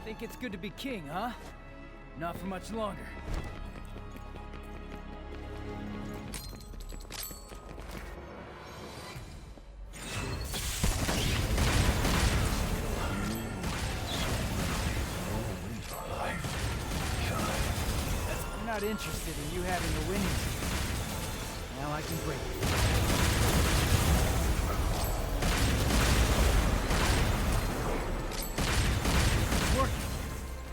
Think it's good to be king, huh? Not for much longer. Not interested in you having the wind. Now I can break it. It's working.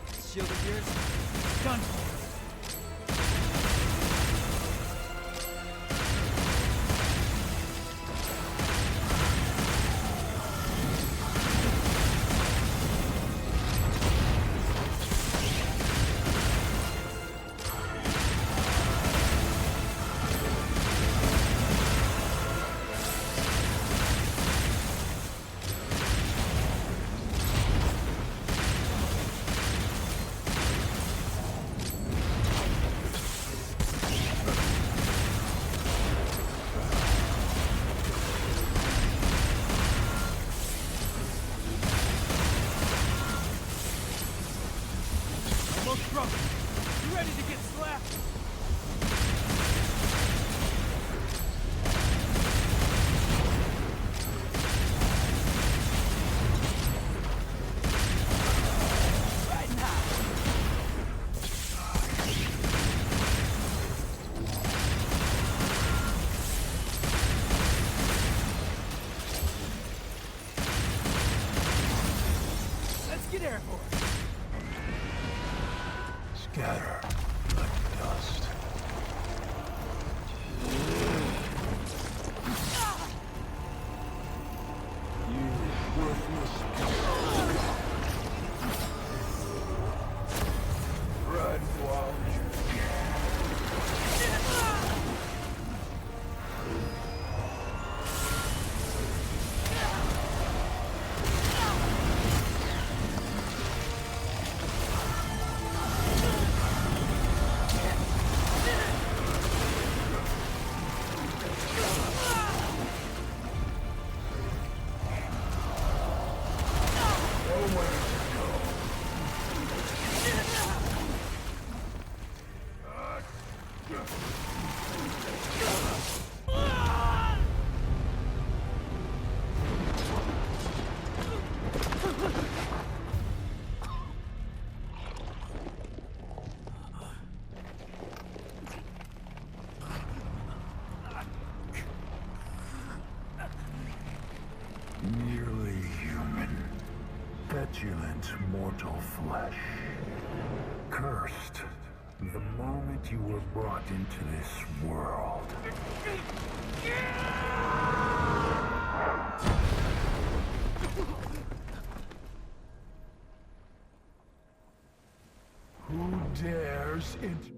This shield of yours, done. You ready to get slapped? Right now. Let's get airborne. Scatter. Nearly human, petulant mortal flesh. Cursed the moment you were brought into this world. Who dares enter?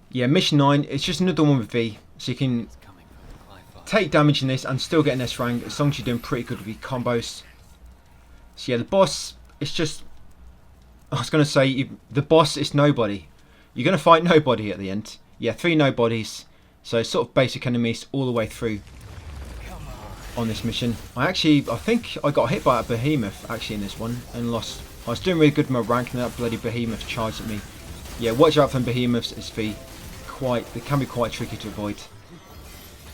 Yeah, mission 9, it's just another one with V, so you can take damage in this and still get an S rank as long as you're doing pretty good with your combos. So yeah, the boss, it's just, I was going to say, the boss is nobody. You're going to fight nobody at the end. Yeah, 3 nobodies, so sort of basic enemies all the way through on this mission. I think I got hit by a behemoth actually in this one and lost. I was doing really good with my rank and that bloody behemoth charged at me. Yeah, watch out for behemoths as V. They can be quite tricky to avoid.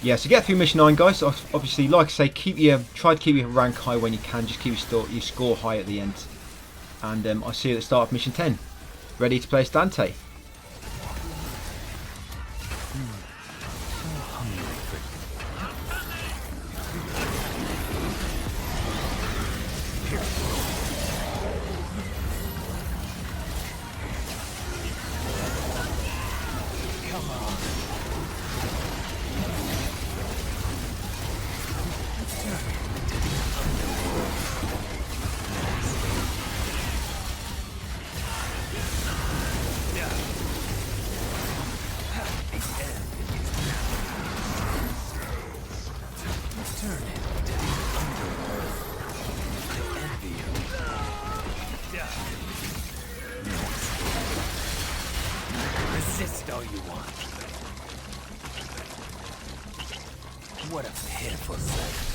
Yeah, so get through mission 9, guys. Obviously, like I say, try to keep your rank high when you can. Just keep your score high at the end. And I'll see you at the start of mission 10. Ready to play as Dante. Resist all you want. What a pitiful sight.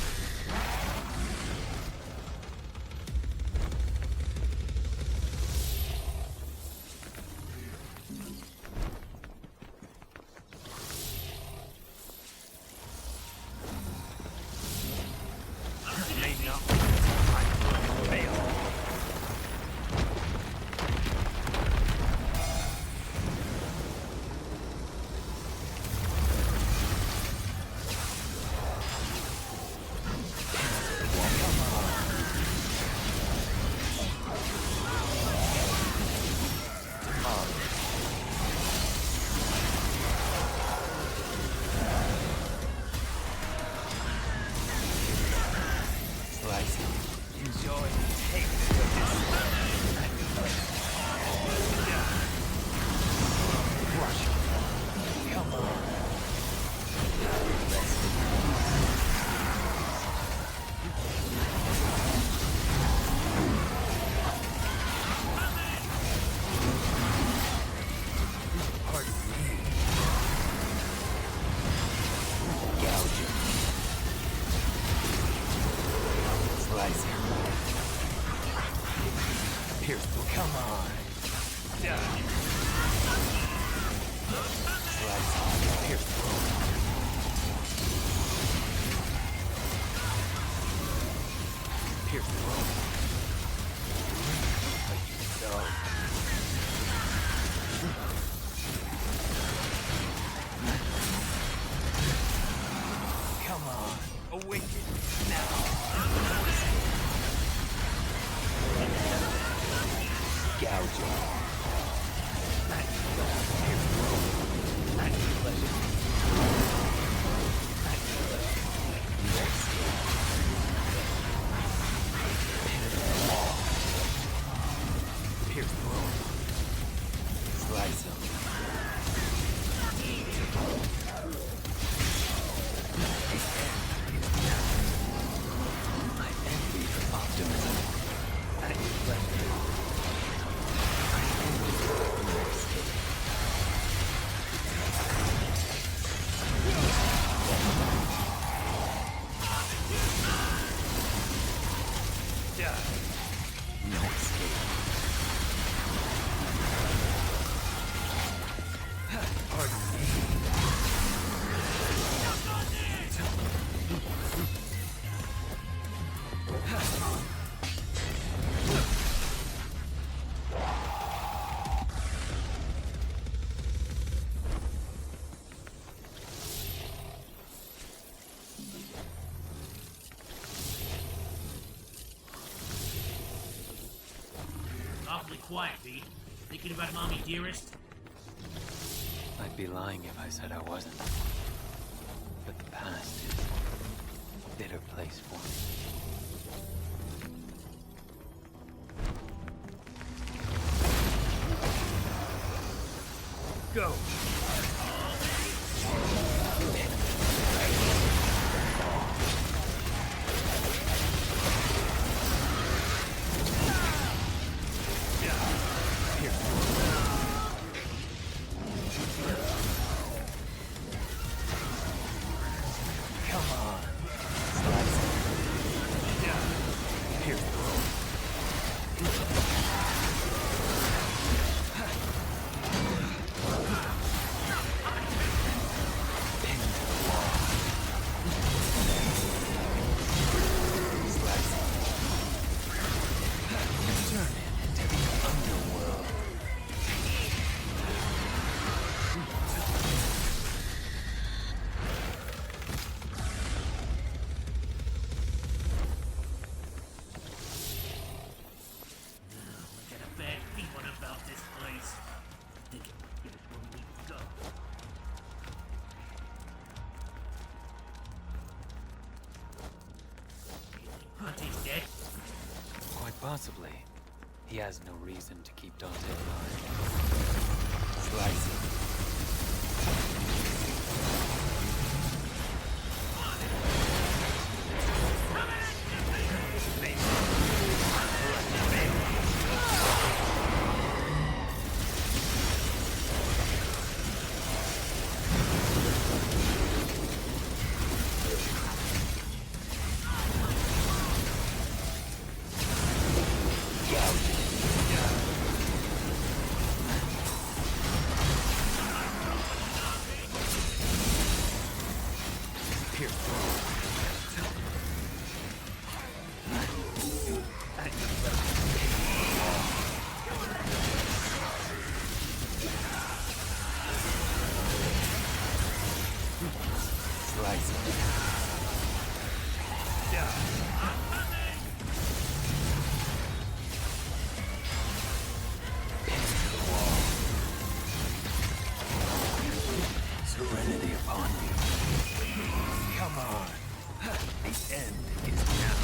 Awfully quiet, B. Thinking about Mommy Dearest? I'd be lying if I said I wasn't. But the past is a bitter place for me. Go! Possibly. He has no reason to keep Dante alive. Slice it. Serenity upon you. Come on. The end is now.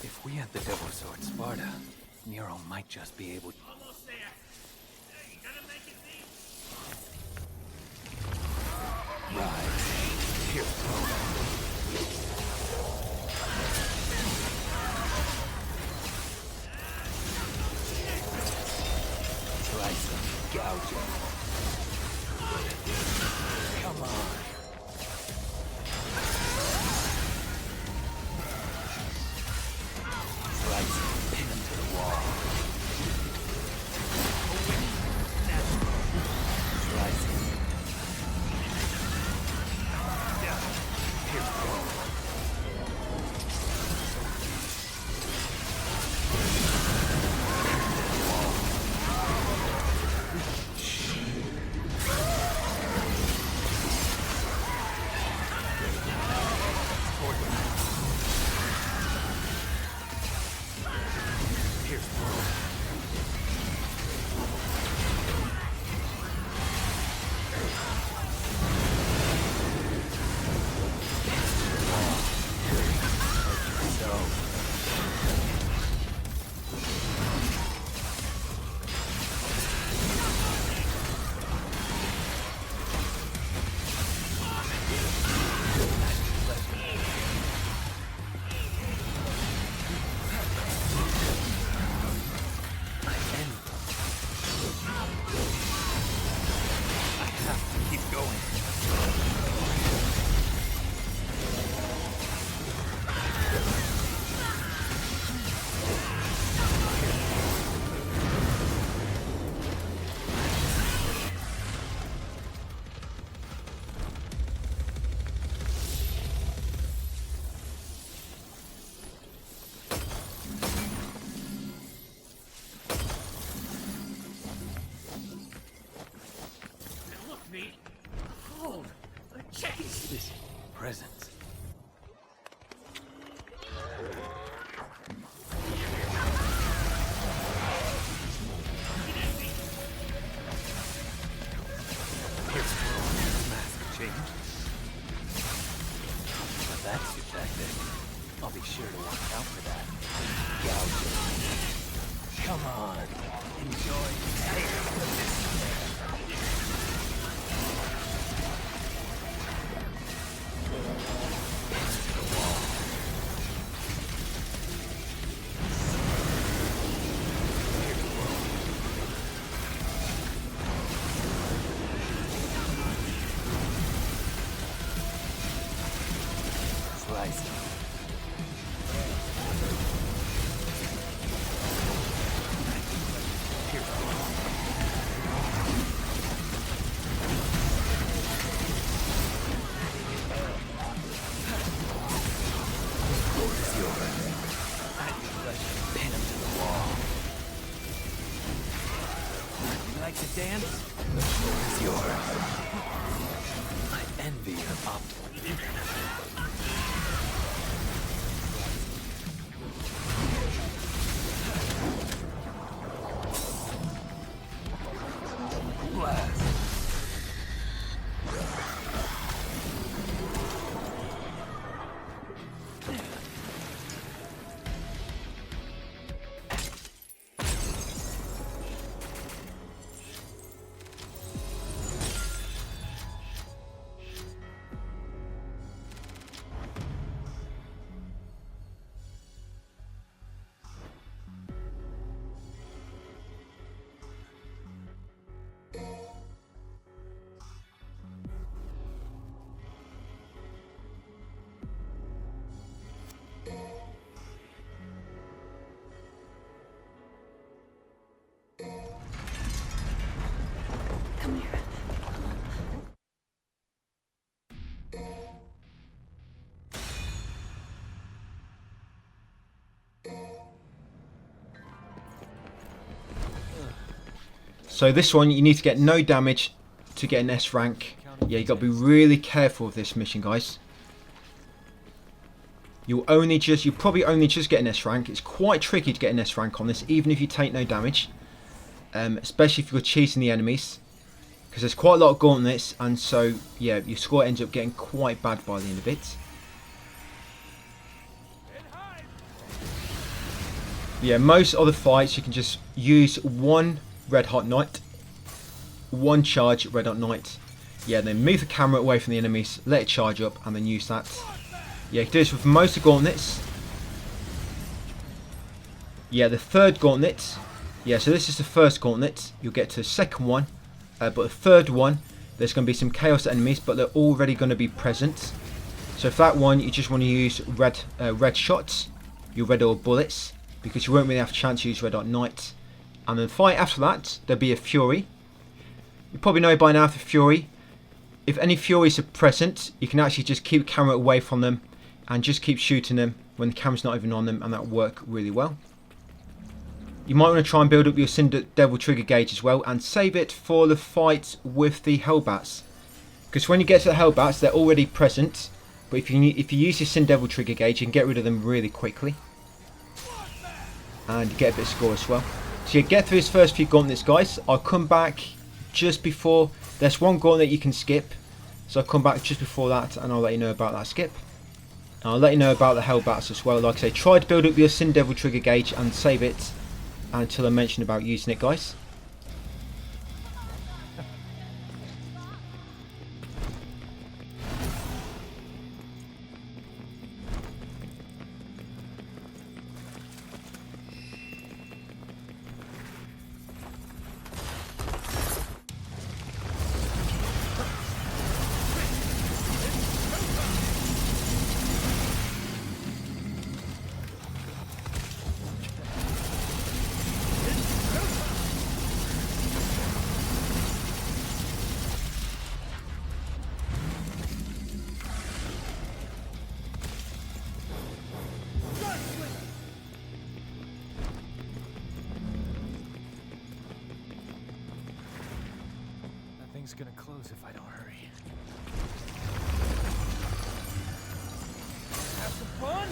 If we had the Devil Sword Sparta, Nero might just be able to... Almost there. Hey, you gotta make it deep. Rise. Here. Slice them. Gouge them. Come on. Slice them. Come on. Enjoy the taste of despair. Slice. Like to dance? The floor is yours. I envy your optimism. Blast. Come here. So this one, you need to get no damage to get an S rank. Yeah, you got to be really careful with this mission, guys. You probably only just get an S rank. It's quite tricky to get an S rank on this, even if you take no damage. Especially if you're cheating the enemies. Because there's quite a lot of gauntlets, and so, yeah, your score ends up getting quite bad by the end of it. Yeah, most other fights you can just use one Red Hot Knight, one charge Red Hot Knight. Yeah, then move the camera away from the enemies, let it charge up, and then use that. Yeah, you can do this with most of the gauntlets. Yeah, the third gauntlet. Yeah, so this is the first gauntlet. You'll get to the second one. But the third one, there's going to be some chaos enemies, but they're already going to be present. So for that one, you just want to use red shots, your red or bullets, because you won't really have a chance to use Red Hot Knight. And then fight after that, there'll be a Fury. You probably know by now the Fury. If any Furies are present, you can actually just keep the camera away from them and just keep shooting them when the camera's not even on them, and that'll work really well. You might want to try and build up your Cinder Devil trigger gauge as well, and save it for the fight with the Hellbats. Because when you get to the Hellbats, they're already present. But if you use your Cinder Devil trigger gauge, you can get rid of them really quickly. And get a bit of score as well. So you get through this first few gauntlets, guys. I'll come back just before. There's one gauntlet you can skip. So I'll come back just before that, and I'll let you know about that skip. And I'll let you know about the Hellbats as well. Like I say, try to build up your Cinder Devil trigger gauge and save it until I mention about using it, guys. Thing's gonna close if I don't hurry. Have some fun?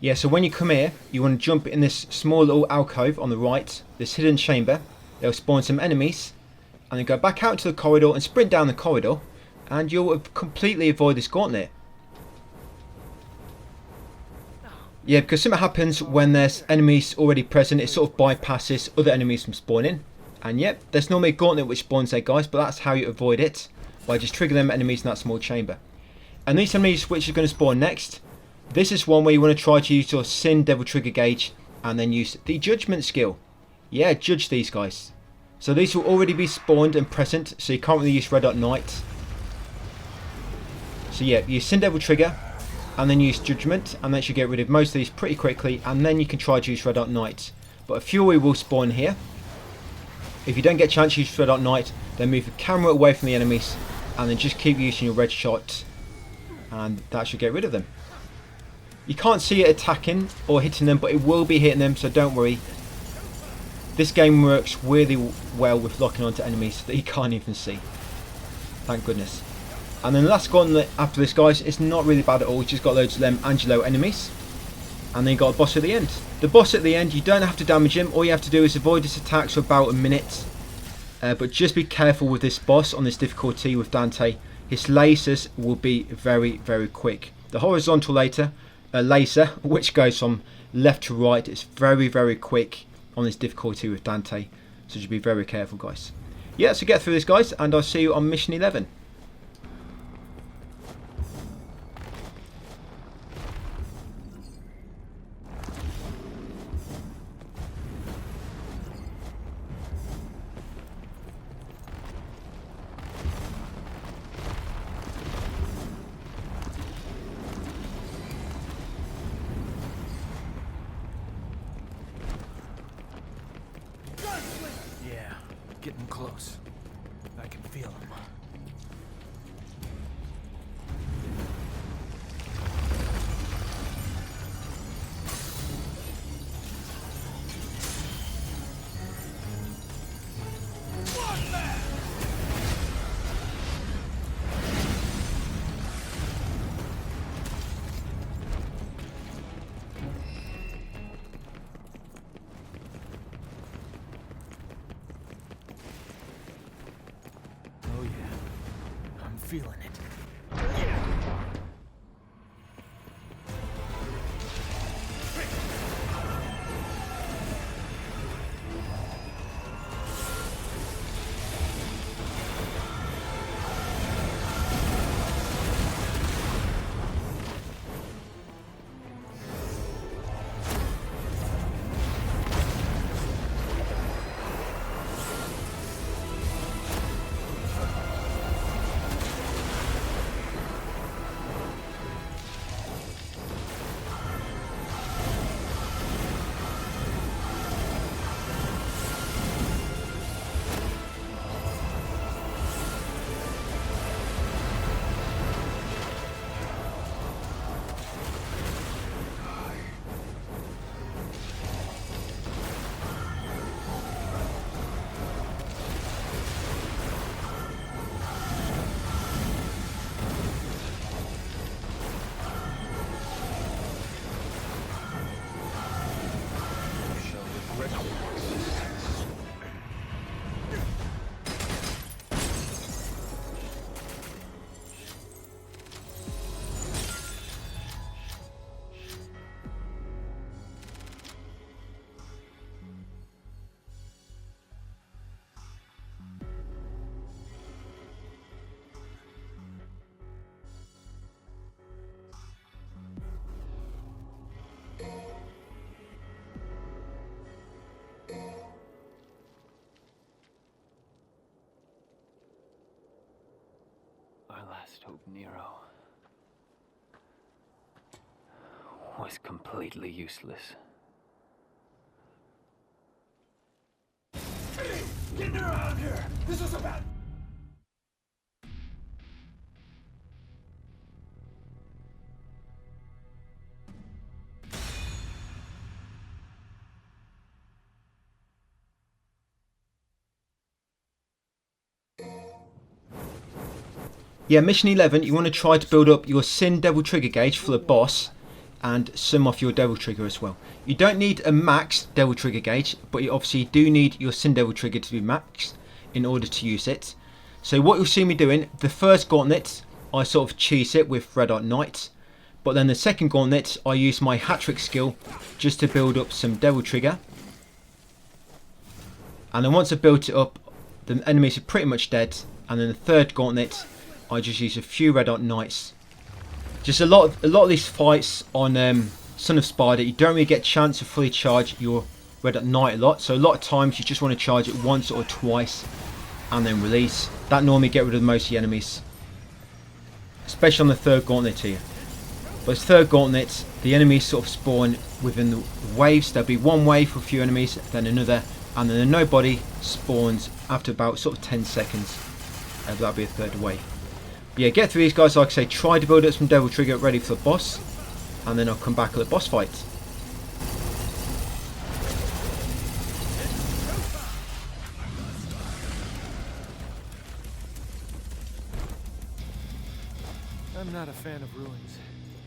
Yeah, so when you come here, you want to jump in this small little alcove on the right, this hidden chamber. They'll spawn some enemies, and then go back out to the corridor and sprint down the corridor, and you'll completely avoid this gauntlet. Yeah, because something happens when there's enemies already present, it sort of bypasses other enemies from spawning. And yep, there's normally a gauntlet which spawns there, guys, but that's how you avoid it, by just triggering them enemies in that small chamber. And these enemies which are going to spawn next, this is one where you want to try to use your Sin Devil Trigger Gauge and then use the Judgment skill. Yeah, judge these guys. So these will already be spawned and present, so you can't really use Red Hot Night. So yeah, use Sin Devil Trigger and then use Judgment, and that should get rid of most of these pretty quickly, and then you can try to use Red Hot Night. But a Fury will spawn here. If you don't get a chance to use Red Hot Night, then move the camera away from the enemies and then just keep using your red shot, and that should get rid of them. You can't see it attacking or hitting them, but it will be hitting them, so don't worry. This game works really well with locking onto enemies that you can't even see. Thank goodness. And then the last gauntlet after this, guys, it's not really bad at all. You just got loads of them Angelo enemies. And then you got a boss at the end. The boss at the end, you don't have to damage him. All you have to do is avoid his attacks for about a minute. But just be careful with this boss on this difficulty with Dante. His lasers will be very, very quick. The horizontal laser, which goes from left to right, is very, very quick on this difficulty with Dante. So just be very careful, guys. Yeah, so get through this, guys, and I'll see you on mission 11. Yeah, getting close. I can feel him. Oh yeah, I'm feeling it. Our last hope, Nero, was completely useless. Get her out of here! This is about... Yeah, mission 11, you want to try to build up your Sin Devil Trigger Gauge for the boss. and some off your Devil Trigger as well. You don't need a max Devil Trigger gauge, but you obviously do need your Sin Devil Trigger to be maxed in order to use it. So what you'll see me doing, the first gauntlet I sort of cheese it with Red Hot Knight, but then the second gauntlet I use my hat trick skill just to build up some Devil Trigger. And then once I built it up, the enemies are pretty much dead. And then the third gauntlet I just use a few Red Hot Knights. Just a lot of these fights on Son of Spider, you don't really get a chance to fully charge your Red Hot Knight a lot. So a lot of times you just want to charge it once or twice and then release. That normally get rid of most of the enemies, especially on the third gauntlet here. But this third gauntlet, the enemies sort of spawn within the waves. There'll be one wave for a few enemies, then another, and then nobody spawns after about sort of 10 seconds. That'll be a third wave. But yeah, get through these guys. Like I say, try to build up some Devil Trigger ready for the boss, and then I'll come back at the boss fight. I'm not a fan of ruins.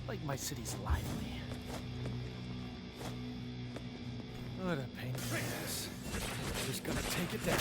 Like my city's lively. What a pain in the ass. Just gonna take it down.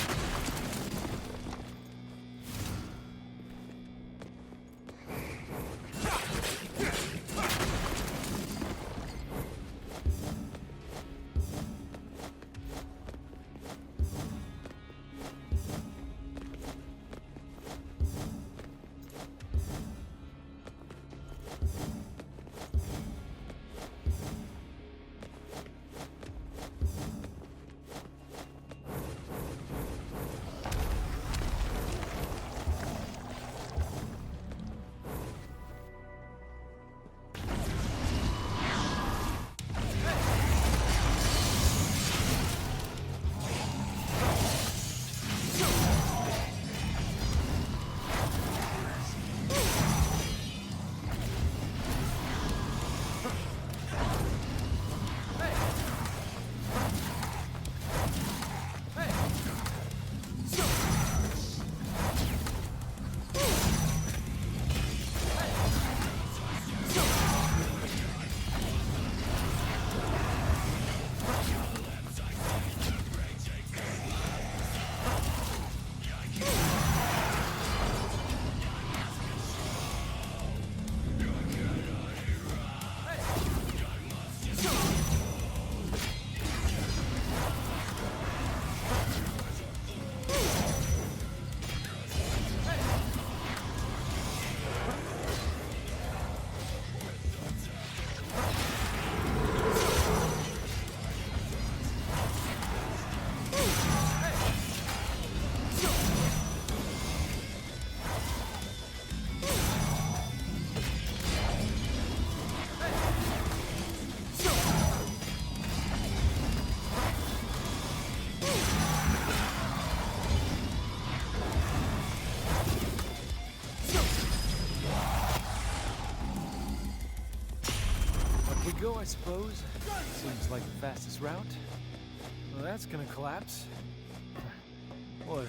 Go, I suppose. Seems like the fastest route. Well, that's gonna collapse. What?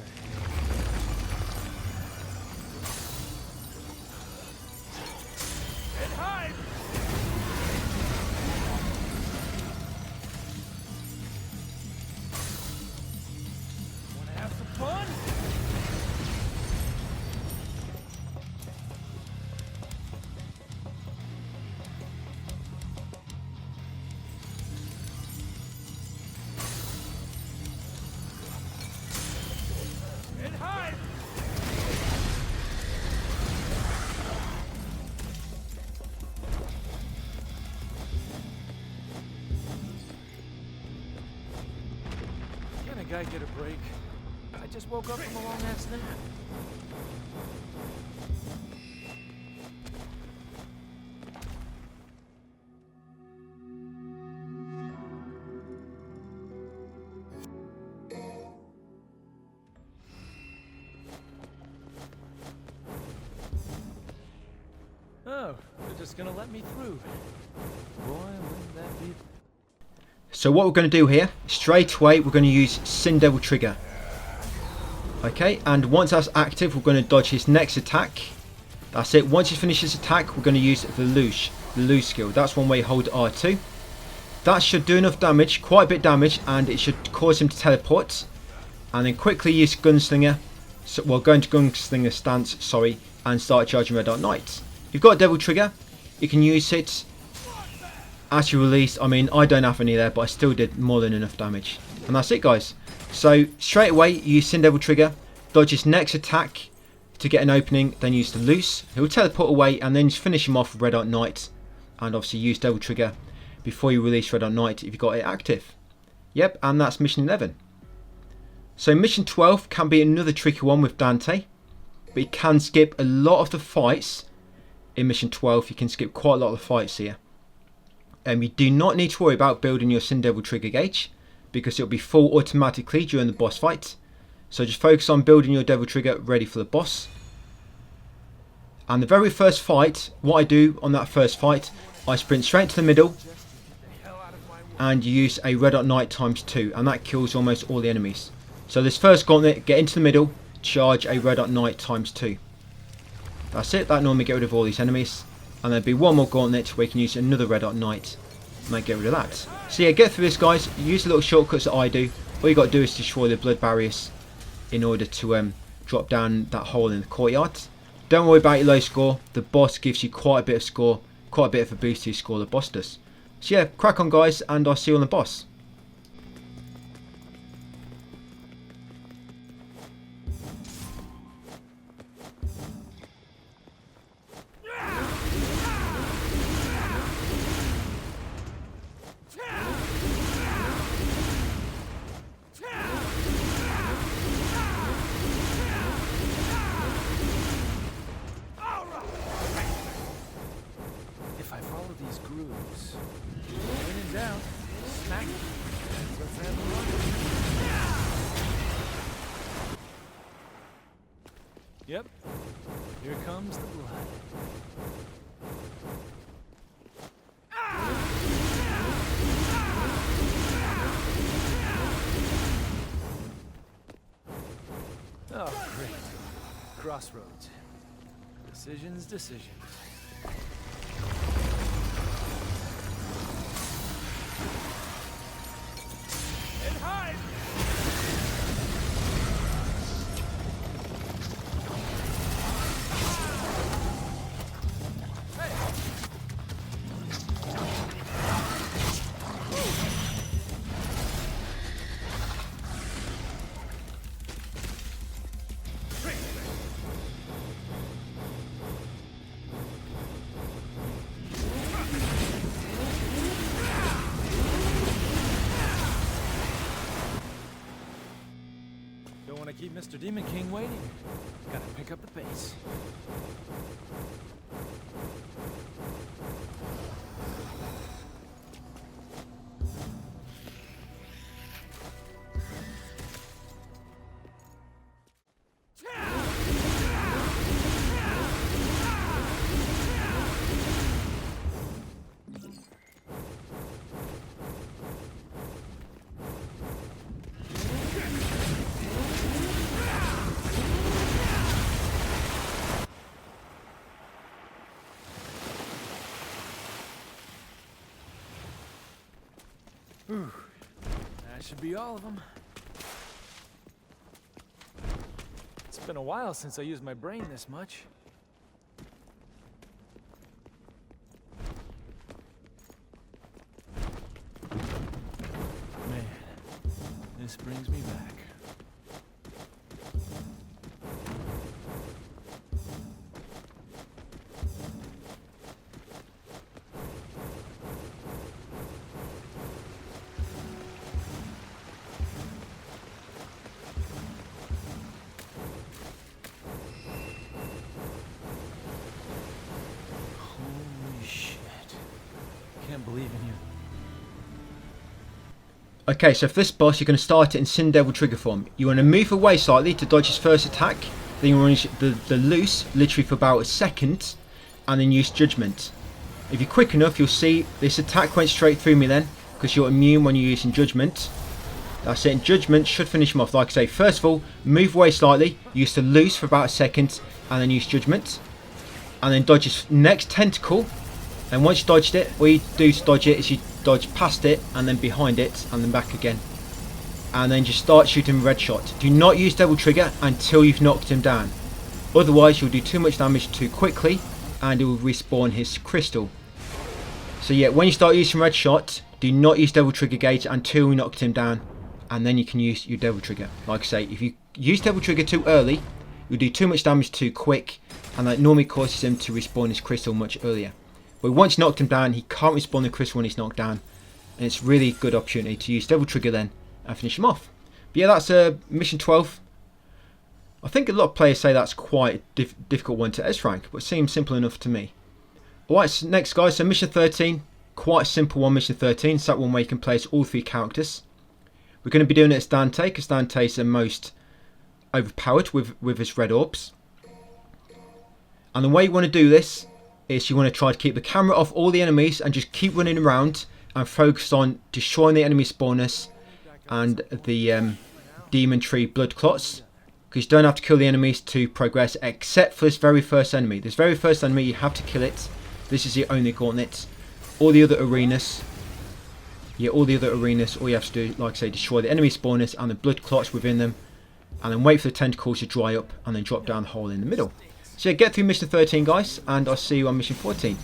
And hide! Wanna have some fun? Guy get a break. I just woke up from a long ass nap. Oh, they're just gonna let me through. Boy, wouldn't that be... So what we're going to do here, straight away, we're going to use Sin Devil Trigger. Okay, and once that's active, we're going to dodge his next attack. That's it. Once he finishes his attack, we're going to use the Luge. the loose skill. That's one way you hold R2. That should do enough damage, quite a bit of damage, and it should cause him to teleport. And then quickly use Gunslinger, so, well, go into Gunslinger stance, sorry, and start charging Red Hot Knights. If you've got a Devil Trigger, you can use it as you release. I mean, I don't have any there, but I still did more than enough damage. And that's it, guys. So straight away, you use Sin Devil Trigger, dodge his next attack to get an opening, then use the loose. He'll teleport away, and then just finish him off with Red Hot Knight, and obviously use Devil Trigger before you release Red Hot Knight if you've got it active. Yep, and that's mission 11. So mission 12 can be another tricky one with Dante, but you can skip a lot of the fights in mission 12. You can skip quite a lot of the fights here. You do not need to worry about building your Sin Devil Trigger gauge, because it'll be full automatically during the boss fight. So just focus on building your Devil Trigger ready for the boss. And the very first fight, what I do on that first fight, I sprint straight to the middle and use a Red Hot Knight ×2, and that kills almost all the enemies. So this first gauntlet, get into the middle, charge a Red Hot Knight ×2. That's it, that normally get rid of all these enemies. And there'll be one more gauntlet where you can use another Red Hot Knight and then get rid of that. So yeah, get through this, guys. Use the little shortcuts that I do. All you got to do is destroy the blood barriers in order to drop down that hole in the courtyard. Don't worry about your low score. The boss gives you quite a bit of score, quite a bit of a boost to your score, the boss does. So yeah, crack on, guys, and I'll see you on the boss. If I follow these grooves, when in doubt, smack. That's what's happening. Yep. Here comes the blood. Oh, great. Crossroads. Decisions, decisions. And hide! Don't want to keep Mr. Demon King waiting. Gotta pick up the pace. Whew. That should be all of them. It's been a while since I used my brain this much. Man, this brings me back. Holy shit. Can't believe in you. Okay, so for this boss, you're going to start it in Sin Devil Trigger form. You want to move away slightly to dodge his first attack. Then you want to use the loose, literally for about a second, and then use Judgment. If you're quick enough, you'll see this attack went straight through me then, because you're immune when you're using Judgment. That's it, and Judgment should finish him off. Like I say, first of all, move away slightly, use the loose for about a second, and then use Judgment. And then dodge his next tentacle, And once you dodged it, all you do to dodge it is you dodge past it and then behind it and then back again. And then just start shooting red shot. Do not use double trigger until you've knocked him down. Otherwise you'll do too much damage too quickly and it will respawn his crystal. So yeah, when you start using red shot, do not use double trigger gauge until you knocked him down. And then you can use your double trigger. Like I say, if you use double trigger too early, you'll do too much damage too quick. And that normally causes him to respawn his crystal much earlier. But once you knocked him down, he can't respawn the crystal when he's knocked down. And it's really a good opportunity to use double trigger then and finish him off. But yeah, that's mission 12. I think a lot of players say that's quite a difficult one to S-rank, but it seems simple enough to me. Alright, so next guys, so mission 13. Quite a simple one, mission 13. It's that one where you can place all 3 characters. We're going to be doing it as Dante, because Dante is the most overpowered with his red orbs. And the way you want to do this is you want to try to keep the camera off all the enemies and just keep running around and focus on destroying the enemy spawners and the demon tree blood clots. Because you don't have to kill the enemies to progress, except for this very first enemy. This very first enemy, you have to kill it. This is the only gauntlet. All the other arenas, all you have to do, like I say, destroy the enemy spawners and the blood clots within them. And then wait for the tentacles to dry up and then drop down the hole in the middle. So yeah, get through mission 13 guys, and I'll see you on mission 14.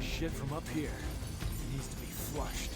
Shit from up here. It needs to be flushed.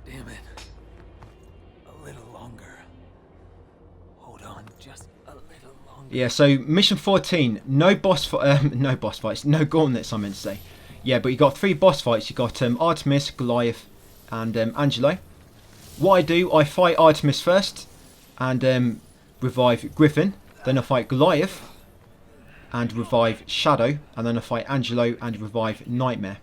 Damn it. A little longer. Hold on, just a little longer. Yeah, so mission 14, no boss fights, no gauntlets I meant to say. Yeah, but you got 3 boss fights. You got Artemis, Goliath, and Angelo. What I do, I fight Artemis first, and revive Griffin. Then I fight Goliath, and revive Shadow, and then I fight Angelo and revive Nightmare.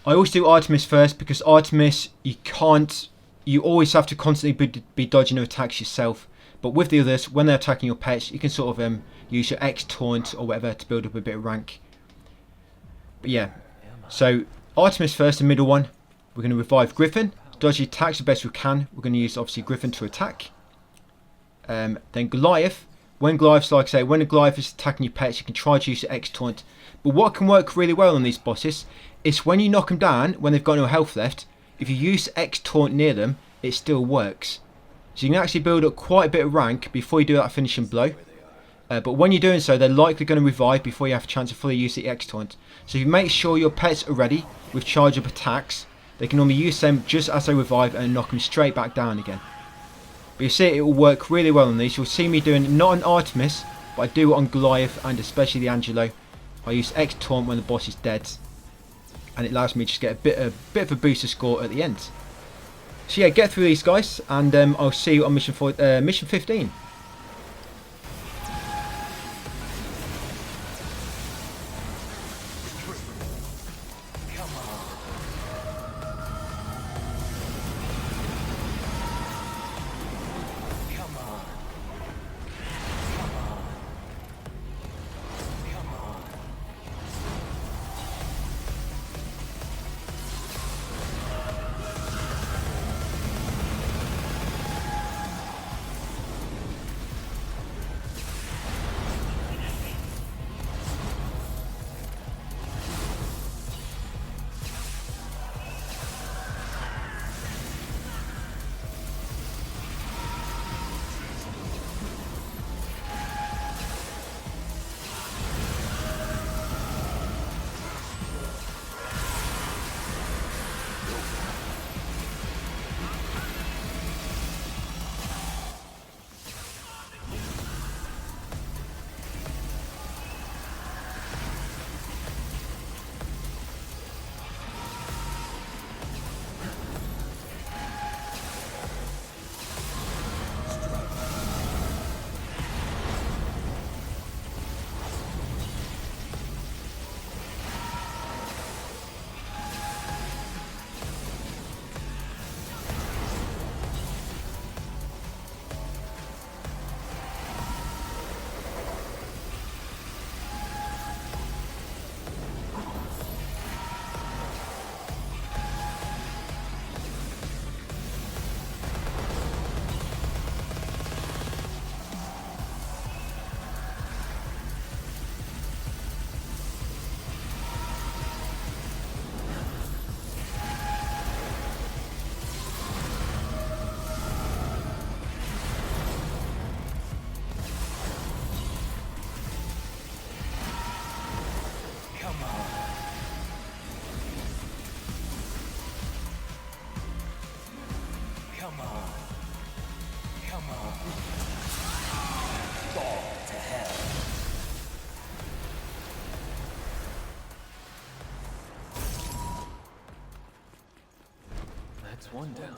I always do Artemis first because Artemis, you always have to constantly be dodging her attacks yourself. But with the others, when they're attacking your pets, you can sort of use your X taunt or whatever to build up a bit of rank. But yeah, so Artemis first, the middle one. We're going to revive Griffin, dodge the attacks the best we can. We're going to use obviously Griffin to attack. Then Goliath. When Goliath's, like I say, when a Goliath is attacking your pets, you can try to use your X taunt. But what can work really well on these bosses is when you knock them down, when they've got no health left, if you use X taunt near them, it still works. So you can actually build up quite a bit of rank before you do that finishing blow. But when you're doing so, they're likely going to revive before you have a chance to fully use the X taunt. So if you make sure your pets are ready with charge up attacks, they can normally use them just as they revive and knock them straight back down again. But you see, it will work really well on these. You'll see me doing not on Artemis, but I do it on Goliath and especially the Angelo. I use X taunt when the boss is dead, and it allows me to just get a bit of a booster score at the end. So yeah, get through these guys, and I'll see you on mission 15. That's one down.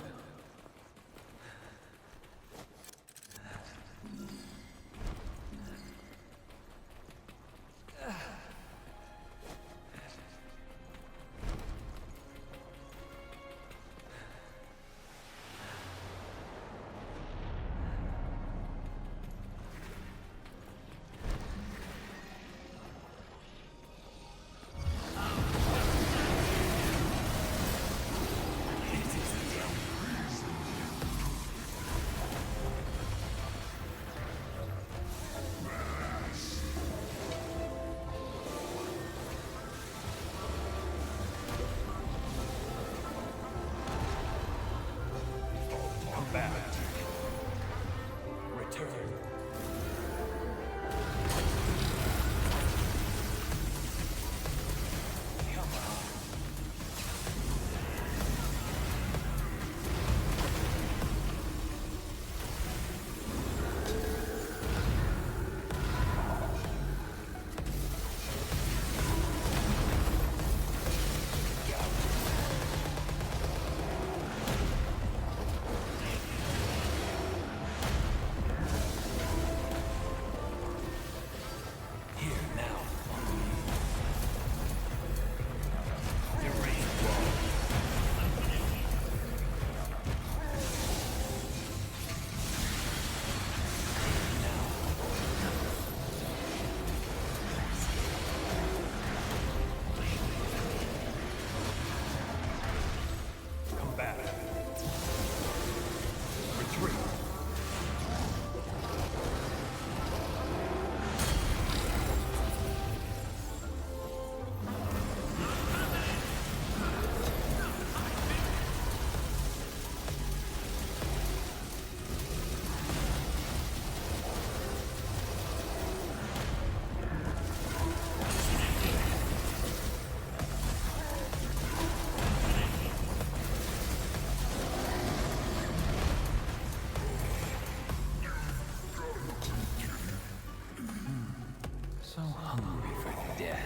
dead.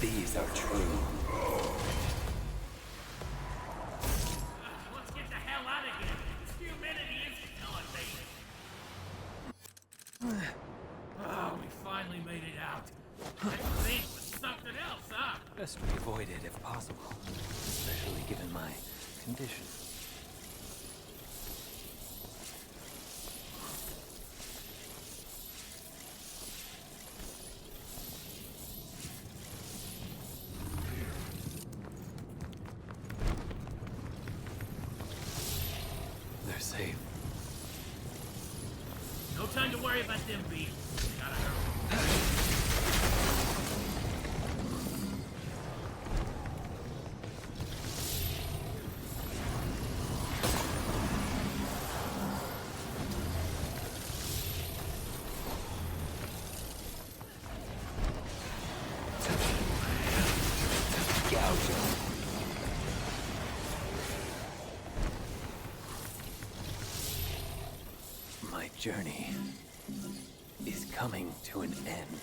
These are true. Let's get the hell out of here. This humanity is killing me. Oh, we finally made it out. That thing was something else, huh? Best we avoid it if possible, especially given my condition. They're safe. No time to worry about them bees. Gotta hurry. My journey is coming to an end.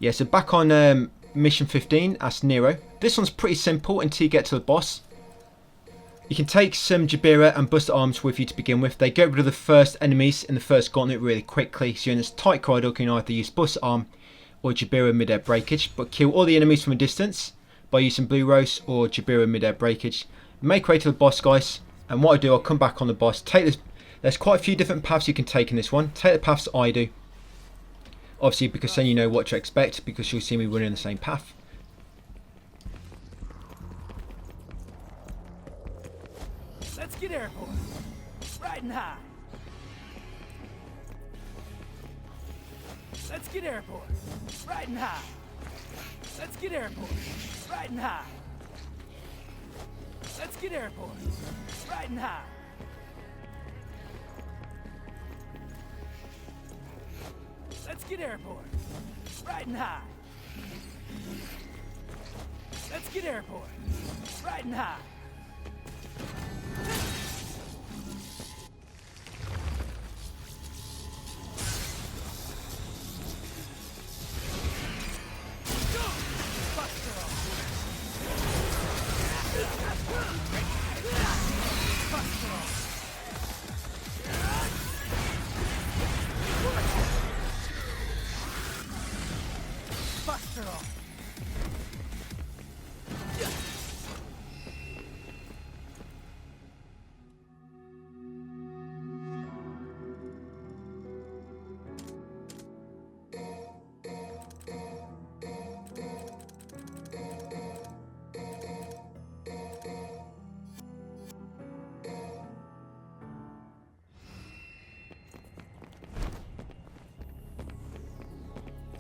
Yeah, so back on mission 15 as Nero. This one's pretty simple until you get to the boss. You can take some Jabira and Buster Arms with you to begin with. They get rid of the first enemies in the first gauntlet really quickly. So you're in this tight corridor, you can either use Buster Arm or Jabira mid-air breakage. But kill all the enemies from a distance by using Blue Rose or Jabira mid-air breakage. Make way to the boss, guys. And what I do, I'll come back on the boss. Take this. There's quite a few different paths you can take in this one. Take the paths that I do. Obviously, because then you know what to expect, because you'll see me running the same path. Let's get airborne. Riding high. Let's get airborne. Riding high. Let's get airborne. Riding high. Let's get airborne. Riding high. Let's get airborne. Riding high. Let's get airborne. Riding high.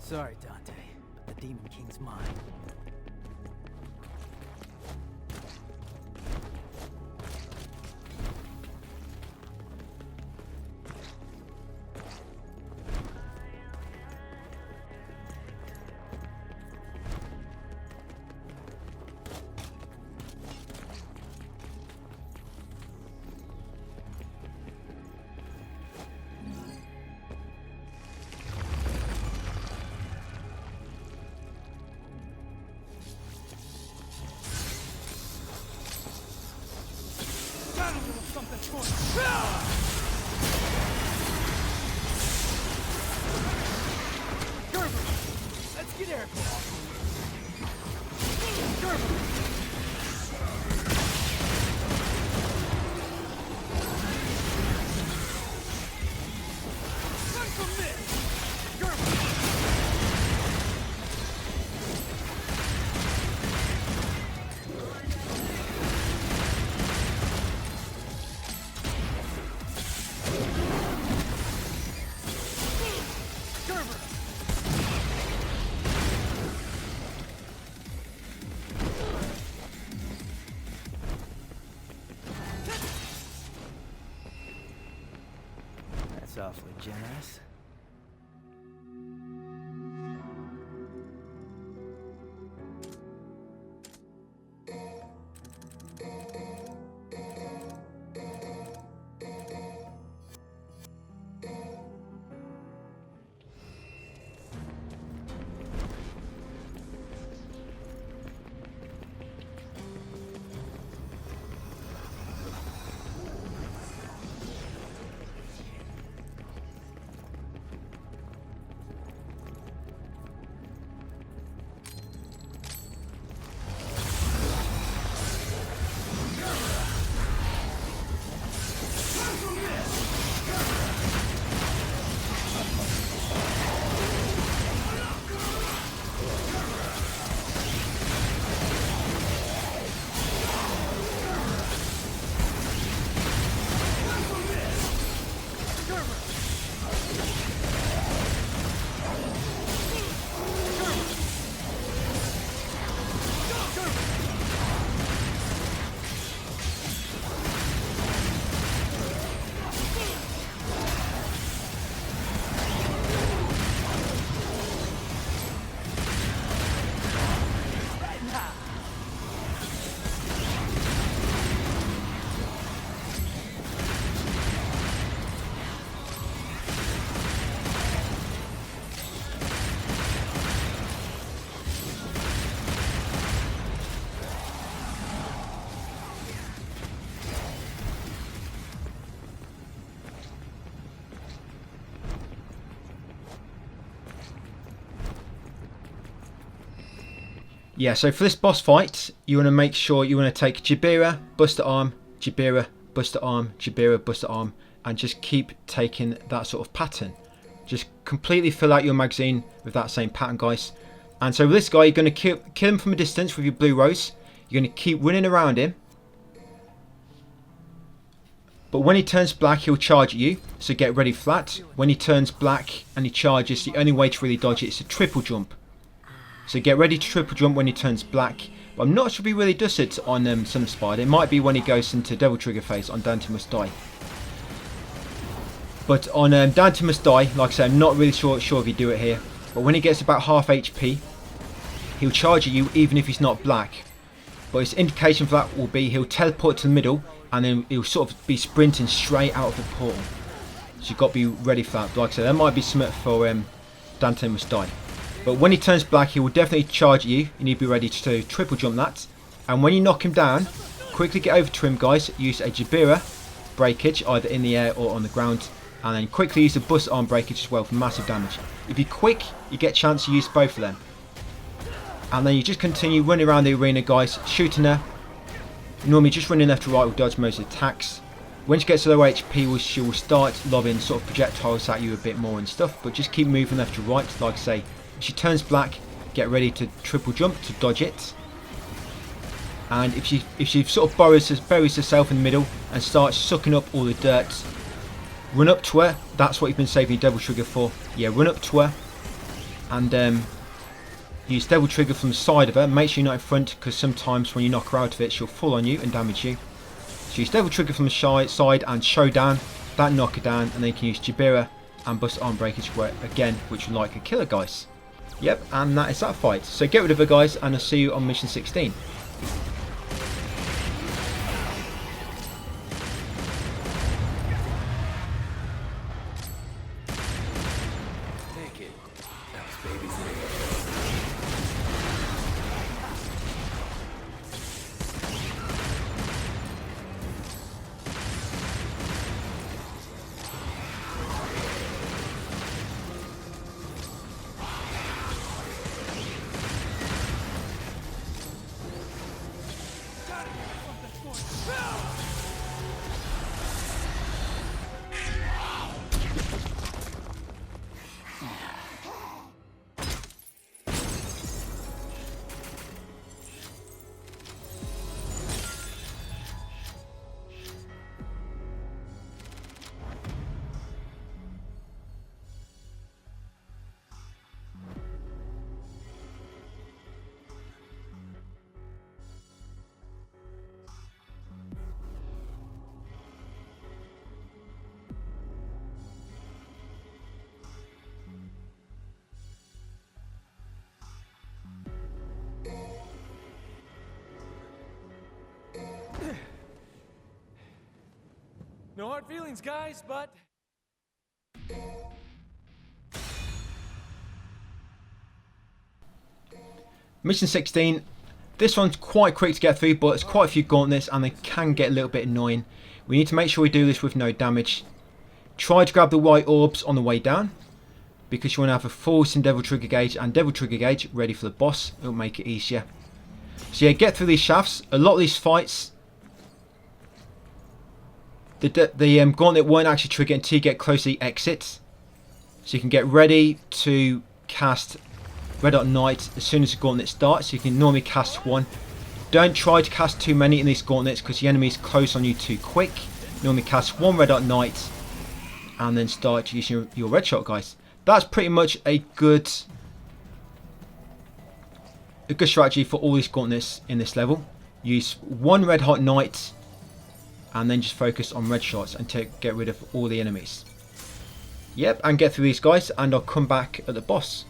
Sorry, Dante, but the Demon King's mine. Let's get airborne. Run from this. That's awfully generous. Yeah, so for this boss fight, you want to make sure you want to take Jabira, Buster Arm, Jabira, Buster Arm, Jabira, Buster Arm, and just keep taking that sort of pattern. Just completely fill out your magazine with that same pattern, guys. And so with this guy, you're going to kill him from a distance with your blue rose. You're going to keep running around him. But when he turns black, he'll charge at you. So get ready for that. When he turns black and he charges, the only way to really dodge it is to triple jump. So get ready to triple jump when he turns black. But I'm not sure if he really does it on Son of Spider. It might be when he goes into Devil Trigger phase on Dante Must Die. But on Dante Must Die, like I said, I'm not really sure if he do it here. But when he gets about half HP, he'll charge at you even if he's not black. But his indication for that will be he'll teleport to the middle and then he'll sort of be sprinting straight out of the portal. So you've got to be ready for that. But like I said, that might be something for Dante Must Die. But when he turns black, he will definitely charge at you. You need to be ready to triple jump that. And when you knock him down, quickly get over to him, guys. Use a Jabira breakage, either in the air or on the ground. And then quickly use the Buster Arm breakage as well for massive damage. If you're quick, you get a chance to use both of them. And then you just continue running around the arena, guys, shooting her. Normally just running left to right will dodge most attacks. When she gets to low HP, she will start lobbing sort of projectiles at you a bit more and stuff. But just keep moving left to right, like I say. If she turns black, get ready to triple jump to dodge it. And if she sort of buries herself in the middle and starts sucking up all the dirt, run up to her. That's what you've been saving your Devil Trigger for. Yeah, run up to her and use Devil Trigger from the side of her. Make sure you're not in front, because sometimes when you knock her out of it, she'll fall on you and damage you. So use Devil Trigger from the side and Showdown. That knock her down, and then you can use Jabira and Buster Arm Breakage again, which will like a killer, guys. Yep, and that is that fight. So get rid of her, guys, and I'll see you on mission 16. Take it. That was baby's name. No hard feelings, guys, but... Mission 16. This one's quite quick to get through, but it's quite a few gauntlets and they can get a little bit annoying. We need to make sure we do this with no damage. Try to grab the white orbs on the way down, because you want to have a full Devil Trigger gauge and Devil Trigger gauge ready for the boss. It'll make it easier. So yeah, get through these shafts. A lot of these fights, the gauntlet won't actually trigger until you get close to the exit. So you can get ready to cast Red Hot Night as soon as the gauntlet starts. So you can normally cast one. Don't try to cast too many in these gauntlets, because the enemy's close on you too quick. Normally cast one Red Hot Night and then start using your red shot, guys. That's pretty much a good strategy for all these gauntlets in this level. Use one Red Hot Night and then just focus on red shots and get rid of all the enemies. Yep, and get through these guys, and I'll come back at the boss.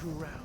screw around.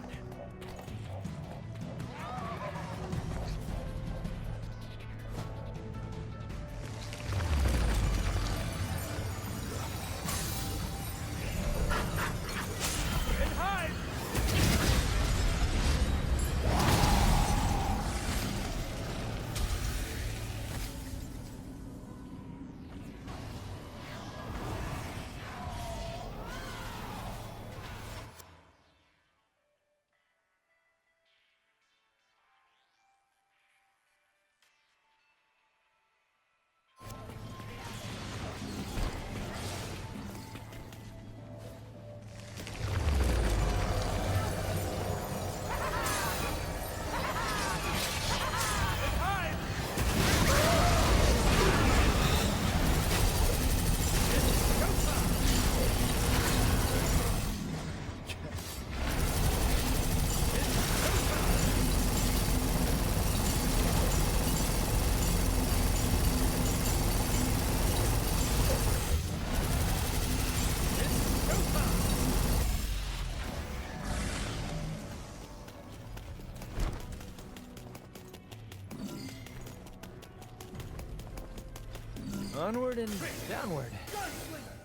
Onward and downward.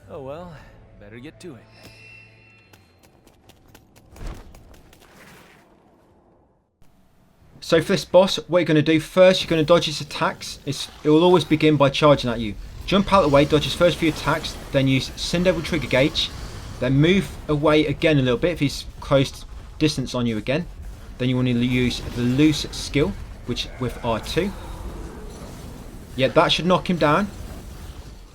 Oh well, better get to it. So for this boss, what you're going to do first, you're going to dodge his attacks. It will always begin by charging at you. Jump out of the way, dodge his first few attacks, then use Sin Devil Trigger Gauge, then move away again a little bit if he's close distance on you again. Then you want to use the loose skill, which with R2. Yeah, that should knock him down.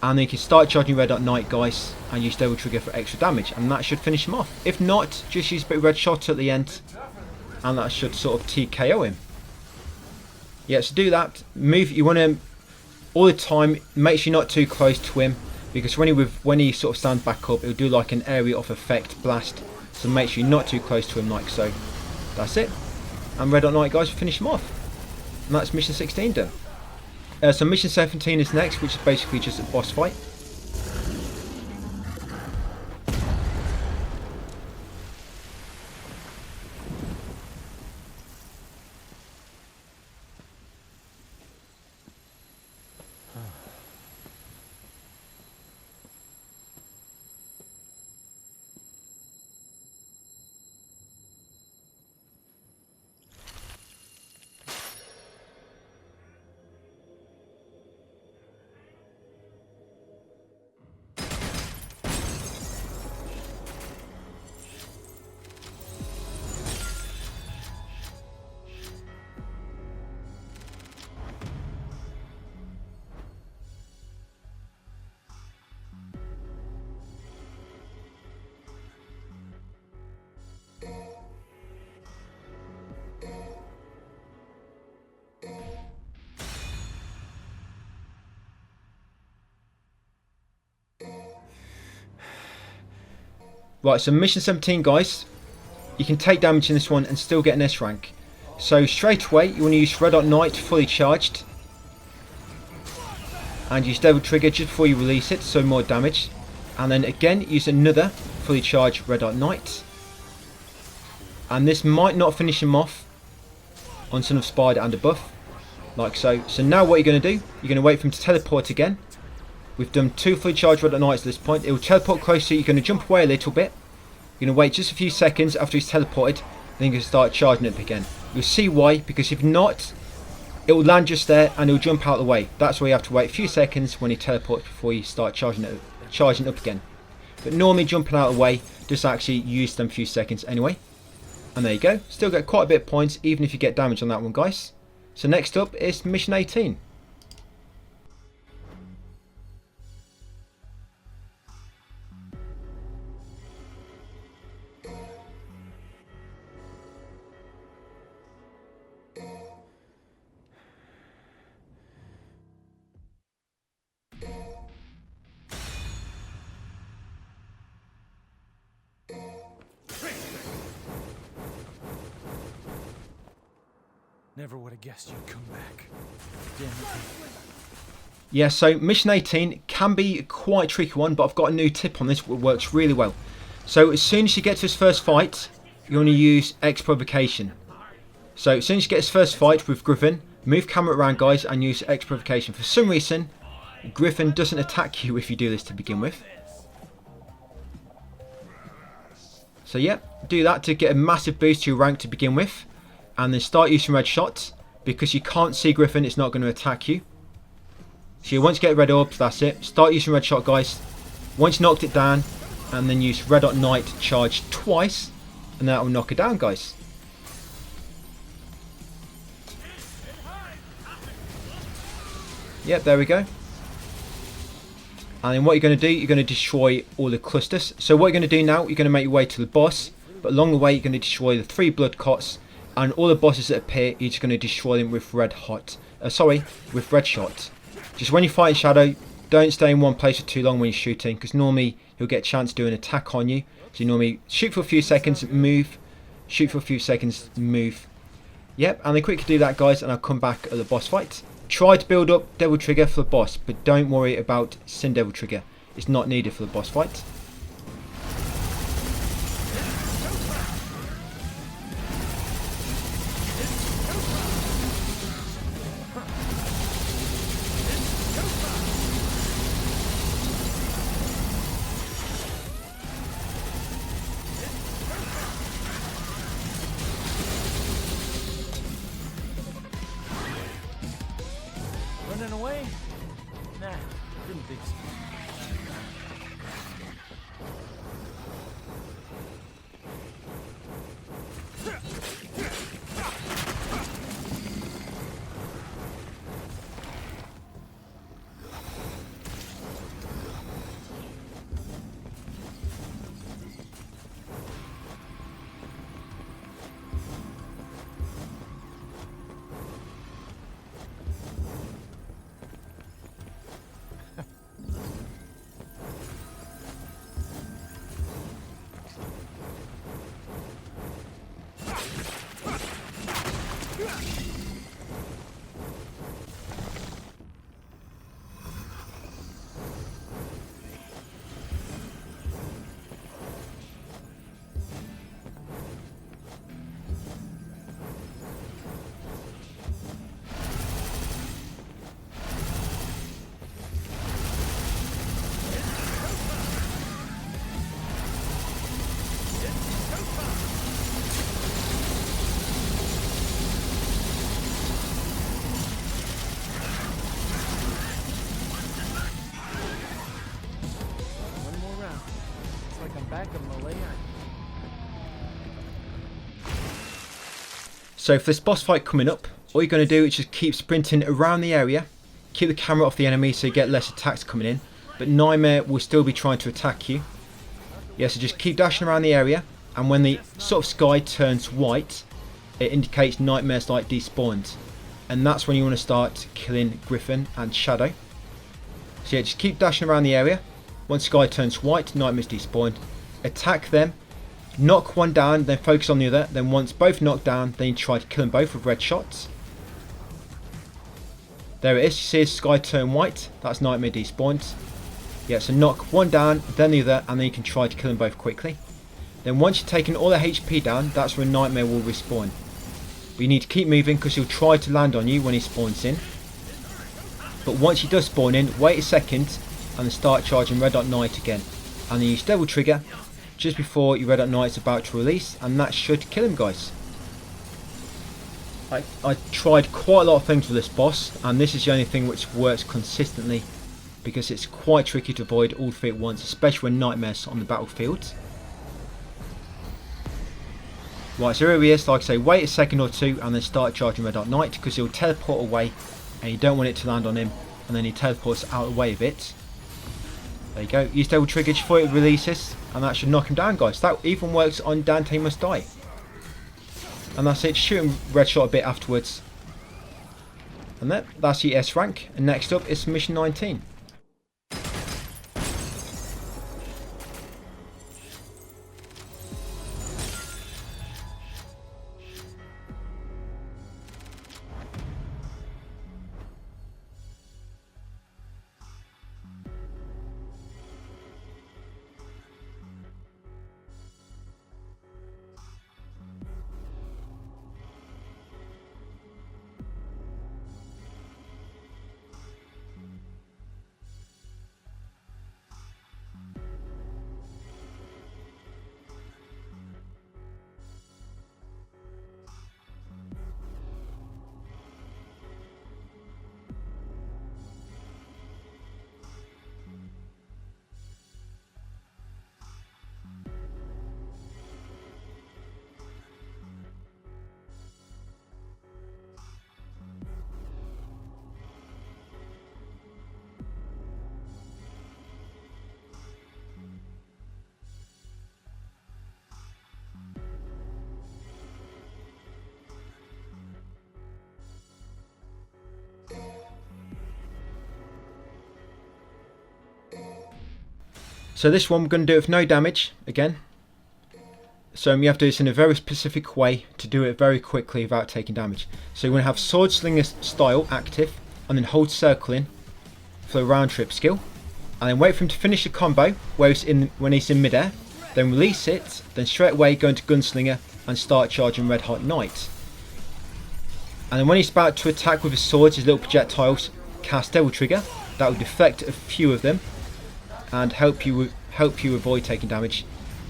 And then you can start charging Red Hot Night, guys, and use Devil Trigger for extra damage, and that should finish him off. If not, just use a bit of Red Shot at the end, and that should sort of TKO him. Yeah, so do that. Move. You want to all the time make sure you're not too close to him, because when he sort of stands back up, it'll do like an area of effect blast. So make sure you're not too close to him, like so. That's it. And Red Hot Night, guys, will finish him off. And that's mission 16 done. So mission 17 is next, which is basically just a boss fight. Right, so mission 17, guys, you can take damage in this one and still get an S rank. So straight away, you want to use Red Hot Night fully charged. And use Devil Trigger just before you release it, so more damage. And then again, use another fully charged Red Hot Night. And this might not finish him off on Son of Spider and a buff, like so. So now what you're going to do, you're going to wait for him to teleport again. We've done 2 fully charged Red Hot Nights at this point. It will teleport closer. You're going to jump away a little bit. You're going to wait just a few seconds after he's teleported. Then you're going to start charging it up again. You'll see why, because if not, it will land just there and it will jump out of the way. That's why you have to wait a few seconds when he teleports before you start charging up again. But normally jumping out of the way just actually use them few seconds anyway. And there you go. Still get quite a bit of points even if you get damage on that one, guys. So next up is mission 18. Never would have guessed you'd come back. Damn it. Yeah, so mission 18 can be quite a tricky one, but I've got a new tip on this which works really well. So as soon as you get to his first fight, you want to use X provocation. So as soon as you get his first fight with Griffin, move camera around, guys, and use X provocation. For some reason, Griffin doesn't attack you if you do this to begin with. So yeah, do that to get a massive boost to your rank to begin with. And then start using red shots. Because you can't see Griffin, it's not going to attack you. So you want to get red orbs, that's it. Start using red shot, guys. Once you knocked it down, and then use red hot knight to charge twice. And that will knock it down, guys. Yep, there we go. And then what you're going to do, you're going to destroy all the clusters. So what you're going to do now, you're going to make your way to the boss. But along the way, you're going to destroy the 3 blood cots. And all the bosses that appear, you're just going to destroy them with red shot. Just when you fight in shadow, don't stay in one place for too long when you're shooting. Because normally, you'll get a chance to do an attack on you. So you normally shoot for a few seconds, move. Shoot for a few seconds, move. Yep, and then quickly do that, guys. And I'll come back at the boss fight. Try to build up Devil Trigger for the boss, but don't worry about Sin Devil Trigger. It's not needed for the boss fight. Running away? Nah, didn't think so. Back of Malaya. So for this boss fight coming up, all you're going to do is just keep sprinting around the area, keep the camera off the enemy so you get less attacks coming in, but Nightmare will still be trying to attack you. Yeah, so just keep dashing around the area, and when the sort of sky turns white, it indicates Nightmare's like despawned, and that's when you want to start killing Griffin and Shadow. So yeah, just keep dashing around the area. Once sky turns white, Nightmare's despawned. Attack them, knock one down, then focus on the other. Then once both knocked down, then you try to kill them both with red shots. There it is, you see his sky turn white, that's Nightmare despawned. Yeah, so knock one down, then the other, and then you can try to kill them both quickly. Then once you've taken all their HP down, that's when Nightmare will respawn. But you need to keep moving because he'll try to land on you when he spawns in. But once he does spawn in, wait a second, and then start charging Red Hot Knight again. And then use Devil Trigger just before your Red Hot Knight's about to release, and that should kill him, guys. I tried quite a lot of things with this boss, and this is the only thing which works consistently, because it's quite tricky to avoid all 3 at once, especially when Nightmare's on the battlefield. Right, so here he is. Like I say, wait a second or two and then start charging Red Hot Knight, because he'll teleport away and you don't want it to land on him, and then he teleports out of the way of it. There you go, use Devil Trigger before it releases, and that should knock him down, guys. That even works on Dante Must Die. And that's it, shoot him red shot a bit afterwards. And that's the S rank, and next up is mission 19. So this one we're going to do it with no damage again. So you have to do this in a very specific way to do it very quickly without taking damage. So you're going to have Sword Slinger style active, and then hold circle in for the round trip skill, and then wait for him to finish the combo where when he's in midair, then release it, then straight away go into Gunslinger and start charging Red Hot Knight. And then when he's about to attack with his swords, his little projectiles, cast Devil Trigger. That will deflect a few of them and help you avoid taking damage.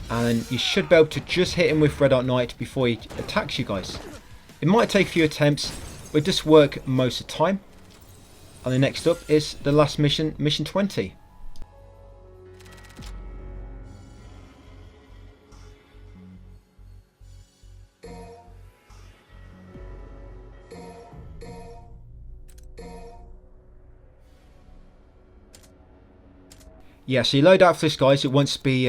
And then you should be able to just hit him with Red Hot Knight before he attacks you guys. It might take a few attempts, but it does work most of the time. And the next up is the last mission, mission 20. Yeah, so you load out for this, guys. It wants to be,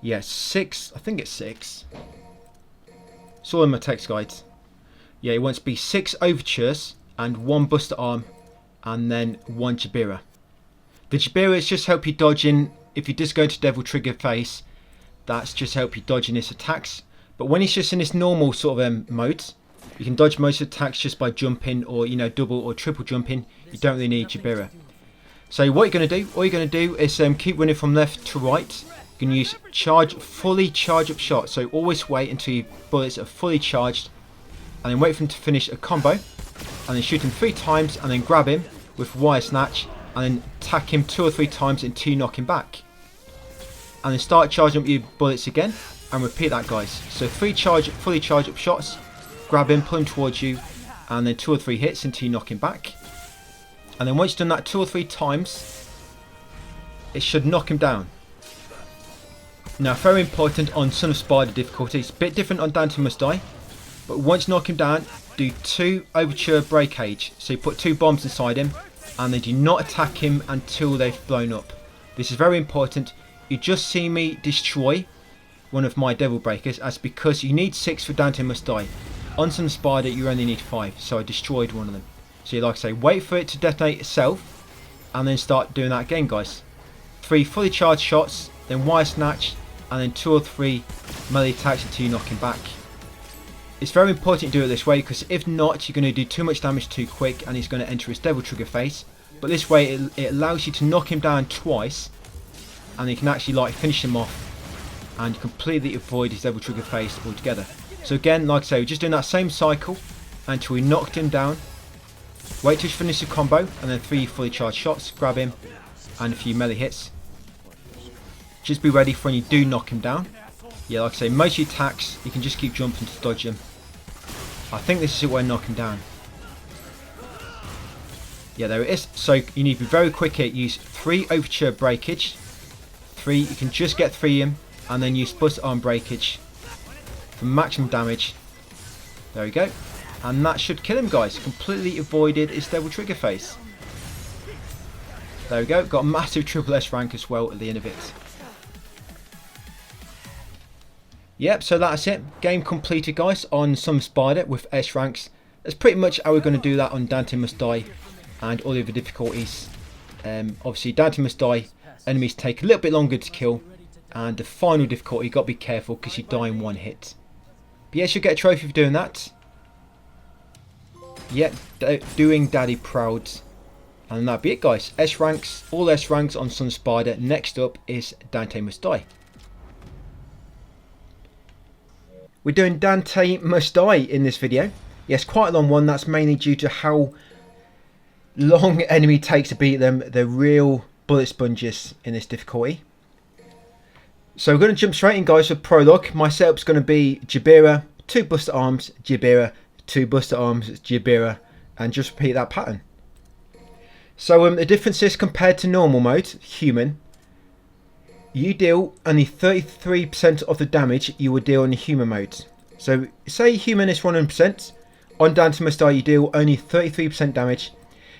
yeah, 6. I think it's 6. It's all in my text guides. Yeah, it wants to be 6 overtures and 1 Buster Arm, and then 1 Jabira. The Jabira is just help you dodge in. If you just go into Devil Trigger phase, that's just help you dodge in his attacks. But when he's just in this normal sort of mode, you can dodge most attacks just by jumping, or double or triple jumping. You don't really need Jabira. So what you're going to do, all you're going to do is keep running from left to right. You can use fully charge up shot. So always wait until your bullets are fully charged, and then wait for him to finish a combo, and then shoot him 3 times, and then grab him with Wire Snatch, and then attack him 2 or 3 times until you knock him back. And then start charging up your bullets again, and repeat that, guys. So 3 fully charged up shots, grab him, pull him towards you, and then 2 or 3 hits until you knock him back. And then once you've done that 2 or 3 times, it should knock him down. Now, very important on Son of Spider difficulty. It's a bit different on Dante Must Die. But once you knock him down, do 2 Overture Breakage. So you put 2 bombs inside him, and then do not attack him until they've blown up. This is very important. You just see me destroy one of my Devil Breakers. That's because you need 6 for Dante Must Die. On Son of Spider, you only need 5. So I destroyed one of them. So you, like I say, wait for it to detonate itself, and then start doing that again, guys. 3 fully charged shots, then Wire Snatch, and then 2 or 3 melee attacks until you knock him back. It's very important to do it this way, because if not, you're going to do too much damage too quick, and he's going to enter his Devil Trigger phase. But this way, it allows you to knock him down twice, and you can actually finish him off, and completely avoid his Devil Trigger phase altogether. So again, like I say, we're just doing that same cycle until we knocked him down. Wait till you finish the combo, and then 3 fully charged shots, grab him, and a few melee hits. Just be ready for when you do knock him down. Yeah, like I say, most of your attacks, you can just keep jumping to dodge him. I think this is it where I knock him down. Yeah, there it is. So you need to be very quick here. Use 3 Overture Breakage. 3, you can just get 3 in, and then use Buster Arm Breakage for maximum damage. There we go. And that should kill him, guys. Completely avoided his Devil Trigger phase. There we go. Got a massive triple S rank as well at the end of it. Yep, so that's it. Game completed, guys, on Son of Spider with S ranks. That's pretty much how we're going to do that on Dante Must Die and all the other difficulties. Obviously, Dante Must Die, enemies take a little bit longer to kill. And the final difficulty, you've got to be careful because you die in 1 hit. But yes, you'll get a trophy for doing that. Yep, doing Daddy proud. And that'll be it, guys. S ranks, all S ranks on Son of Spider. Next up is Dante Must Die. We're doing Dante Must Die in this video. Yes, quite a long one. That's mainly due to how long enemy takes to beat them. They're real bullet sponges in this difficulty. So we're going to jump straight in, guys, for prologue. My setup's going to be Jabira, 2 Buster Arms, Jabira, 2 Buster Arms, Jabira, and just repeat that pattern. So the difference is compared to normal mode, human, you deal only 33% of the damage you would deal in human mode. So say human is 100%, on Dante Must Die you deal only 33% damage.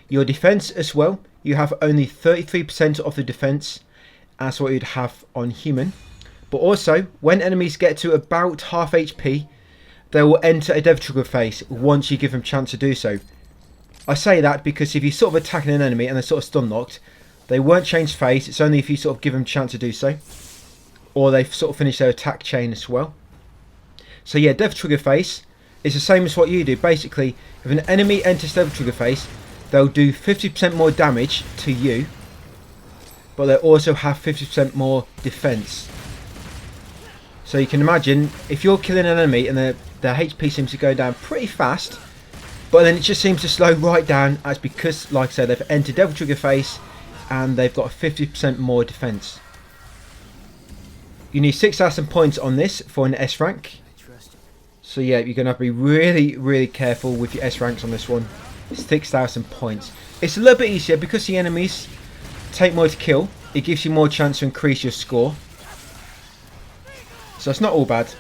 Your defense as well, you have only 33% of the defense as what you'd have on human. But also, when enemies get to about half HP, they will enter a Devil Trigger phase once you give them a chance to do so. I say that because if you're sort of attacking an enemy and they're sort of stun locked, They won't change phase. It's only if you sort of give them a chance to do so, or they've sort of finished their attack chain as well. So yeah, Devil Trigger phase is the same as what you do. Basically, if an enemy enters Devil Trigger phase, they'll do 50% more damage to you, but they also have 50% more defense. So you can imagine if you're killing an enemy and their HP seems to go down pretty fast, but then it just seems to slow right down. That's because, like I said, they've entered Devil Trigger phase and they've got 50% more defense. You need 6,000 points on this for an S rank. So yeah, you're going to have to be really, really careful with your S ranks on this one. 6,000 points. It's a little bit easier because the enemies take more to kill. It gives you more chance to increase your score. So it's not all bad.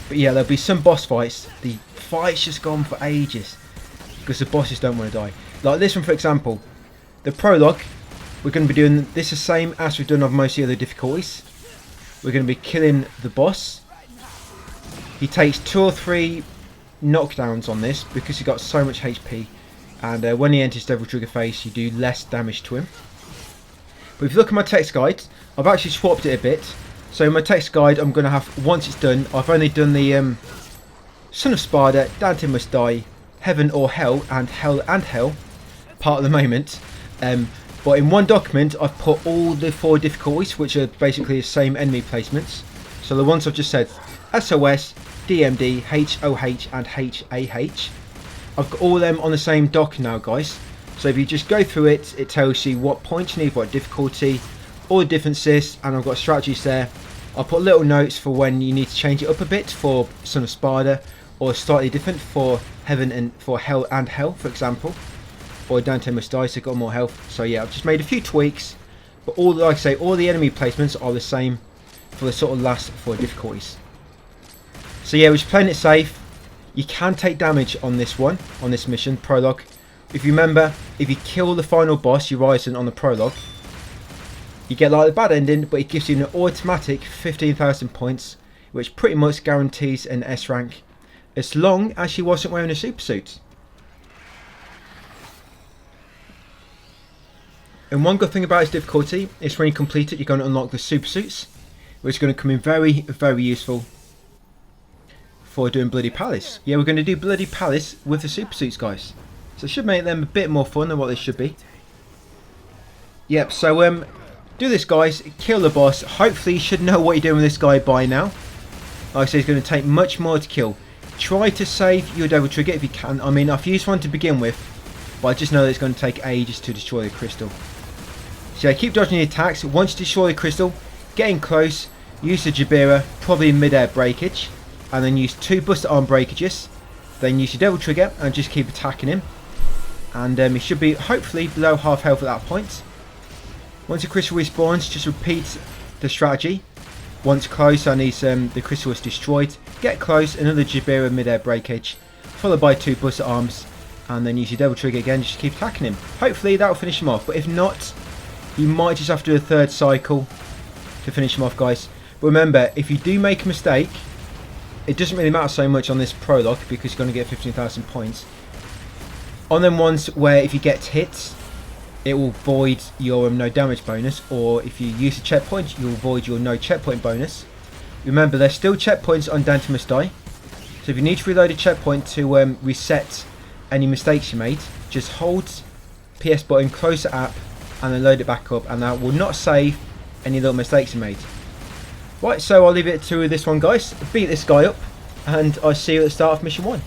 But yeah, there'll be some boss fights. The fight's just gone for ages because the bosses don't want to die. Like this one, for example. The prologue, we're going to be doing this the same as we've done on most of the other difficulties. We're going to be killing the boss. He takes 2 or 3 knockdowns on this because he's got so much HP, and when he enters Devil Trigger phase you do less damage to him. But if you look at my text guide, I've actually swapped it a bit. So in my text guide I'm going to have, once it's done, I've only done the Son of Sparda, Dante Must Die, Heaven or Hell, and Hell and Hell part at the moment. But in one document I've put all the 4 difficulties, which are basically the same enemy placements. So the ones I've just said, SOS, DMD, HOH and HAH. I've got all of them on the same doc now, guys. So if you just go through it, it tells you what points you need, what difficulty, all the differences, and I've got strategies there. I'll put little notes for when you need to change it up a bit for Son of Sparda, or slightly different for Heaven and for Hell and Hell, for example. Or Dante Must Die, so got more health. So yeah, I've just made a few tweaks, but all, like I say, all the enemy placements are the same for the sort of last 4 difficulties. So yeah, we're just playing it safe. You can take damage on this one, on this mission, prologue. If you remember, if you kill the final boss, Urizen, on the prologue, you get like the bad ending, but it gives you an automatic 15,000 points, which pretty much guarantees an S rank, as long as she wasn't wearing a super suit. And one good thing about its difficulty is when you complete it, you're going to unlock the super suits, which is going to come in very, very useful for doing Bloody Palace. Yeah, we're going to do Bloody Palace with the super suits, guys. So it should make them a bit more fun than what they should be. Yep, so do this, guys. Kill the boss. Hopefully you should know what you're doing with this guy by now. Like I said, it's going to take much more to kill. Try to save your Devil Trigger if you can. I mean, I've used one to begin with, but I just know that it's going to take ages to destroy the crystal. So yeah, keep dodging the attacks. Once you destroy the crystal, getting close, use the Jabira, probably mid-air breakage, and then use 2 Buster Arm breakages. Then use your Devil Trigger and just keep attacking him. And he should be hopefully below half health at that point. Once the crystal respawns, just repeat the strategy. Once close and the crystal is destroyed, get close, another Jabira mid-air breakage, followed by 2 Buster Arms, and then use your Devil Trigger again, just keep attacking him. Hopefully that will finish him off, but if not, you might just have to do a 3rd cycle to finish him off, guys. But remember, if you do make a mistake, it doesn't really matter so much on this prologue because you're going to get 15,000 points. On them ones where if you get hit, it will void your no damage bonus, or if you use a checkpoint, you'll void your no checkpoint bonus. Remember, there's still checkpoints on Dante Must Die, so if you need to reload a checkpoint to reset any mistakes you made, just hold PS button, close the app, and then load it back up, and that will not save any little mistakes you made. Right, so I'll leave it to this one, guys. Beat this guy up, and I'll see you at the start of mission 1.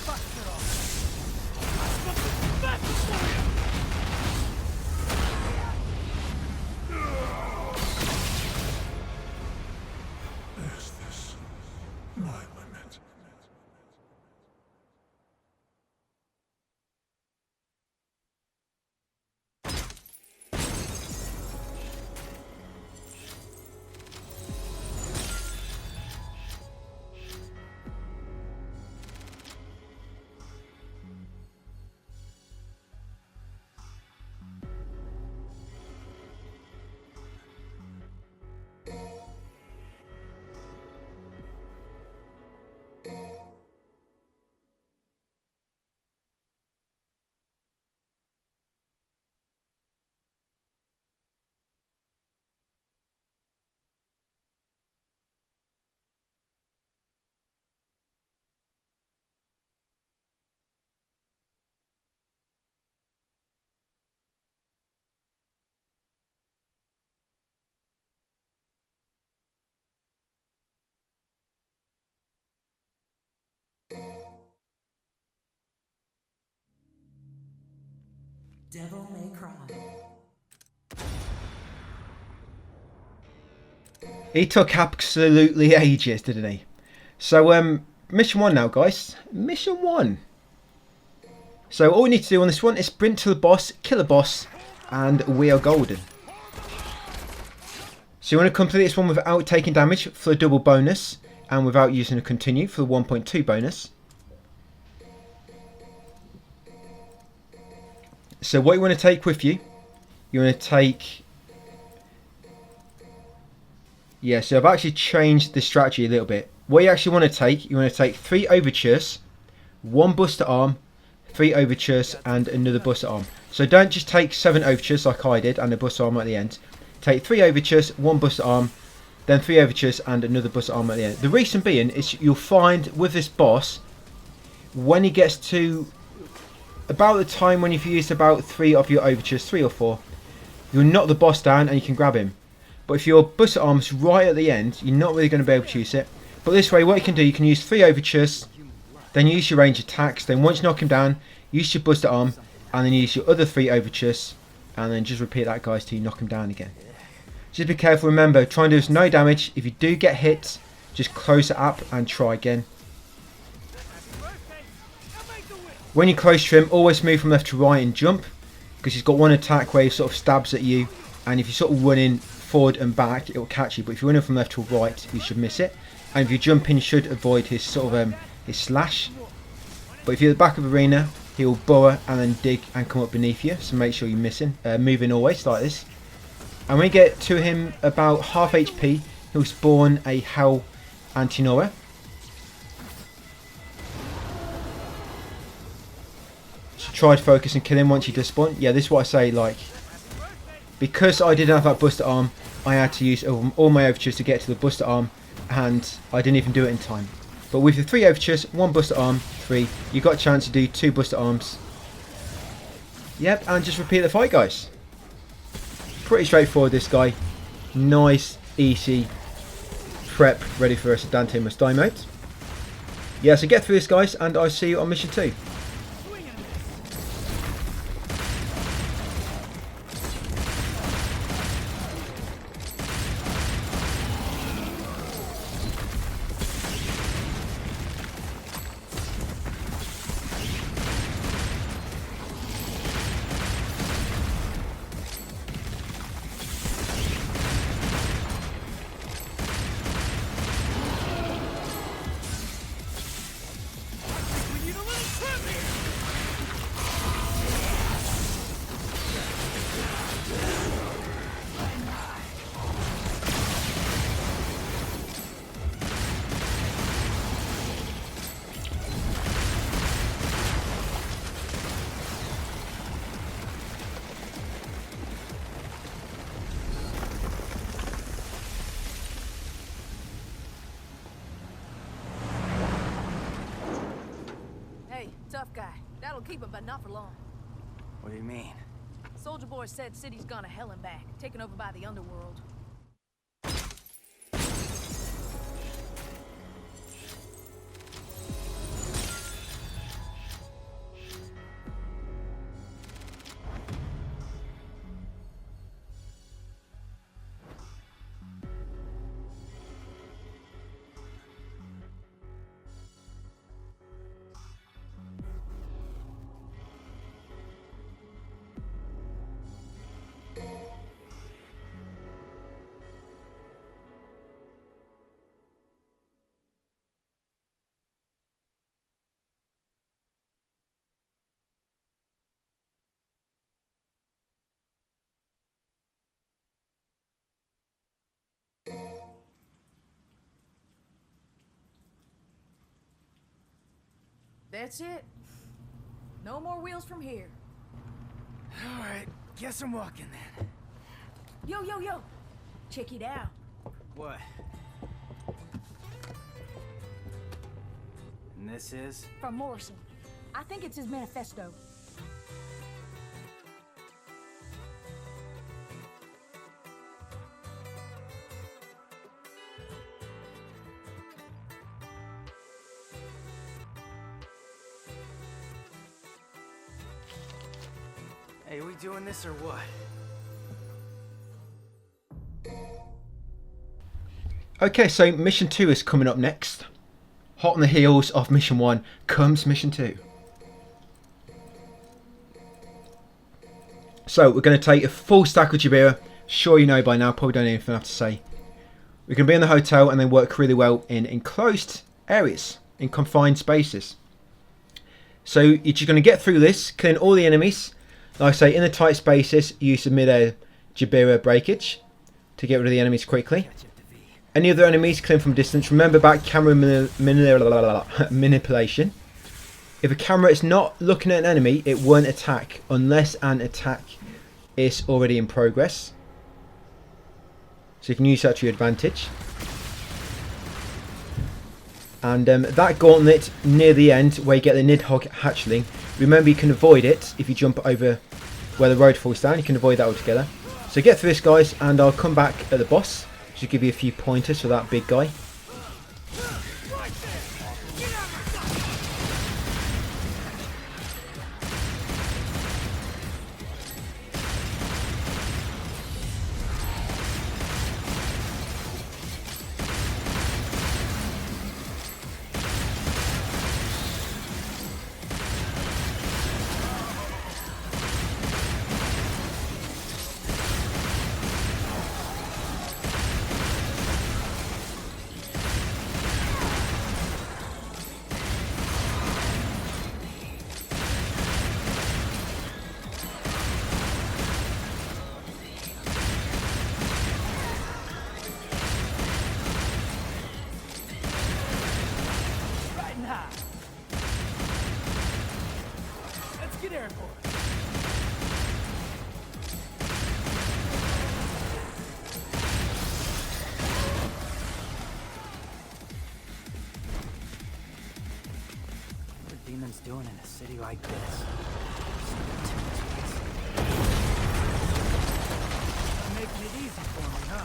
Is this my limit? Devil May Cry. He took absolutely ages, didn't he? So, mission 1 now, guys. Mission 1. So all we need to do on this one is sprint to the boss, kill the boss, and we are golden. So you want to complete this one without taking damage for the double bonus, and without using a continue for the 1.2 bonus. So what you want to take with you, you want to take... Yeah, so I've actually changed the strategy a little bit. What you actually want to take, you want to take 3 overtures, 1 buster arm, 3 overtures, and another buster arm. So don't just take 7 overtures like I did and a buster arm at the end. Take 3 overtures, 1 buster arm, then 3 overtures and another buster arm at the end. The reason being is you'll find with this boss, when he gets to about the time when you've used about 3 of your overtures, 3 or 4, you'll knock the boss down and you can grab him. But if your buster arm's right at the end, you're not really going to be able to use it. But this way, what you can do, you can use 3 overtures, then use your range attacks, then once you knock him down, use your buster arm, and then use your other 3 overtures, and then just repeat that, guys, till you knock him down again. Just be careful, remember, try and do us no damage. If you do get hit, just close it up and try again. When you're close to him, always move from left to right and jump, because he's got one attack where he sort of stabs at you, and if you sort of run in forward and back, it will catch you. But if you're running from left to right, you should miss it. And if you jump in, you should avoid his sort of his slash. But if you're at the back of the arena, he'll burrow and then dig and come up beneath you. So make sure you're moving always like this. And when you get to him about half HP, he'll spawn a Hell Antinora. So try to focus and kill him once he does spawn. Yeah, this is what I say, like, because I didn't have that buster arm, I had to use all my overtures to get to the buster arm, and I didn't even do it in time. But with the 3 overtures, 1 buster arm, 3, you got a chance to do 2 buster arms. Yep, and just repeat the fight, guys. Pretty straightforward, this guy. Nice, easy prep, ready for us Dante must die mode. Yeah, so get through this, guys, and I'll see you on mission 2. Tough guy. That'll keep him, but not for long. What do you mean? Soldier Boy said city's gone to hell and back, taken over by the underworld. That's it. No more wheels from here. Alright, guess I'm walking then. Yo, yo, yo! Check it out. What? And this is? From Morrison. I think it's his manifesto. Hey, we doing this or what? Okay, so mission 2 is coming up next. Hot on the heels of mission 1 comes mission 2. So we're going to take a full stack of Jabira. Sure you know by now, probably don't need anything I have to say. We're going to be in the hotel and then work really well in enclosed areas, in confined spaces. So you're just going to get through this, killing all the enemies. Like I say, in the tight spaces, use the mid-air Jabira breakage to get rid of the enemies quickly. Any other enemies, kill them from distance. Remember about camera manipulation. If a camera is not looking at an enemy, it won't attack unless an attack is already in progress. So you can use that to your advantage. And that gauntlet near the end, where you get the Nidhogg hatchling, remember you can avoid it if you jump over where the road falls down. You can avoid that altogether. So get through this, guys, and I'll come back at the boss to give you a few pointers for that big guy. Let's get airborne. What are demons doing in a city like this? Making it easy for me, huh?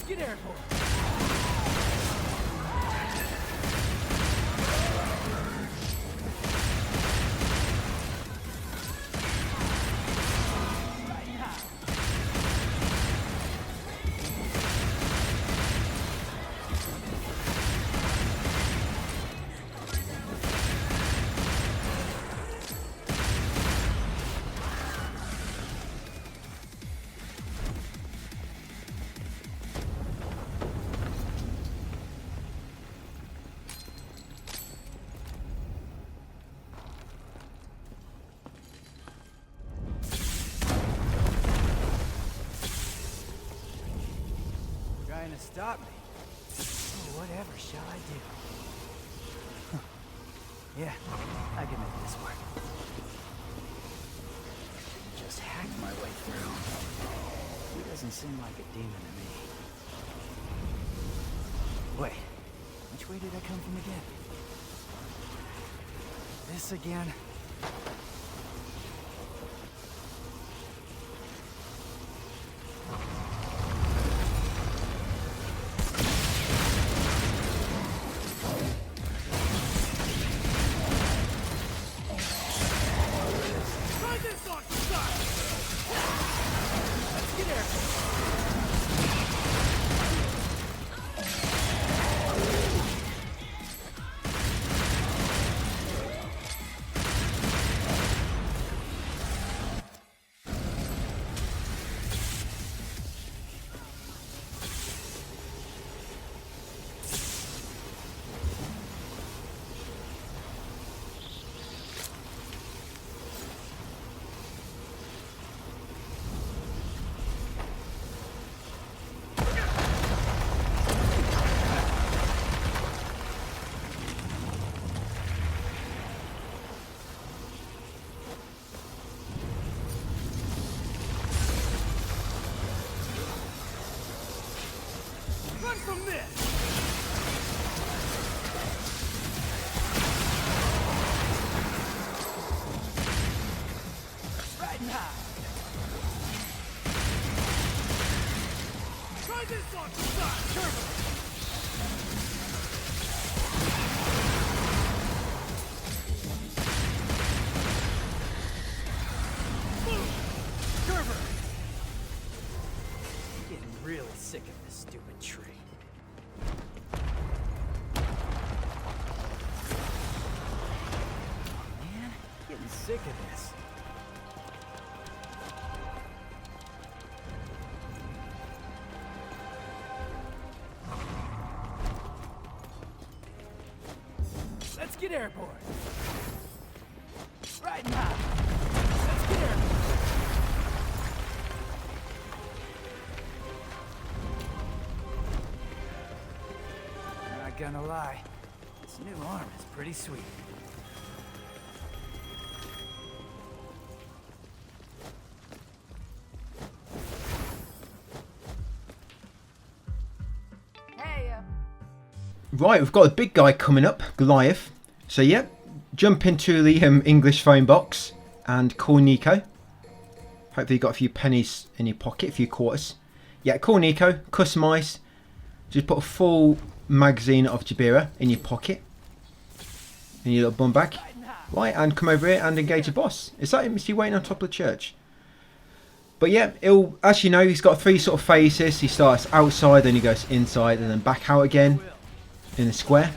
Get airborne. gonna stop me. Oh, whatever shall I do? Huh. Yeah, I can make this work. Just hack my way through. He doesn't seem like a demon to me. Wait, which way did I come from again? This again? From this! Right now! Try this on the side! Turbo! Curver! I'm getting really sick of this stupid tree. Man, getting sick of this. Let's get airborne. Right now. Let's get airborne. Not gonna lie, this new arm is pretty sweet. Hey, Right, we've got a big guy coming up, Goliath. So yeah, jump into the English phone box and call Nico. Hopefully you got a few pennies in your pocket, a few quarters. Yeah, call Nico, customise. Just put a full magazine of Jabira in your pocket, in your little bum bag. Right, and come over here and engage the boss. Is that him? Is he waiting on top of the church? But yeah, he'll, as you know, he's got three sort of phases. He starts outside, then he goes inside, and then back out again in the square.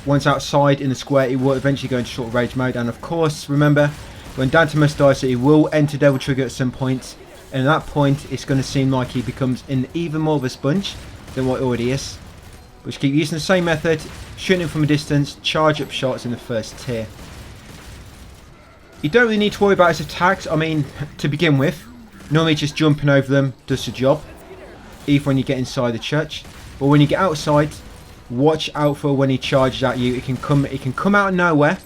Once outside in the square, he will eventually go into short rage mode. And of course, remember, when Dante must die, so he will enter Devil Trigger at some point. And at that point, it's going to seem like he becomes an even more of a sponge than what he already is. But just keep using the same method, shooting him from a distance, charge up shots in the first tier. You don't really need to worry about his attacks. I mean, to begin with, normally just jumping over them does the job, even when you get inside the church. But when you get outside, watch out for when he charges at you. It can come out of nowhere,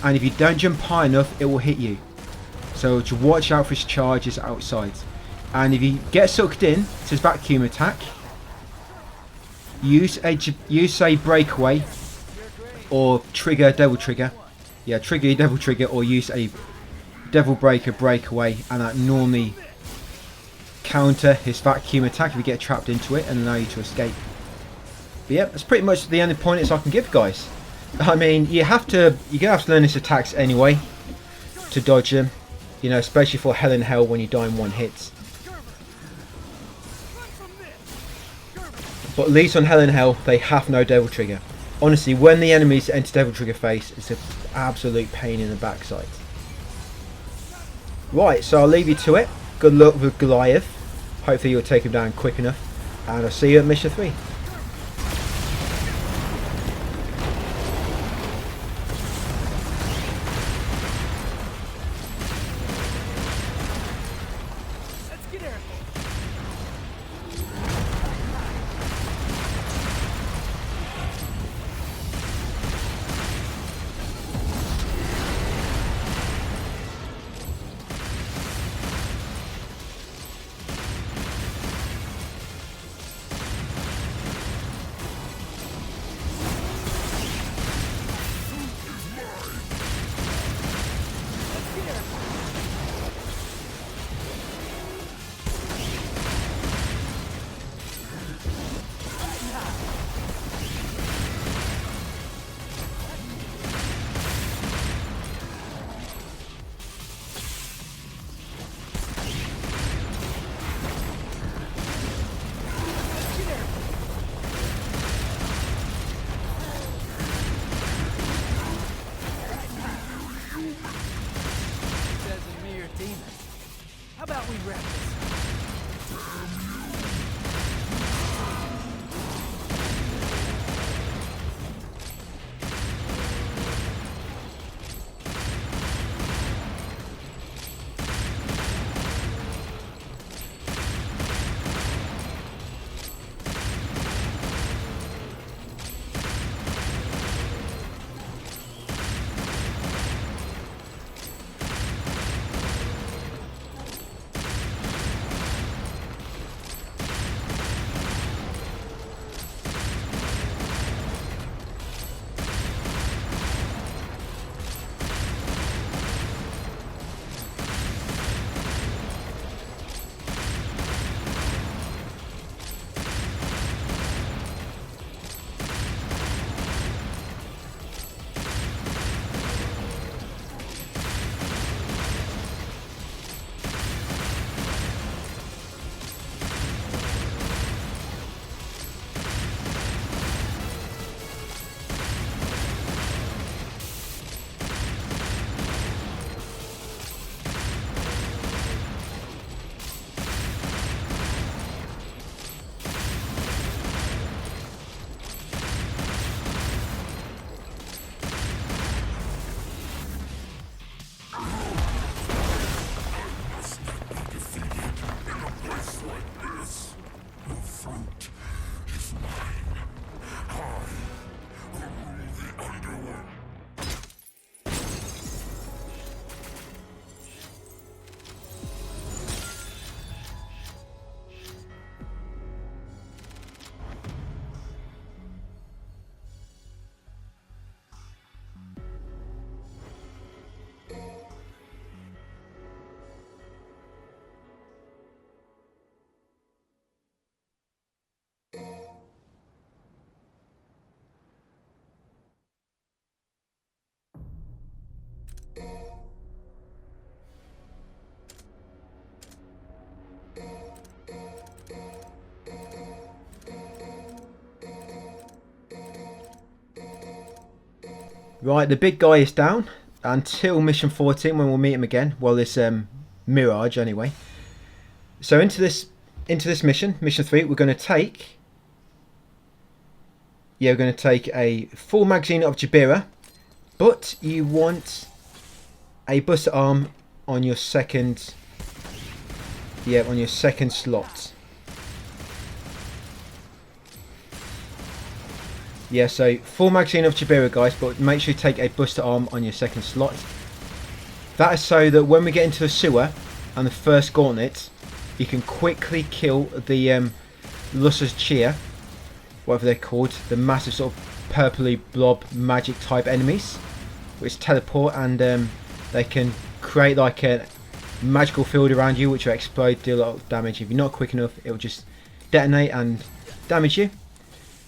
and if you don't jump high enough, it will hit you. So just watch out for his charges outside. And if you get sucked in to his vacuum attack, use a breakaway or trigger devil trigger. Yeah, trigger your devil trigger or use a devil breaker breakaway, and that normally counter his vacuum attack if you get trapped into it and allow you to escape. But yeah, that's pretty much the only pointers I can give, guys. I mean, you're gonna have to learn his attacks anyway to dodge them. You know, especially for Hell in Hell when you die in one hit. But at least on Hell in Hell, they have no devil trigger. Honestly, when the enemies enter devil trigger phase, it's an absolute pain in the backside. Right, so I'll leave you to it. Good luck with Goliath. Hopefully you'll take him down quick enough. And I'll see you at mission 3. Right, the big guy is down until mission 14 when we'll meet him again. Well, this Mirage anyway. So into this mission 3, we're going to take a full magazine of Jabira, but you want a buster arm on your second slot. Yeah, so full magazine of Jabira, guys, but make sure you take a buster arm on your second slot. That is so that when we get into the sewer and the first gauntlet, you can quickly kill the Lussa's Cheer, whatever they're called, the massive sort of purpley blob magic type enemies, which teleport, and they can create like a magical field around you which will explode, do a lot of damage. If you're not quick enough, it will just detonate and damage you.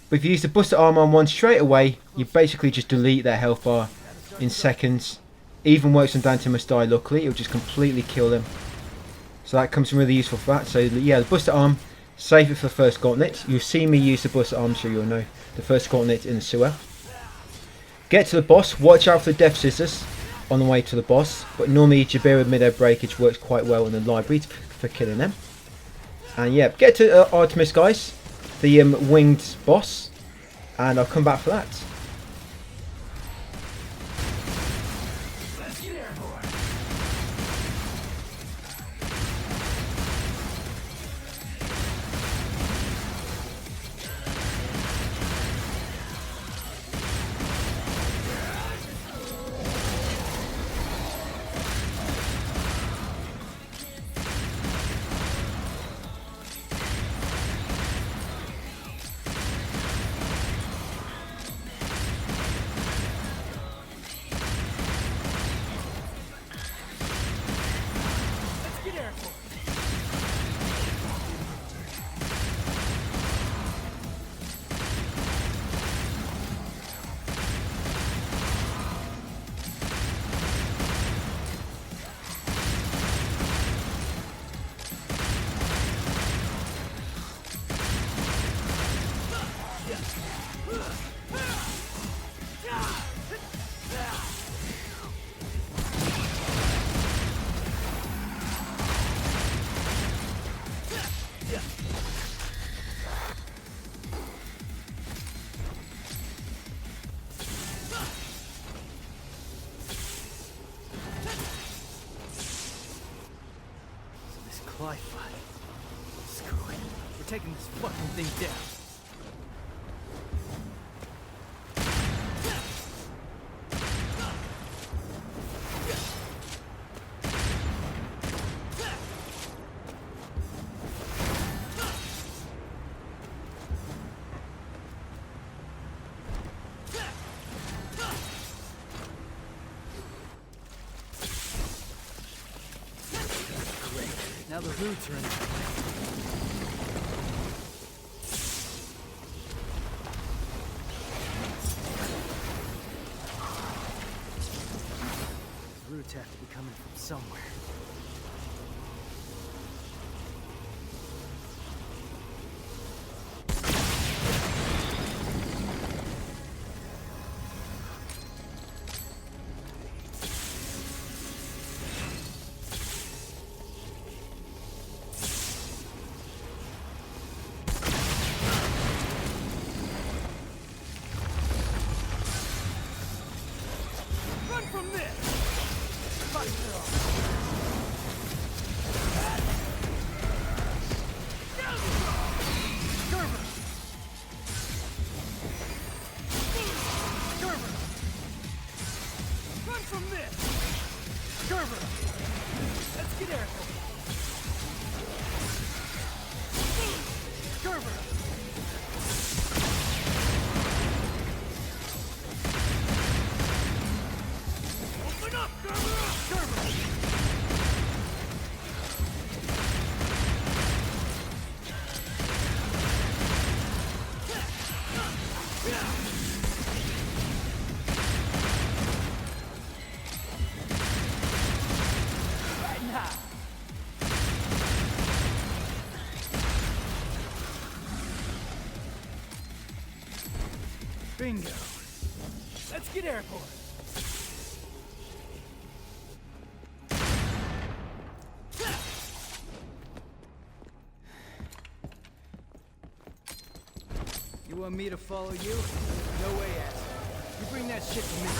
But if you use the buster arm on one straight away, you basically just delete their health bar in seconds. Even works when Dante must die, luckily, it'll just completely kill them. So that comes in really useful for that. So yeah, the buster arm, save it for the first gauntlet. You'll see me use the buster arm, so you'll know the first gauntlet in the sewer. Get to the boss, watch out for the death scissors on the way to the boss. But normally Jabira mid-air breakage works quite well in the library for killing them. And yeah, get to Artemis, guys, the winged boss, and I'll come back for that. Screw it. We're taking this fucking thing down. Now the roots are in the roots have to be coming from somewhere. From this! Fight it off! Gerber! Gerber! Run from this! Gerber! Let's get airful! Gerber! Bingo. Let's get airborne. want me to follow you? No way, ass. You bring that shit to me.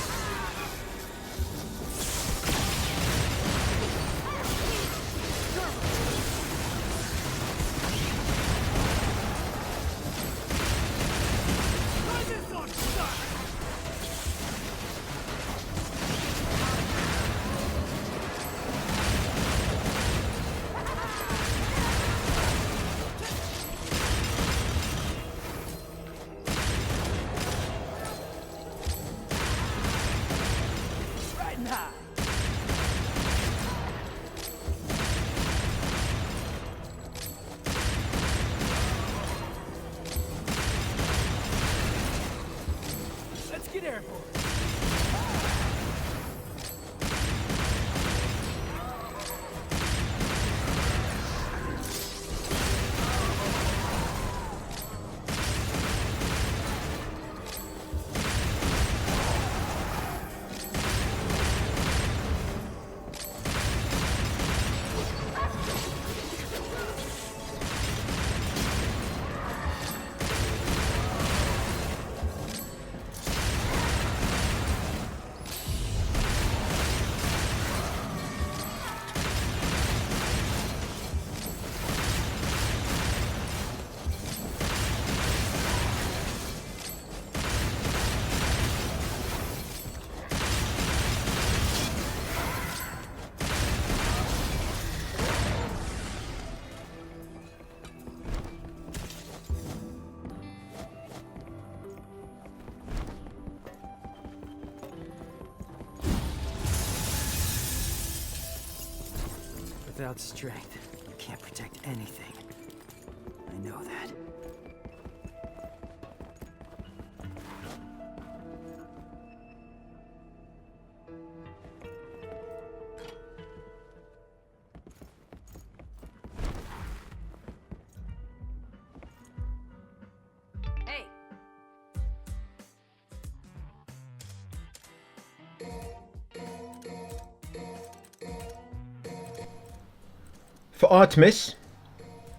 Let's get airborne. Without strength, you can't protect anything. I know that. Hey, For Artemis,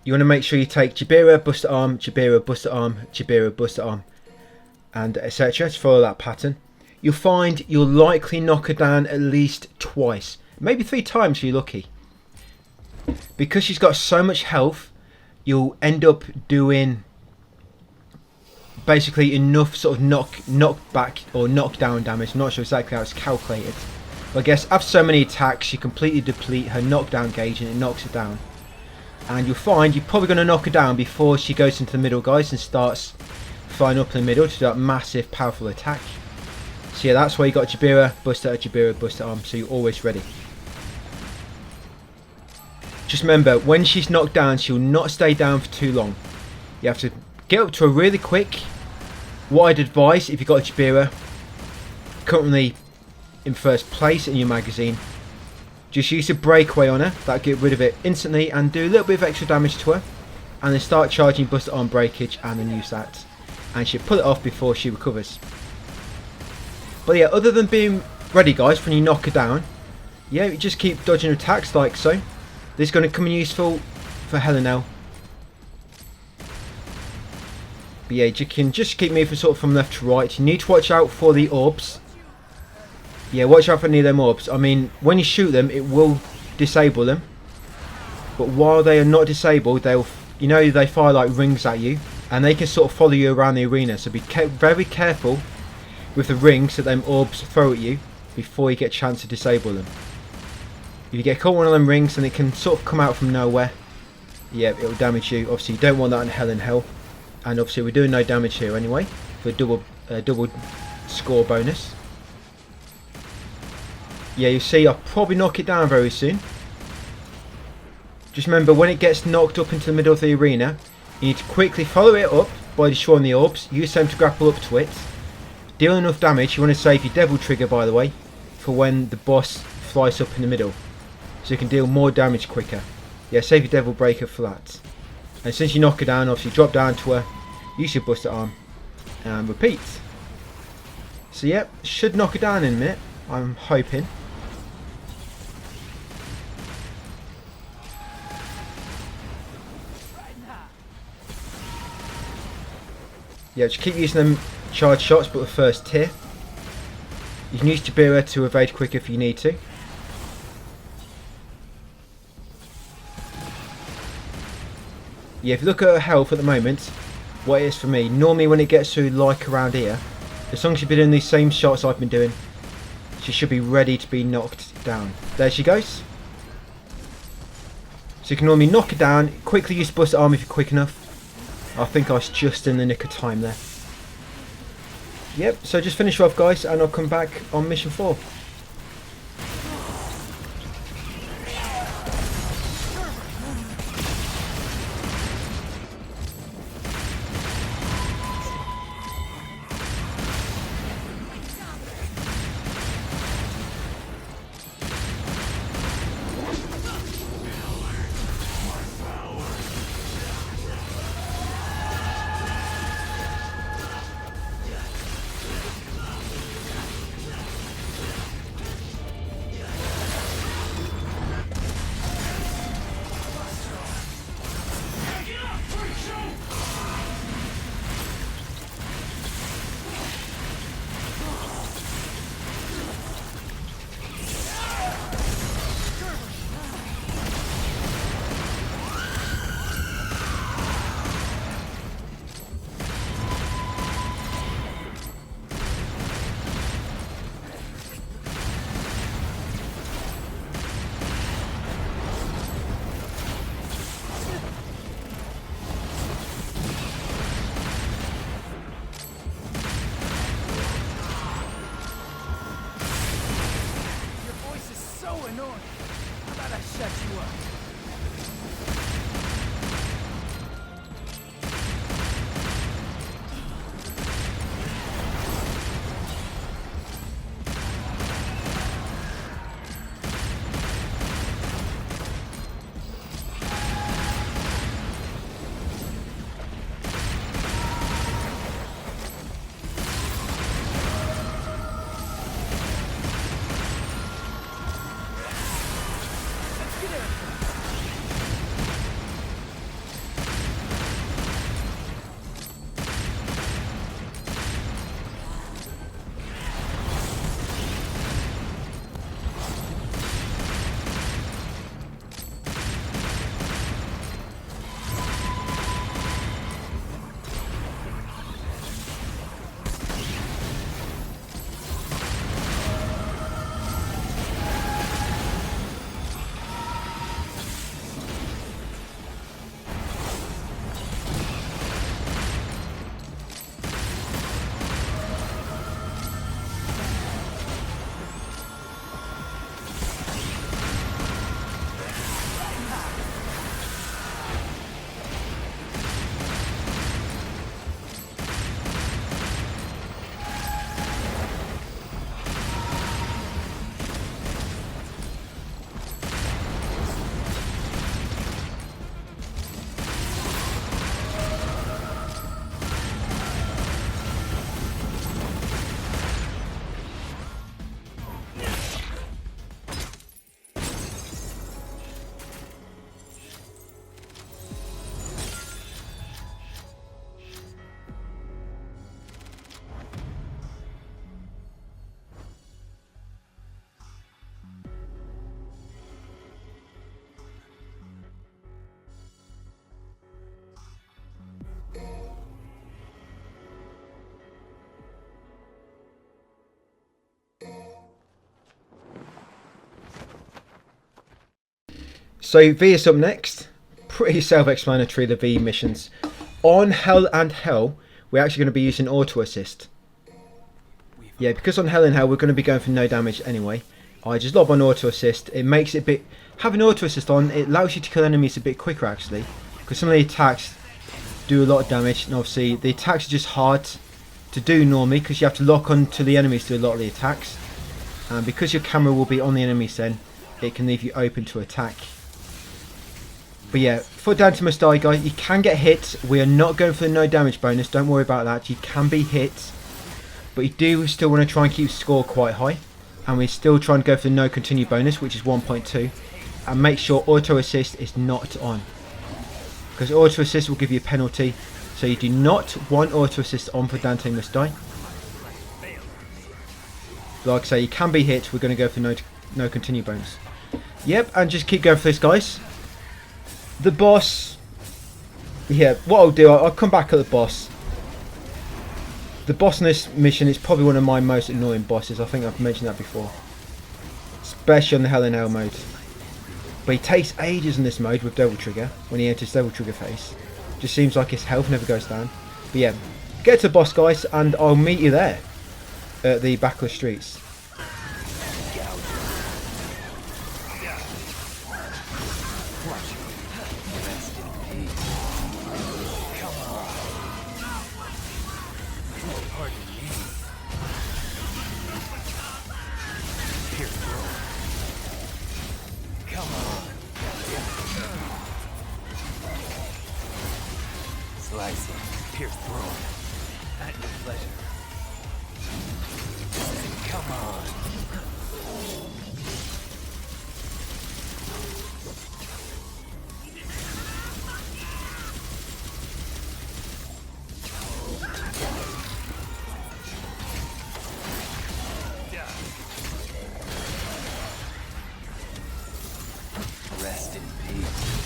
you want to make sure you take Jabira, Buster Arm, Jabira, Buster Arm, Jabira, Buster Arm, and etc. to follow that pattern. You'll find you'll likely knock her down at least twice, maybe 3 times if you're lucky. Because she's got so much health, you'll end up doing basically enough sort of knock back or knockdown damage. I'm not sure exactly how it's calculated. But I guess after so many attacks, you completely deplete her knockdown gauge and it knocks her down. And you'll find you're probably going to knock her down before she goes into the middle, guys, and starts flying up in the middle to do that massive, powerful attack. So yeah, that's why you got Jabira, Buster Arm, so you're always ready. Just remember, when she's knocked down, she'll not stay down for too long. You have to get up to her really quick. What I'd advise, if you've got a Jabira currently in first place in your magazine, just use a breakaway on her, that'll get rid of it instantly and do a little bit of extra damage to her, and then start charging Buster Arm breakage and then use that, and she'll pull it off before she recovers. But yeah, other than being ready, guys, when you knock her down, yeah, you just keep dodging attacks like so. This is going to come in useful for Helena. But yeah, you can just keep moving sort of from left to right. You need to watch out for the orbs. Yeah, watch out for any of them orbs. I mean, when you shoot them, it will disable them. But while they are not disabled, they'll, you know, they fire like rings at you, and they can sort of follow you around the arena. So be very careful with the rings that them orbs throw at you before you get a chance to disable them. If you get caught one of them rings and it can sort of come out from nowhere, yeah, it will damage you. Obviously, you don't want that in Hell in Hell. And obviously, we're doing no damage here anyway for a double score bonus. Yeah, you see, I'll probably knock it down very soon. Just remember, when it gets knocked up into the middle of the arena, you need to quickly follow it up by destroying the orbs. Use them to grapple up to it. Deal enough damage. You want to save your devil trigger, by the way, for when the boss flies up in the middle, so you can deal more damage quicker. Yeah, save your devil breaker for that. And since you knock her down, obviously drop down to her, use your Buster Arm, and repeat. So yep, should knock her down in a minute, I'm hoping. Yeah, just keep using them charge shots, but with first tier. You can use Jabira to evade quicker if you need to. Yeah, if you look at her health at the moment, what it is for me, normally when it gets to like around here, as long as you've been doing these same shots I've been doing, she should be ready to be knocked down. There she goes. So you can normally knock her down, quickly use Buster Arm if you're quick enough. I think I was just in the nick of time there. Yep, so just finish her off guys and I'll come back on mission 4. So V is up next. Pretty self-explanatory, the V missions. On Hell and Hell, we're actually going to be using auto assist. Yeah, because on Hell and Hell we're going to be going for no damage anyway. I just lob on auto assist. It makes it a bit... Having auto assist on, it allows you to kill enemies a bit quicker actually. Because some of the attacks do a lot of damage. And obviously the attacks are just hard to do normally. Because you have to lock onto the enemies to do a lot of the attacks. And because your camera will be on the enemies then, it can leave you open to attack. But yeah, foot down to must die guys. You can get hit. We are not going for the no damage bonus. Don't worry about that. You can be hit. But you do still want to try and keep the score quite high. And we're still trying to go for the no continue bonus, which is 1.2. And make sure auto assist is not on. Because auto assist will give you a penalty. So you do not want auto assist on for Dante must die. Like I say, you can be hit. We're going to go for no continue bonus. Yep, and just keep going for this, guys. The boss. Yeah, what I'll do, I'll come back at the boss. The boss in this mission is probably one of my most annoying bosses. I think I've mentioned that before. Especially on the Hell in Hell mode. But he takes ages in this mode with Devil Trigger, when he enters Devil Trigger phase. Just seems like his health never goes down. But yeah, get to the boss, guys, and I'll meet you there. At the back of the streets. Pierce through. At your pleasure. Come on. Rest in peace.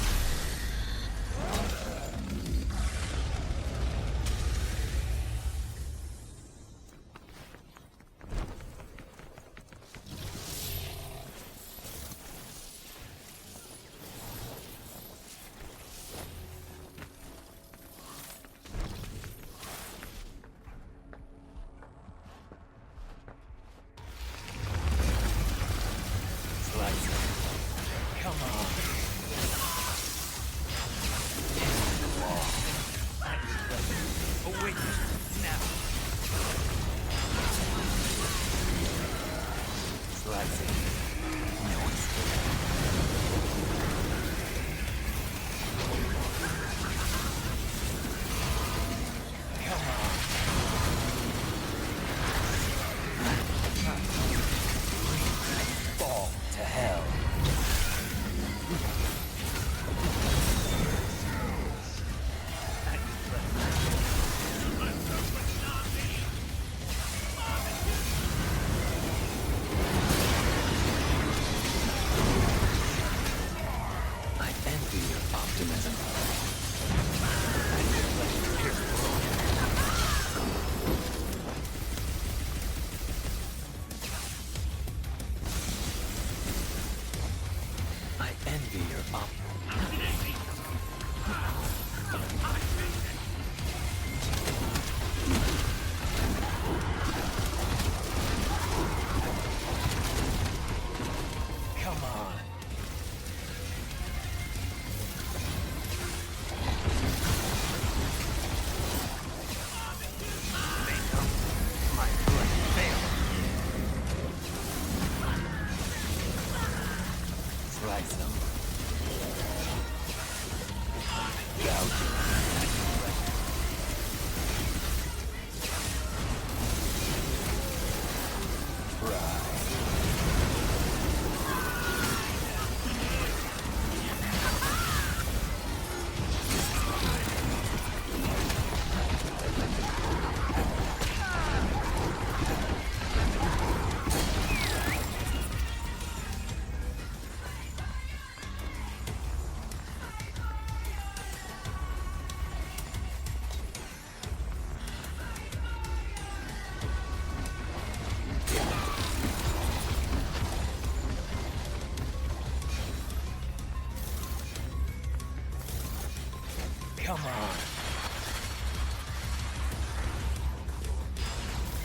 Come on.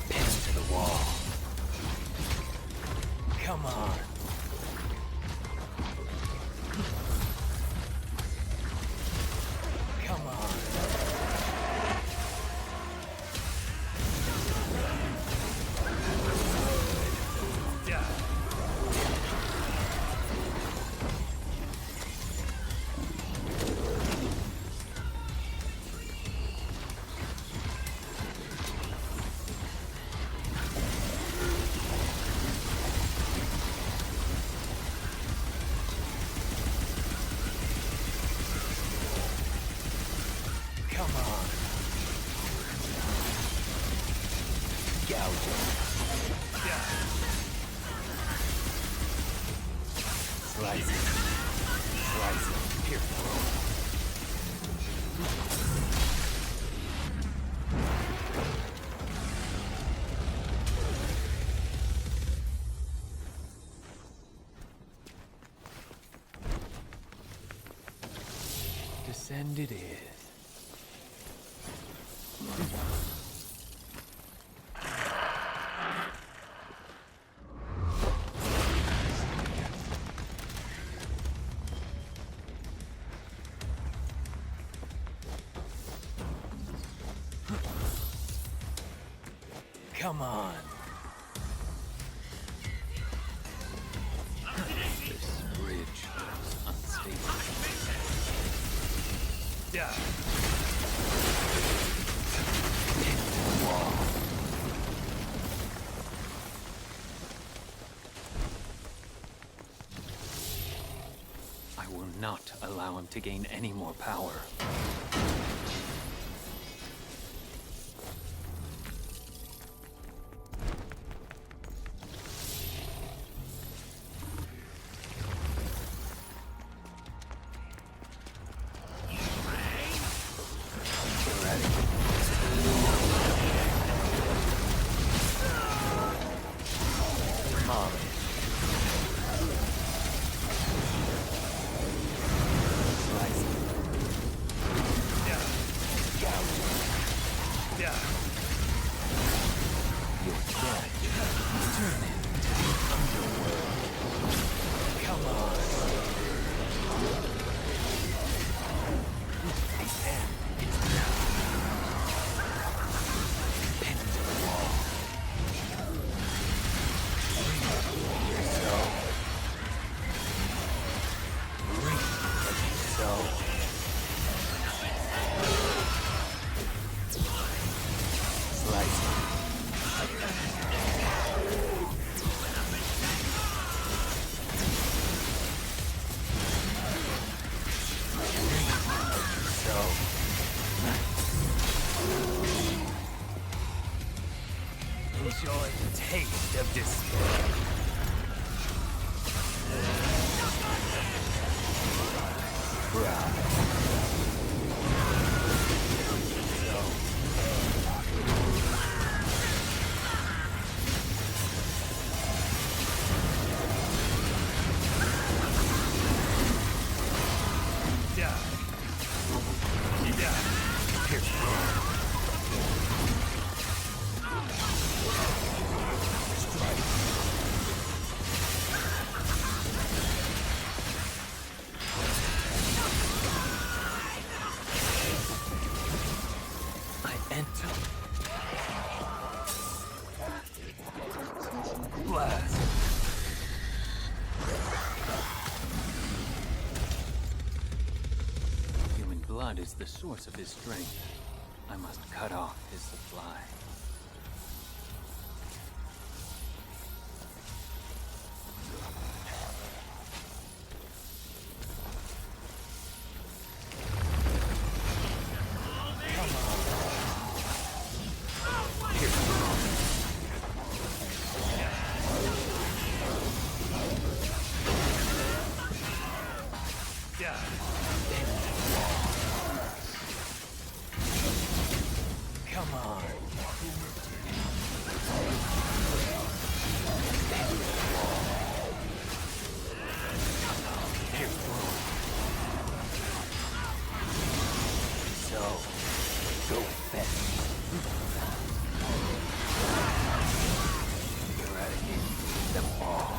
Pin to the wall. Come on. Come on. Come on. Gouging. Slicing. Slicing. Pierce through. Descend it is. Come on. This bridge looks unstable. Yeah. Wall. I will not allow him to gain any more power. Enjoy the taste of despair. Human blood is the source of his strength. I must cut off his supply. Come on. So, go fast. Eradicate them all.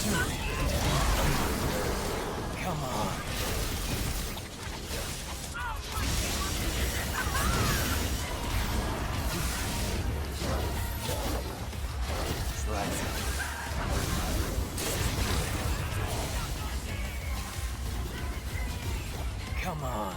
Come on. Come on.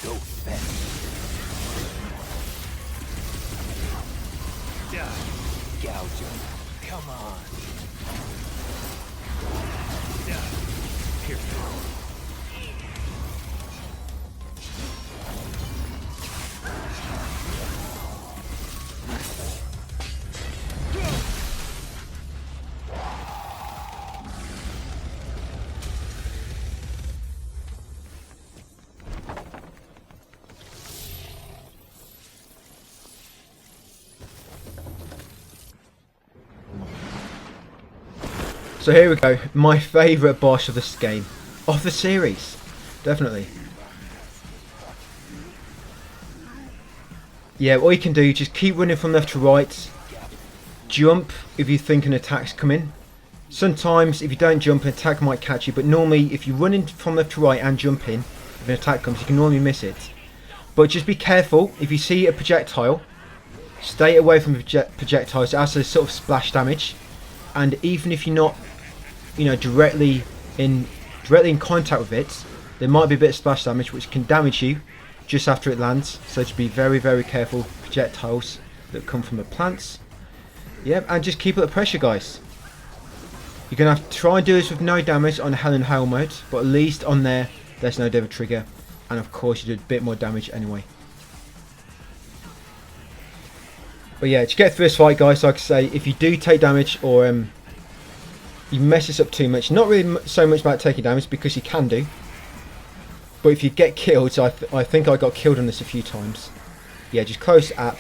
Go fast. Gouge him. Come on. Here. So here we go, my favourite boss of this game, of the series, definitely. Yeah, all you can do, just keep running from left to right, jump if you think an attack's coming. Sometimes if you don't jump, an attack might catch you, but normally if you run in from left to right and jump in, if an attack comes, you can normally miss it. But just be careful, if you see a projectile, stay away from projectiles, it has a sort of splash damage. And even if you're not, you know, directly in contact with it, there might be a bit of splash damage which can damage you just after it lands. So just be very, very careful of projectiles that come from the plants. Yep, and just keep up the pressure, guys. You're gonna have to try and do this with no damage on Hell and Hail mode, but at least on there's no Devil Trigger, and of course you did a bit more damage anyway. But yeah, to get through this fight, guys, like I say, if you do take damage or you mess this up too much, not really so much about taking damage because you can do, but if you get killed, so I think I got killed on this a few times. Yeah, just close app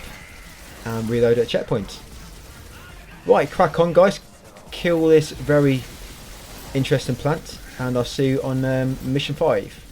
and reload at a checkpoint. Right, crack on, guys. Kill this very interesting plant, and I'll see you on mission 5.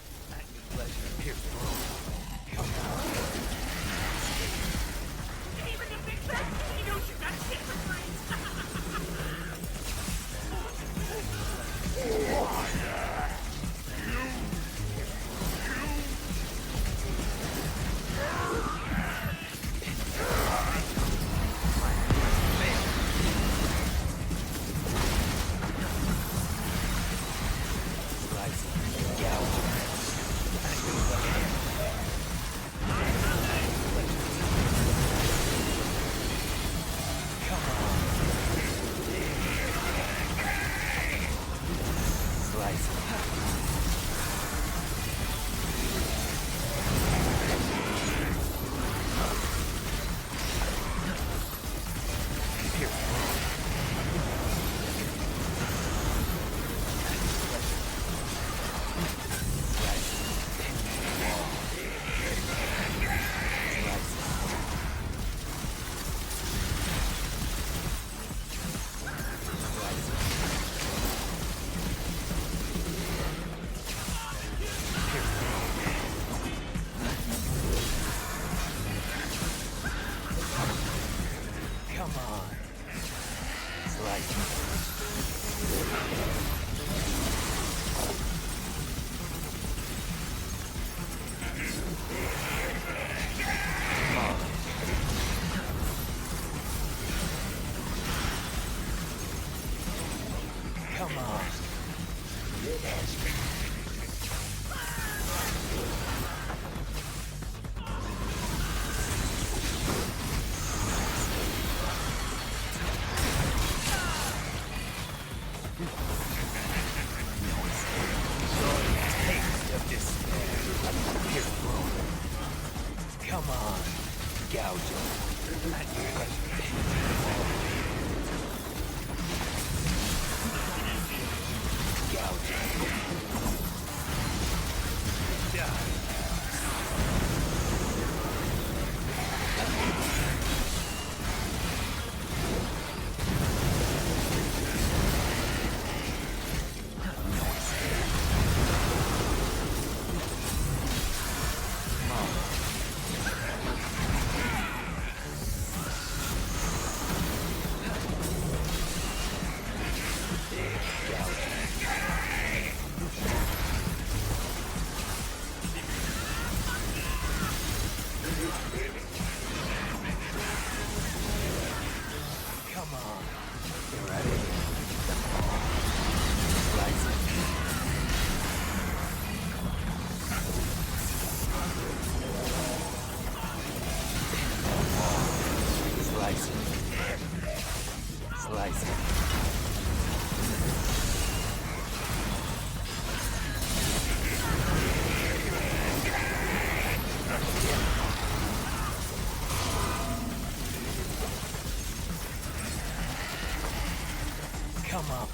Come on.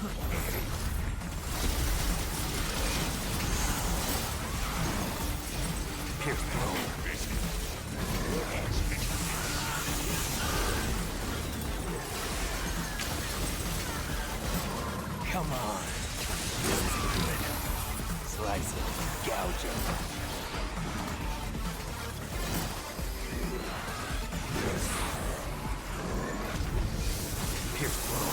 Pierce through. Come on. This is good. Slice it. Gouge it. Pierce through.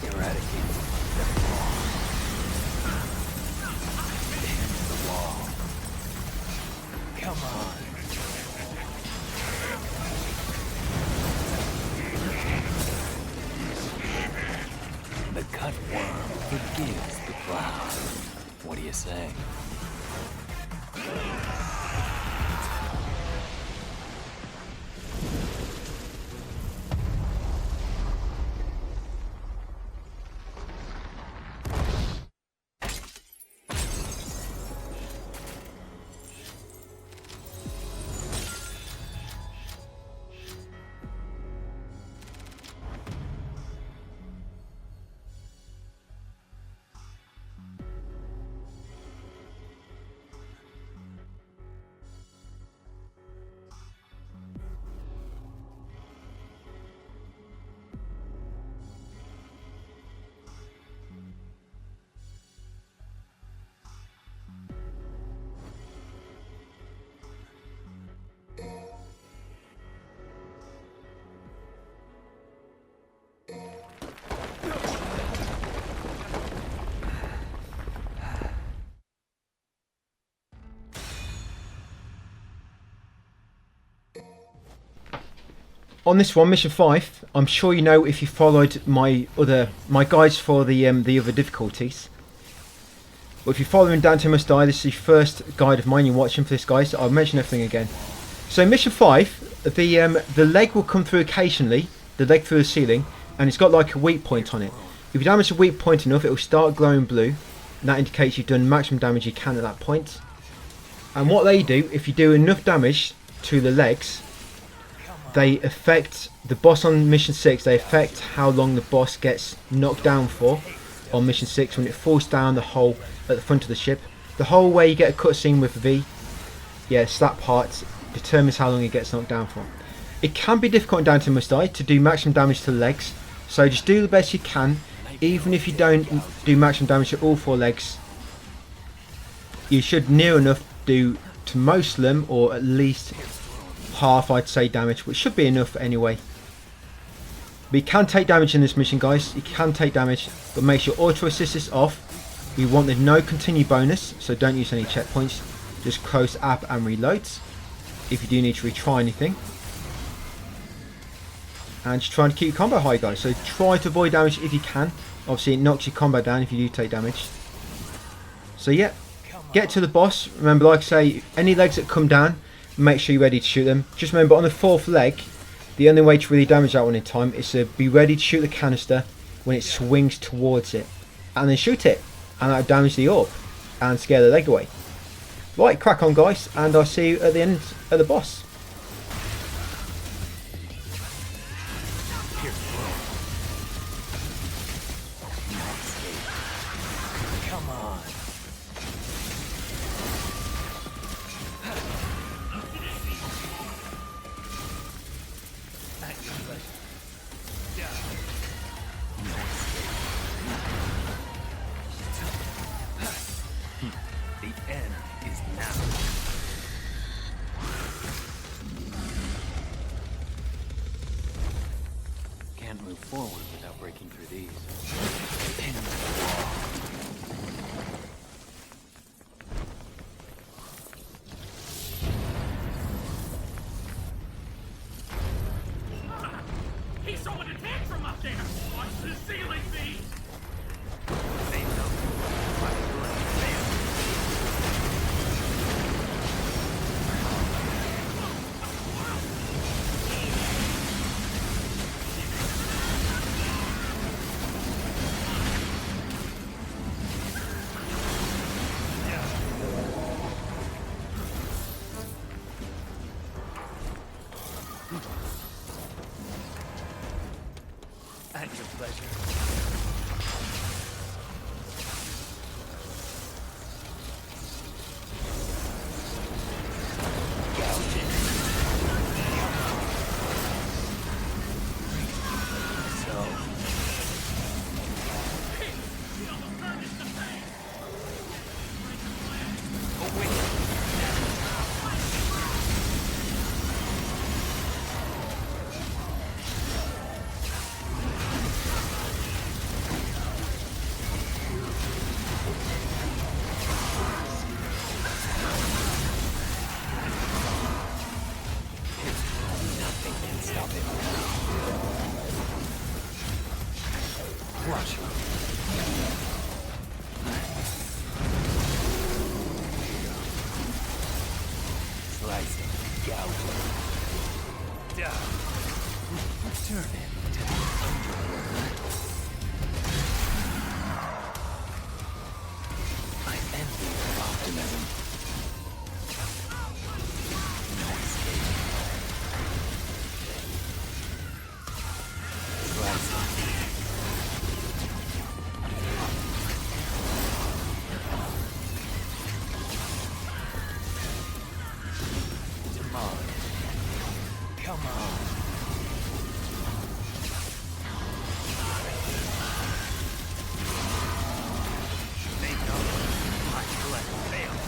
Eradicate the wall. Come on. The cutworm forgives the cloud. What do you say? On this one, mission 5, I'm sure you know if you followed my guides for the other difficulties. Well, if you're following Dante Must Die, this is the first guide of mine you're watching for this, guys. So I'll mention everything again. So in mission 5, the leg will come through occasionally, the leg through the ceiling, and it's got like a weak point on it. If you damage the weak point enough, it will start glowing blue, and that indicates you've done maximum damage you can at that point. And what they do, if you do enough damage to the legs, they affect the boss on mission 6. They affect how long the boss gets knocked down for on mission 6 when it falls down the hole at the front of the ship. The hole where you get a cutscene with V, yes, that part determines how long it gets knocked down for. It can be difficult in Dante Must Die to do maximum damage to the legs, so just do the best you can. Even if you don't do maximum damage to all 4 legs, you should near enough do to most of them, or at least half, I'd say, damage, which should be enough anyway. But you can take damage in this mission, guys. You can take damage, but make sure auto assist is off. We want the no continue bonus, so don't use any checkpoints. Just close the app and reloads if you do need to retry anything. And just trying to keep your combo high, guys. So try to avoid damage if you can. Obviously it knocks your combo down if you do take damage. So yeah, get to the boss. Remember, like I say, any legs that come down, make sure you're ready to shoot them. Just remember, on the 4th leg, the only way to really damage that one in time is to be ready to shoot the canister when it swings towards it. And then shoot it. And that'll damage the orb and scare the leg away. Right, crack on, guys, and I'll see you at the end of the boss. Come on. At your pleasure. The end is now. Can't move forward without breaking through these. He's throwing a tantrum up there! Watch the ceiling feed! They know my blood fails. At your pleasure. Watch. Slicing, gouging. Turn it to the underworld. I envy your optimism. No escape. Slicing. Come on. They know my blood fails.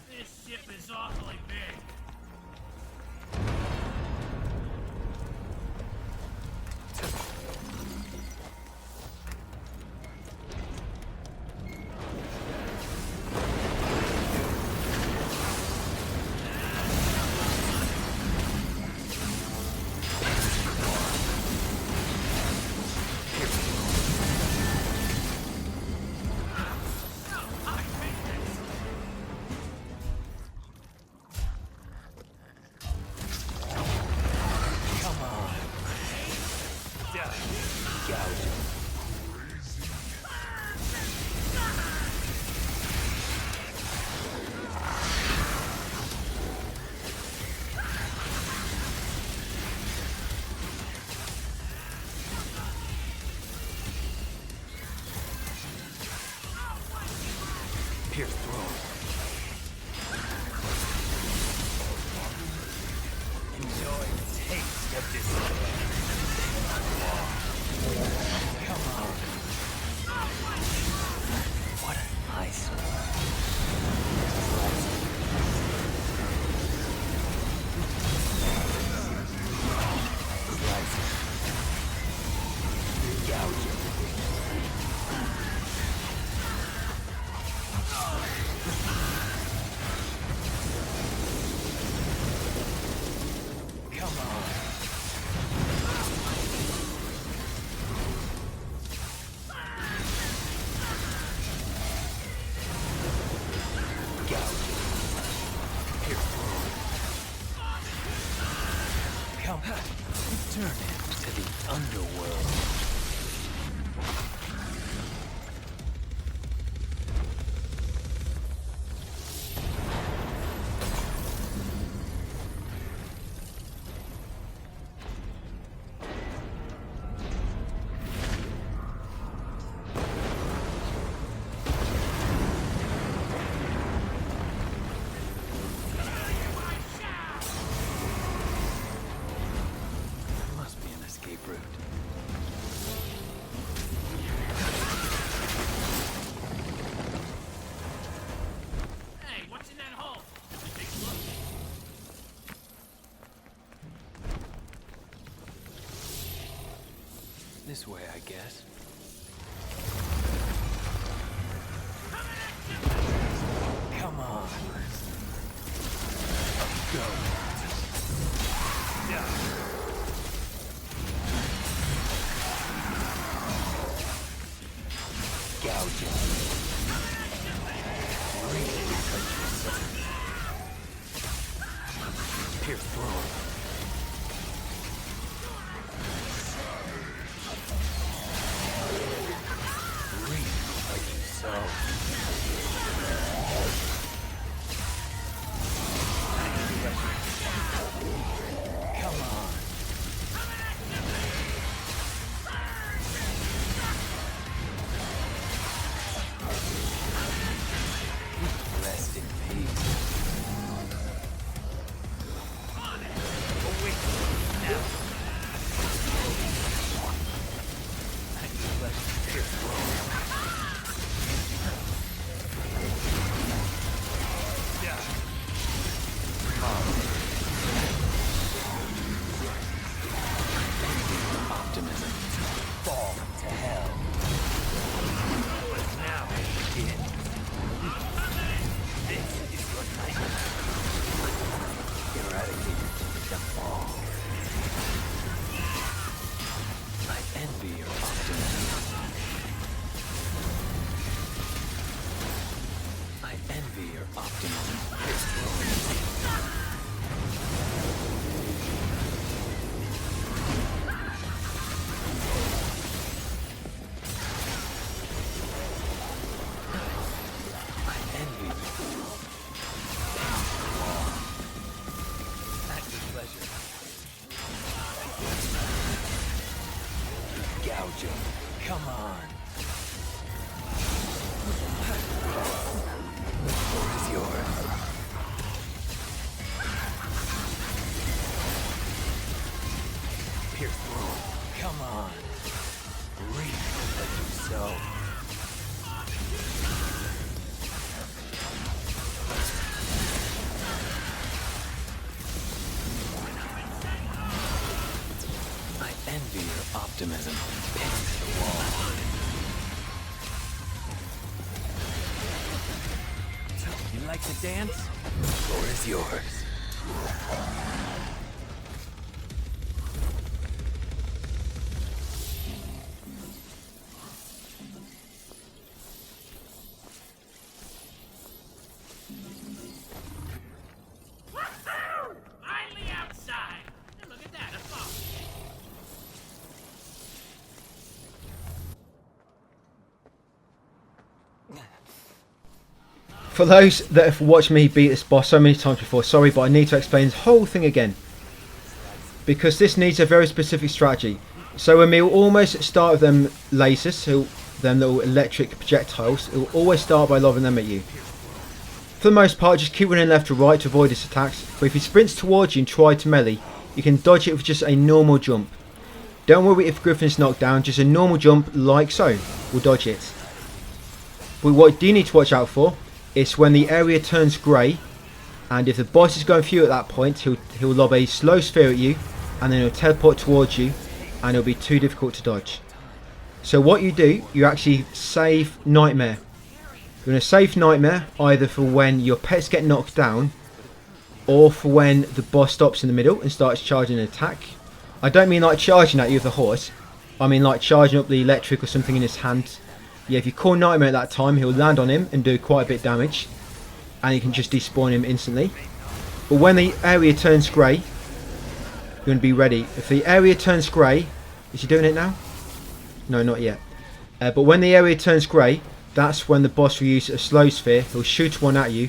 This ship is awfully big. Pierce through. Enjoy the taste of despair. Come on. What a nice Return to the underworld. Must be an escape route. Hey, what's in that hole? Take a look. This way, I guess. Come on. Go. Gouge it. Really hurt yourself. Pierce through. Really hurt yourself. Come on. Rest in peace. Come on. Reap what you sow. I envy your optimism. Pins to the wall. You like to dance? The floor is yours. Finally outside. And look at that, a phone. For those that have watched me beat this boss so many times before, sorry, but I need to explain this whole thing again. Because this needs a very specific strategy. So when we almost start with them lasers, them little electric projectiles, it will always start by lobbing them at you. For the most part, just keep running left to right to avoid his attacks, but if he sprints towards you and try to melee, you can dodge it with just a normal jump. Don't worry if Griffin's knocked down, just a normal jump like so will dodge it. But what you do need to watch out for is when the area turns grey, and if the boss is going for you at that point, he'll lob a slow sphere at you, and then he'll teleport towards you, and it'll be too difficult to dodge. So what you do, you actually save Nightmare. You're going to save Nightmare either for when your pets get knocked down, or for when the boss stops in the middle and starts charging an attack. I don't mean like charging at you with a horse, I mean like charging up the electric or something in his hand. Yeah, if you call Nightmare at that time, he'll land on him and do quite a bit of damage, and you can just despawn him instantly. But when the area turns grey, you're going to be ready. If the area turns grey, is he doing it now? No, not yet. But when the area turns grey, that's when the boss will use a slow sphere. He'll shoot one at you,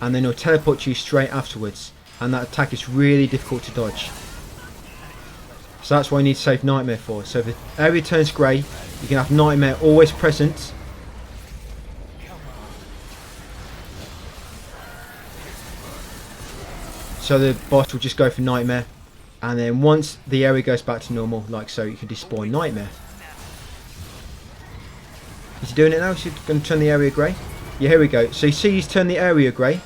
and then he'll teleport you straight afterwards. And that attack is really difficult to dodge. So that's why you need to save Nightmare for. So if the area turns grey, you can have Nightmare always present. So the boss will just go for Nightmare. And then once the area goes back to normal, like so, you can despawn Nightmare. Is he doing it now? Is he going to turn the area grey? Yeah, here we go. So you see he's turned the area grey.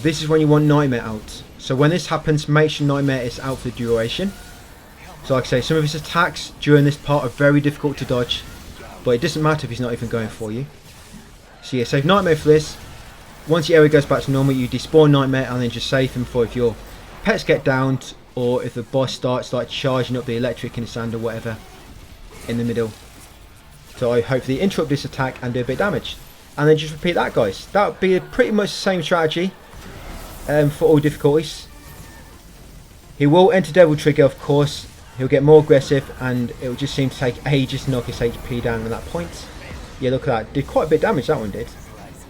This is when you want Nightmare out. So when this happens, make sure Nightmare is out for the duration. So like I say, some of his attacks during this part are very difficult to dodge, but it doesn't matter if he's not even going for you. So yeah, save Nightmare for this. Once the area goes back to normal, you despawn Nightmare and then just save him for if your pets get downed, or if the boss starts like charging up the electric in his hand or whatever in the middle. So I hopefully interrupt this attack and do a bit of damage. And then just repeat that, guys. That would be pretty much the same strategy for all difficulties. He will enter Devil Trigger, of course. He'll get more aggressive, and it will just seem to take ages to knock his HP down at that point. Yeah, look at that. Did quite a bit of damage, that one did.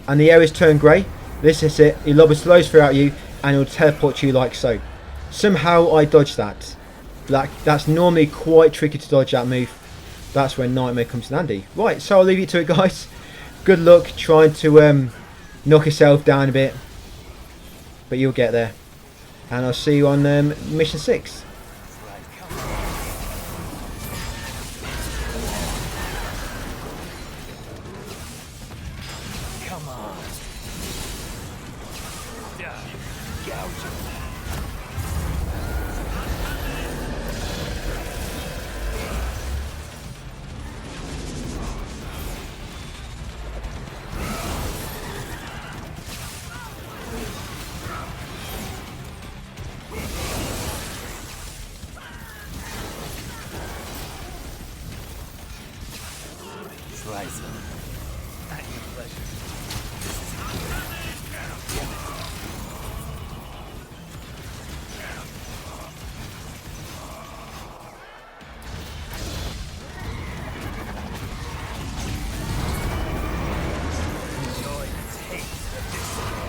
And the area's turned grey. This is it. He'll lob a slow sphere at you, and he'll teleport you like so. Somehow I dodged that. That's normally quite tricky to dodge that move. That's when Nightmare comes in handy. Right, so I'll leave you to it, guys. Good luck trying to knock yourself down a bit. But you'll get there. And I'll see you on mission 6. Come on. Gouge him. Slice him. At your pleasure. Enjoy the taste of despair.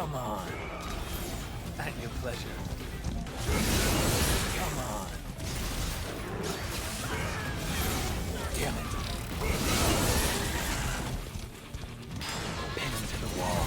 Come on. At your pleasure. Come on. Damn it. Pin him to the wall.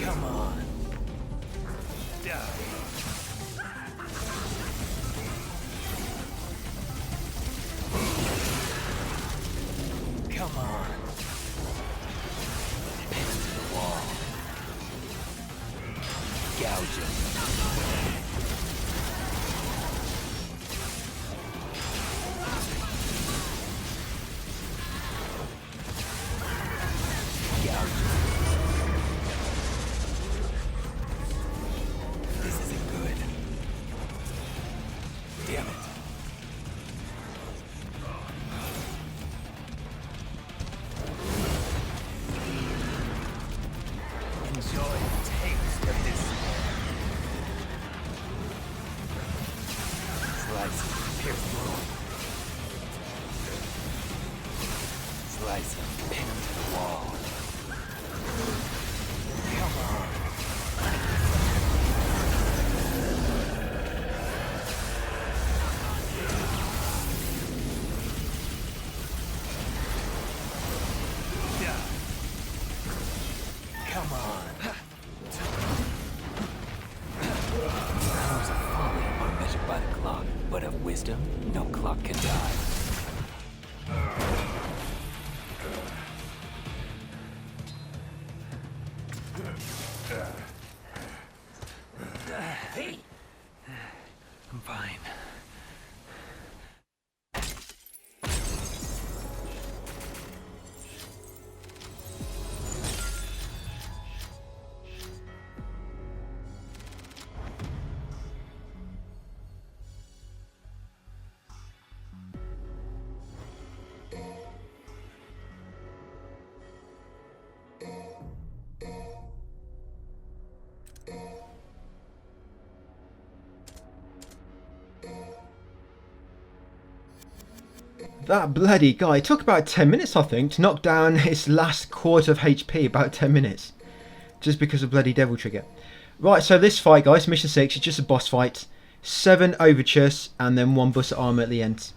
Come on. Come on. Pin him to the wall. Gouge him. This isn't good. Damn it. Enjoy the taste of this. Slice, pierce through. Slice, pin him to the wall. Come on. Come on. Hours of folly are measured by the clock, but of wisdom, no clock can die. Hey! I'm fine. That bloody guy, it took about 10 minutes I think to knock down his last quarter of HP, about 10 minutes. Just because of bloody devil trigger. Right, so this fight guys, mission 6, is just a boss fight. 7 overtures and then 1 bust of armor at the end.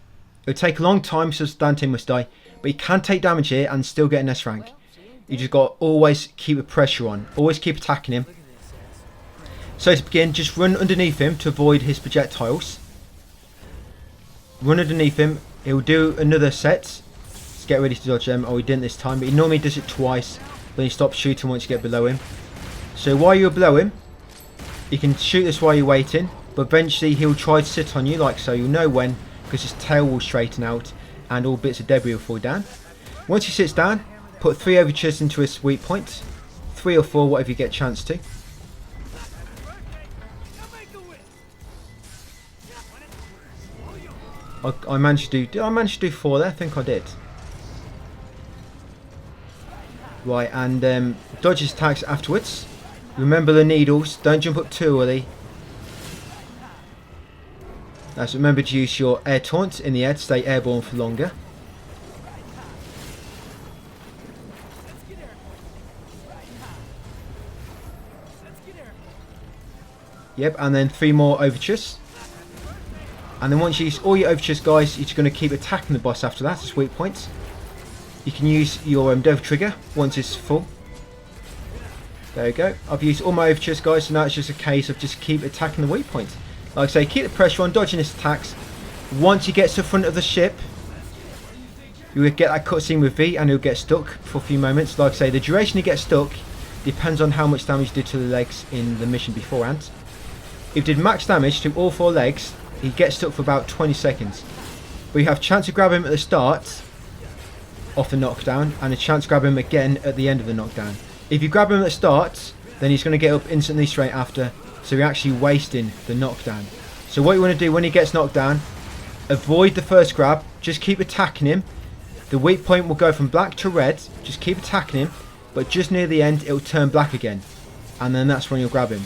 It'll take a long time so Dante must die, but you can take damage here and still get an S rank. You just got to always keep the pressure on, always keep attacking him. So to begin, just run underneath him to avoid his projectiles. Run underneath him. He'll do another set. Let's get ready to dodge them. Oh, he didn't this time, but he normally does it twice. Then he stops shooting once you get below him. So while you're below him, you can shoot this while you're waiting, but eventually he'll try to sit on you like so. You'll know when, because his tail will straighten out and all bits of debris will fall down. Once he sits down, put 3 overtures into his weak point. 3 or 4, whatever you get a chance to. I managed to do. Did I manage to do 4 there? I think I did. Right, and dodge his attacks afterwards. Remember the needles. Don't jump up too early. That's remember to use your air taunt in the air to stay airborne for longer. Yep, and then 3 more overtures. And then once you use all your overtures, guys, you're just going to keep attacking the boss after that. It's weak points. You can use your Dove trigger once it's full. There you go. I've used all my overtures, guys, so now it's just a case of just keep attacking the weak points. Like I say, keep the pressure on, dodging his attacks. Once he gets to the front of the ship, you will get that cutscene with V and he'll get stuck for a few moments. Like I say, the duration he gets stuck depends on how much damage he did to the legs in the mission beforehand. If he did max damage to all 4 legs, he gets stuck for about 20 seconds. But you have a chance to grab him at the start of the knockdown and a chance to grab him again at the end of the knockdown. If you grab him at the start, then he's going to get up instantly straight after, so you're actually wasting the knockdown. So what you want to do when he gets knocked down, avoid the first grab, just keep attacking him. The weak point will go from black to red, just keep attacking him, but just near the end it will turn black again, and then that's when you'll grab him.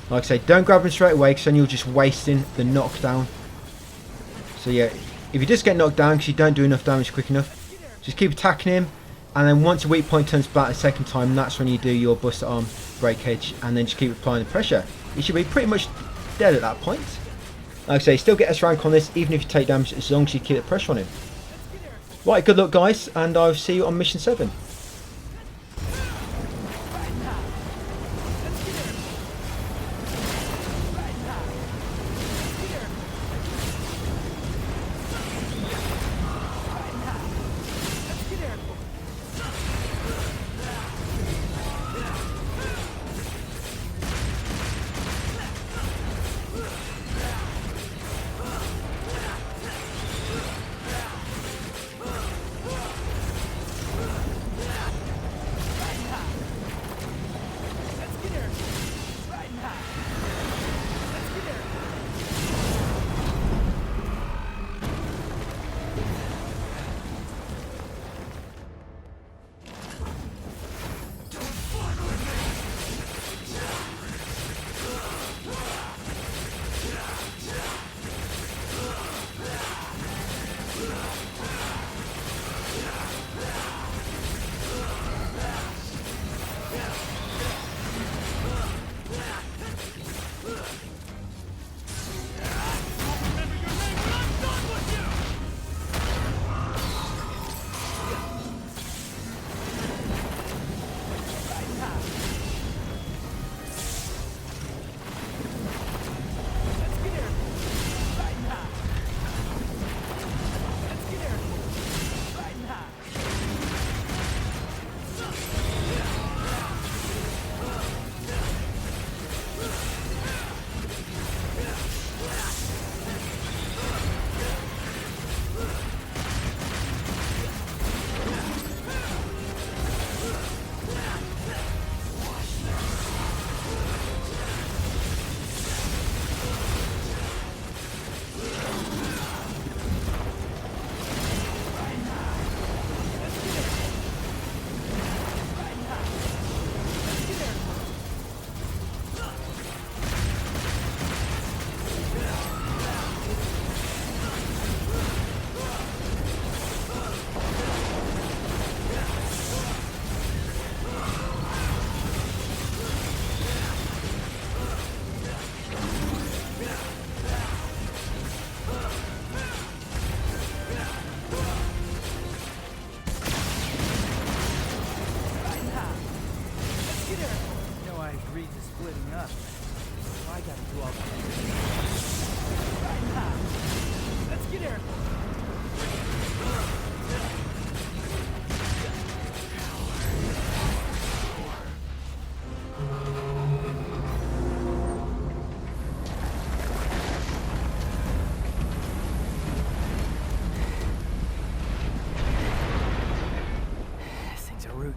Like I say, don't grab him straight away because then you're just wasting the knockdown. So yeah, if you just get knocked down because you don't do enough damage quick enough, just keep attacking him, and then once a weak point turns black the second time, that's when you do your Buster Arm breakage, and then just keep applying the pressure. You should be pretty much dead at that point. Like I say, still get S rank on this even if you take damage as long as you keep the pressure on him. Right, good luck guys, and I'll see you on mission 7.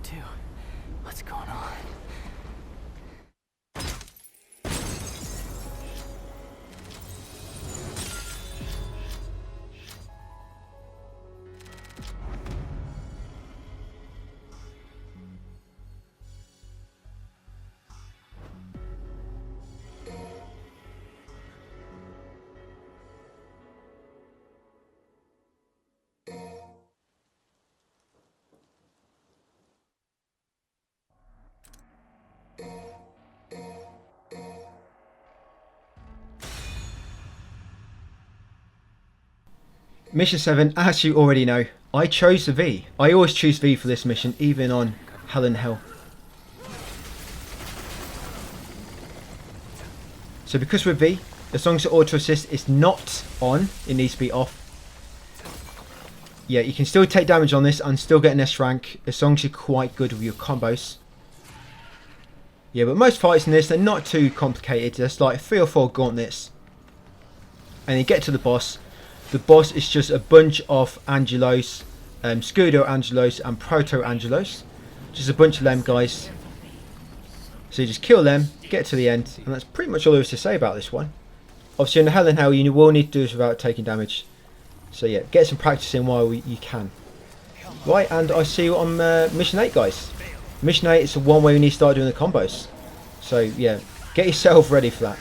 Too. What's going on? Mission 7, as you already know, I chose the V. I always choose V for this mission, even on Hell in Hell. So because we're V, as long as the auto assist is not on, it needs to be off. Yeah, you can still take damage on this and still get an S rank, as long as you're quite good with your combos. Yeah, but most fights in this, they're not too complicated. There's like 3 or 4 gauntlets. And you get to the boss. The boss is just a bunch of Angelos, Scudo Angelos and Proto Angelos. Just a bunch of them guys. So you just kill them, get to the end, and that's pretty much all there is to say about this one. Obviously in the Hell in Hell you will need to do this without taking damage. So yeah, get some practice in while you can. Right, and I see you on Mission 8 guys. Mission 8 is the one where you need to start doing the combos. So yeah, get yourself ready for that.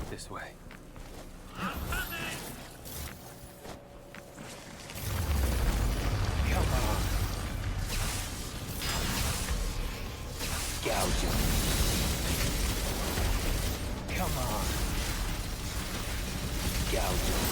This way. Come on. Gouge him. Come on. Gouge him.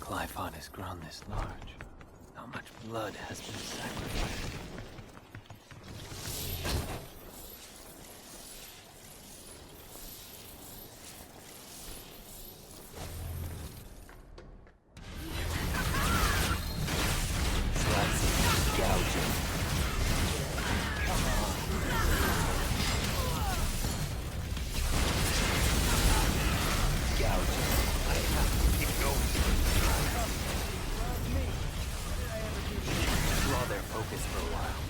Glyphon has grown this large. How much blood has been sacrificed? Slicing, gouging. Come on. Gouging. I have to keep going. Draw their focus for a while.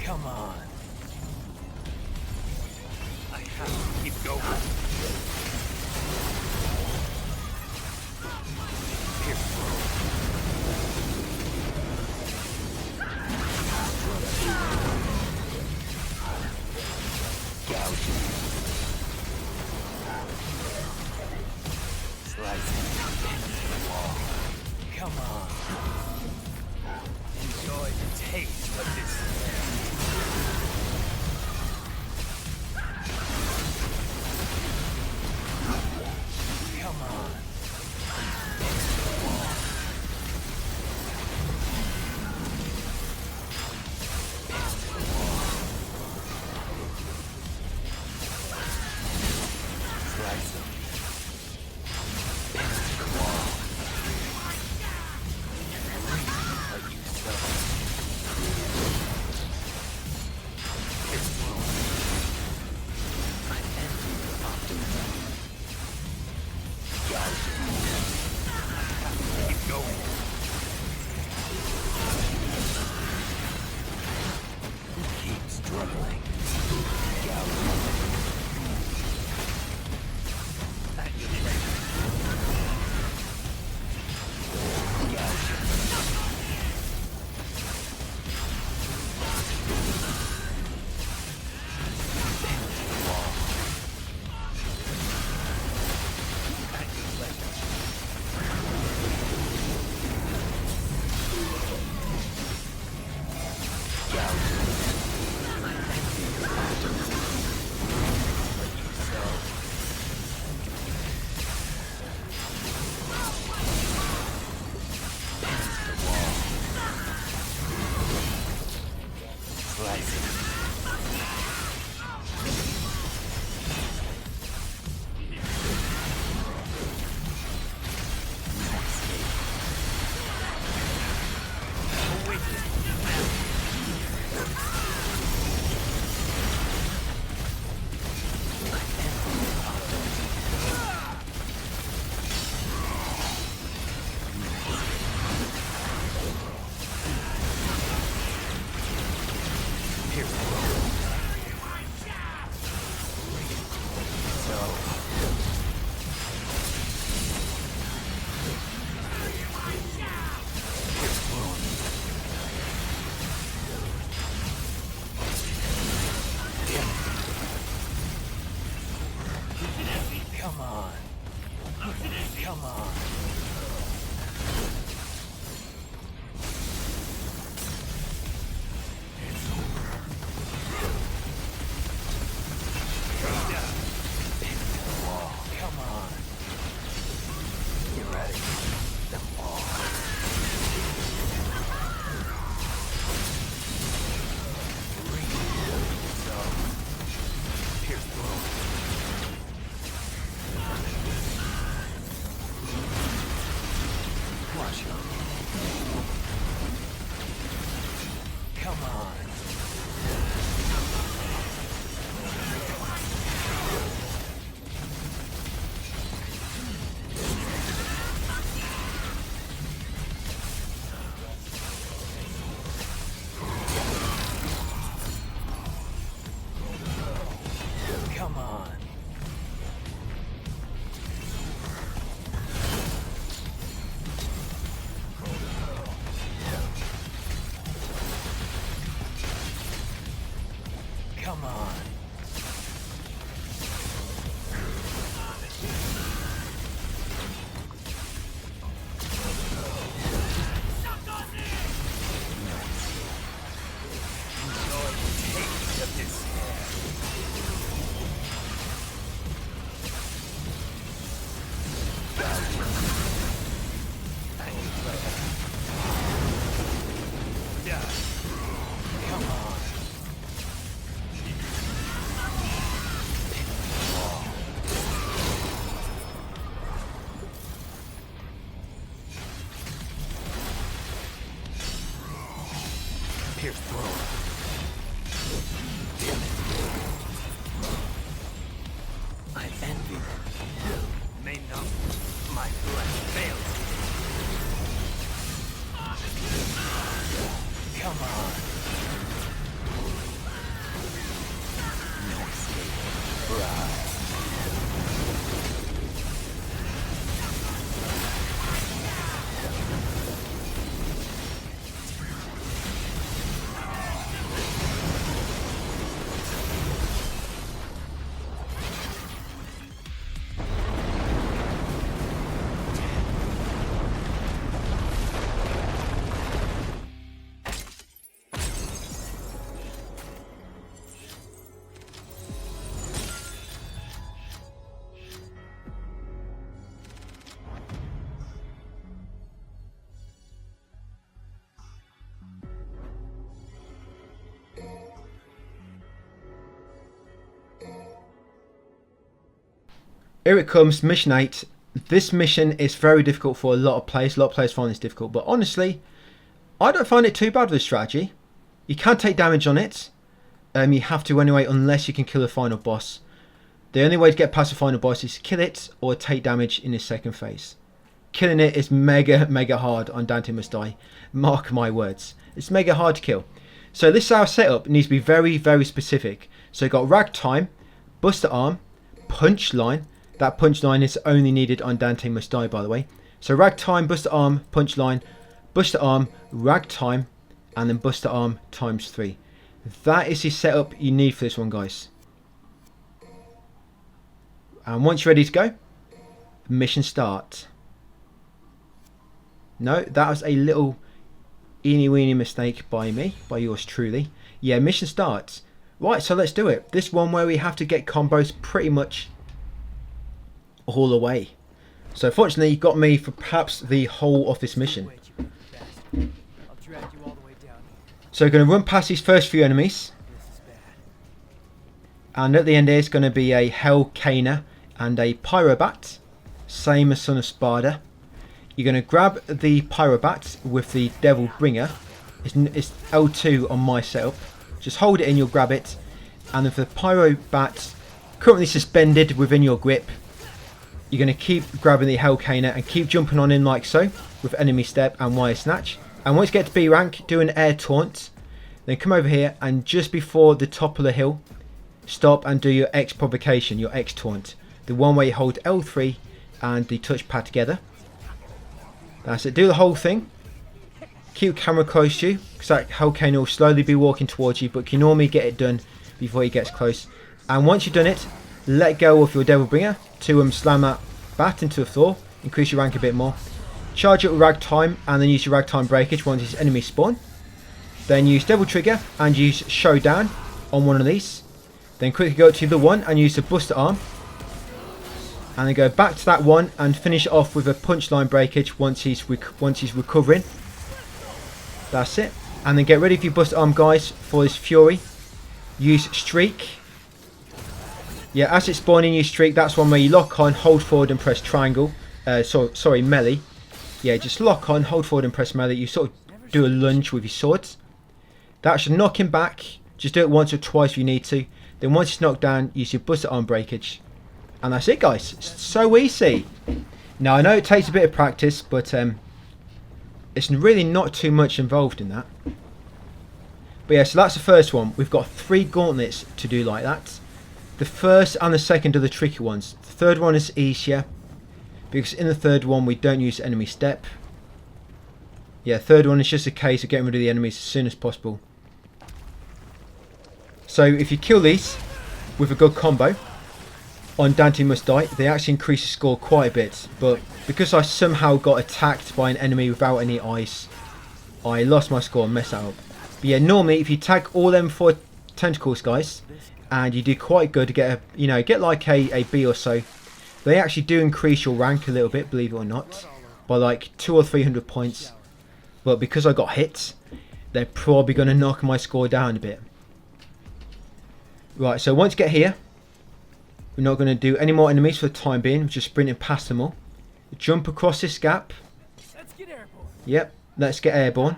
Come on. I have to keep going. Come on. Enjoy the taste of this. Come on. Slice them. Like you I envy your optimism. Keep going. Keep struggling. At your pleasure. Come on. Come on. Come on. Eradicate them all. Pierce the wound. I envy them. May not my flesh fail. Come on. No escape. Right. Here it comes, mission 8. This mission is very difficult for a lot of players. A lot of players find this difficult, but honestly, I don't find it too bad with this strategy. You can take damage on it. You have to anyway, unless you can kill the final boss. The only way to get past the final boss is to kill it or take damage in this second phase. Killing it is mega hard on Dante Must Die. Mark my words. It's mega hard to kill. So this is our setup. It needs to be very specific. So you've got Ragtime, Buster Arm, Punch Line. That punch line is only needed on Dante Must Die, by the way. So Ragtime, Buster Arm, Punch Line, Buster Arm, Ragtime, and then Buster Arm times 3. That is the setup you need for this one, guys. And once you're ready to go, mission start. No, that was a little eeny weeny mistake by me, by yours truly. Yeah, mission starts. Right, so let's do it. This one where we have to get combos pretty much all the way. So fortunately you got me for perhaps the whole of this mission. So we're going to run past these first few enemies, and at the end there's going to be a Hellcaner and a Pyrobat, same as Son of Sparda. You're going to grab the Pyrobat with the Devil Bringer. It's L2 on my setup. Just hold it in, you'll grab it, and if the Pyrobat currently suspended within your grip, you're going to keep grabbing the Hellcaner and keep jumping on in like so with enemy step and wire snatch. And once you get to B rank, do an air taunt. Then come over here and just before the top of the hill, stop and do your X provocation, your X taunt. The one where you hold L3 and the touchpad together. That's it. Do the whole thing. Keep camera close to you because that Hellcaner will slowly be walking towards you, but you can normally get it done before he gets close. And once you've done it, let go of your Devil Bringer to slam that bat into the floor, increase your rank a bit more. Charge it with Ragtime and then use your Ragtime Breakage once his enemies spawn. Then use Devil Trigger and use Showdown on one of these. Then quickly go to the one and use the Buster Arm. And then go back to that one and finish it off with a Punchline Breakage once he's recovering. That's it. And then get ready for your Buster Arm, guys, for this Fury. Use Streak. Yeah, as it's spawning, you Streak. That's one where you lock on, hold forward and press triangle. Sorry, melee. Yeah, just lock on, hold forward and press melee. You sort of do a lunge with your swords. That should knock him back. Just do it once or twice if you need to. Then once it's knocked down, use your Buster Arm Breakage. And that's it, guys. It's so easy. Now, I know it takes a bit of practice, but it's really not too much involved in that. But yeah, so that's the first one. We've got 3 gauntlets to do like that. The first and the second are the tricky ones. The third one is easier, because in the third one we don't use enemy step. Yeah, third one is just a case of getting rid of the enemies as soon as possible. So if you kill these with a good combo on Dante Must Die, they actually increase the score quite a bit. But because I somehow got attacked by an enemy without any ice, I lost my score and messed that up. But yeah, normally if you tag all them 4 tentacles, guys, and you do quite good to get get like a B or so, they actually do increase your rank a little bit, believe it or not, by like 200 or 300 points. But because I got hit, they're probably going to knock my score down a bit. Right, so once you get here, we're not going to do any more enemies for the time being. We're just sprinting past them all. Jump across this gap. Let's get airborne. Yep, let's get airborne.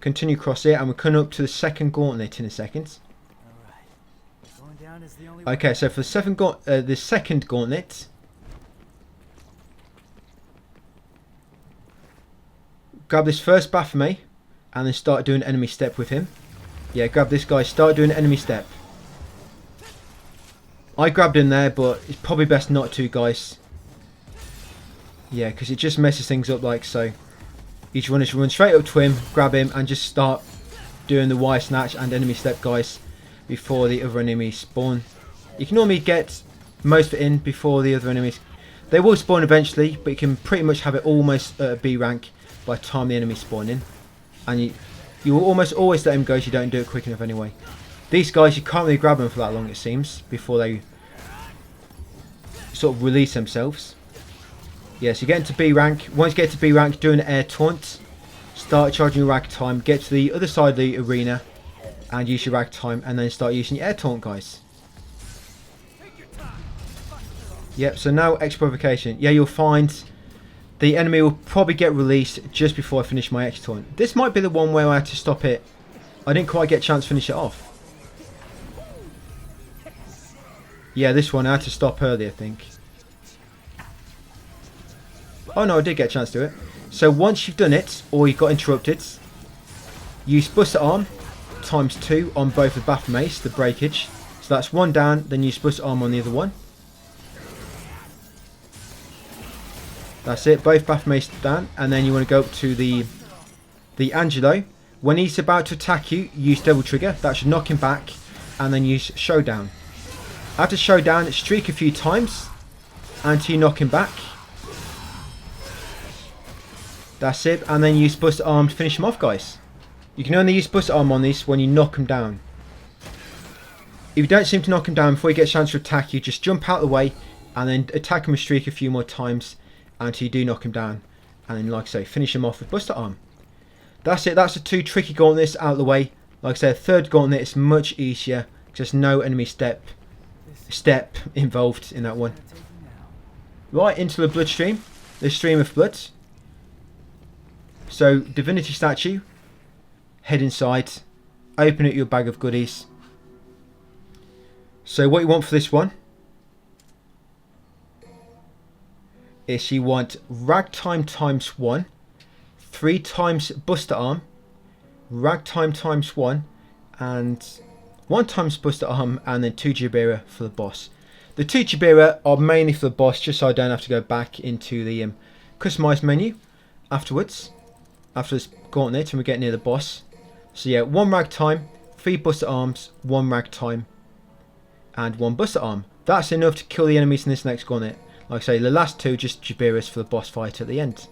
Continue across here, and we're coming up to the second gauntlet in a second. Alright. Going down is the only way. Okay, so for the second gauntlet, grab this first Baphomet and then start doing enemy step with him. Yeah, grab this guy, start doing enemy step. I grabbed in there, but it's probably best not to, guys. Yeah, because it just messes things up like so. You just want to run straight up to him, grab him, and just start doing the wire snatch and enemy step, guys, before the other enemies spawn. You can normally get most of it in before the other enemies. They will spawn eventually, but you can pretty much have it almost at a B rank by the time the enemies spawn in. And you will almost always let them go if you don't do it quick enough anyway. These guys, you can't really grab them for that long, it seems, before they sort of release themselves. Yeah, so you get into B rank. Once you get to B rank, do an air taunt. Start charging your rag time. Get to the other side of the arena and use your rag time, and then start using your air taunt, guys. Yep, so now X provocation. Yeah, you'll find the enemy will probably get released just before I finish my X taunt. This might be the one where I had to stop it. I didn't quite get a chance to finish it off. Yeah, this one I had to stop early, I think. Oh no, I did get a chance to do it. So once you've done it, or you got interrupted, use Buster Arm ×2 on both the Baphomets, the breakage. So that's one down, then use Buster Arm on the other one. That's it, both Baphomets down, and then you want to go up to the Angelo. When he's about to attack you, use Devil Trigger, that should knock him back, and then use Showdown. After Showdown, streak a few times until you knock him back. That's it, and then use Buster Arm to finish him off, guys. You can only use Buster Arm on this when you knock him down. If you don't seem to knock him down before he gets a chance to attack you, just jump out of the way and then attack him with streak a few more times until you do knock him down. And then, like I say, finish him off with Buster Arm. That's it, that's the two tricky gauntlets out of the way. Like I said, third gauntlet is much easier. Just no enemy step involved in that one. Right, into the bloodstream. The stream of blood. So, Divinity Statue, head inside, open up your bag of goodies. So what you want for this one is you want Ragtime ×1, 3 times Buster Arm, Ragtime ×1, and 1 times Buster Arm, and then 2 Jabira for the boss. The 2 Jabira are mainly for the boss, just so I don't have to go back into the customized menu afterwards. After this gauntlet and we get near the boss. So yeah, 1 Ragtime, 3 Buster Arms, 1 Ragtime, and 1 Buster Arm. That's enough to kill the enemies in this next gauntlet. Like I say, the last 2 just Jabiras for the boss fight at the end.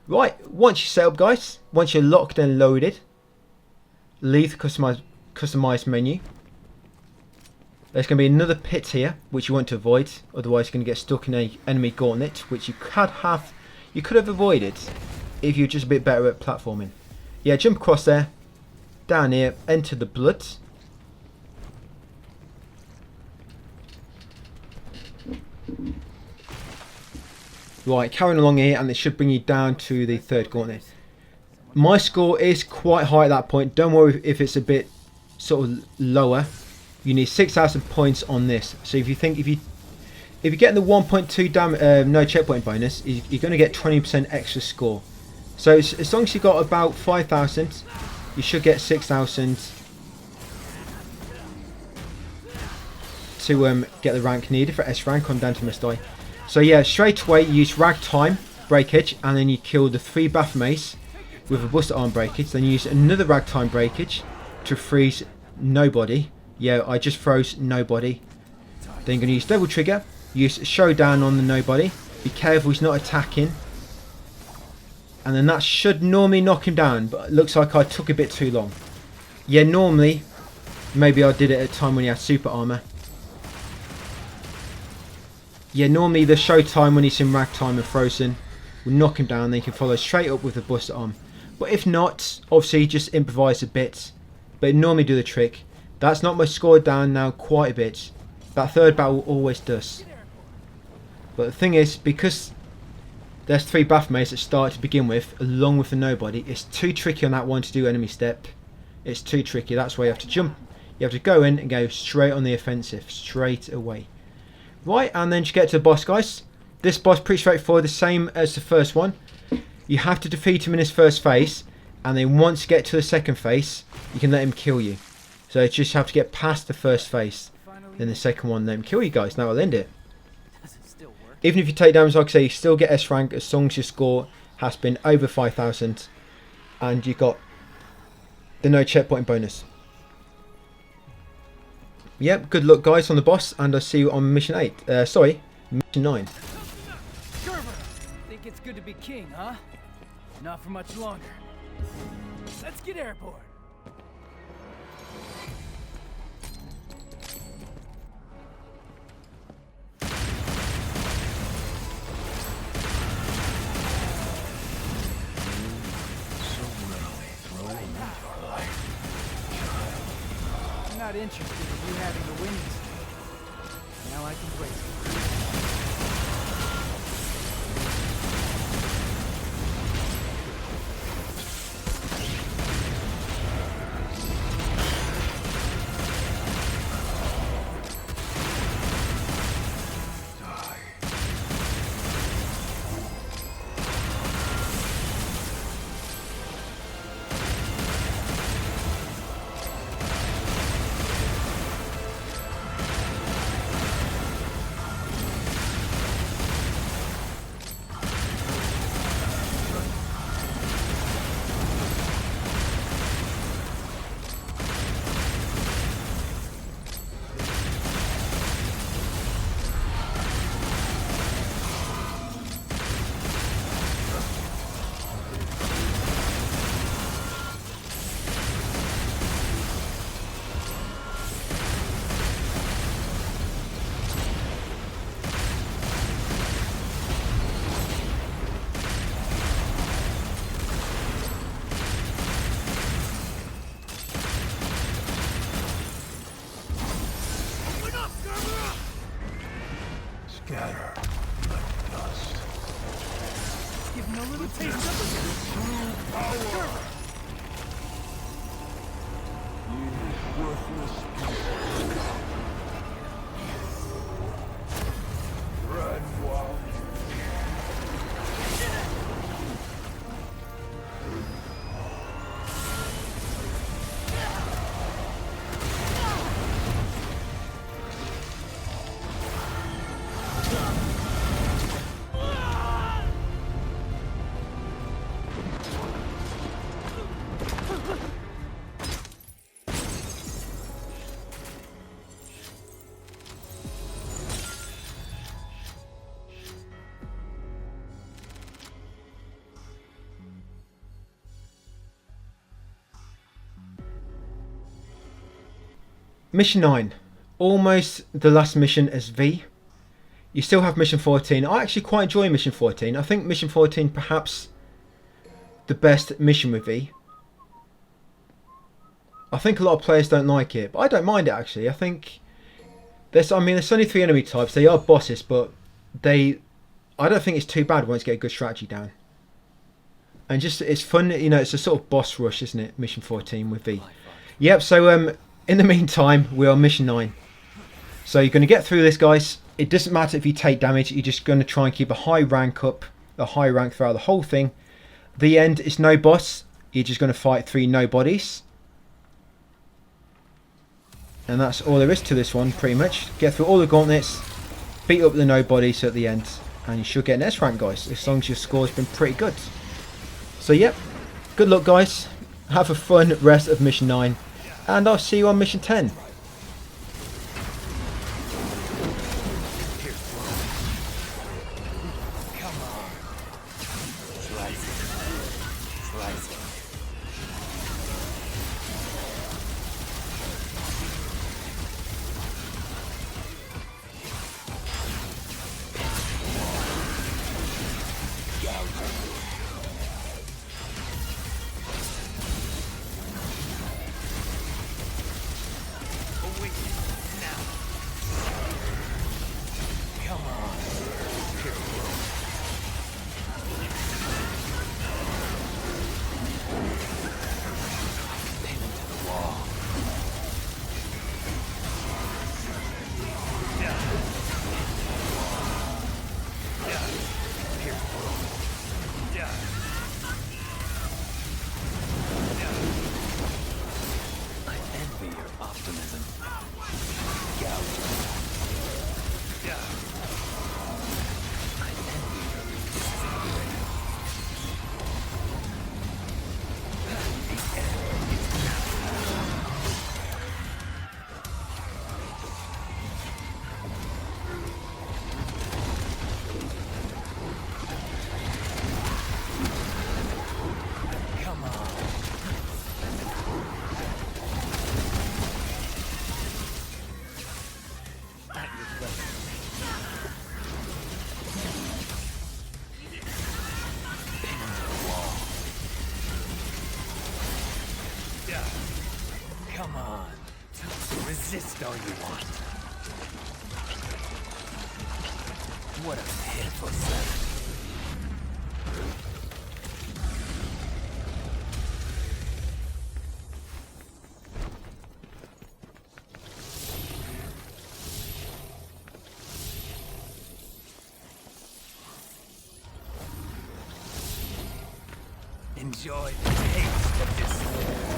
Right, once you're set up, guys, once you're locked and loaded, leave the customized menu. There's going to be another pit here, which you want to avoid. Otherwise you're going to get stuck in an enemy gauntlet, which you could have avoided if you're just a bit better at platforming. Yeah, jump across there, down here, enter the blood. Right, carrying along here, and it should bring you down to the third gauntlet. My score is quite high at that point. Don't worry if it's a bit sort of lower. You need 6,000 points on this. So if you're getting the 1.2 no checkpoint bonus, you're going to get 20% extra score. So as long as you've got about 5,000, you should get 6,000 to get the rank needed for S rank on Dante Must Die. So yeah, straight away you use Ragtime breakage, and then you kill the 3 Baphomets with a Buster Arm breakage. Then you use another Ragtime breakage to freeze nobody. Yeah, I just froze nobody. Then you're going to use Devil Trigger, use Showdown on the nobody. Be careful he's not attacking. And then that should normally knock him down, but it looks like I took a bit too long. Yeah, normally, maybe I did it at a time when he had super armor. Yeah, normally the show time when he's in Ragtime and frozen will knock him down. Then you can follow straight up with the Buster Arm. But if not, obviously just improvise a bit. But normally do the trick. That's not my score down now quite a bit. That third battle always does. But the thing is, because there's 3 Baphomates that start to begin with, along with the nobody. It's too tricky on that one to do enemy step. It's too tricky. That's why you have to jump. You have to go in and go straight on the offensive, straight away. Right, and then to get to the boss, guys. This boss pretty straightforward, the same as the first one. You have to defeat him in his first phase, and then once you get to the second phase, you can let him kill you. So you just have to get past the first phase, then the second one, let him kill you guys. Now I'll end it. Even if you take damage, like I say, you still get S rank as long as your score has been over 5,000, and you got the no checkpoint bonus. Yep, good luck guys on the boss, and I'll see you on mission 8. Sorry, mission 9. Think it's good to be king, huh? Not for much longer. Let's get airborne. I'm not interested in you having the wings. Now I can break it. Scatter like dust. Give him a little taste of it. True power. You worthless people. Run wild. Mission 9. Almost the last mission as V. You still have mission 14. I actually quite enjoy mission 14. I think mission 14 perhaps the best mission with V. I think a lot of players don't like it, but I don't mind it actually. I think there's only 3 enemy types. They are bosses, but I don't think it's too bad once you get a good strategy down. And just it's fun, you know, it's a sort of boss rush, isn't it? Mission 14 with V. Yep, so in the meantime, we're on mission 9. So you're going to get through this, guys. It doesn't matter if you take damage. You're just going to try and keep a high rank up, a high rank throughout the whole thing. The end is no boss. You're just going to fight 3 nobodies. And that's all there is to this one, pretty much. Get through all the gauntlets, beat up the nobodies at the end, and you should get an S rank, guys, as long as your score's been pretty good. So, yep. Good luck, guys. Have a fun rest of mission 9. And I'll see you on mission 10. Resist all you want. What a pitiful sight. Enjoy the taste of despair.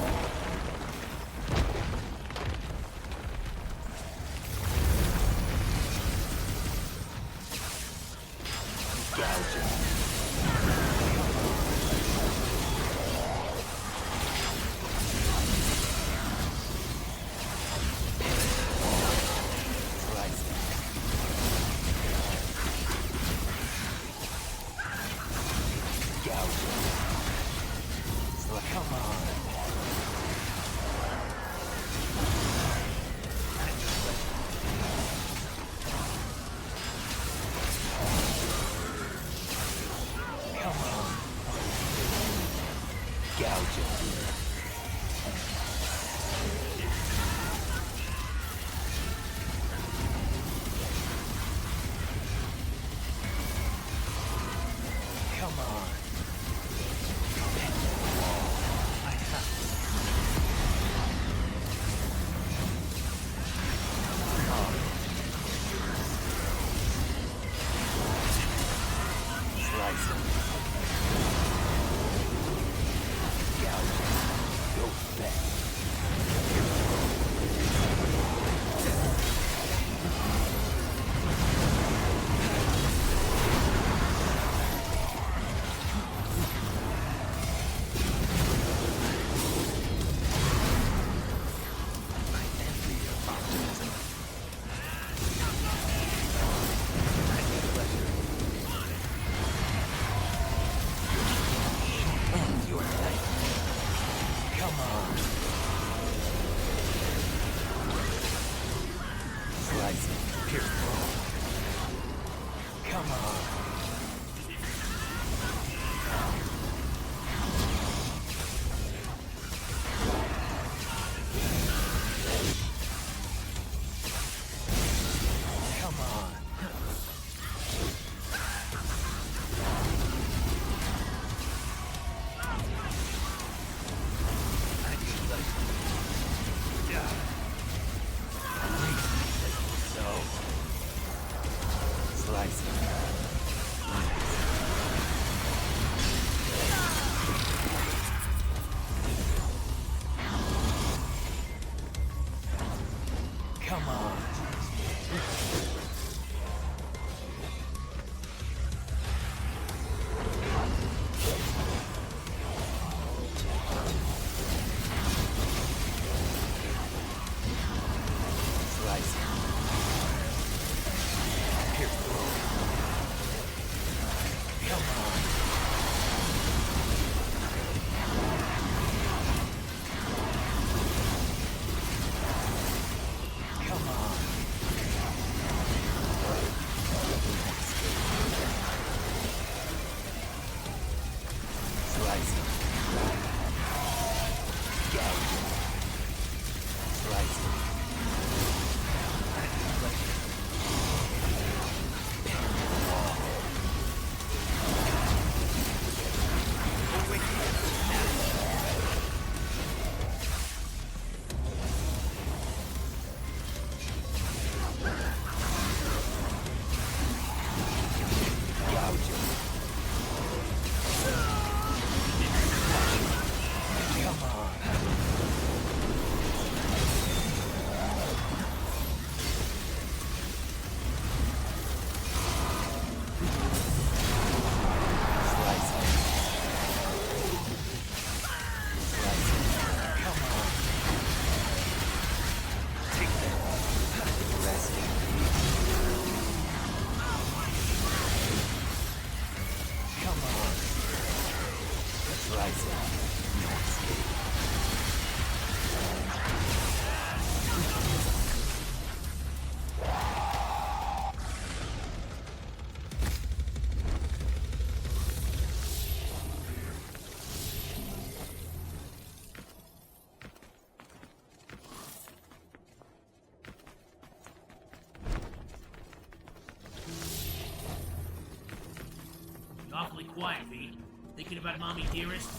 awfully quiet, Pete. Thinking about Mommy Dearest?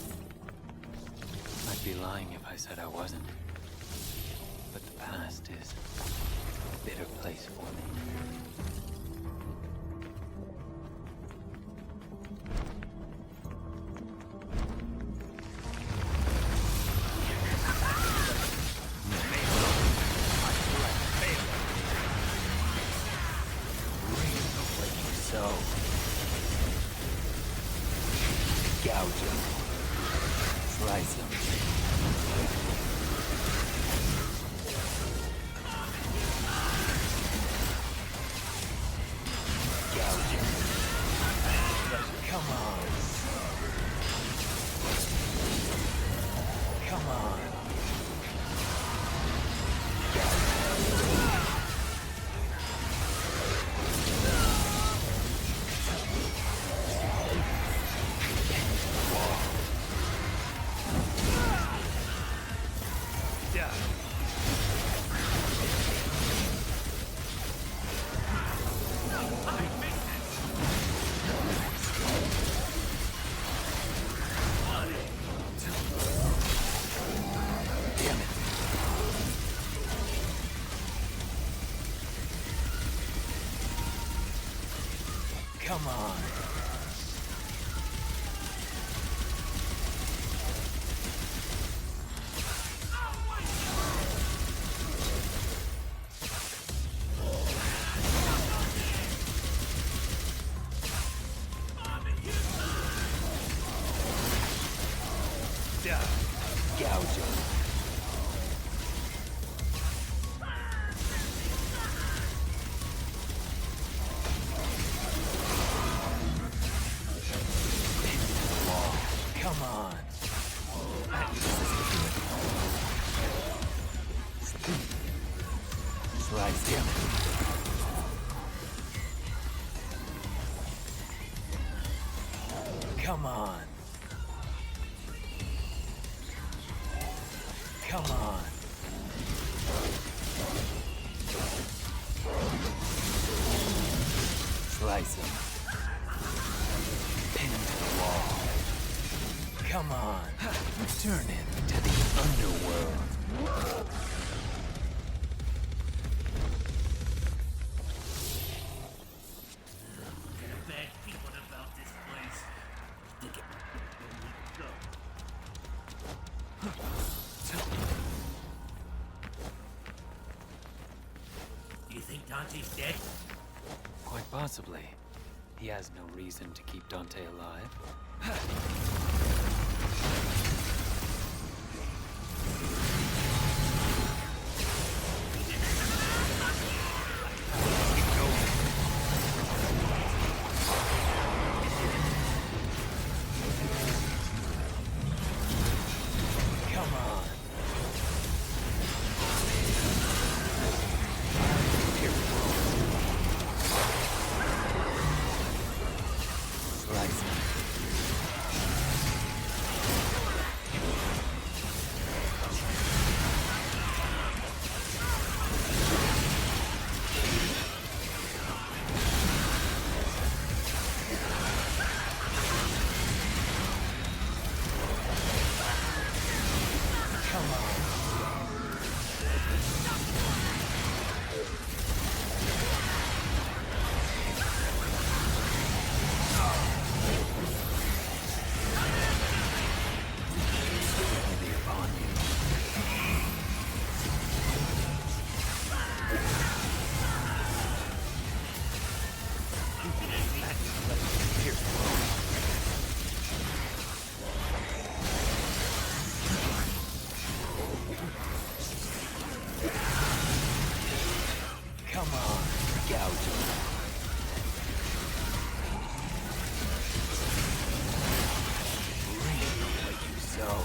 I'd be lying if I said I wasn't. But the past is a bitter place for me. Gouge him. Slice him. Gouge him. Come on. Come on. Come on. Gouge him. Come on. Slice him. Come on. Come on. Slice him. Pin him to the wall. Come on. Return him to the underworld. Gonna beg people about this place. Think it. Go. Do you think Dante's dead? Quite possibly. He has no reason to keep Dante alive. Come on. Slice him. Come on. Heavy upon you. Here. Come on, gouge him. Reap what you sow.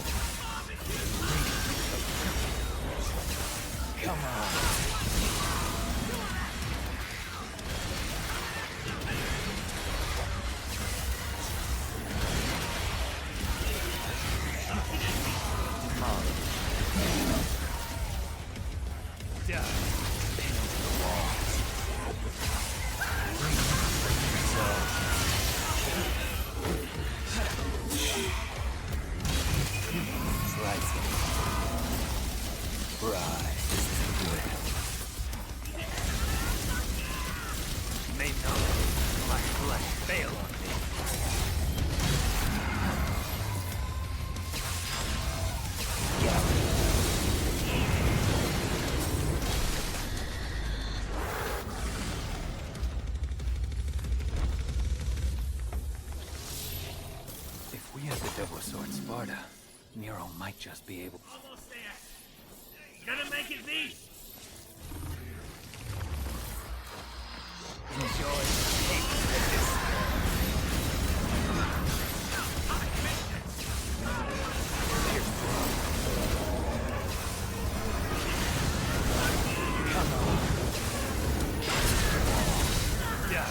Come on. Double sword Sparta. Nero might just be able. Almost there. Gonna make it these. Enjoy the taste of this. Come on. Yeah.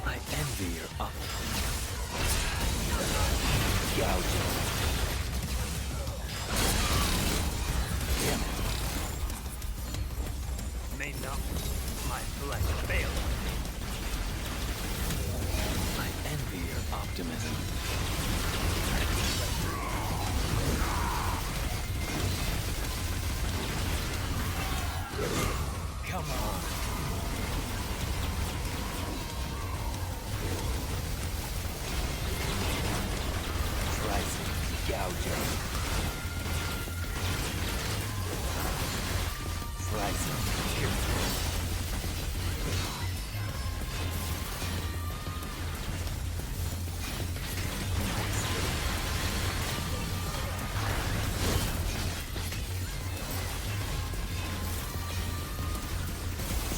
I envy your optimism. Gouging. Damn it. May not my flesh fail. I envy your optimism. Come on. Slicing. Gouging. Slicing.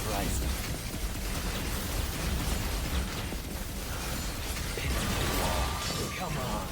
Slicing. Pinning the wall. Come on.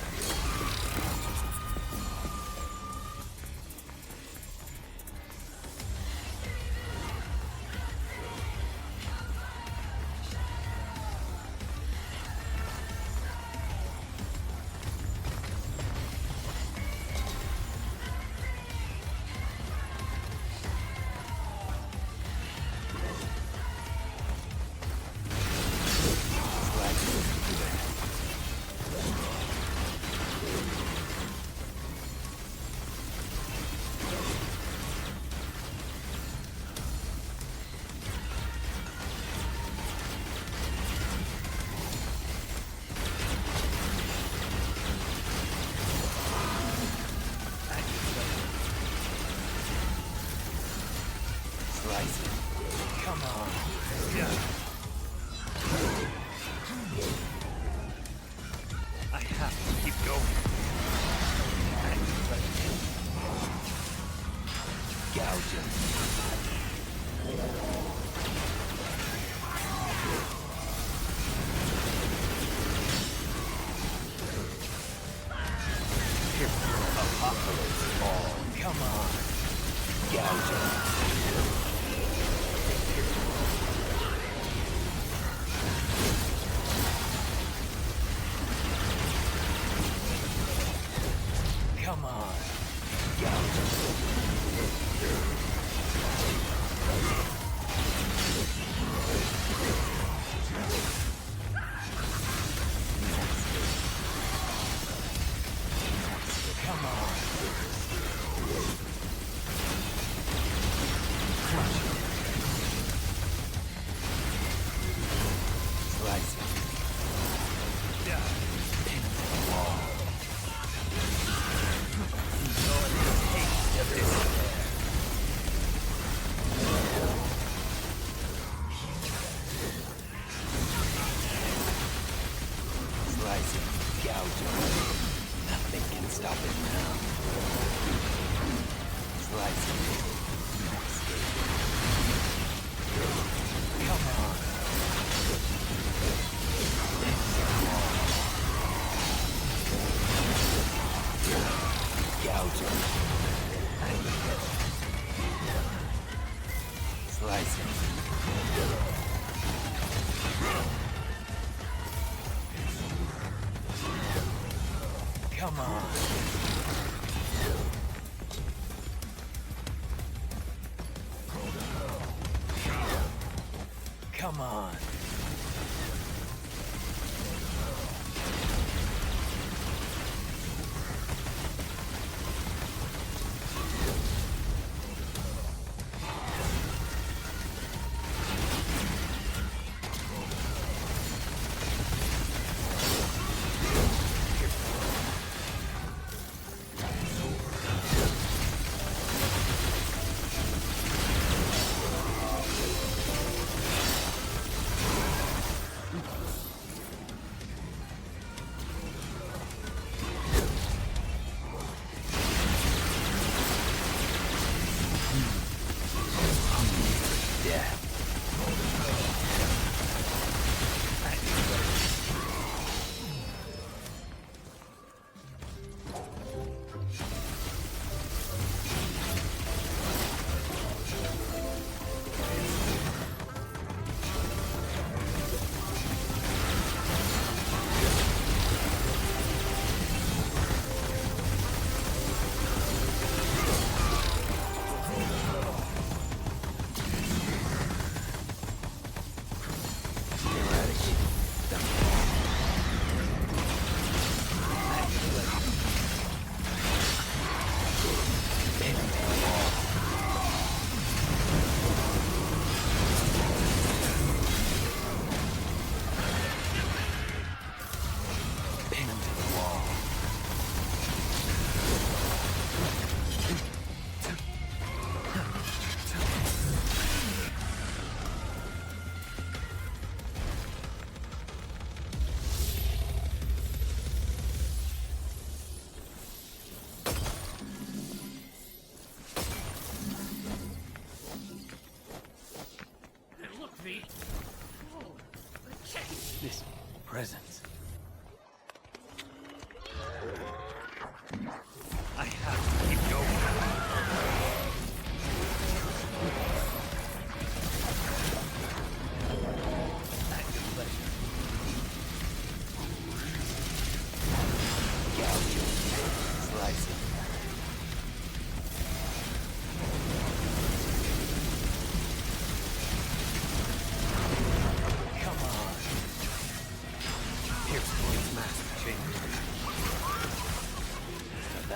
Slicing. Come on. Yeah. I have to keep going. Gouging. Apocalypse all. Come on. Gouging. Come on. Come on. Slicing. Yeah. Pinning the wall. Enjoy the taste of despair. Slicing. Gouging. Nothing can stop it now. Slicing. Come on. Gouging. Slicing. Come on. Come on.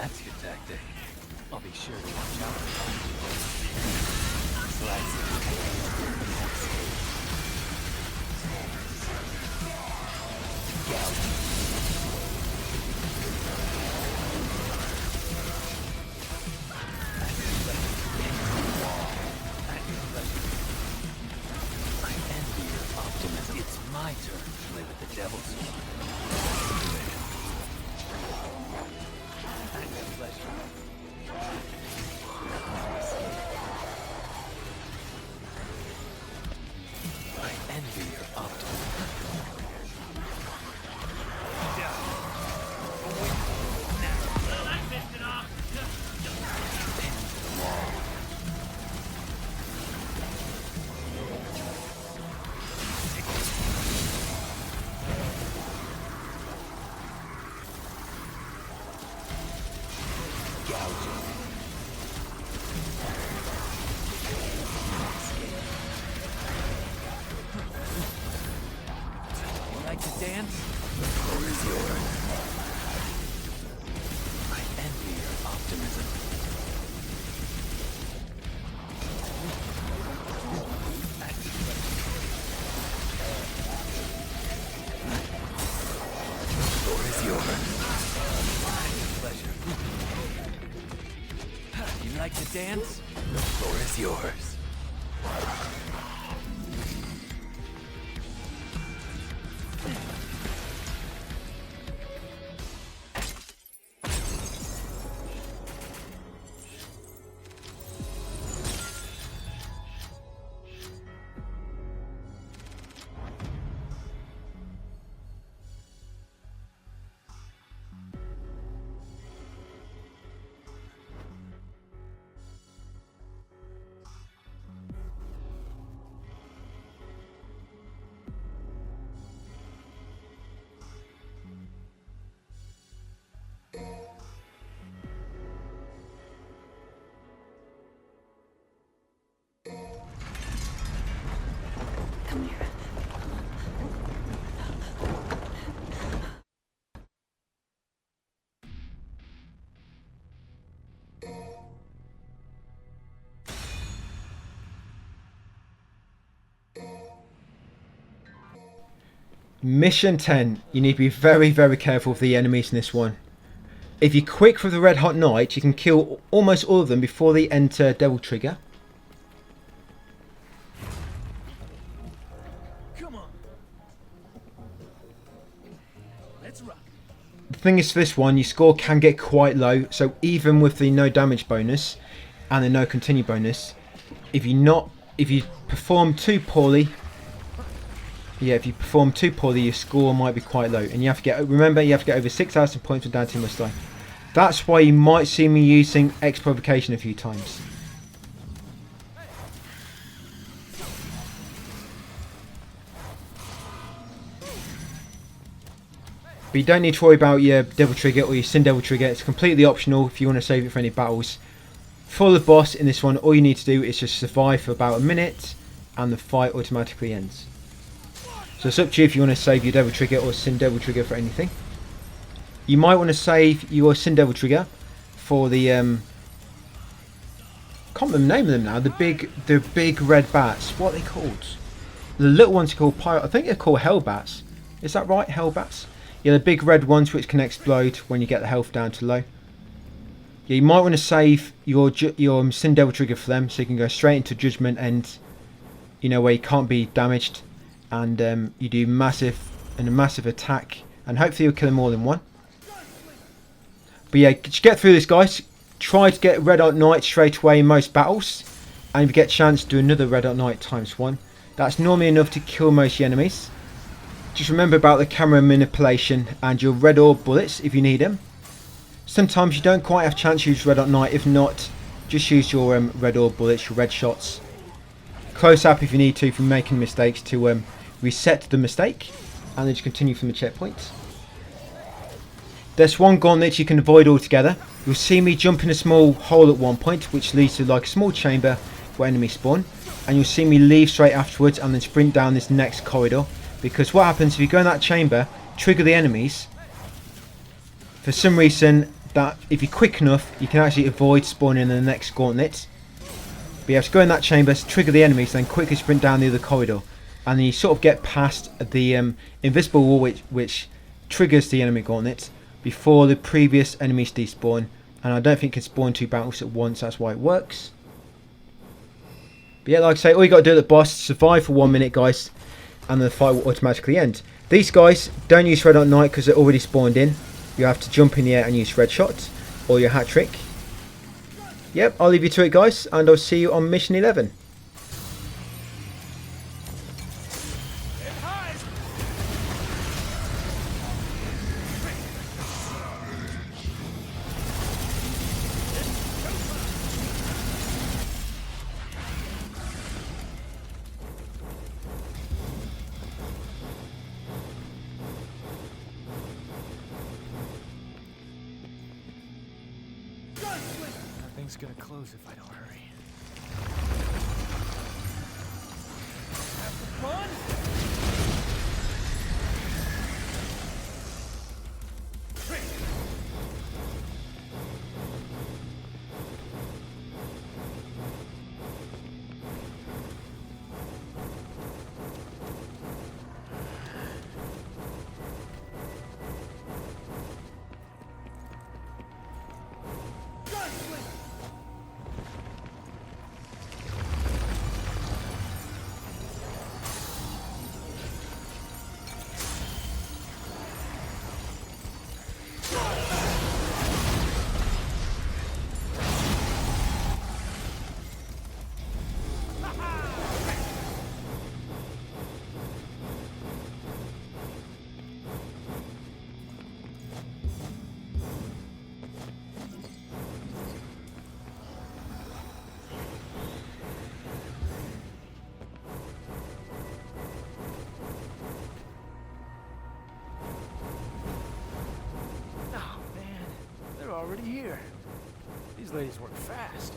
that's your tactic. I'll be sure to watch out for I envy your optimism. It's my turn to play with the devil's sword. I envy your optimism. Well, I pissed it off. You like to dance? The floor is yours. I envy your optimism. The floor is yours. Pleasure. You like to dance? The floor is yours. Come here. Mission 10. You need to be very, very careful of the enemies in this one. If you're quick with the Red Hot Knight, you can kill almost all of them before they enter Devil Trigger. Come on. Let's rock. The thing is, for this one, your score can get quite low, so even with the no damage bonus and the no continue bonus, if you perform too poorly, your score might be quite low, and you have to get over 6,000 points with Dante must die. That's why you might see me using X Provocation a few times. But you don't need to worry about your Devil Trigger or your Sin Devil Trigger. It's completely optional if you want to save it for any battles. For the boss in this one, all you need to do is just survive for about a minute and the fight automatically ends. So it's up to you if you want to save your Devil Trigger or Sin Devil Trigger for anything. You might want to save your Sin Devil Trigger for the can't remember the name of them now. The big red bats. What are they called? The little ones are called I think they're called Hell Bats. Is that right? Hell Bats? Yeah, the big red ones which can explode when you get the health down to low. Yeah, you might want to save your Sin Devil Trigger for them, so you can go straight into Judgment End. You know, where you can't be damaged, and you do a massive attack, and hopefully you'll kill them all in one. But yeah, just get through this, guys. Try to get Red Hot Knight straight away in most battles, and if you get a chance, do another Red Hot Knight ×1. That's normally enough to kill most of the enemies. Just remember about the camera manipulation and your red orb bullets if you need them. Sometimes you don't quite have a chance to use Red Hot Knight. If not, just use your red orb bullets, your red shots. Close up if you need to from making mistakes to reset the mistake, and then just continue from the checkpoint. There's one gauntlet you can avoid altogether. You'll see me jump in a small hole at one point, which leads to like a small chamber where enemies spawn, and you'll see me leave straight afterwards and then sprint down this next corridor, because what happens if you go in that chamber, trigger the enemies, for some reason that if you're quick enough, you can actually avoid spawning in the next gauntlet. But you have to go in that chamber, trigger the enemies, then quickly sprint down the other corridor, and then you sort of get past the invisible wall which triggers the enemy gauntlet before the previous enemies despawn. And I don't think you can spawn 2 battles at once, that's why it works. But yeah, like I say, all you got to do at the boss, survive for 1 minute, guys, and the fight will automatically end. These guys don't use red on night because they're already spawned in. You have to jump in the air and use red shot or your hat trick. Yep, I'll leave you to it, guys, and I'll see you on mission 11. Nothing's gonna close if I don't hurry. Have fun? Oh man, they're already here. These ladies work fast.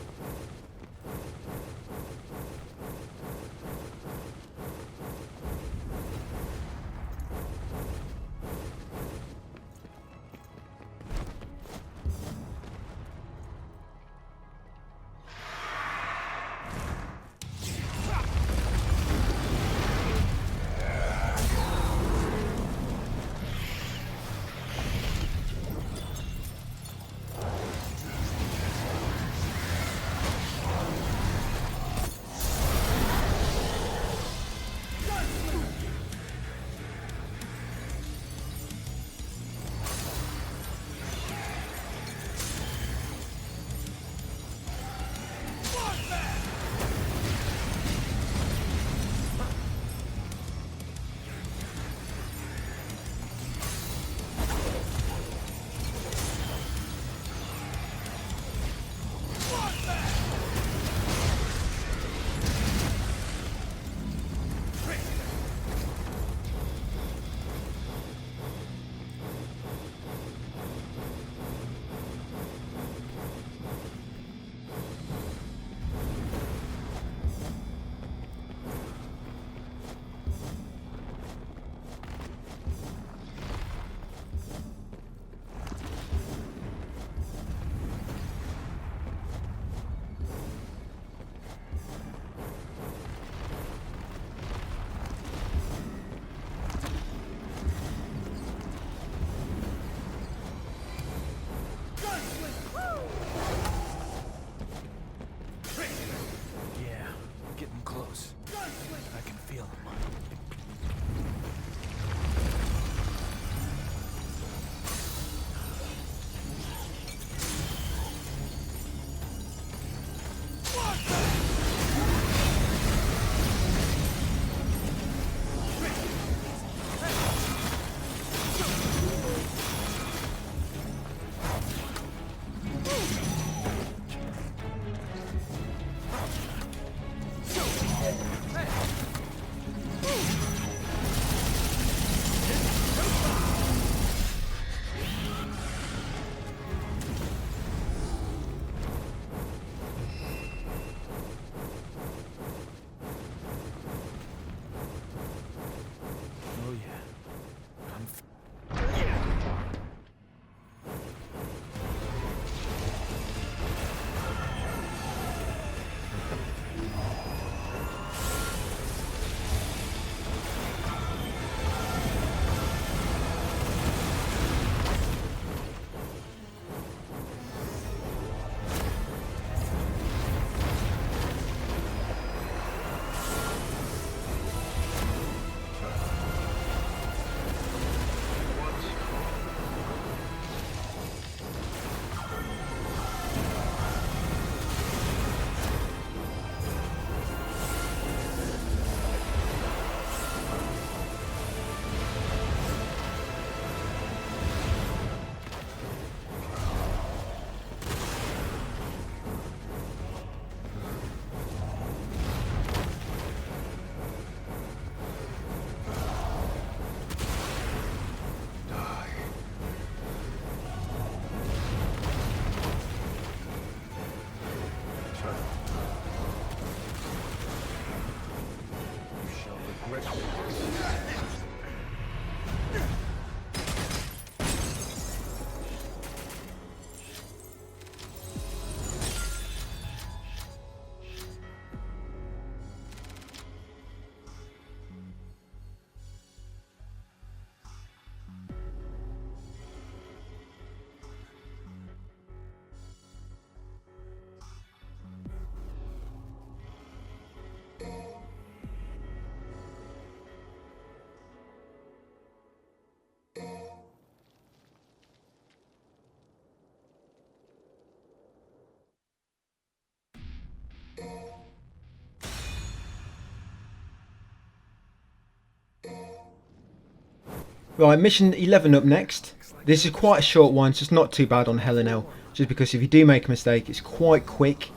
Right, mission 11 up next. This is quite a short one, so it's not too bad on Hell in Hell. Just because if you do make a mistake, it's quite quick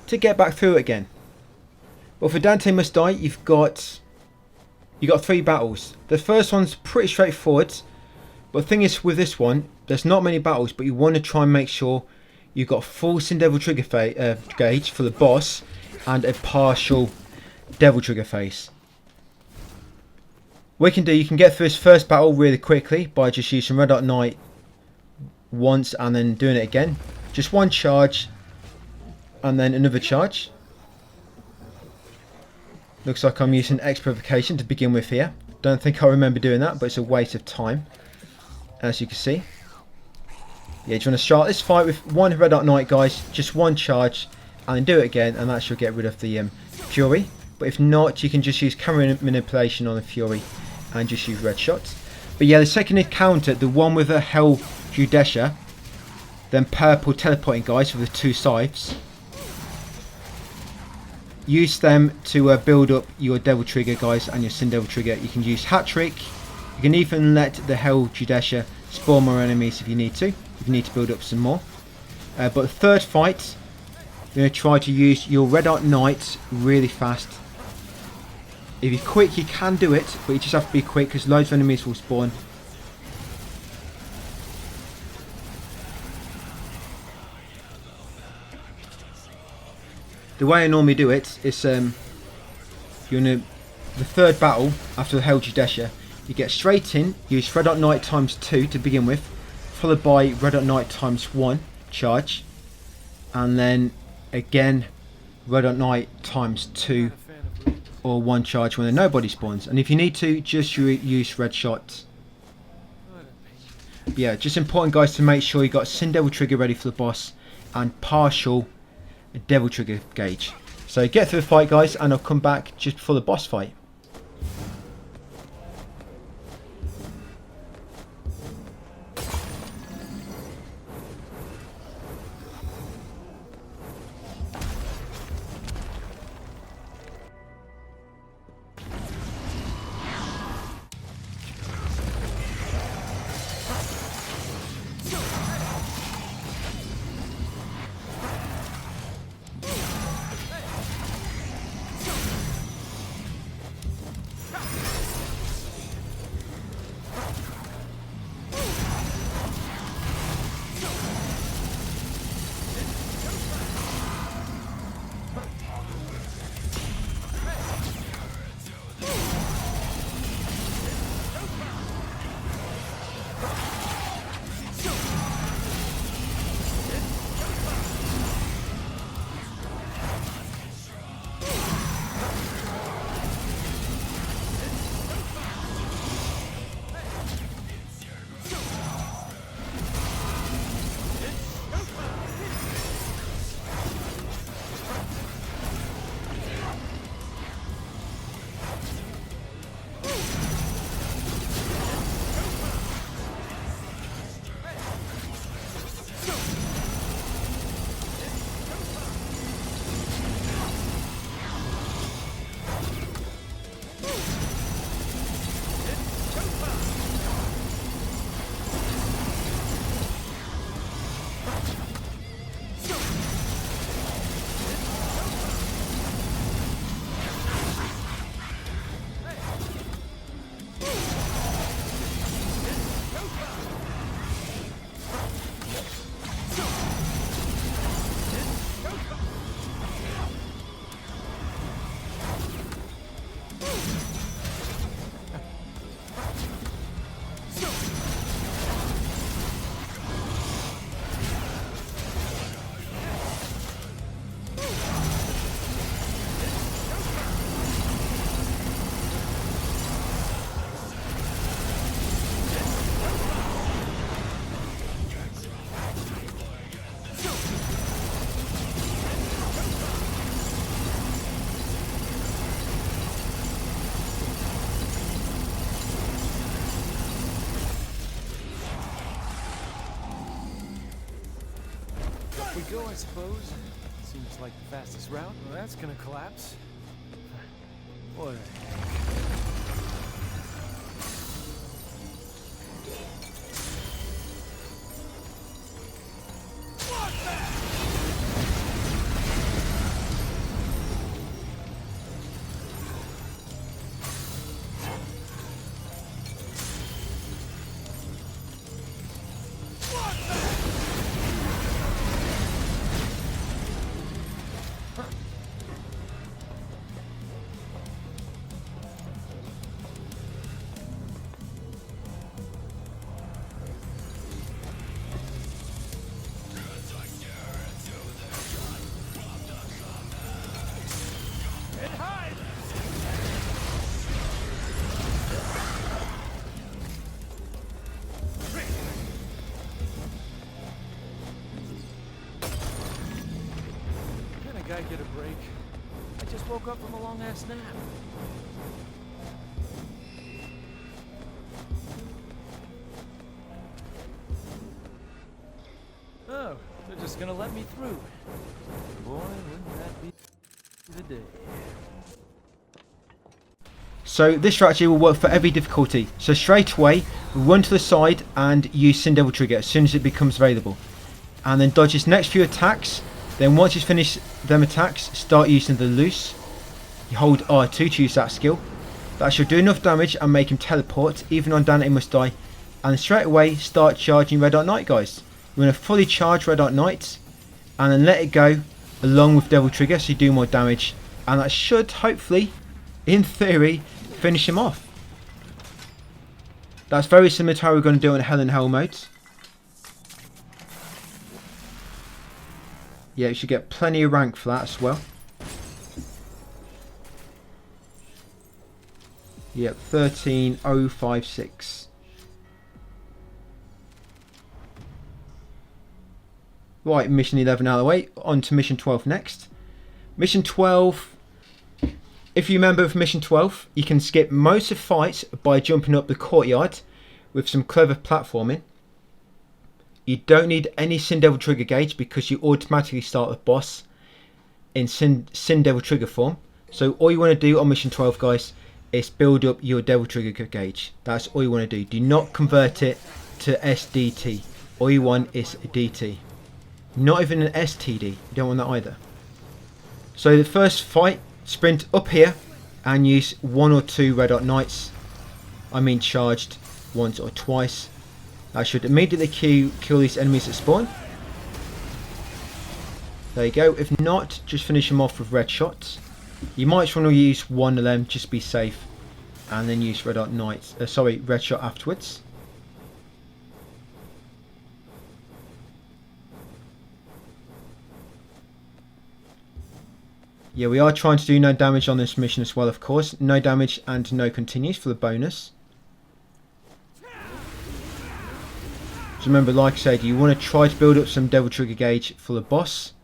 to get back through it again. But for Dante Must Die, you've got 3 battles. The first one's pretty straightforward. But the thing is with this one, there's not many battles, but you want to try and make sure you've got full Sin Devil trigger gauge for the boss and a partial Devil trigger face. What you can get through this first battle really quickly by just using Red Hot Knight once and then doing it again. Just one charge and then another charge. Looks like I'm using X-Purification to begin with here. Don't think I remember doing that, but it's a waste of time, as you can see. Yeah, you want to start this fight with one Red Hot Knight, guys, just one charge, and then do it again, and that should get rid of the Fury. But if not, you can just use camera manipulation on the Fury and just use red shots. But yeah, the second encounter, the one with the HOH HAH, then purple teleporting guys with the 2 scythes. Use them to build up your Devil Trigger, guys, and your Sin Devil Trigger. You can use Hat Trick. You can even let the HOH HAH spawn more enemies if you need to. If you need to build up some more. But the third fight, you're going to try to use your Red Hot Knight really fast. If you're quick, you can do it, but you just have to be quick because loads of enemies will spawn. The way I normally do it is the third battle after the HOH HAH, you get straight in, use Red Hot Knight ×2 to begin with, followed by Red Hot Knight ×1 charge, and then again Red Hot Knight ×2 or 1 charge when nobody spawns. And if you need to, just use red shots. But yeah, just important, guys, to make sure you got Sin Devil Trigger ready for the boss and partial Devil Trigger gauge. So get through the fight, guys, and I'll come back just before the boss fight. We go, I suppose. Seems like the fastest route. Well, that's gonna collapse. What the heck? guy get a break? I just woke up from a long-ass nap. Oh, they're just gonna let me through. Boy, wouldn't that be the day. So this strategy will work for every difficulty. So straight away, run to the side and use Sin Devil Trigger as soon as it becomes available. And then dodge his next few attacks. Then once he's finished them attacks, start using the loose. You hold R2 to use that skill. That should do enough damage and make him teleport, even on Dante Must Die. And straight away, start charging Red Hot Knight, guys. We're going to fully charge Red Hot Knight. And then let it go along with Devil Trigger so you do more damage. And that should, hopefully, in theory, finish him off. That's very similar to how we're going to do it in Hell in Hell mode. Yeah, you should get plenty of rank for that as well. Yep, 13056. Right, mission 11 out of the way. On to mission 12 next. Mission 12. If you remember with mission 12, you can skip most of fights by jumping up the courtyard with some clever platforming. You don't need any Sin Devil Trigger gauge because you automatically start the boss in Sin Devil Trigger form. So all you want to do on mission 12, guys, is build up your Devil Trigger gauge. That's all you want to do. Do not convert it to SDT. All you want is a DT. Not even an STD. You don't want that either. So the first fight, sprint up here and use 1 or 2 Red Hot Knights. I mean charged once or twice. That should immediately kill these enemies that spawn. There you go. If not, just finish them off with red shots. You might want to use one of them just to be safe, and then use Red Hot Knights. Red shot afterwards. Yeah, we are trying to do no damage on this mission as well, of course. No damage and no continues for the bonus. So remember, like I said, you want to try to build up some Devil Trigger gauge for the boss.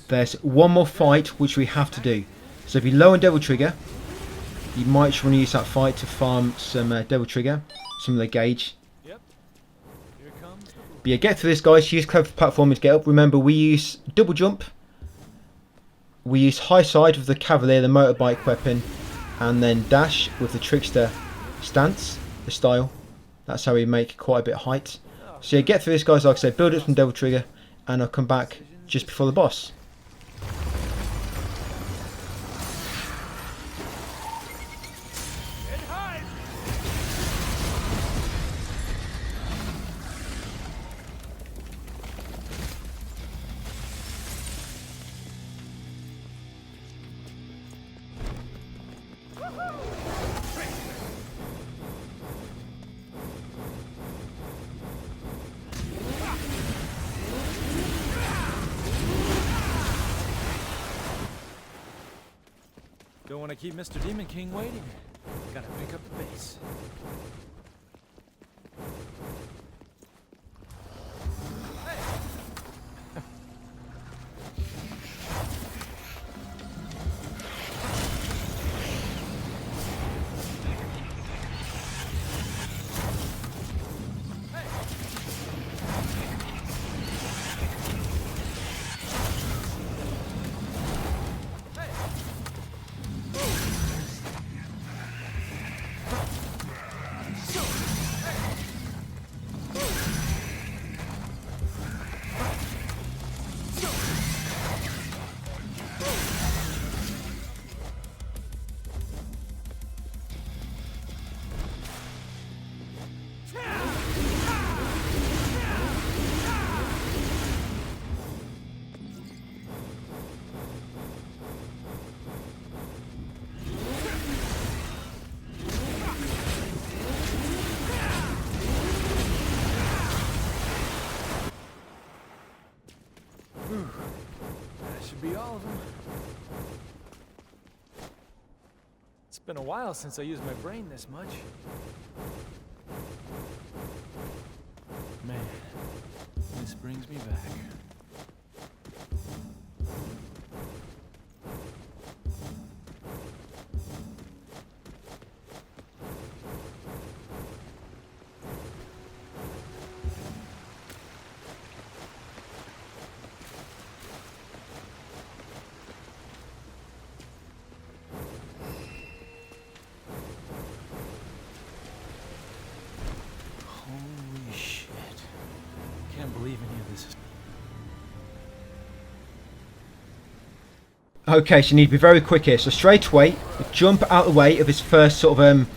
There's one more fight which we have to do. So if you're low on Devil Trigger, you might just want to use that fight to farm some Devil Trigger, some of the gauge. But yeah, get through this, guys. Use clever platforming to get up. Remember, we use double jump. We use high side with the Cavalier, the motorbike weapon, and then dash with the Trickster stance, the style. That's how we make quite a bit of height. So yeah, get through this, guys. Like I said, build up some Devil Trigger, and I'll come back just before the boss. Don't want to keep Mr. Demon King waiting. Gotta pick up the pace. That should be all of them. It's been a while since I used my brain this much. Man, this brings me back. can't believe any of this is... Okay, so you need to be very quick here. So straight away, jump out of the way of his first sort of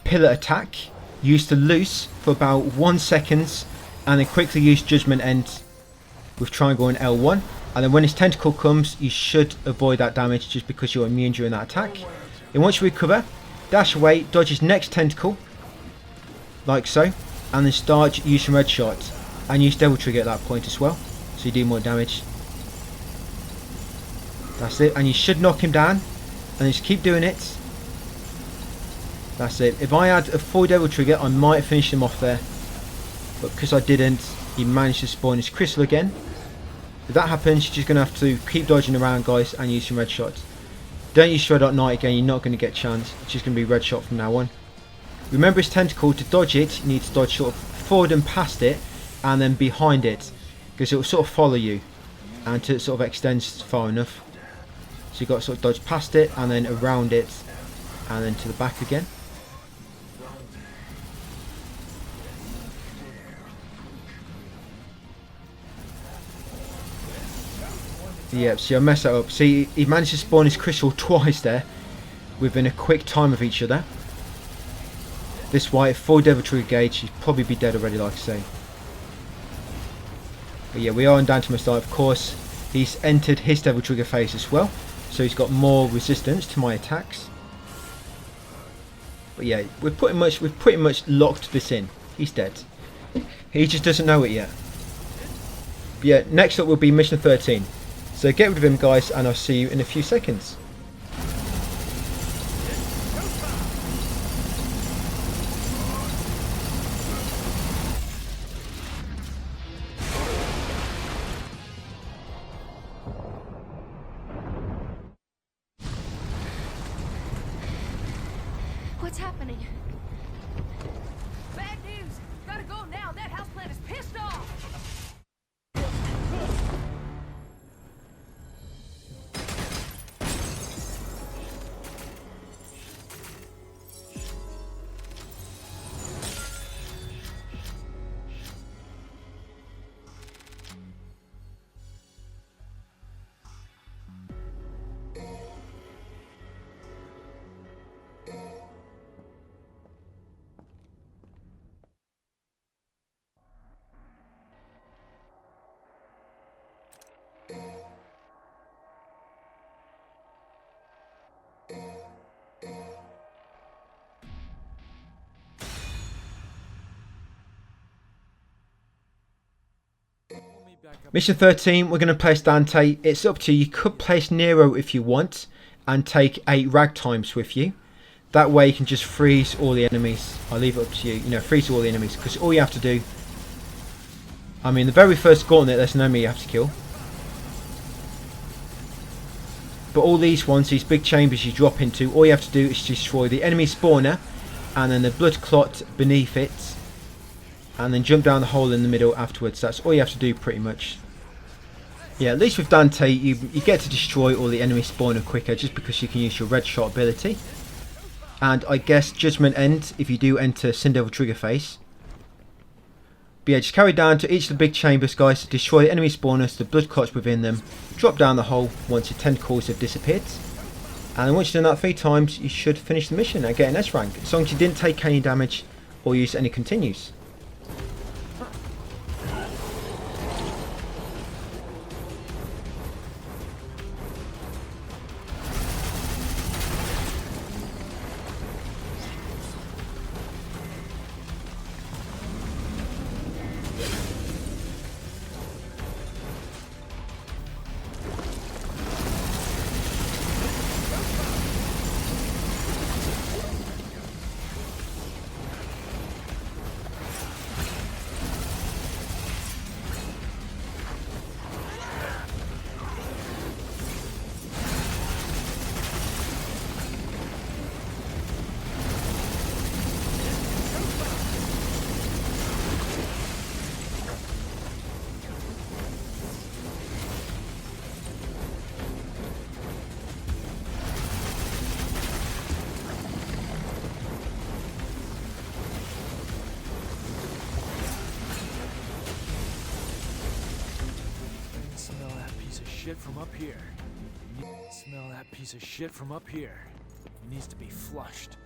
pillar attack. Use the loose for about 1 second, and then quickly use Judgment End with triangle and L1. And then when his tentacle comes, you should avoid that damage just because you're immune during that attack. Then once you recover, dash away, dodge his next tentacle, like so, and then start using red shot. And use Devil Trigger at that point as well, so you do more damage. That's it, and you should knock him down, and just keep doing it. That's it. If I had a full Devil Trigger, I might have finished him off there, but because I didn't, he managed to spawn his crystal again. If that happens, you're just going to have to keep dodging around, guys, and use some red shots. Don't use Shred Out Knight again, you're not going to get a chance. It's just going to be red shot from now on. Remember his tentacle, to dodge it, you need to dodge sort of forward and past it, and then behind it, because it will sort of follow you, and until it sort of extends far enough. So you've got to sort of dodge past it, and then around it, and then to the back again. Yep, so I messed that up. See, he managed to spawn his crystal twice there, within a quick time of each other. This way, full Devil Trigger gauge, he'd probably be dead already, like I say. But yeah, we are on down to my start. Of course, he's entered his Devil Trigger phase as well, so he's got more resistance to my attacks. But yeah, we've pretty much locked this in. He's dead. He just doesn't know it yet. But yeah, next up will be mission 13. So get rid of him, guys, and I'll see you in a few seconds. What's happening? Bad news! Gotta go now! That houseplant is pissed off! Mission 13, we're going to place Dante. It's up to you. You could place Nero if you want, and take 8 ragtimes with you. That way you can just freeze all the enemies. I'll leave it up to you. You know, freeze all the enemies, because all you have to do... I mean, the very first gauntlet, there's an enemy you have to kill. But all these ones, these big chambers you drop into, all you have to do is destroy the enemy spawner, and then the blood clot beneath it, and then jump down the hole in the middle afterwards. That's all you have to do, pretty much. Yeah, at least with Dante, you get to destroy all the enemy spawner quicker, just because you can use your red shot ability. And I guess Judgment End, if you do enter Sin Devil Trigger phase. But yeah, just carry down to each of the big chambers, guys, to destroy the enemy spawners, the blood clots within them. Drop down the hole once your tentacles have disappeared. And then once you've done that 3 times, you should finish the mission and get an S rank, as long as you didn't take any damage or use any continues. shit from up here. Smell that piece of shit from up here. It needs to be flushed.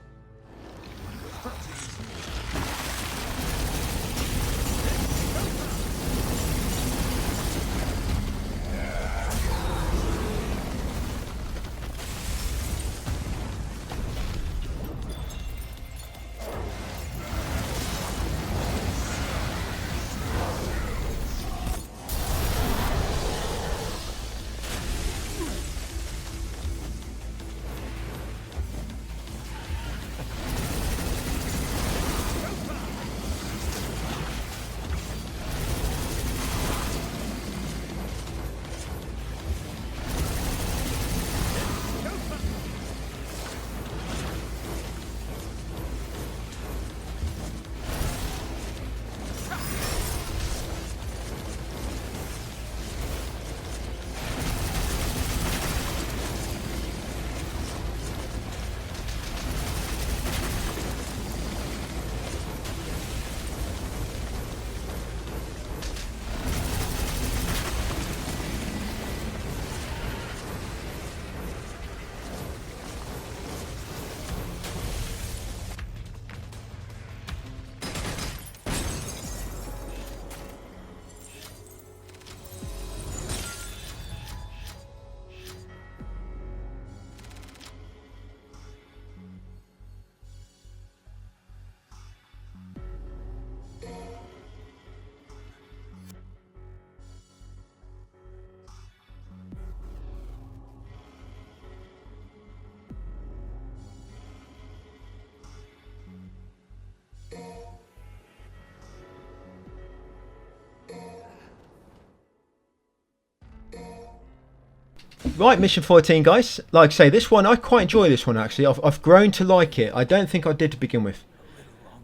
Right, mission 14, guys. Like I say, this one, I quite enjoy this one, actually. I've grown to like it. I don't think I did to begin with,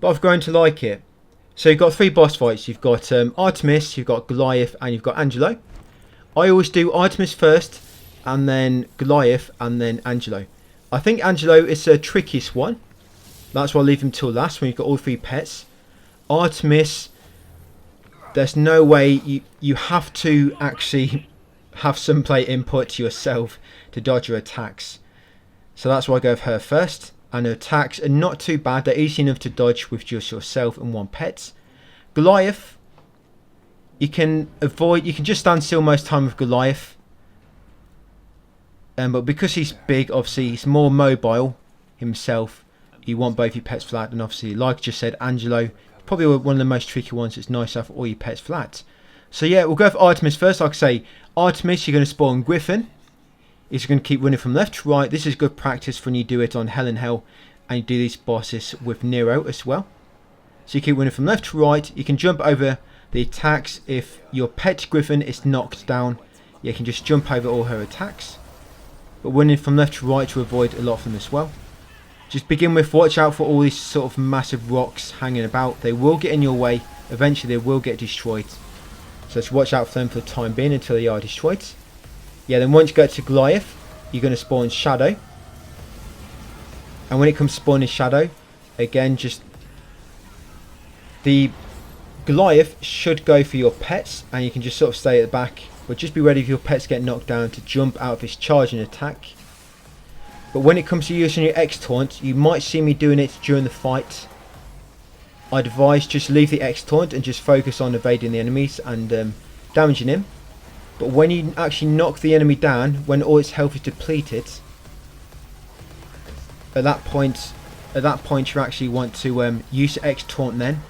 but I've grown to like it. So you've got 3 boss fights. You've got Artemis, you've got Goliath, and you've got Angelo. I always do Artemis first, and then Goliath, and then Angelo. I think Angelo is the trickiest one. That's why I leave him till last, when you've got all 3 pets. Artemis, there's no way. You have to actually have some play input yourself to dodge your attacks. So that's why I go with her first. And her attacks are not too bad. They're easy enough to dodge with just yourself and 1 pet. Goliath, you can just stand still most time with Goliath. But because he's big, obviously he's more mobile himself. You want both your pets flat, and obviously, like I just said, Angelo, probably one of the most tricky ones. It's nice to have all your pets flat. So yeah, we'll go for Artemis first. Like I say, Artemis, you're going to spawn Griffin. He's going to keep running from left to right. This is good practice when you do it on Hell in Hell, and you do these bosses with Nero as well. So you keep running from left to right. You can jump over the attacks. If your pet Griffin is knocked down, you can just jump over all her attacks. But running from left to right to avoid a lot of them as well. Just begin with, watch out for all these sort of massive rocks hanging about. They will get in your way. Eventually they will get destroyed. So just watch out for them for the time being until they are destroyed. Yeah, then once you get to Goliath, you're going to spawn Shadow. And when it comes to spawning Shadow, again, just the Goliath should go for your pets, and you can just sort of stay at the back. But just be ready if your pets get knocked down to jump out of his charging attack. But when it comes to using your X taunt, you might see me doing it during the fight. I'd advise just leave the X taunt and just focus on evading the enemies and damaging him. But when you actually knock the enemy down, when all its health is depleted, at that point you actually want to use the X taunt then.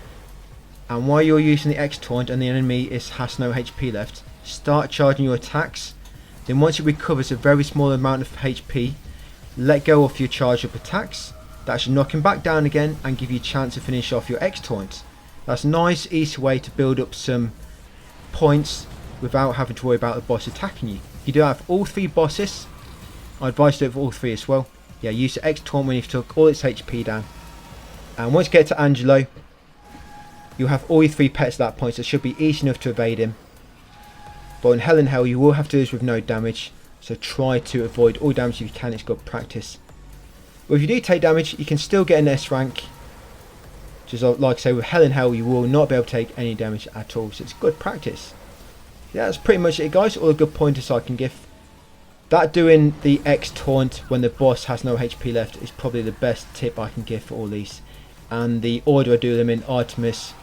And while you're using the X taunt and the enemy has no HP left, start charging your attacks. Then once it recovers a very small amount of HP, let go of your charge up attacks. That should knock him back down again and give you a chance to finish off your X taunt. That's a nice easy way to build up some points without having to worry about the boss attacking you. You do have all 3 bosses. I advise to do it for all 3 as well. Yeah, use the X taunt when you've took all its HP down. And once you get to Angelo, you'll have all your 3 pets at that point, so it should be easy enough to evade him. But in Hell in Hell, you will have to do this with no damage, so try to avoid all damage if you can. It's good practice. But if you do take damage, you can still get an S rank. Just like I say, with Hell in Hell, you will not be able to take any damage at all, so it's good practice. yeah, that's pretty much it, guys. All the good pointers I can give. That doing the X taunt when the boss has no HP left is probably the best tip I can give for all these. And the order I do them in: Artemis,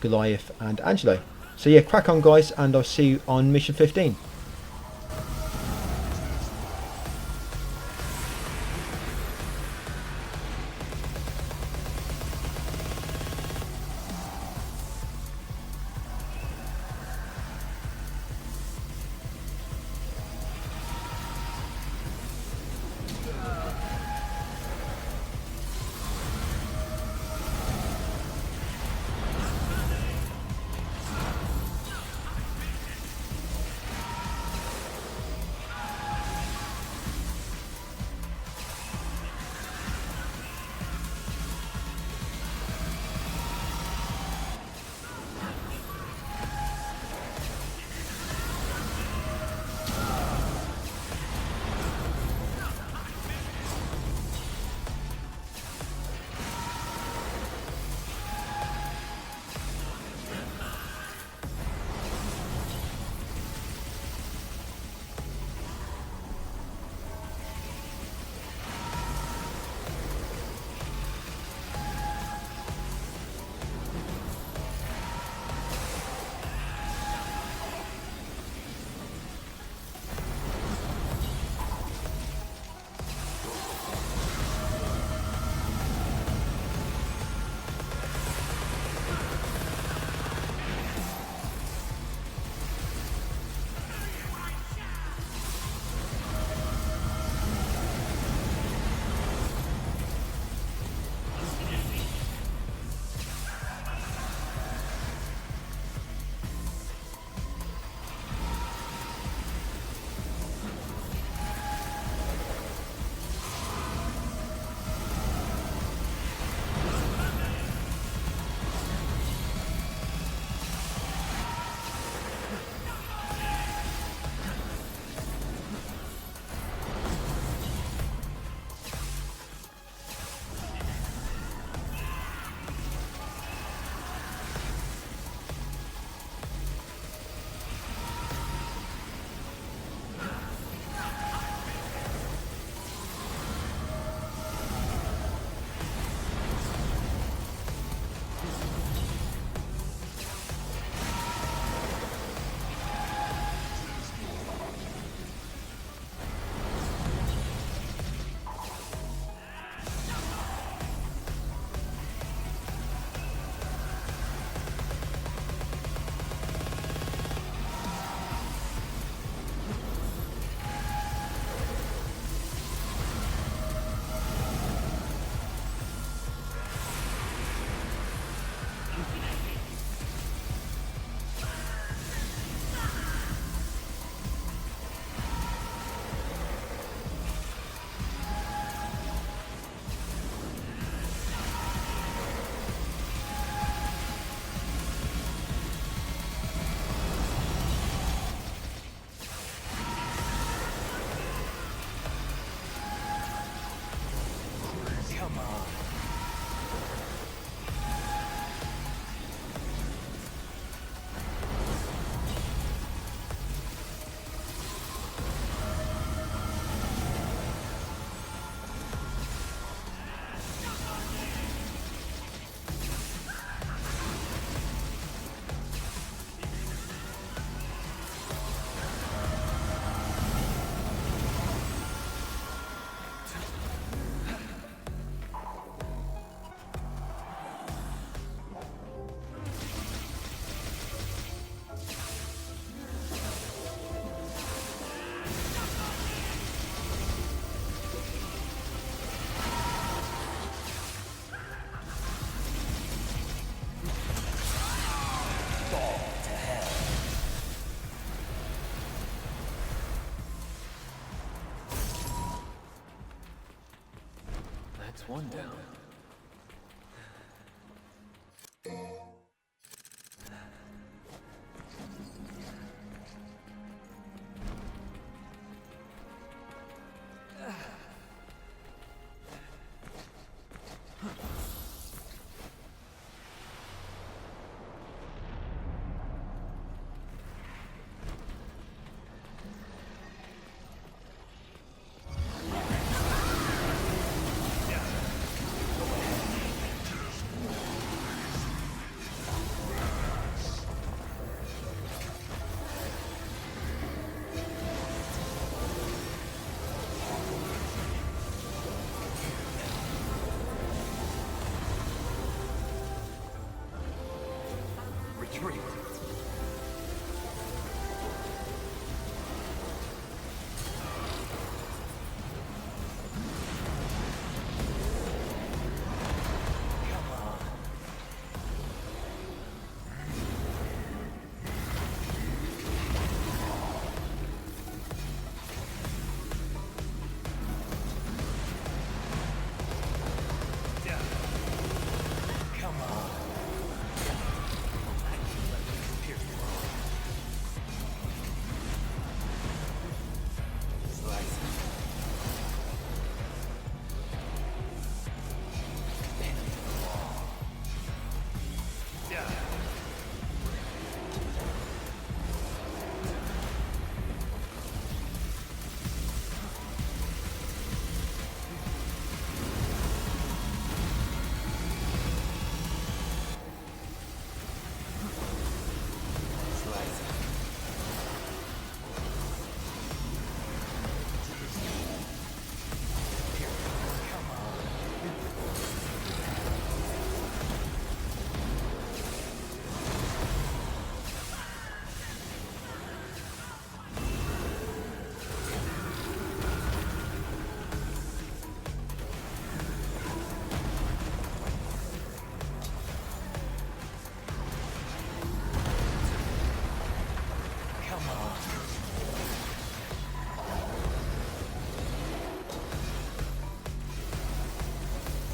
Goliath and Angelo. So yeah, crack on guys, and I'll see you on mission 15. That's one down.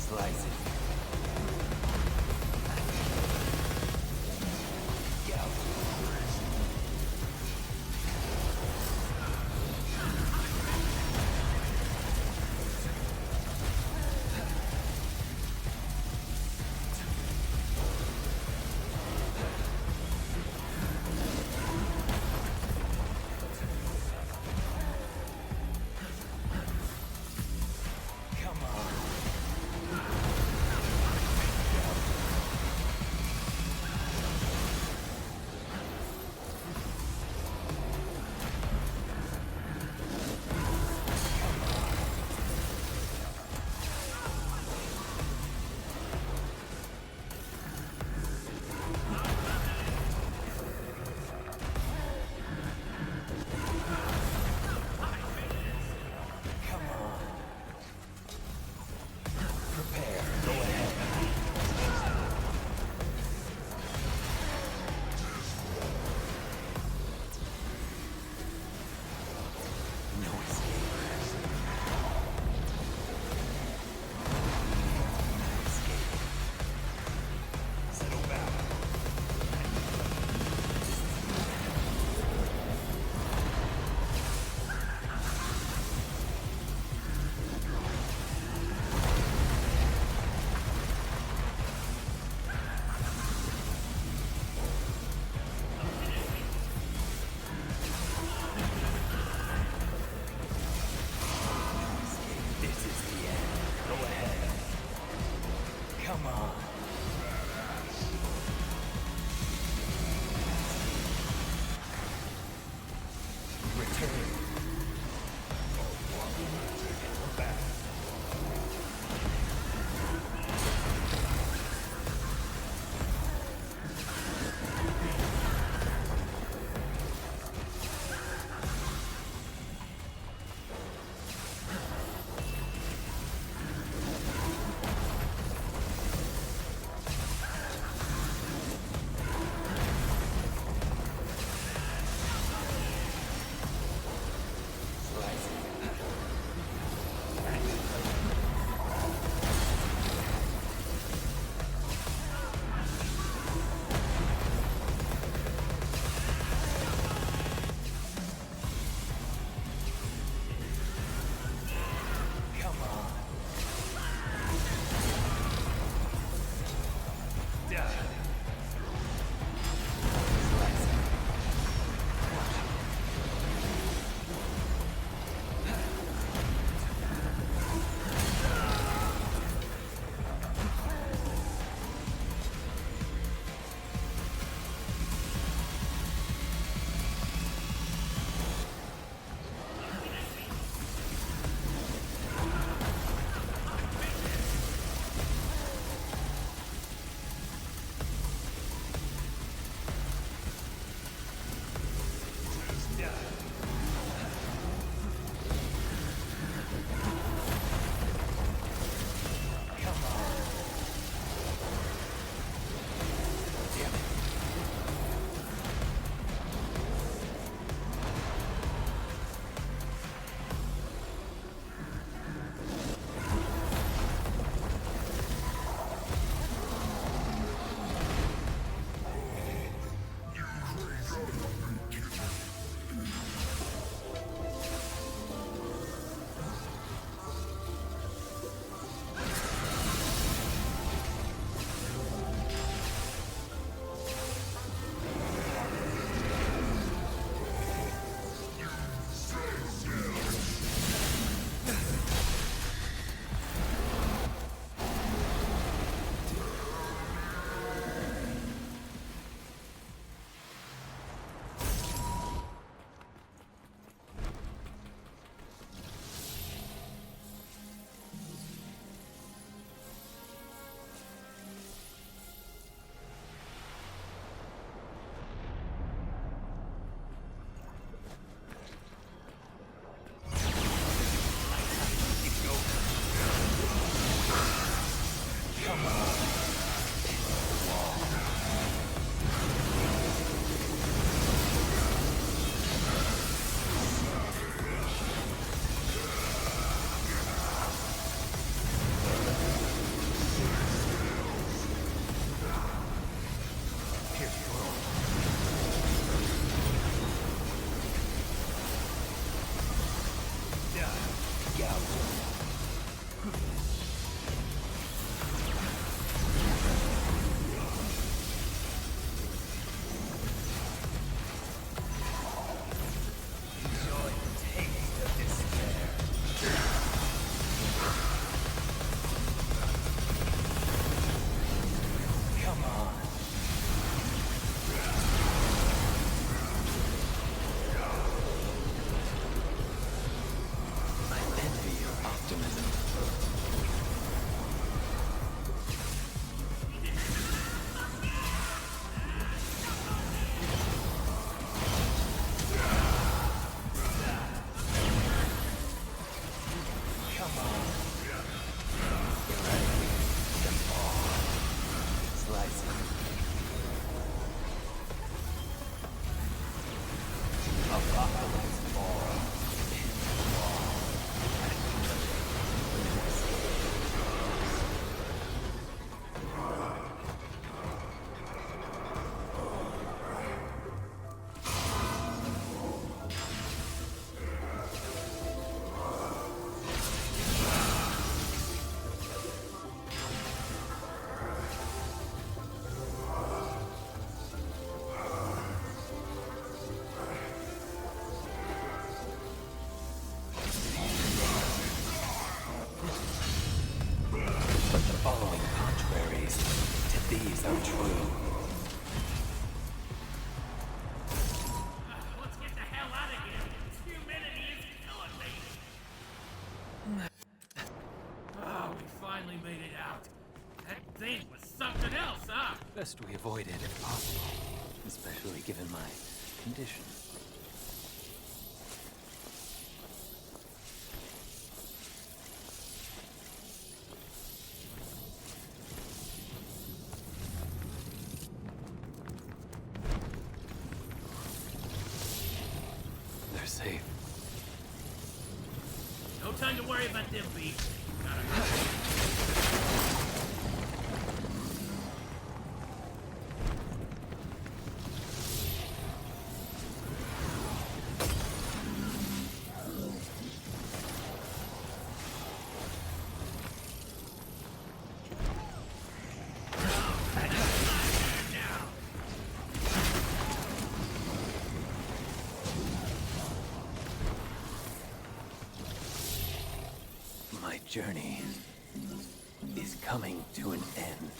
Slice it. Following contraries to these are true. Let's get the hell out of here. Humanity is killing me. Oh, we finally made it out. That thing was something else, huh? Best we avoid it if possible, especially given my condition. They're safe. No time to worry about them beasts. My journey is coming to an end.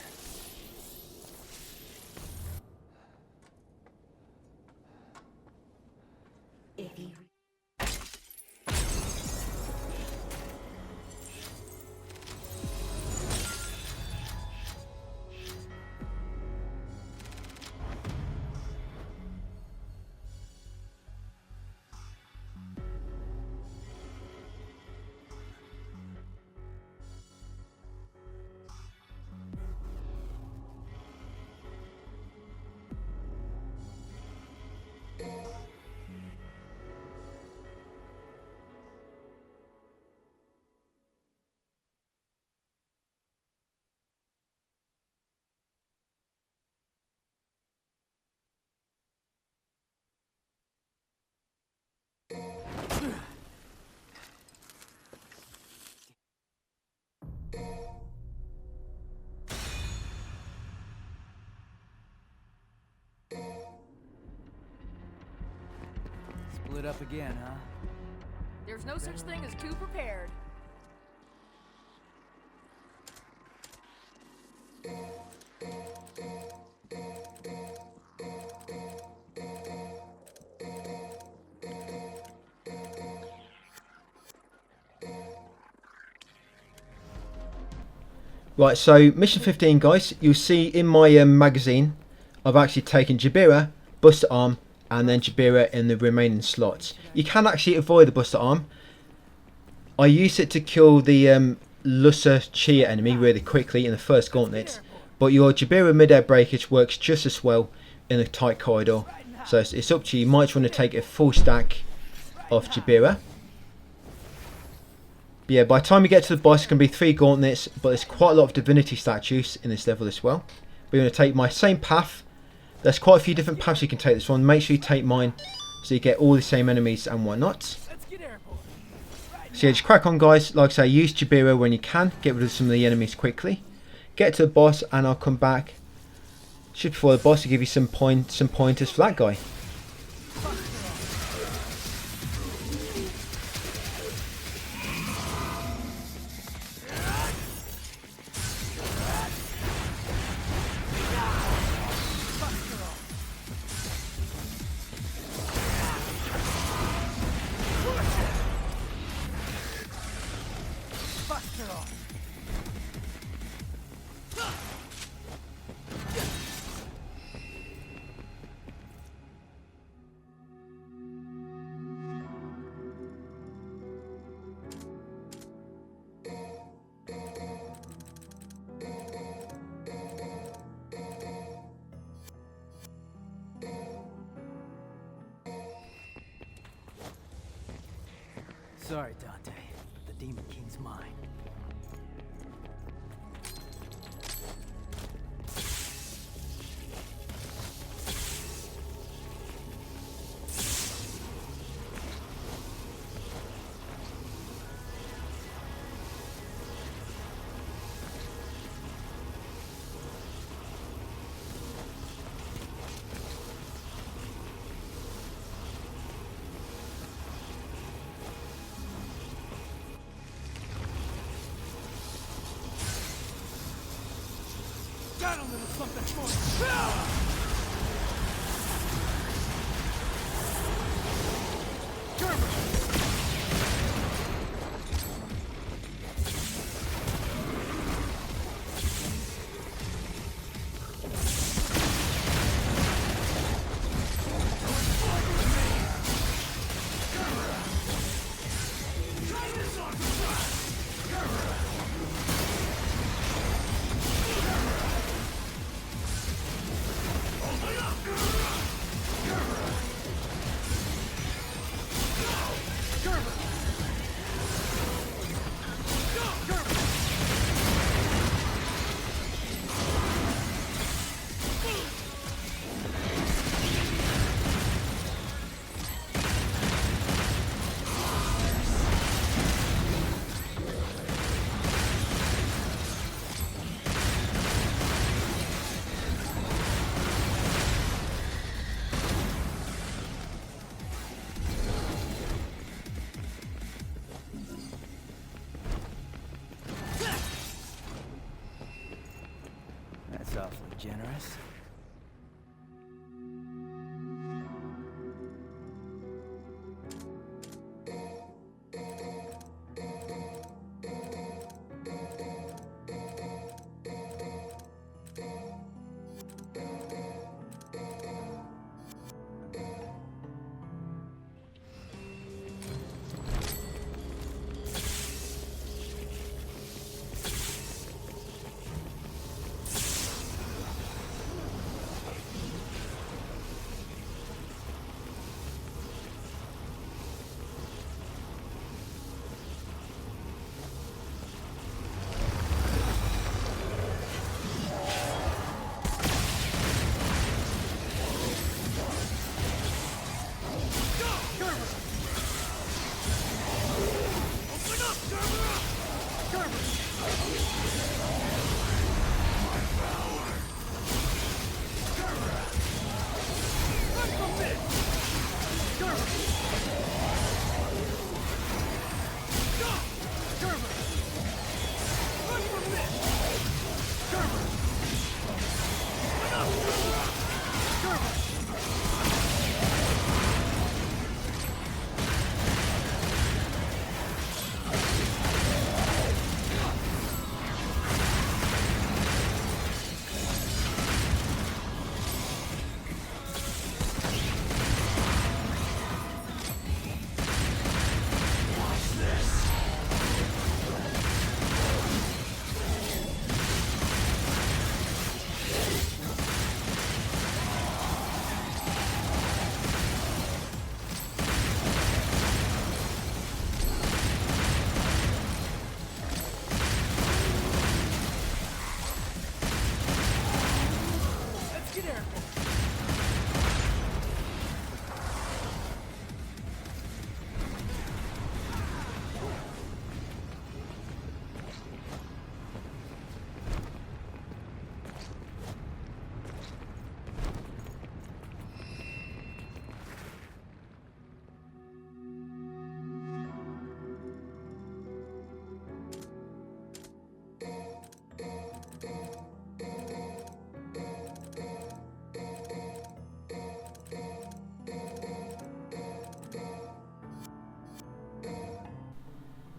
Split up again, huh? There's no such thing as too prepared. Right, so mission 15, guys. You'll see in my magazine, I've actually taken Jabira, Buster Arm, and then Jabira in the remaining slots. You can actually avoid the Buster Arm. I used it to kill the Lusser Chia enemy really quickly in the first gauntlet, but your Jabira mid-air breakage works just as well in a tight corridor. So it's up to you. You might want to take a full stack of Jabira. But yeah, by the time you get to the boss, it's going to be 3 gauntlets, but there's quite a lot of divinity statues in this level as well. We're going to take my same path. There's quite a few different paths you can take this one. Make sure you take mine so you get all the same enemies and whatnot. So yeah, just crack on, guys. Like I say, use Jabira when you can. Get rid of some of the enemies quickly. Get to the boss and I'll come back just before the boss to give you some pointers for that guy. Sorry, Dante, but the Demon King's mine. Got a little something for you. That's awfully generous.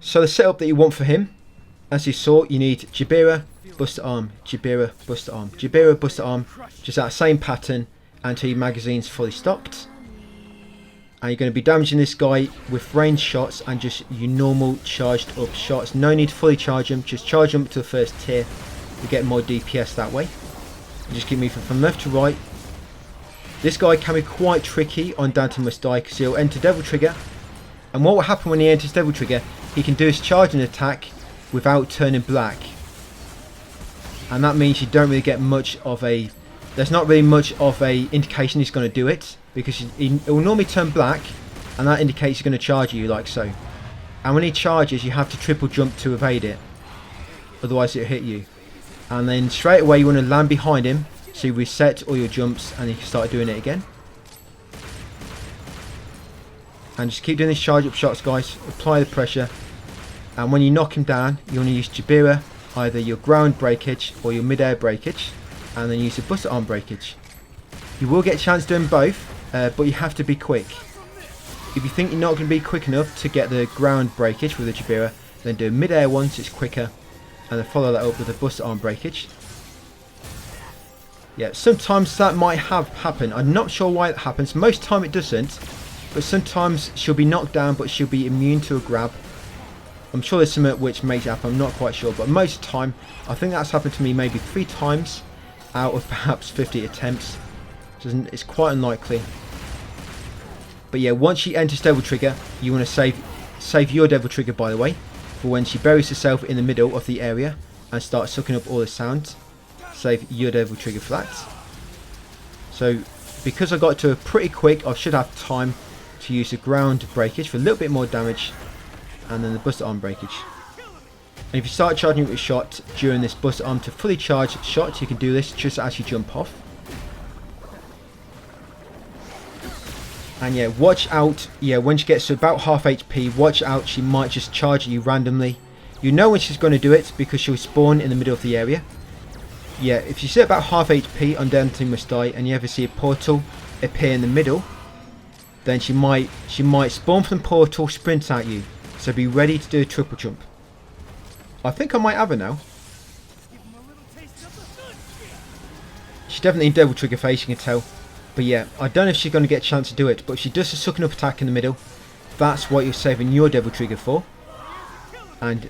So the setup that you want for him, as you saw, you need Jabira, Buster Arm, Jabira, Buster Arm, Jabira, Buster Arm, just that same pattern until your magazine's fully stocked. And you're going to be damaging this guy with ranged shots and just your normal charged up shots. No need to fully charge them, just charge them up to the first tier. You get more DPS that way. And just keep moving from left to right. This guy can be quite tricky on Dante Must Die because he'll enter Devil Trigger And what will happen when he enters Devil Trigger, he can do his charging attack without turning black. And that means you don't really get much of a... There's not really much of a indication he's going to do it, because it will normally turn black, and that indicates he's going to charge you like so. And when he charges, you have to triple jump to evade it, otherwise it'll hit you. And then straight away you want to land behind him, so you reset all your jumps and you can start doing it again. And just keep doing these charge up shots, guys. Apply the pressure, and when you knock him down, you want to use Jabira, either your ground breakage or your mid-air breakage, and then use the buster arm breakage. You will get a chance doing both, but you have to be quick. If you think you're not going to be quick enough to get the ground breakage with the Jabira, then do a mid-air one so it's quicker, and then follow that up with a buster arm breakage. Yeah, sometimes that might happen. I'm not sure why it happens. Most time it doesn't, but sometimes she'll be knocked down but she'll be immune to a grab. I'm sure there's something which makes it happen, I'm not quite sure, but most of the time, I think that's happened to me maybe 3 times out of perhaps 50 attempts. So it's quite unlikely. But yeah, once she enters Devil Trigger, you want to save your Devil Trigger, by the way, for when she buries herself in the middle of the area and starts sucking up all the sound. Save your Devil Trigger for that. So because I got to her pretty quick, I should have time to use the ground breakage for a little bit more damage, and then the buster arm breakage. And if you start charging with a shot during this buster arm to fully charge shot, you can do this just as you jump off. And yeah, watch out, yeah, when she gets to about half HP, watch out, she might just charge at you randomly. You know when she's going to do it because she'll spawn in the middle of the area. Yeah, if you sit about half HP on Dante Must Die and you ever see a portal appear in the middle, then she might spawn from the portal, sprint at you. So be ready to do a triple jump. I think I might have her now. She's definitely in Devil Trigger phase, you can tell. But yeah, I don't know if she's going to get a chance to do it, but if she does a sucking up attack in the middle, that's what you're saving your Devil Trigger for. And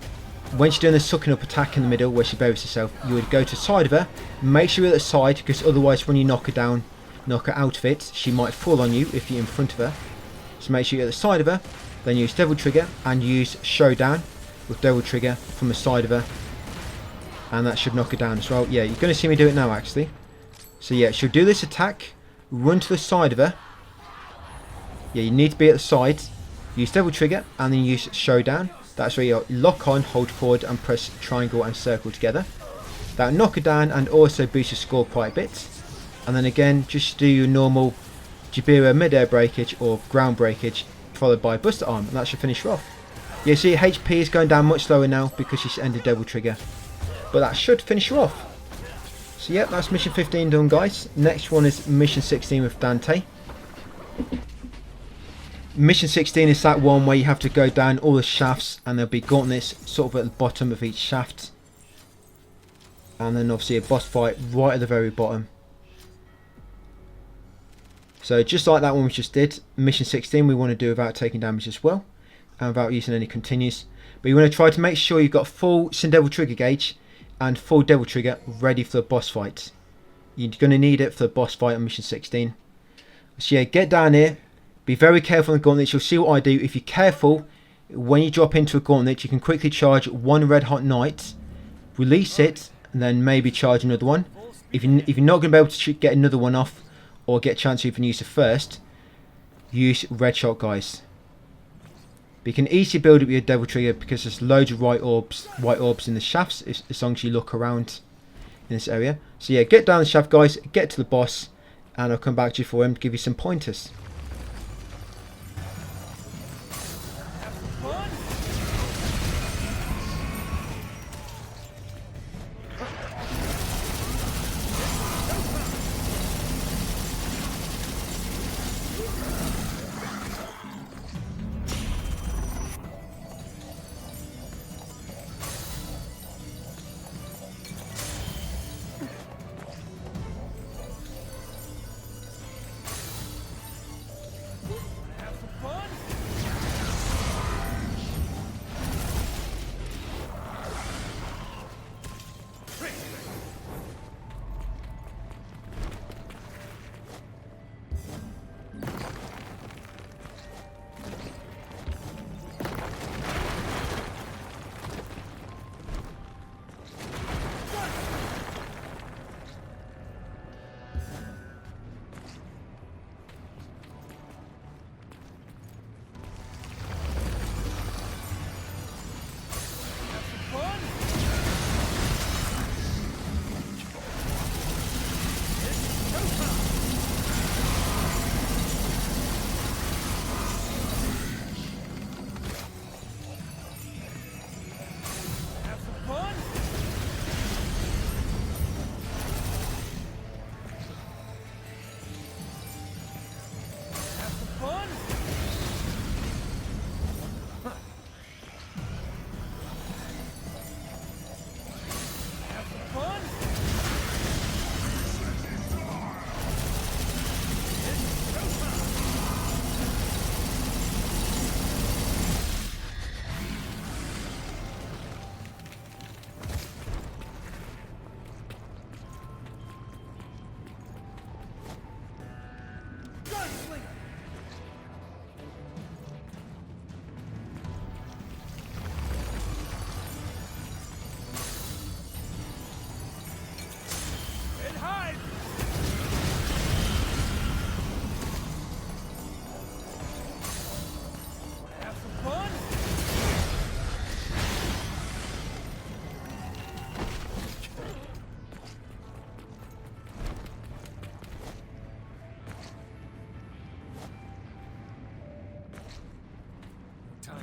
when she's doing the sucking up attack in the middle, where she buries herself, you would go to the side of her, make sure you're at the side, because otherwise when you knock her down, knock her out of it, she might fall on you if you're in front of her. So make sure you're at the side of her, then use Devil Trigger and use Showdown with Devil Trigger from the side of her, and that should knock her down as well. Yeah, you're going to see me do it now actually. So yeah, she'll do this attack, run to the side of her. Yeah, you need to be at the side. Use Devil Trigger and then use Showdown. That's where you lock on, hold forward and press triangle and circle together. That'll knock her down and also boost your score quite a bit. And then again, just do your normal Jabira mid-air breakage or ground breakage followed by buster arm, and that should finish her off. Yeah, see, HP is going down much slower now because she's ended Devil Trigger. But that should finish her off. So yeah, that's mission 15 done, guys. Next one is mission 16 with Dante. Mission 16 is that one where you have to go down all the shafts and there'll be gauntlets sort of at the bottom of each shaft. And then obviously a boss fight right at the very bottom. So just like that one we just did, mission 16 we want to do without taking damage as well. And without using any continues. But you want to try to make sure you've got full Sin Devil Trigger gauge and full Devil Trigger ready for the boss fight. You're going to need it for the boss fight on mission 16. So yeah, get down here. Be very careful on the gauntlets. You'll see what I do. If you're careful, when you drop into a gauntlet, you can quickly charge one Red Hot Knight, release it, and then maybe charge another one. If you're not going to be able to get another one off, or get a chance to even use it first, use Red Shot, guys. But you can easily build up your Devil Trigger because there's loads of white orbs in the shafts as long as you look around in this area. So yeah, get down the shaft, guys, get to the boss, and I'll come back to you for him to give you some pointers.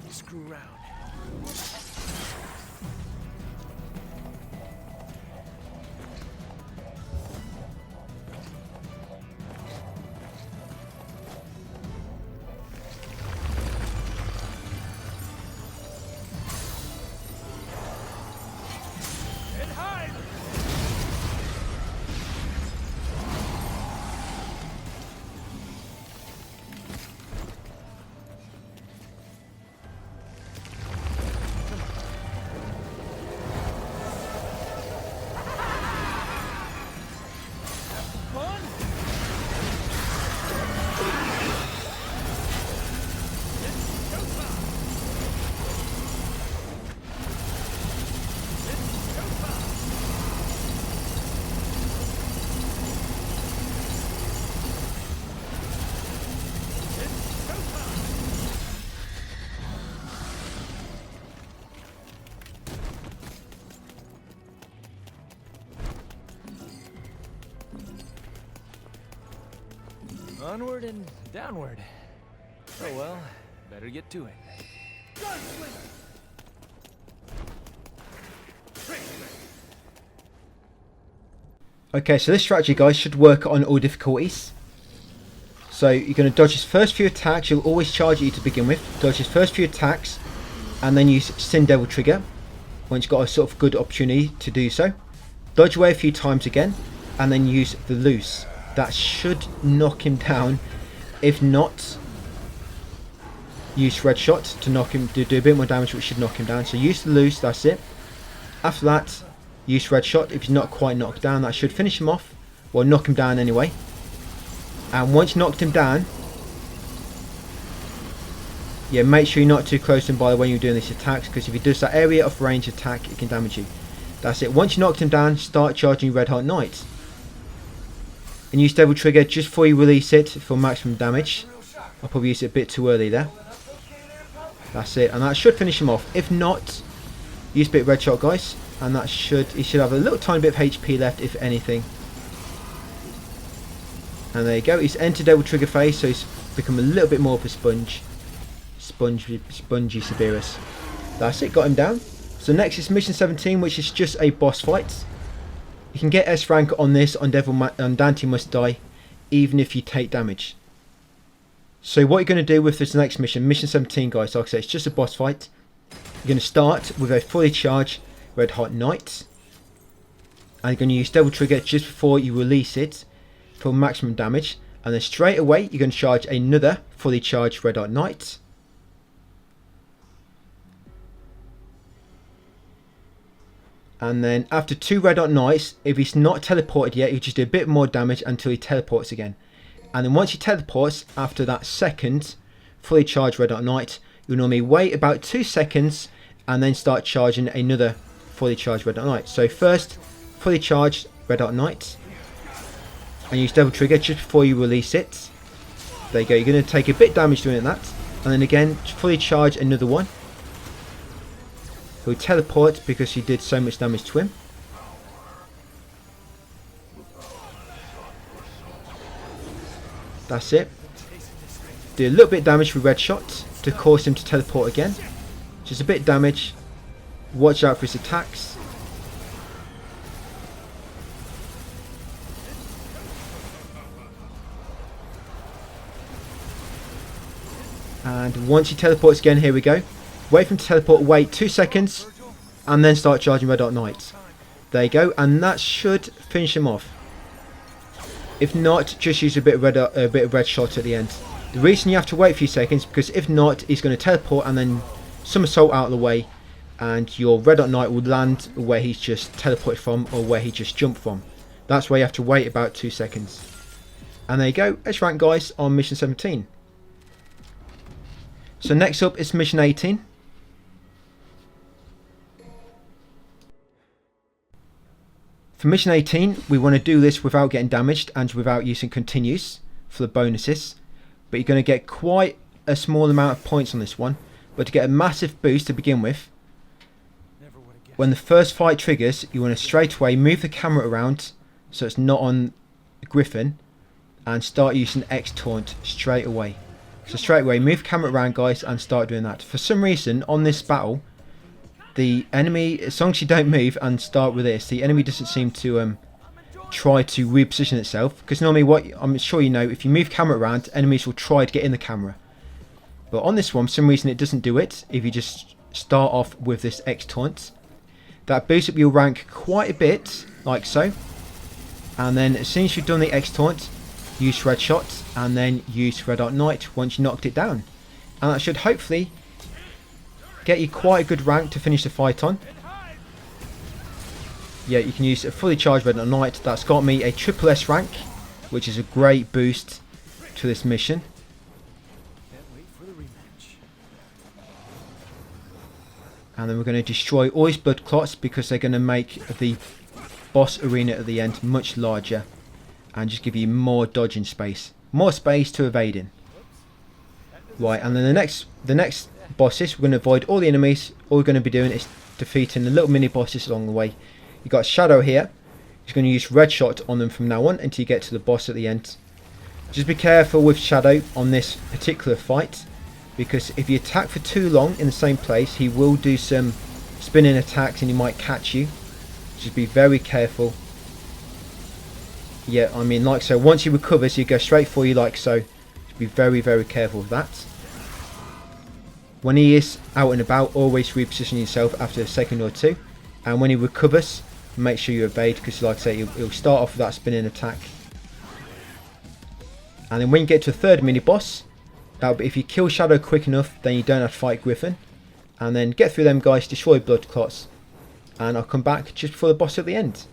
Screw around. And hide! Onward and downward. Oh well, better get to it. Okay, so this strategy, guys, should work on all difficulties. So you're going to dodge his first few attacks. You'll always charge at you to begin with. Dodge his first few attacks, and then use Sin Devil Trigger once you've got a sort of good opportunity to do so. Dodge away a few times again, and then use the Loose. That should knock him down. If not, use Red Shot to knock him, do a bit more damage, which should knock him down. So use the Loose, that's it. After that, use Red Shot. If he's not quite knocked down, that should finish him off, or knock him down anyway. And once you knocked him down, yeah, make sure you're not too close to him by the way you're doing these attacks, because if he does that area of range attack, it can damage you. That's it. Once you knocked him down, start charging Red Hot Knight. And use Devil Trigger just before you release it for maximum damage. I'll probably use it a bit too early there. That's it, and that should finish him off. If not, use a bit of Red Shot, guys, and that he should have a little tiny bit of HP left, if anything. And there you go, he's entered Devil Trigger phase, so he's become a little bit more of a spongy Severus. That's it, got him down. So next is mission 17, which is just a boss fight. You can get S rank on this, on Dante Must Die, even if you take damage. So what you're going to do with this next mission, mission 17, guys, like I say, it's just a boss fight. You're going to start with a fully charged Red Hot Knight. And you're going to use Devil Trigger just before you release it for maximum damage. And then straight away, you're going to charge another fully charged Red Hot Knight. And then after 2 Red Hot Knights, if he's not teleported yet, you just do a bit more damage until he teleports again. And then once he teleports, after that second fully charged Red Hot Knight, you'll normally wait about 2 seconds and then start charging another fully charged Red Hot Knight. So first, fully charged Red Hot Knight, and use Devil Trigger just before you release it. There you go, you're going to take a bit of damage doing that. And then again, fully charge another one. He'll teleport because he did so much damage to him. That's it. Do a little bit of damage with Red Shot to cause him to teleport again. Just a bit of damage. Watch out for his attacks. And once he teleports again, here we go. Wait for him to teleport, wait 2 seconds, and then start charging Red Hot Knights. There you go, and that should finish him off. If not, just use a bit of Red Shot at the end. The reason you have to wait a few seconds, because if not, he's going to teleport and then somersault out of the way, and your Red Hot Knight will land where he's just teleported from, or where he just jumped from. That's why you have to wait about 2 seconds. And there you go, S rank, guys, on mission 17. So next up is mission 18. For mission 18, we want to do this without getting damaged and without using continues for the bonuses. But you're going to get quite a small amount of points on this one. But to get a massive boost to begin with, when the first fight triggers, you want to straight away move the camera around so it's not on Griffin, and start using X Taunt straight away. So straight away, move camera around, guys, and start doing that. For some reason, on this battle, the enemy, as long as you don't move and start with this, the enemy doesn't seem to try to reposition itself. Because normally, what I'm sure you know, if you move camera around, enemies will try to get in the camera. But on this one, for some reason, it doesn't do it. If you just start off with this X taunt, that boosts up your rank quite a bit, like so. And then as soon as you've done the X taunt, use red shot and then use red arc knight once you knocked it down, and that should hopefully get you quite a good rank to finish the fight on. Yeah, you can use a fully charged red arc knight. That's got me a triple S rank, which is a great boost to this mission. And then we're going to destroy all his blood clots because they're going to make the boss arena at the end much larger and just give you more dodging space, more space to evade in. Right, and then the next bosses, we're going to avoid all the enemies. All we're going to be doing is defeating the little mini bosses along the way. You've got Shadow here. He's going to use red shot on them from now on until you get to the boss at the end. Just be careful with Shadow on this particular fight, because if you attack for too long in the same place, he will do some spinning attacks and he might catch you. Just be very careful. Yeah, I mean, like so. Once he recovers, he go straight for you like so. Just be very, very careful with that. When he is out and about, always reposition yourself after a second or two. And when he recovers, make sure you evade, because like I say, he'll start off with that spinning attack. And then when you get to a third mini boss, if you kill Shadow quick enough, then you don't have to fight Griffin. And then get through them guys, destroy blood clots, and I'll come back just before the boss at the end.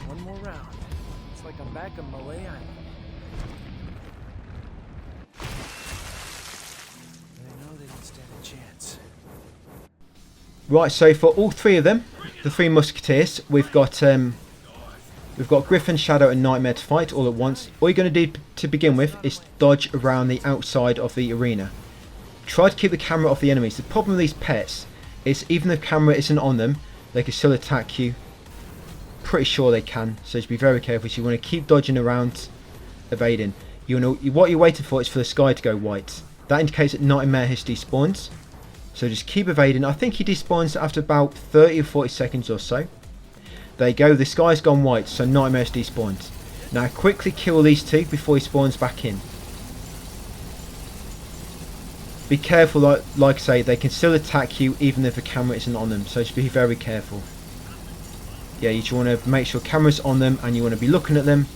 One more round. It's like I'm back on Malay Island. I know they didn't stand a chance. Right, so for all three of them, the three musketeers, we've got Griffin, Shadow and Nightmare to fight all at once. All you're going to do to begin with is dodge around the outside of the arena. Try to keep the camera off the enemies. The problem with these pets is even if the camera isn't on them, they can still attack you. Pretty sure they can, so just be very careful. So you want to keep dodging around, evading. What you're waiting for is for the sky to go white. That indicates that Nightmare has despawned. So just keep evading. I think he despawns after about 30 or 40 seconds or so. There you go, the sky's gone white, so Nightmare's despawned. Now quickly kill these two before he spawns back in. Be careful, like I say, they can still attack you even if the camera isn't on them, so just be very careful. Yeah, you just want to make sure camera's on them and you want to be looking at them.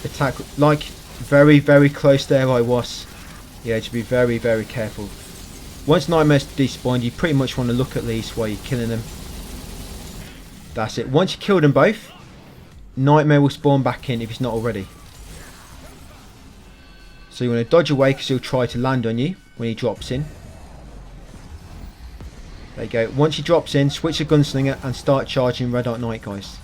Attack, like very, very close there I was. Yeah, just be very, very careful. Once Nightmare's despawned, you pretty much want to look at these while you're killing them. That's it. Once you kill them both, Nightmare will spawn back in if he's not already. So you want to dodge away because he'll try to land on you when he drops in. There you go. Once he drops in, switch to Gunslinger and start charging Red Arc Knight, guys.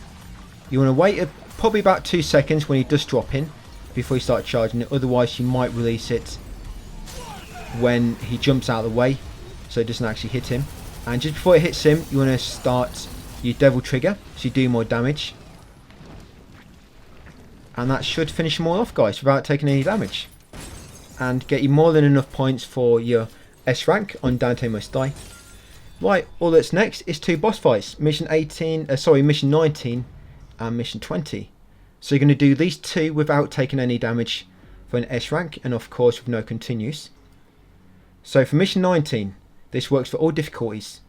You want to wait probably about 2 seconds when he does drop in before you start charging it. Otherwise, you might release it when he jumps out of the way, so it doesn't actually hit him. And just before it hits him, you want to start your Devil Trigger, so you do more damage. And that should finish them all off, guys, without taking any damage. And get you more than enough points for your S rank on Dante Must Die. Right, all that's next is 2 boss fights. Mission 19 and Mission 20. So So you're going to do these 2 without taking any damage for an S rank, and of course with no continues. So for mission 19, this works for all difficulties.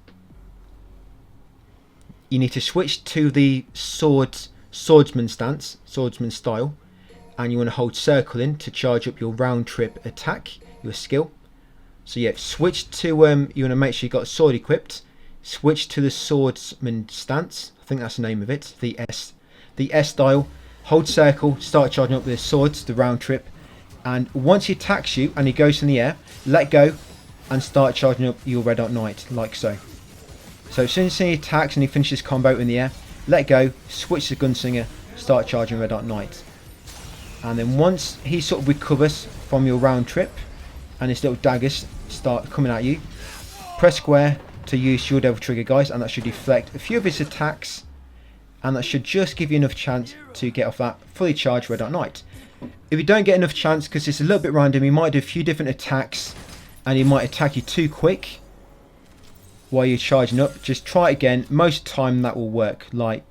You need to switch to the swordsman stance, swordsman style, and you want to hold circle in to charge up your round trip attack, your skill. So yeah, switch to, you want to make sure you got a sword equipped, switch to the swordsman stance, I think that's the name of it, the S style, hold circle, start charging up with the swords, the round trip, and once he attacks you and he goes in the air, let go and start charging up your Red Hot Knight, like so. So as soon as he attacks and he finishes combo in the air, let go, switch to Gunslinger, start charging Red Hot Knight. And then once he sort of recovers from your round trip and his little daggers start coming at you, press square to use your Devil Trigger, guys, and that should deflect a few of his attacks, and that should just give you enough chance to get off that fully charged Red Hot Knight. If you don't get enough chance, because it's a little bit random, he might do a few different attacks and he might attack you too quick while you're charging up, just try it again. Most of the time that will work, like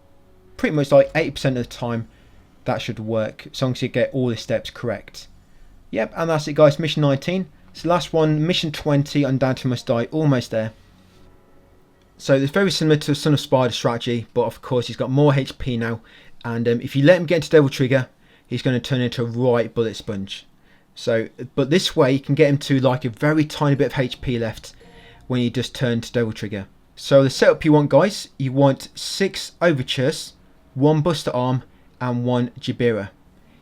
pretty much like 80% of the time that should work, as long as you get all the steps correct. Yep, and that's it, guys. Mission 19. It's the last one. Mission 20 on Down to Must Die, almost there. So it's very similar to Son of Spider strategy, but of course he's got more HP now, and if you let him get into Devil Trigger, he's going to turn into a right bullet sponge. So, but this way you can get him to like a very tiny bit of HP left when you just turn to Devil Trigger. So the setup you want, guys, you want 6 overtures, 1 Buster Arm and 1 Jabira.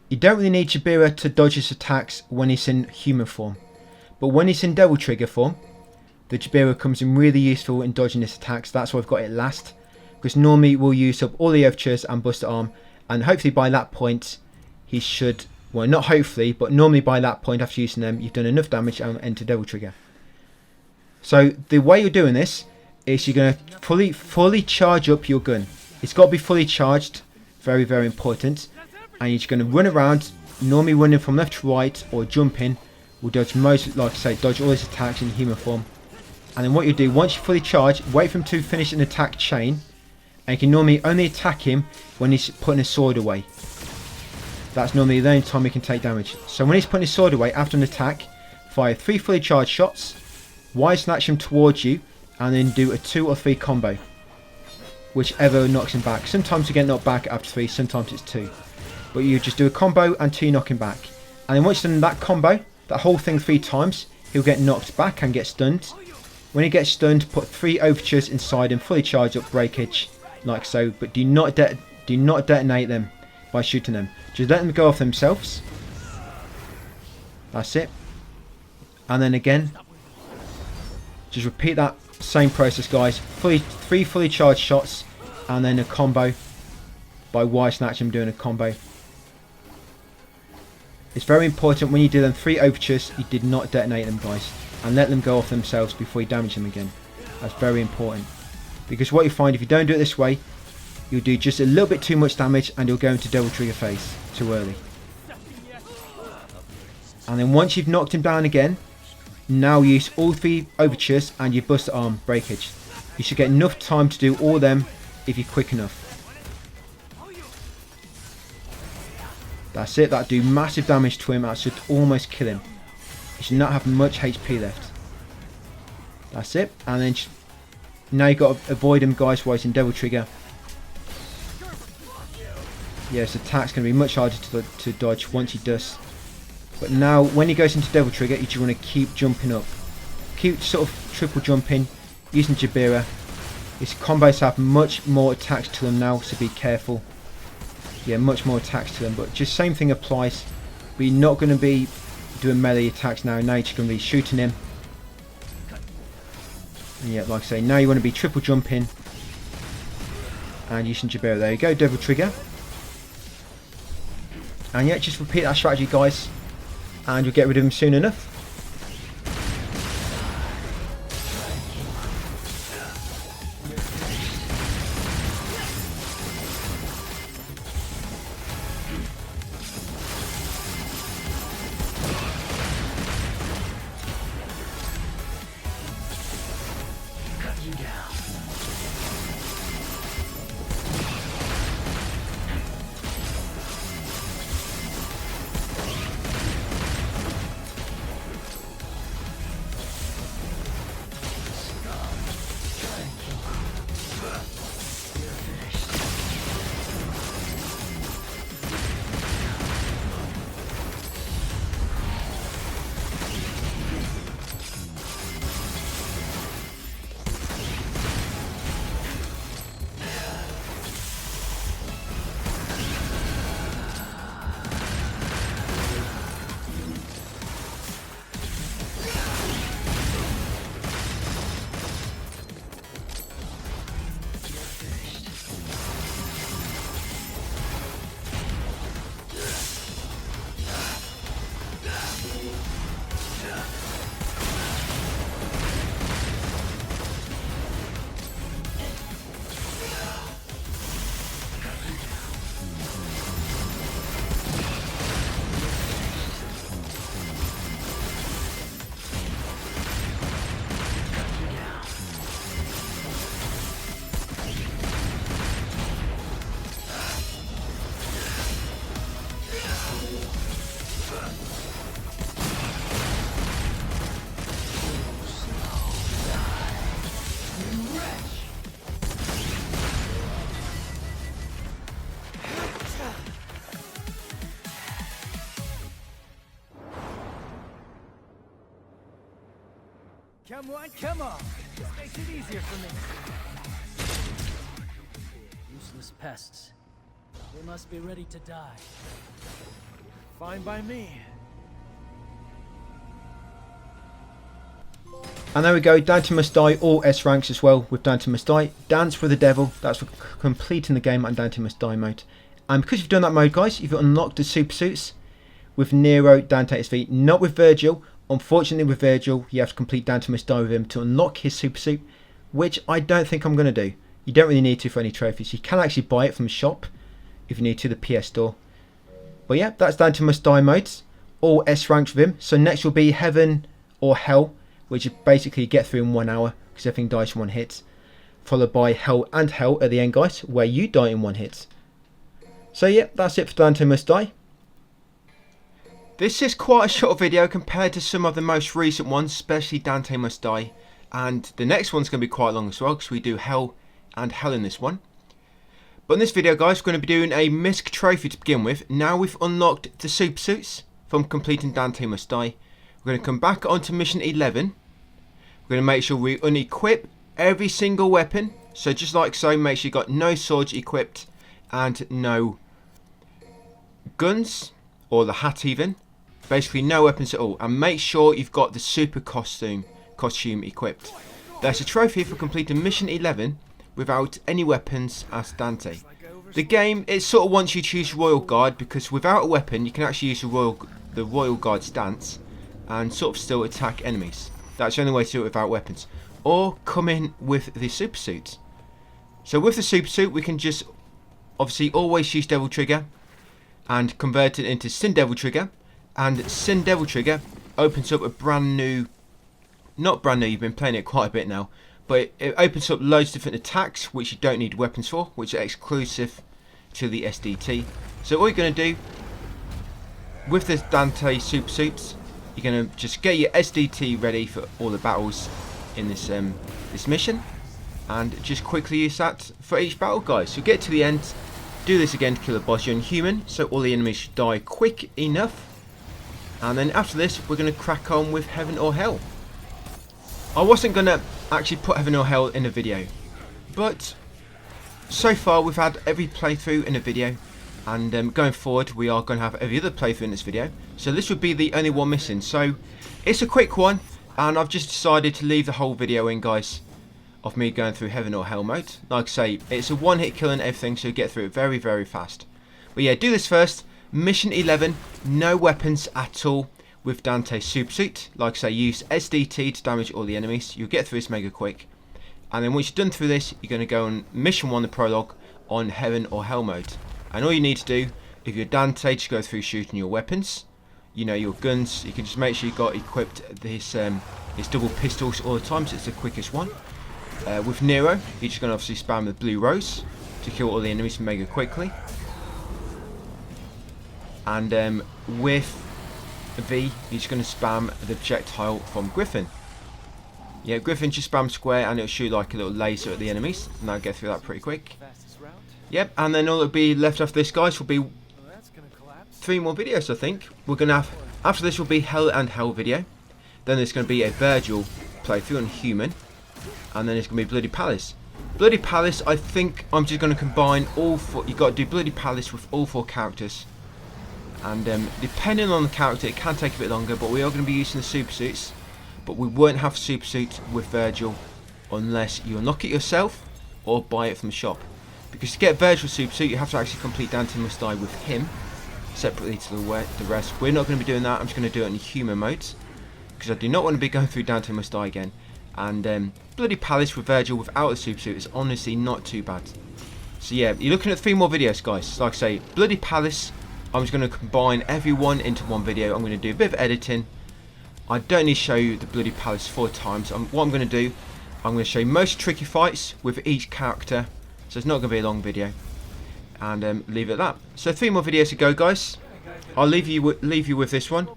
You don't really need Jabira to dodge his attacks when he's in human form, but when he's in Devil Trigger form, the Jabira comes in really useful in dodging his attacks. That's why I've got it last, because normally we'll use up all the overtures and Buster Arm, and hopefully by that point he should, well, not hopefully, but normally by that point after using them you've done enough damage and enter Devil Trigger. So the way you're doing this is you're going to fully charge up your gun. It's got to be fully charged, very very important, and you're just going to run around, normally running from left to right or jumping will dodge most, like I say, dodge all his attacks in human form. And then what you do, once you're fully charged, wait for him to finish an attack chain, and you can normally only attack him when he's putting his sword away. That's normally the only time he can take damage. So when he's putting his sword away after an attack, fire 3 fully charged shots, wide snatch him towards you, and then do a 2 or 3 combo, whichever knocks him back. Sometimes you get knocked back after 3, sometimes it's 2, but you just do a combo and 2 knock him back. And then once you've done that combo, that whole thing 3 times, he'll get knocked back and get stunned. When he gets stunned, put 3 overtures inside him, fully charge up breakage, like so, but do not detonate them by shooting them. Just let them go off themselves. That's it. And then again, just repeat that same process, guys. 3 fully charged shots, and then a combo by wide snatch him doing a combo. It's very important when you do them 3 overtures, you did not detonate them, guys, and let them go off themselves before you damage them again. That's very important, because what you find if you don't do it this way, you'll do just a little bit too much damage and you'll go into Devil Trigger phase too early. And then once you've knocked him down again, now use all 3 overtures and your Buster Arm breakage. You should get enough time to do all them if you're quick enough. That's it, that'll do massive damage to him, that should almost kill him. He should not have much HP left. That's it, and then now you've got to avoid him, guys, while he's in Devil Trigger. Yes, attack's going to be much harder to dodge once he does. But now, when he goes into Devil Trigger, you just want to keep jumping up. Keep sort of triple jumping, using Jabira. His combos have much more attacks to them now, so be careful. Yeah, much more attacks to them, but just same thing applies. But you're not going to be doing melee attacks now. Now you're just going to be shooting him. And yeah, like I say, now you want to be triple jumping and using Jabira. There you go, Devil Trigger. And yeah, just repeat that strategy, guys, and you'll get rid of him soon enough. Come on, come on. This makes it easier for me. Useless pests. They must be ready to die. Fine by me. And there we go, Dante Must Die, all S ranks as well with Dante Must Die. Dance with the Devil, that's for completing the game on Dante Must Die mode. And because you've done that mode, guys, you've unlocked the super suits with Nero, Dante SV, not with Virgil. Unfortunately with Virgil, you have to complete Dante Must Die with him to unlock his super suit, which I don't think I'm going to do. You don't really need to for any trophies. You can actually buy it from the shop if you need to, the PS store. But yeah, that's Dante Must Die modes, all S ranks with him. So next will be Heaven or Hell, which is basically get through in 1 hour because everything dies from 1 hit, followed by Hell and Hell at the end, guys, where you die in 1 hit. So yeah, that's it for Dante Must Die. This is quite a short video compared to some of the most recent ones, especially Dante Must Die, and the next one's going to be quite long as well because we do Hell and Hell in this one. But in this video, guys, we're going to be doing a misc trophy to begin with. Now we've unlocked the super suits from completing Dante Must Die, we're going to come back onto mission 11. We're going to make sure we unequip every single weapon. So just like so, make sure you got no swords equipped and no guns or the hat even. Basically no weapons at all. And make sure you've got the super costume equipped. There's a trophy for completing mission 11 without any weapons as Dante. The game, it sort of wants you to choose Royal Guard because without a weapon you can actually use the Royal Guard stance and sort of still attack enemies. That's the only way to do it without weapons. Or come in with the super suit. So with the super suit we can just obviously always use Devil Trigger and convert it into Sin Devil Trigger. And Sin Devil Trigger opens up a brand new, not brand new, you've been playing it quite a bit now, but it opens up loads of different attacks which you don't need weapons for, which are exclusive to the SDT. So all you're going to do with the Dante super suits, you're going to just get your SDT ready for all the battles in this this mission, and just quickly use that for each battle, guys. So get to the end, do this again to kill a boss. You're inhuman, so all the enemies should die quick enough, and then after this we're going to crack on with Heaven or Hell. I wasn't going to actually put Heaven or Hell in a video, but so far we've had every playthrough in a video, and going forward we are going to have every other playthrough in this video, so this would be the only one missing. So it's a quick one, and I've just decided to leave the whole video in, guys, of me going through Heaven or Hell mode. Like I say, it's a one-hit kill and everything, so you get through it very, very fast. But yeah, do this first. Mission 11, no weapons at all with Dante's super suit. Like I say, use SDT to damage all the enemies. You'll get through this mega quick. And then once you're done through this, you're going to go on Mission 1, the prologue, on Heaven or Hell mode. And all you need to do, if you're Dante, just go through shooting your weapons. You know, your guns. You can just make sure you got equipped this double pistols all the time, so it's the quickest one. With Nero, you're just going to obviously spam the blue rose to kill all the enemies mega quickly. And with V, you're just going to spam the projectile from Griffin. Yeah, Griffin just spam square and it'll shoot like a little laser at the enemies, and I'll get through that pretty quick. Yep, and then all that'll be left after this, guys, will be 3 more videos, I think. We're going to have, after this will be Hell and Hell video. Then there's going to be a Virgil playthrough on Human. And then it's going to be Bloody Palace. Bloody Palace, I think I'm just going to combine all 4. You've got to do Bloody Palace with all 4 characters. And depending on the character, it can take a bit longer, but we are going to be using the super suits. But we won't have super suit with Virgil unless you unlock it yourself or buy it from the shop. Because to get Virgil super suit, you have to actually complete Dante Must Die with him separately to the rest. We're not going to be doing that. I'm just going to do it in human modes because I do not want to be going through Dante Must Die again. And Bloody Palace with Virgil without the super suit is honestly not too bad. So yeah, you're looking at 3 more videos, guys. Like I say, Bloody Palace, I'm just going to combine everyone into one video. I'm going to do a bit of editing. I don't need to show you the Bloody Palace 4 times. What I'm going to do, I'm going to show you most tricky fights with each character. So it's not going to be a long video. And leave it at that. So 3 more videos to go, guys. I'll leave you with this one.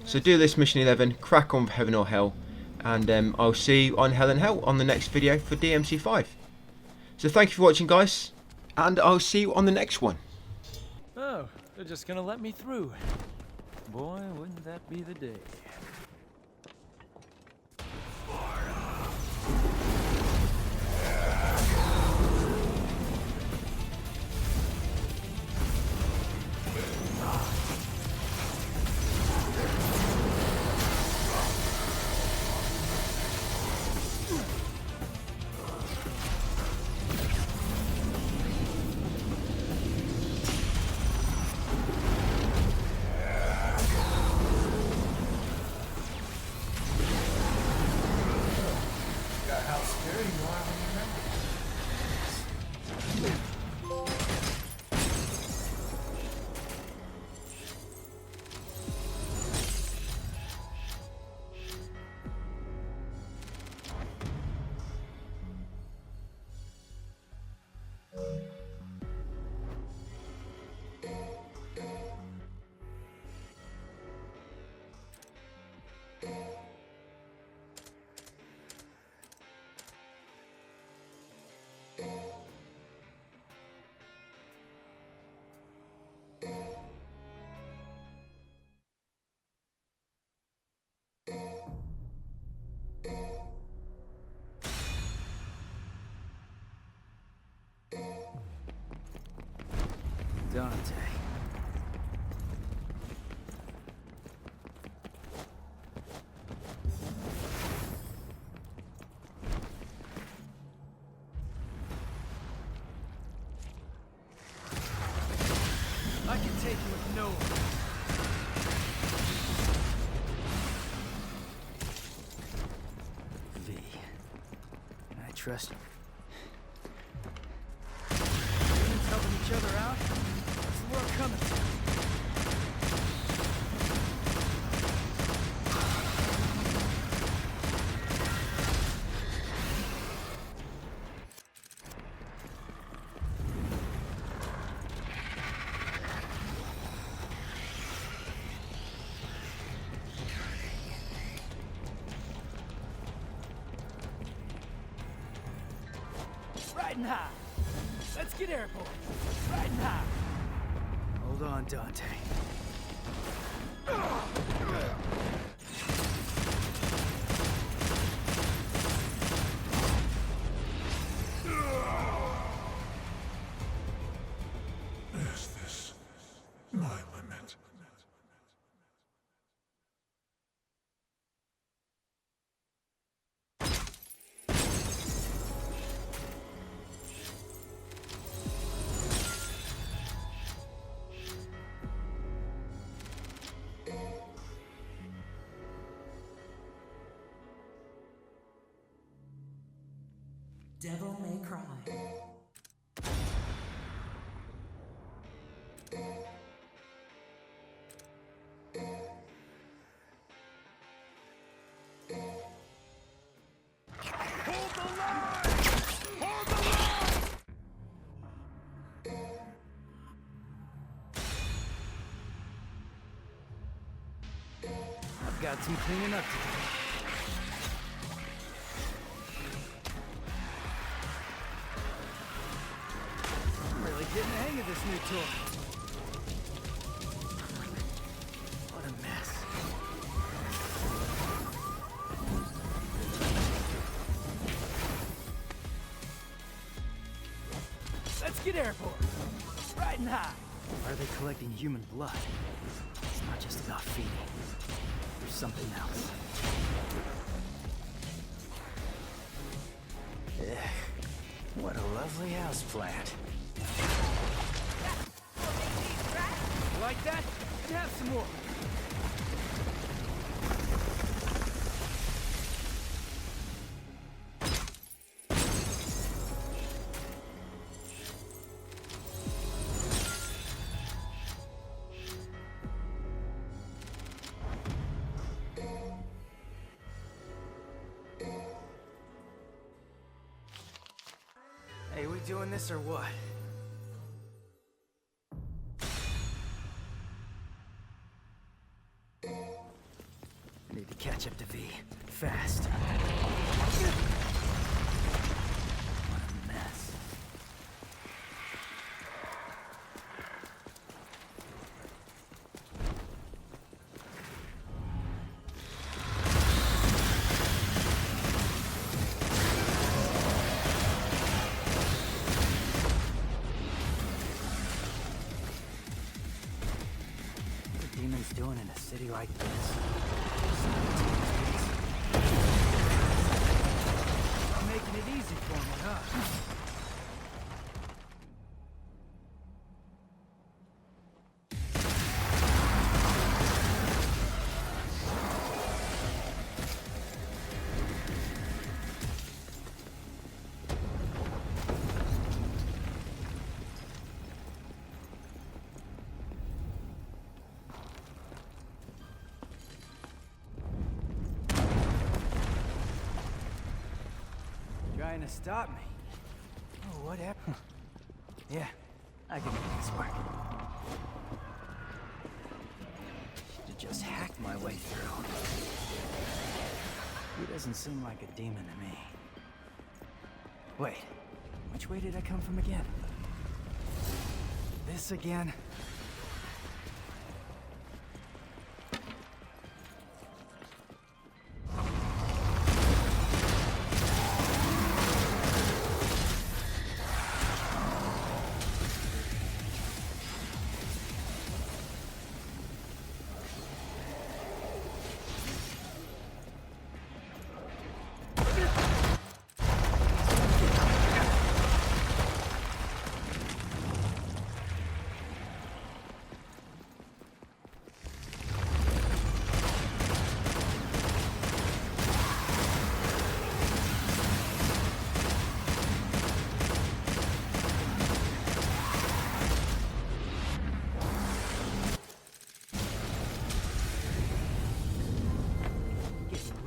So do this Mission 11, crack on with Heaven or Hell. And I'll see you on Hell and Hell on the next video for DMC5. So thank you for watching, guys. And I'll see you on the next one. Oh, they're just gonna let me through. Boy, wouldn't that be the day. Dante. I can take you with no. V. Can I trust you? Humans helping each other out? What's the world coming to? Riding high. Let's get airborne. Riding high. Hold on, Dante. Is this my limit? Devil May Cry. I've got some cleaning up to do. I'm really getting the hang of this new toy. What a mess. Let's get airborne. Riding high. Why are they collecting human blood? It's not just about feeding. There's something else. Ugh, what a lovely houseplant. You like that? And have some more. Hey, we doing this or what? I need to catch up to V. Fast. What a mess. What are demons doing in a city like this? Making it easy for me, huh? Trying to stop me. Oh, what happened? Yeah, I can make this work. Should've just hacked my way through. He doesn't seem like a demon to me. Wait, which way did I come from again? This again?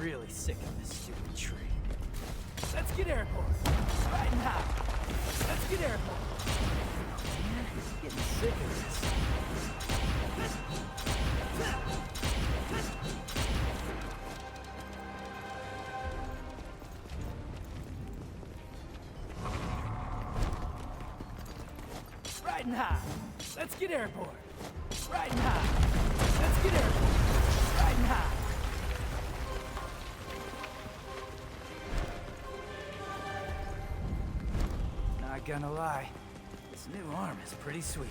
really sick of this stupid tree. Let's get airborne. Riding high. Let's get airborne. Man, he's getting sick of this. Riding high. Let's get airborne. Riding high. Let's get airborne. Riding high. Not gonna lie, this new arm is pretty sweet.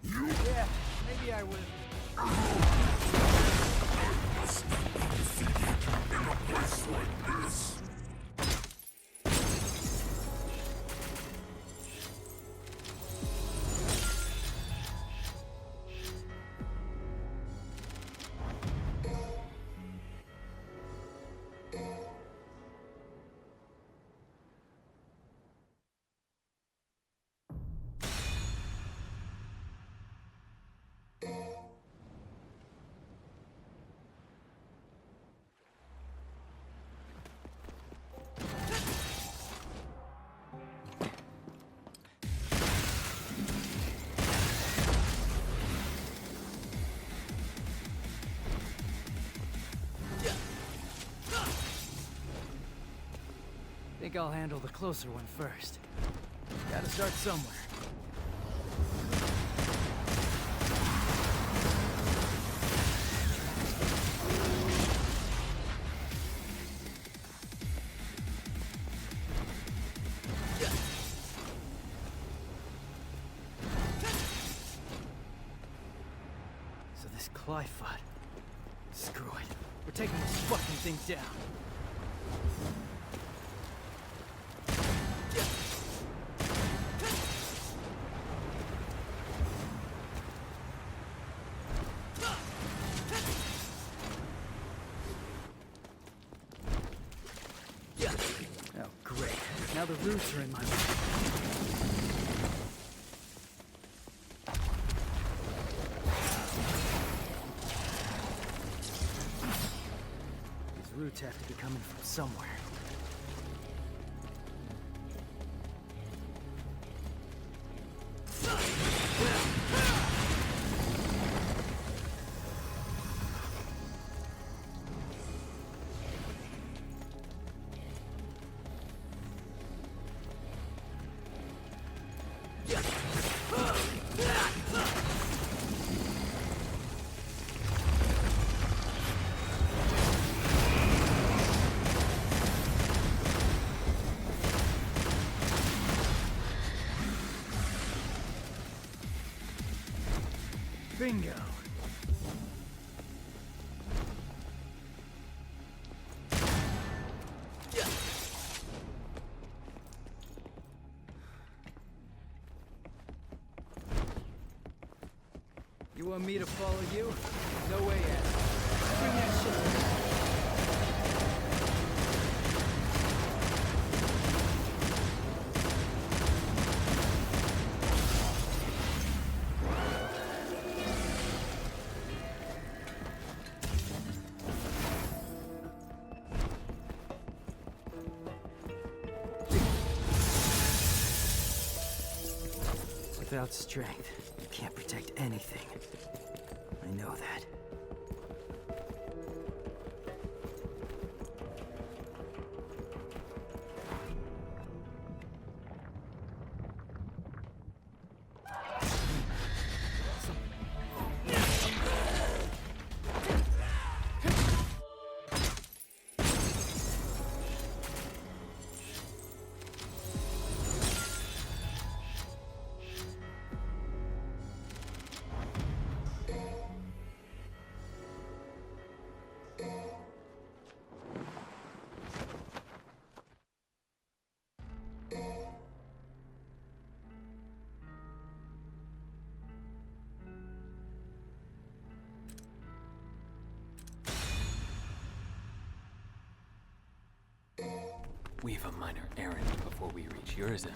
Yeah, maybe I would. Think I'll handle the closer one first. Gotta start somewhere. So this Clyfot. Screw it. We're taking this fucking thing down. Oh, great. Now the roots are in my way. These roots have to be coming from somewhere. Bingo. You want me to follow you? No way, Adam. Bring that shit to me. Without strength, you can't protect anything. I know that. We've a minor errand before we reach Urza.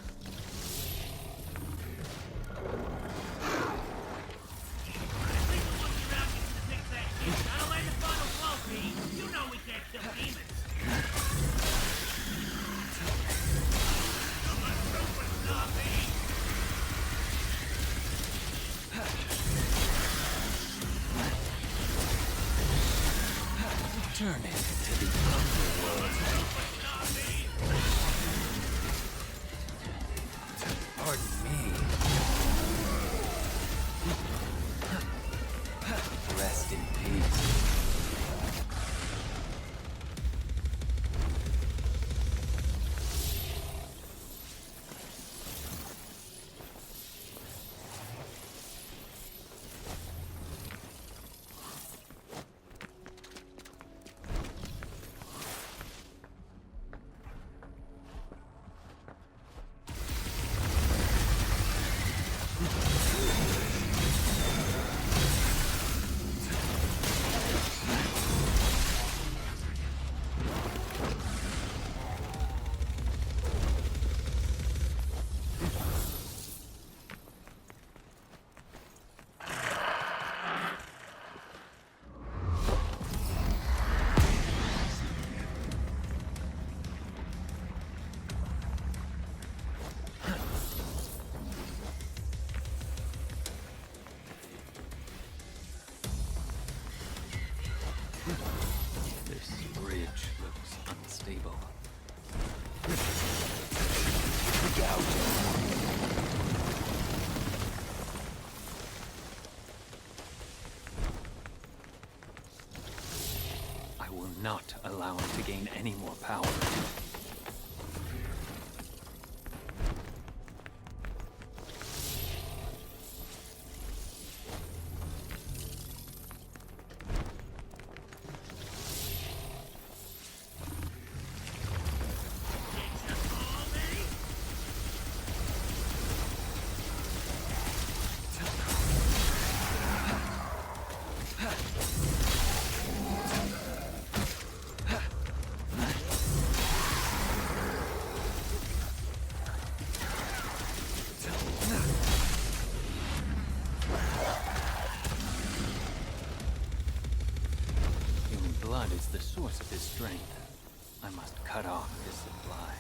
Turn it to the underworld. Pardon me. Rest in peace. This bridge looks unstable. Look out! I will not allow him to gain any more power. Blood is the source of his strength. I must cut off his supply.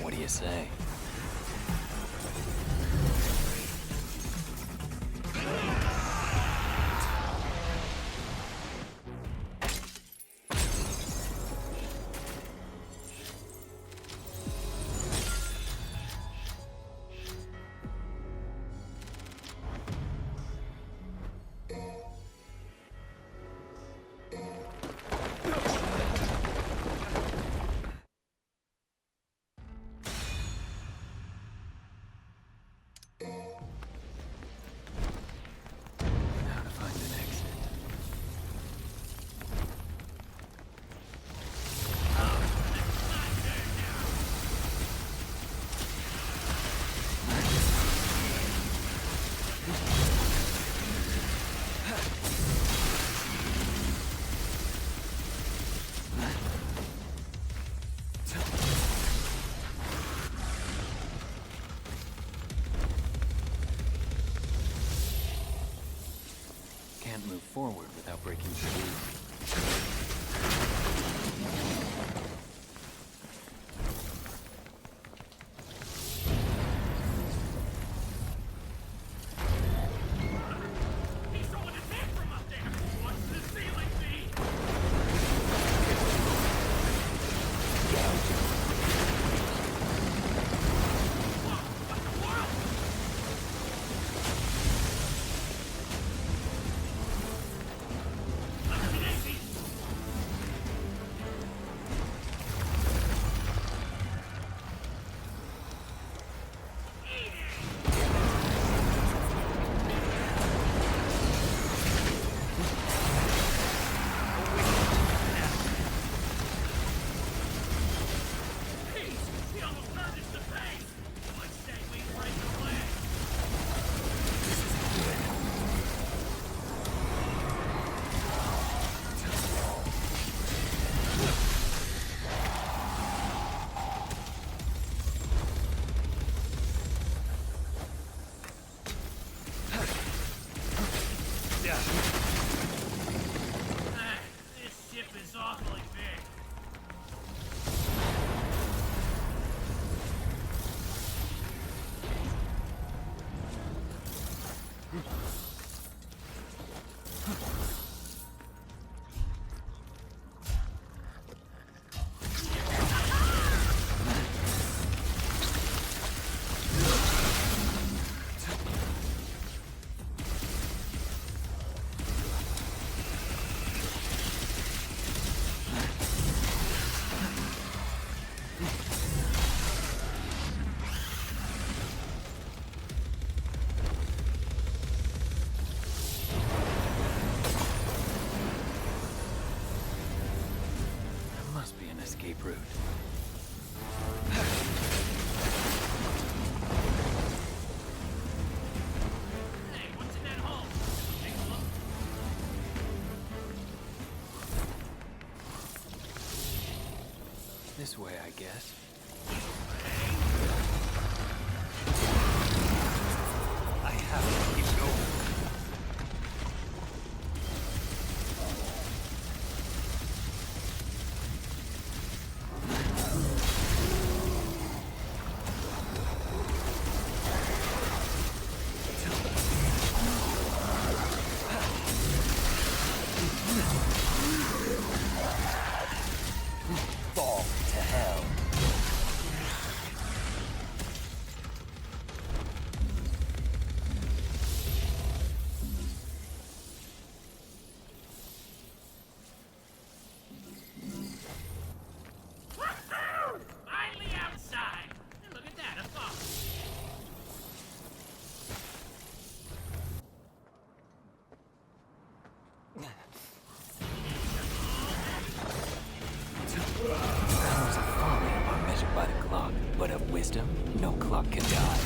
What do you say? Can't move forward without breaking through. He's throwing his head from up there! What's the ceiling be? escape route. Hey, what's in that hole? Take a look. This way, I guess. I have to keep going. Fall to hell. Finally outside! And look at that, a fox. Powers of folly are measured by the clock, but of wisdom, no clock can die.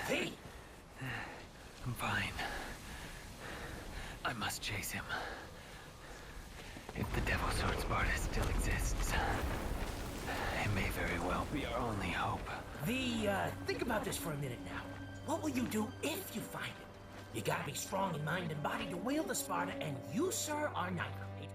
Hey! I'm fine. I must chase him. If the Devil Sword Sparta still exists, it may very well be our only hope. Think about this for a minute now. What will you do if you find him? You gotta be strong in mind and body to wield the Sparta, and you, sir, are not right.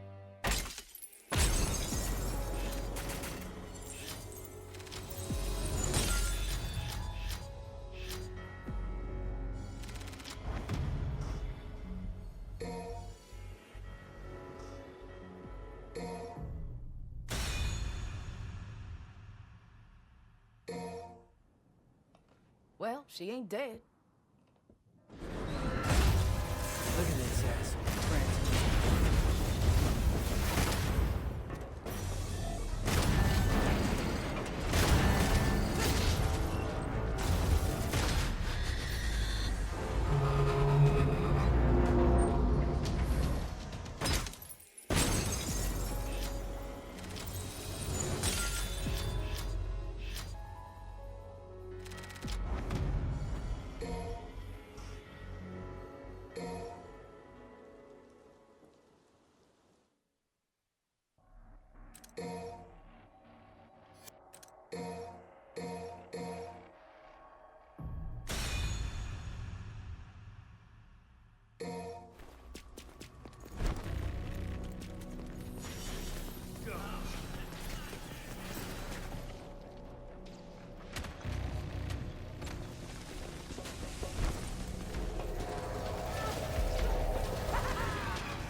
Well, she ain't dead. Look at this ass.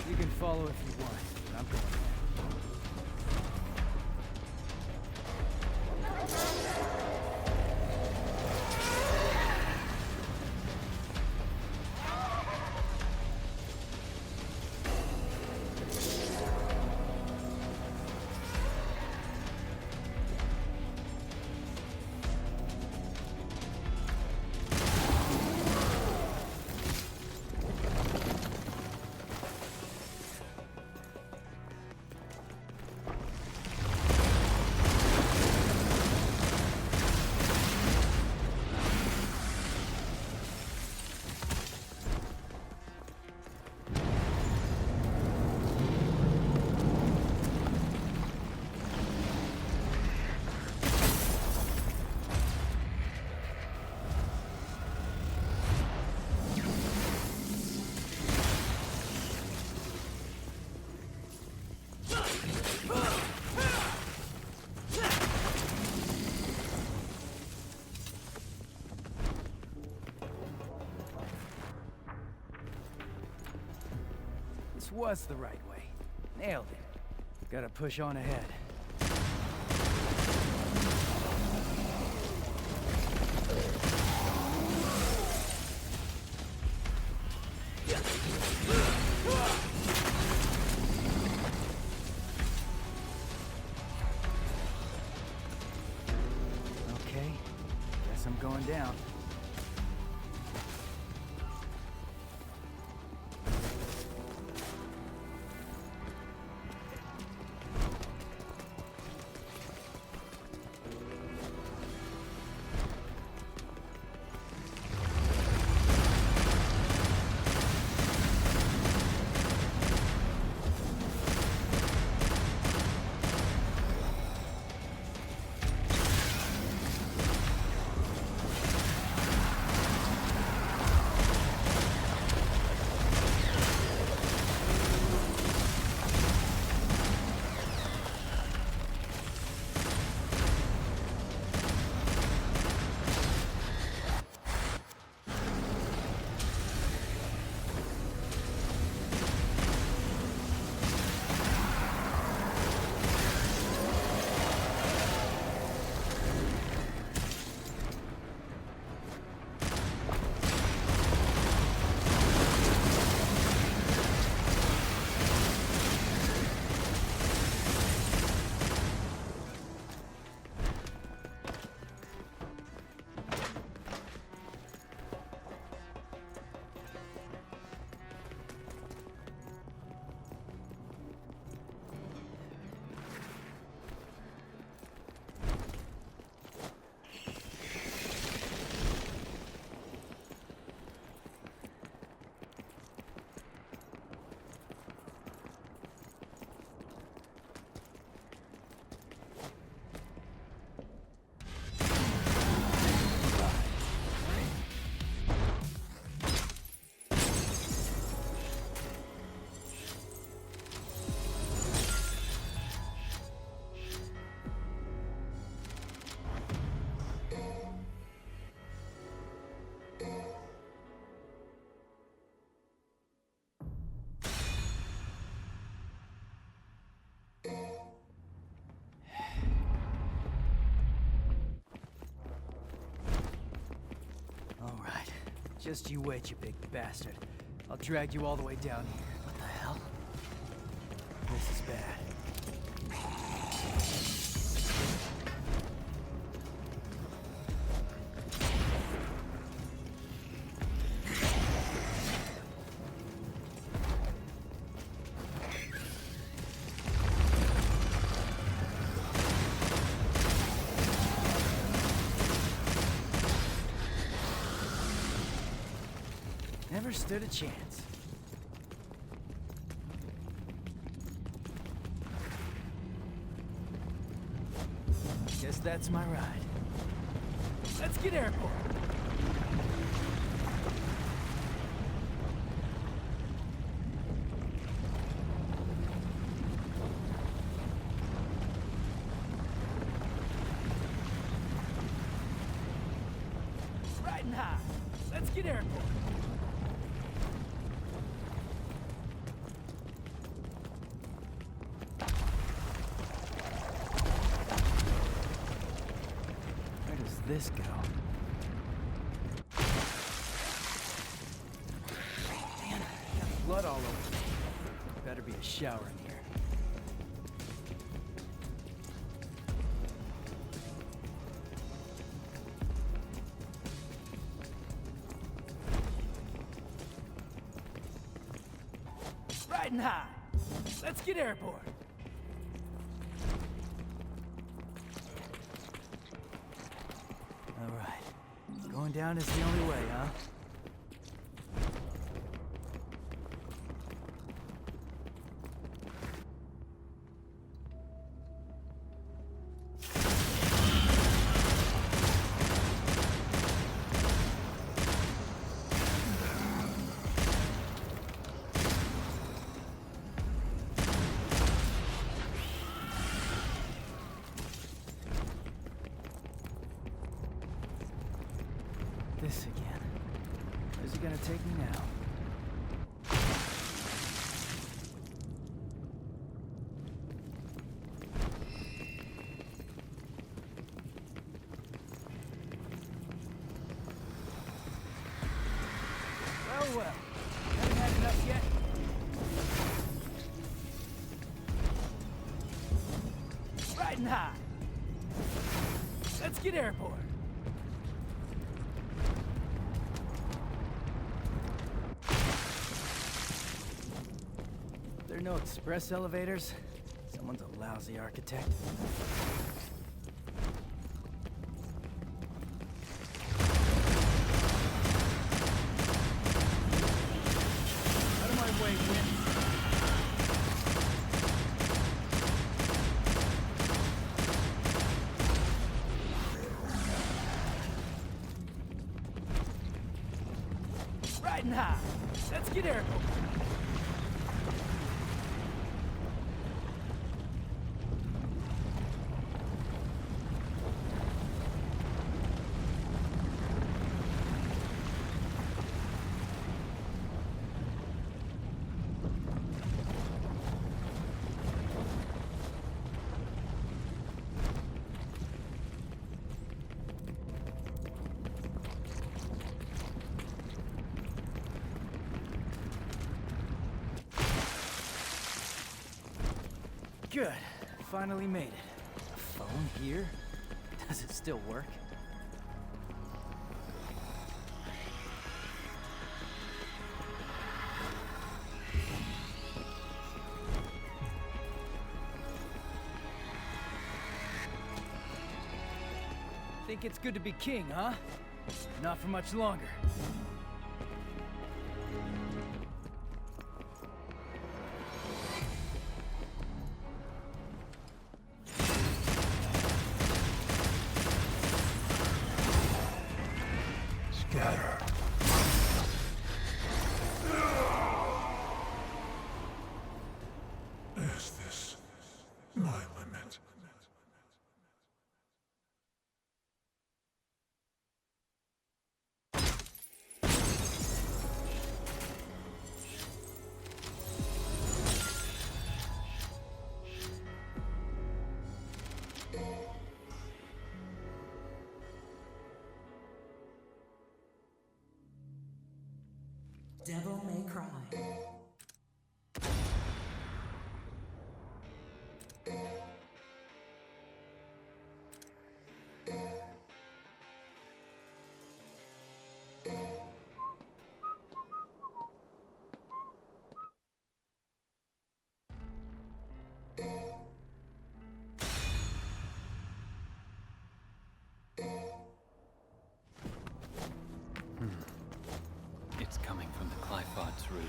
You can follow if you want, but I'm going. This was the right way. Nailed it. Gotta push on ahead. Okay, guess I'm going down. Just you wait, you big bastard. I'll drag you all the way down here. What the hell? This is bad. Never stood a chance. Guess that's my ride. Let's get airborne. Riding high. Let's get airborne. This go? Man, I got blood all over. Better be a shower in here. Riding high. Let's get airborne. Going down is the only way, huh? This again. Where's he gonna take me now? Well, haven't had enough yet. Riding high. Let's get airborne. There are no express elevators. Someone's a lousy architect. Out of my way, Win. Riding high. Let's get airborne. Good. Finally made it. A phone here? Does it still work? Think it's good to be king, huh? Not for much longer. Scatter. Is this my limit? devil may cry. It's coming from the Clifodd's root.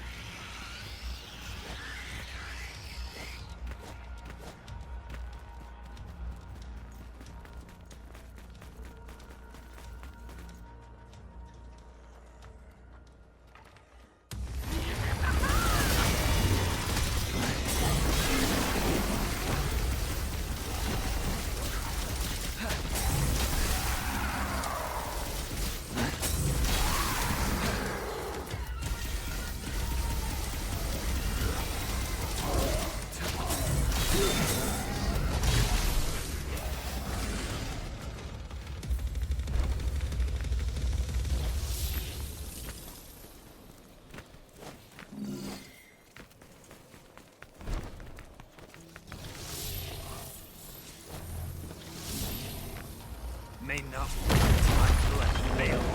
May not my flesh fail me.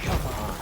Come on.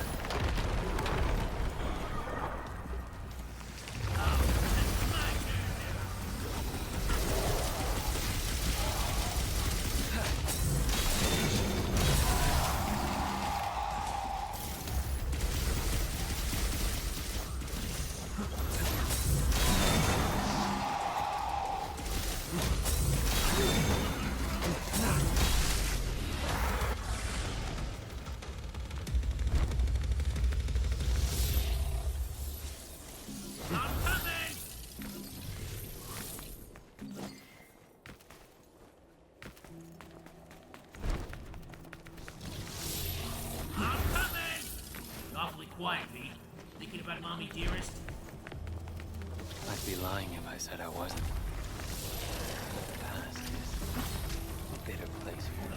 Awfully quiet, Pete. Thinking about Mommy Dearest? I'd be lying if I said I wasn't. The past is a bitter place for me.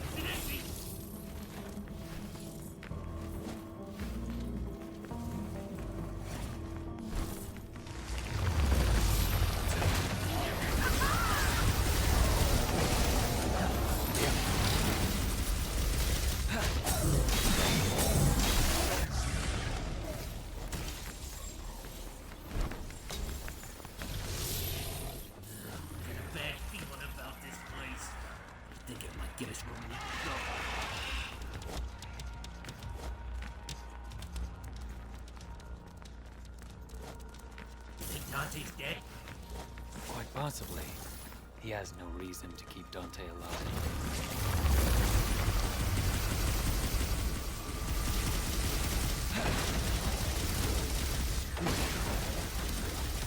Bad feeling about this place. Think it might get us where we need to go. Think Dante's dead? Quite possibly. He has no reason to keep Dante alive.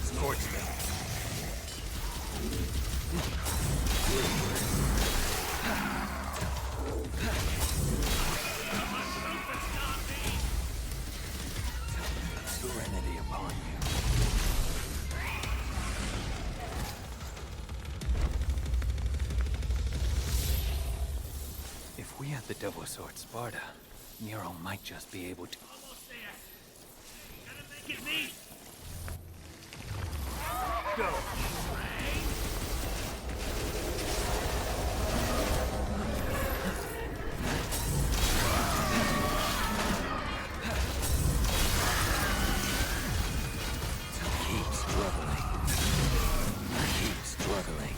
Scorch them. Serenity upon you. If we had the double sword Sparta, Nero might just be able to. Almost there. Gotta make it neat. Go. Keep struggling. Keep struggling.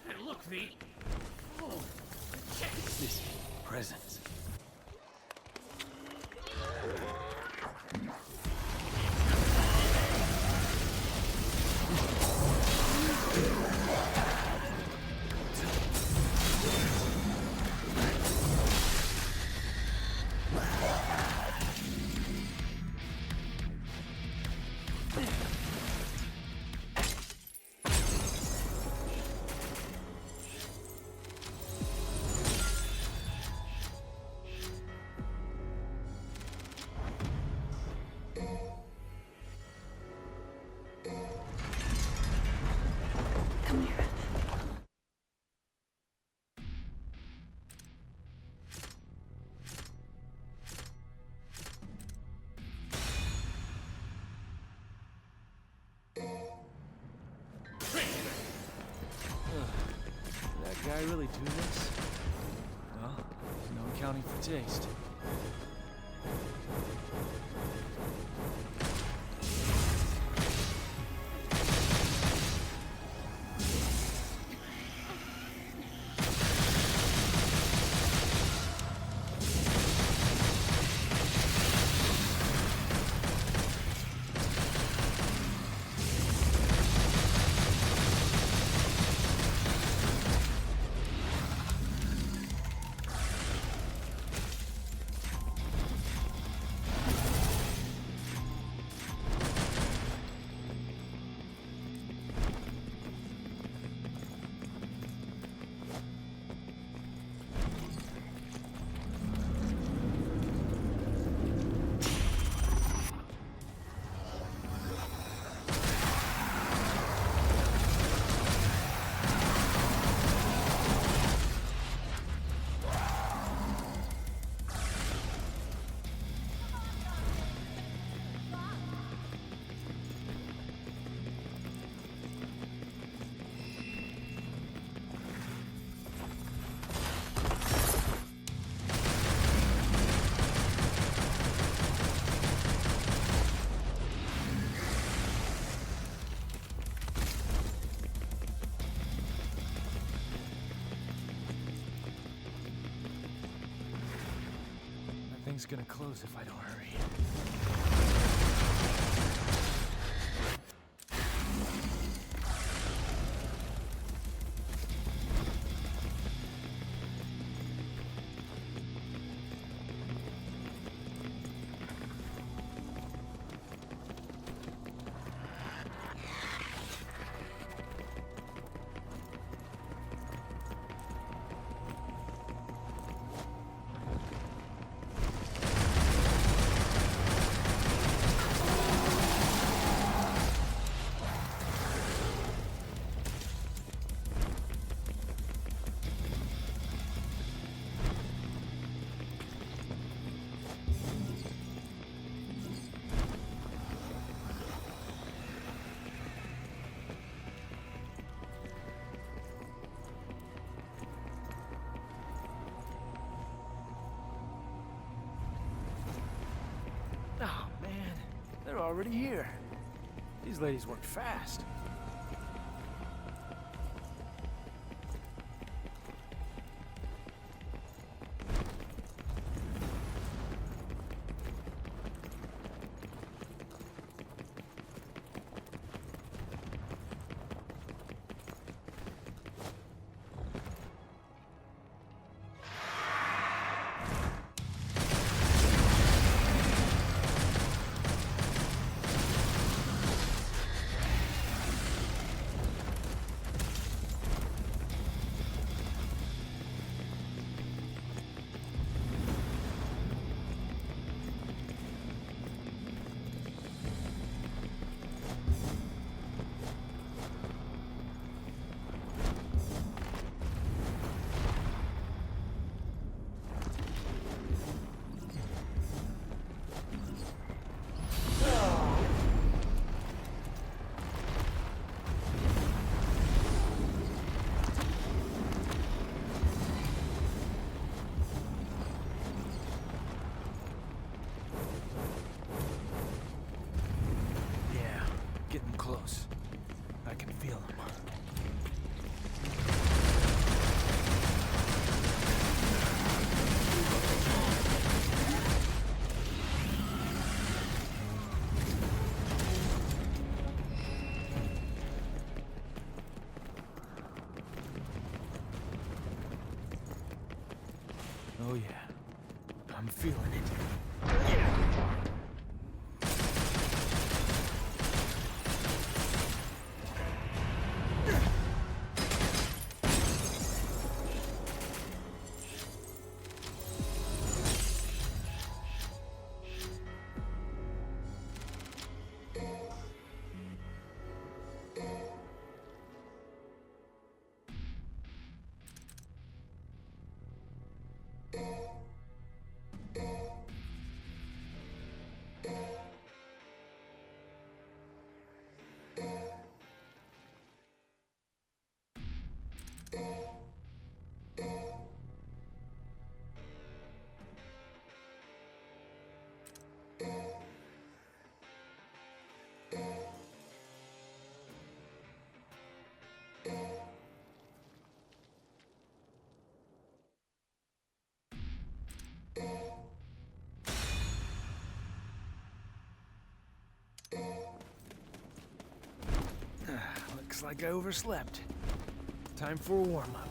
Hey, look, Pete. Oh, check it. This presence. the guy really do this? Well, there's no accounting for taste. Thing's gonna close if I don't hurry. Oh man, they're already here. These ladies work fast. Getting close. I can feel them. Oh yeah, I'm feeling it. like I overslept. Time for a warm-up.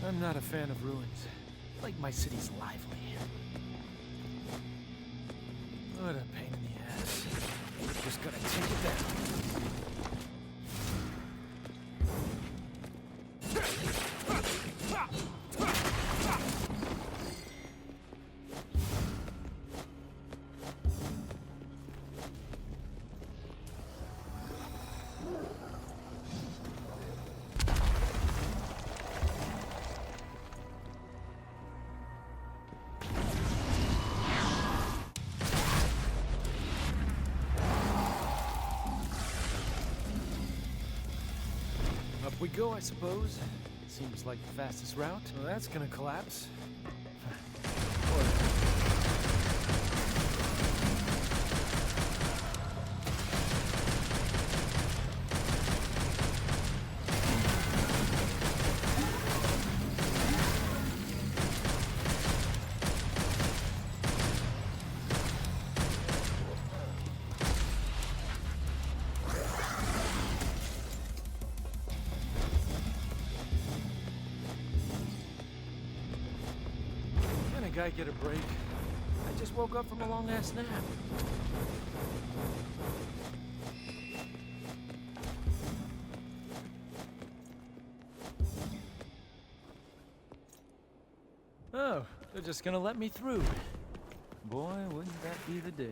I'm not a fan of ruins. I like my cities lively. What a pain in the ass. We're just gonna take it down. Up we go, I suppose. Seems like the fastest route. Well, that's gonna collapse. Can a guy get a break? I just woke up from a long-ass nap. Oh, they're just gonna let me through. Boy, wouldn't that be the day.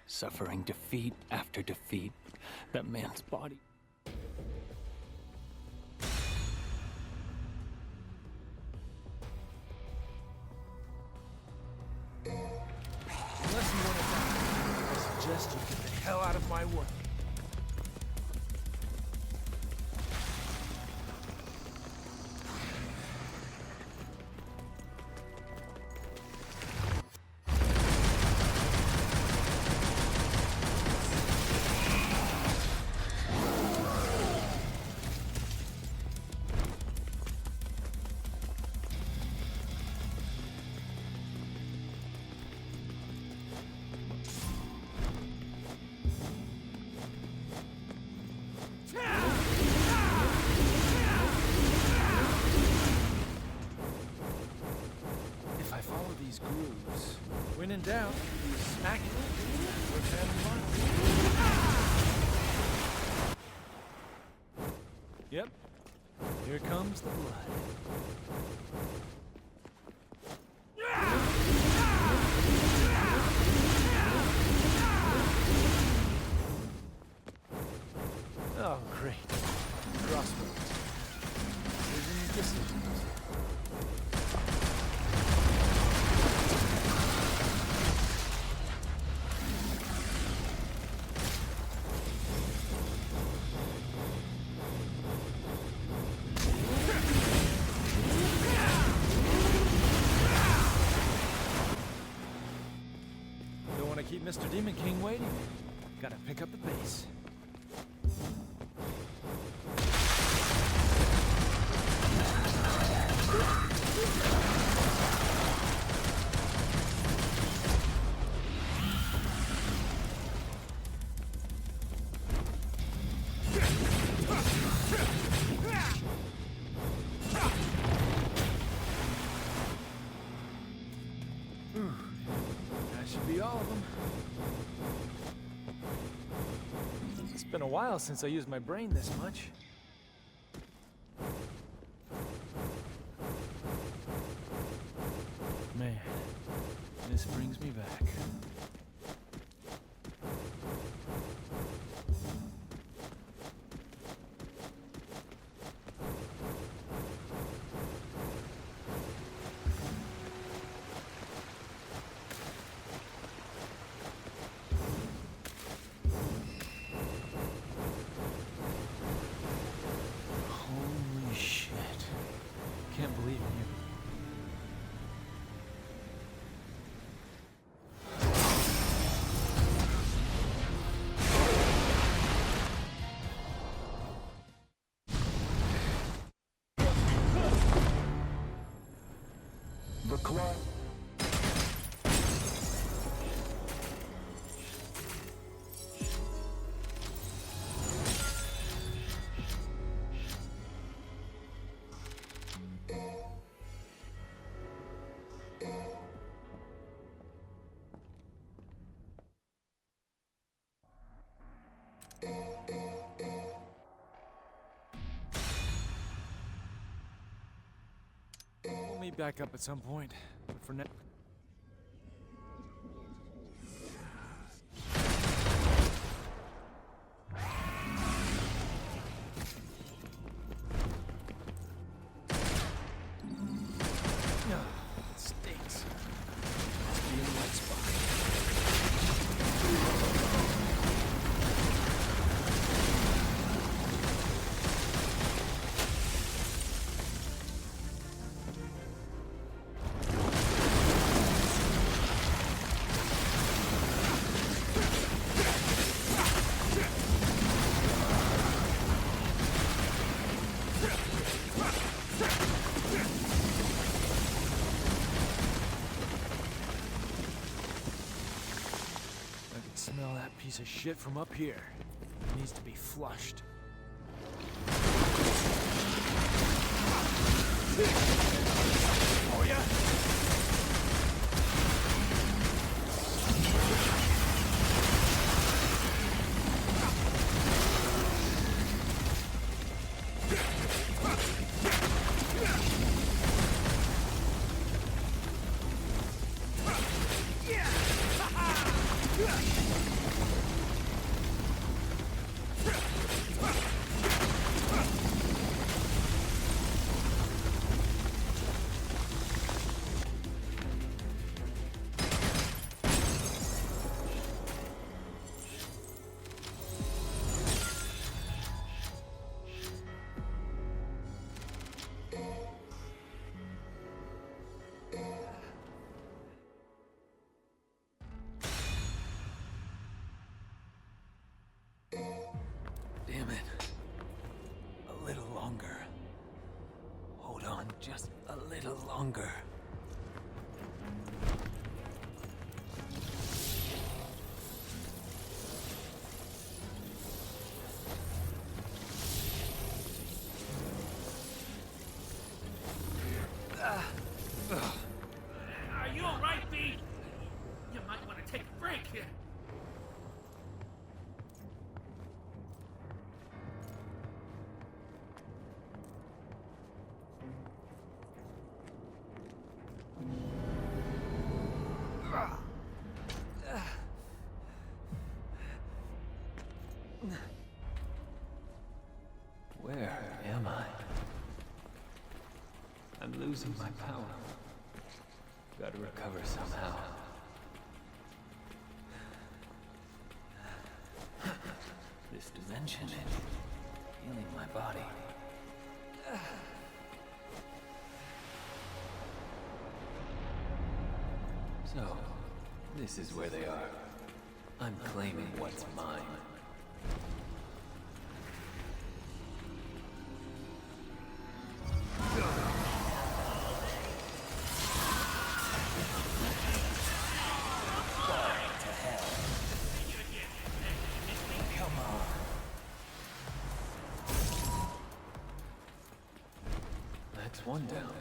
Suffering defeat after defeat. That man's body. Unless you want to die, I suggest you get the hell out of my way. If I follow these grooves, when in doubt, smack it. What's happening? Yep. Here comes the blood. Oh, great. Crossroads. Decisions, decisions. Don't want to keep Mr. Demon King waiting. Gotta pick up the pace. all of them. It's been a while since I used my brain this much. Man, this brings me back. Holy shit. Can't believe it. The clock. We'll meet back up at some point, but for now. It stinks. Must be in the right spot. I can smell that piece of shit from up here. It needs to be flushed. Oh yeah? Damn it. A little longer. Hold on just a little longer. Are you alright, B? You might want to take a break here. Where am I? I'm losing my power. Gotta recover somehow. This dimension, healing my body. So, this is where they are. I'm claiming what's mine. That's one down.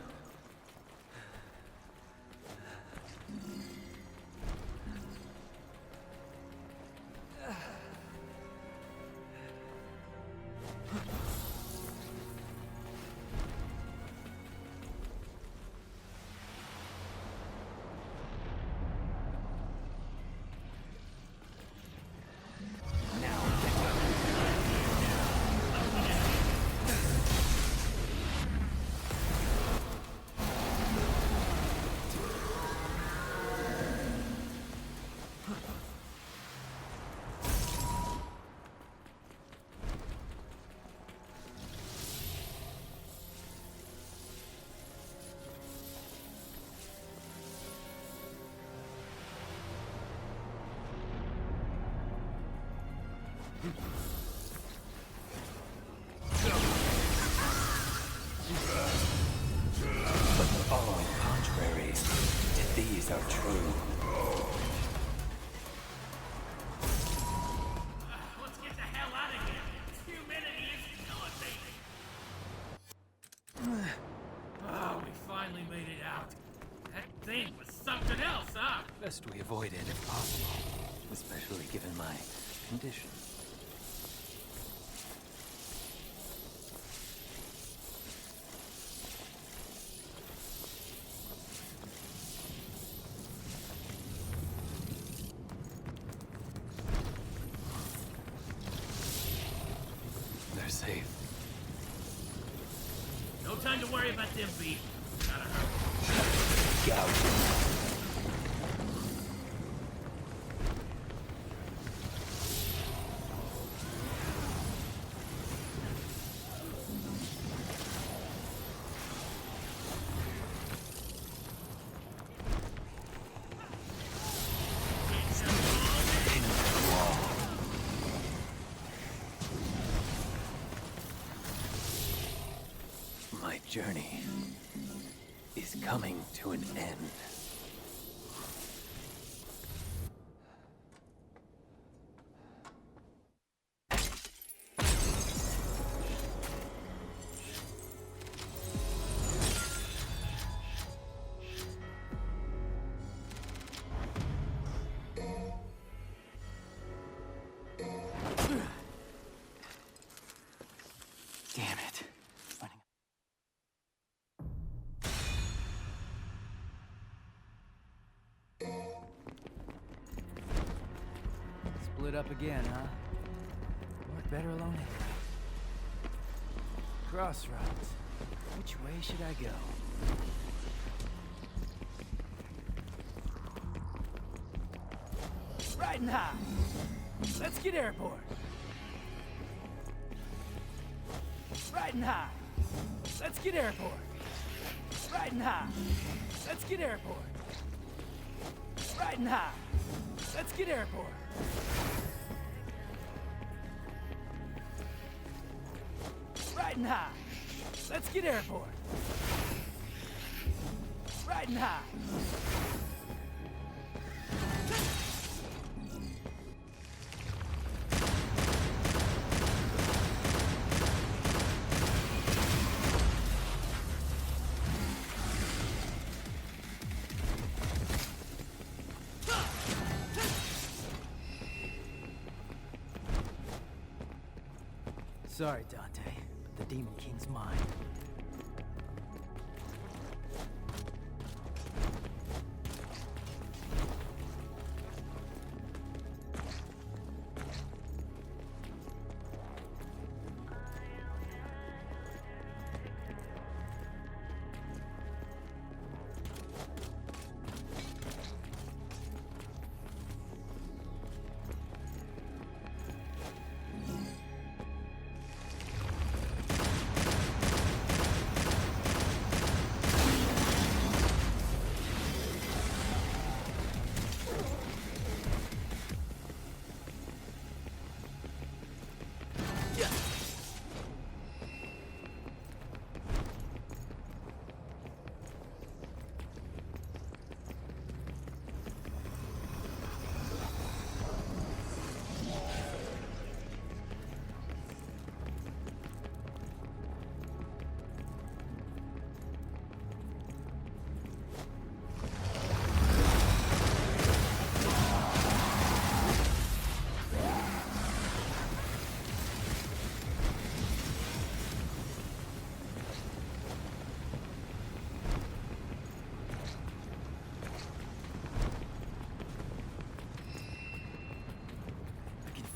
these are true. Let's get the hell out of here. Humidity is killing me. Oh, we finally made it out. That thing was something else, huh? Best we avoid it if possible, especially given my condition. They're safe. No time to worry about them, B. Gotta hurry. My journey is coming to an end. Damn it. Running. Split up again, huh? Work better alone anyway. Crossroads. Which way should I go? Riding high. Let's get airport. Riding high. Let's get airport. Riding high. Let's get airport. Riding high. Let's get airport. Riding high. Let's get airport. Riding high. Sorry, Dante, but the Demon King's mine.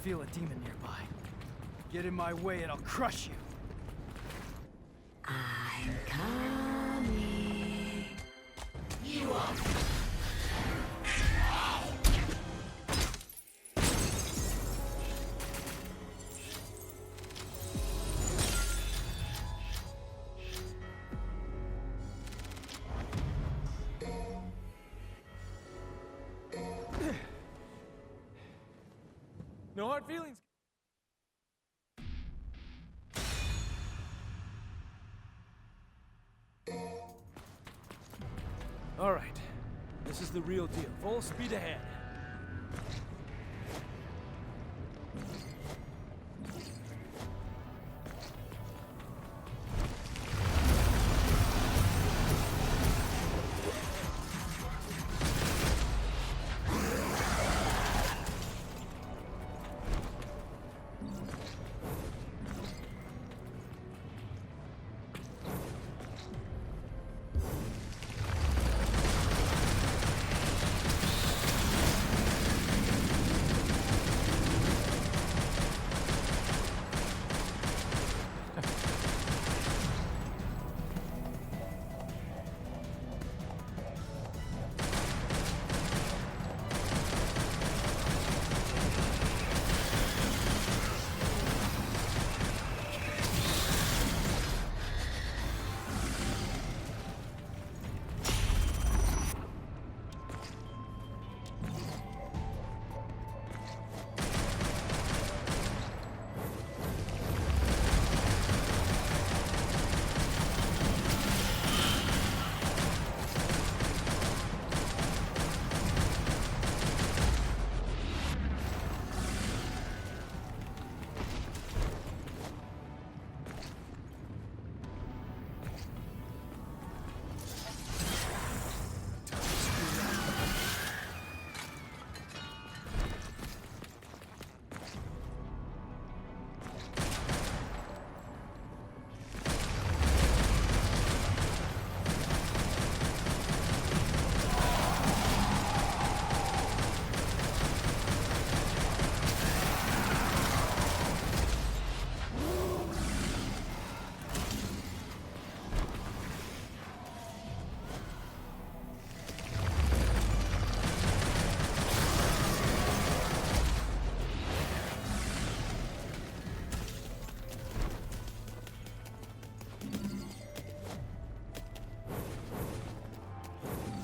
Feel a demon nearby. Get in my way and I'll crush you. I'm coming. You are. No hard feelings. All right, This is the real deal. Full speed ahead.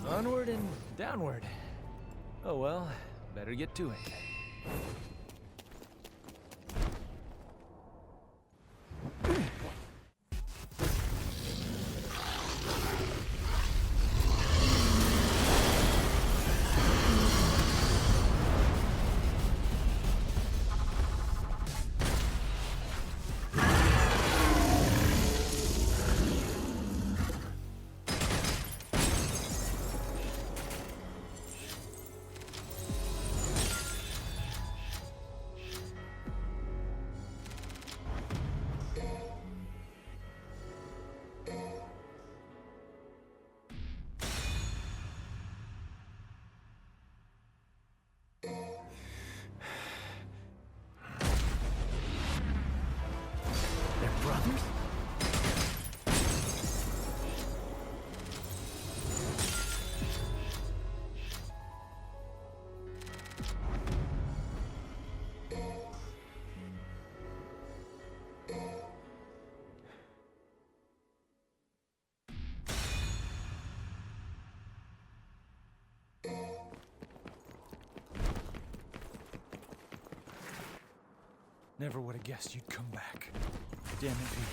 Onward and downward. Oh well, better get to it. They're brothers? Never would have guessed you'd come back. Damn it, Pete.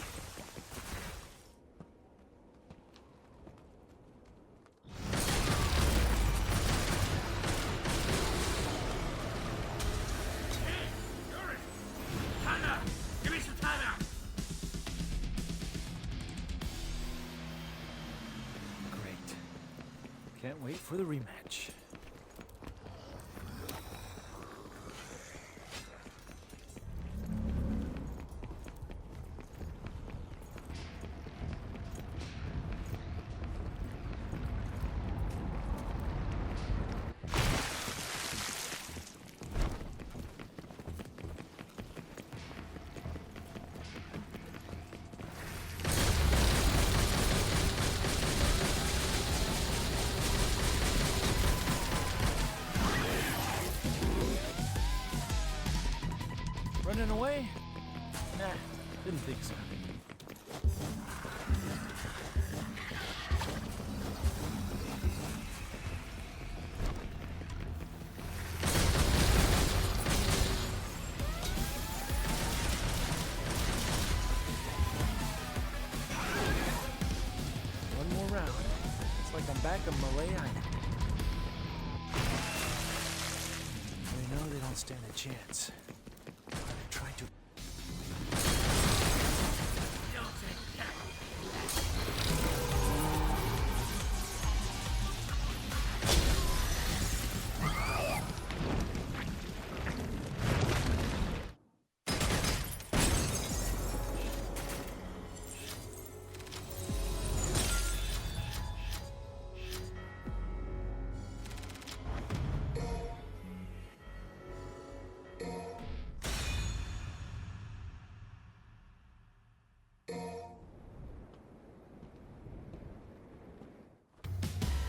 Yuri! Time out! Give me some time out! Great. Can't wait for the rematch. Running away? Nah, didn't think so. One more round. It's like I'm back on Malay Island. know they don't stand a chance. I'm gonna try to...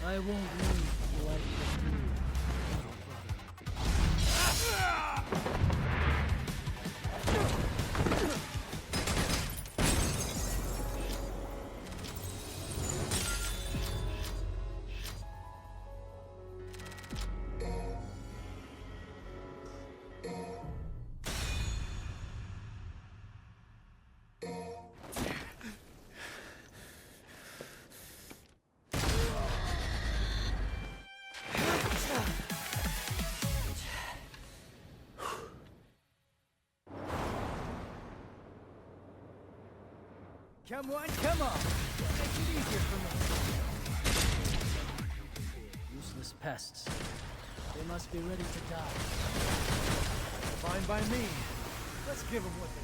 I won't leave like the fool. Come on, come on! Make it easier for me. Useless pests. They must be ready to die. Fine by me. Let's give them what they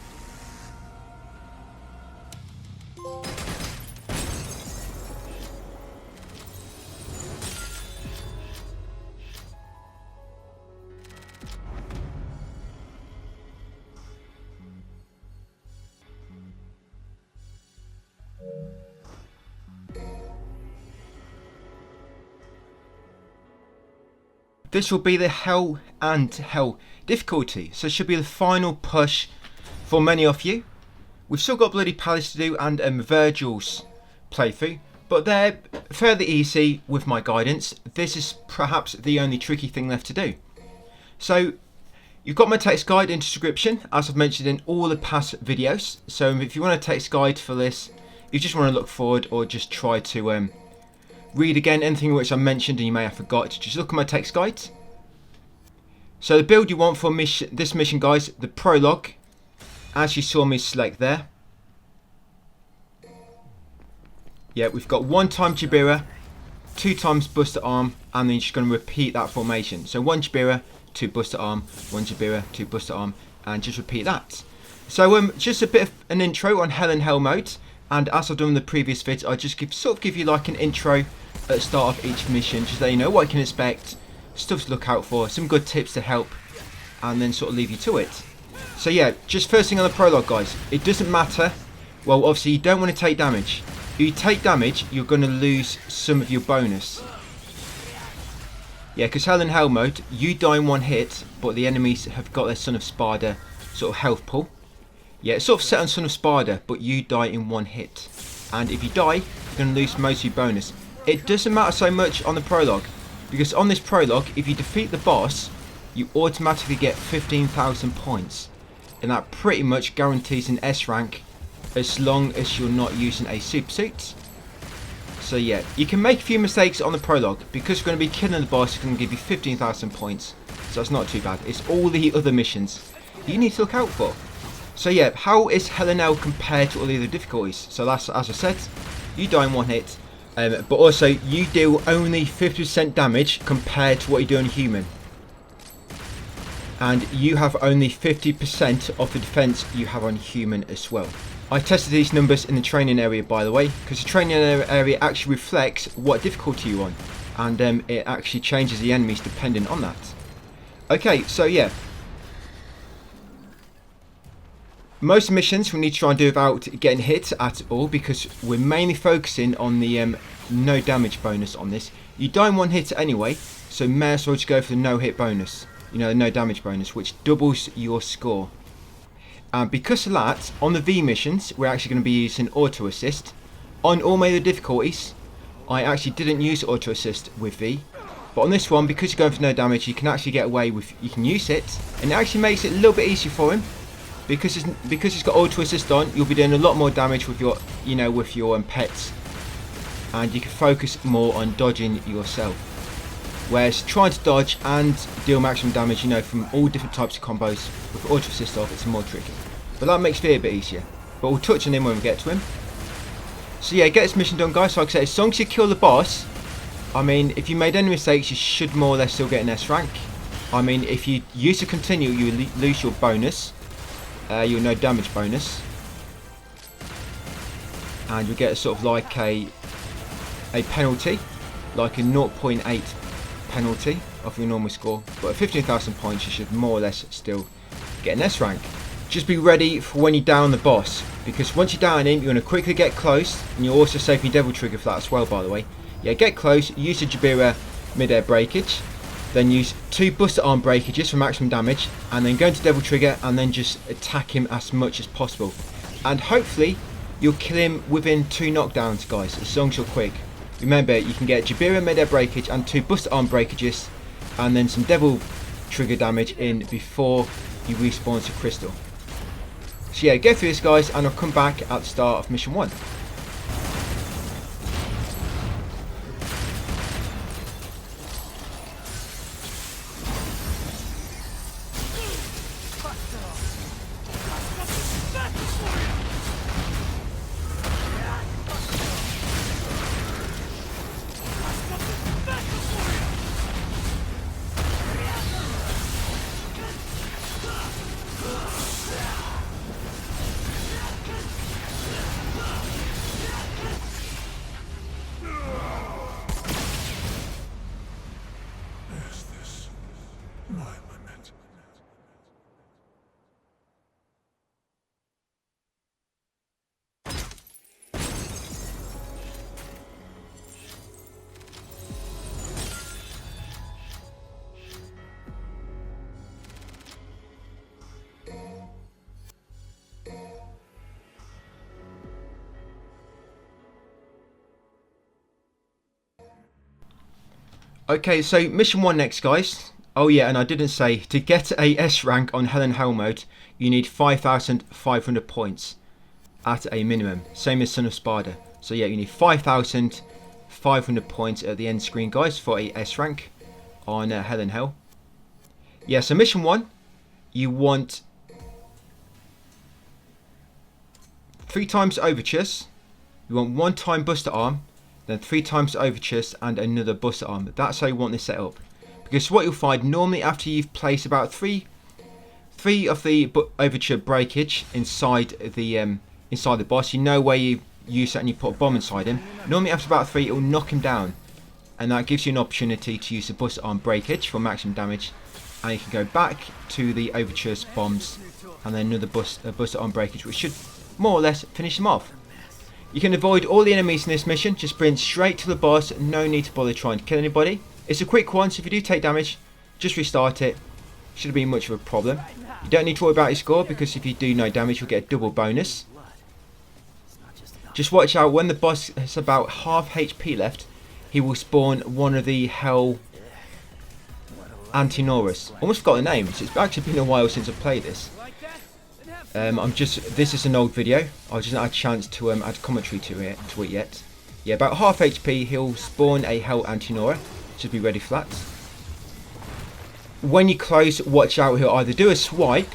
This will be the Hell and Hell difficulty, so it should be the final push for many of you. We've still got Bloody Palace to do and Virgil's playthrough, but they're fairly easy with my guidance. This is perhaps the only tricky thing left to do. So you've got my text guide in the description, as I've mentioned in all the past videos. So if you want a text guide for this, you just want to look forward or just try to read again anything which I mentioned and you may have forgot, just look at my text guides. So the build you want for this mission, guys, the prologue, as you saw me select there. Yeah, we've got 1 time Jabira, 2 times Buster Arm, and then you're just going to repeat that formation. So 1 Jabira, 2 Buster Arm, 1 Jabira, 2 Buster Arm, and just repeat that. So just a bit of an intro on Hell and Hell mode, and as I've done in the previous vids, I just give you like an intro at the start of each mission, just so you know what you can expect, stuff to look out for, some good tips to help, and then sort of leave you to it. So yeah, just first thing on the prologue, guys, it doesn't matter. Well, obviously you don't want to take damage. If you take damage, you're going to lose some of your bonus. Yeah, because Hell and Hell mode, you die in 1 hit, but the enemies have got their Son of Sparda sort of health pool. Yeah, it's sort of set on Son of Sparda, but you die in 1 hit. And if you die, you're going to lose most of your bonus. It doesn't matter so much on the prologue, because on this prologue, if you defeat the boss, you automatically get 15,000 points. And that pretty much guarantees an S rank, as long as you're not using a super suit. So yeah, you can make a few mistakes on the prologue, because you're going to be killing the boss, it's going to give you 15,000 points. So that's not too bad. It's all the other missions you need to look out for. So yeah, how is Hell and Hell compared to all the other difficulties? So that's, as I said, you die in 1 hit, but also you deal only 50% damage compared to what you do on human. And you have only 50% of the defense you have on human as well. I tested these numbers in the training area, by the way, because the training area actually reflects what difficulty you're on, and it actually changes the enemies depending on that. Okay, so yeah. Most missions we need to try and do without getting hit at all, because we're mainly focusing on the no damage bonus on this. You die in 1 hit anyway, so may as well just go for the no hit bonus. You know, the no damage bonus, which doubles your score. And because of that, on the V missions, we're actually going to be using auto assist. On all my other difficulties, I actually didn't use auto assist with V. But on this one, because you're going for no damage, you can actually get away with, you can use it, and it actually makes it a little bit easier for him. Because it's got auto assist on, you'll be doing a lot more damage with your, you know, with your pets, and you can focus more on dodging yourself. where it's trying to dodge and deal maximum damage, you know, from all different types of combos. With auto assist off, it's more tricky. But that makes it a bit easier. But we'll touch on him when we get to him. So yeah, get this mission done, guys. So like I said, as long as you kill the boss, I mean, if you made any mistakes, you should more or less still get an S rank. I mean, if you use to continue, you lose your bonus, your no damage bonus, and you'll get a sort of like a penalty, like a 0.8 penalty of your normal score. But at 15,000 points, you should more or less still get an S rank. Just be ready for when you down the boss, because once you down him, you're going to quickly get close, and you're also saving your devil trigger for that as well, by the way. Yeah, get close, use the Jabira mid-air breakage, then use 2 Buster Arm breakages for maximum damage, and then go into devil trigger, and then just attack him as much as possible. And hopefully, you'll kill him within 2 knockdowns, guys, as long as you're quick. Remember, you can get Jabira mid-air breakage and 2 Buster Arm breakages, and then some devil trigger damage in before you respawn to Crystal. So yeah, go through this, guys, and I'll come back at the start of mission 1. Okay, so mission 1 next, guys. Oh yeah, and I didn't say, to get a S rank on Hell and Hell mode, you need 5,500 points at a minimum. Same as Son of Sparda. So yeah, you need 5,500 points at the end screen, guys, for a S rank on Hell and Hell. Yeah, so mission 1, you want 3 times overtures, you want 1 time Buster Arm, then 3 times overtures and another Buster Arm. That's how you want this set up. Because what you'll find, normally after you've placed about three of the overture breakage inside the boss, you know where you use that and you put a bomb inside him. Normally after about 3, it will knock him down, and that gives you an opportunity to use the Buster Arm breakage for maximum damage, and you can go back to the overtures bombs and then another Buster Arm breakage, which should more or less finish them off. You can avoid all the enemies in this mission, just sprint straight to the boss, no need to bother trying to kill anybody. It's a quick one, so if you do take damage, just restart it. Shouldn't be much of a problem. You don't need to worry about your score, because if you do no damage, you'll get a double bonus. Just watch out, when the boss has about half HP left, he will spawn one of the Hell Antinoras. Almost forgot the name, it's actually been a while since I've played this. This is an old video. I just not had a chance to add commentary to it yet. Yeah, about half HP, he'll spawn a Hell Antinora. Should be ready for that. When you close, watch out, he'll either do a swipe,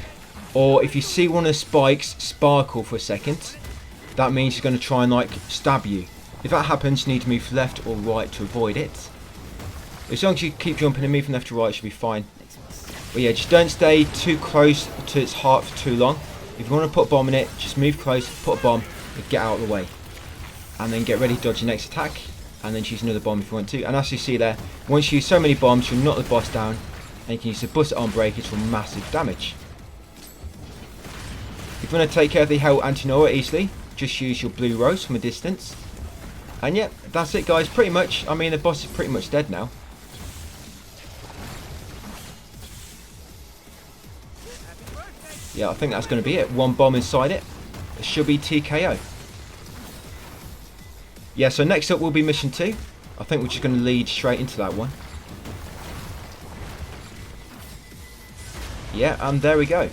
or if you see one of the spikes sparkle for a second, that means he's going to try and like stab you. If that happens, you need to move left or right to avoid it. As long as you keep jumping and moving left to right, it should be fine. But yeah, just don't stay too close to its heart for too long. If you want to put a bomb in it, just move close, put a bomb, and get out of the way. And then get ready to dodge your next attack, and then choose another bomb if you want to. And as you see there, once you use so many bombs, you'll knock the boss down, and you can use the Buster Arm breakage for massive damage. If you want to take care of the Hell Antinora easily, just use your blue rose from a distance. And yeah, that's it, guys, pretty much. I mean, the boss is pretty much dead now. Yeah, I think that's going to be it. 1 bomb inside it. It should be TKO. Yeah, so next up will be mission 2. I think we're just going to lead straight into that one. Yeah, and there we go.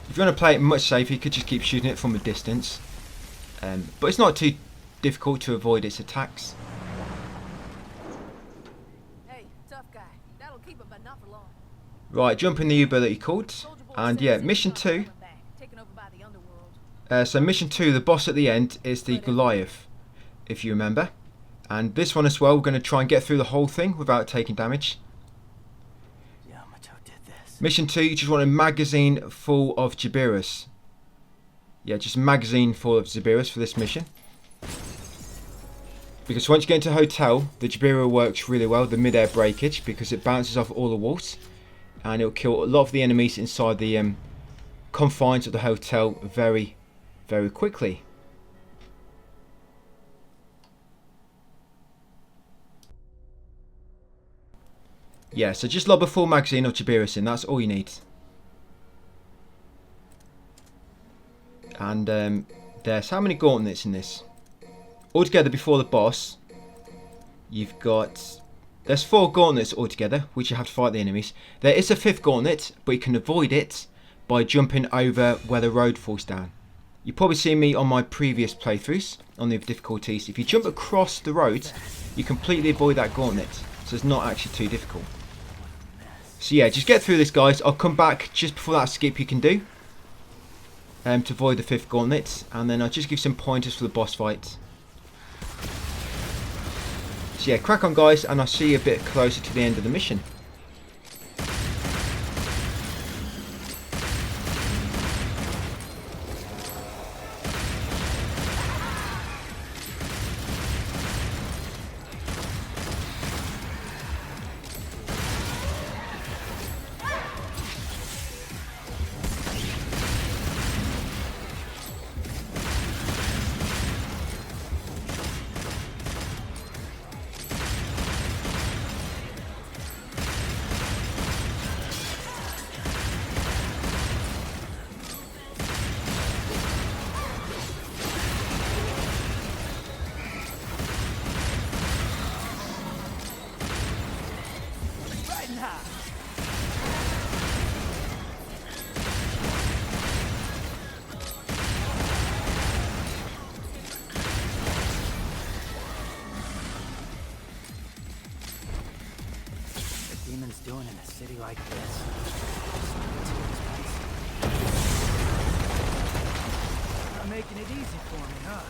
If you want to play it much safer, you could just keep shooting it from a distance. But it's not too difficult to avoid its attacks. keep it, but not for long. Right, jump in the Uber that you called. Soldier Boy And says yeah, he's mission not 2. coming back, taken over by the underworld. So mission 2, the boss at the end is the Goliath, if you remember. And this one as well, we're going to try and get through the whole thing without taking damage. Yamato did this. Mission 2, you just want a magazine full of Jabirus. Yeah, just a magazine full of Jabirus for this mission. Because once you get into a hotel, the Jabira works really well, the mid-air breakage, because it bounces off all the walls. And it'll kill a lot of the enemies inside the confines of the hotel very, very quickly. Yeah, so just lob a full magazine of Jabirus in, that's all you need. And there's how many gauntlets in this? Altogether before the boss, you've got... There's 4 gauntlets altogether, which you have to fight the enemies. There is a 5th gauntlet, but you can avoid it by jumping over where the road falls down. You've probably seen me on my previous playthroughs, on the difficulties. If you jump across the road, you completely avoid that gauntlet. So it's not actually too difficult. So yeah, just get through this, guys. I'll come back just before that skip you can do. To avoid the 5th gauntlet. And then I'll just give some pointers for the boss fight. So yeah, crack on, guys, and I'll see you a bit closer to the end of the mission. Demons doing in a city like this? Not making it easy for me, huh?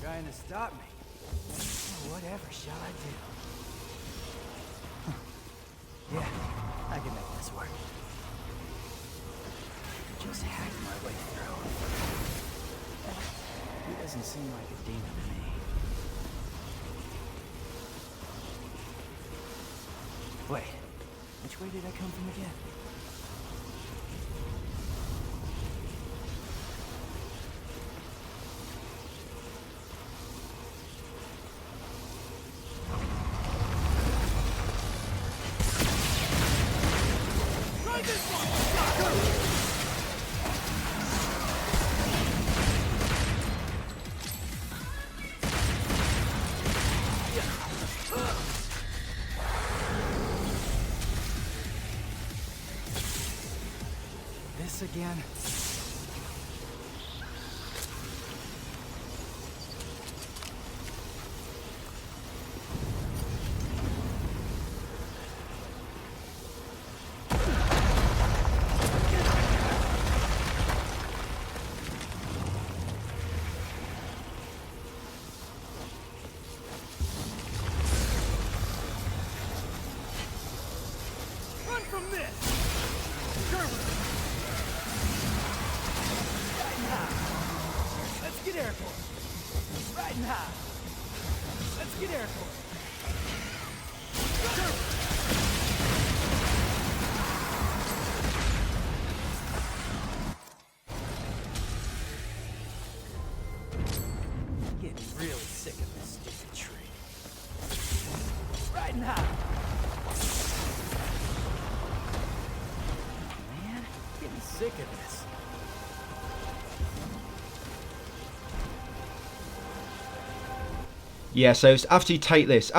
Trying to stop me. Whatever shall I do? Yeah, I can make this work. Just hack my way through. He doesn't seem like a demon to me. Wait, which way did I come from again? again. Run from this! Let's get airborne. Riding high. Let's get airborne. Getting really sick of this stupid tree. Riding high. Man, getting sick of this. Yeah, so it's after you take this,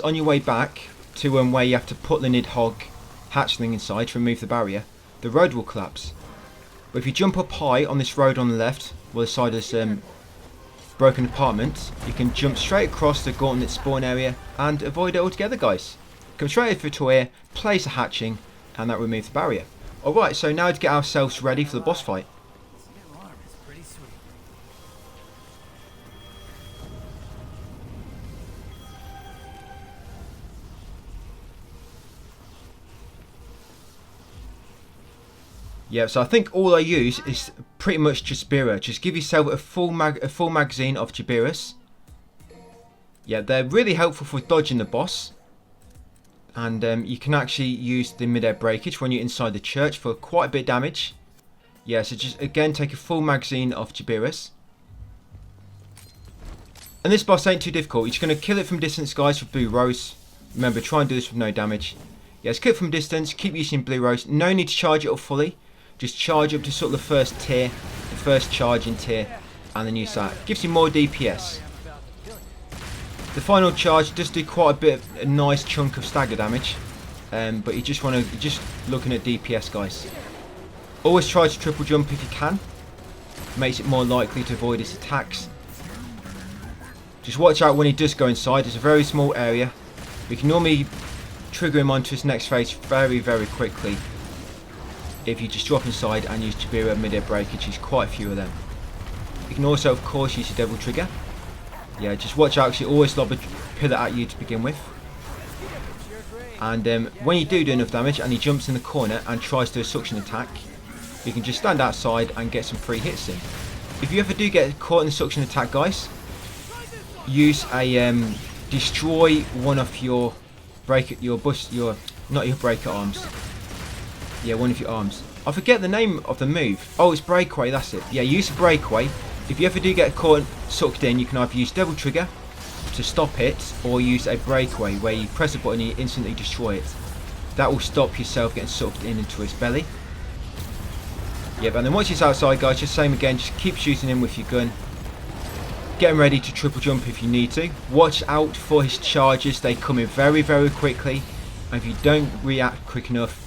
on your way back to where you have to put the Nidhogg hatchling inside to remove the barrier, the road will collapse. But if you jump up high on this road on the left, where the side is broken apartment, you can jump straight across the gauntlet spawn area and avoid it altogether, guys. Come straight over to here, place a hatching, and that removes the barrier. Alright, so now to get ourselves ready for the boss fight. This new arm is pretty sweet. Yeah, so I think all I use is pretty much Jabira. Just give yourself a full magazine of Jabiras. Yeah, they're really helpful for dodging the boss. And you can actually use the mid-air breakage when you're inside the church for quite a bit of damage. Yeah, so just again take a full magazine of Jabiras. And this boss ain't too difficult. You're just going to kill it from distance, guys, with Blue Rose. Remember, try and do this with no damage. Yeah, just kill it from distance, keep using Blue Rose. No need to charge it up fully. Just charge up to sort of the first tier, the first charging tier, and then use that. Gives you more DPS. The final charge does do quite a nice chunk of stagger damage, but you're just looking at DPS, guys. Always try to triple jump if you can. Makes it more likely to avoid his attacks. Just watch out when he does go inside. It's a very small area. We can normally trigger him onto his next phase very, very quickly. If you just drop inside and use Jabira mid-air breakage, use quite a few of them. You can also, of course, use your Devil Trigger. Yeah, just watch out because you always lob a pillar at you to begin with. And when you do enough damage and he jumps in the corner and tries to do a suction attack, you can just stand outside and get some free hits in. If you ever do get caught in the suction attack, guys, use a destroy one of your breaker arms. Yeah, one of your arms. I forget the name of the move. Oh, it's breakaway, that's it. Yeah, use a breakaway. If you ever do get caught sucked in, you can either use Devil Trigger to stop it, or use a breakaway where you press a button and you instantly destroy it. That will stop yourself getting sucked into his belly. Yeah, but then once he's outside, guys, just same again, just keep shooting him with your gun. Getting ready to triple jump if you need to. Watch out for his charges, they come in very, very quickly. And if you don't react quick enough,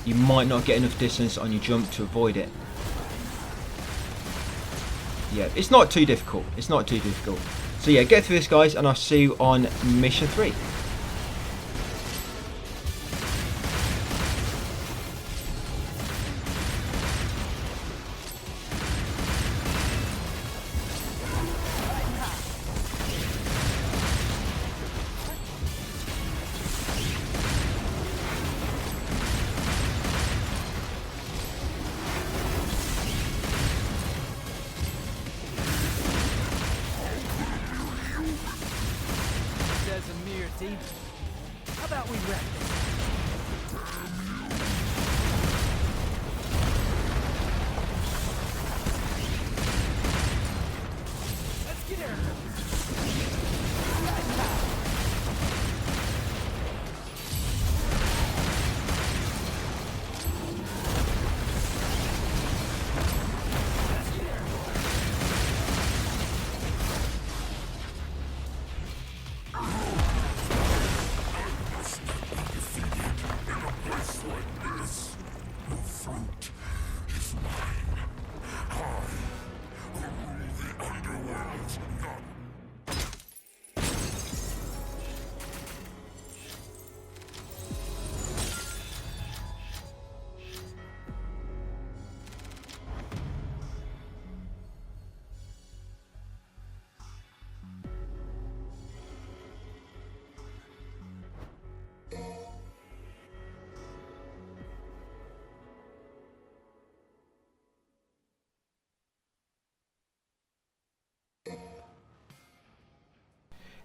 you might not get enough distance on your jump to avoid it. Yeah, it's not too difficult. It's not too difficult. So yeah, get through this, guys, and I'll see you on mission 3. Team, how about we wrap this? Let's get her.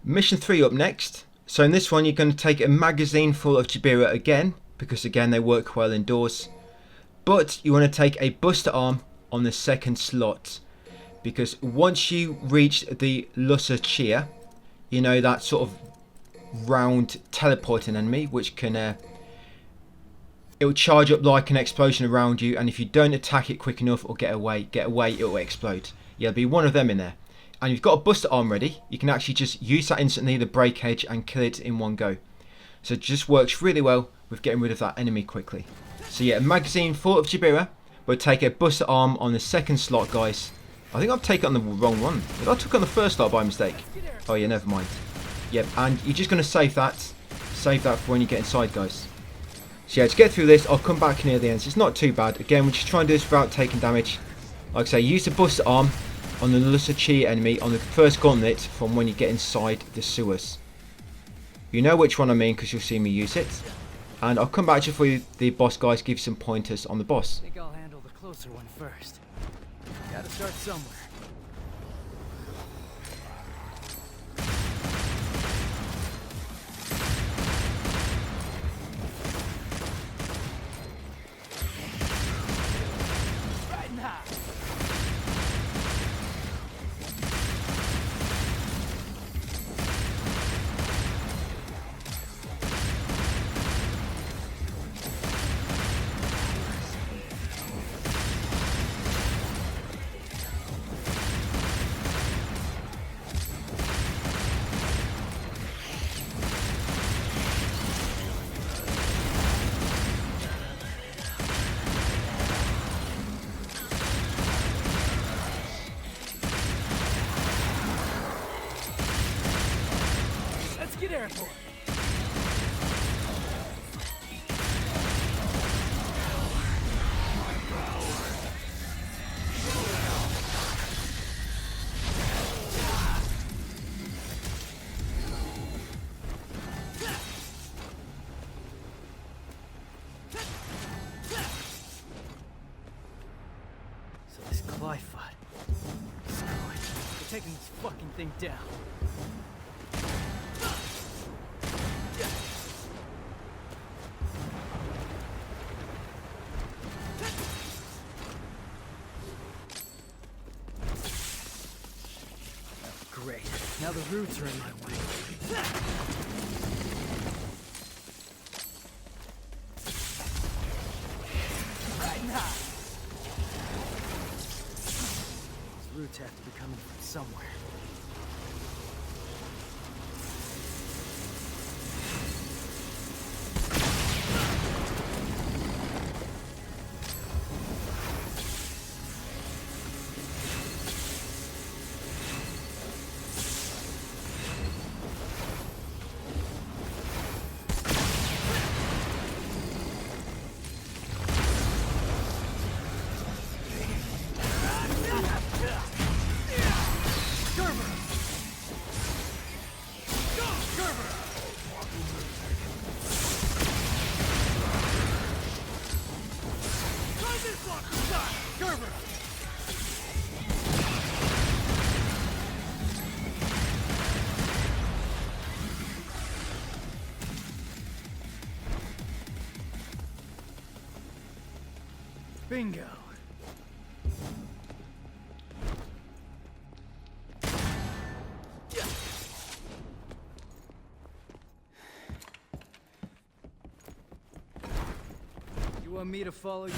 Mission 3 up next. So in this one you're going to take a magazine full of Jabira again, because again they work well indoors. But you want to take a buster arm on the second slot, because once you reach the Lusachia, you know, that sort of round teleporting enemy, which can it will charge up like an explosion around you, and if you don't attack it quick enough or get away, it will explode. Yeah, there'll be one of them in there. And you've got a buster arm ready, you can actually just use that instantly, the break edge, and kill it in one go. So it just works really well with getting rid of that enemy quickly. So yeah, a magazine full of Jabira, but take a buster arm on the second slot, guys. I think I've taken on the wrong one. Did I took on the first slot by mistake? Oh yeah, never mind. Yep, and you're just going to save that for when you get inside, guys. So yeah, to get through this, I'll come back near the end. So it's not too bad. Again, we're just trying to do this without taking damage. Like I say, use the buster arm on the Lusachia enemy on the first gauntlet from when you get inside the sewers. You know which one I mean because you'll see me use it. And I'll come back to you for the boss, guys, give you some pointers on the boss. I think I'll handle the closer one first. Gotta start somewhere. Get airport. So this Glyphot. Screw it. We're taking this fucking thing down. Great. Now the roots are in my way. Right now. These roots have to be coming from somewhere. Bingo. You want me to follow you?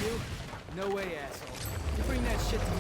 No way, asshole. You bring that shit to me.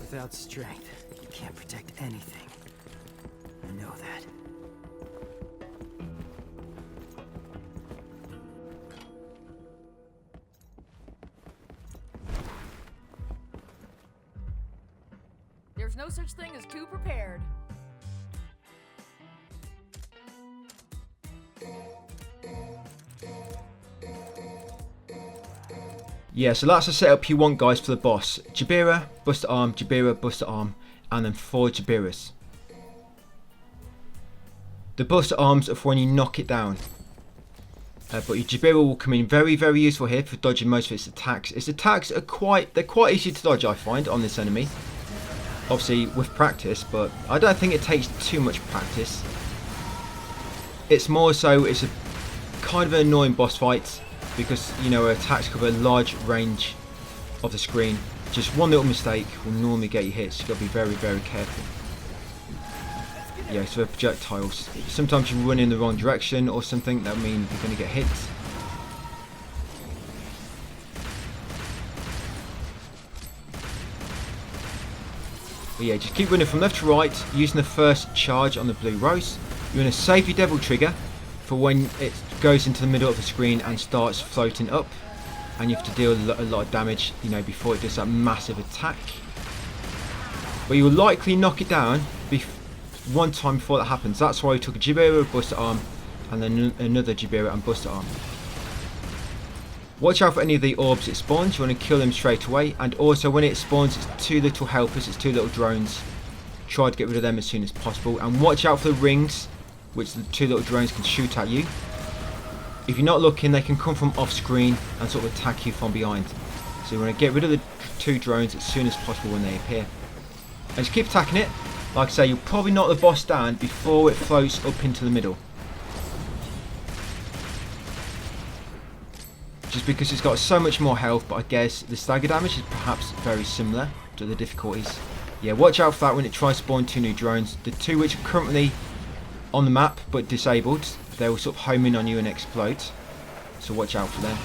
Without strength, you can't protect anything. I know that. no such thing as too prepared. Yeah, so that's the setup you want, guys, for the boss. Jabira, Buster Arm, Jabira, Buster Arm, and then 4 Jabiras. The Buster Arms are for when you knock it down. But your Jabira will come in very, very useful here for dodging most of its attacks. Its attacks are quite easy to dodge, I find, on this enemy. Obviously, with practice, but I don't think it takes too much practice. It's more so, it's a kind of an annoying boss fight, because, you know, her attacks cover a large range of the screen. Just one little mistake will normally get you hit, so you've got to be very, very careful. Yeah, so projectiles. Sometimes you run in the wrong direction or something, that means you're going to get hit. But yeah, just keep running from left to right, using the first charge on the blue rose. You want to save your devil trigger for when it goes into the middle of the screen and starts floating up, and you have to deal a lot of damage, you know, before it does that massive attack. But you will likely knock it down one time before that happens. That's why we took a Jabira, Buster Arm, and then another Jabira and Buster Arm. Watch out for any of the orbs it spawns. You want to kill them straight away, and also when it spawns its 2 little helpers, its 2 little drones, try to get rid of them as soon as possible. And watch out for the rings, which the 2 little drones can shoot at you. If you're not looking, they can come from off screen and sort of attack you from behind. So you want to get rid of the 2 drones as soon as possible when they appear. And just keep attacking it. Like I say, you'll probably knock the boss down before it floats up into the middle. Just because it's got so much more health, but I guess the stagger damage is perhaps very similar to the difficulties. Yeah, watch out for that when it tries to spawn 2 new drones. The 2 which are currently on the map but disabled, they will sort of home in on you and explode. So watch out for them.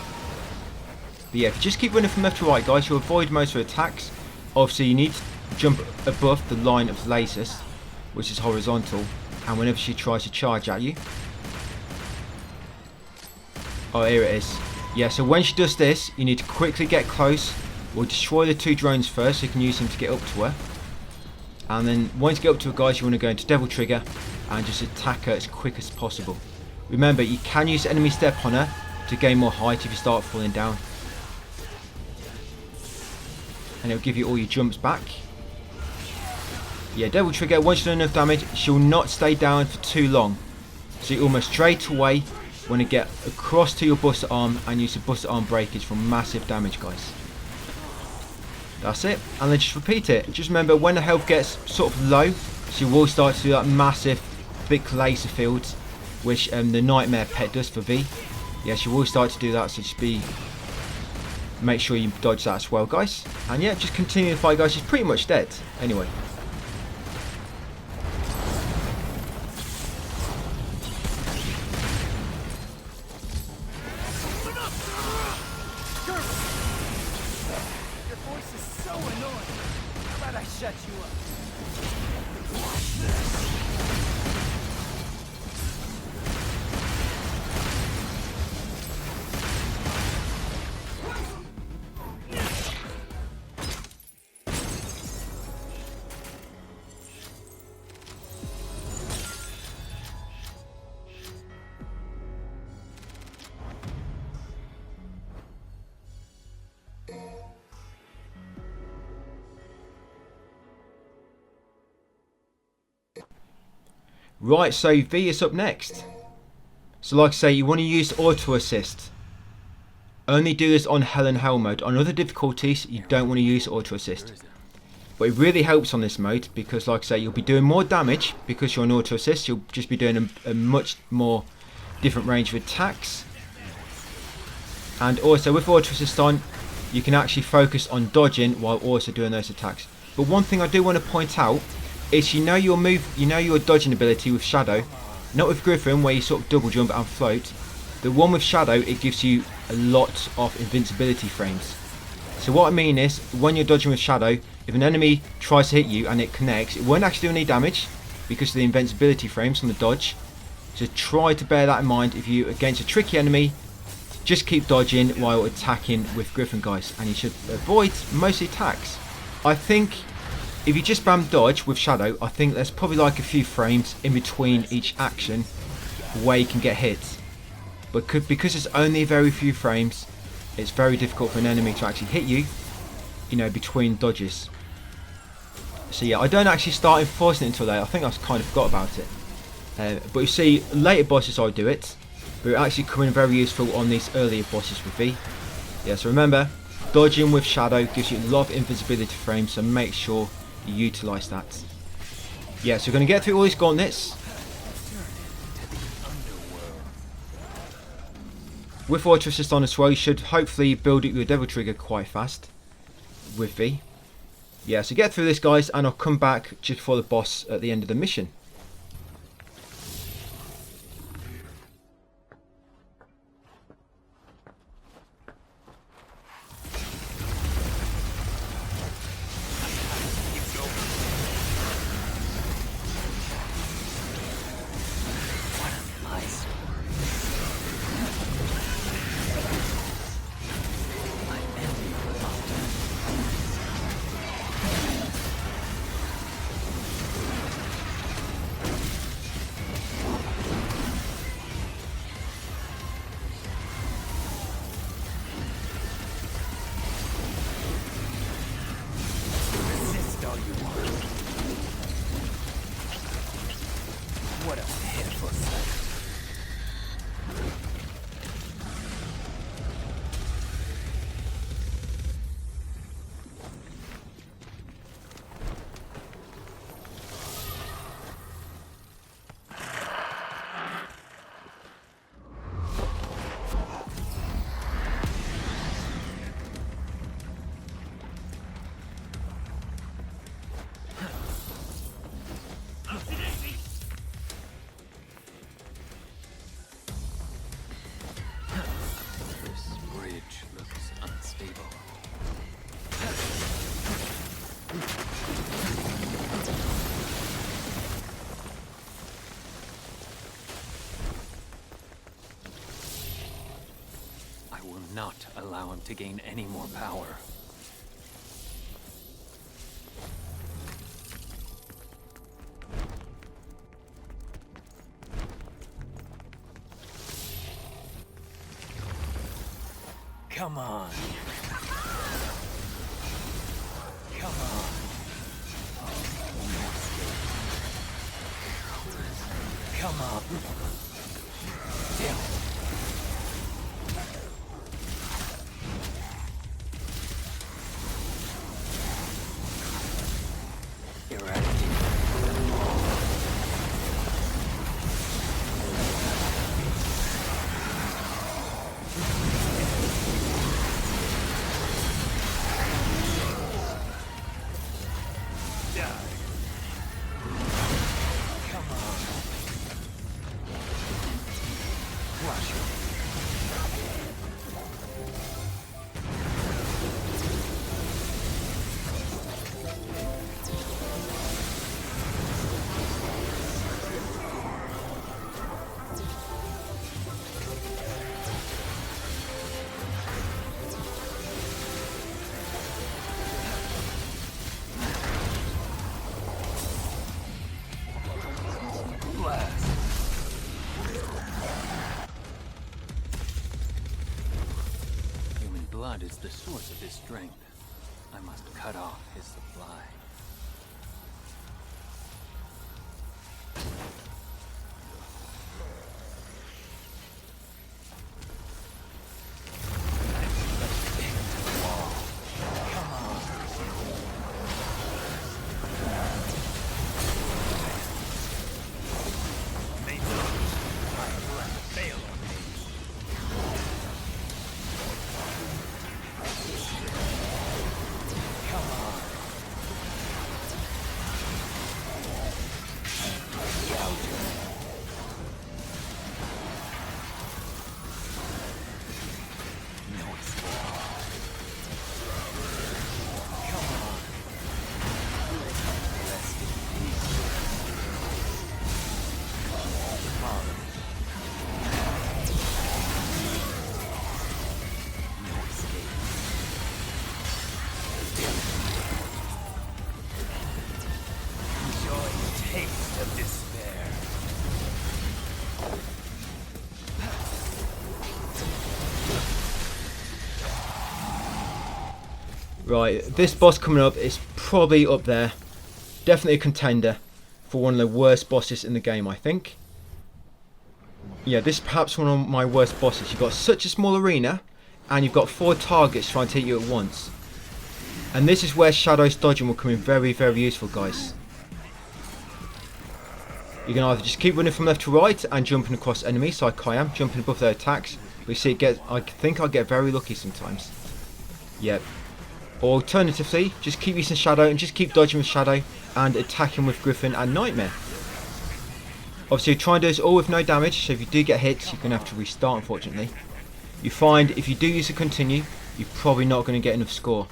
But yeah, if you just keep running from left to right, guys, you'll avoid most of the attacks. Obviously, you need to jump above the line of lasers, which is horizontal, and whenever she tries to charge at you. Oh, here it is. Yeah, so when she does this, you need to quickly get close. We'll destroy the 2 drones first, so you can use them to get up to her. And then once you get up to her, guys, you want to go into Devil Trigger and just attack her as quick as possible. Remember, you can use enemy step on her to gain more height if you start falling down. And it'll give you all your jumps back. Yeah, Devil Trigger, once you've done enough damage, she'll not stay down for too long. So you almost straight away want to get across to your Buster Arm and use the Buster Arm breakage for massive damage, guys. That's it, and then just repeat it. Just remember, when the health gets sort of low, she will start to do that massive big laser field, which the Nightmare pet does for V. Yeah, she will start to do that, so just make sure you dodge that as well, guys. And yeah, just continue the fight, guys. She's pretty much dead anyway. Your voice is so annoying. How about I shut you up? Right, so V is up next. So like I say, you want to use auto assist. Only do this on Hell and Hell mode. On other difficulties, you don't want to use auto assist. But it really helps on this mode because, like I say, you'll be doing more damage because you're on auto assist. You'll just be doing a much more different range of attacks. And also with auto assist on, you can actually focus on dodging while also doing those attacks. But one thing I do want to point out is your your dodging ability with Shadow, not with Griffin where you sort of double jump and float. The one with Shadow, it gives you a lot of invincibility frames. So what I mean is, when you're dodging with Shadow, if an enemy tries to hit you and it connects, it won't actually do any damage because of the invincibility frames from the dodge. So try to bear that in mind if you're against a tricky enemy. Just keep dodging while attacking with Griffin, guys, and you should avoid most attacks. I think if you just spam dodge with shadow, I think there's probably like a few frames in between each action where you can get hit. But because it's only very few frames, it's very difficult for an enemy to actually hit you, you know, between dodges. So yeah, I don't actually start enforcing it until later. I think I kind of forgot about it. But you see, later bosses I do it, but it actually come in very useful on these earlier bosses with V. Yeah, so remember, dodging with shadow gives you a lot of invisibility frames, so make sure you utilise that. Yeah, so we're going to get through all these gauntlets. With auto assist on as well, you should hopefully build up your devil trigger quite fast with V. Yeah, so get through this, guys, and I'll come back just before the boss at the end of the mission. What a pitiful sight. Not allow him to gain any more power. Come on. Come on. Come on. Damn it. Human blood is the source of his strength. I must cut off his supply. Right, this boss coming up is probably up there. Definitely a contender for one of the worst bosses in the game, I think. Yeah, this is perhaps one of my worst bosses. You've got such a small arena, and you've got 4 targets trying to hit you at once. And this is where Shadow's dodging will come in very, very useful, guys. You can either just keep running from left to right and jumping across enemies, like I am, jumping above their attacks. But you see, I think I get very lucky sometimes. Yep. Or alternatively, just keep using Shadow and just keep dodging with Shadow and attacking with Griffin and Nightmare. Obviously, try and do this all with no damage, so if you do get hit, you're going to have to restart, unfortunately. You find if you do use a continue, you're probably not going to get enough score.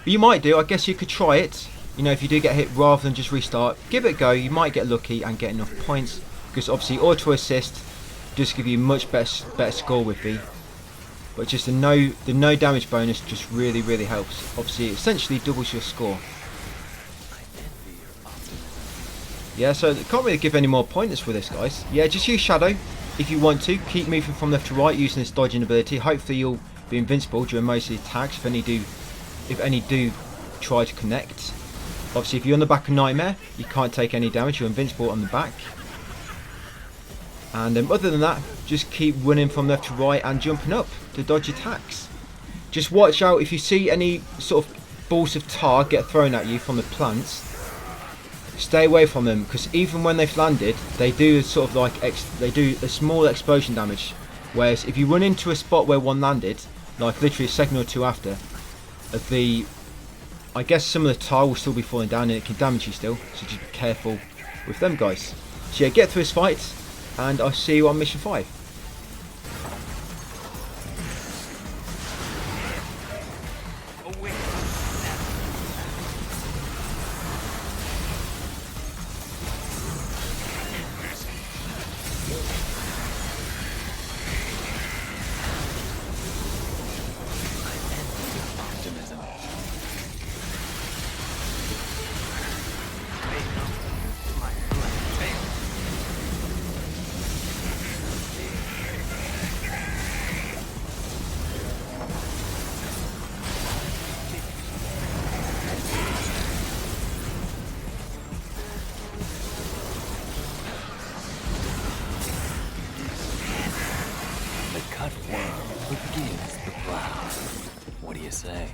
But you might do, I guess you could try it. You know, if you do get hit rather than just restart, give it a go, you might get lucky and get enough points. Because obviously auto assist does give you much better score with V. But just the no damage bonus just really helps. Obviously it essentially doubles your score. Yeah, so can't really give any more pointers for this, guys. Yeah, just use Shadow if you want to. Keep moving from left to right using this dodging ability. Hopefully you'll be invincible during most of the attacks if any do try to connect. Obviously if you're on the back of Nightmare, you can't take any damage, you're invincible on the back. And other than that, just keep running from left to right and jumping up to dodge attacks. Just watch out if you see any sort of balls of tar get thrown at you from the plants. Stay away from them, because even when they've landed, they do sort of like they do a small explosion damage. Whereas if you run into a spot where one landed, like literally a second or two after, I guess some of the tar will still be falling down and it can damage you still. So just be careful with them, guys. So yeah, get through this fight, and I'll see you on mission 5. What do you say?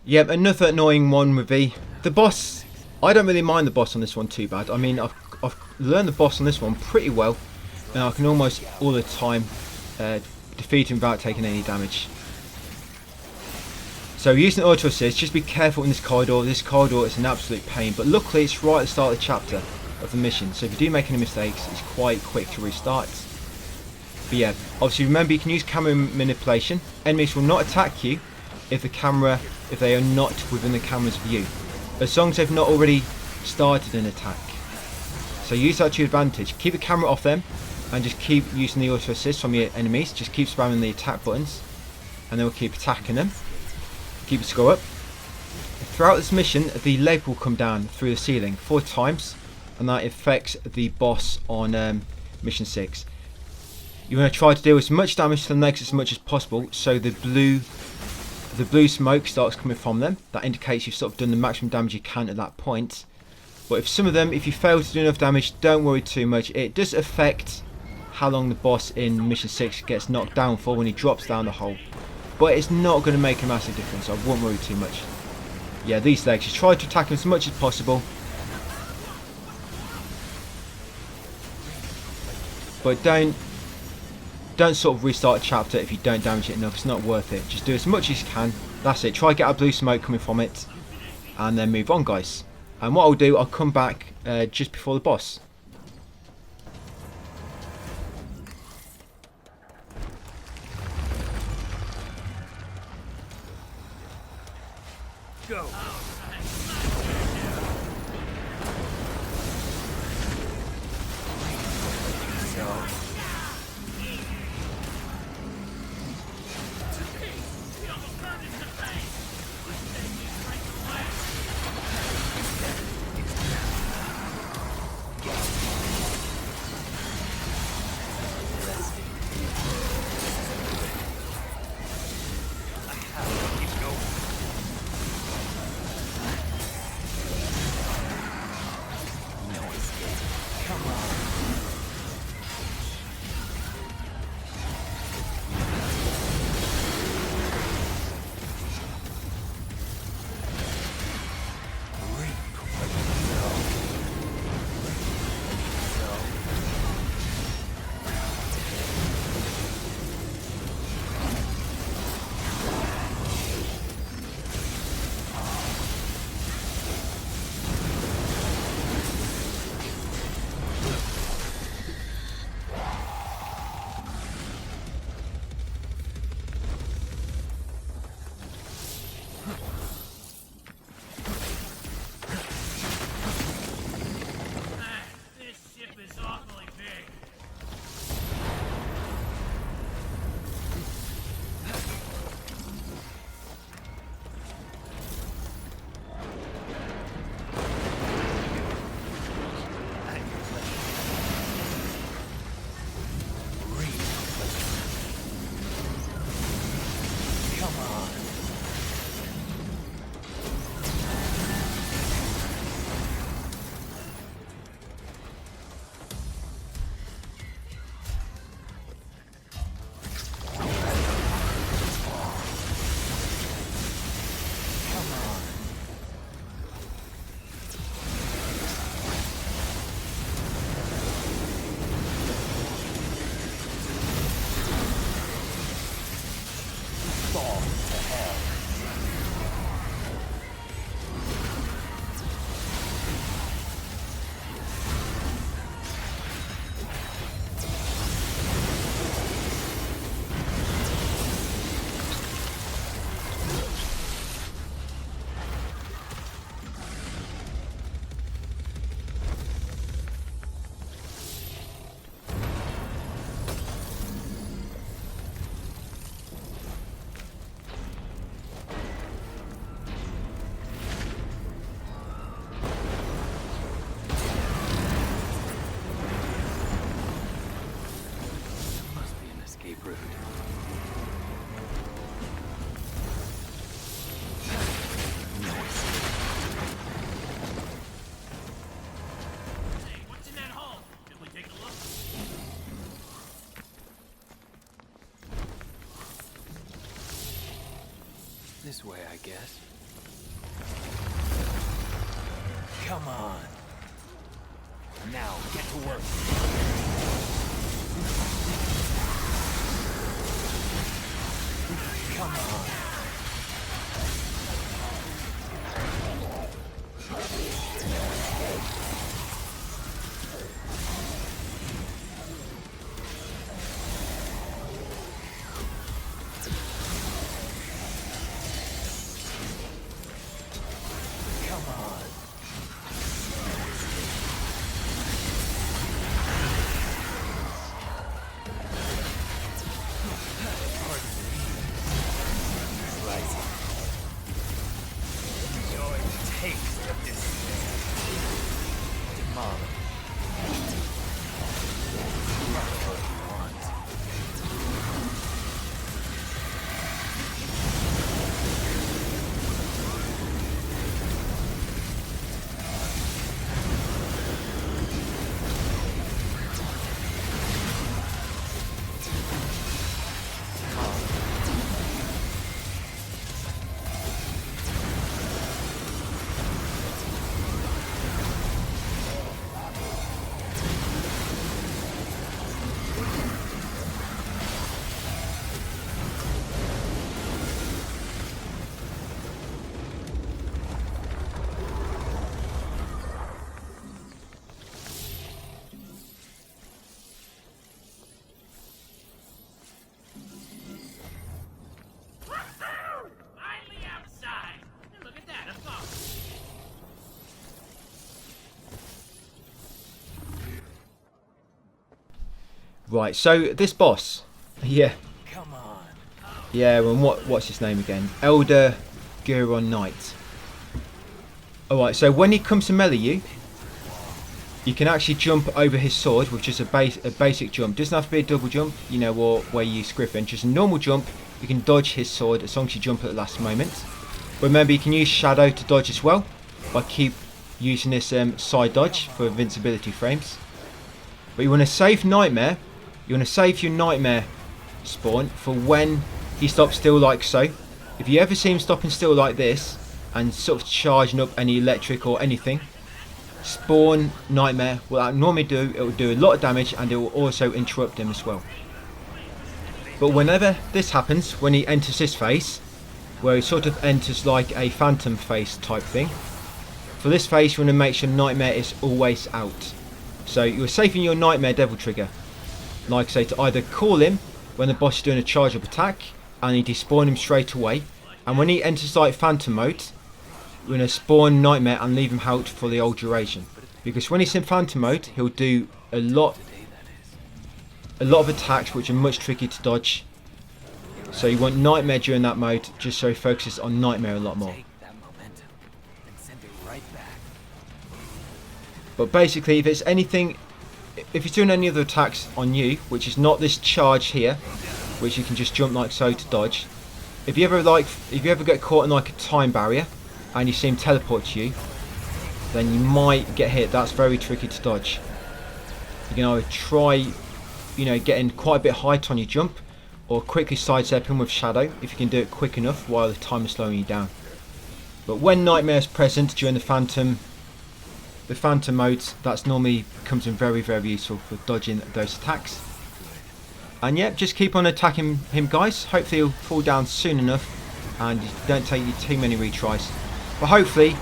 Yep, another annoying one with V. The boss, I don't really mind the boss on this one too bad. I mean, I've learned the boss on this one pretty well, and I can almost all the time defeat him without taking any damage. So using auto assist, just be careful in this corridor. This corridor is an absolute pain, but luckily it's right at the start of the chapter of the mission, so if you do make any mistakes, it's quite quick to restart. But yeah, obviously remember you can use camera manipulation. Enemies will not attack you if they are not within the camera's view, as long as they've not already started an attack. So use that to your advantage. Keep the camera off them and just keep using the auto assist from your enemies. Just keep spamming the attack buttons and they will keep attacking them. Keep the score up. Throughout this mission, the leg will come down through the ceiling 4 times, and that affects the boss on mission 6. You want to try to deal as much damage to the legs as much as possible, so the blue smoke starts coming from them. That indicates you've sort of done the maximum damage you can at that point. But if you fail to do enough damage, don't worry too much. It does affect how long the boss in mission 6 gets knocked down for when he drops down the hole, but it's not going to make a massive difference. I won't worry too much. Yeah, these legs, just try to attack them as much as possible. but don't sort of restart a chapter if you don't damage it enough. It's not worth it. Just do as much as you can. That's it. Try to get a blue smoke coming from it, and then move on, guys. And what I'll do, I'll come back just before the boss. Go. This way, I guess. Come on. Now, get to work. Come on. Right, so this boss, yeah, Come on. yeah, and what's his name again? Elder Guron Knight. Alright, so when he comes to melee you can actually jump over his sword with just a basic jump. Doesn't have to be a double jump, you know, or where you use Griffin. Just a normal jump, you can dodge his sword as long as you jump at the last moment. Remember, you can use Shadow to dodge as well, but keep using this side dodge for invincibility frames. But you want to save Nightmare. You want to save your Nightmare spawn for when he stops still like so. If you ever see him stopping still like this and sort of charging up any electric or anything, spawn Nightmare. What that normally do, it will do a lot of damage and it will also interrupt him as well. But whenever this happens, when he enters this phase, where he sort of enters like a phantom phase type thing, for this phase you want to make sure Nightmare is always out. So you're saving your Nightmare Devil Trigger, like I say, to either call him when the boss is doing a charge up attack and you despawn him straight away, and when he enters like phantom mode, you're going to spawn Nightmare and leave him out for the old duration. Because when he's in phantom mode, he'll do a lot of attacks which are much trickier to dodge. So you want Nightmare during that mode, just so he focuses on Nightmare a lot more. But basically, if it's anything, if he's doing any other attacks on you, which is not this charge here, which you can just jump like so to dodge. If you ever get caught in like a time barrier and you see him teleport to you, then you might get hit. That's very tricky to dodge. You can either try, you know, getting quite a bit height on your jump, or quickly sidestep him with Shadow if you can do it quick enough while the time is slowing you down. But when Nightmare is present during the Phantom modes, that's normally comes in very, very useful for dodging those attacks. And yeah, just keep on attacking him, guys. Hopefully he'll fall down soon enough and don't take you too many retries. But hopefully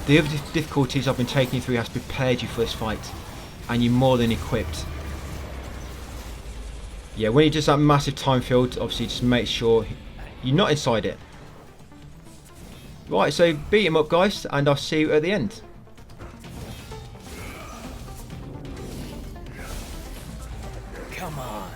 the other difficulties I've been taking you through has prepared you for this fight and you're more than equipped. Yeah, when he does that massive time field, obviously just make sure you're not inside it. Right, so beat him up, guys, and I'll see you at the end. Come on.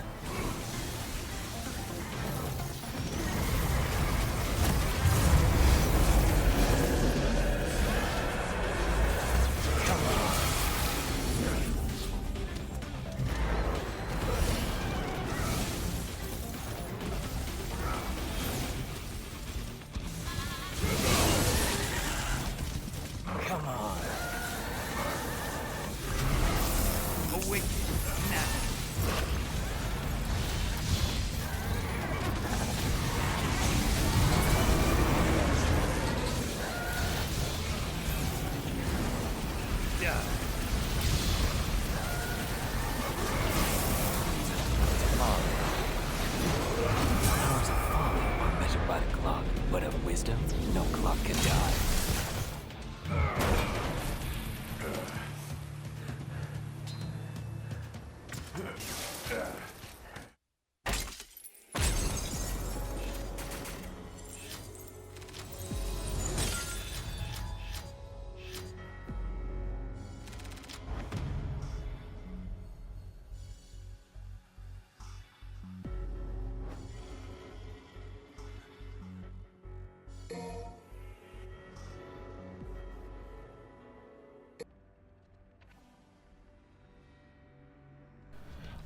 But of wisdom, no clock can die.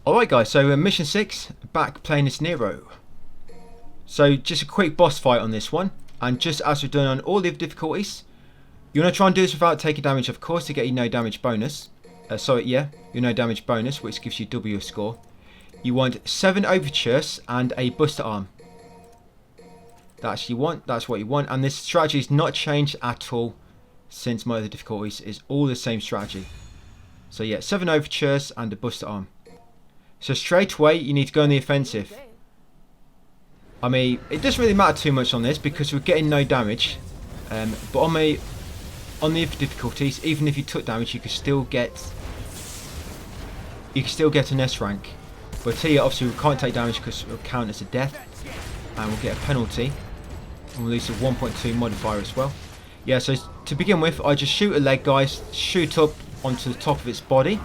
Alright guys, so mission 6, back playing as Nero. So just a quick boss fight on this one, and just as we've done on all the other difficulties, you want to try and do this without taking damage, of course, to get your no damage bonus. Your no damage bonus, which gives you double your score. You want 7 overtures and a buster arm. That's what you want, and this strategy is not changed at all since my other difficulties. Is all the same strategy. So yeah, 7 overtures and a buster arm. So straight away you need to go on the offensive. I mean, it doesn't really matter too much on this because we're getting no damage. But on the other difficulties, even if you took damage, you can still get an S rank. But here, obviously, we can't take damage because it will count as a death, and we'll get a penalty. And we'll lose a 1.2 modifier as well. Yeah. So to begin with, I just shoot a leg, guys. Shoot up onto the top of its body,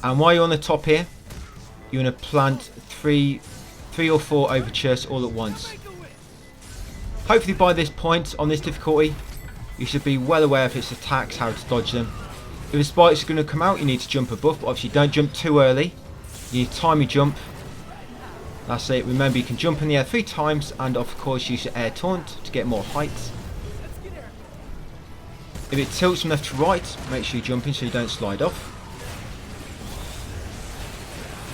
and while you're on the top here, you you want to plant three or four overtures all at once. Hopefully by this point on this difficulty, you should be well aware of its attacks, how to dodge them. If the spikes are going to come out, you need to jump above, but obviously don't jump too early. You need to time your jump. That's it. Remember, you can jump in the air 3 times, and of course use your air taunt to get more height. If it tilts from left to right, make sure you jump in so you don't slide off.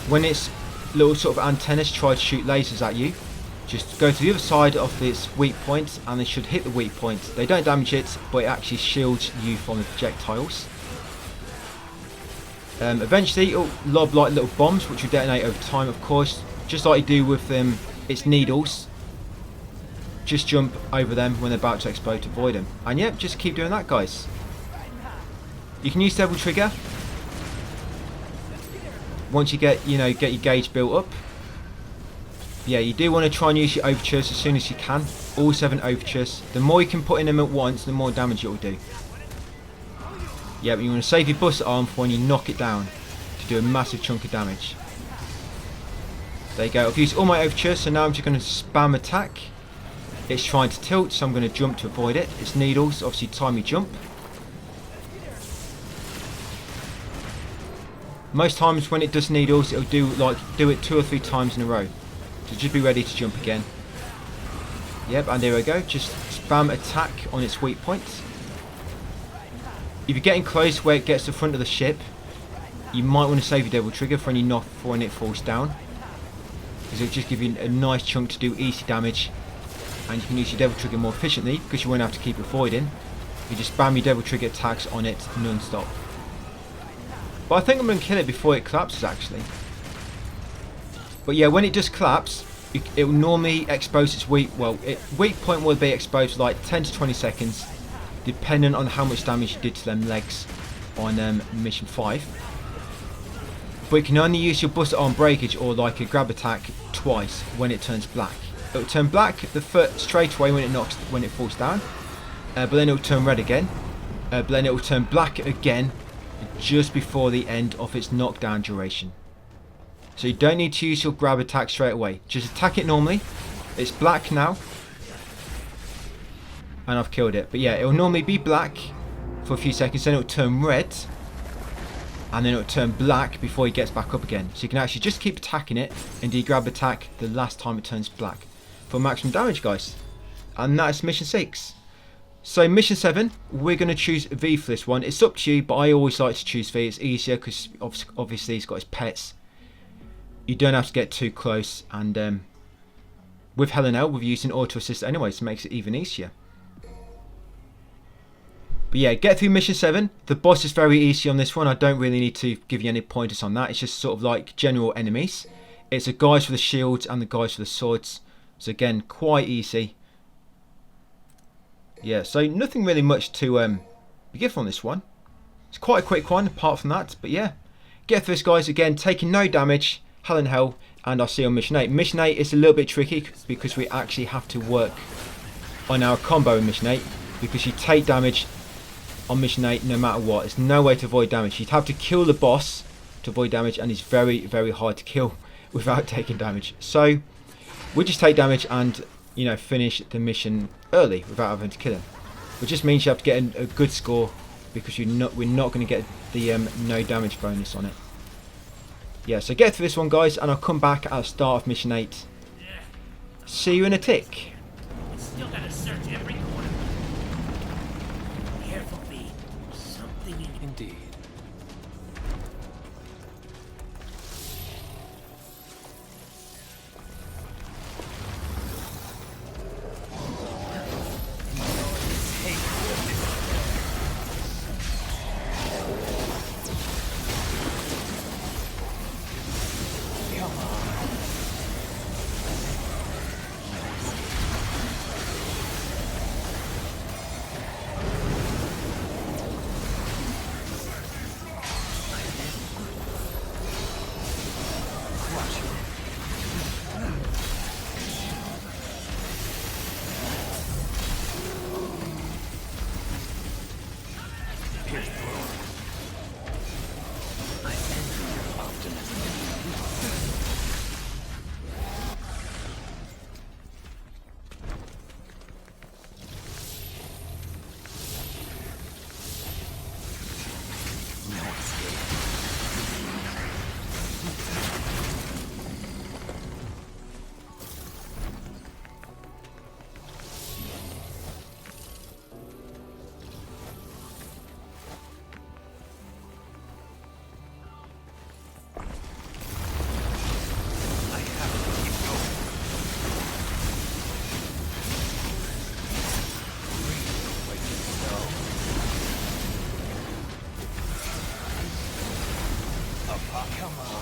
When its little sort of antennas try to shoot lasers at you, just go to the other side of its weak point, and they should hit the weak point. They don't damage it, but it actually shields you from the projectiles. Eventually it'll lob like little bombs which will detonate over time, of course, just like you do with its needles. Just jump over them when they're about to explode to avoid them. And yep, just keep doing that, guys. You can use Devil Trigger once you get your gauge built up. Yeah, you do want to try and use your overtures as soon as you can. All 7 overtures. The more you can put in them at once, the more damage it will do. Yeah, but you want to save your buster arm for when you knock it down to do a massive chunk of damage. There you go. I've used all my overtures, so now I'm just going to spam attack. It's trying to tilt, so I'm going to jump to avoid it. It's needles, obviously time your jump. Most times when it does needles, it'll do it 2 or 3 times in a row. So just be ready to jump again. Yep, and there we go. Just spam attack on its weak points. If you're getting close where it gets to the front of the ship, you might want to save your Devil Trigger for any knock for when it falls down, because it'll just give you a nice chunk to do easy damage, and you can use your Devil Trigger more efficiently because you won't have to keep avoiding. You just spam your Devil Trigger attacks on it non-stop. But I think I'm going to kill it before it collapses actually. But yeah, when it does collapse, it will normally expose its weak point will be exposed for like 10 to 20 seconds, depending on how much damage you did to them legs on mission 5. But you can only use your buster arm breakage or like a grab attack twice when it turns black. It will turn black the foot straight away when it falls down, but then it will turn red again, but then it will turn black again just before the end of its knockdown duration. So you don't need to use your grab attack straight away. Just attack it normally. It's black now. And I've killed it. But yeah, it will normally be black for a few seconds, then it will turn red, and then it will turn black before it gets back up again. So you can actually just keep attacking it and do your grab attack the last time it turns black for maximum damage, guys. And that's mission 6. So mission 7, we're going to choose V for this one. It's up to you, but I always like to choose V. It's easier because obviously he's got his pets. You don't have to get too close, and with Hell in Hell, we're using auto assist anyway, so it makes it even easier. But yeah, get through mission 7. The boss is very easy on this one. I don't really need to give you any pointers on that. It's just sort of like general enemies. It's the guys for the shields and the guys for the swords. So again, quite easy. Yeah, so nothing really much to give on this one. It's quite a quick one apart from that. But yeah, get through this, guys. Again, taking no damage. Hell in Hell, and I'll see you on mission 8. Mission 8 is a little bit tricky because we actually have to work on our combo in mission 8, because you take damage on mission 8 no matter what. There's no way to avoid damage. You'd have to kill the boss to avoid damage, and it's very, very hard to kill without taking damage. So we just take damage and, you know, finish the mission early without having to kill him. Which just means you have to get a good score, because we're not going to get the no damage bonus on it. Yeah, so get through this one, guys, and I'll come back at the start of mission 8. See you in a tick. Still gotta search every corner. Careful, B. Something in Indeed. Come on.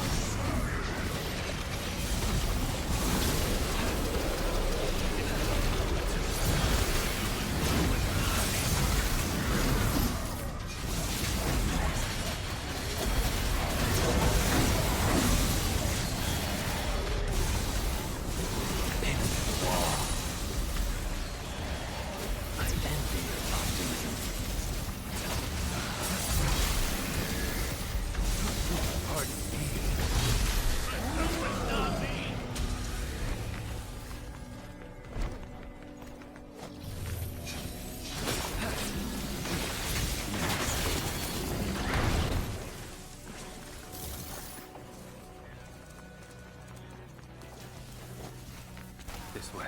This way.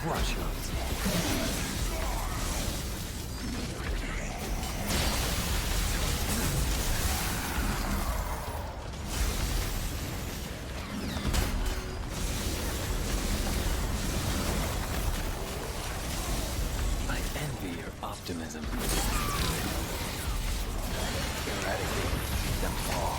Crush him. I envy your optimism. Eradicate them all.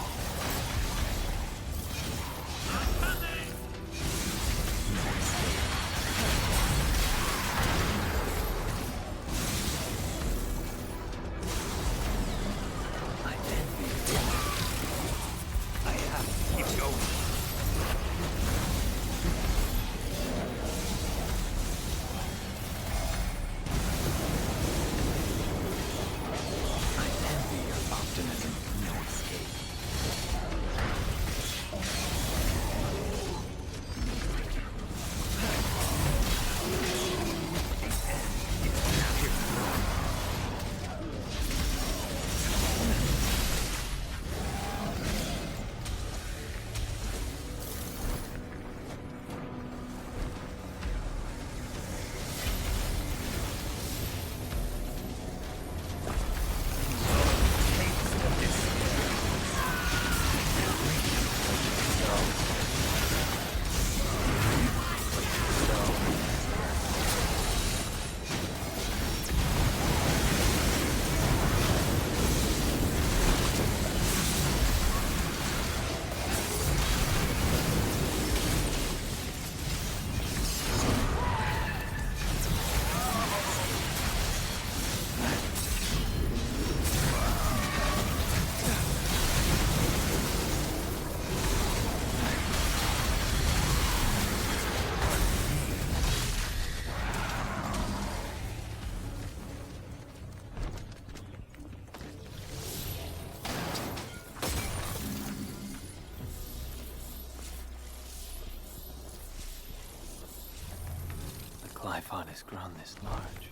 Glyphon has grown this large.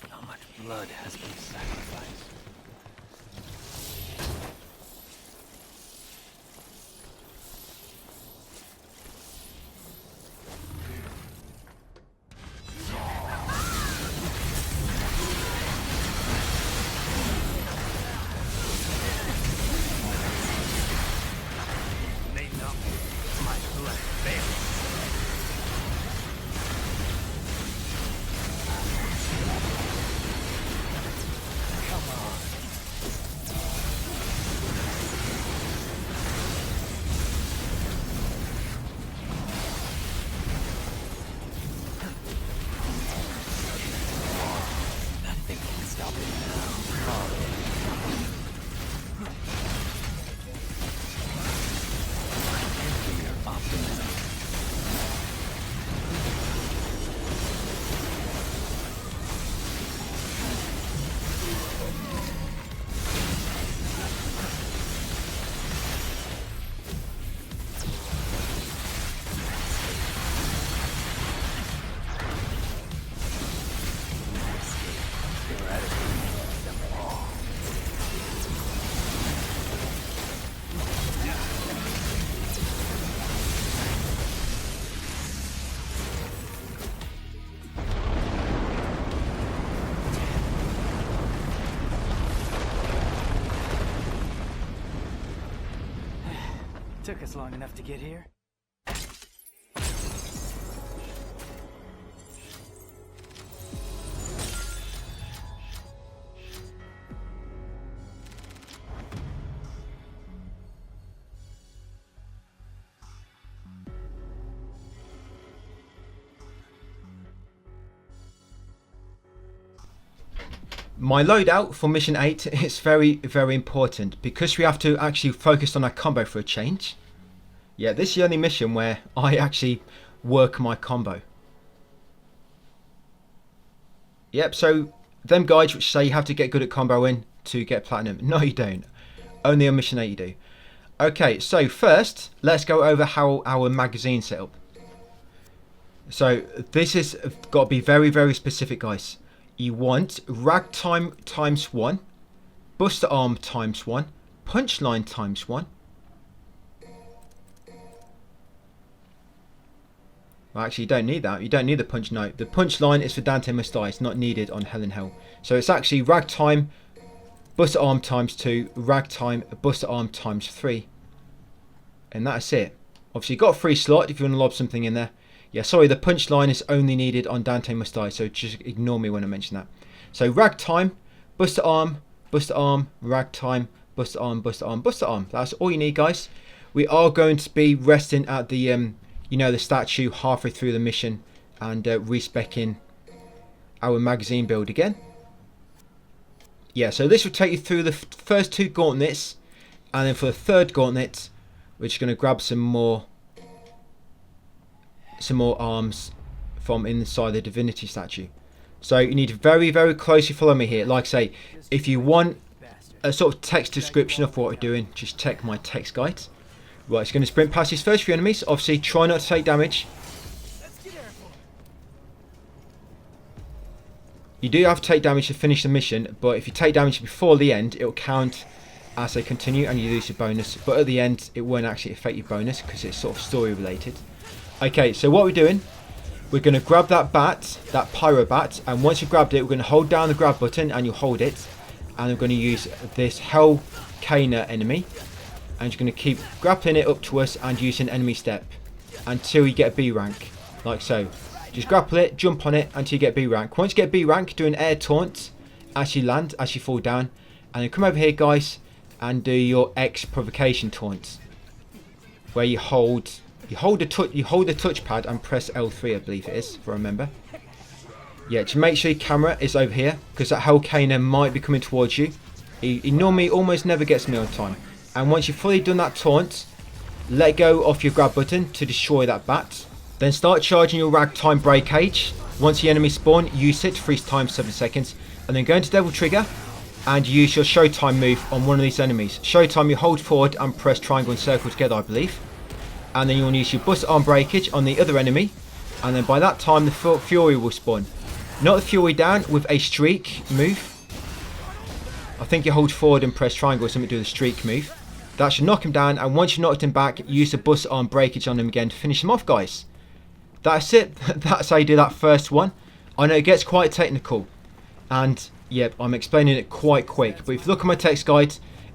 How much blood has been sacrificed? May not my blood fail. Come on. Took us long enough to get here. My loadout for mission 8 is very, very important because we have to actually focus on our combo for a change. Yeah, this is the only mission where I actually work my combo. Yep, so them guides which say you have to get good at comboing to get platinum. No, you don't. Only on mission 8 you do. Okay, so first, let's go over how our magazine set up. So this has got to be very, very specific, guys. You want ragtime times 1, buster arm times 1, punchline times 1. Well, actually, you don't need that. You don't need the punch. No, the punchline is for Dante Must Die. It's not needed on Hell in Hell. So it's actually ragtime, buster arm times 2, ragtime, buster arm times 3, and that's it. Obviously, you've got a free slot if you want to lob something in there. Yeah, sorry, the punchline is only needed on Dante Must Die, so just ignore me when I mention that. So ragtime, buster arm, ragtime, buster arm, buster arm, buster arm. That's all you need, guys. We are going to be resting at the, you know, the statue halfway through the mission and respecking our magazine build again. Yeah, so this will take you through the first 2 gauntlets, and then for the 3rd gauntlet, we're just going to grab some more arms from inside the divinity statue. So you need to very, very closely follow me here. Like I say, if you want a sort of text description of what we're doing, just check my text guide. Right, it's going to sprint past these first few enemies. Obviously, try not to take damage. You do have to take damage to finish the mission, but if you take damage before the end, it will count as they continue and you lose your bonus. But at the end, it won't actually affect your bonus because it's sort of story related. Okay, so what we're doing, we're going to grab that bat, that pyro bat, and once you've grabbed it, we're going to hold down the grab button and you hold it, and we're going to use this HOH HAH enemy, and you're going to keep grappling it up to us and using enemy step until you get a B rank, like so. Just grapple it, jump on it until you get B rank. Once you get B rank, do an air taunt as you land, as you fall down, and then come over here, guys, and do your X provocation taunt, where you hold the touchpad and press L3, I believe it is, if I remember. Yeah, to make sure your camera is over here, because that HOH HAH might be coming towards you. He normally almost never gets me on time. And once you've fully done that taunt, let go of your grab button to destroy that bat. Then start charging your ragtime breakage. Once the enemy spawn, use it to freeze time 7 seconds. And then go into Devil Trigger and use your Showtime move on one of these enemies. Showtime, you hold forward and press triangle and circle together, I believe. And then you want to use your buster arm breakage on the other enemy, and then by that time the Fury will spawn. Not the Fury down, with a streak move. I think you hold forward and press triangle or something to do the streak move. That should knock him down, and once you knocked him back, use the buster arm breakage on him again to finish him off, guys. That's it. That's how you do that first one. I know it gets quite technical, and yep, I'm explaining it quite quick, but if you look at my text guide,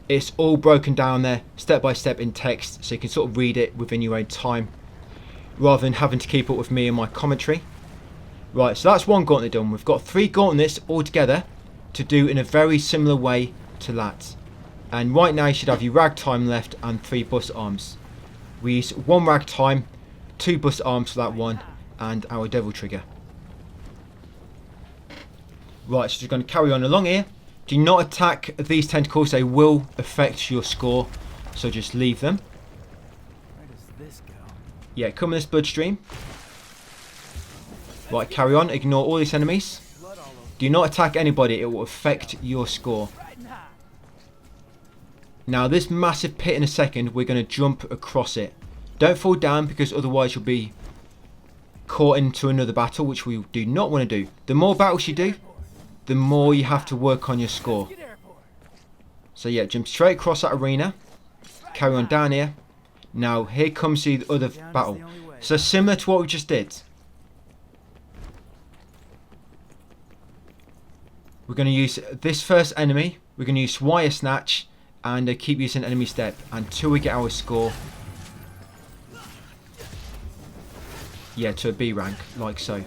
it's all broken down there, step by step in text, so you can sort of read it within your own time, rather than having to keep up with me and my commentary. Right, so that's one gauntlet done. We've got 3 gauntlets all together to do in a very similar way to that. And right now you should have your ragtime left and 3 buster arms. We use 1 ragtime, 2 buster arms for that one, and our devil trigger. Right, so we're going to carry on along here. Do not attack these tentacles, they will affect your score, so just leave them. Where does this go? Yeah, come in this bloodstream. Right, carry on, ignore all these enemies. Do not attack anybody, it will affect your score. Now this massive pit in a second, we're going to jump across it. Don't fall down because otherwise you'll be caught into another battle, which we do not want to do. The more battles you do, the more you have to work on your score. So yeah, jump straight across that arena. Carry on down here. Now here comes the other battle. So similar to what we just did. We're going to use this first enemy. We're going to use wire snatch and keep using enemy step until we get our score yeah, to a B rank, like so.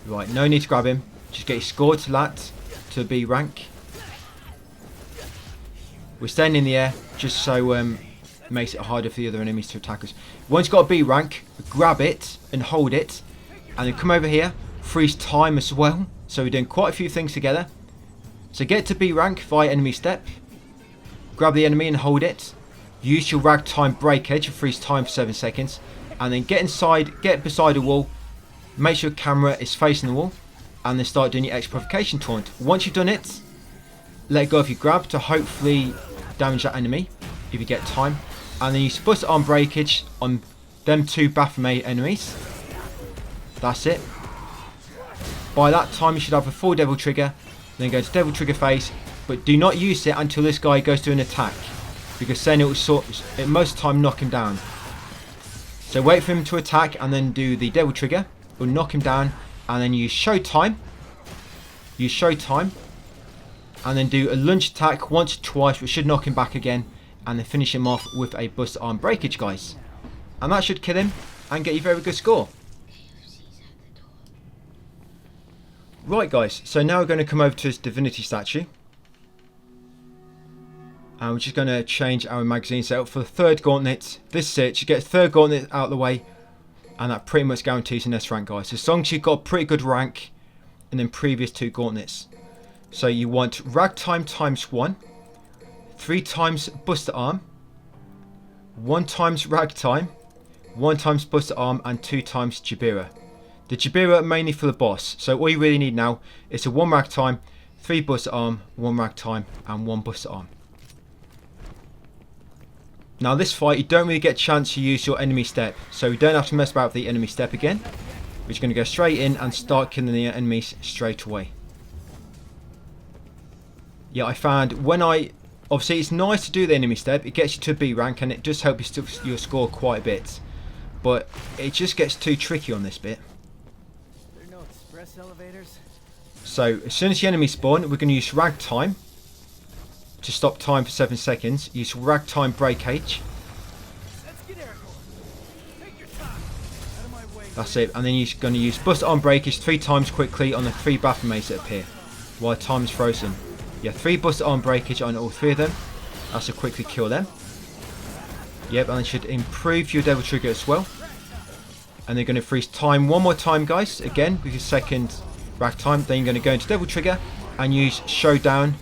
Right, no need to grab him. Just get your score to that, to a B rank. We're staying in the air, just so it makes it harder for the other enemies to attack us. Once you've got a B rank, grab it and hold it. And then come over here, freeze time as well. So we're doing quite a few things together. So get to B rank via enemy step. Grab the enemy and hold it. Use your ragtime break edge and freeze time for 7 seconds. And then get inside, get beside a wall. Make sure your camera is facing the wall. And then start doing your X provocation taunt. Once you've done it, let go of your grab to hopefully damage that enemy if you get time. And then use bust arm breakage on them 2 Baphomet enemies. That's it. By that time you should have a full devil trigger. Then go to devil trigger phase. But do not use it until this guy goes to an attack. Because then it will most of the time knock him down. So wait for him to attack and then do the devil trigger. It will knock him down. And then use show time. Use show time. And then do a lunge attack once or twice, which should knock him back again. And then finish him off with a bust arm breakage, guys. And that should kill him and get you a very good score. Right, guys, so now we're going to come over to his divinity statue. And we're just going to change our magazine setup for the 3rd gauntlet. This is it. Just get the 3rd gauntlet out of the way. And that pretty much guarantees an S rank, guys. As long as you've got a pretty good rank in the previous 2 gauntlets. So you want ragtime times 1. 3 times buster arm. 1 times ragtime. 1 times buster arm. And 2 times Jabira. The Jabira mainly for the boss. So all you really need now is a 1 ragtime, 3 buster arm, 1 ragtime, and 1 buster arm. Now this fight, you don't really get a chance to use your enemy step. So you don't have to mess about with the enemy step again. We're just going to go straight in and start killing the enemies straight away. Yeah, I found when obviously it's nice to do the enemy step. It gets you to B rank and it does help you your score quite a bit. But it just gets too tricky on this bit. Elevators. So as soon as the enemy spawn, we're going to use ragtime to stop time for 7 seconds. Use ragtime breakage. That's it. And then you're going to use bust arm breakage 3 times quickly on the 3 Baphomets that appear while time is frozen. Yeah, 3 bust arm breakage on all 3 of them. That's to quickly kill them. Yep, and it should improve your devil trigger as well. And they're going to freeze time 1 more time, guys. Again, with your 2nd ragtime. Then you're going to go into devil trigger and use showdown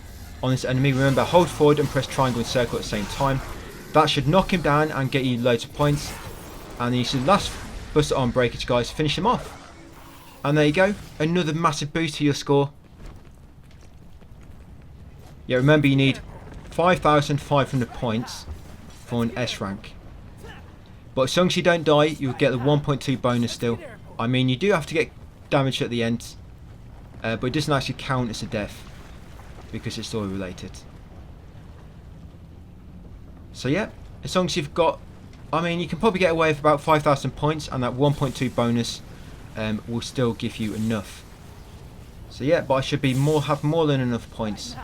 on this enemy. Remember, hold forward and press triangle and circle at the same time. That should knock him down and get you loads of points. And then you see the last bust arm breakage, guys. Finish him off. And there you go. Another massive boost to your score. Yeah, remember you need 5,500 points for an S rank. But as long as you don't die, you'll get the 1.2 bonus still. I mean, you do have to get damage at the end. But it doesn't actually count as a death. Because it's story related. So yeah, as long as you've got... I mean, you can probably get away with about 5,000 points. And that 1.2 bonus will still give you enough. So yeah, but I should be have more than enough points.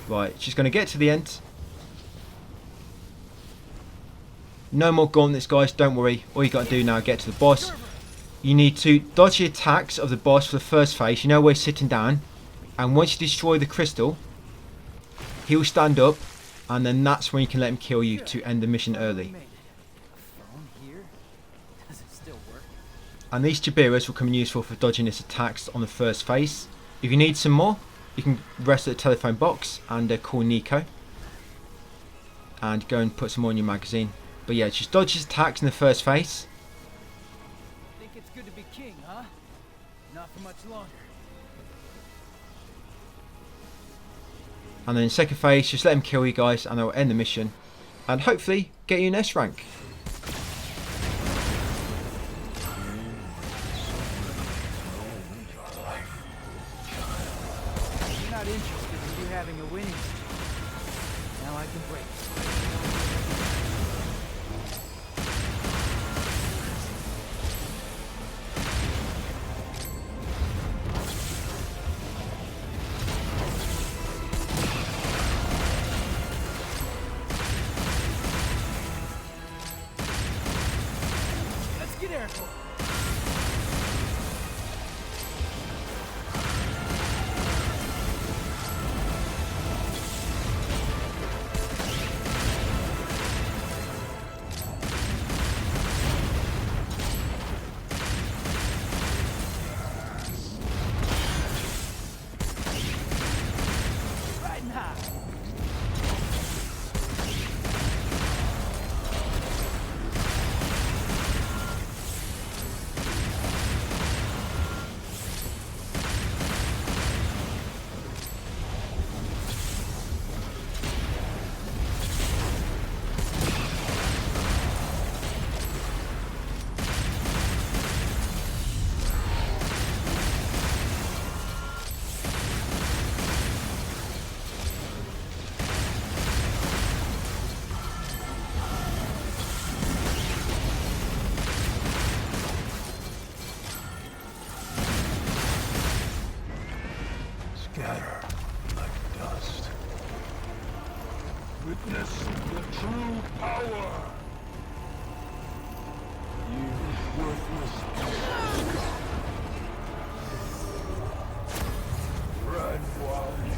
Right, just going to get to the end. No more gauntlets, guys, don't worry. All you got to do now is get to the boss. You need to dodge the attacks of the boss for the first phase. You know where he's sitting down. And once you destroy the crystal, he will stand up. And then that's when you can let him kill you to end the mission early. And these Jabiras will come in useful for dodging his attacks on the first phase. If you need some more, you can rest at the telephone box and call Nico. And go and put some more in your magazine. But yeah, just dodge his attacks in the first phase. Think it's good to be king, huh? Not for much longer. And then second phase, just let him kill you guys and that will end the mission. And hopefully get you an S rank. You're not interested in you having a winning streak. Now I can break it. careful. Riding high. Scatter like dust. Witness the true power. You worthless. Run while you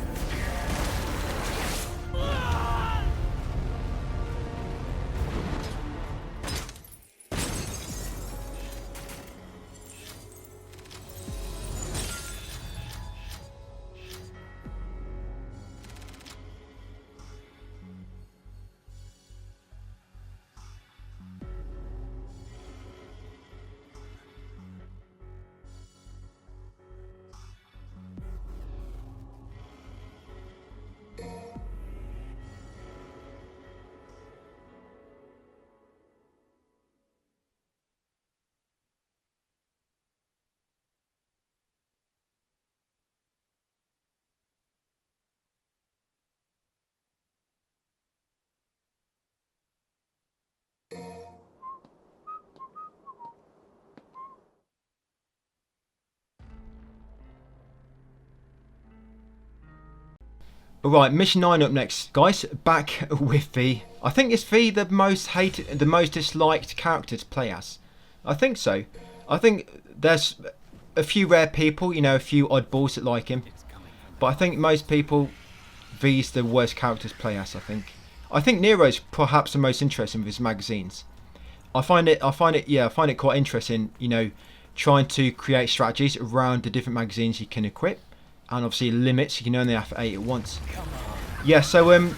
Alright, mission 9 up next, guys. Back with the... I think it's the most hated, the most disliked character to play as. I think so. I think there's a few rare people, you know, a few oddballs that like him. But I think most people, V's the worst character to play as, I think. I think Nero's perhaps the most interesting with his magazines. I find it quite interesting, you know, trying to create strategies around the different magazines you can equip. And obviously limits, you can only have 8 at once. Yeah, so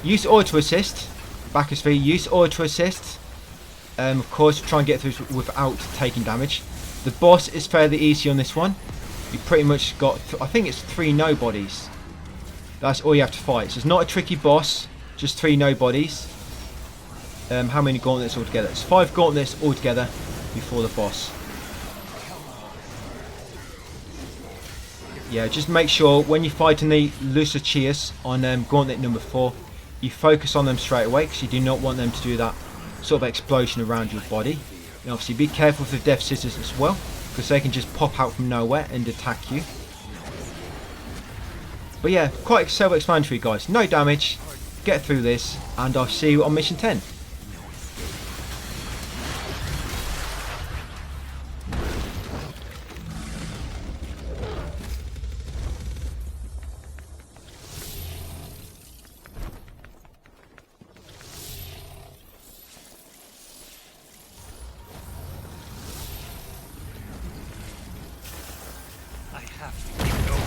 use auto assist, back as V, use auto assist. Of course, try and get through without taking damage. The boss is fairly easy on this one. You pretty much got, I think it's 3 nobodies. That's all you have to fight. So it's not a tricky boss, just 3 nobodies. How many gauntlets altogether? It's 5 gauntlets altogether before the boss. Yeah, just make sure when you're fighting the Lucichias on gauntlet number 4, you focus on them straight away, because you do not want them to do that sort of explosion around your body. And obviously be careful with the Death Scissors as well, because they can just pop out from nowhere and attack you. But yeah, quite self-explanatory, guys. No damage, get through this, and I'll see you on mission 10. I have to keep going.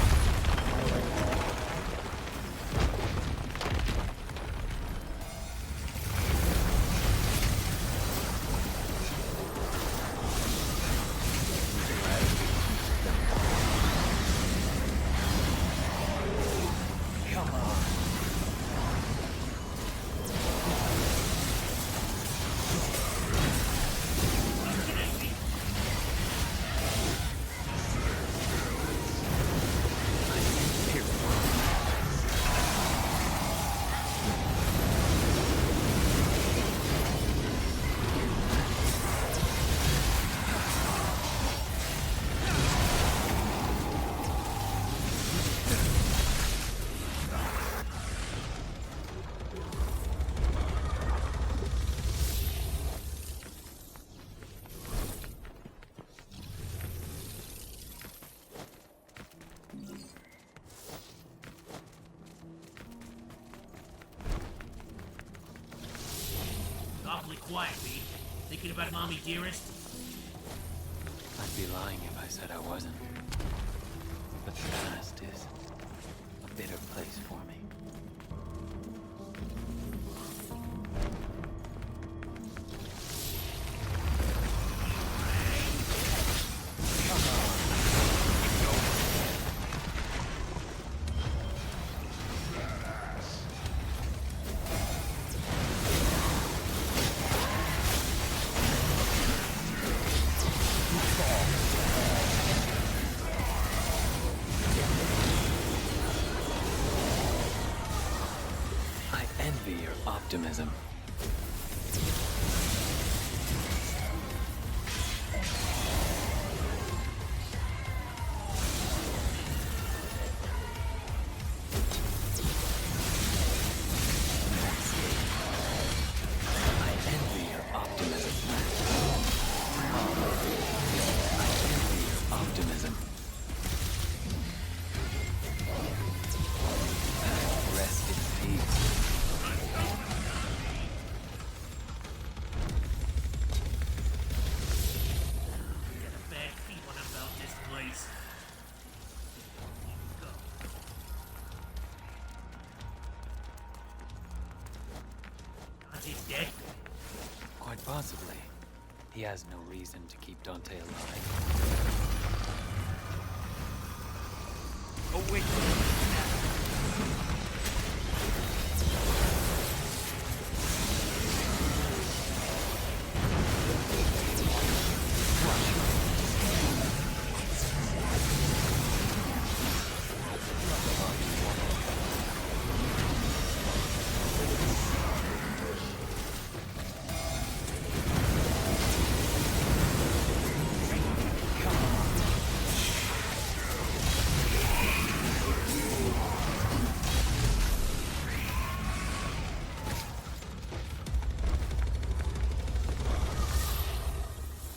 quiet, me. Thinking about mommy dearest? I'd be lying if I said I wasn't. But the past is a bitter place for me. I envy your optimism. I envy your optimism. I envy your optimism. Rest in peace. Got a bad feeling about this place. Go. Dante's dead? Quite possibly. He has no reason to keep Dante alive. Oh, wait.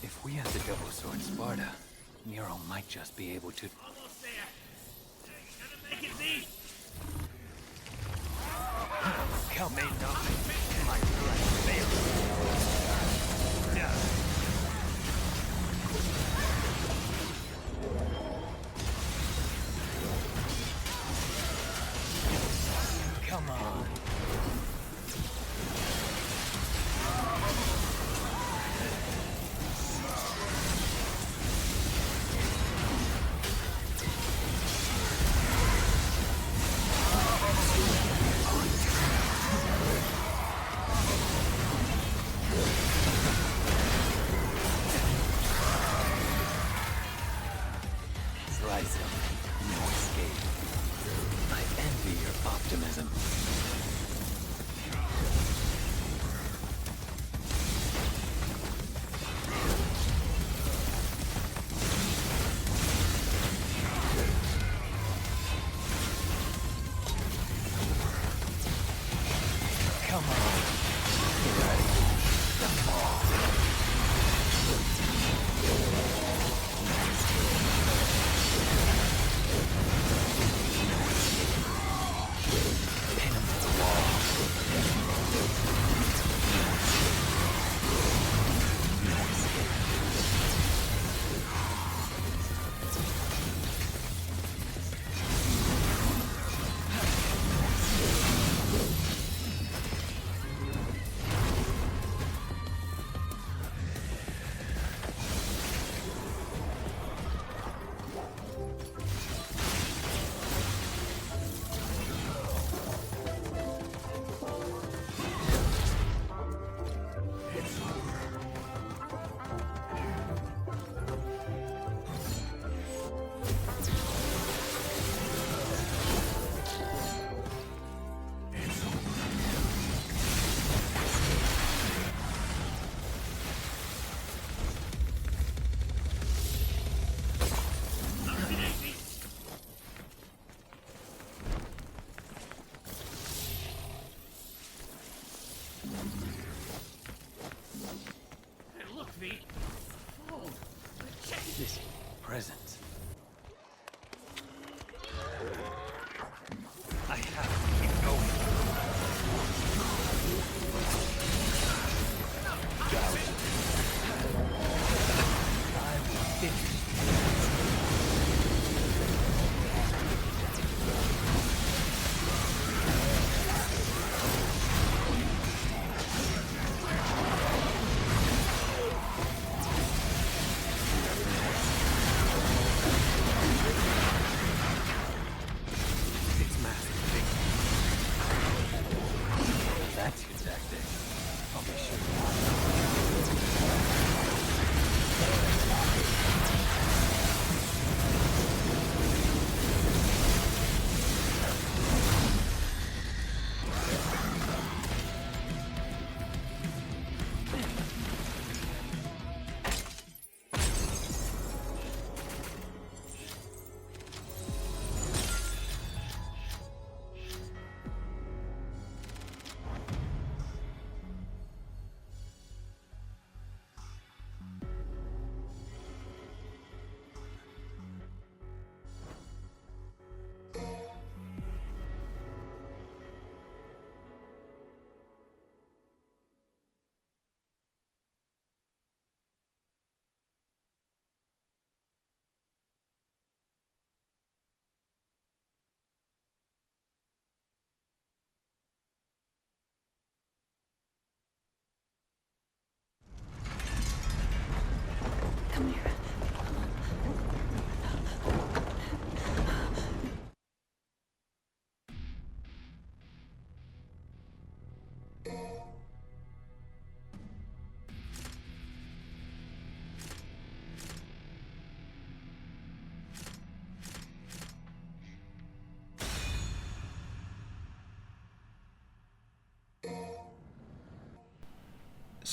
If we had the double sword Sparta, Nero might just be able to... Almost there. You gonna make it, me? Count me nothing. My breath fails. Yeah. Come on.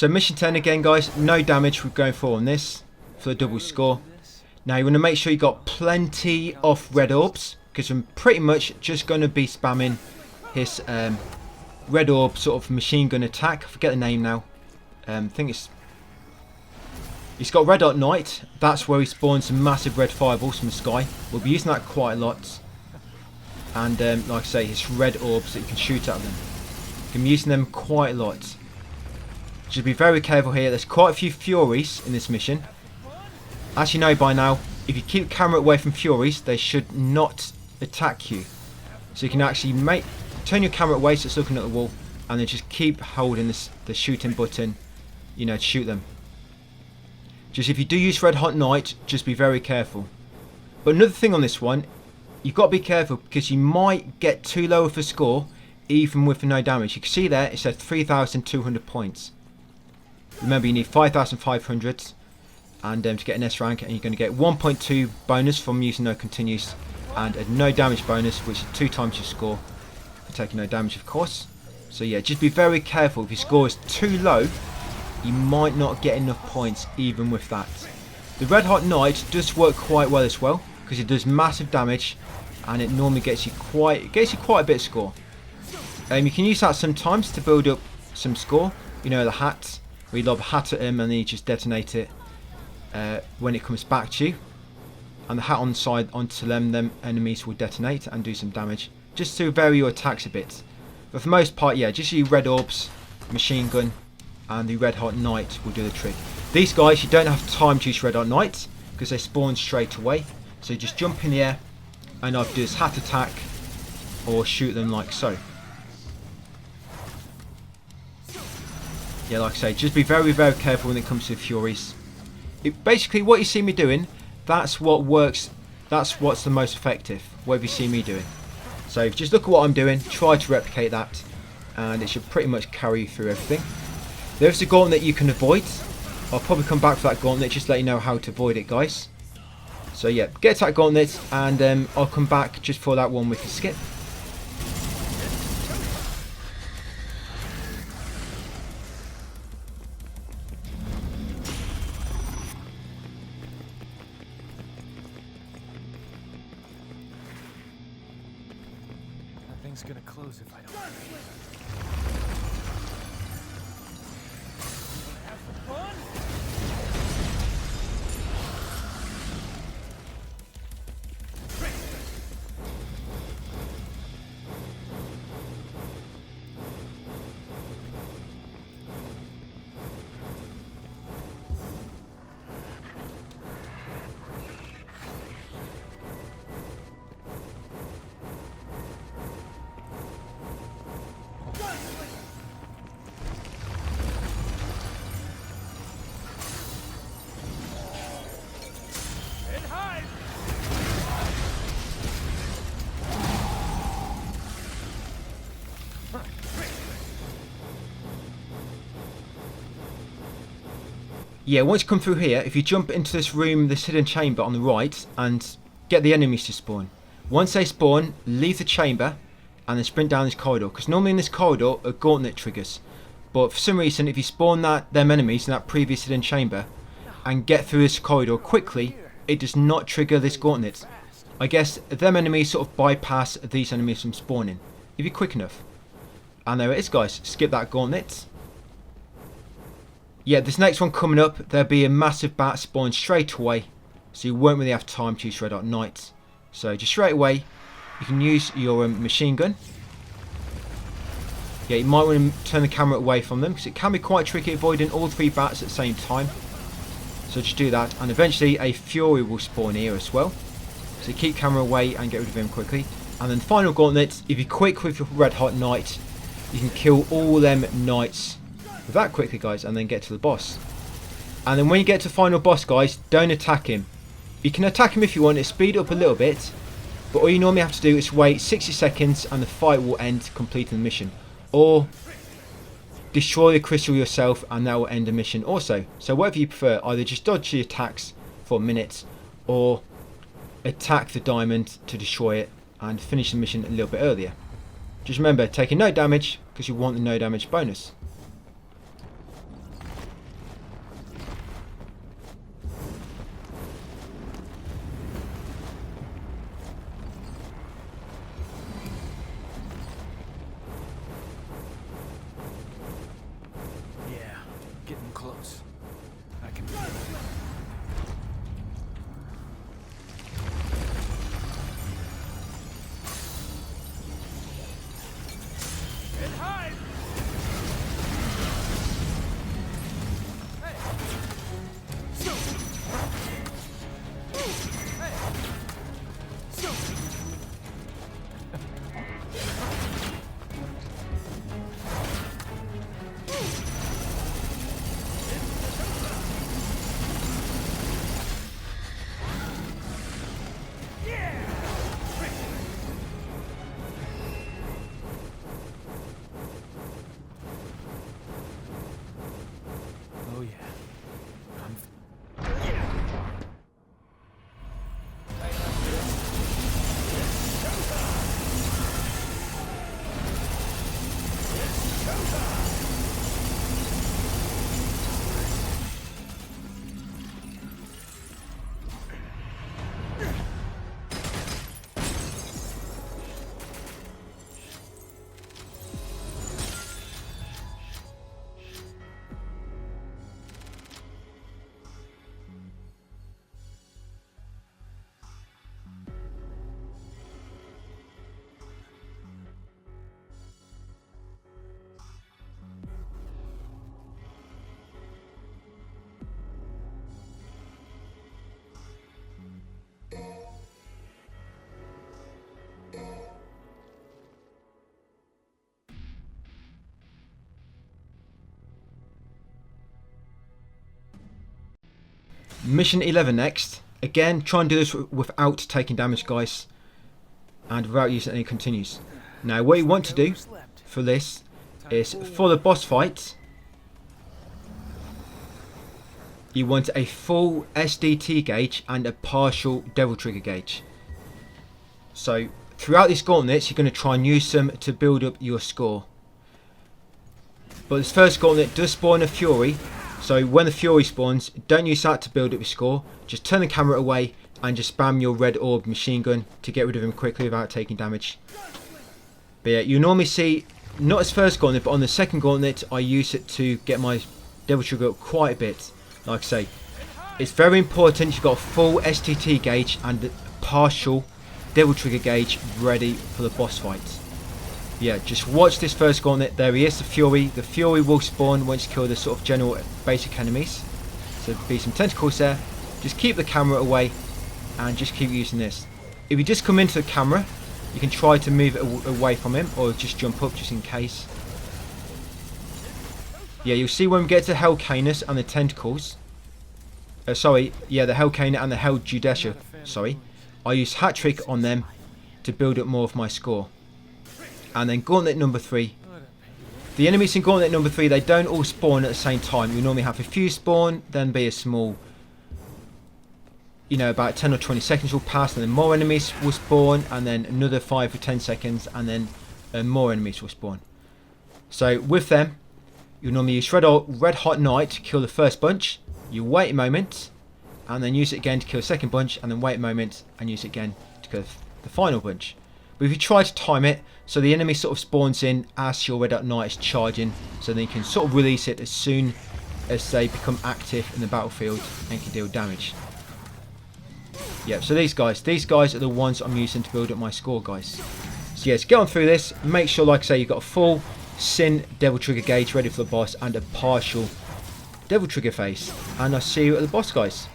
So mission 10 again, guys. No damage we're going for on this for the double score. Now you want to make sure you got plenty of red orbs, because I'm pretty much just going to be spamming his red orb sort of machine gun attack. I forget the name now. I think he's got Red Hot Night. That's where he spawns some massive red fireballs from the sky. We'll be using that quite a lot. And like I say, his red orbs that you can shoot at them. You can be using them quite a lot. Just be very careful here. There's quite a few Furies in this mission. As you know by now, if you keep camera away from Furies, they should not attack you. So you can actually turn your camera away so it's looking at the wall, and then just keep holding the shooting button, you know, to shoot them. Just if you do use Red Hot Night, just be very careful. But another thing on this one, you've got to be careful because you might get too low of a score even with no damage. You can see there it says 3,200 points. Remember, you need 5,500 and to get an S rank, and you're going to get 1.2 bonus from using no continues and a no damage bonus, which is 2 times your score for taking no damage, of course. So yeah, just be very careful. If your score is too low, you might not get enough points even with that. The Red Hot Night does work quite well as well, because it does massive damage and it normally gets you quite a bit of score. You can use that sometimes to build up some score. You know, the hat, where you lob a hat at him and then you just detonate it when it comes back to you. And the hat on the side onto them enemies will detonate and do some damage, just to vary your attacks a bit. But for the most part, yeah, just use red orbs, machine gun, and the Red Hot Night will do the trick. These guys, you don't have time to use Red Hot Night because they spawn straight away. So you just jump in the air and either do this hat attack or shoot them like so. Yeah, like I say, just be very, very careful when it comes to Furies. Basically, what you see me doing, that's what works. That's what's the most effective. Whatever you see me doing. So just look at what I'm doing, try to replicate that, and it should pretty much carry you through everything. There's a gauntlet you can avoid. I'll probably come back for that gauntlet, just to let you know how to avoid it, guys. So yeah, get to that gauntlet, and I'll come back just for that one we can skip. Nothing's gonna close if I don't. Yeah, once you come through here, if you jump into this room, this hidden chamber on the right, and get the enemies to spawn. Once they spawn, leave the chamber and then sprint down this corridor, because normally in this corridor are gauntlet triggers. But for some reason, if you spawn them enemies in that previous hidden chamber and get through this corridor quickly, it does not trigger this gauntlet. I guess them enemies sort of bypass these enemies from spawning, if you're quick enough. And there it is, guys. Skip that gauntlet. Yeah, this next one coming up, there'll be a massive bat spawn straight away, so you won't really have time to use Red Hot Night. So just straight away, you can use your machine gun. Yeah, you might want to turn the camera away from them, because it can be quite tricky avoiding all 3 bats at the same time. So just do that, and eventually a Fury will spawn here as well. So keep camera away and get rid of him quickly. And then the final gauntlet, if you're quick with your Red Hot Night, you can kill all them knights with that quickly, guys, and then get to the boss. And then when you get to the final boss, guys, don't attack him. You can attack him if you want to speed up a little bit, but all you normally have to do is wait 60 seconds and the fight will end, completing the mission. Or destroy the crystal yourself and that will end the mission also. So whatever you prefer, either just dodge the attacks for a minute or attack the diamond to destroy it and finish the mission a little bit earlier. Just remember, taking no damage because you want the no damage bonus. Mission 11 next. Again, try and do this without taking damage, guys, and without using any continues. Now, what you want to do for this is, for the boss fight, you want a full SDT gauge and a partial Devil Trigger gauge. So, throughout these gauntlets, you're going to try and use them to build up your score. But this first gauntlet does spawn a Fury, so when the Fury spawns, don't use that to build up your score. Just turn the camera away and just spam your red orb machine gun to get rid of him quickly without taking damage. But yeah, you normally see, not as first gauntlet, but on the second gauntlet, I use it to get my Devil Trigger up quite a bit. Like I say, it's very important you've got a full STT gauge and a partial Devil Trigger gauge ready for the boss fight. Yeah, just watch this first gauntlet. There he is, the Fury. The Fury will spawn once you kill the sort of general basic enemies. So there'll be some tentacles there. Just keep the camera away and just keep using this. If you just come into the camera, you can try to move it away from him, or just jump up just in case. Yeah, you'll see when we get to Hell Canis and the tentacles. The Hell Canis and the Hell Judesha. Sorry, I use hat trick on them to build up more of my score. And then gauntlet number 3. The enemies in gauntlet number 3, they don't all spawn at the same time. You normally have a few spawn, then be a small, about 10 or 20 seconds will pass, and then more enemies will spawn, and then another 5 or 10 seconds, and then more enemies will spawn. So with them, you'll normally use Red Hot Night to kill the first bunch. You wait a moment, and then use it again to kill the second bunch, and then wait a moment, and use it again to kill the final bunch. But if you try to time it, so the enemy sort of spawns in as your Red Hot Night is charging, so then you can sort of release it as soon as they become active in the battlefield and can deal damage. Yep, so these guys are the ones I'm using to build up my score, guys. So yes, get on through this. Make sure, like I say, you've got a full Sin Devil Trigger gauge ready for the boss and a partial Devil Trigger face. And I'll see you at the boss, guys.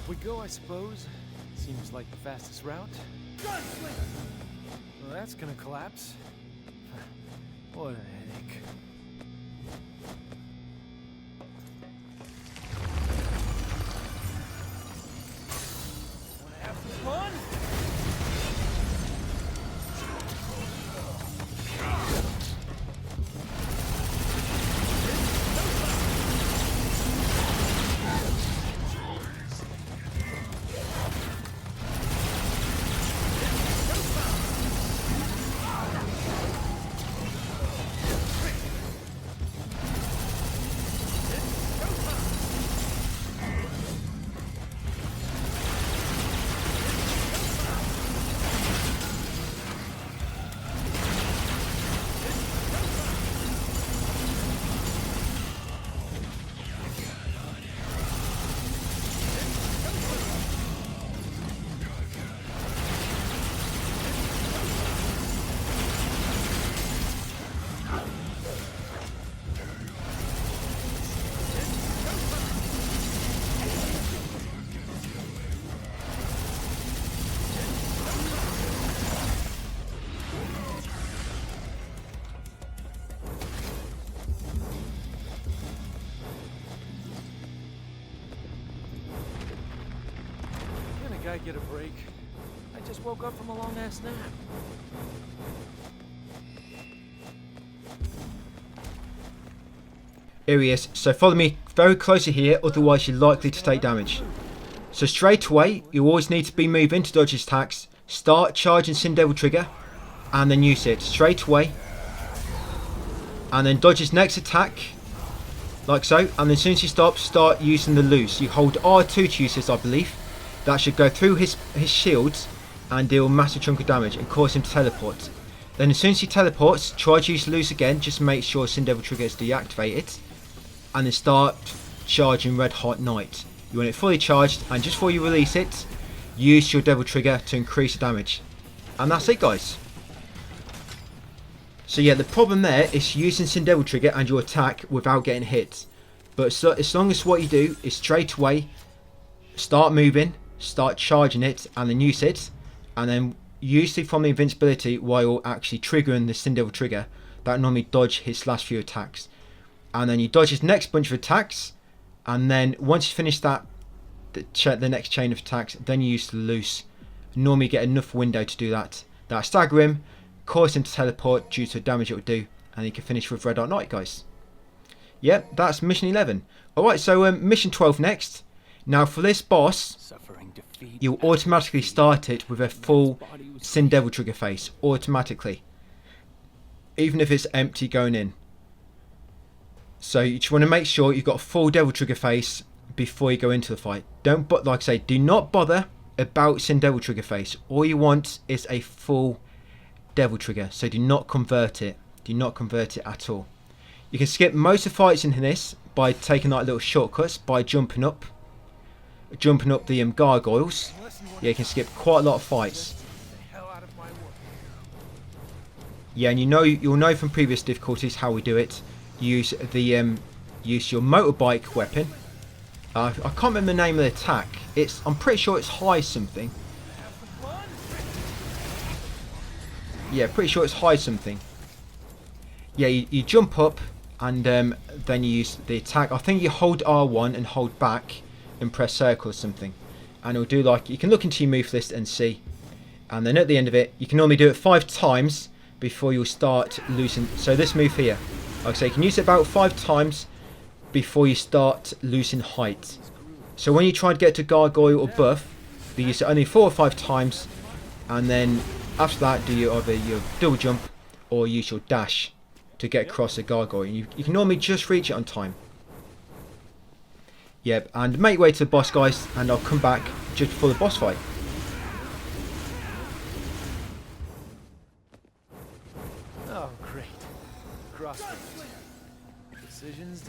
We go, I suppose. Seems like the fastest route. Well, that's gonna collapse. What a headache. Wanna have some fun? guy get a break? I just woke up from a long ass nap. Here he is. So follow me very closely here, otherwise you're likely to take damage. So straight away, you always need to be moving to dodge his attacks. Start charging Sin Devil Trigger, and then use it straight away. And then dodge his next attack, like so. And then as soon as he stops, start using the loose. You hold R2 to use this, I believe. That should go through his shields and deal a massive chunk of damage and cause him to teleport. Then as soon as he teleports, try to use loose again, just make sure Sin Devil Trigger is deactivated. And then start charging Red Hot Knight. You want it fully charged, and just before you release it, use your Devil Trigger to increase the damage. And that's it, guys. So yeah, the problem there is using Sin Devil Trigger and your attack without getting hit. But so, as long as what you do is straight away start moving, start charging it, and then use it, and then use it from the invincibility while actually triggering the Sin Devil Trigger, that normally dodge his last few attacks. And then you dodge his next bunch of attacks, and then once you finish that, the next chain of attacks, then you use the loose. Normally get enough window to do that. That'll stagger him, cause him to teleport due to the damage it will do, and you can finish with Red Hot Knight, guys. Yep, that's mission 11. Alright, so mission 12 next. Now for this boss, you'll automatically start it with a full Sin Devil Trigger face, automatically. Even if it's empty going in. So you just want to make sure you've got a full Devil Trigger face before you go into the fight. Don't, but like I say, do not bother about Sin Devil Trigger face. All you want is a full Devil Trigger. So do not convert it. Do not convert it at all. You can skip most of the fights in this by taking like little shortcuts, by jumping up the gargoyles. Yeah, you can skip quite a lot of fights. Yeah, and you'll know from previous difficulties how we do it. Use your motorbike weapon. I can't remember the name of the attack. I'm pretty sure it's high something. Yeah, pretty sure it's high something. Yeah, you jump up and then you use the attack. I think you hold R1 and hold back and press circle or something, and it'll do like, you can look into your move list and see. And then at the end of it, you can normally do it 5 times before you'll start losing. So this move here, like I say, you can use it about 5 times before you start losing height. So when you try to get to gargoyle or buff, you use it only 4 or 5 times, and then after that do either your double jump or use your dash to get across a gargoyle. And you can normally just reach it on time. Yep, and make way to the boss, guys, and I'll come back just before the boss fight. Oh, great. Crossroads. Decisions.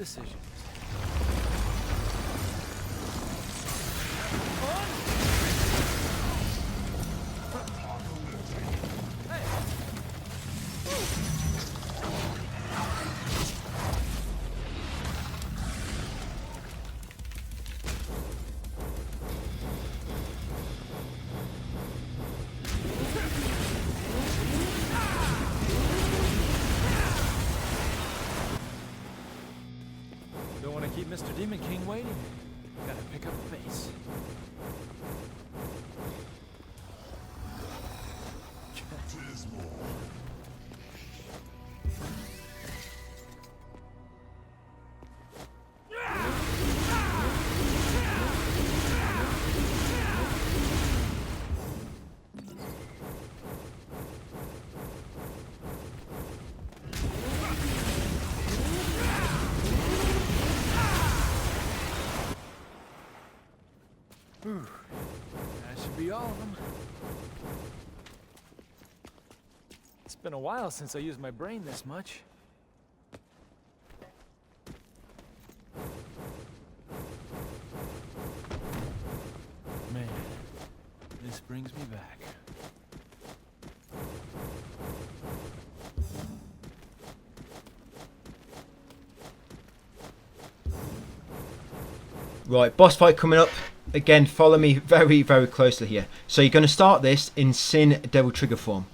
Don't want to keep Mr. Demon King waiting. Gotta pick up the pace. That should be all of them. It's been a while since I used my brain this much. Man, this brings me back. Right, boss fight coming up. Again, follow me very, very closely here. So you're going to start this in Sin Devil Trigger form.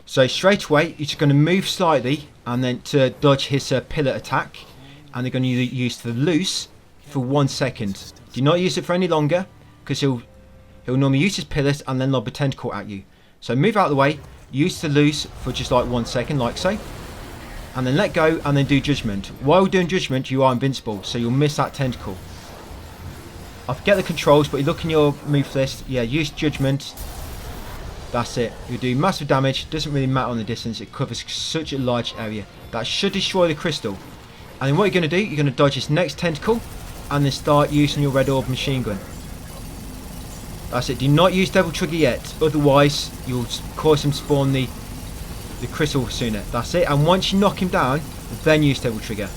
So straight away, you're just going to move slightly and then to dodge his pillar attack. And they're going to use the loose for 1 second. Do not use it for any longer, because he'll it will normally use his pillars and then lob a tentacle at you. So move out of the way, use the loose for just like 1 second, like so. And then let go and then do judgment. While doing judgment, you are invincible, so you'll miss that tentacle. I forget the controls, but you look in your move list. Yeah, use judgment. That's it. You do massive damage. Doesn't really matter on the distance. It covers such a large area. That should destroy the crystal. And then what you're going to do, you're going to dodge this next tentacle and then start using your red orb machine gun. That's it. Do not use devil trigger yet. Otherwise, you'll cause him to spawn the crystal sooner. That's it. And once you knock him down, then use devil trigger.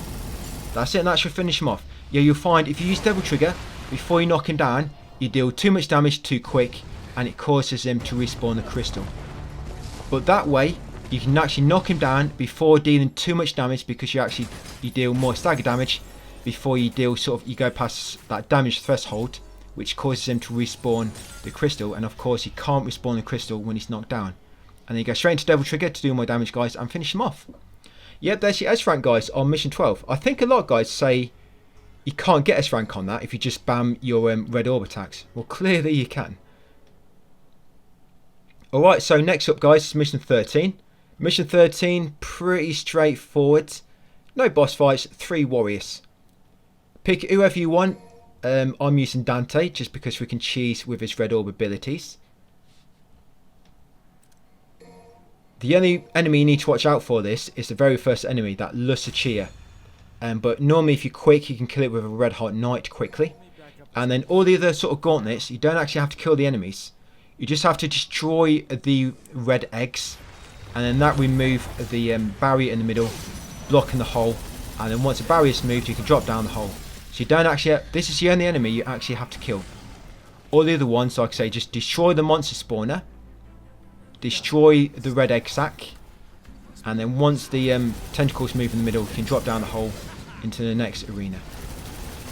That's it. And that should finish him off. Yeah, you'll find if you use devil trigger before you knock him down, you deal too much damage too quick, and it causes him to respawn the crystal. But that way, you can actually knock him down before dealing too much damage, because you deal more stagger damage before you deal you go past that damage threshold, which causes him to respawn the crystal. And of course, he can't respawn the crystal when he's knocked down. And then you go straight into devil trigger to do more damage, guys, and finish him off. Yep, there's your S rank, guys, on mission 12. I think a lot of guys say you can't get S rank on that if you just spam your red orb attacks. Well, clearly you can. Alright, so next up, guys, is mission 13. Mission 13, pretty straightforward. No boss fights, 3 warriors. Pick whoever you want. I'm using Dante just because we can cheese with his red orb abilities. The only enemy you need to watch out for this is the very first enemy, that Lusacia. But normally if you're quick, you can kill it with a red hot knight quickly. And then all the other sort of gauntlets, you don't actually have to kill the enemies. You just have to destroy the red eggs. And then that remove the barrier in the middle, blocking the hole. And then once the barrier is moved, you can drop down the hole. So you don't actually, this is the only enemy you actually have to kill. All the other ones, like I say, just destroy the monster spawner. Destroy the red egg sack. And then once the tentacles move in the middle, you can drop down the hole into the next arena.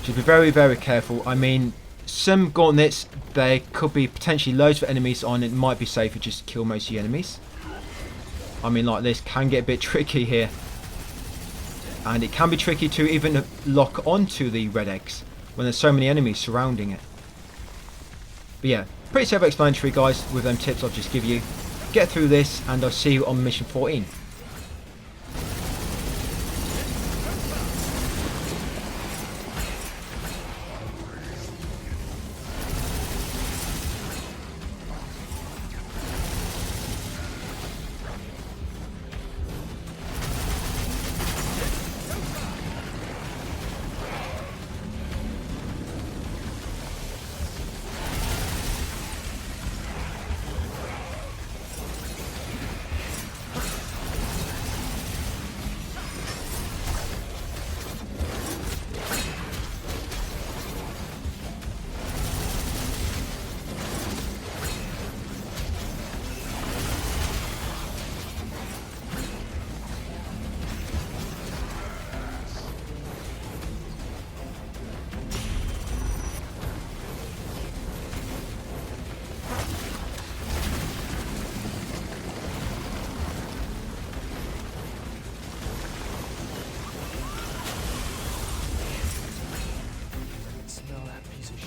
Just be very, very careful. I mean, some gauntlets, there could be potentially loads of enemies on. It might be safer just to kill most of the enemies. I mean, like this can get a bit tricky here. And it can be tricky to even lock onto the red eggs when there's so many enemies surrounding it. But yeah, pretty self-explanatory, guys, with them tips I'll just give you. Get through this, and I'll see you on mission 14.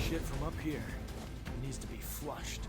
Shit from up here. It needs to be flushed.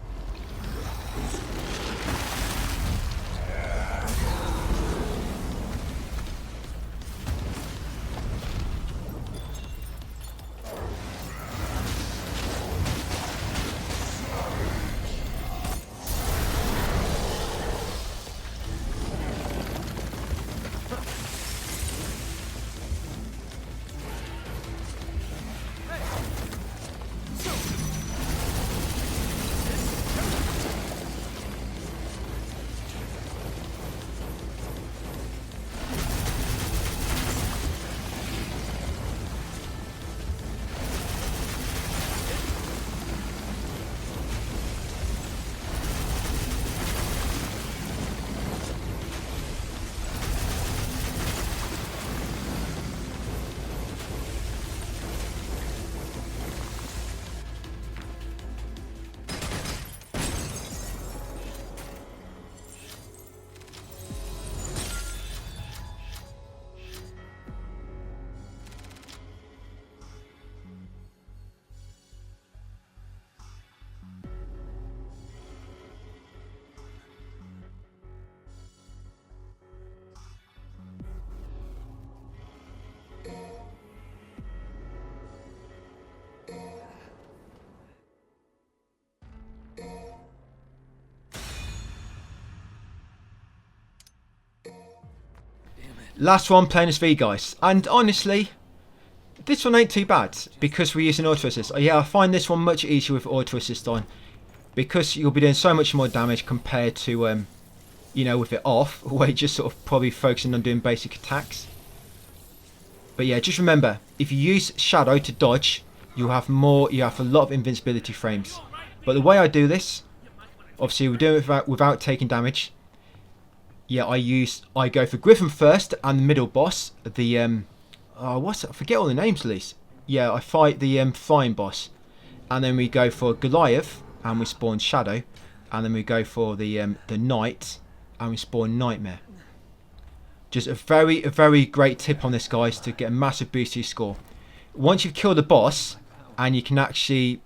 Last one, playing as V guys, and honestly, this one ain't too bad because we're using auto assist. Yeah, I find this one much easier with auto assist on because you'll be doing so much more damage compared to you know, with it off, where you're just sort of probably focusing on doing basic attacks. But yeah, just remember, if you use Shadow to dodge, you have a lot of invincibility frames. But the way I do this, obviously we're doing it without taking damage. Yeah, I go for Griffin first and the middle boss, the I forget all the names, at least. Yeah, I fight the flying boss, and then we go for Goliath and we spawn Shadow, and then we go for the Knight and we spawn Nightmare. Just a very great tip on this, guys, to get a massive boost to your score. Once you've killed the boss and you can actually,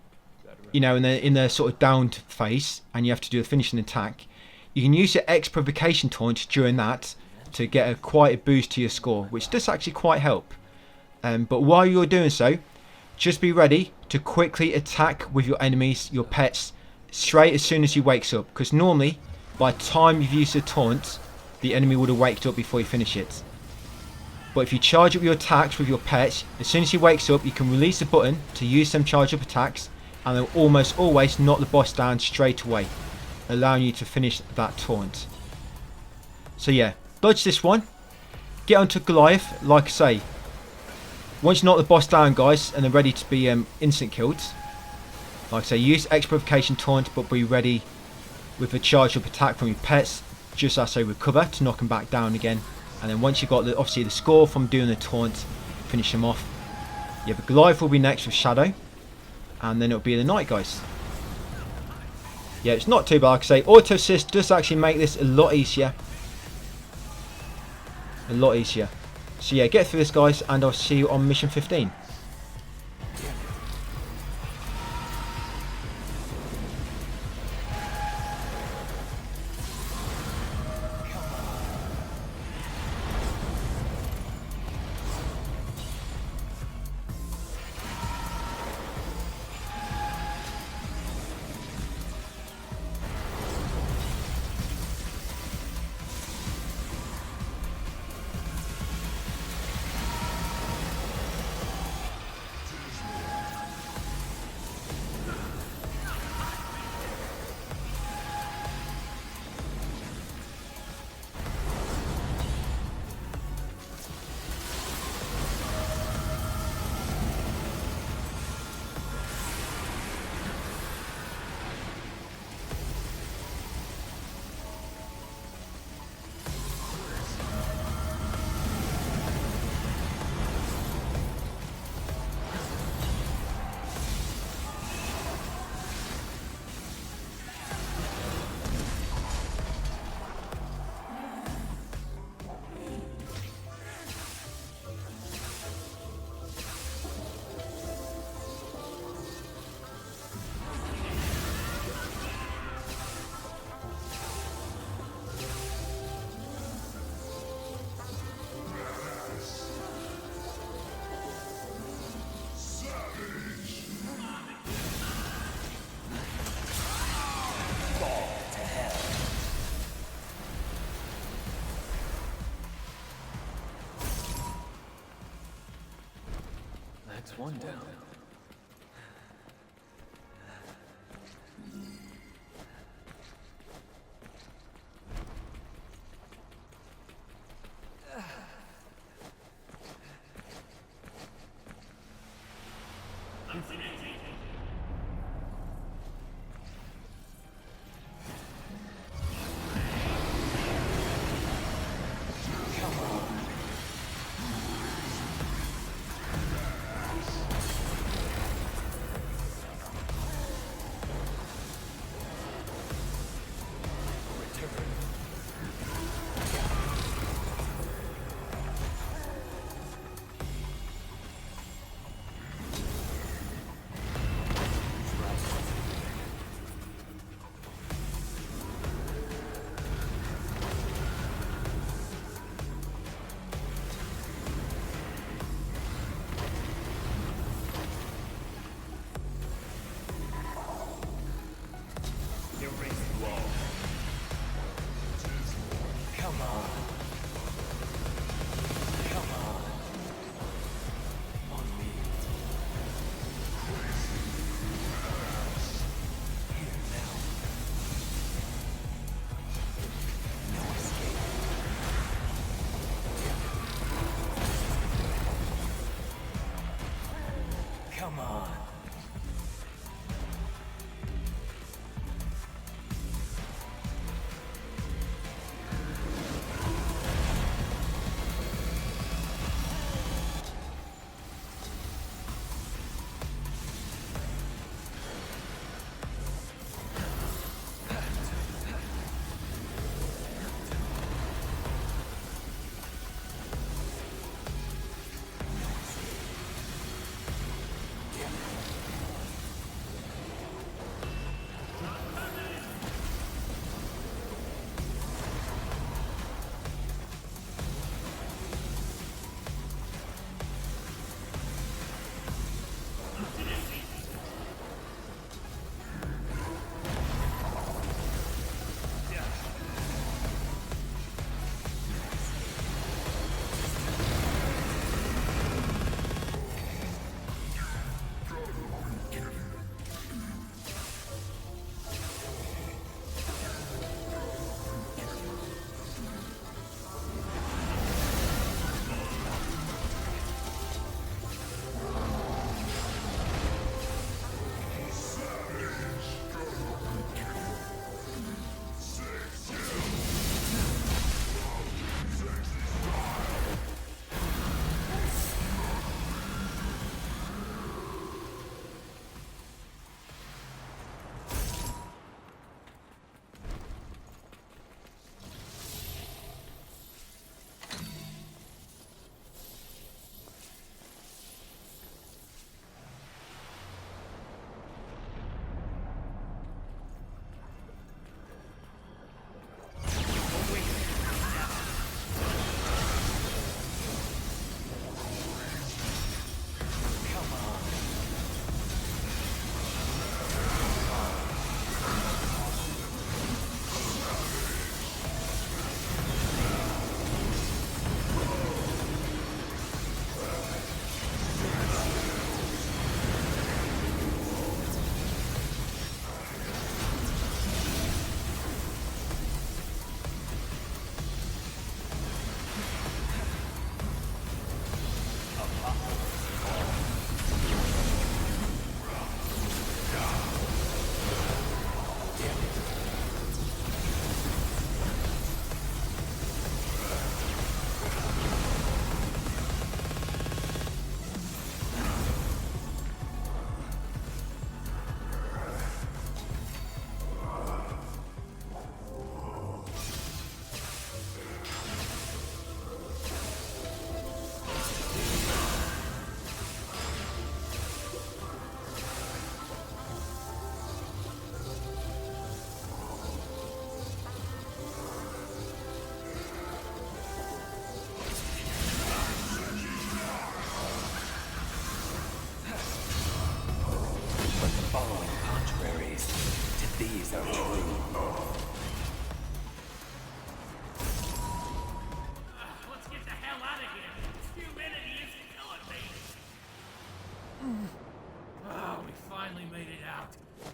you know, in the sort of downed phase, and you have to do a finishing attack, you can use your X provocation taunt during that to get quite a boost to your score, which does actually quite help. But while you're doing so, just be ready to quickly attack with your enemies, your pets, straight as soon as he wakes up, because normally by the time you've used the taunt, the enemy would have waked up before you finish it. But if you charge up your attacks with your pets, as soon as he wakes up, you can release the button to use them charge up attacks, and they'll almost always knock the boss down straight away, allowing you to finish that taunt. So yeah, dodge this one, get onto Goliath. Like I say, once you knock the boss down, guys, and they're ready to be instant killed, like I say, use X provocation taunt, but be ready with a charge up attack from your pets, just as they recover, to knock them back down again. And then once you've got obviously the score from doing the taunt, finish them off. Yeah, but Goliath will be next with Shadow, and then it'll be the Knight, guys. Yeah, it's not too bad. Like I say, auto assist does actually make this a lot easier. A lot easier. So yeah, get through this, guys, and I'll see you on mission 15. That's one down.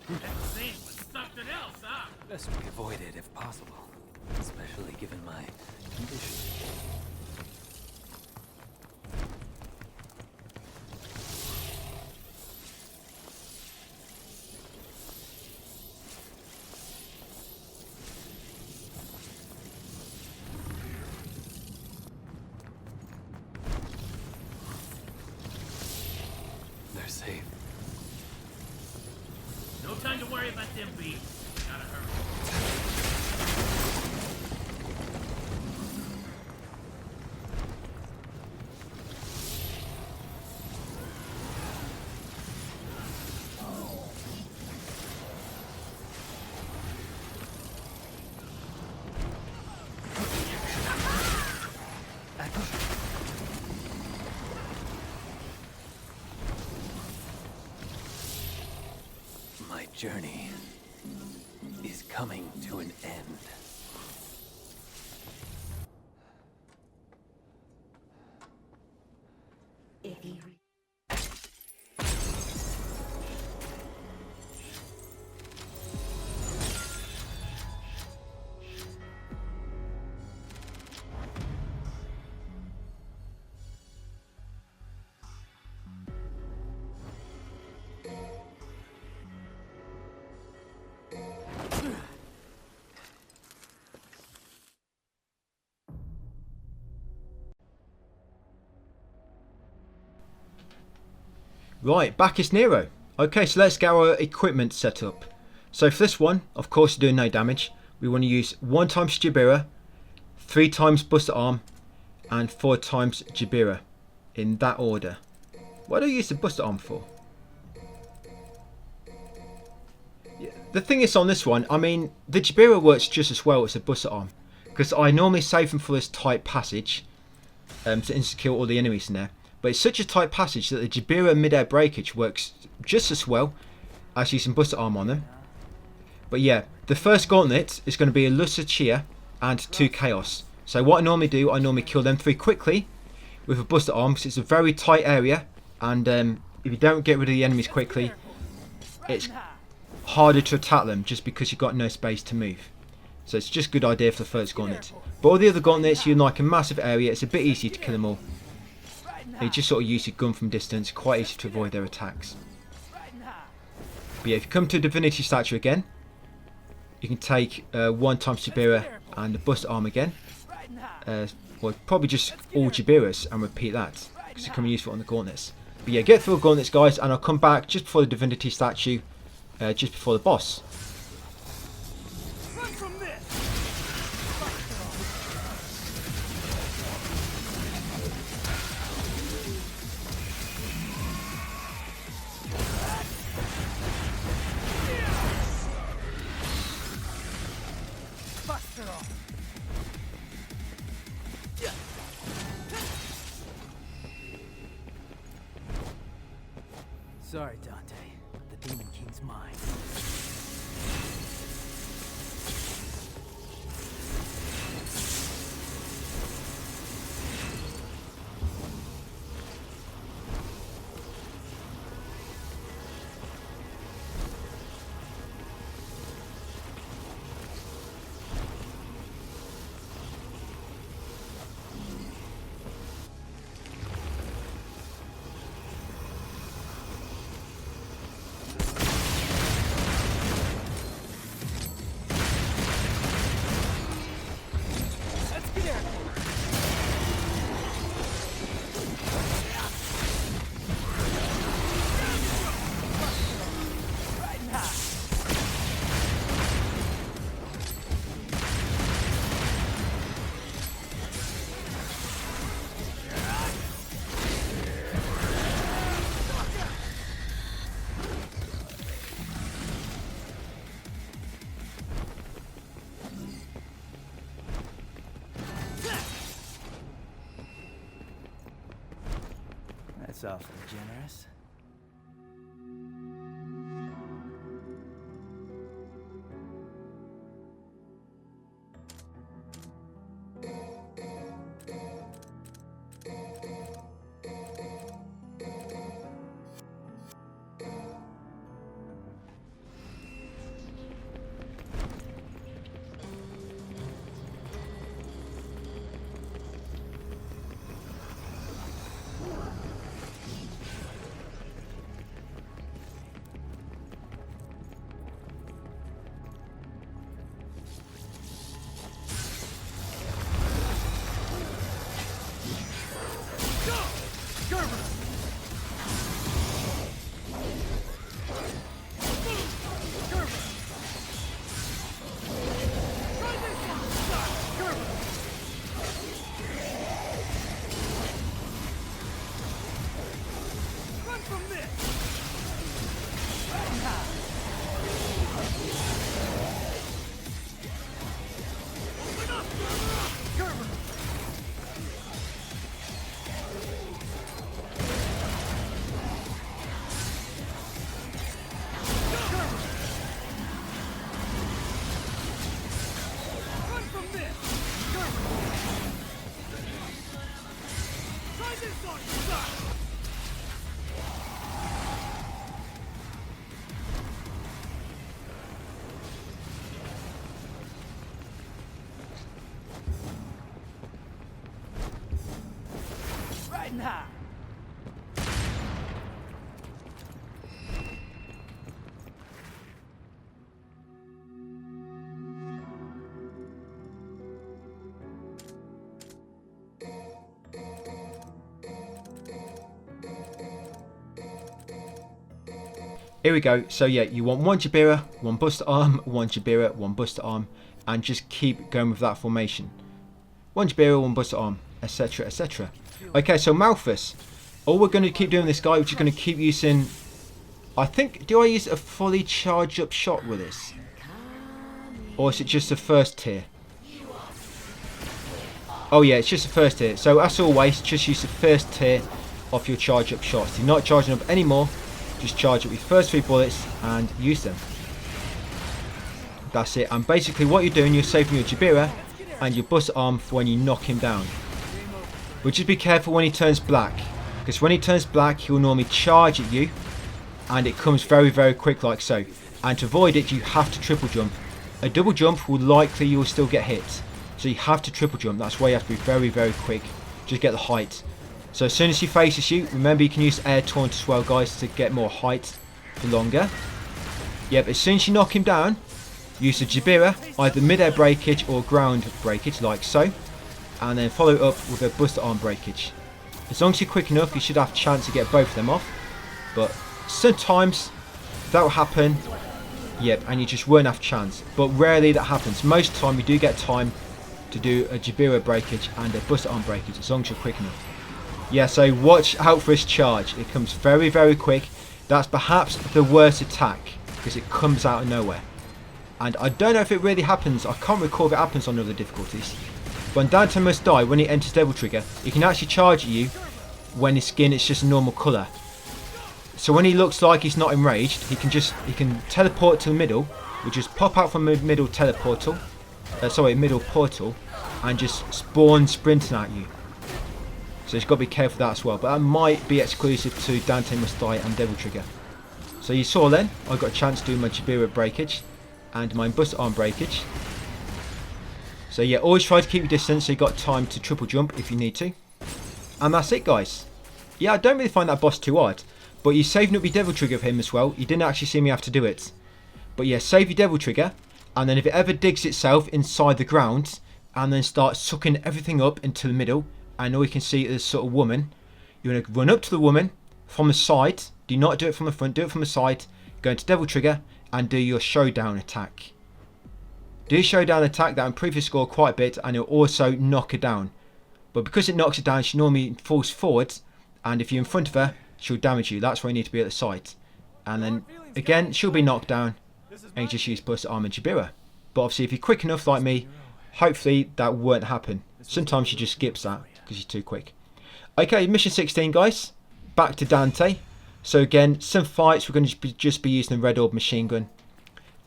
That thing was something else, huh? Best we avoid it if possible, especially given my condition. They're safe. No time to worry about them bees. Gotta hurry. My journey is coming to an end. If you Right, back is Nero. Okay, so let's get our equipment set up. So for this one, of course, to do no damage, we want to use 1 times Jabira, 3 times Buster Arm, and 4 times Jabira, in that order. What do I use the Buster Arm for? Yeah, the thing is on this one, I mean, the Jabira works just as well as the Buster Arm, because I normally save them for this tight passage, to insta-kill all the enemies in there. But it's such a tight passage that the Jabira mid-air breakage works just as well as using Buster Arm on them. But yeah, the first gauntlet is going to be a Lucia and 2 Chaos. So what I normally do, I normally kill them 3 quickly with a Buster Arm, because it's a very tight area, and if you don't get rid of the enemies quickly, it's harder to attack them just because you've got no space to move. So it's just a good idea for the first gauntlet. But all the other gauntlets, you're in like a massive area, it's a bit easier to kill them all. You just sort of use your gun from distance, quite easy to avoid their attacks. But yeah, if you come to Divinity Statue again, you can take 1 times Jabira and the Buster Arm again. Well, probably just all Jabiras and repeat that, because it can be useful on the gauntlets. But yeah, get through the gauntlets, guys, and I'll come back just before the Divinity Statue, just before the boss. Sorry, Dante. The Demon King's mine. That's awfully generous. Riding high. Here we go. So yeah, you want one Jabira, one Buster Arm, one Jabira, one Buster Arm, and just keep going with that formation. One Jabira, one Buster Arm, etc, etc. Okay, so Malthus. All we're going to keep doing this guy, we're just going to keep using... I think, do I use a fully charged up shot with this? Or is it just the first tier? Oh yeah, it's just the first tier. So as always, just use the first tier of your charge up shots. You're not charging up anymore. Just charge up your first 3 bullets and use them. That's it. And basically what you're doing, you're saving your Jabira and your Buster Arm for when you knock him down. But just be careful when he turns black. Because when he turns black, he'll normally charge at you. And it comes very, very quick like so. And to avoid it, you have to triple jump. A double jump will likely you'll still get hit. So you have to triple jump. That's why you have to be very, very quick. Just get the height. So as soon as he faces you, remember you can use air taunt as well, guys, to get more height for longer. Yep, as soon as you knock him down, use the Jabira, either mid-air breakage or ground breakage, like so. And then follow up with a Buster Arm breakage. As long as you're quick enough, you should have a chance to get both of them off. But sometimes that will happen, yep, and you just won't have a chance. But rarely that happens. Most of the time you do get time to do a Jabira breakage and a Buster Arm breakage, as long as you're quick enough. Yeah, so watch out for his charge. It comes very, very quick. That's perhaps the worst attack because it comes out of nowhere. And I don't know if it really happens. I can't recall if it happens on other difficulties. When Dante Must Die, when he enters Devil Trigger, he can actually charge at you when his skin is just a normal colour. So when he looks like he's not enraged, he can teleport to the middle, which just pop out from the middle teleportal, middle portal, and just spawn sprinting at you. So you've got to be careful of that as well. But that might be exclusive to Dante Must Die and Devil Trigger. So you saw then, I got a chance to do my Jabira breakage and my Buster Arm breakage. So yeah, always try to keep your distance so you've got time to triple jump if you need to. And that's it, guys. Yeah, I don't really find that boss too hard. But you're saving up your Devil Trigger for him as well. You didn't actually see me have to do it. But yeah, save your Devil Trigger. And then if it ever digs itself inside the ground and then starts sucking everything up into the middle, and all you can see is sort of woman, you're going to run up to the woman from the side. Do not do it from the front, do it from the side. Go into Devil Trigger and do your showdown attack. Do your showdown attack, that will improve your score quite a bit, and it'll also knock her down. But because it knocks her down, she normally falls forward, and if you're in front of her, she'll damage you. That's why you need to be at the side. And then again, she'll be knocked down, and you just use Buster Arm and Jabira. But obviously if you're quick enough like me, hopefully that won't happen. Sometimes she just skips that because she's too quick. Okay, mission 16, guys. Back to Dante. So again, some fights we're going to just be using the Red Orb machine gun,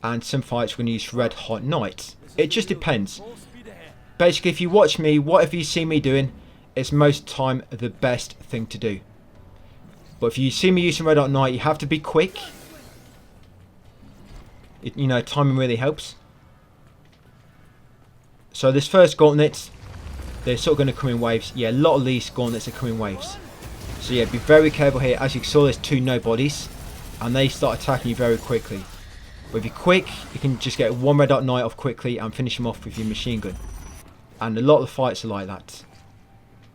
and some fights we're going to use Red Hot Knight. It just depends. Basically, if you watch me, whatever you see me doing, it's most of the time the best thing to do. But if you see me using Red Hot Knight, you have to be quick. You know, timing really helps. So this first gauntlet, they're sort of going to come in waves. Yeah, a lot of these gauntlets are coming in waves. So yeah, be very careful here. As you saw, there's 2 nobodies, and they start attacking you very quickly. But if you're quick, you can just get 1 Red Hot Knight off quickly and finish them off with your machine gun. And a lot of the fights are like that.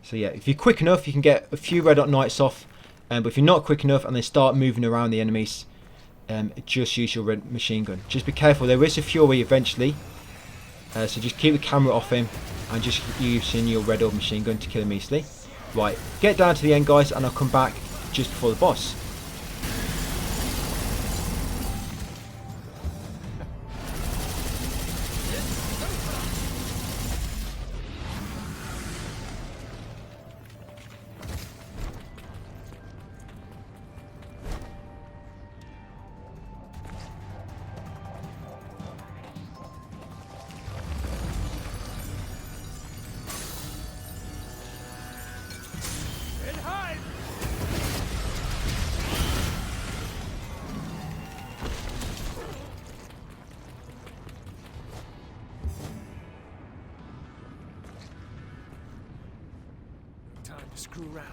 So yeah, if you're quick enough, you can get a few red hot knights off. But if you're not quick enough and they start moving around the enemies, just use your red machine gun. Just be careful, there is a Fury eventually. So just keep the camera off him and just using your red orb machine gun to kill him easily. Right, get down to the end, guys, and I'll come back just before the boss. Time to screw around.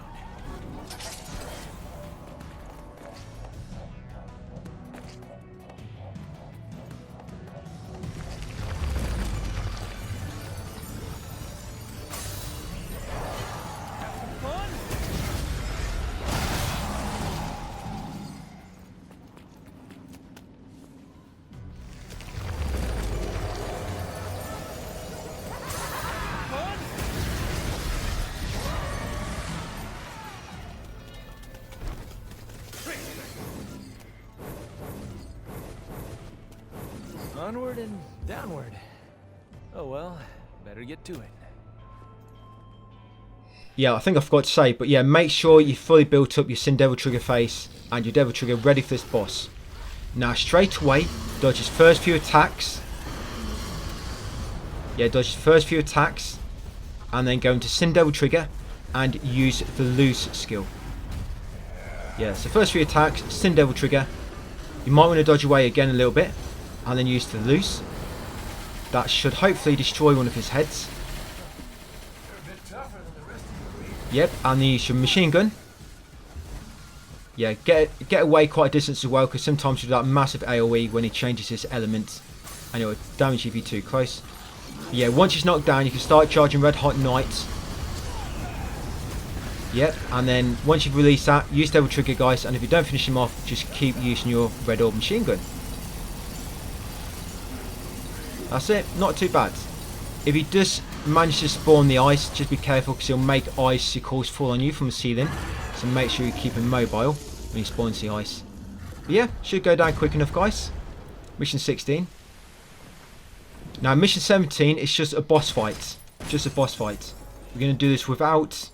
Onward and downward. Oh well, better get to it. Yeah, I think I forgot to say, but yeah, make sure you fully built up your Sin Devil Trigger face and your Devil Trigger ready for this boss. Now straight away, dodge his first few attacks. Yeah, dodge his first few attacks, and then go into Sin Devil Trigger and use the loose skill. Yeah, so first few attacks, Sin Devil Trigger. You might want to dodge away again a little bit, and then use the loose. That should hopefully destroy one of his heads. Yep, and then use your machine gun. Yeah, get away quite a distance as well, because sometimes you do that massive AoE when he changes his element, and it will damage you if you're too close. But yeah, once he's knocked down, you can start charging Red Hot Knights. Yep, and then once you've released that, use Devil Trigger, guys, and if you don't finish him off, just keep using your Red Orb machine gun. That's it, not too bad. If he does manage to spawn the ice, just be careful because he'll make icicles fall on you from the ceiling. So make sure you keep him mobile when he spawns the ice. But yeah, should go down quick enough, guys. Mission 16. Now mission 17 is just a boss fight. Just a boss fight. We're going to do this without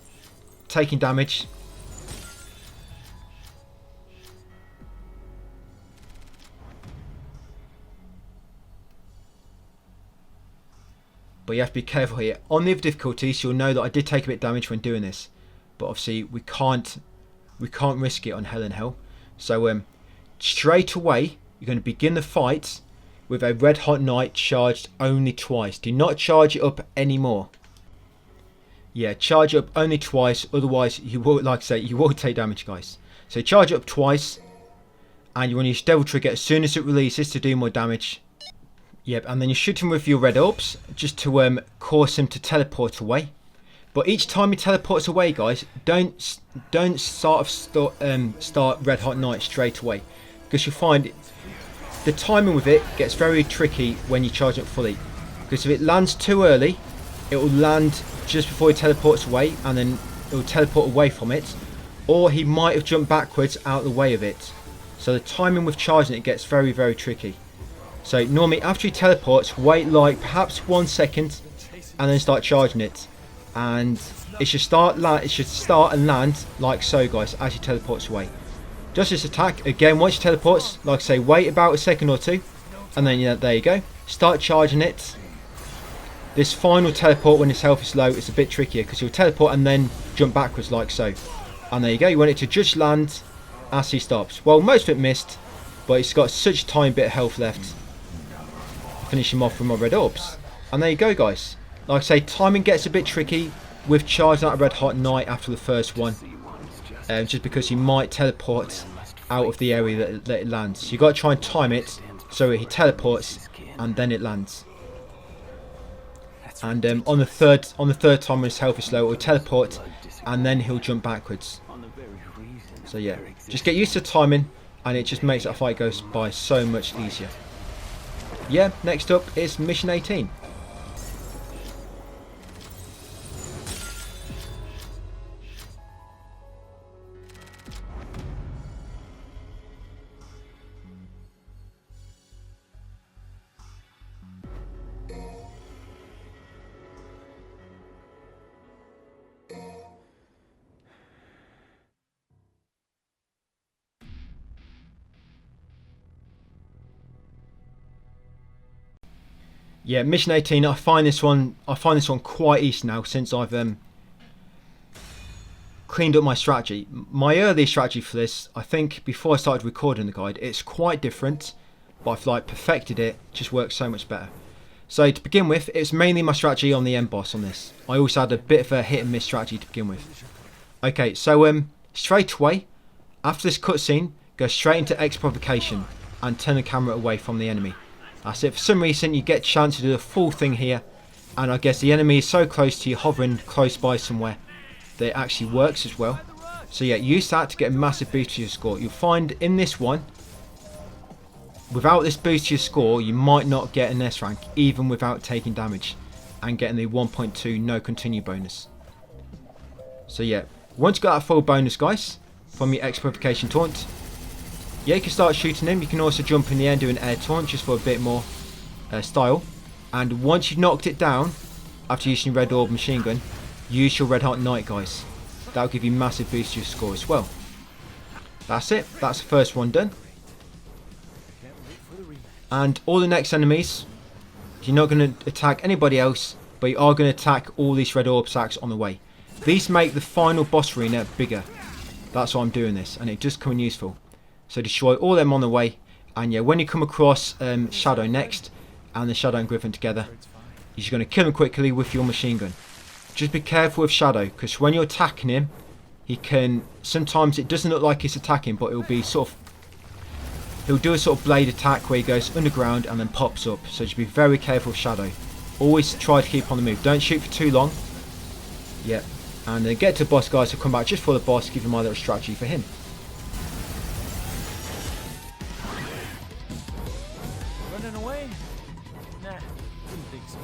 taking damage. But you have to be careful here. On the other difficulties, you'll know that I did take a bit of damage when doing this. But obviously we can't risk it on Hell in Hell. So straight away, you're going to begin the fight with a Red Hot Knight charged only twice. Do not charge it up anymore. Yeah, charge it up only twice. Otherwise, you will, like I say, you will take damage, guys. So charge it up twice, and you want to use Devil Trigger as soon as it releases to do more damage. Yep, and then you shoot him with your red orbs just to cause him to teleport away. But each time he teleports away, guys, don't start Red Hot Knight straight away, because you'll find the timing with it gets very tricky when you charge it fully. Because if it lands too early, it will land just before he teleports away, and then it will teleport away from it, or he might have jumped backwards out of the way of it. So the timing with charging it gets very, very tricky. So normally after he teleports, wait like perhaps 1 second and then start charging it, and it should start and land like so, guys, as he teleports away. Just this attack again, once he teleports, like I say, wait about a second or two, and then yeah, there you go, start charging it. This final teleport when his health is low is a bit trickier because he'll teleport and then jump backwards like so, and there you go, you want it to just land as he stops. Well, most of it missed, but he's got such a tiny bit of health left. Finish him off with my red orbs, and there you go, guys. Like I say, timing gets a bit tricky with charging out a Red Hot Knight after the first one, just because he might teleport out of the area that it lands. So you got to try and time it so he teleports and then it lands. And on the third time when his health is low, he'll teleport, and then he'll jump backwards. So yeah, just get used to timing, and it just makes that fight go by so much easier. Yeah, next up is mission 18. Yeah, mission 18. I find this one quite easy now since I've cleaned up my strategy. My early strategy for this, I think, before I started recording the guide, it's quite different, but I've like perfected it. Just works so much better. So to begin with, it's mainly my strategy on the end boss on this. I also had a bit of a hit and miss strategy to begin with. Okay, so straight away after this cutscene, go straight into X provocation and turn the camera away from the enemy. That's it. For some reason you get a chance to do the full thing here, and I guess the enemy is so close to you, hovering close by somewhere, that it actually works as well. So yeah, use that to get a massive boost to your score. You'll find in this one, without this boost to your score, you might not get an S rank even without taking damage and getting the 1.2 no continue bonus. So yeah, once you got that full bonus, guys, from your X provocation taunt, yeah, you can start shooting him. You can also jump in the air and do an air taunt just for a bit more style. And once you've knocked it down, after using red orb machine gun, use your red hot knight, guys. That'll give you massive boost to your score as well. That's it. That's the first one done. And all the next enemies, you're not going to attack anybody else, but you are going to attack all these red orb sacks on the way. These make the final boss arena bigger. That's why I'm doing this, and it does come in useful. So destroy all them on the way, and yeah, when you come across Shadow next, and the Shadow and Griffin together, you're just going to kill them quickly with your machine gun. Just be careful with Shadow, because when you're attacking him, he can, sometimes it doesn't look like he's attacking, but it'll be sort of, he'll do a sort of blade attack where he goes underground and then pops up. So just be very careful with Shadow. Always try to keep on the move. Don't shoot for too long. Yep. And then get to the boss, guys. I'll come back just for the boss, give you my little strategy for him. Running away? Nah, didn't think so.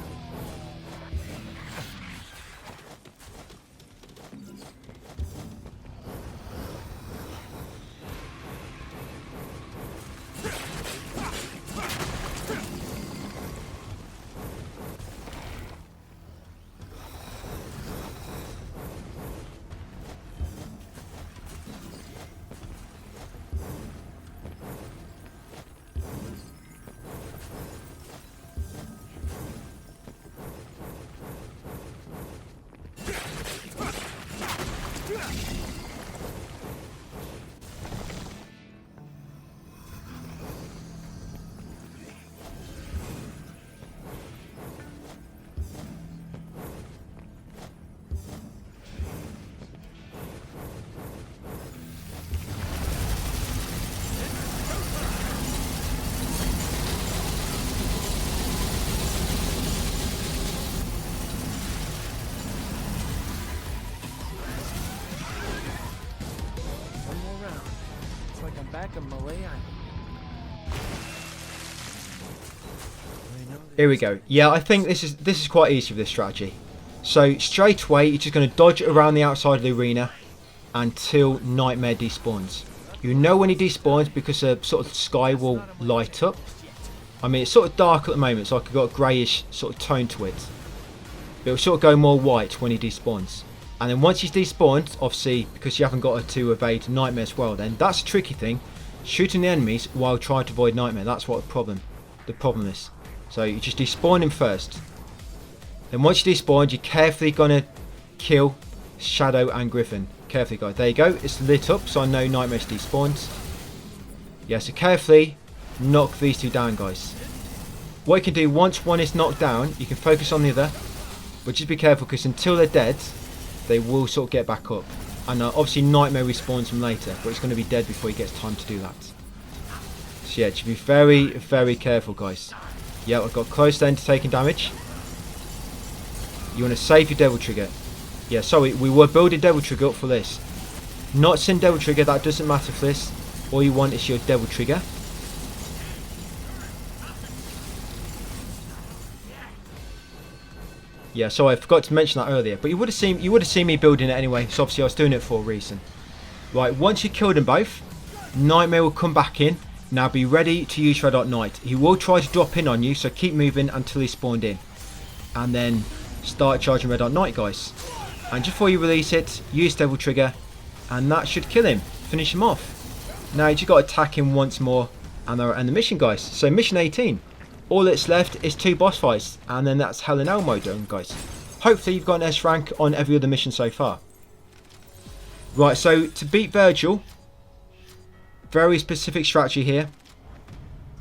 Back in Malay Island. Here we go. Yeah, I think this is quite easy with this strategy. So straight away, you're just going to dodge around the outside of the arena until Nightmare despawns. You know when he despawns because a sort of sky will light up. I mean, it's sort of dark at the moment, so I've got a greyish sort of tone to it. But it'll sort of go more white when he despawns. And then once he's despawned, obviously, because you haven't got to evade Nightmare as well, then that's a tricky thing. Shooting the enemies while trying to avoid Nightmare, that's what the problem is. So you just despawn him first. Then once you despawn, you're carefully going to kill Shadow and Griffin. Carefully, guys. There you go. It's lit up, so I know Nightmare's despawned. Yeah, so carefully knock these two down, guys. What you can do, once one is knocked down, you can focus on the other. But just be careful, because until they're dead, they will sort of get back up. And obviously Nightmare respawns them later, but he's going to be dead before he gets time to do that. So yeah, just be very, very careful, guys. Yeah, I've got close then to taking damage. You want to save your Devil Trigger. Yeah, sorry, we were building Devil Trigger up for this. Not Sin Devil Trigger, that doesn't matter for this. All you want is your Devil Trigger. Yeah, so I forgot to mention that earlier, but you would have seen me building it anyway. So obviously I was doing it for a reason. Right, once you kill them both, Nightmare will come back in. Now be ready to use Red Hot Night. He will try to drop in on you, so keep moving until he's spawned in, and then start charging Red Hot Night, guys. And just before you release it, use Devil Trigger, and that should kill him, finish him off. Now you just got to attack him once more, and they'll end the mission, guys. So mission 18. All that's left is 2 boss fights, and then that's Hell in Hell mode done, guys. Hopefully you've got an S rank on every other mission so far. Right, so to beat Virgil, very specific strategy here.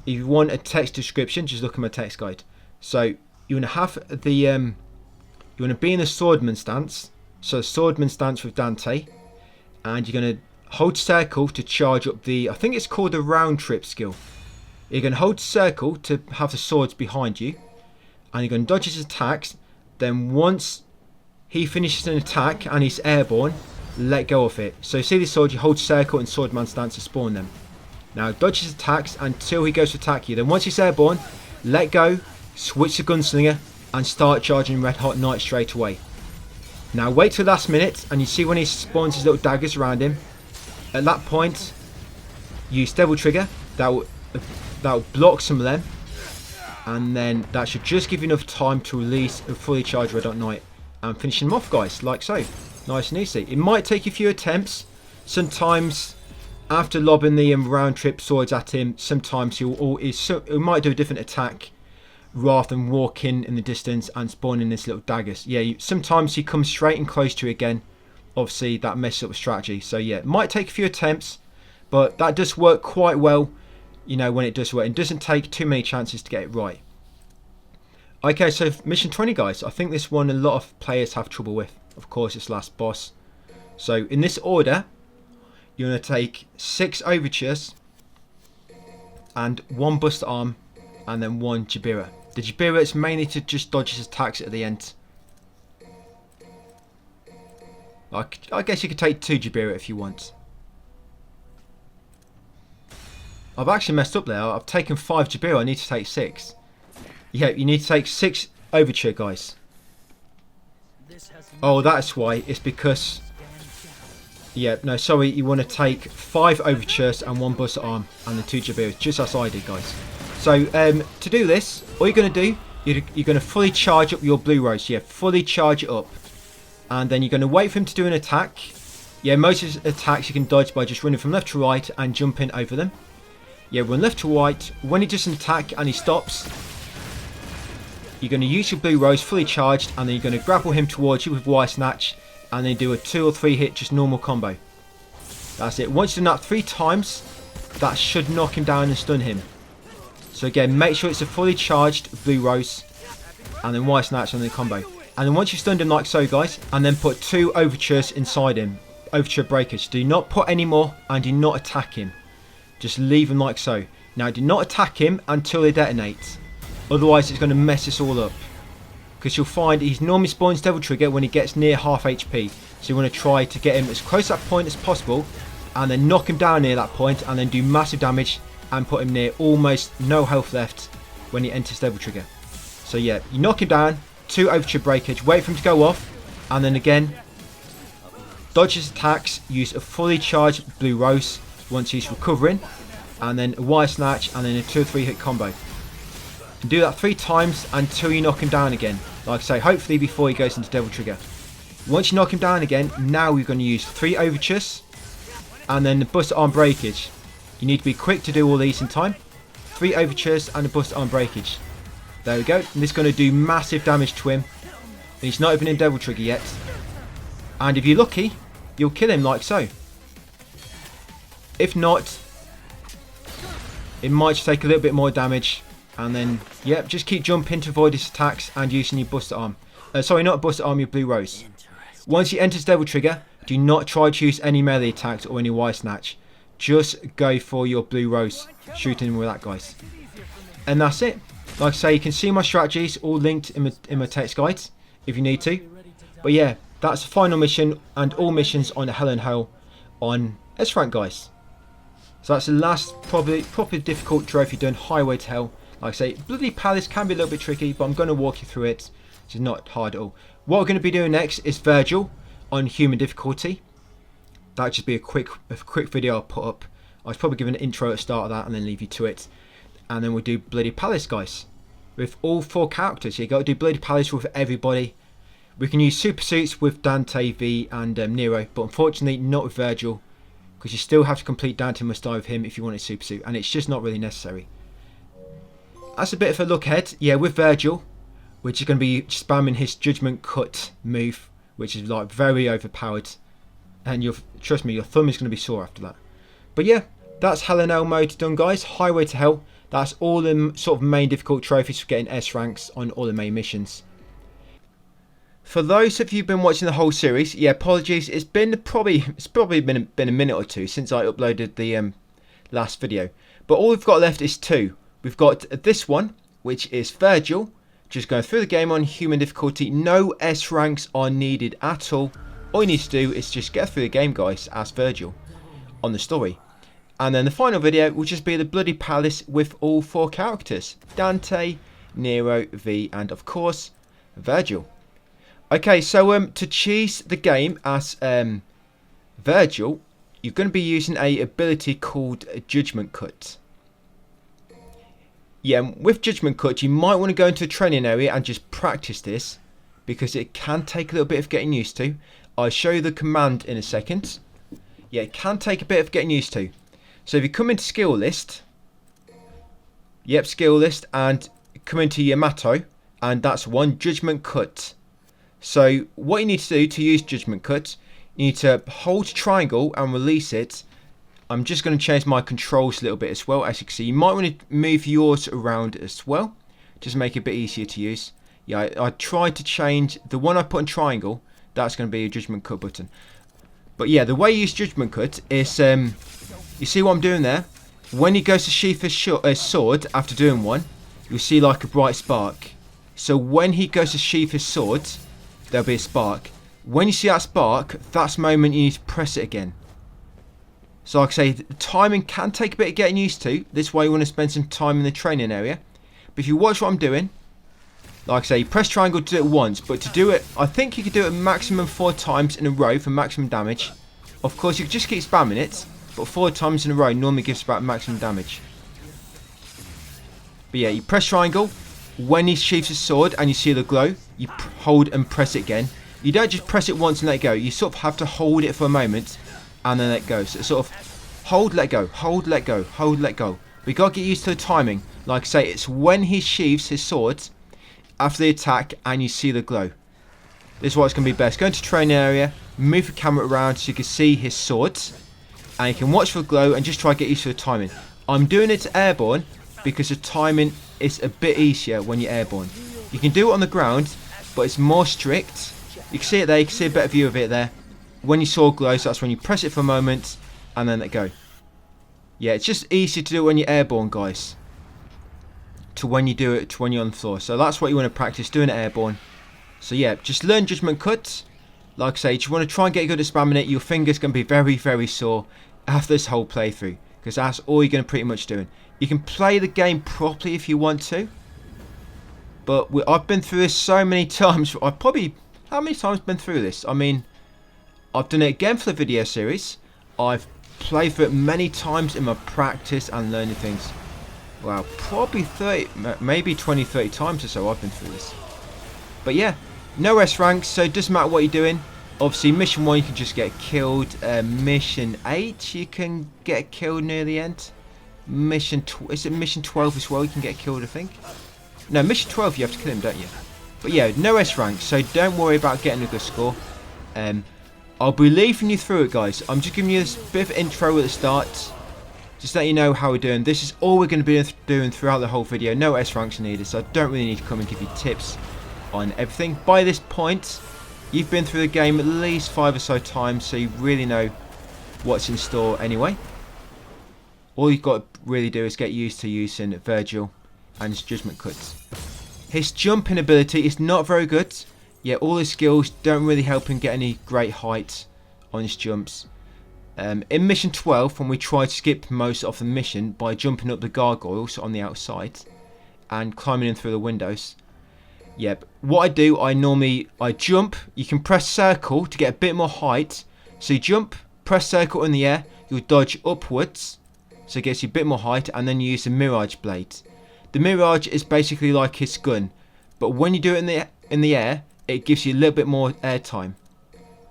If you want a text description, just look at my text guide. So you want to have the you want to be in the swordman stance. So swordman stance with Dante, and you're going to hold circle to charge up the, I think it's called the round trip skill. You're going to hold circle to have the swords behind you, and you're going to dodge his attacks. Then once he finishes an attack and he's airborne, let go of it. So see the sword, you hold circle and swordman stance to spawn them. Now dodge his attacks until he goes to attack you. Then once he's airborne, let go, switch to gunslinger, and start charging Red Hot Night straight away. Now wait till the last minute, and you see when he spawns his little daggers around him. At that point, use Devil Trigger. That will block some of them, and then that should just give you enough time to release a fully charged Red Hot Night and finish him off, guys, like so. Nice and easy. It might take a few attempts. Sometimes after lobbing the round trip swords at him, sometimes he might do a different attack rather than walking in the distance and spawning this little daggers. Yeah, sometimes he comes straight and close to you again. Obviously that messes up the strategy. So yeah, it might take a few attempts, but that does work quite well. You know, when it does work, it doesn't take too many chances to get it right. Okay, so mission 20, guys. I think this one a lot of players have trouble with. Of course, it's last boss. So in this order, you're going to take 6 overtures and 1 bust arm, and then 1 Jabira. The Jabira is mainly to just dodge his attacks at the end. I guess you could take 2 Jabira if you want. I've actually messed up there. I've taken 5 Jabira. I need to take 6. Yeah, you need to take 6 overture, guys. Oh, that's why. It's because... Yeah, no, sorry. You want to take 5 overtures and 1 bust arm and the 2 Jabiras, just as I did, guys. So, to do this, all you're going to do, you're going to fully charge up your blue rose. Yeah, fully charge it up. And then you're going to wait for him to do an attack. Yeah, most of his attacks you can dodge by just running from left to right and jumping over them. Yeah, run left to right. When he does an attack and he stops, you're going to use your blue rose fully charged, and then you're going to grapple him towards you with wire snatch, and then do a 2 or 3 hit just normal combo. That's it. Once you've done that 3 times, that should knock him down and stun him. So again, make sure it's a fully charged blue rose, and then wire snatch and then combo. And then once you've stunned him like so, guys, and then put 2 overtures inside him. Overture breakers. Do not put any more, and do not attack him. Just leave him like so. Now do not attack him until they detonate. Otherwise it's going to mess this all up. Because you'll find he's normally spawns Devil Trigger when he gets near half HP. So you want to try to get him as close to that point as possible, and then knock him down near that point, and then do massive damage and put him near almost no health left when he enters Devil Trigger. So yeah, you knock him down, 2 overture breakage, wait for him to go off, and then again dodge his attacks, use a fully charged blue rose once he's recovering, and then a wire snatch, and then a 2 or 3 hit combo. And do that 3 times until you knock him down again. Like I say, hopefully before he goes into Devil Trigger. Once you knock him down again, now we're going to use 3 overtures and then the bust arm breakage. You need to be quick to do all these in time. 3 overtures and a bust arm breakage. There we go. And this is going to do massive damage to him. And he's not even in Devil Trigger yet. And if you're lucky, you'll kill him like so. If not, it might just take a little bit more damage, and then yep, just keep jumping to avoid his attacks and using your buster arm. Sorry, not buster arm, your blue rose. Once he enters Devil Trigger, do not try to use any melee attacks or any wire snatch. Just go for your blue rose, shooting him with that, guys. And that's it. Like I say, you can see my strategies all linked in my text guides. if you need to. But yeah, that's the final mission and all missions on Hell and Hell on S rank, guys. So that's the last probably difficult trophy done, Highway to Hell. Like I say, Bloody Palace can be a little bit tricky, but I'm going to walk you through it. It's not hard at all. What we're going to be doing next is Virgil on human difficulty. That'll just be a quick video I'll put up. I was probably giving an intro at the start of that and then leave you to it. And then we'll do Bloody Palace, guys, with all 4 characters. You got to do Bloody Palace with everybody. We can use super suits with Dante, V and Nero, but unfortunately not with Virgil, because you still have to complete Dante Must Die with him if you want a super suit, and it's just not really necessary. That's a bit of a look ahead. Yeah, with Virgil, which is going to be spamming his Judgment Cut move, which is like very overpowered, and trust me, your thumb is going to be sore after that. But yeah, that's Hell and Hell mode done, guys. Highway to Hell. That's all the sort of main difficult trophies for getting S ranks on all the main missions. For those of you who've been watching the whole series, yeah, apologies. It's probably been a minute or two since I uploaded the last video. But all we've got left is 2. We've got this one, which is Virgil, just going through the game on human difficulty. No S ranks are needed at all. All you need to do is just get through the game, guys, as Virgil on the story. And then the final video will just be the Bloody Palace with all 4 characters: Dante, Nero, V, and of course Virgil. Okay, so to cheese the game as Virgil, you're going to be using a ability called Judgment Cut. Yeah, with Judgment Cut, you might want to go into a training area and just practice this, because it can take a little bit of getting used to. I'll show you the command in a second. Yeah, it can take a bit of getting used to. So if you come into skill list, yep, skill list, and come into Yamato, and that's one Judgment Cut. So what you need to do to use Judgment Cut, you need to hold triangle and release it. I'm just going to change my controls a little bit as well. As you can see, you might want to move yours around as well, just make it a bit easier to use. Yeah, I tried to change the one I put in triangle. That's going to be a Judgment Cut button. But yeah, the way you use Judgment Cut is, you see what I'm doing there? When he goes to sheath his sword after doing one, you'll see like a bright spark. So when he goes to sheath his sword, there'll be a spark. When you see that spark, that's the moment you need to press it again. So like I say, the timing can take a bit of getting used to. This way you want to spend some time in the training area. But if you watch what I'm doing, like I say, you press triangle to do it once, but to do it, I think you could do it a maximum 4 times in a row for maximum damage. Of course, you could just keep spamming it, but 4 times in a row normally gives about maximum damage. But yeah, you press triangle. When he sheaths his sword and you see the glow, you hold and press it again. You don't just press it once and let it go. You sort of have to hold it for a moment and then let go. So it's sort of hold, let go, hold, let go, hold, let go. We got to get used to the timing. Like I say, it's when he sheaths his sword after the attack and you see the glow. This is what's going to be best. Go into training area, move the camera around so you can see his sword, and you can watch for the glow and just try to get used to the timing. I'm doing it airborne because the timing is a bit easier when you're airborne. You can do it on the ground, but it's more strict. You can see it there, you can see a better view of it there. When you saw glow, so that's when you press it for a moment and then let go. Yeah, it's just easier to do it when you're airborne, guys, to when you do it to when you're on the floor. So that's what you want to practice, doing it airborne. So yeah, just learn Judgment Cut. Like I say, if you want to try and get good at spamming it, your finger's going to be very, very sore after this whole playthrough, because that's all you're going to pretty much doing. You can play the game properly if you want to, but I've been through this so many times. How many times been through this? I mean, I've done it again for the video series. I've played through it many times in my practice and learning things. Wow, probably 30, maybe 20, 30 times or so I've been through this. But yeah, no S ranks, so it doesn't matter what you're doing. Obviously, mission 1 you can just get killed. Mission 8 you can get killed near the end. Is it mission 12 as well? You can get killed, I think. No, mission 12 you have to kill him, don't you? But yeah, no S rank, so don't worry about getting a good score. I'll be leaving you through it, guys. I'm just giving you this bit of intro at the start, just let you know how we're doing. This is all we're going to be doing throughout the whole video. No S ranks are needed, so I don't really need to come and give you tips on everything. By this point, you've been through the game at least 5 or so times, so you really know what's in store anyway. All you've got to really do is get used to using Virgil and his Judgment Cuts. His jumping ability is not very good. yeah, all his skills don't really help him get any great height on his jumps. In mission 12, when we tried to skip most of the mission by jumping up the gargoyles on the outside and climbing in through the windows, yep, what I do, I jump. You can press circle to get a bit more height. So you jump, press circle in the air, you'll dodge upwards, so it gets you a bit more height, and then you use the Mirage blade. The Mirage is basically like his gun, but when you do it in the air, it gives you a little bit more air time.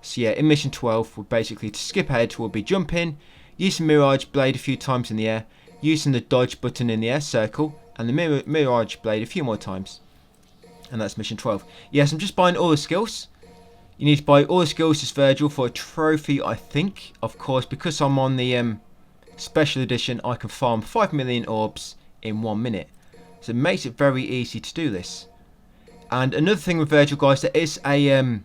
So yeah, in mission 12, we're basically, to skip ahead, we'll be jumping, using Mirage blade a few times in the air, using the dodge button in the air, circle, and the Mirage blade a few more times. And that's mission 12. Yes, I'm just buying all the skills. You need to buy all the skills as Virgil for a trophy, I think. Of course, because I'm on the special edition, I can farm 5 million orbs in 1 minute. So it makes it very easy to do this. And another thing with Virgil, guys, there is a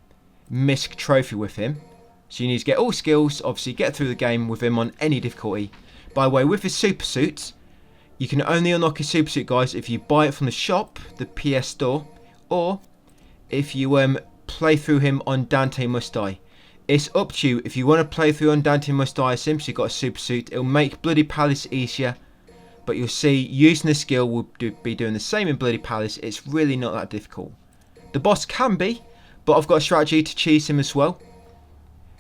misc trophy with him. So you need to get all skills, obviously get through the game with him on any difficulty. By the way, with his super suit, you can only unlock his super suit, guys, if you buy it from the shop, the PS store, or if you play through him on Dante Must Die. It's up to you. If you want to play through on Dante Must Die, simply got a super suit. It'll make Bloody Palace easier, but you'll see using the skill will be doing the same in Bloody Palace. It's really not that difficult. The boss can be, but I've got a strategy to cheese him as well.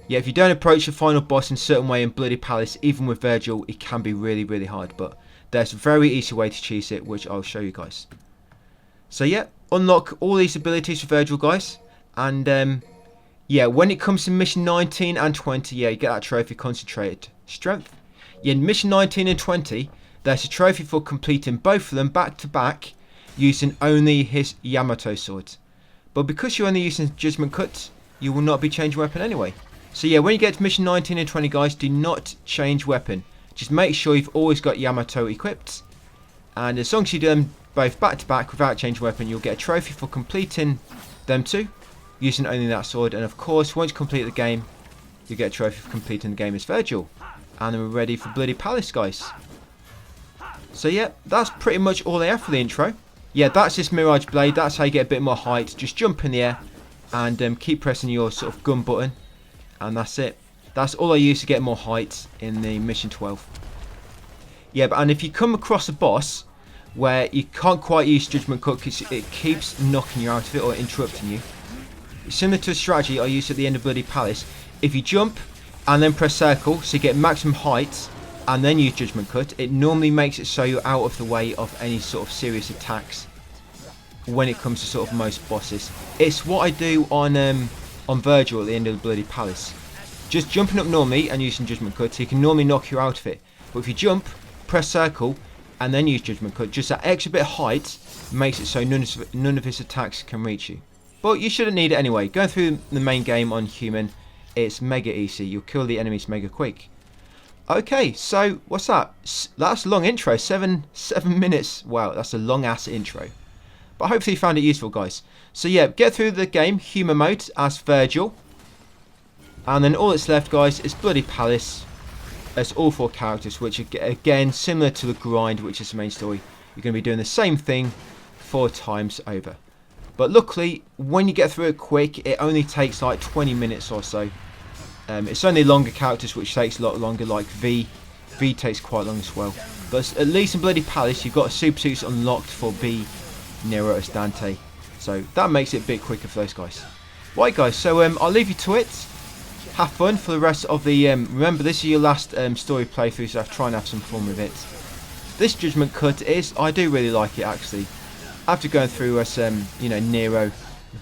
Yeah, if you don't approach the final boss in a certain way in Bloody Palace, even with Virgil, it can be really, really hard. But there's a very easy way to cheese it, which I'll show you guys. So yeah, unlock all these abilities for Virgil, guys. And yeah, when it comes to mission 19 and 20, yeah, you get that trophy, concentrated strength. Yeah, in mission 19 and 20, there's a trophy for completing both of them back to back using only his Yamato sword. But because you're only using Judgment Cut, you will not be changing weapon anyway. So yeah, when you get to mission 19 and 20, guys, do not change weapon. Just make sure you've always got Yamato equipped. And as long as you do them both back to back without changing weapon, you'll get a trophy for completing them two, using only that sword. And of course, once you complete the game, you get a trophy for completing the game as Virgil. And then we're ready for Bloody Palace, guys. So yeah, that's pretty much all they have for the intro. Yeah, that's this Mirage blade. That's how you get a bit more height. Just jump in the air and keep pressing your sort of gun button, and that's it. That's all I use to get more height in the mission 12. Yeah, and if you come across a boss where you can't quite use Judgment Cut because it keeps knocking you out of it or interrupting you, similar to a strategy I used at the end of Bloody Palace. If you jump and then press circle, so you get maximum height, and then use Judgment Cut, it normally makes it so you're out of the way of any sort of serious attacks when it comes to sort of most bosses. It's what I do on Virgil at the end of the Bloody Palace. Just jumping up normally and using Judgment Cut, so you can normally knock you out of it. But if you jump, press circle, and then use Judgment Cut, just that extra bit of height makes it so none of his attacks can reach you. But you shouldn't need it anyway. Going through the main game on human, it's mega easy. You'll kill the enemies mega quick. Okay, so what's that? That's a long intro, 7 minutes. Wow, that's a long ass intro. But hopefully you found it useful, guys. So yeah, get through the game, human mode as Virgil. And then all that's left, guys, is Bloody Palace. As all 4 characters, which are again similar to the grind, which is the main story. You're going to be doing the same thing 4 times over. But luckily, when you get through it quick, it only takes like 20 minutes or so. It's only longer characters which takes a lot longer, like V. V takes quite long as well. But at least in Bloody Palace, you've got super suits unlocked for V, Nero as Dante. So that makes it a bit quicker for those guys. Right, guys, so I'll leave you to it. Have fun for the rest of the... remember, this is your last story playthrough, so try and have some fun with it. This Judgment Cut is... I do really like it, actually. After going through as, you know, Nero,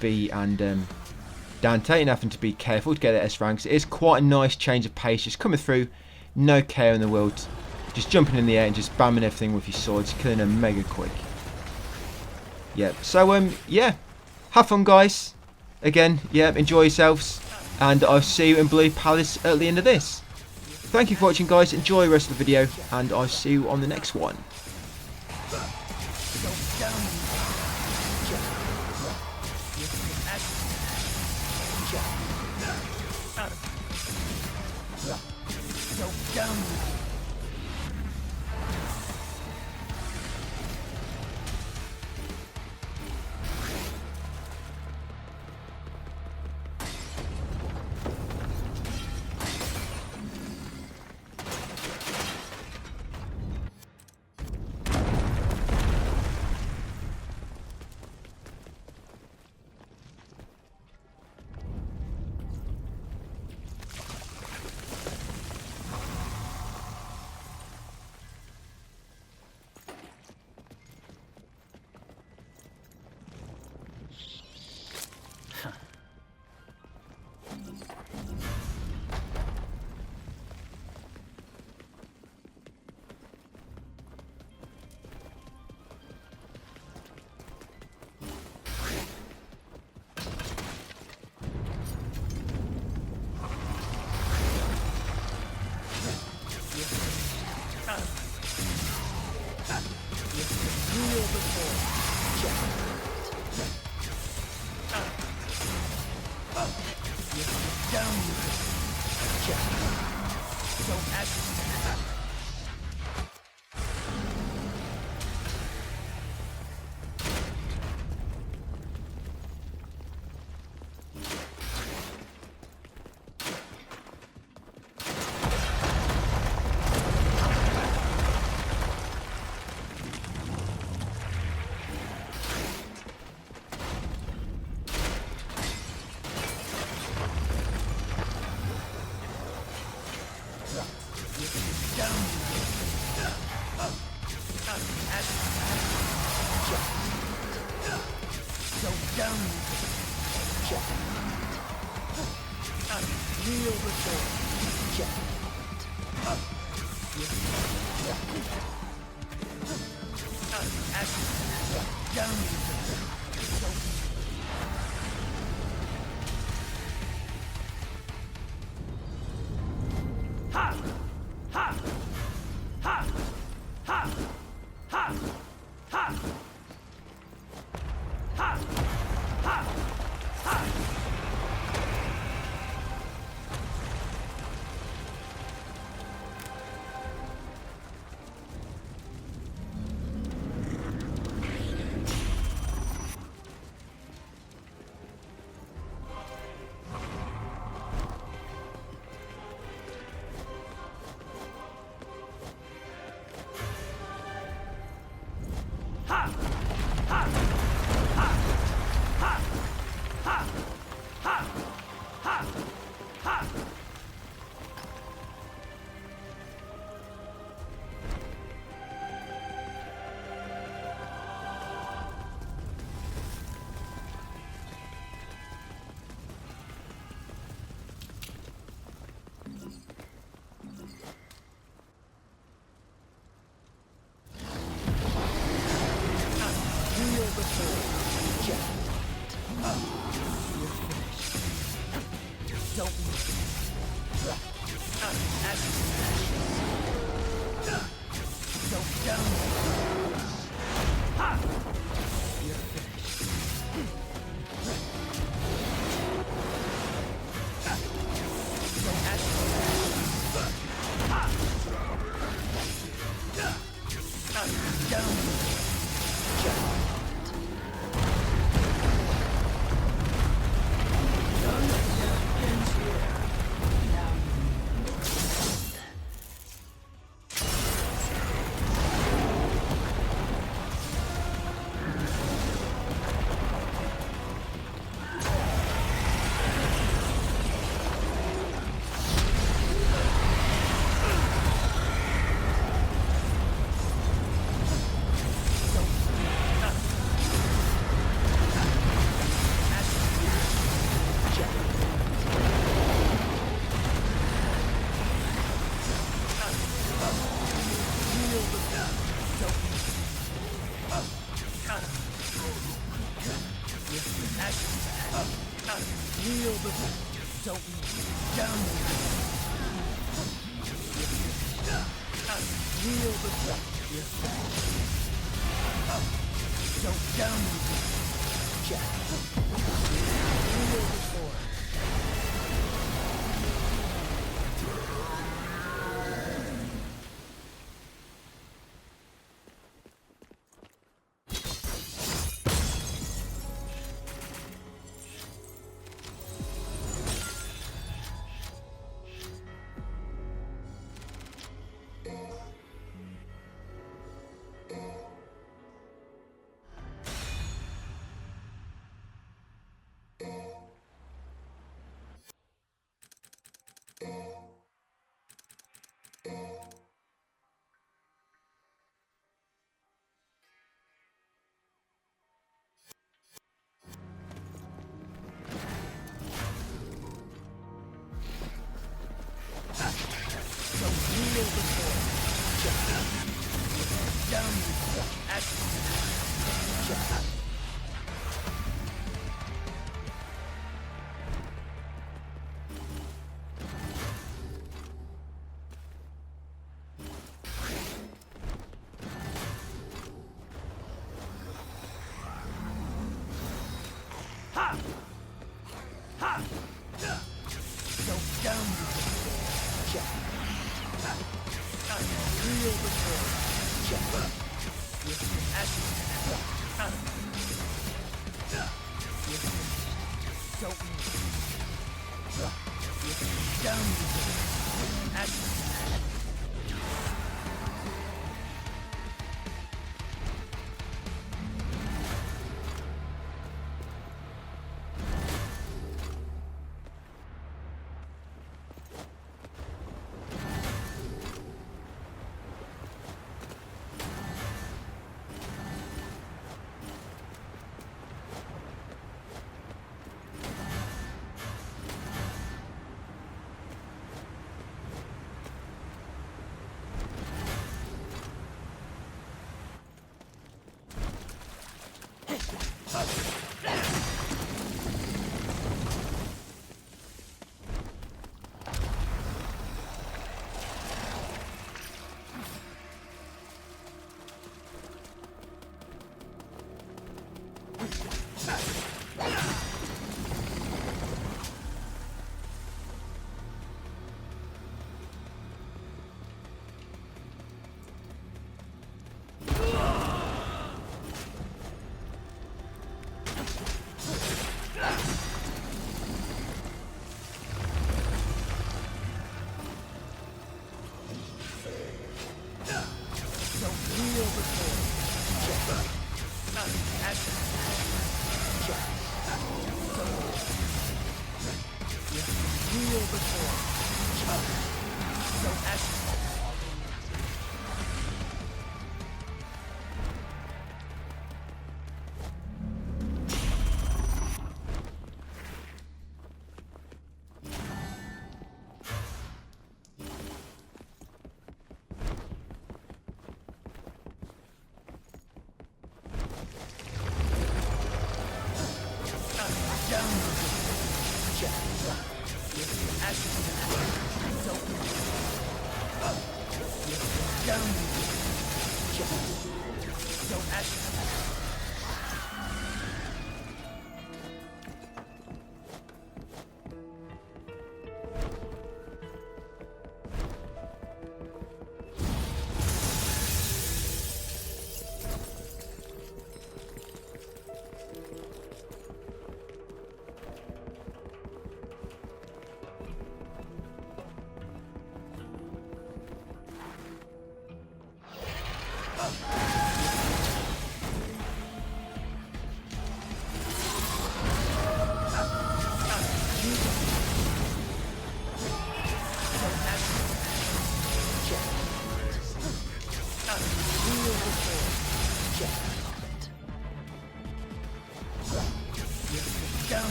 V, and... Dante, and having to be careful to get the S ranks. It is quite a nice change of pace, just coming through, no care in the world, just jumping in the air and just bamming everything with your swords, killing them mega quick. Yeah, so yeah, have fun, guys. Again, yeah, enjoy yourselves, and I'll see you in Bloody Palace at the end of this. Thank you for watching, guys. Enjoy the rest of the video, and I'll see you on the next one.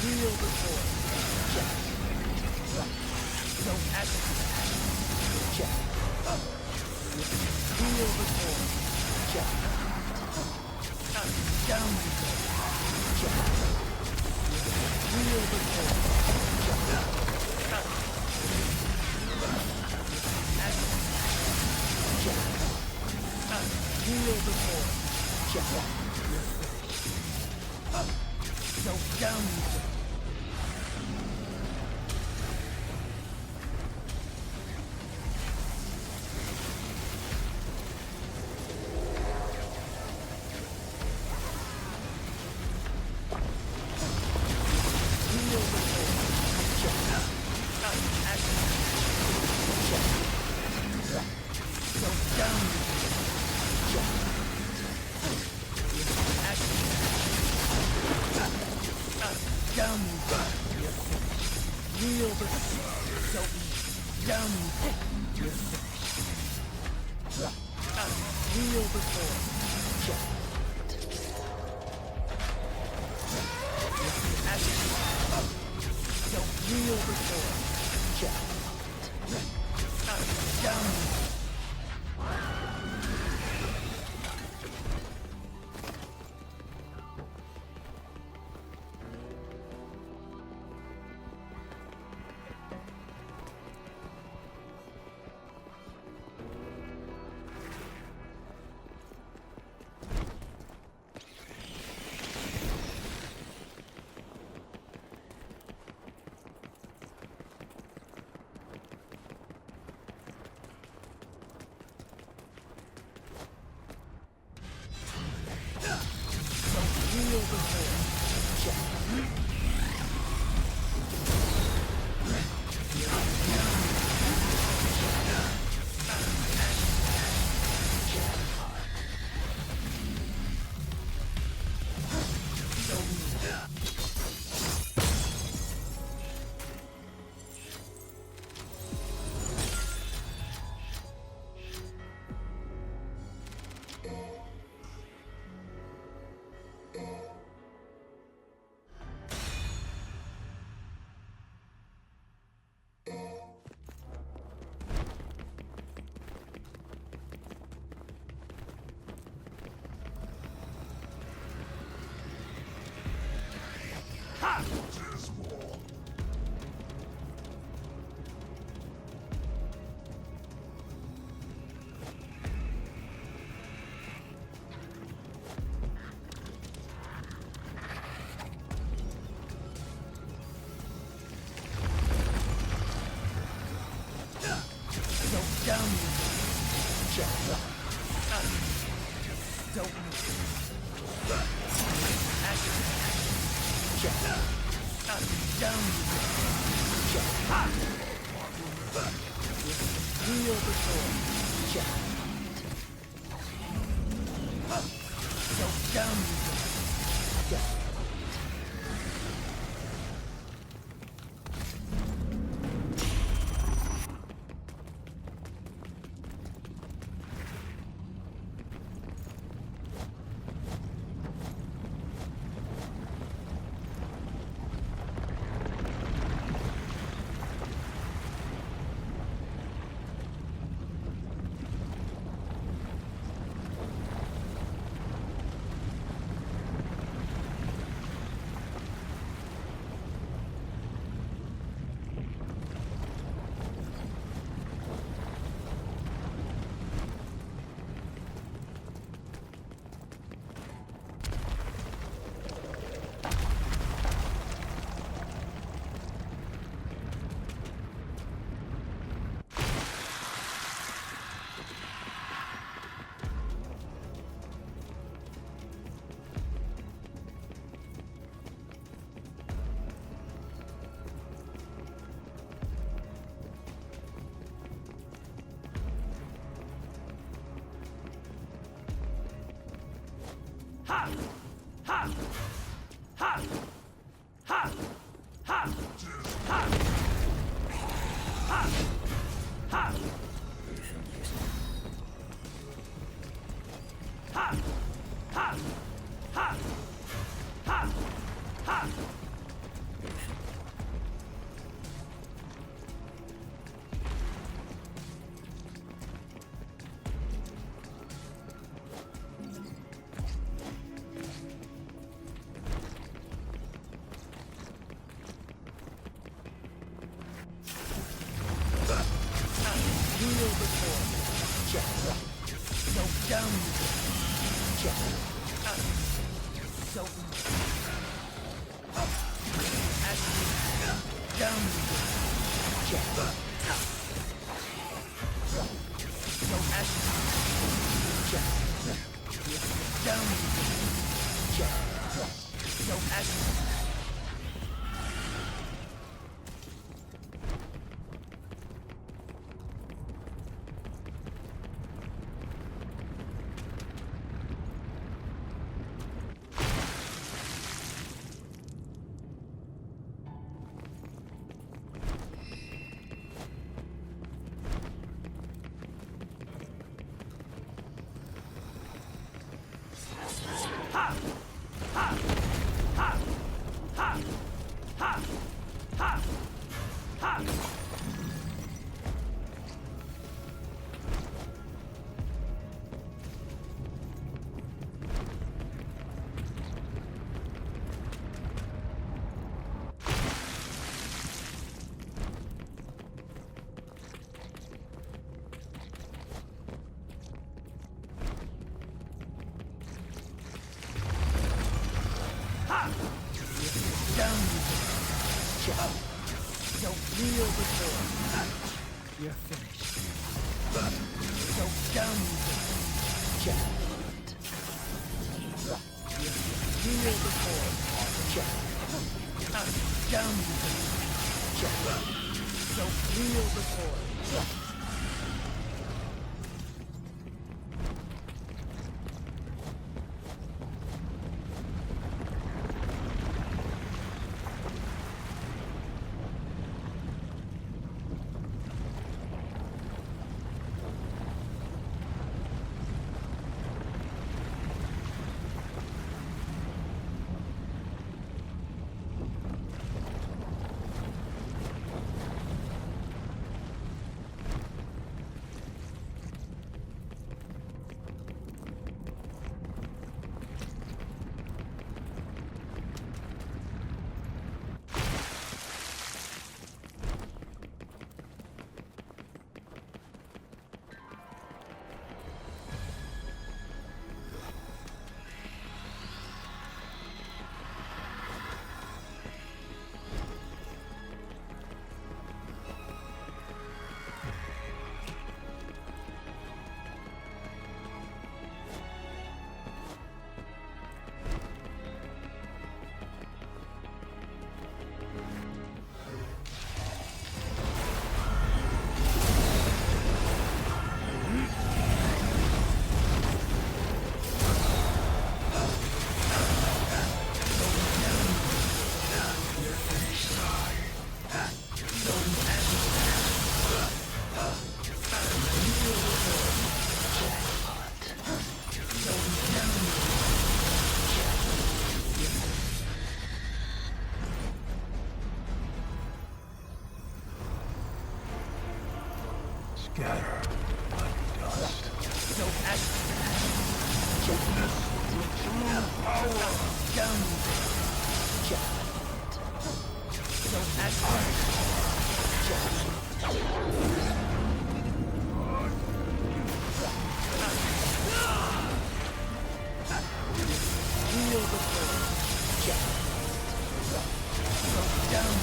Kneel before. Don't act. Kneel before. Down you go. Kneel before. Kneel before. So down you go. Down you go. Kneel before. Don't down you go. Kneel before. Don't kneel before. Down you go. Kneel before. Down you go. Don't move. Down you go. Kneel before. So down you go. Ha! Ha! Ha! Ha! Ha! Ha! Ha! Ha! Ha! Ha! Ha! You're finished. So down with it. Feel the force. Down with it. So feel the force. Scatter like dust. So down. Feel the force. So down.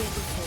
Down.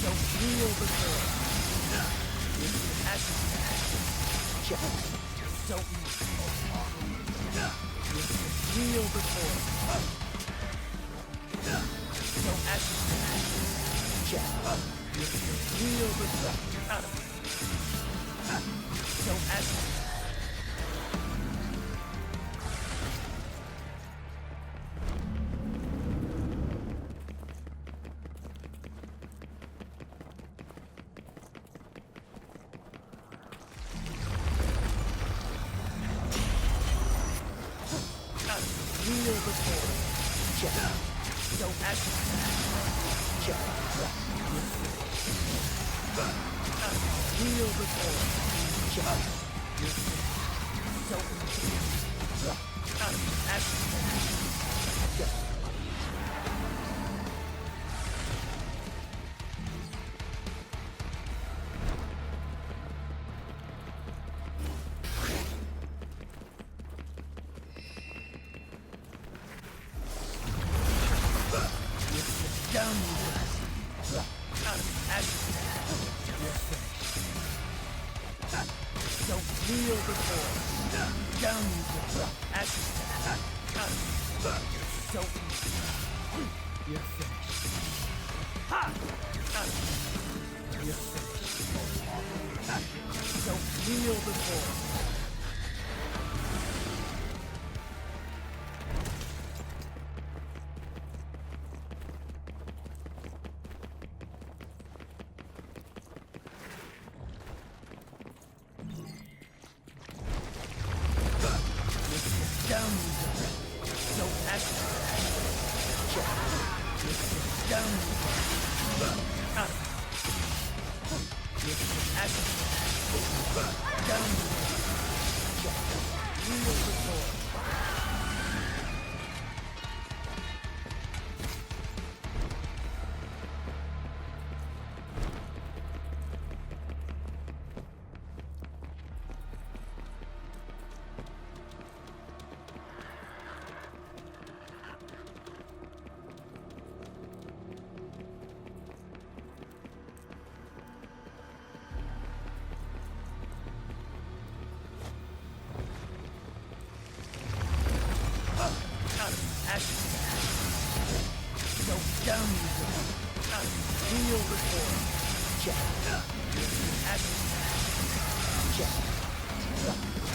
Don't kneel before. Ashes. Don't kneel before. Don't ashes. Kneel before. Out of it. Don't ashes. Kneel before. Don't ashes. Kneel before. Don't ashes. Down you go. Out of ashes. Don't kneel before. Down you go. Ashes. Out of don't. You're finished. Ha! Out of you're finished. Don't kneel before. Down you go. Don't ashes. Down you go. Out. Ashes. Down you go. Kneel before. Ashes. Don't down you go. Kneel before. Ashes.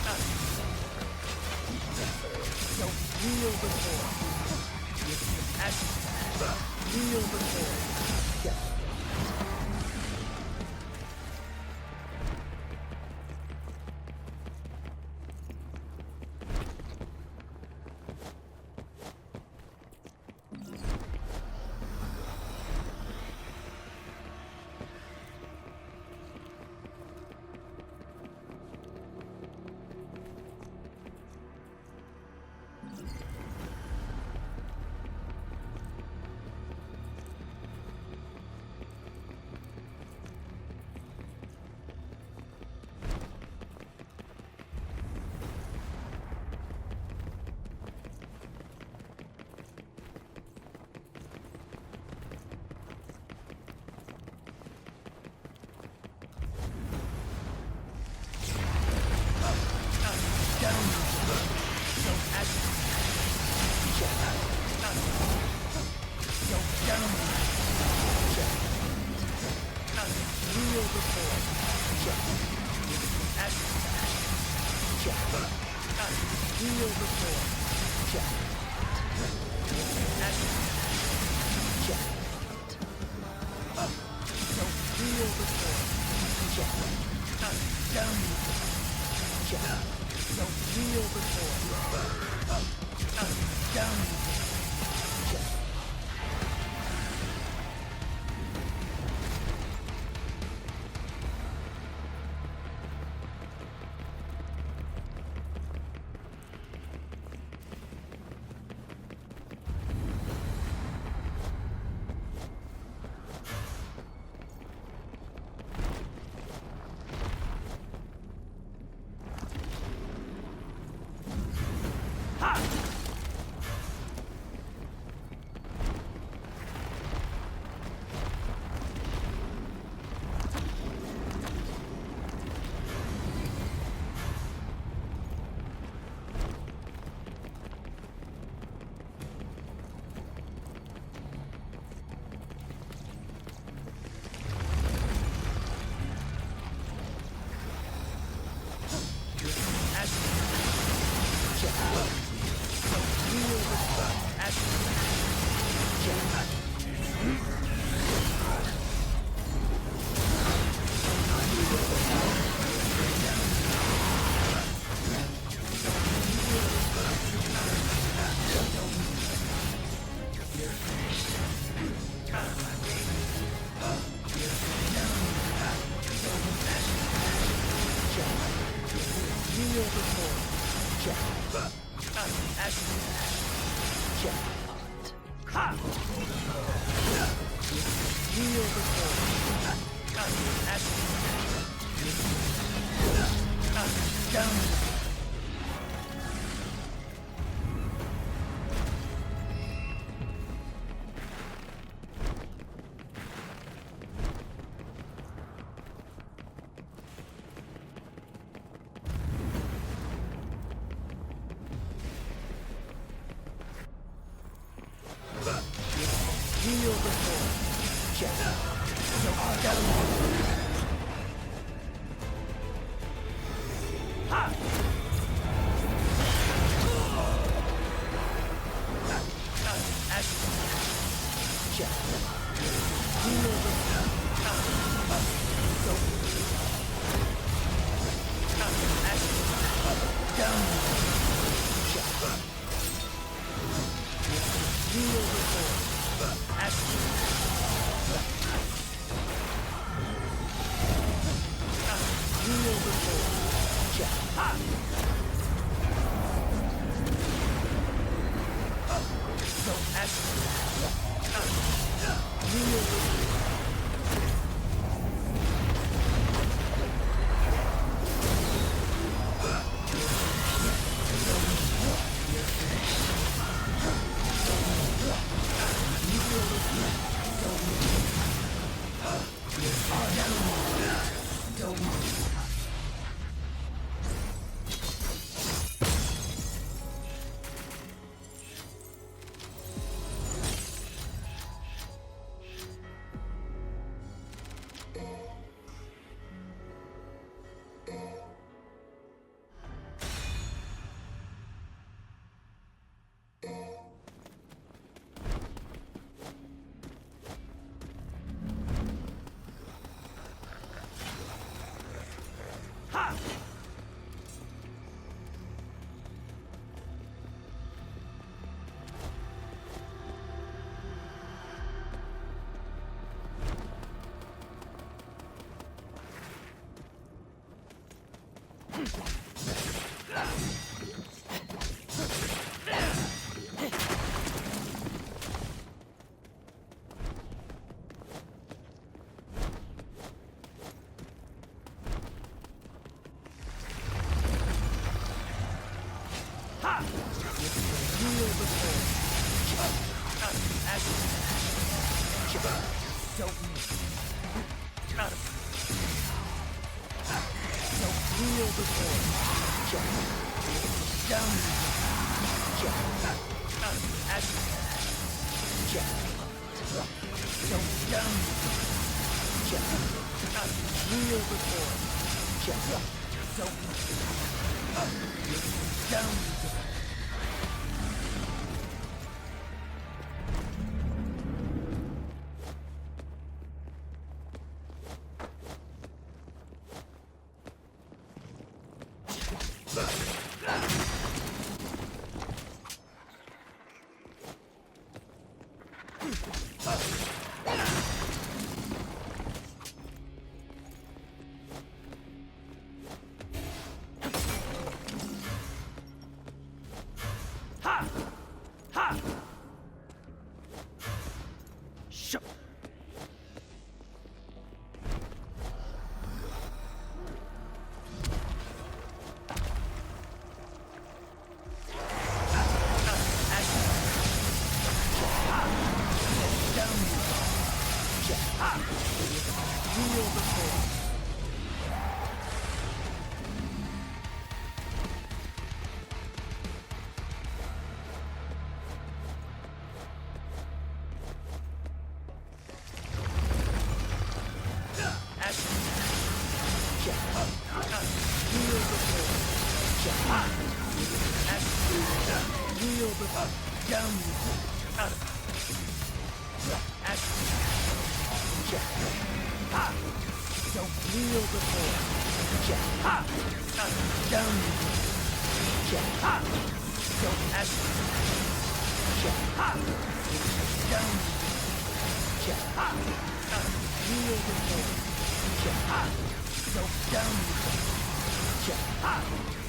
Don't kneel before. Ashes. Kneel before.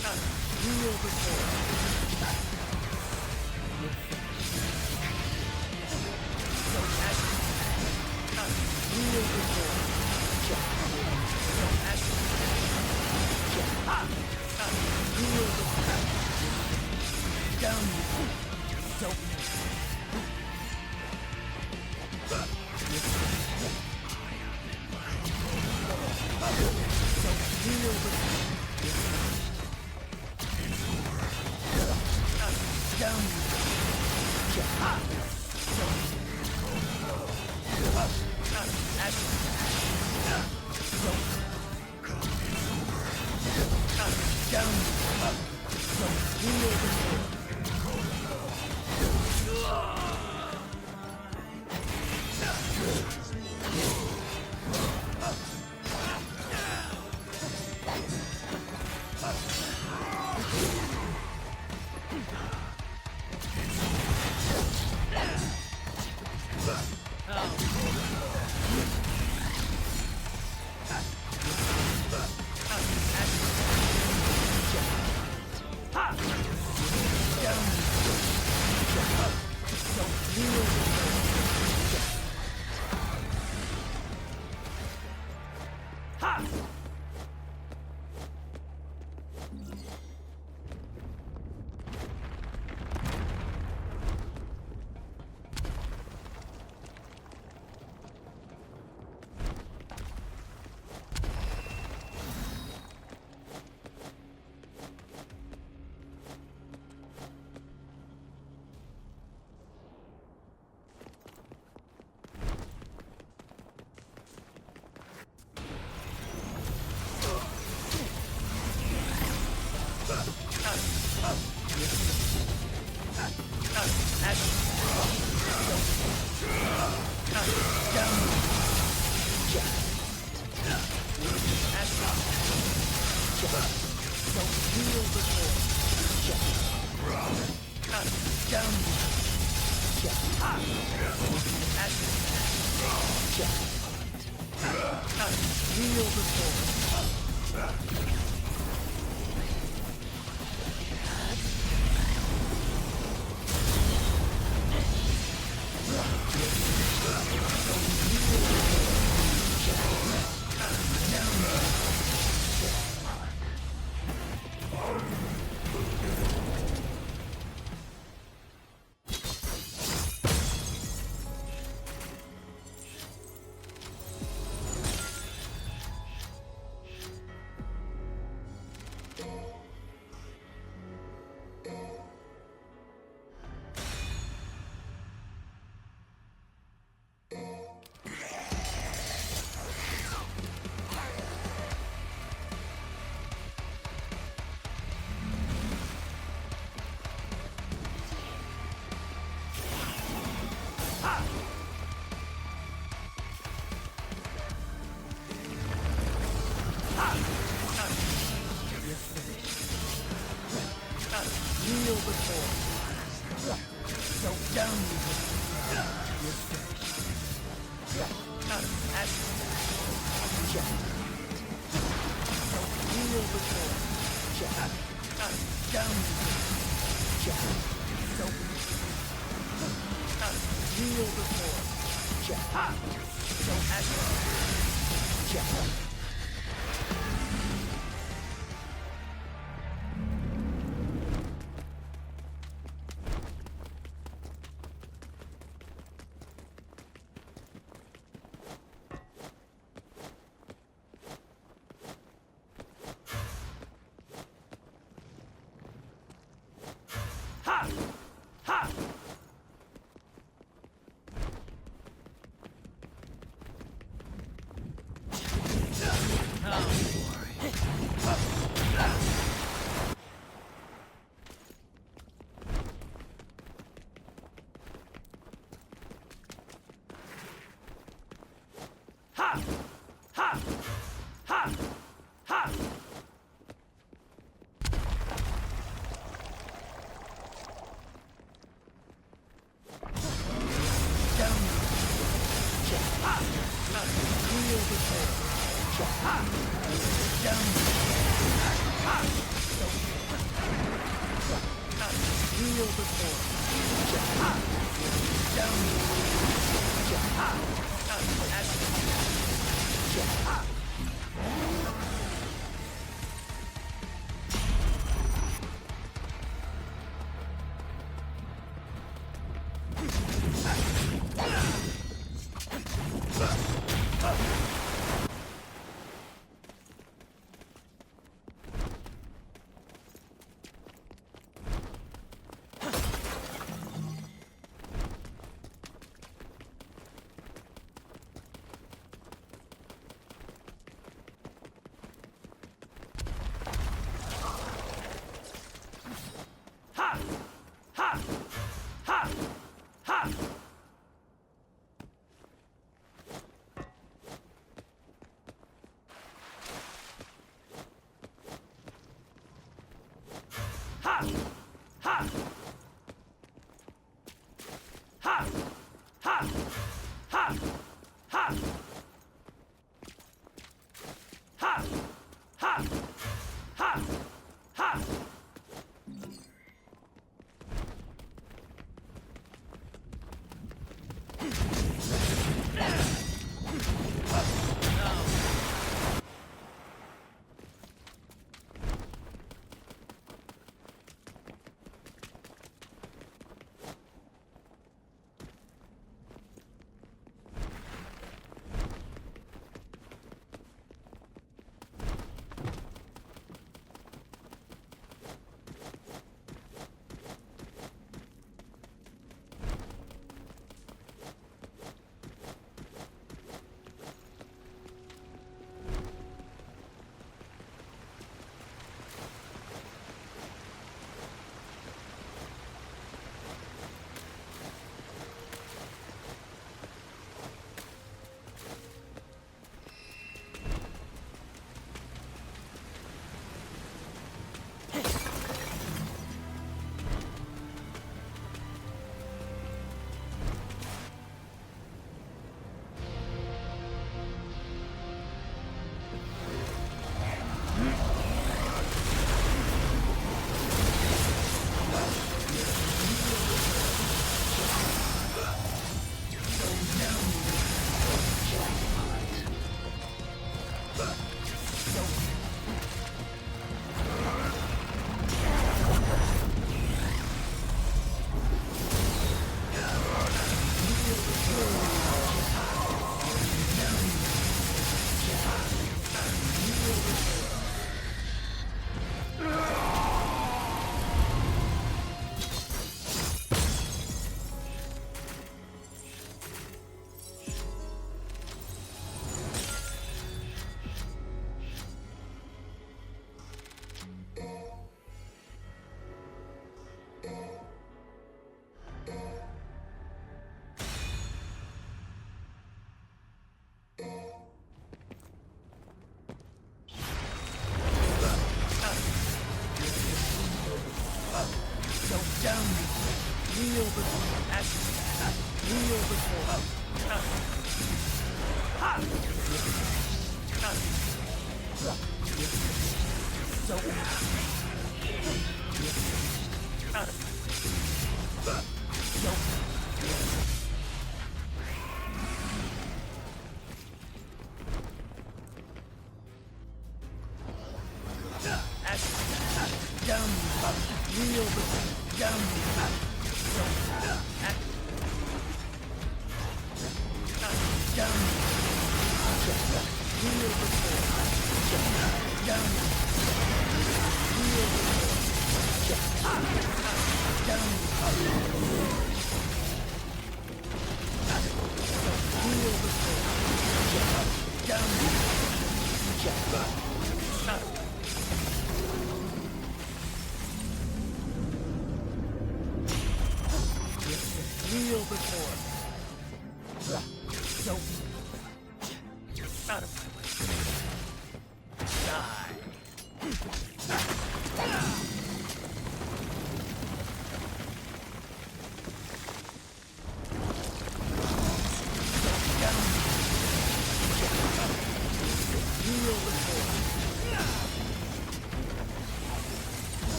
Kneel before. Kneel before. Kneel before. Down you. Don't move. Kneel before. Down you.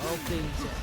All things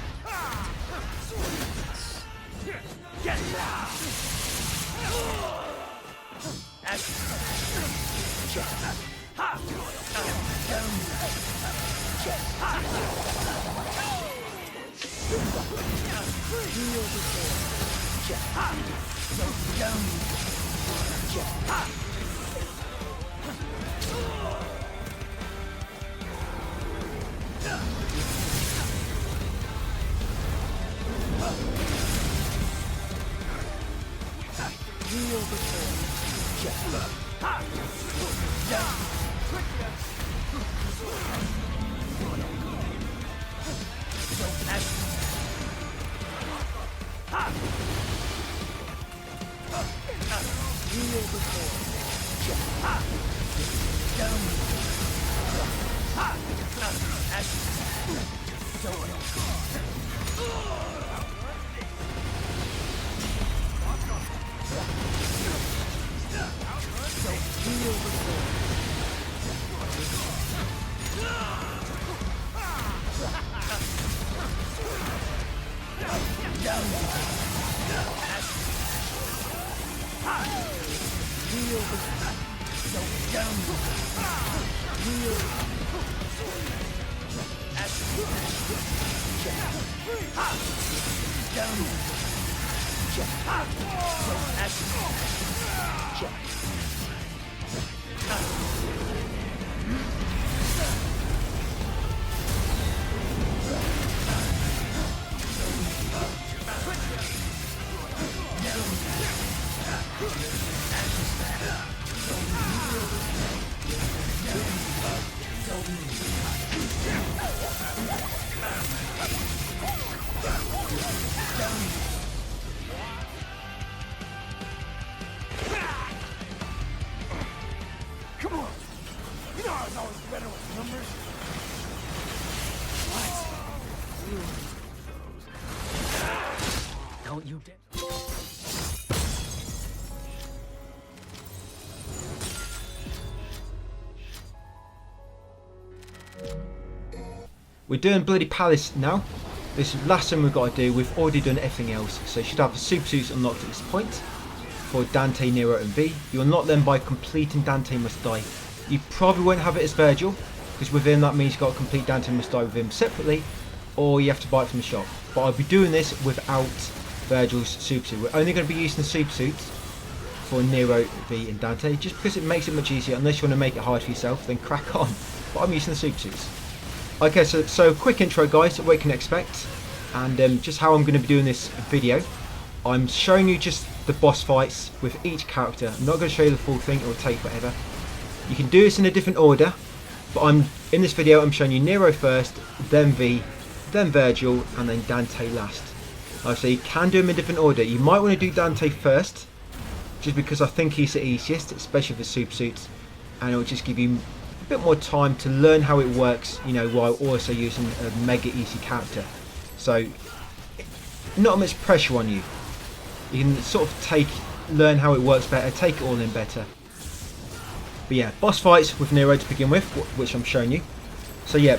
don't you dare. We're doing Bloody Palace now. This is the last thing we've got to do. We've already done everything else. So you should have the super suits unlocked at this point for Dante, Nero and V. You unlock them by completing Dante Must Die. You probably won't have it as Virgil, because with him that means you've got to complete Dante Must Die with him separately, or you have to buy it from the shop. But I'll be doing this without Virgil's super suit. We're only going to be using the super suits for Nero, V and Dante, just because it makes it much easier. Unless you want to make it hard for yourself, then crack on. But I'm using the super suits. Okay, so quick intro guys, what you can expect, and just how I'm going to be doing this video. I'm showing you just the boss fights with each character. I'm not going to show you the full thing, it will take forever. You can do this in a different order, but in this video I'm showing you Nero first, then V, then Virgil, and then Dante last. So you can do them in different order. You might want to do Dante first, just because I think he's the easiest, especially for super suits, and it will just give you a bit more time to learn how it works, you know, while also using a mega easy character. So not much pressure on you. You can sort of learn how it works better, take it all in better. But yeah, boss fights with Nero to begin with, which I'm showing you. So yeah,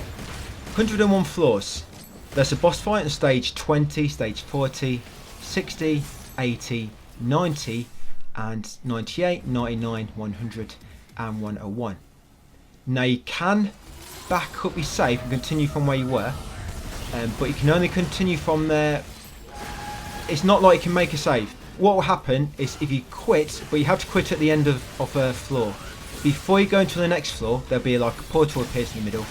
101 floors. There's a boss fight on stage 20, stage 40, 60, 80, 90, and 98, 99, 100, and 101. Now you can back up your save and continue from where you were, but you can only continue from there. It's not like you can make a save. What will happen is if you quit, but you have to quit at the end of a floor. Before you go into the next floor, there'll be like a portal appears in the middle.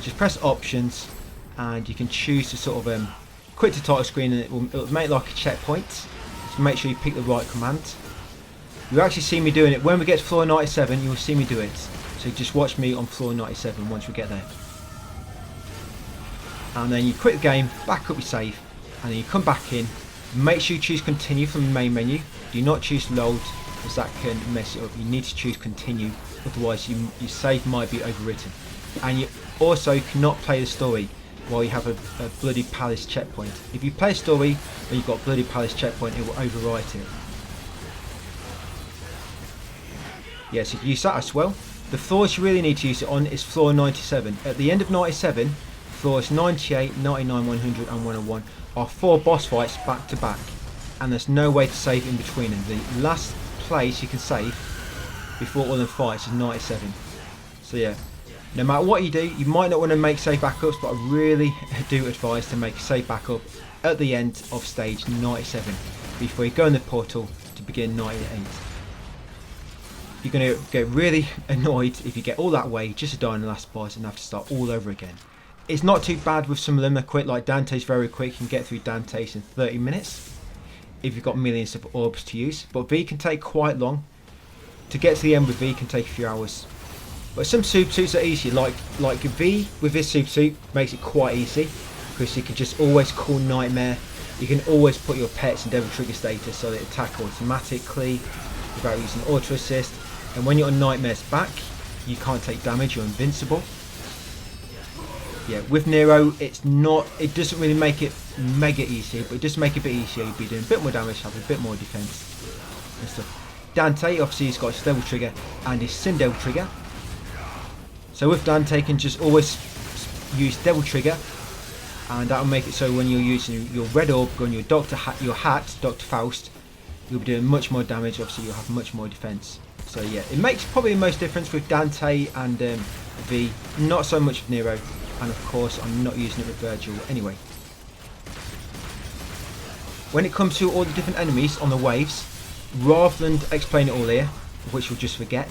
Just press options and you can choose to sort of quit the title screen, and it'll make like a checkpoint. So make sure you pick the right command. You'll actually see me doing it. When we get to floor 97, you'll see me do it. So just watch me on floor 97 once we get there. And then you quit the game, back up your save, and then you come back in. Make sure you choose continue from the main menu. Do not choose load, because that can mess it up. You need to choose continue, otherwise your save might be overwritten. And you also cannot play the story while you have a Bloody Palace checkpoint. If you play a story and you've got Bloody Palace checkpoint, it will overwrite it. Yes, if you use that as well. The floors you really need to use it on is floor 97. At the end of 97, floors 98, 99, 100 and 101 are 4 boss fights back to back, and there's no way to save in between them. The last place you can save before all the fights is 97. So yeah, no matter what you do, you might not want to make save backups, but I really do advise to make a save backup at the end of stage 97 before you go in the portal to begin 98. You're going to get really annoyed if you get all that way just to die in the last boss and have to start all over again. It's not too bad with some of them are quick, like Dante's very quick. You can get through Dante's in 30 minutes if you've got millions of orbs to use. But V can take quite long. To get to the end with V can take a few hours. But some super suits are easy, like V with this super suit makes it quite easy, because you can just always call Nightmare. You can always put your pets in Devil Trigger status so they attack automatically without using auto assist. And when you're on Nightmare's back, you can't take damage, you're invincible. Yeah, with Nero, it doesn't really make it mega easy, but it does make it a bit easier. You'll be doing a bit more damage, have a bit more defense and stuff. Dante, obviously he's got his Devil Trigger and his Sin Devil Trigger. So with Dante, you can just always use Devil Trigger, and that'll make it so when you're using your red orb on your your hat, Dr. Faust, you'll be doing much more damage. Obviously you'll have much more defense. So yeah, it makes probably the most difference with Dante and V, not so much with Nero, and of course I'm not using it with Virgil anyway. When it comes to all the different enemies on the waves, rather than explain it all here, which you'll just forget,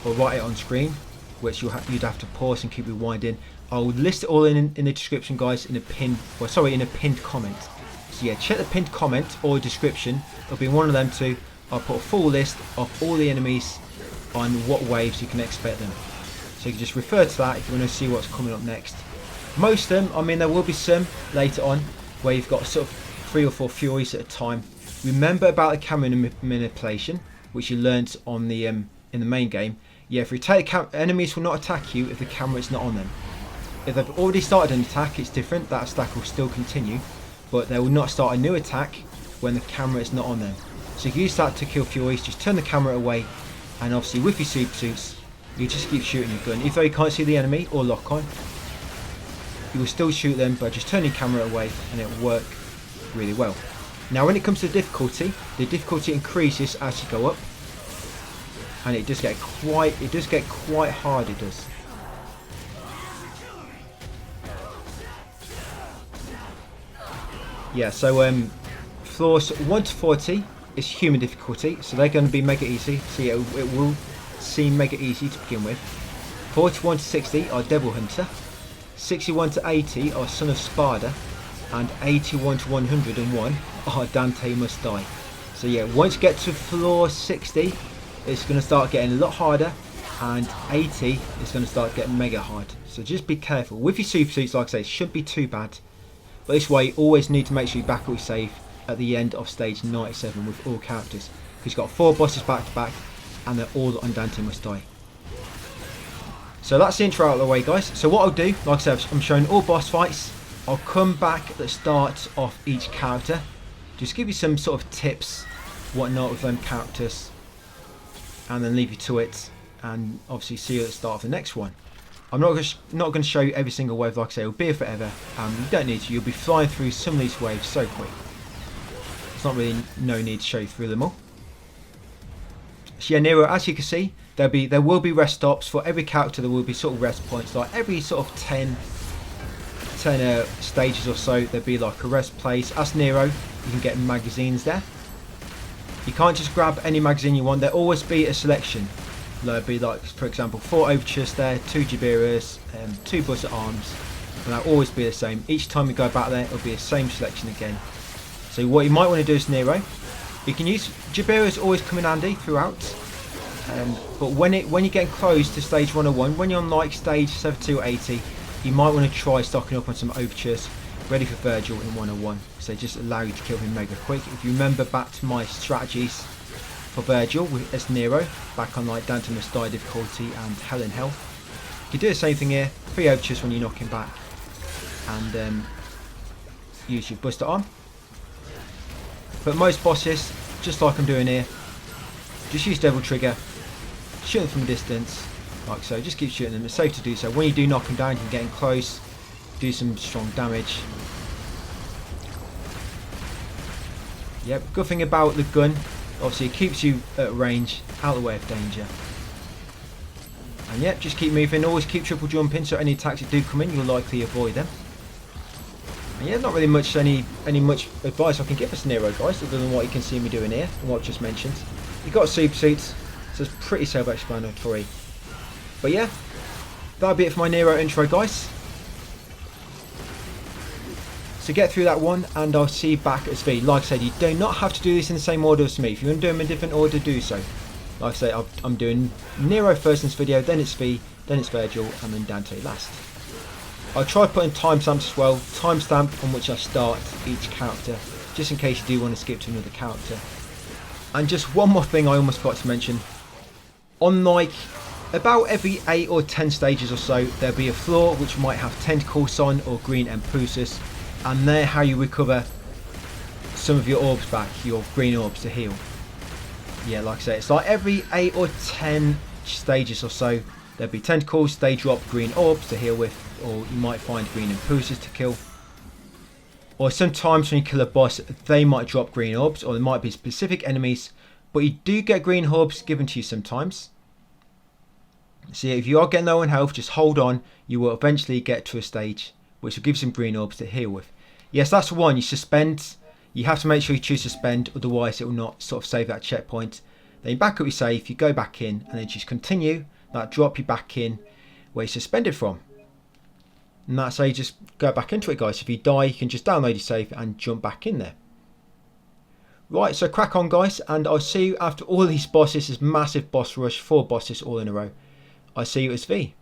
or write it on screen, which you'd have to pause and keep rewinding, I'll list it all in the description, guys, in a pinned comment. So yeah, check the pinned comment or description. It'll be one of them two. I'll put a full list of all the enemies on what waves you can expect them. So you can just refer to that if you want to see what's coming up next. Most of them, I mean, there will be some later on where you've got sort of 3 or 4 Furies at a time. Remember about the camera manipulation, which you learnt on the in the main game. Yeah, if you take enemies will not attack you if the camera is not on them. If they've already started an attack, it's different. That attack will still continue, but they will not start a new attack when the camera is not on them. So you can use that to kill Furies. Just turn the camera away, and obviously with your super suits, you just keep shooting your gun. Even though you can't see the enemy or lock on, you will still shoot them by just turning your camera away, and it will work really well. Now when it comes to difficulty, the difficulty increases as you go up, and it does get quite hard, it does. Yeah, so floors 1 to 40 is human difficulty, so they're going to be mega easy. So yeah, it will seem mega easy to begin with. 41 to 60 are Devil Hunter, 61 to 80 are Son of Sparda, and 81 to 101 are Dante Must Die. So yeah, once you get to floor 60, it's going to start getting a lot harder, and 80 is going to start getting mega hard. So just be careful. With your super suits, like I say, it shouldn't be too bad. But this way, you always need to make sure you back up your save at the end of stage 97 with all characters. Because you've got 4 bosses back to back, and they're all on Dante Must Die. So that's the intro out of the way, guys. So what I'll do, like I said, I'm showing all boss fights. I'll come back at the start of each character. Just give you some sort of tips, whatnot with them characters. And then leave you to it. And obviously see you at the start of the next one. I'm not going to show you every single wave, like I say, it'll be here forever. You don't need to, you'll be flying through some of these waves so quick. There's not really no need to show you through them all. So yeah, Nero, as you can see, there will be rest stops for every character. There will be sort of rest points, like every sort of 10 stages or so. There'll be like a rest place. As Nero, you can get magazines there. You can't just grab any magazine you want. There'll always be a selection. There'll be like, for example, 4 overtures there, 2 Jabiras, 2 Buster Arms, and that'll always be the same. Each time you go back there, it'll be the same selection again. So what you might want to do is Nero. You can use Jabiras, always come in handy throughout. But when you're getting close to stage 101, when you're on like stage 72 or 80, you might want to try stocking up on some overtures ready for Virgil in 101. So they just allow you to kill him mega quick. If you remember back to my strategies for Virgil as Nero, back on like down to must die difficulty and hell in health, you can do the same thing here. 3 overtures when you knock him back, and use your Buster Arm. But most bosses, just like I'm doing here, just use Devil Trigger, shoot them from a distance, like so. Just keep shooting them. It's safe to do so. When you do knock them down, you can get in close, do some strong damage. Yep, good thing about the gun, obviously it keeps you at range, out of the way of danger. And yep, just keep moving, always keep triple jumping, so any attacks that do come in, you'll likely avoid them. And yeah, not really much much advice I can give us Nero, guys, other than what you can see me doing here, and what I've just mentioned. You've got super suits, so it's pretty self-explanatory. But yeah, that'll be it for my Nero intro, guys. So get through that one, and I'll see you back at V. Like I said, you do not have to do this in the same order as me. If you want to do them in a different order, do so. Like I say, I'm doing Nero first in this video, then it's V, then it's Virgil, and then Dante last. I'll try putting timestamps as well, timestamp on which I start each character, just in case you do want to skip to another character. And just one more thing I almost forgot to mention. On like about every 8 or 10 stages or so, there'll be a floor which might have tentacles on or green Empusas, and they're how you recover some of your orbs back, your green orbs to heal. Yeah, like I say, it's like every 8 or 10 stages or so, there'll be tentacles, they drop green orbs to heal with, or you might find green Empusas to kill. Or sometimes when you kill a boss, they might drop green orbs, or there might be specific enemies, but you do get green orbs given to you sometimes. So if you are getting low on health, just hold on, you will eventually get to a stage which will give some green orbs to heal with. Yes, that's the one, you suspend. You have to make sure you choose suspend, otherwise it will not sort of save that checkpoint. Then you back up your save, you go back in, and then just continue. That'll drop you back in where you suspended from. And that's how you just go back into it, guys. If you die, you can just download your save and jump back in there. Right, so crack on, guys, and I'll see you after all these bosses, this massive boss rush, 4 bosses all in a row. I'll see you as V.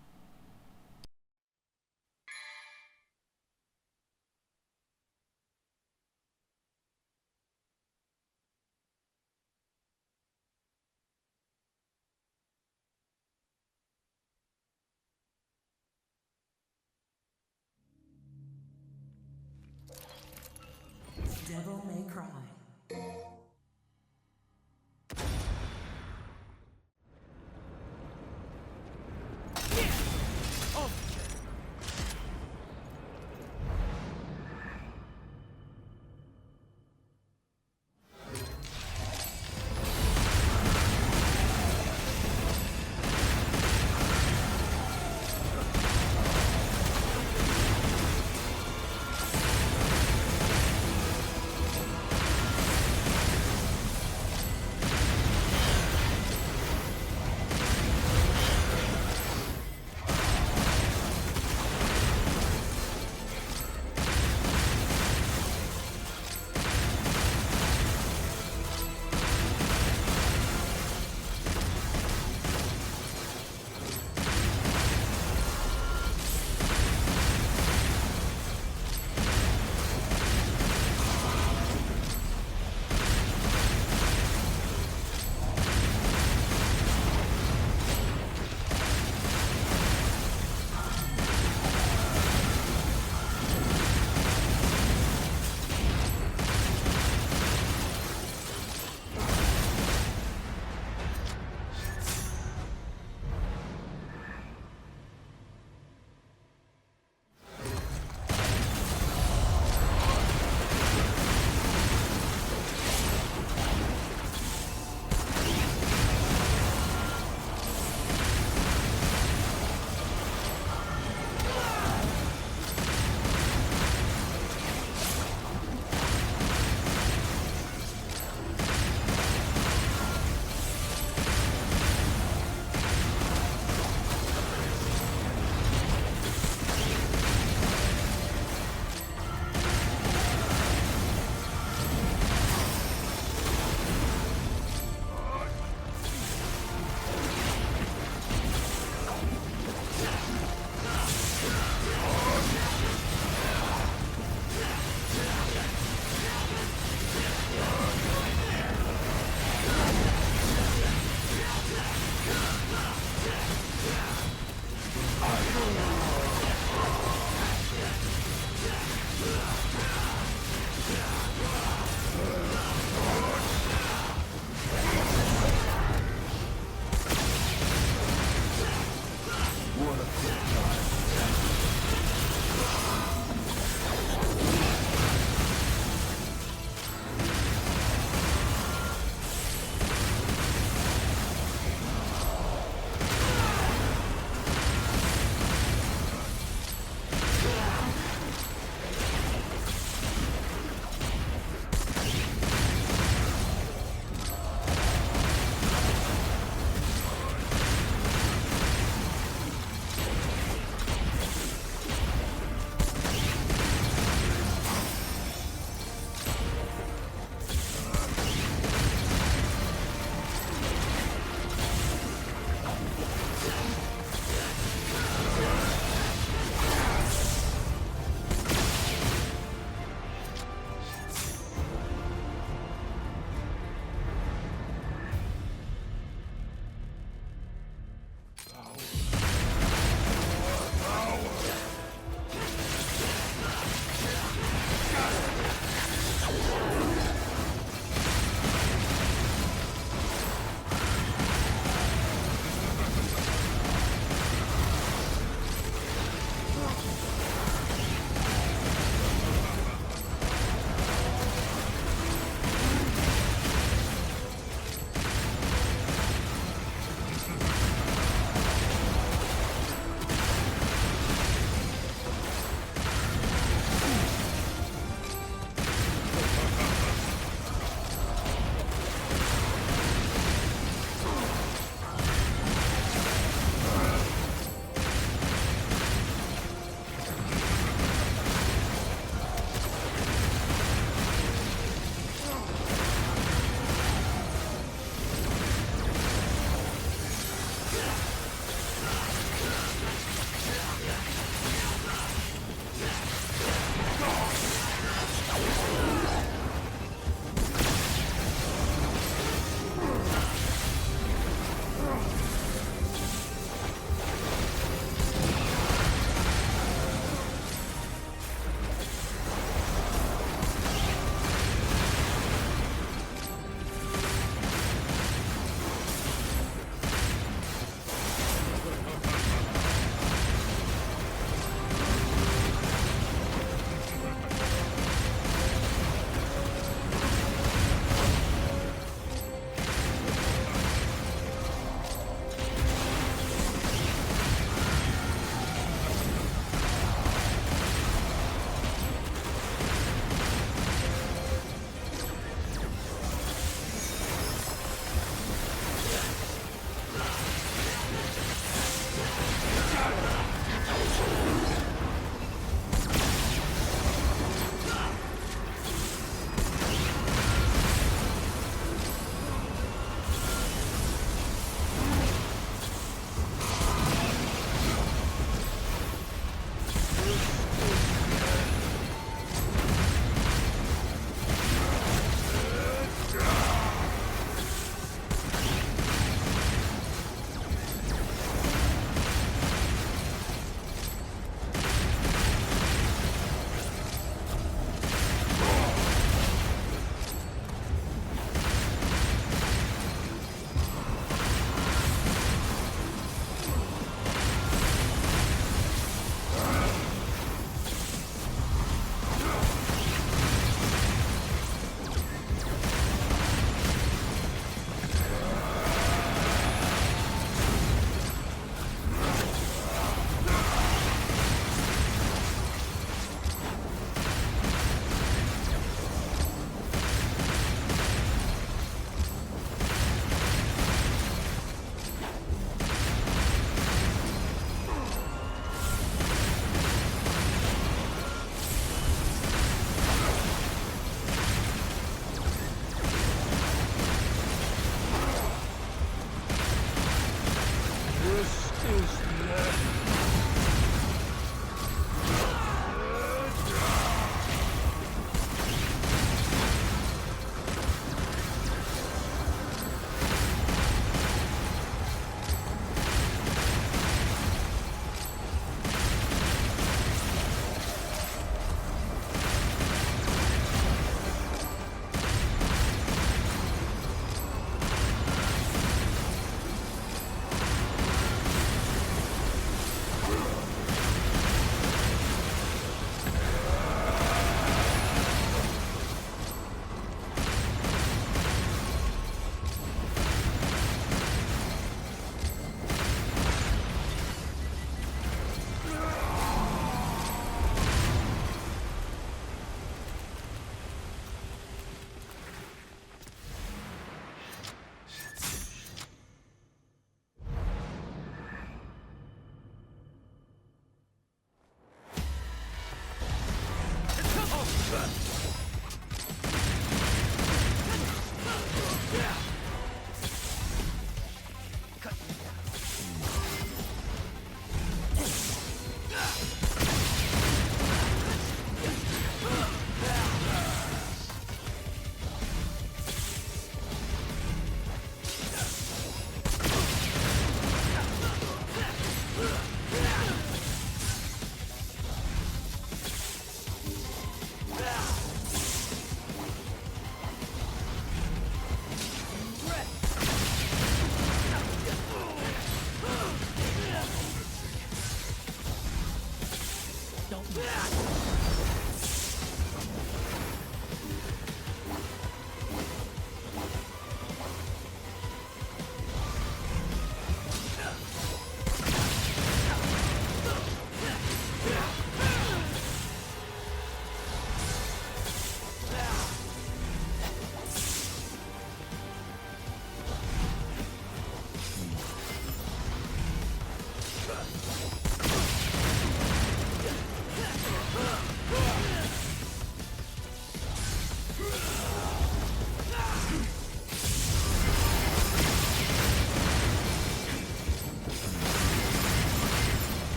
Devil May Cry.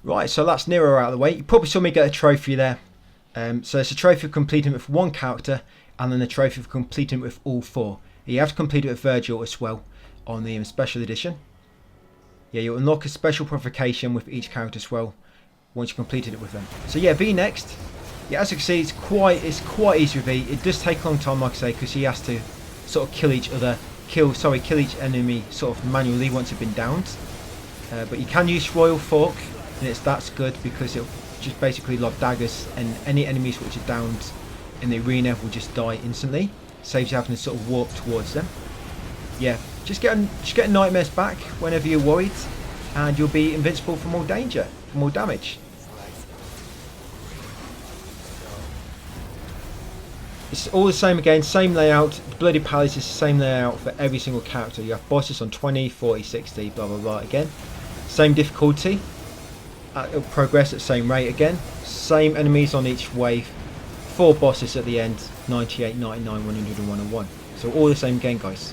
Right, so that's Nero out of the way. You probably saw me get a trophy there. So it's a trophy of completing with one character, and then a trophy of completing with all four. You have to complete it with Virgil as well on the special edition. Yeah, you'll unlock a special provocation with each character as well once you've completed it with them. So yeah, V next. Yeah, as you can see, it's quite easy with V. It does take a long time, like I say, because he has to sort of kill each enemy sort of manually once they've been downed. But you can use Royal Fork, and that's good because it'll just basically lob daggers, and any enemies which are downed in the arena will just die instantly. saves you having to sort of walk towards them. Yeah, just get nightmares back whenever you're worried, and you'll be invincible from all danger, from all damage. It's all the same again, same layout. The Bloody Palace is the same layout for every single character. You have bosses on 20, 40, 60, blah blah blah again. Same difficulty. It'll progress at the same rate again. Same enemies on each wave. 4 bosses at the end, 98, 99, 100 and 101. So all the same again, guys.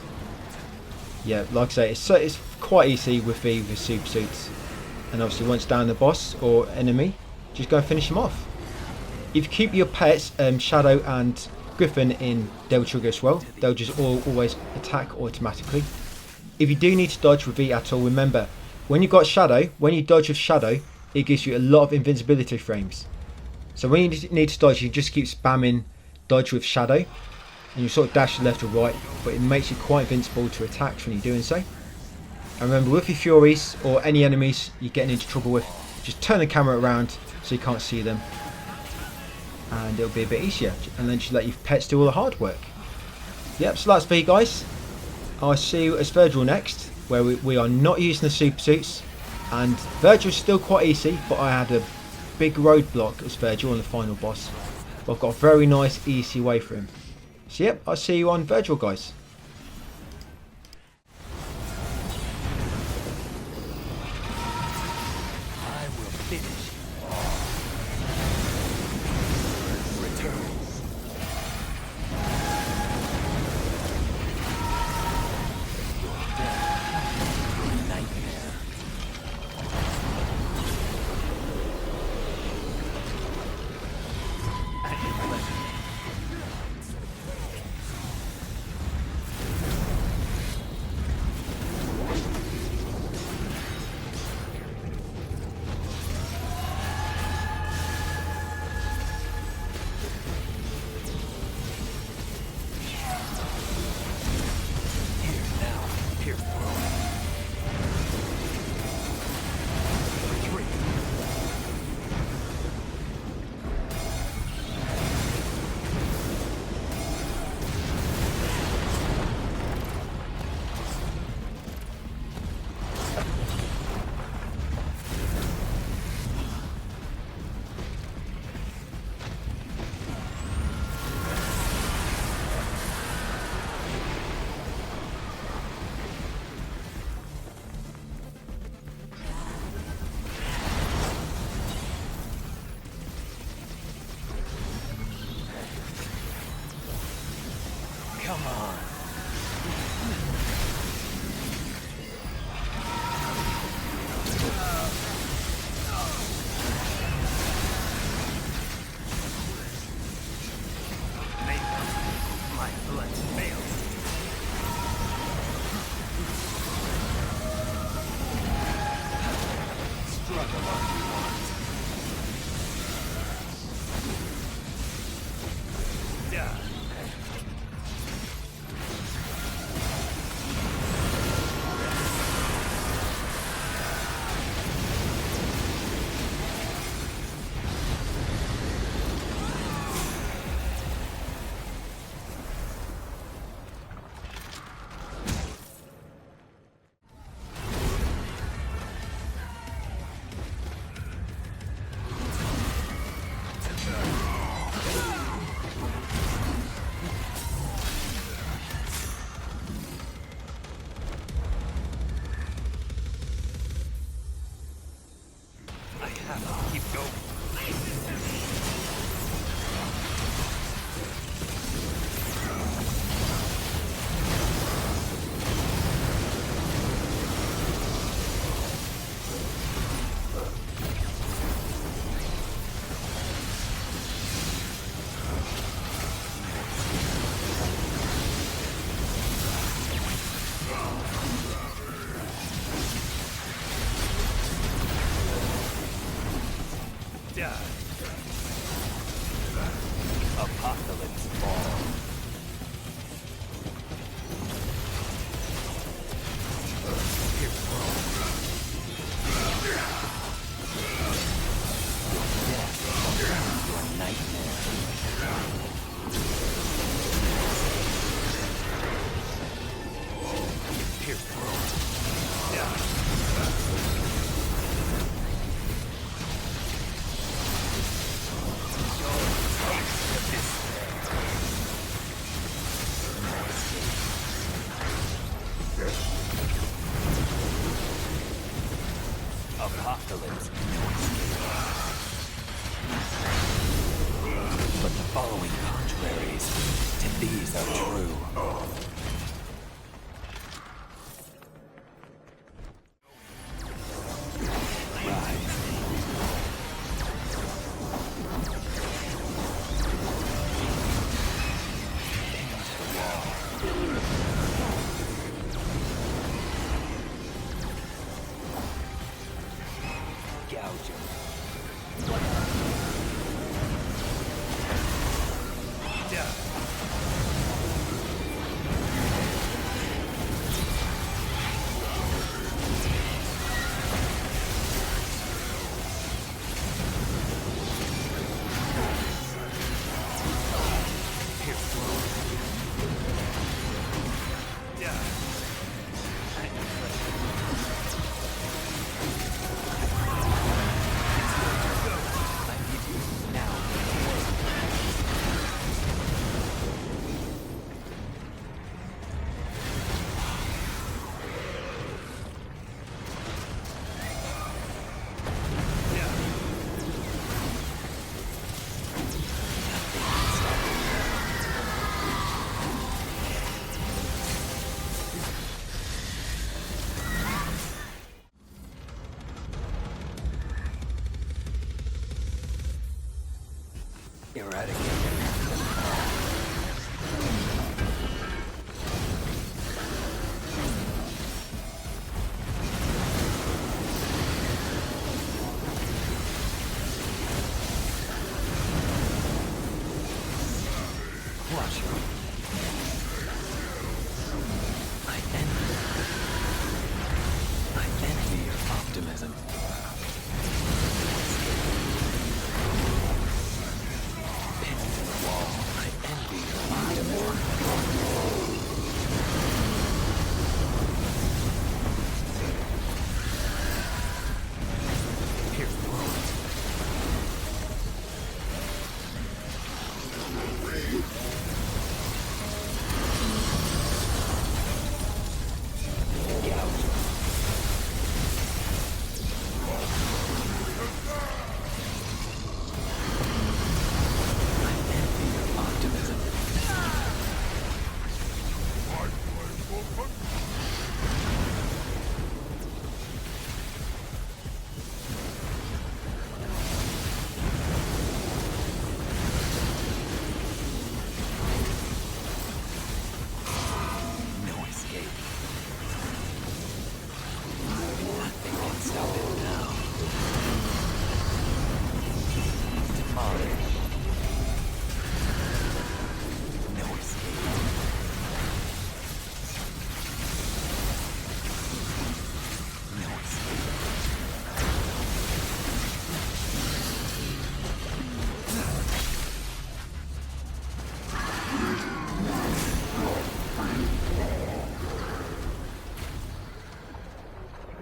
Yeah, like I say, it's quite easy with the super suits. And obviously once down the boss or enemy, just go and finish them off. If you keep your pets, Shadow and Griffin in Devil Trigger as well, they'll just always attack automatically. If you do need to dodge with V at all, remember, when you got Shadow, when you dodge with Shadow, it gives you a lot of invincibility frames. So when you need to dodge, you just keep spamming dodge with Shadow, and you sort of dash left or right, but it makes you quite invincible to attacks when you're doing so. And remember, with your Furies or any enemies you're getting into trouble with, just turn the camera around so you can't see them, and it'll be a bit easier, and then just let your pets do all the hard work. Yep, so that's V, guys. I'll see you as Virgil next, where we are not using the super suits, and Virgil's still quite easy, but I had a big roadblock as Virgil on the final boss. But I've got a very nice easy way for him. So yep, I'll see you on Virgil, guys. I will finish. Come on. My blood fails. Struggle on you want. Yeah. apocalypse, no escape. But the following contraries to these are true.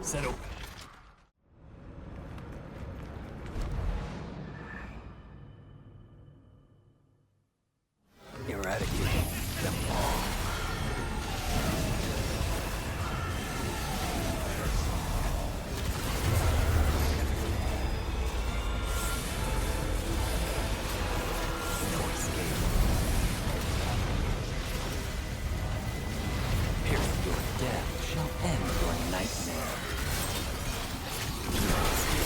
Set open. Eradicate them all. No escape. Pierce, your death shall end your nightmare. No escape.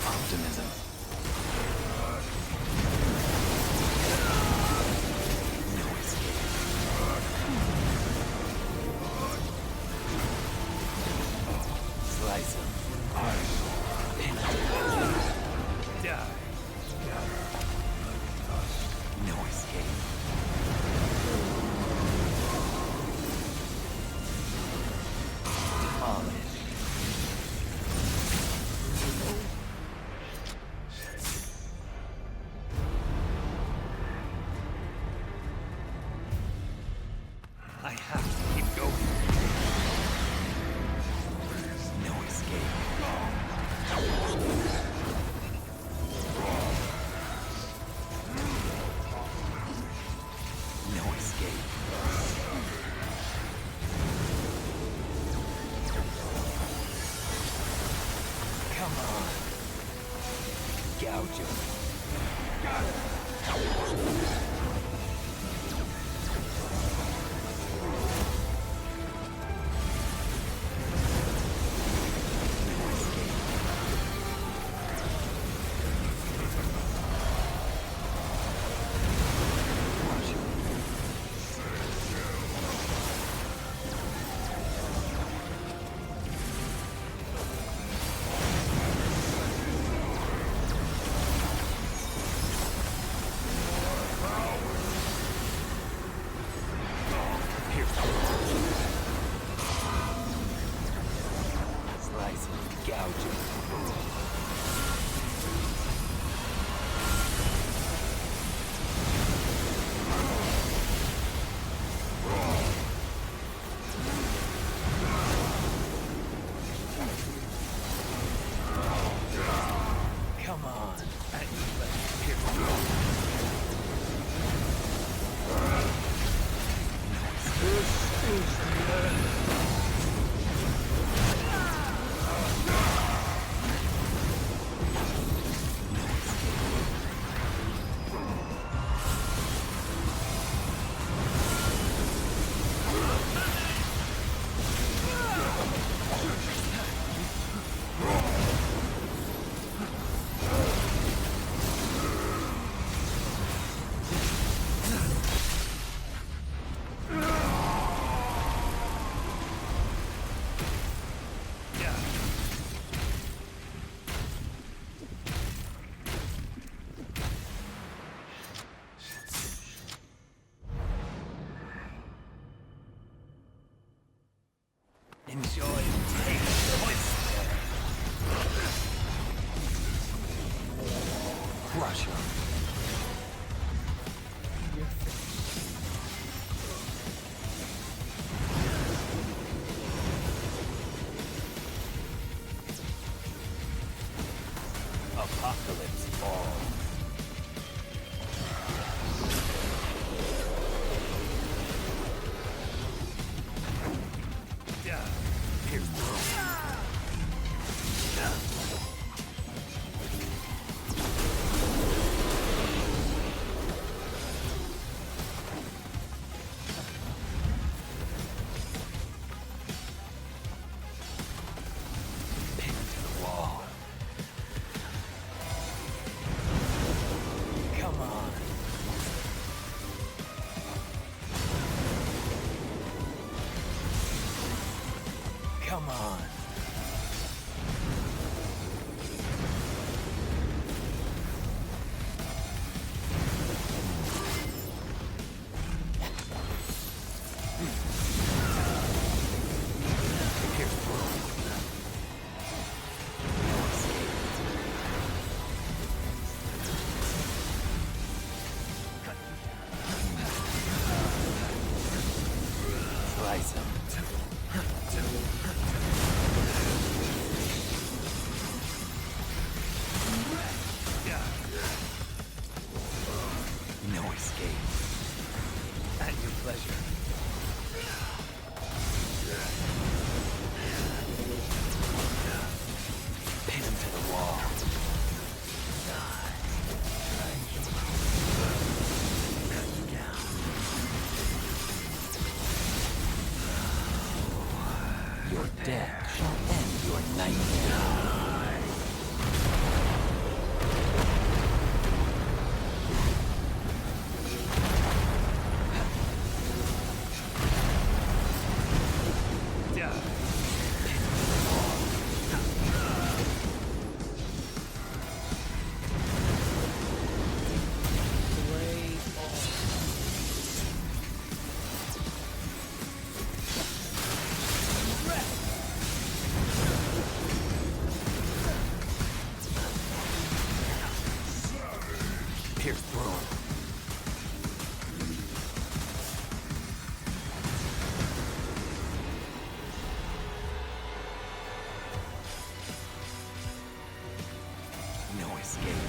Optimism. No escape. Enjoy the taste of despair. Crush him. Apocalypse Fall. Pierce through. Pin to the wall. Come on. Come on. Pierce through. Slice him. No escape. At your pleasure. Pin him to the wall. Your death shall end your nightmare. Pierce through him. No escape.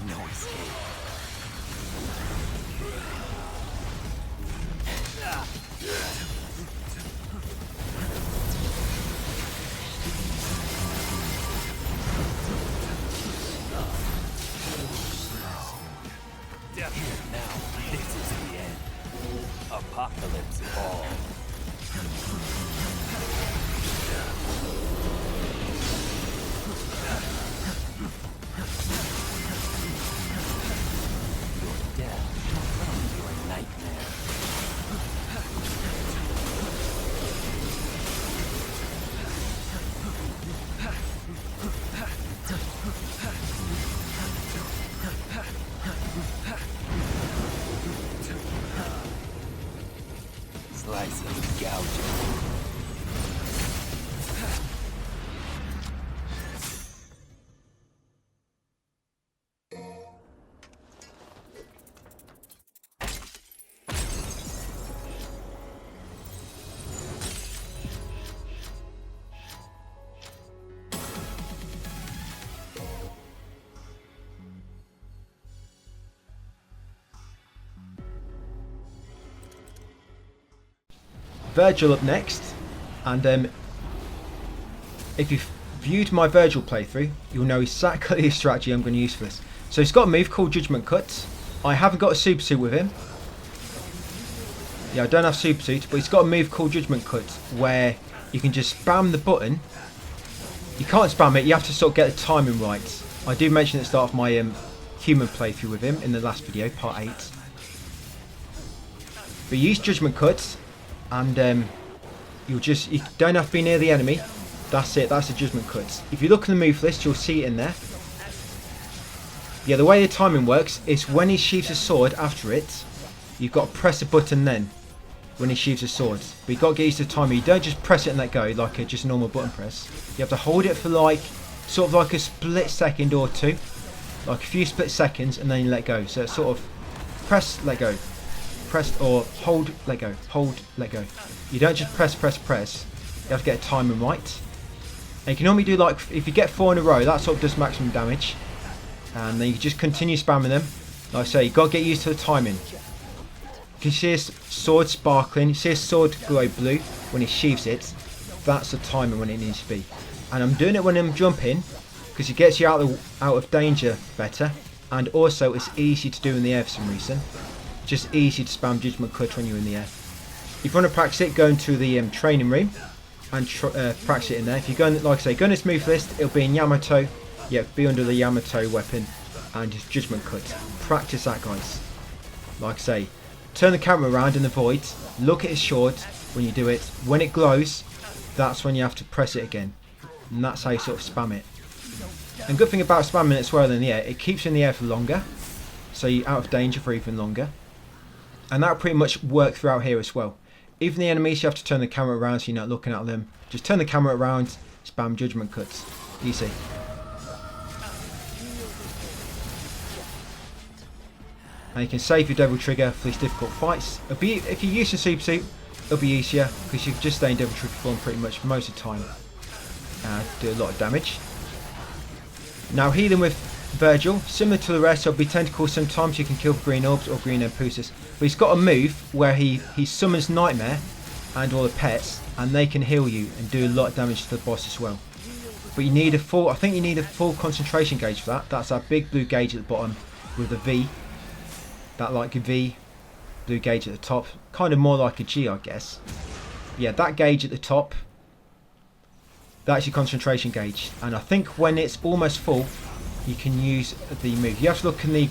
No escape. Here now, this is the end. Apocalypse Fall. Your death shall end your nightmare. Slice and gouge it. Virgil up next, and if you've viewed my Virgil playthrough, you'll know exactly the strategy I'm going to use for this. So he's got a move called Judgment Cut. I haven't got a super suit with him. Yeah, I don't have super suit, but he's got a move called Judgment Cut, where you can just spam the button. You can't spam it, you have to sort of get the timing right. I do mention at the start of my human playthrough with him in the last video, part 8. But use judgment cuts, and you don't have to be near the enemy. That's it, that's the judgment cuts. If you look in the move list, you'll see it in there. Yeah, the way the timing works is when he sheaves his sword after it, you've got to press a button then, when he sheaves his sword. But you've got to get used to the timing. You don't just press it and let go like just a normal button press. You have to hold it for like, sort of like a split second or two. Like a few split seconds, and then you let go. So it's sort of press, let go. Press or hold, let go. Hold, let go. You don't just press, press, press. You have to get a timing right. And you can normally do like, if you get 4 in a row, that sort of does maximum damage. And then you can just continue spamming them. Like I say, you've got to get used to the timing. You can see his sword sparkling, you see his sword glow blue when he sheaves it. That's the timing when it needs to be. And I'm doing it when I'm jumping, because it gets you out of danger better. And also it's easy to do in the air for some reason. Just easy to spam judgment cut when you're in the air. If you want to practice it, go into the training room and practice it in there. If you go, like I say, go in this move list, it'll be in Yamato. Yeah, be under the Yamato weapon and just judgment cut. Practice that, guys. Like I say, turn the camera around in the void, look at his sword when you do it. When it glows, that's when you have to press it again. And that's how you sort of spam it. And good thing about spamming it as well in the air, it keeps you in the air for longer. So you're out of danger for even longer. And that'll pretty much work throughout here as well. Even the enemies, you have to turn the camera around so you're not looking at them. Just turn the camera around, spam judgment cuts. Easy. And you can save your Devil Trigger for these difficult fights. If you use the Super Suit, it'll be easier because you can just stay in Devil Trigger form pretty much most of the time. Do a lot of damage. Now healing with Virgil, similar to the rest, there'll be tentacles sometimes you can kill for green orbs or green Empuses. But he's got a move where he summons Nightmare and all the pets, and they can heal you and do a lot of damage to the boss as well. But you need a full, I think you need a full concentration gauge for that. That's that big blue gauge at the bottom with a V. That like a V blue gauge at the top, kind of more like a G, I guess. Yeah, that gauge at the top, that's your concentration gauge. And I think when it's almost full, you can use the move. You have to look in the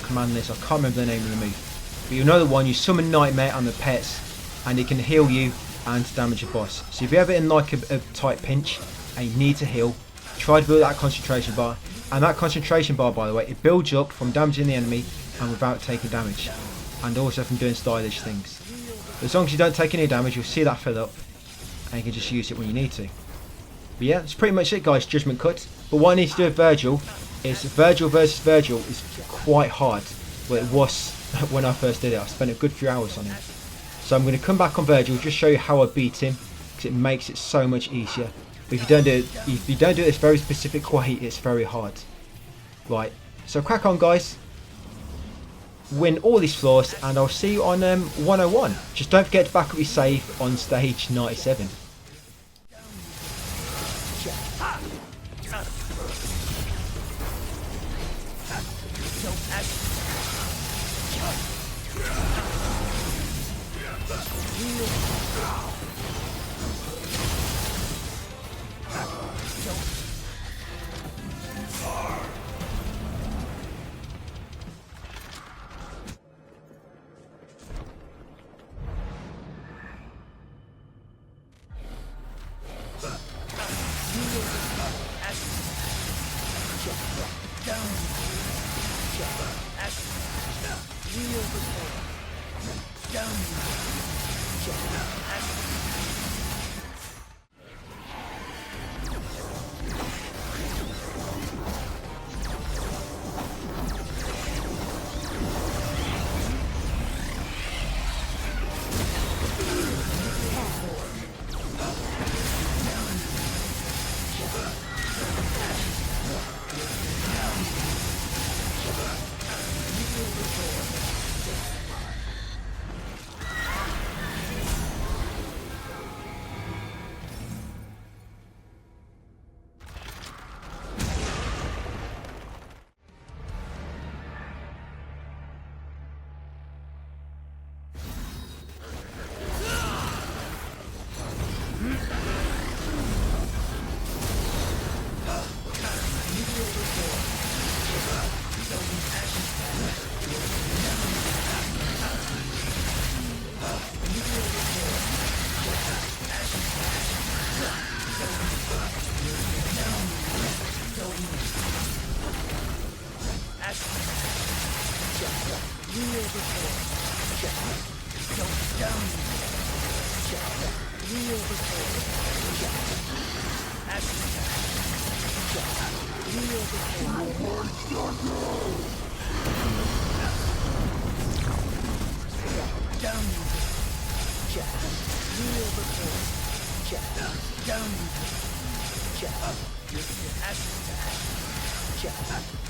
command list. I can't remember the name of the move, but you know the one. You summon Nightmare and the pets, and it can heal you and damage a boss. So if you're ever in like a tight pinch and you need to heal, try to build that concentration bar. And that concentration bar, by the way, it builds up from damaging the enemy and without taking damage, and also from doing stylish things. As long as you don't take any damage, you'll see that fill up, and you can just use it when you need to. But yeah, that's pretty much it, guys. Judgment cut. But what I need to do with Virgil is Virgil versus Virgil is quite hard. Well, it was when I first did it. I spent a good few hours on it. So I'm going to come back on Virgil, just show you how I beat him, because it makes it so much easier. But if you don't do it this very specific way, it's very hard. Right. So crack on, guys. Win all these floors, and I'll see you on 101. Just don't forget to back up your save on stage 97. Real before. Don't down. Real before. Action attack. Real before. Down. Real before. Down. Action attack.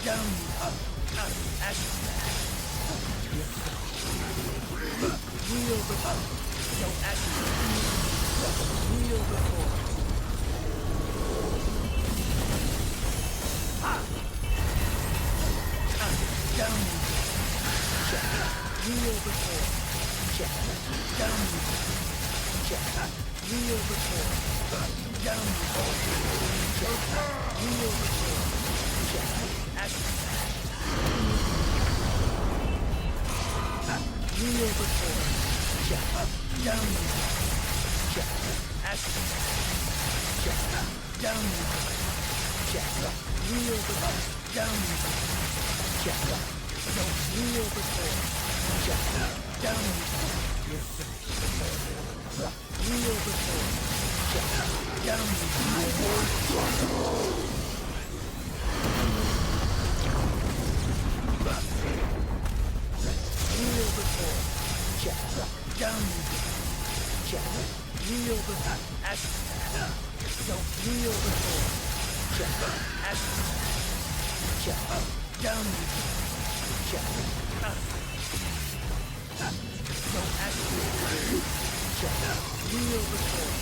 Down. Action attack. Real before. No action. Real before. Down. Real before. Down. Real before. Down. Real before. Action. Real before. Down. Action. Down. Real before. Down. Real before. Down. You're finished. Real before. Down. Real before. Down. Real before. Action. Don't real before. Action. Down. Don't action. Real before.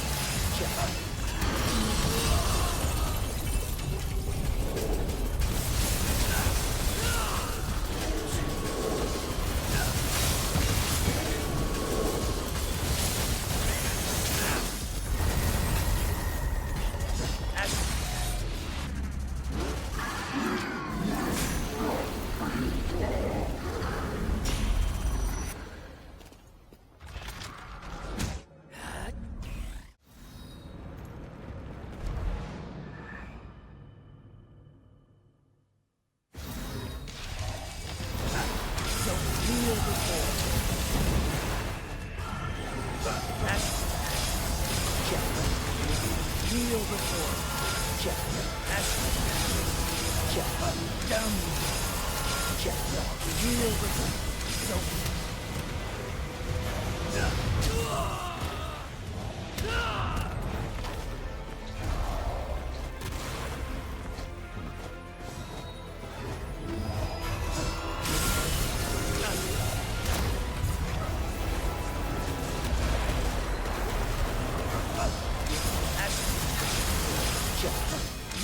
Real before. Action. Down. Real before.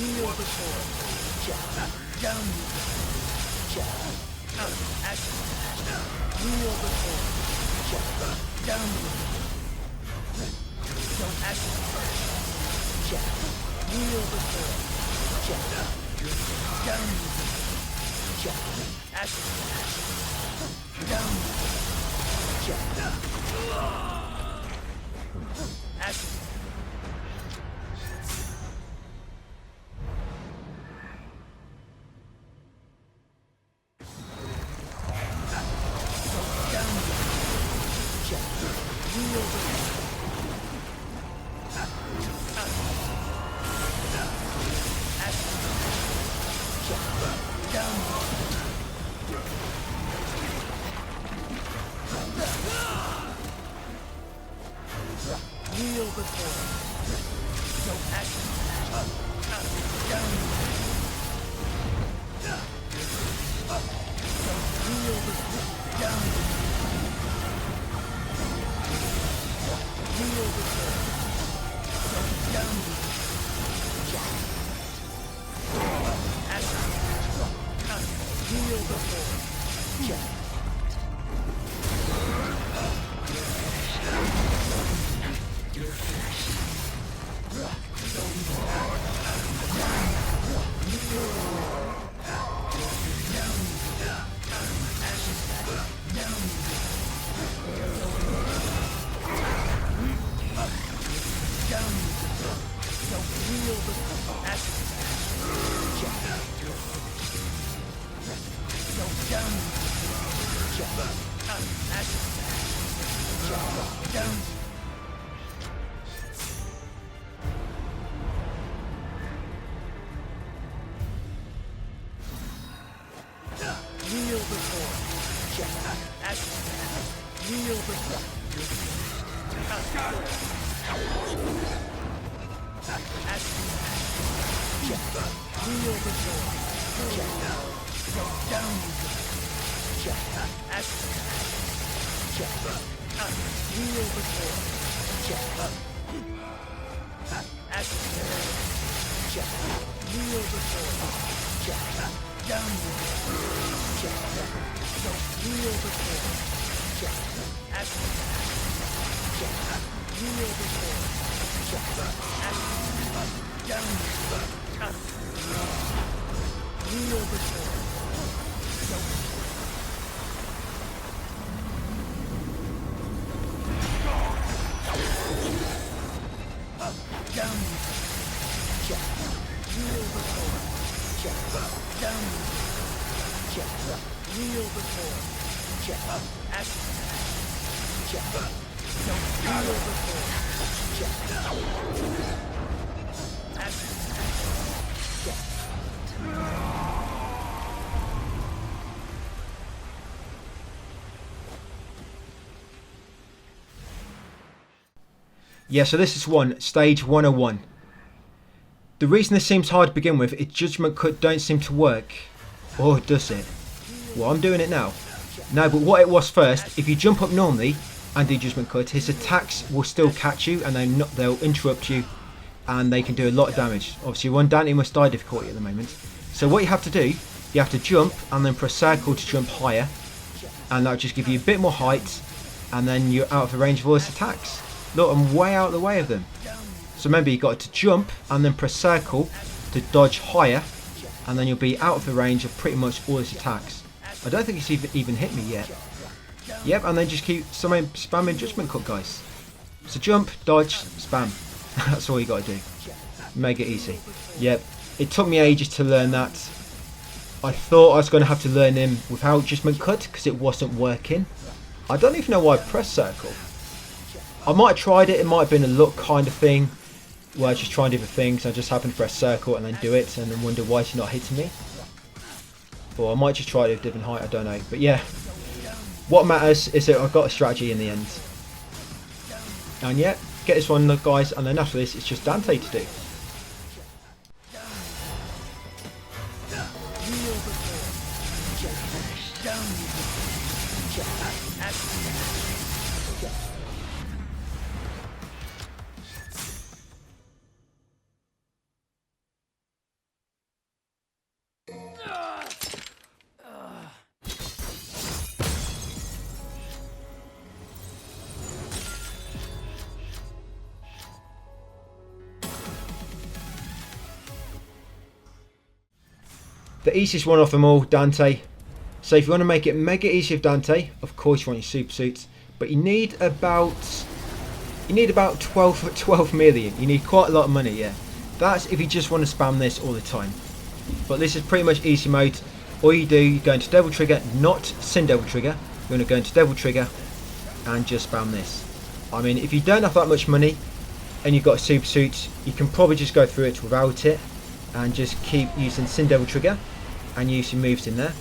Real before. Down. Action. Real before. Down. Don't action. Real before. Down. Action. Down. Action. Real before. No action. Down. Real before. Down. Kneel before. Kneel before. Kneel before. Go down. Kneel before. Kneel before. Down. Kneel before. Kneel before. Down. Kneel before. Down. Kneel before. Down. Kneel before. Kneel before. Yeah, so this is stage 101. The reason this seems hard to begin with is judgment cut don't seem to work. Or does it? Well, I'm doing it now. No, but what it was first, if you jump up normally and do judgment cut, his attacks will still catch you and they'll interrupt you and they can do a lot of damage. Obviously, one Dante must die difficulty at the moment. So what you have to do, you have to jump and then press circle to jump higher, and that'll just give you a bit more height, and then you're out of the range of all his attacks. Look, I'm way out of the way of them. So remember, you've got to jump and then press circle to dodge higher, and then you'll be out of the range of pretty much all his attacks. I don't think he's even hit me yet. Yep, and then just keep spamming judgment cut, guys. So jump, dodge, spam. That's all you got to do. Mega easy. Yep, it took me ages to learn that. I thought I was going to have to learn him without judgment cut because it wasn't working. I don't even know why I pressed circle. I might have tried it, it might have been a luck kind of thing where I just try and do the things, I just happen to press circle and then do it and then wonder why it's not hitting me. Or I might just try it at a different height, I don't know. But yeah, what matters is that I've got a strategy in the end. And yeah, get this one guys, and then after this it's just Dante to do. The easiest one of them all, Dante. So if you want to make it mega easy with Dante, of course you want your super suits, but you need about 12 million. You need quite a lot of money, yeah. That's if you just want to spam this all the time. But this is pretty much easy mode. All you do, you go into Devil Trigger, not Sin Devil Trigger. You want to go into Devil Trigger and just spam this. I mean, if you don't have that much money and you've got a super suit, you can probably just go through it without it and just keep using Sin Devil Trigger and use your moves in there.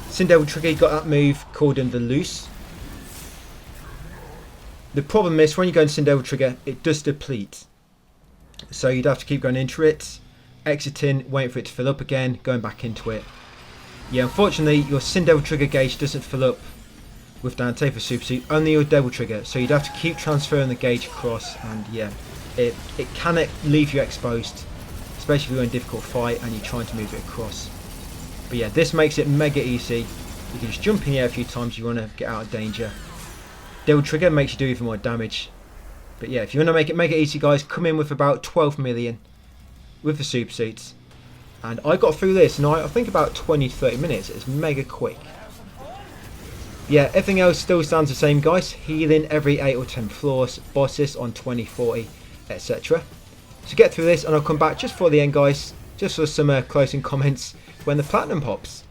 Sin Devil Trigger, you got that move called the loose. The problem is when you go into Sin Devil Trigger, it does deplete. So you'd have to keep going into it, exiting, waiting for it to fill up again, going back into it. Yeah, unfortunately your Sin Devil Trigger gauge doesn't fill up with Dante for Super Suit, only your Devil Trigger. So you'd have to keep transferring the gauge across, and yeah, it can leave you exposed, especially if you're in a difficult fight and you're trying to move it across. But yeah, this makes it mega easy. You can just jump in the air a few times if you want to get out of danger. Devil Trigger makes you do even more damage. But yeah, if you want to make it mega easy guys, come in with about 12 million with the super suits. And I got through this in I think about 20-30 minutes. It's mega quick. Yeah, everything else still stands the same guys. Healing every 8 or 10 floors, bosses on 20, 40, etc. So get through this and I'll come back just for the end guys, just for some closing comments when the platinum pops.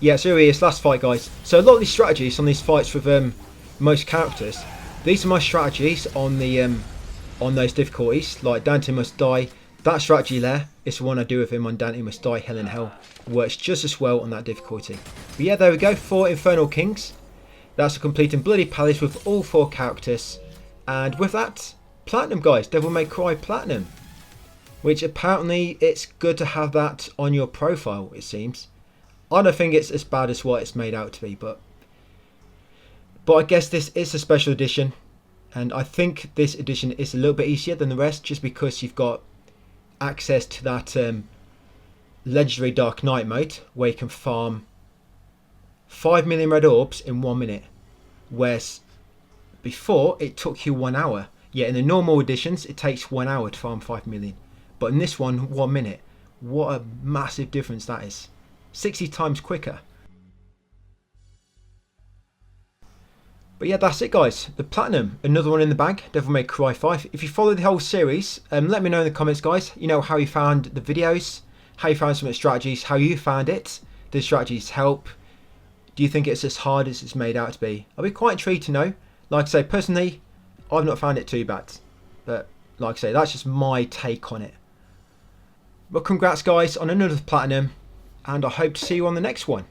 Yeah, so here is last fight, guys. So a lot of these strategies on these fights with most characters, these are my strategies on the on those difficulties. Like Dante Must Die, that strategy there is the one I do with him on Dante Must Die, Hell in Hell. Works just as well on that difficulty. But yeah, there we go, 4 Infernal Kings. That's a complete and bloody palace with all 4 characters. And with that, Platinum, guys, Devil May Cry Platinum. Which apparently it's good to have that on your profile, it seems. I don't think it's as bad as what it's made out to be, but I guess this is a special edition, and I think this edition is a little bit easier than the rest, just because you've got access to that legendary Dark Knight mode, where you can farm 5 million red orbs in 1 minute, whereas before it took you 1 hour. Yeah, in the normal editions it takes 1 hour to farm 5 million, but in this one, 1 minute. What a massive difference that is. 60 times quicker. But yeah, that's it, guys. The Platinum, another one in the bag, Devil May Cry 5. If you follow the whole series, let me know in the comments, guys. You know how you found the videos, how you found some of the strategies, how you found it. Did the strategies help? Do you think it's as hard as it's made out to be? I'll be quite intrigued to know. Like I say, personally, I've not found it too bad. But like I say, that's just my take on it. But congrats, guys, on another Platinum. And I hope to see you on the next one.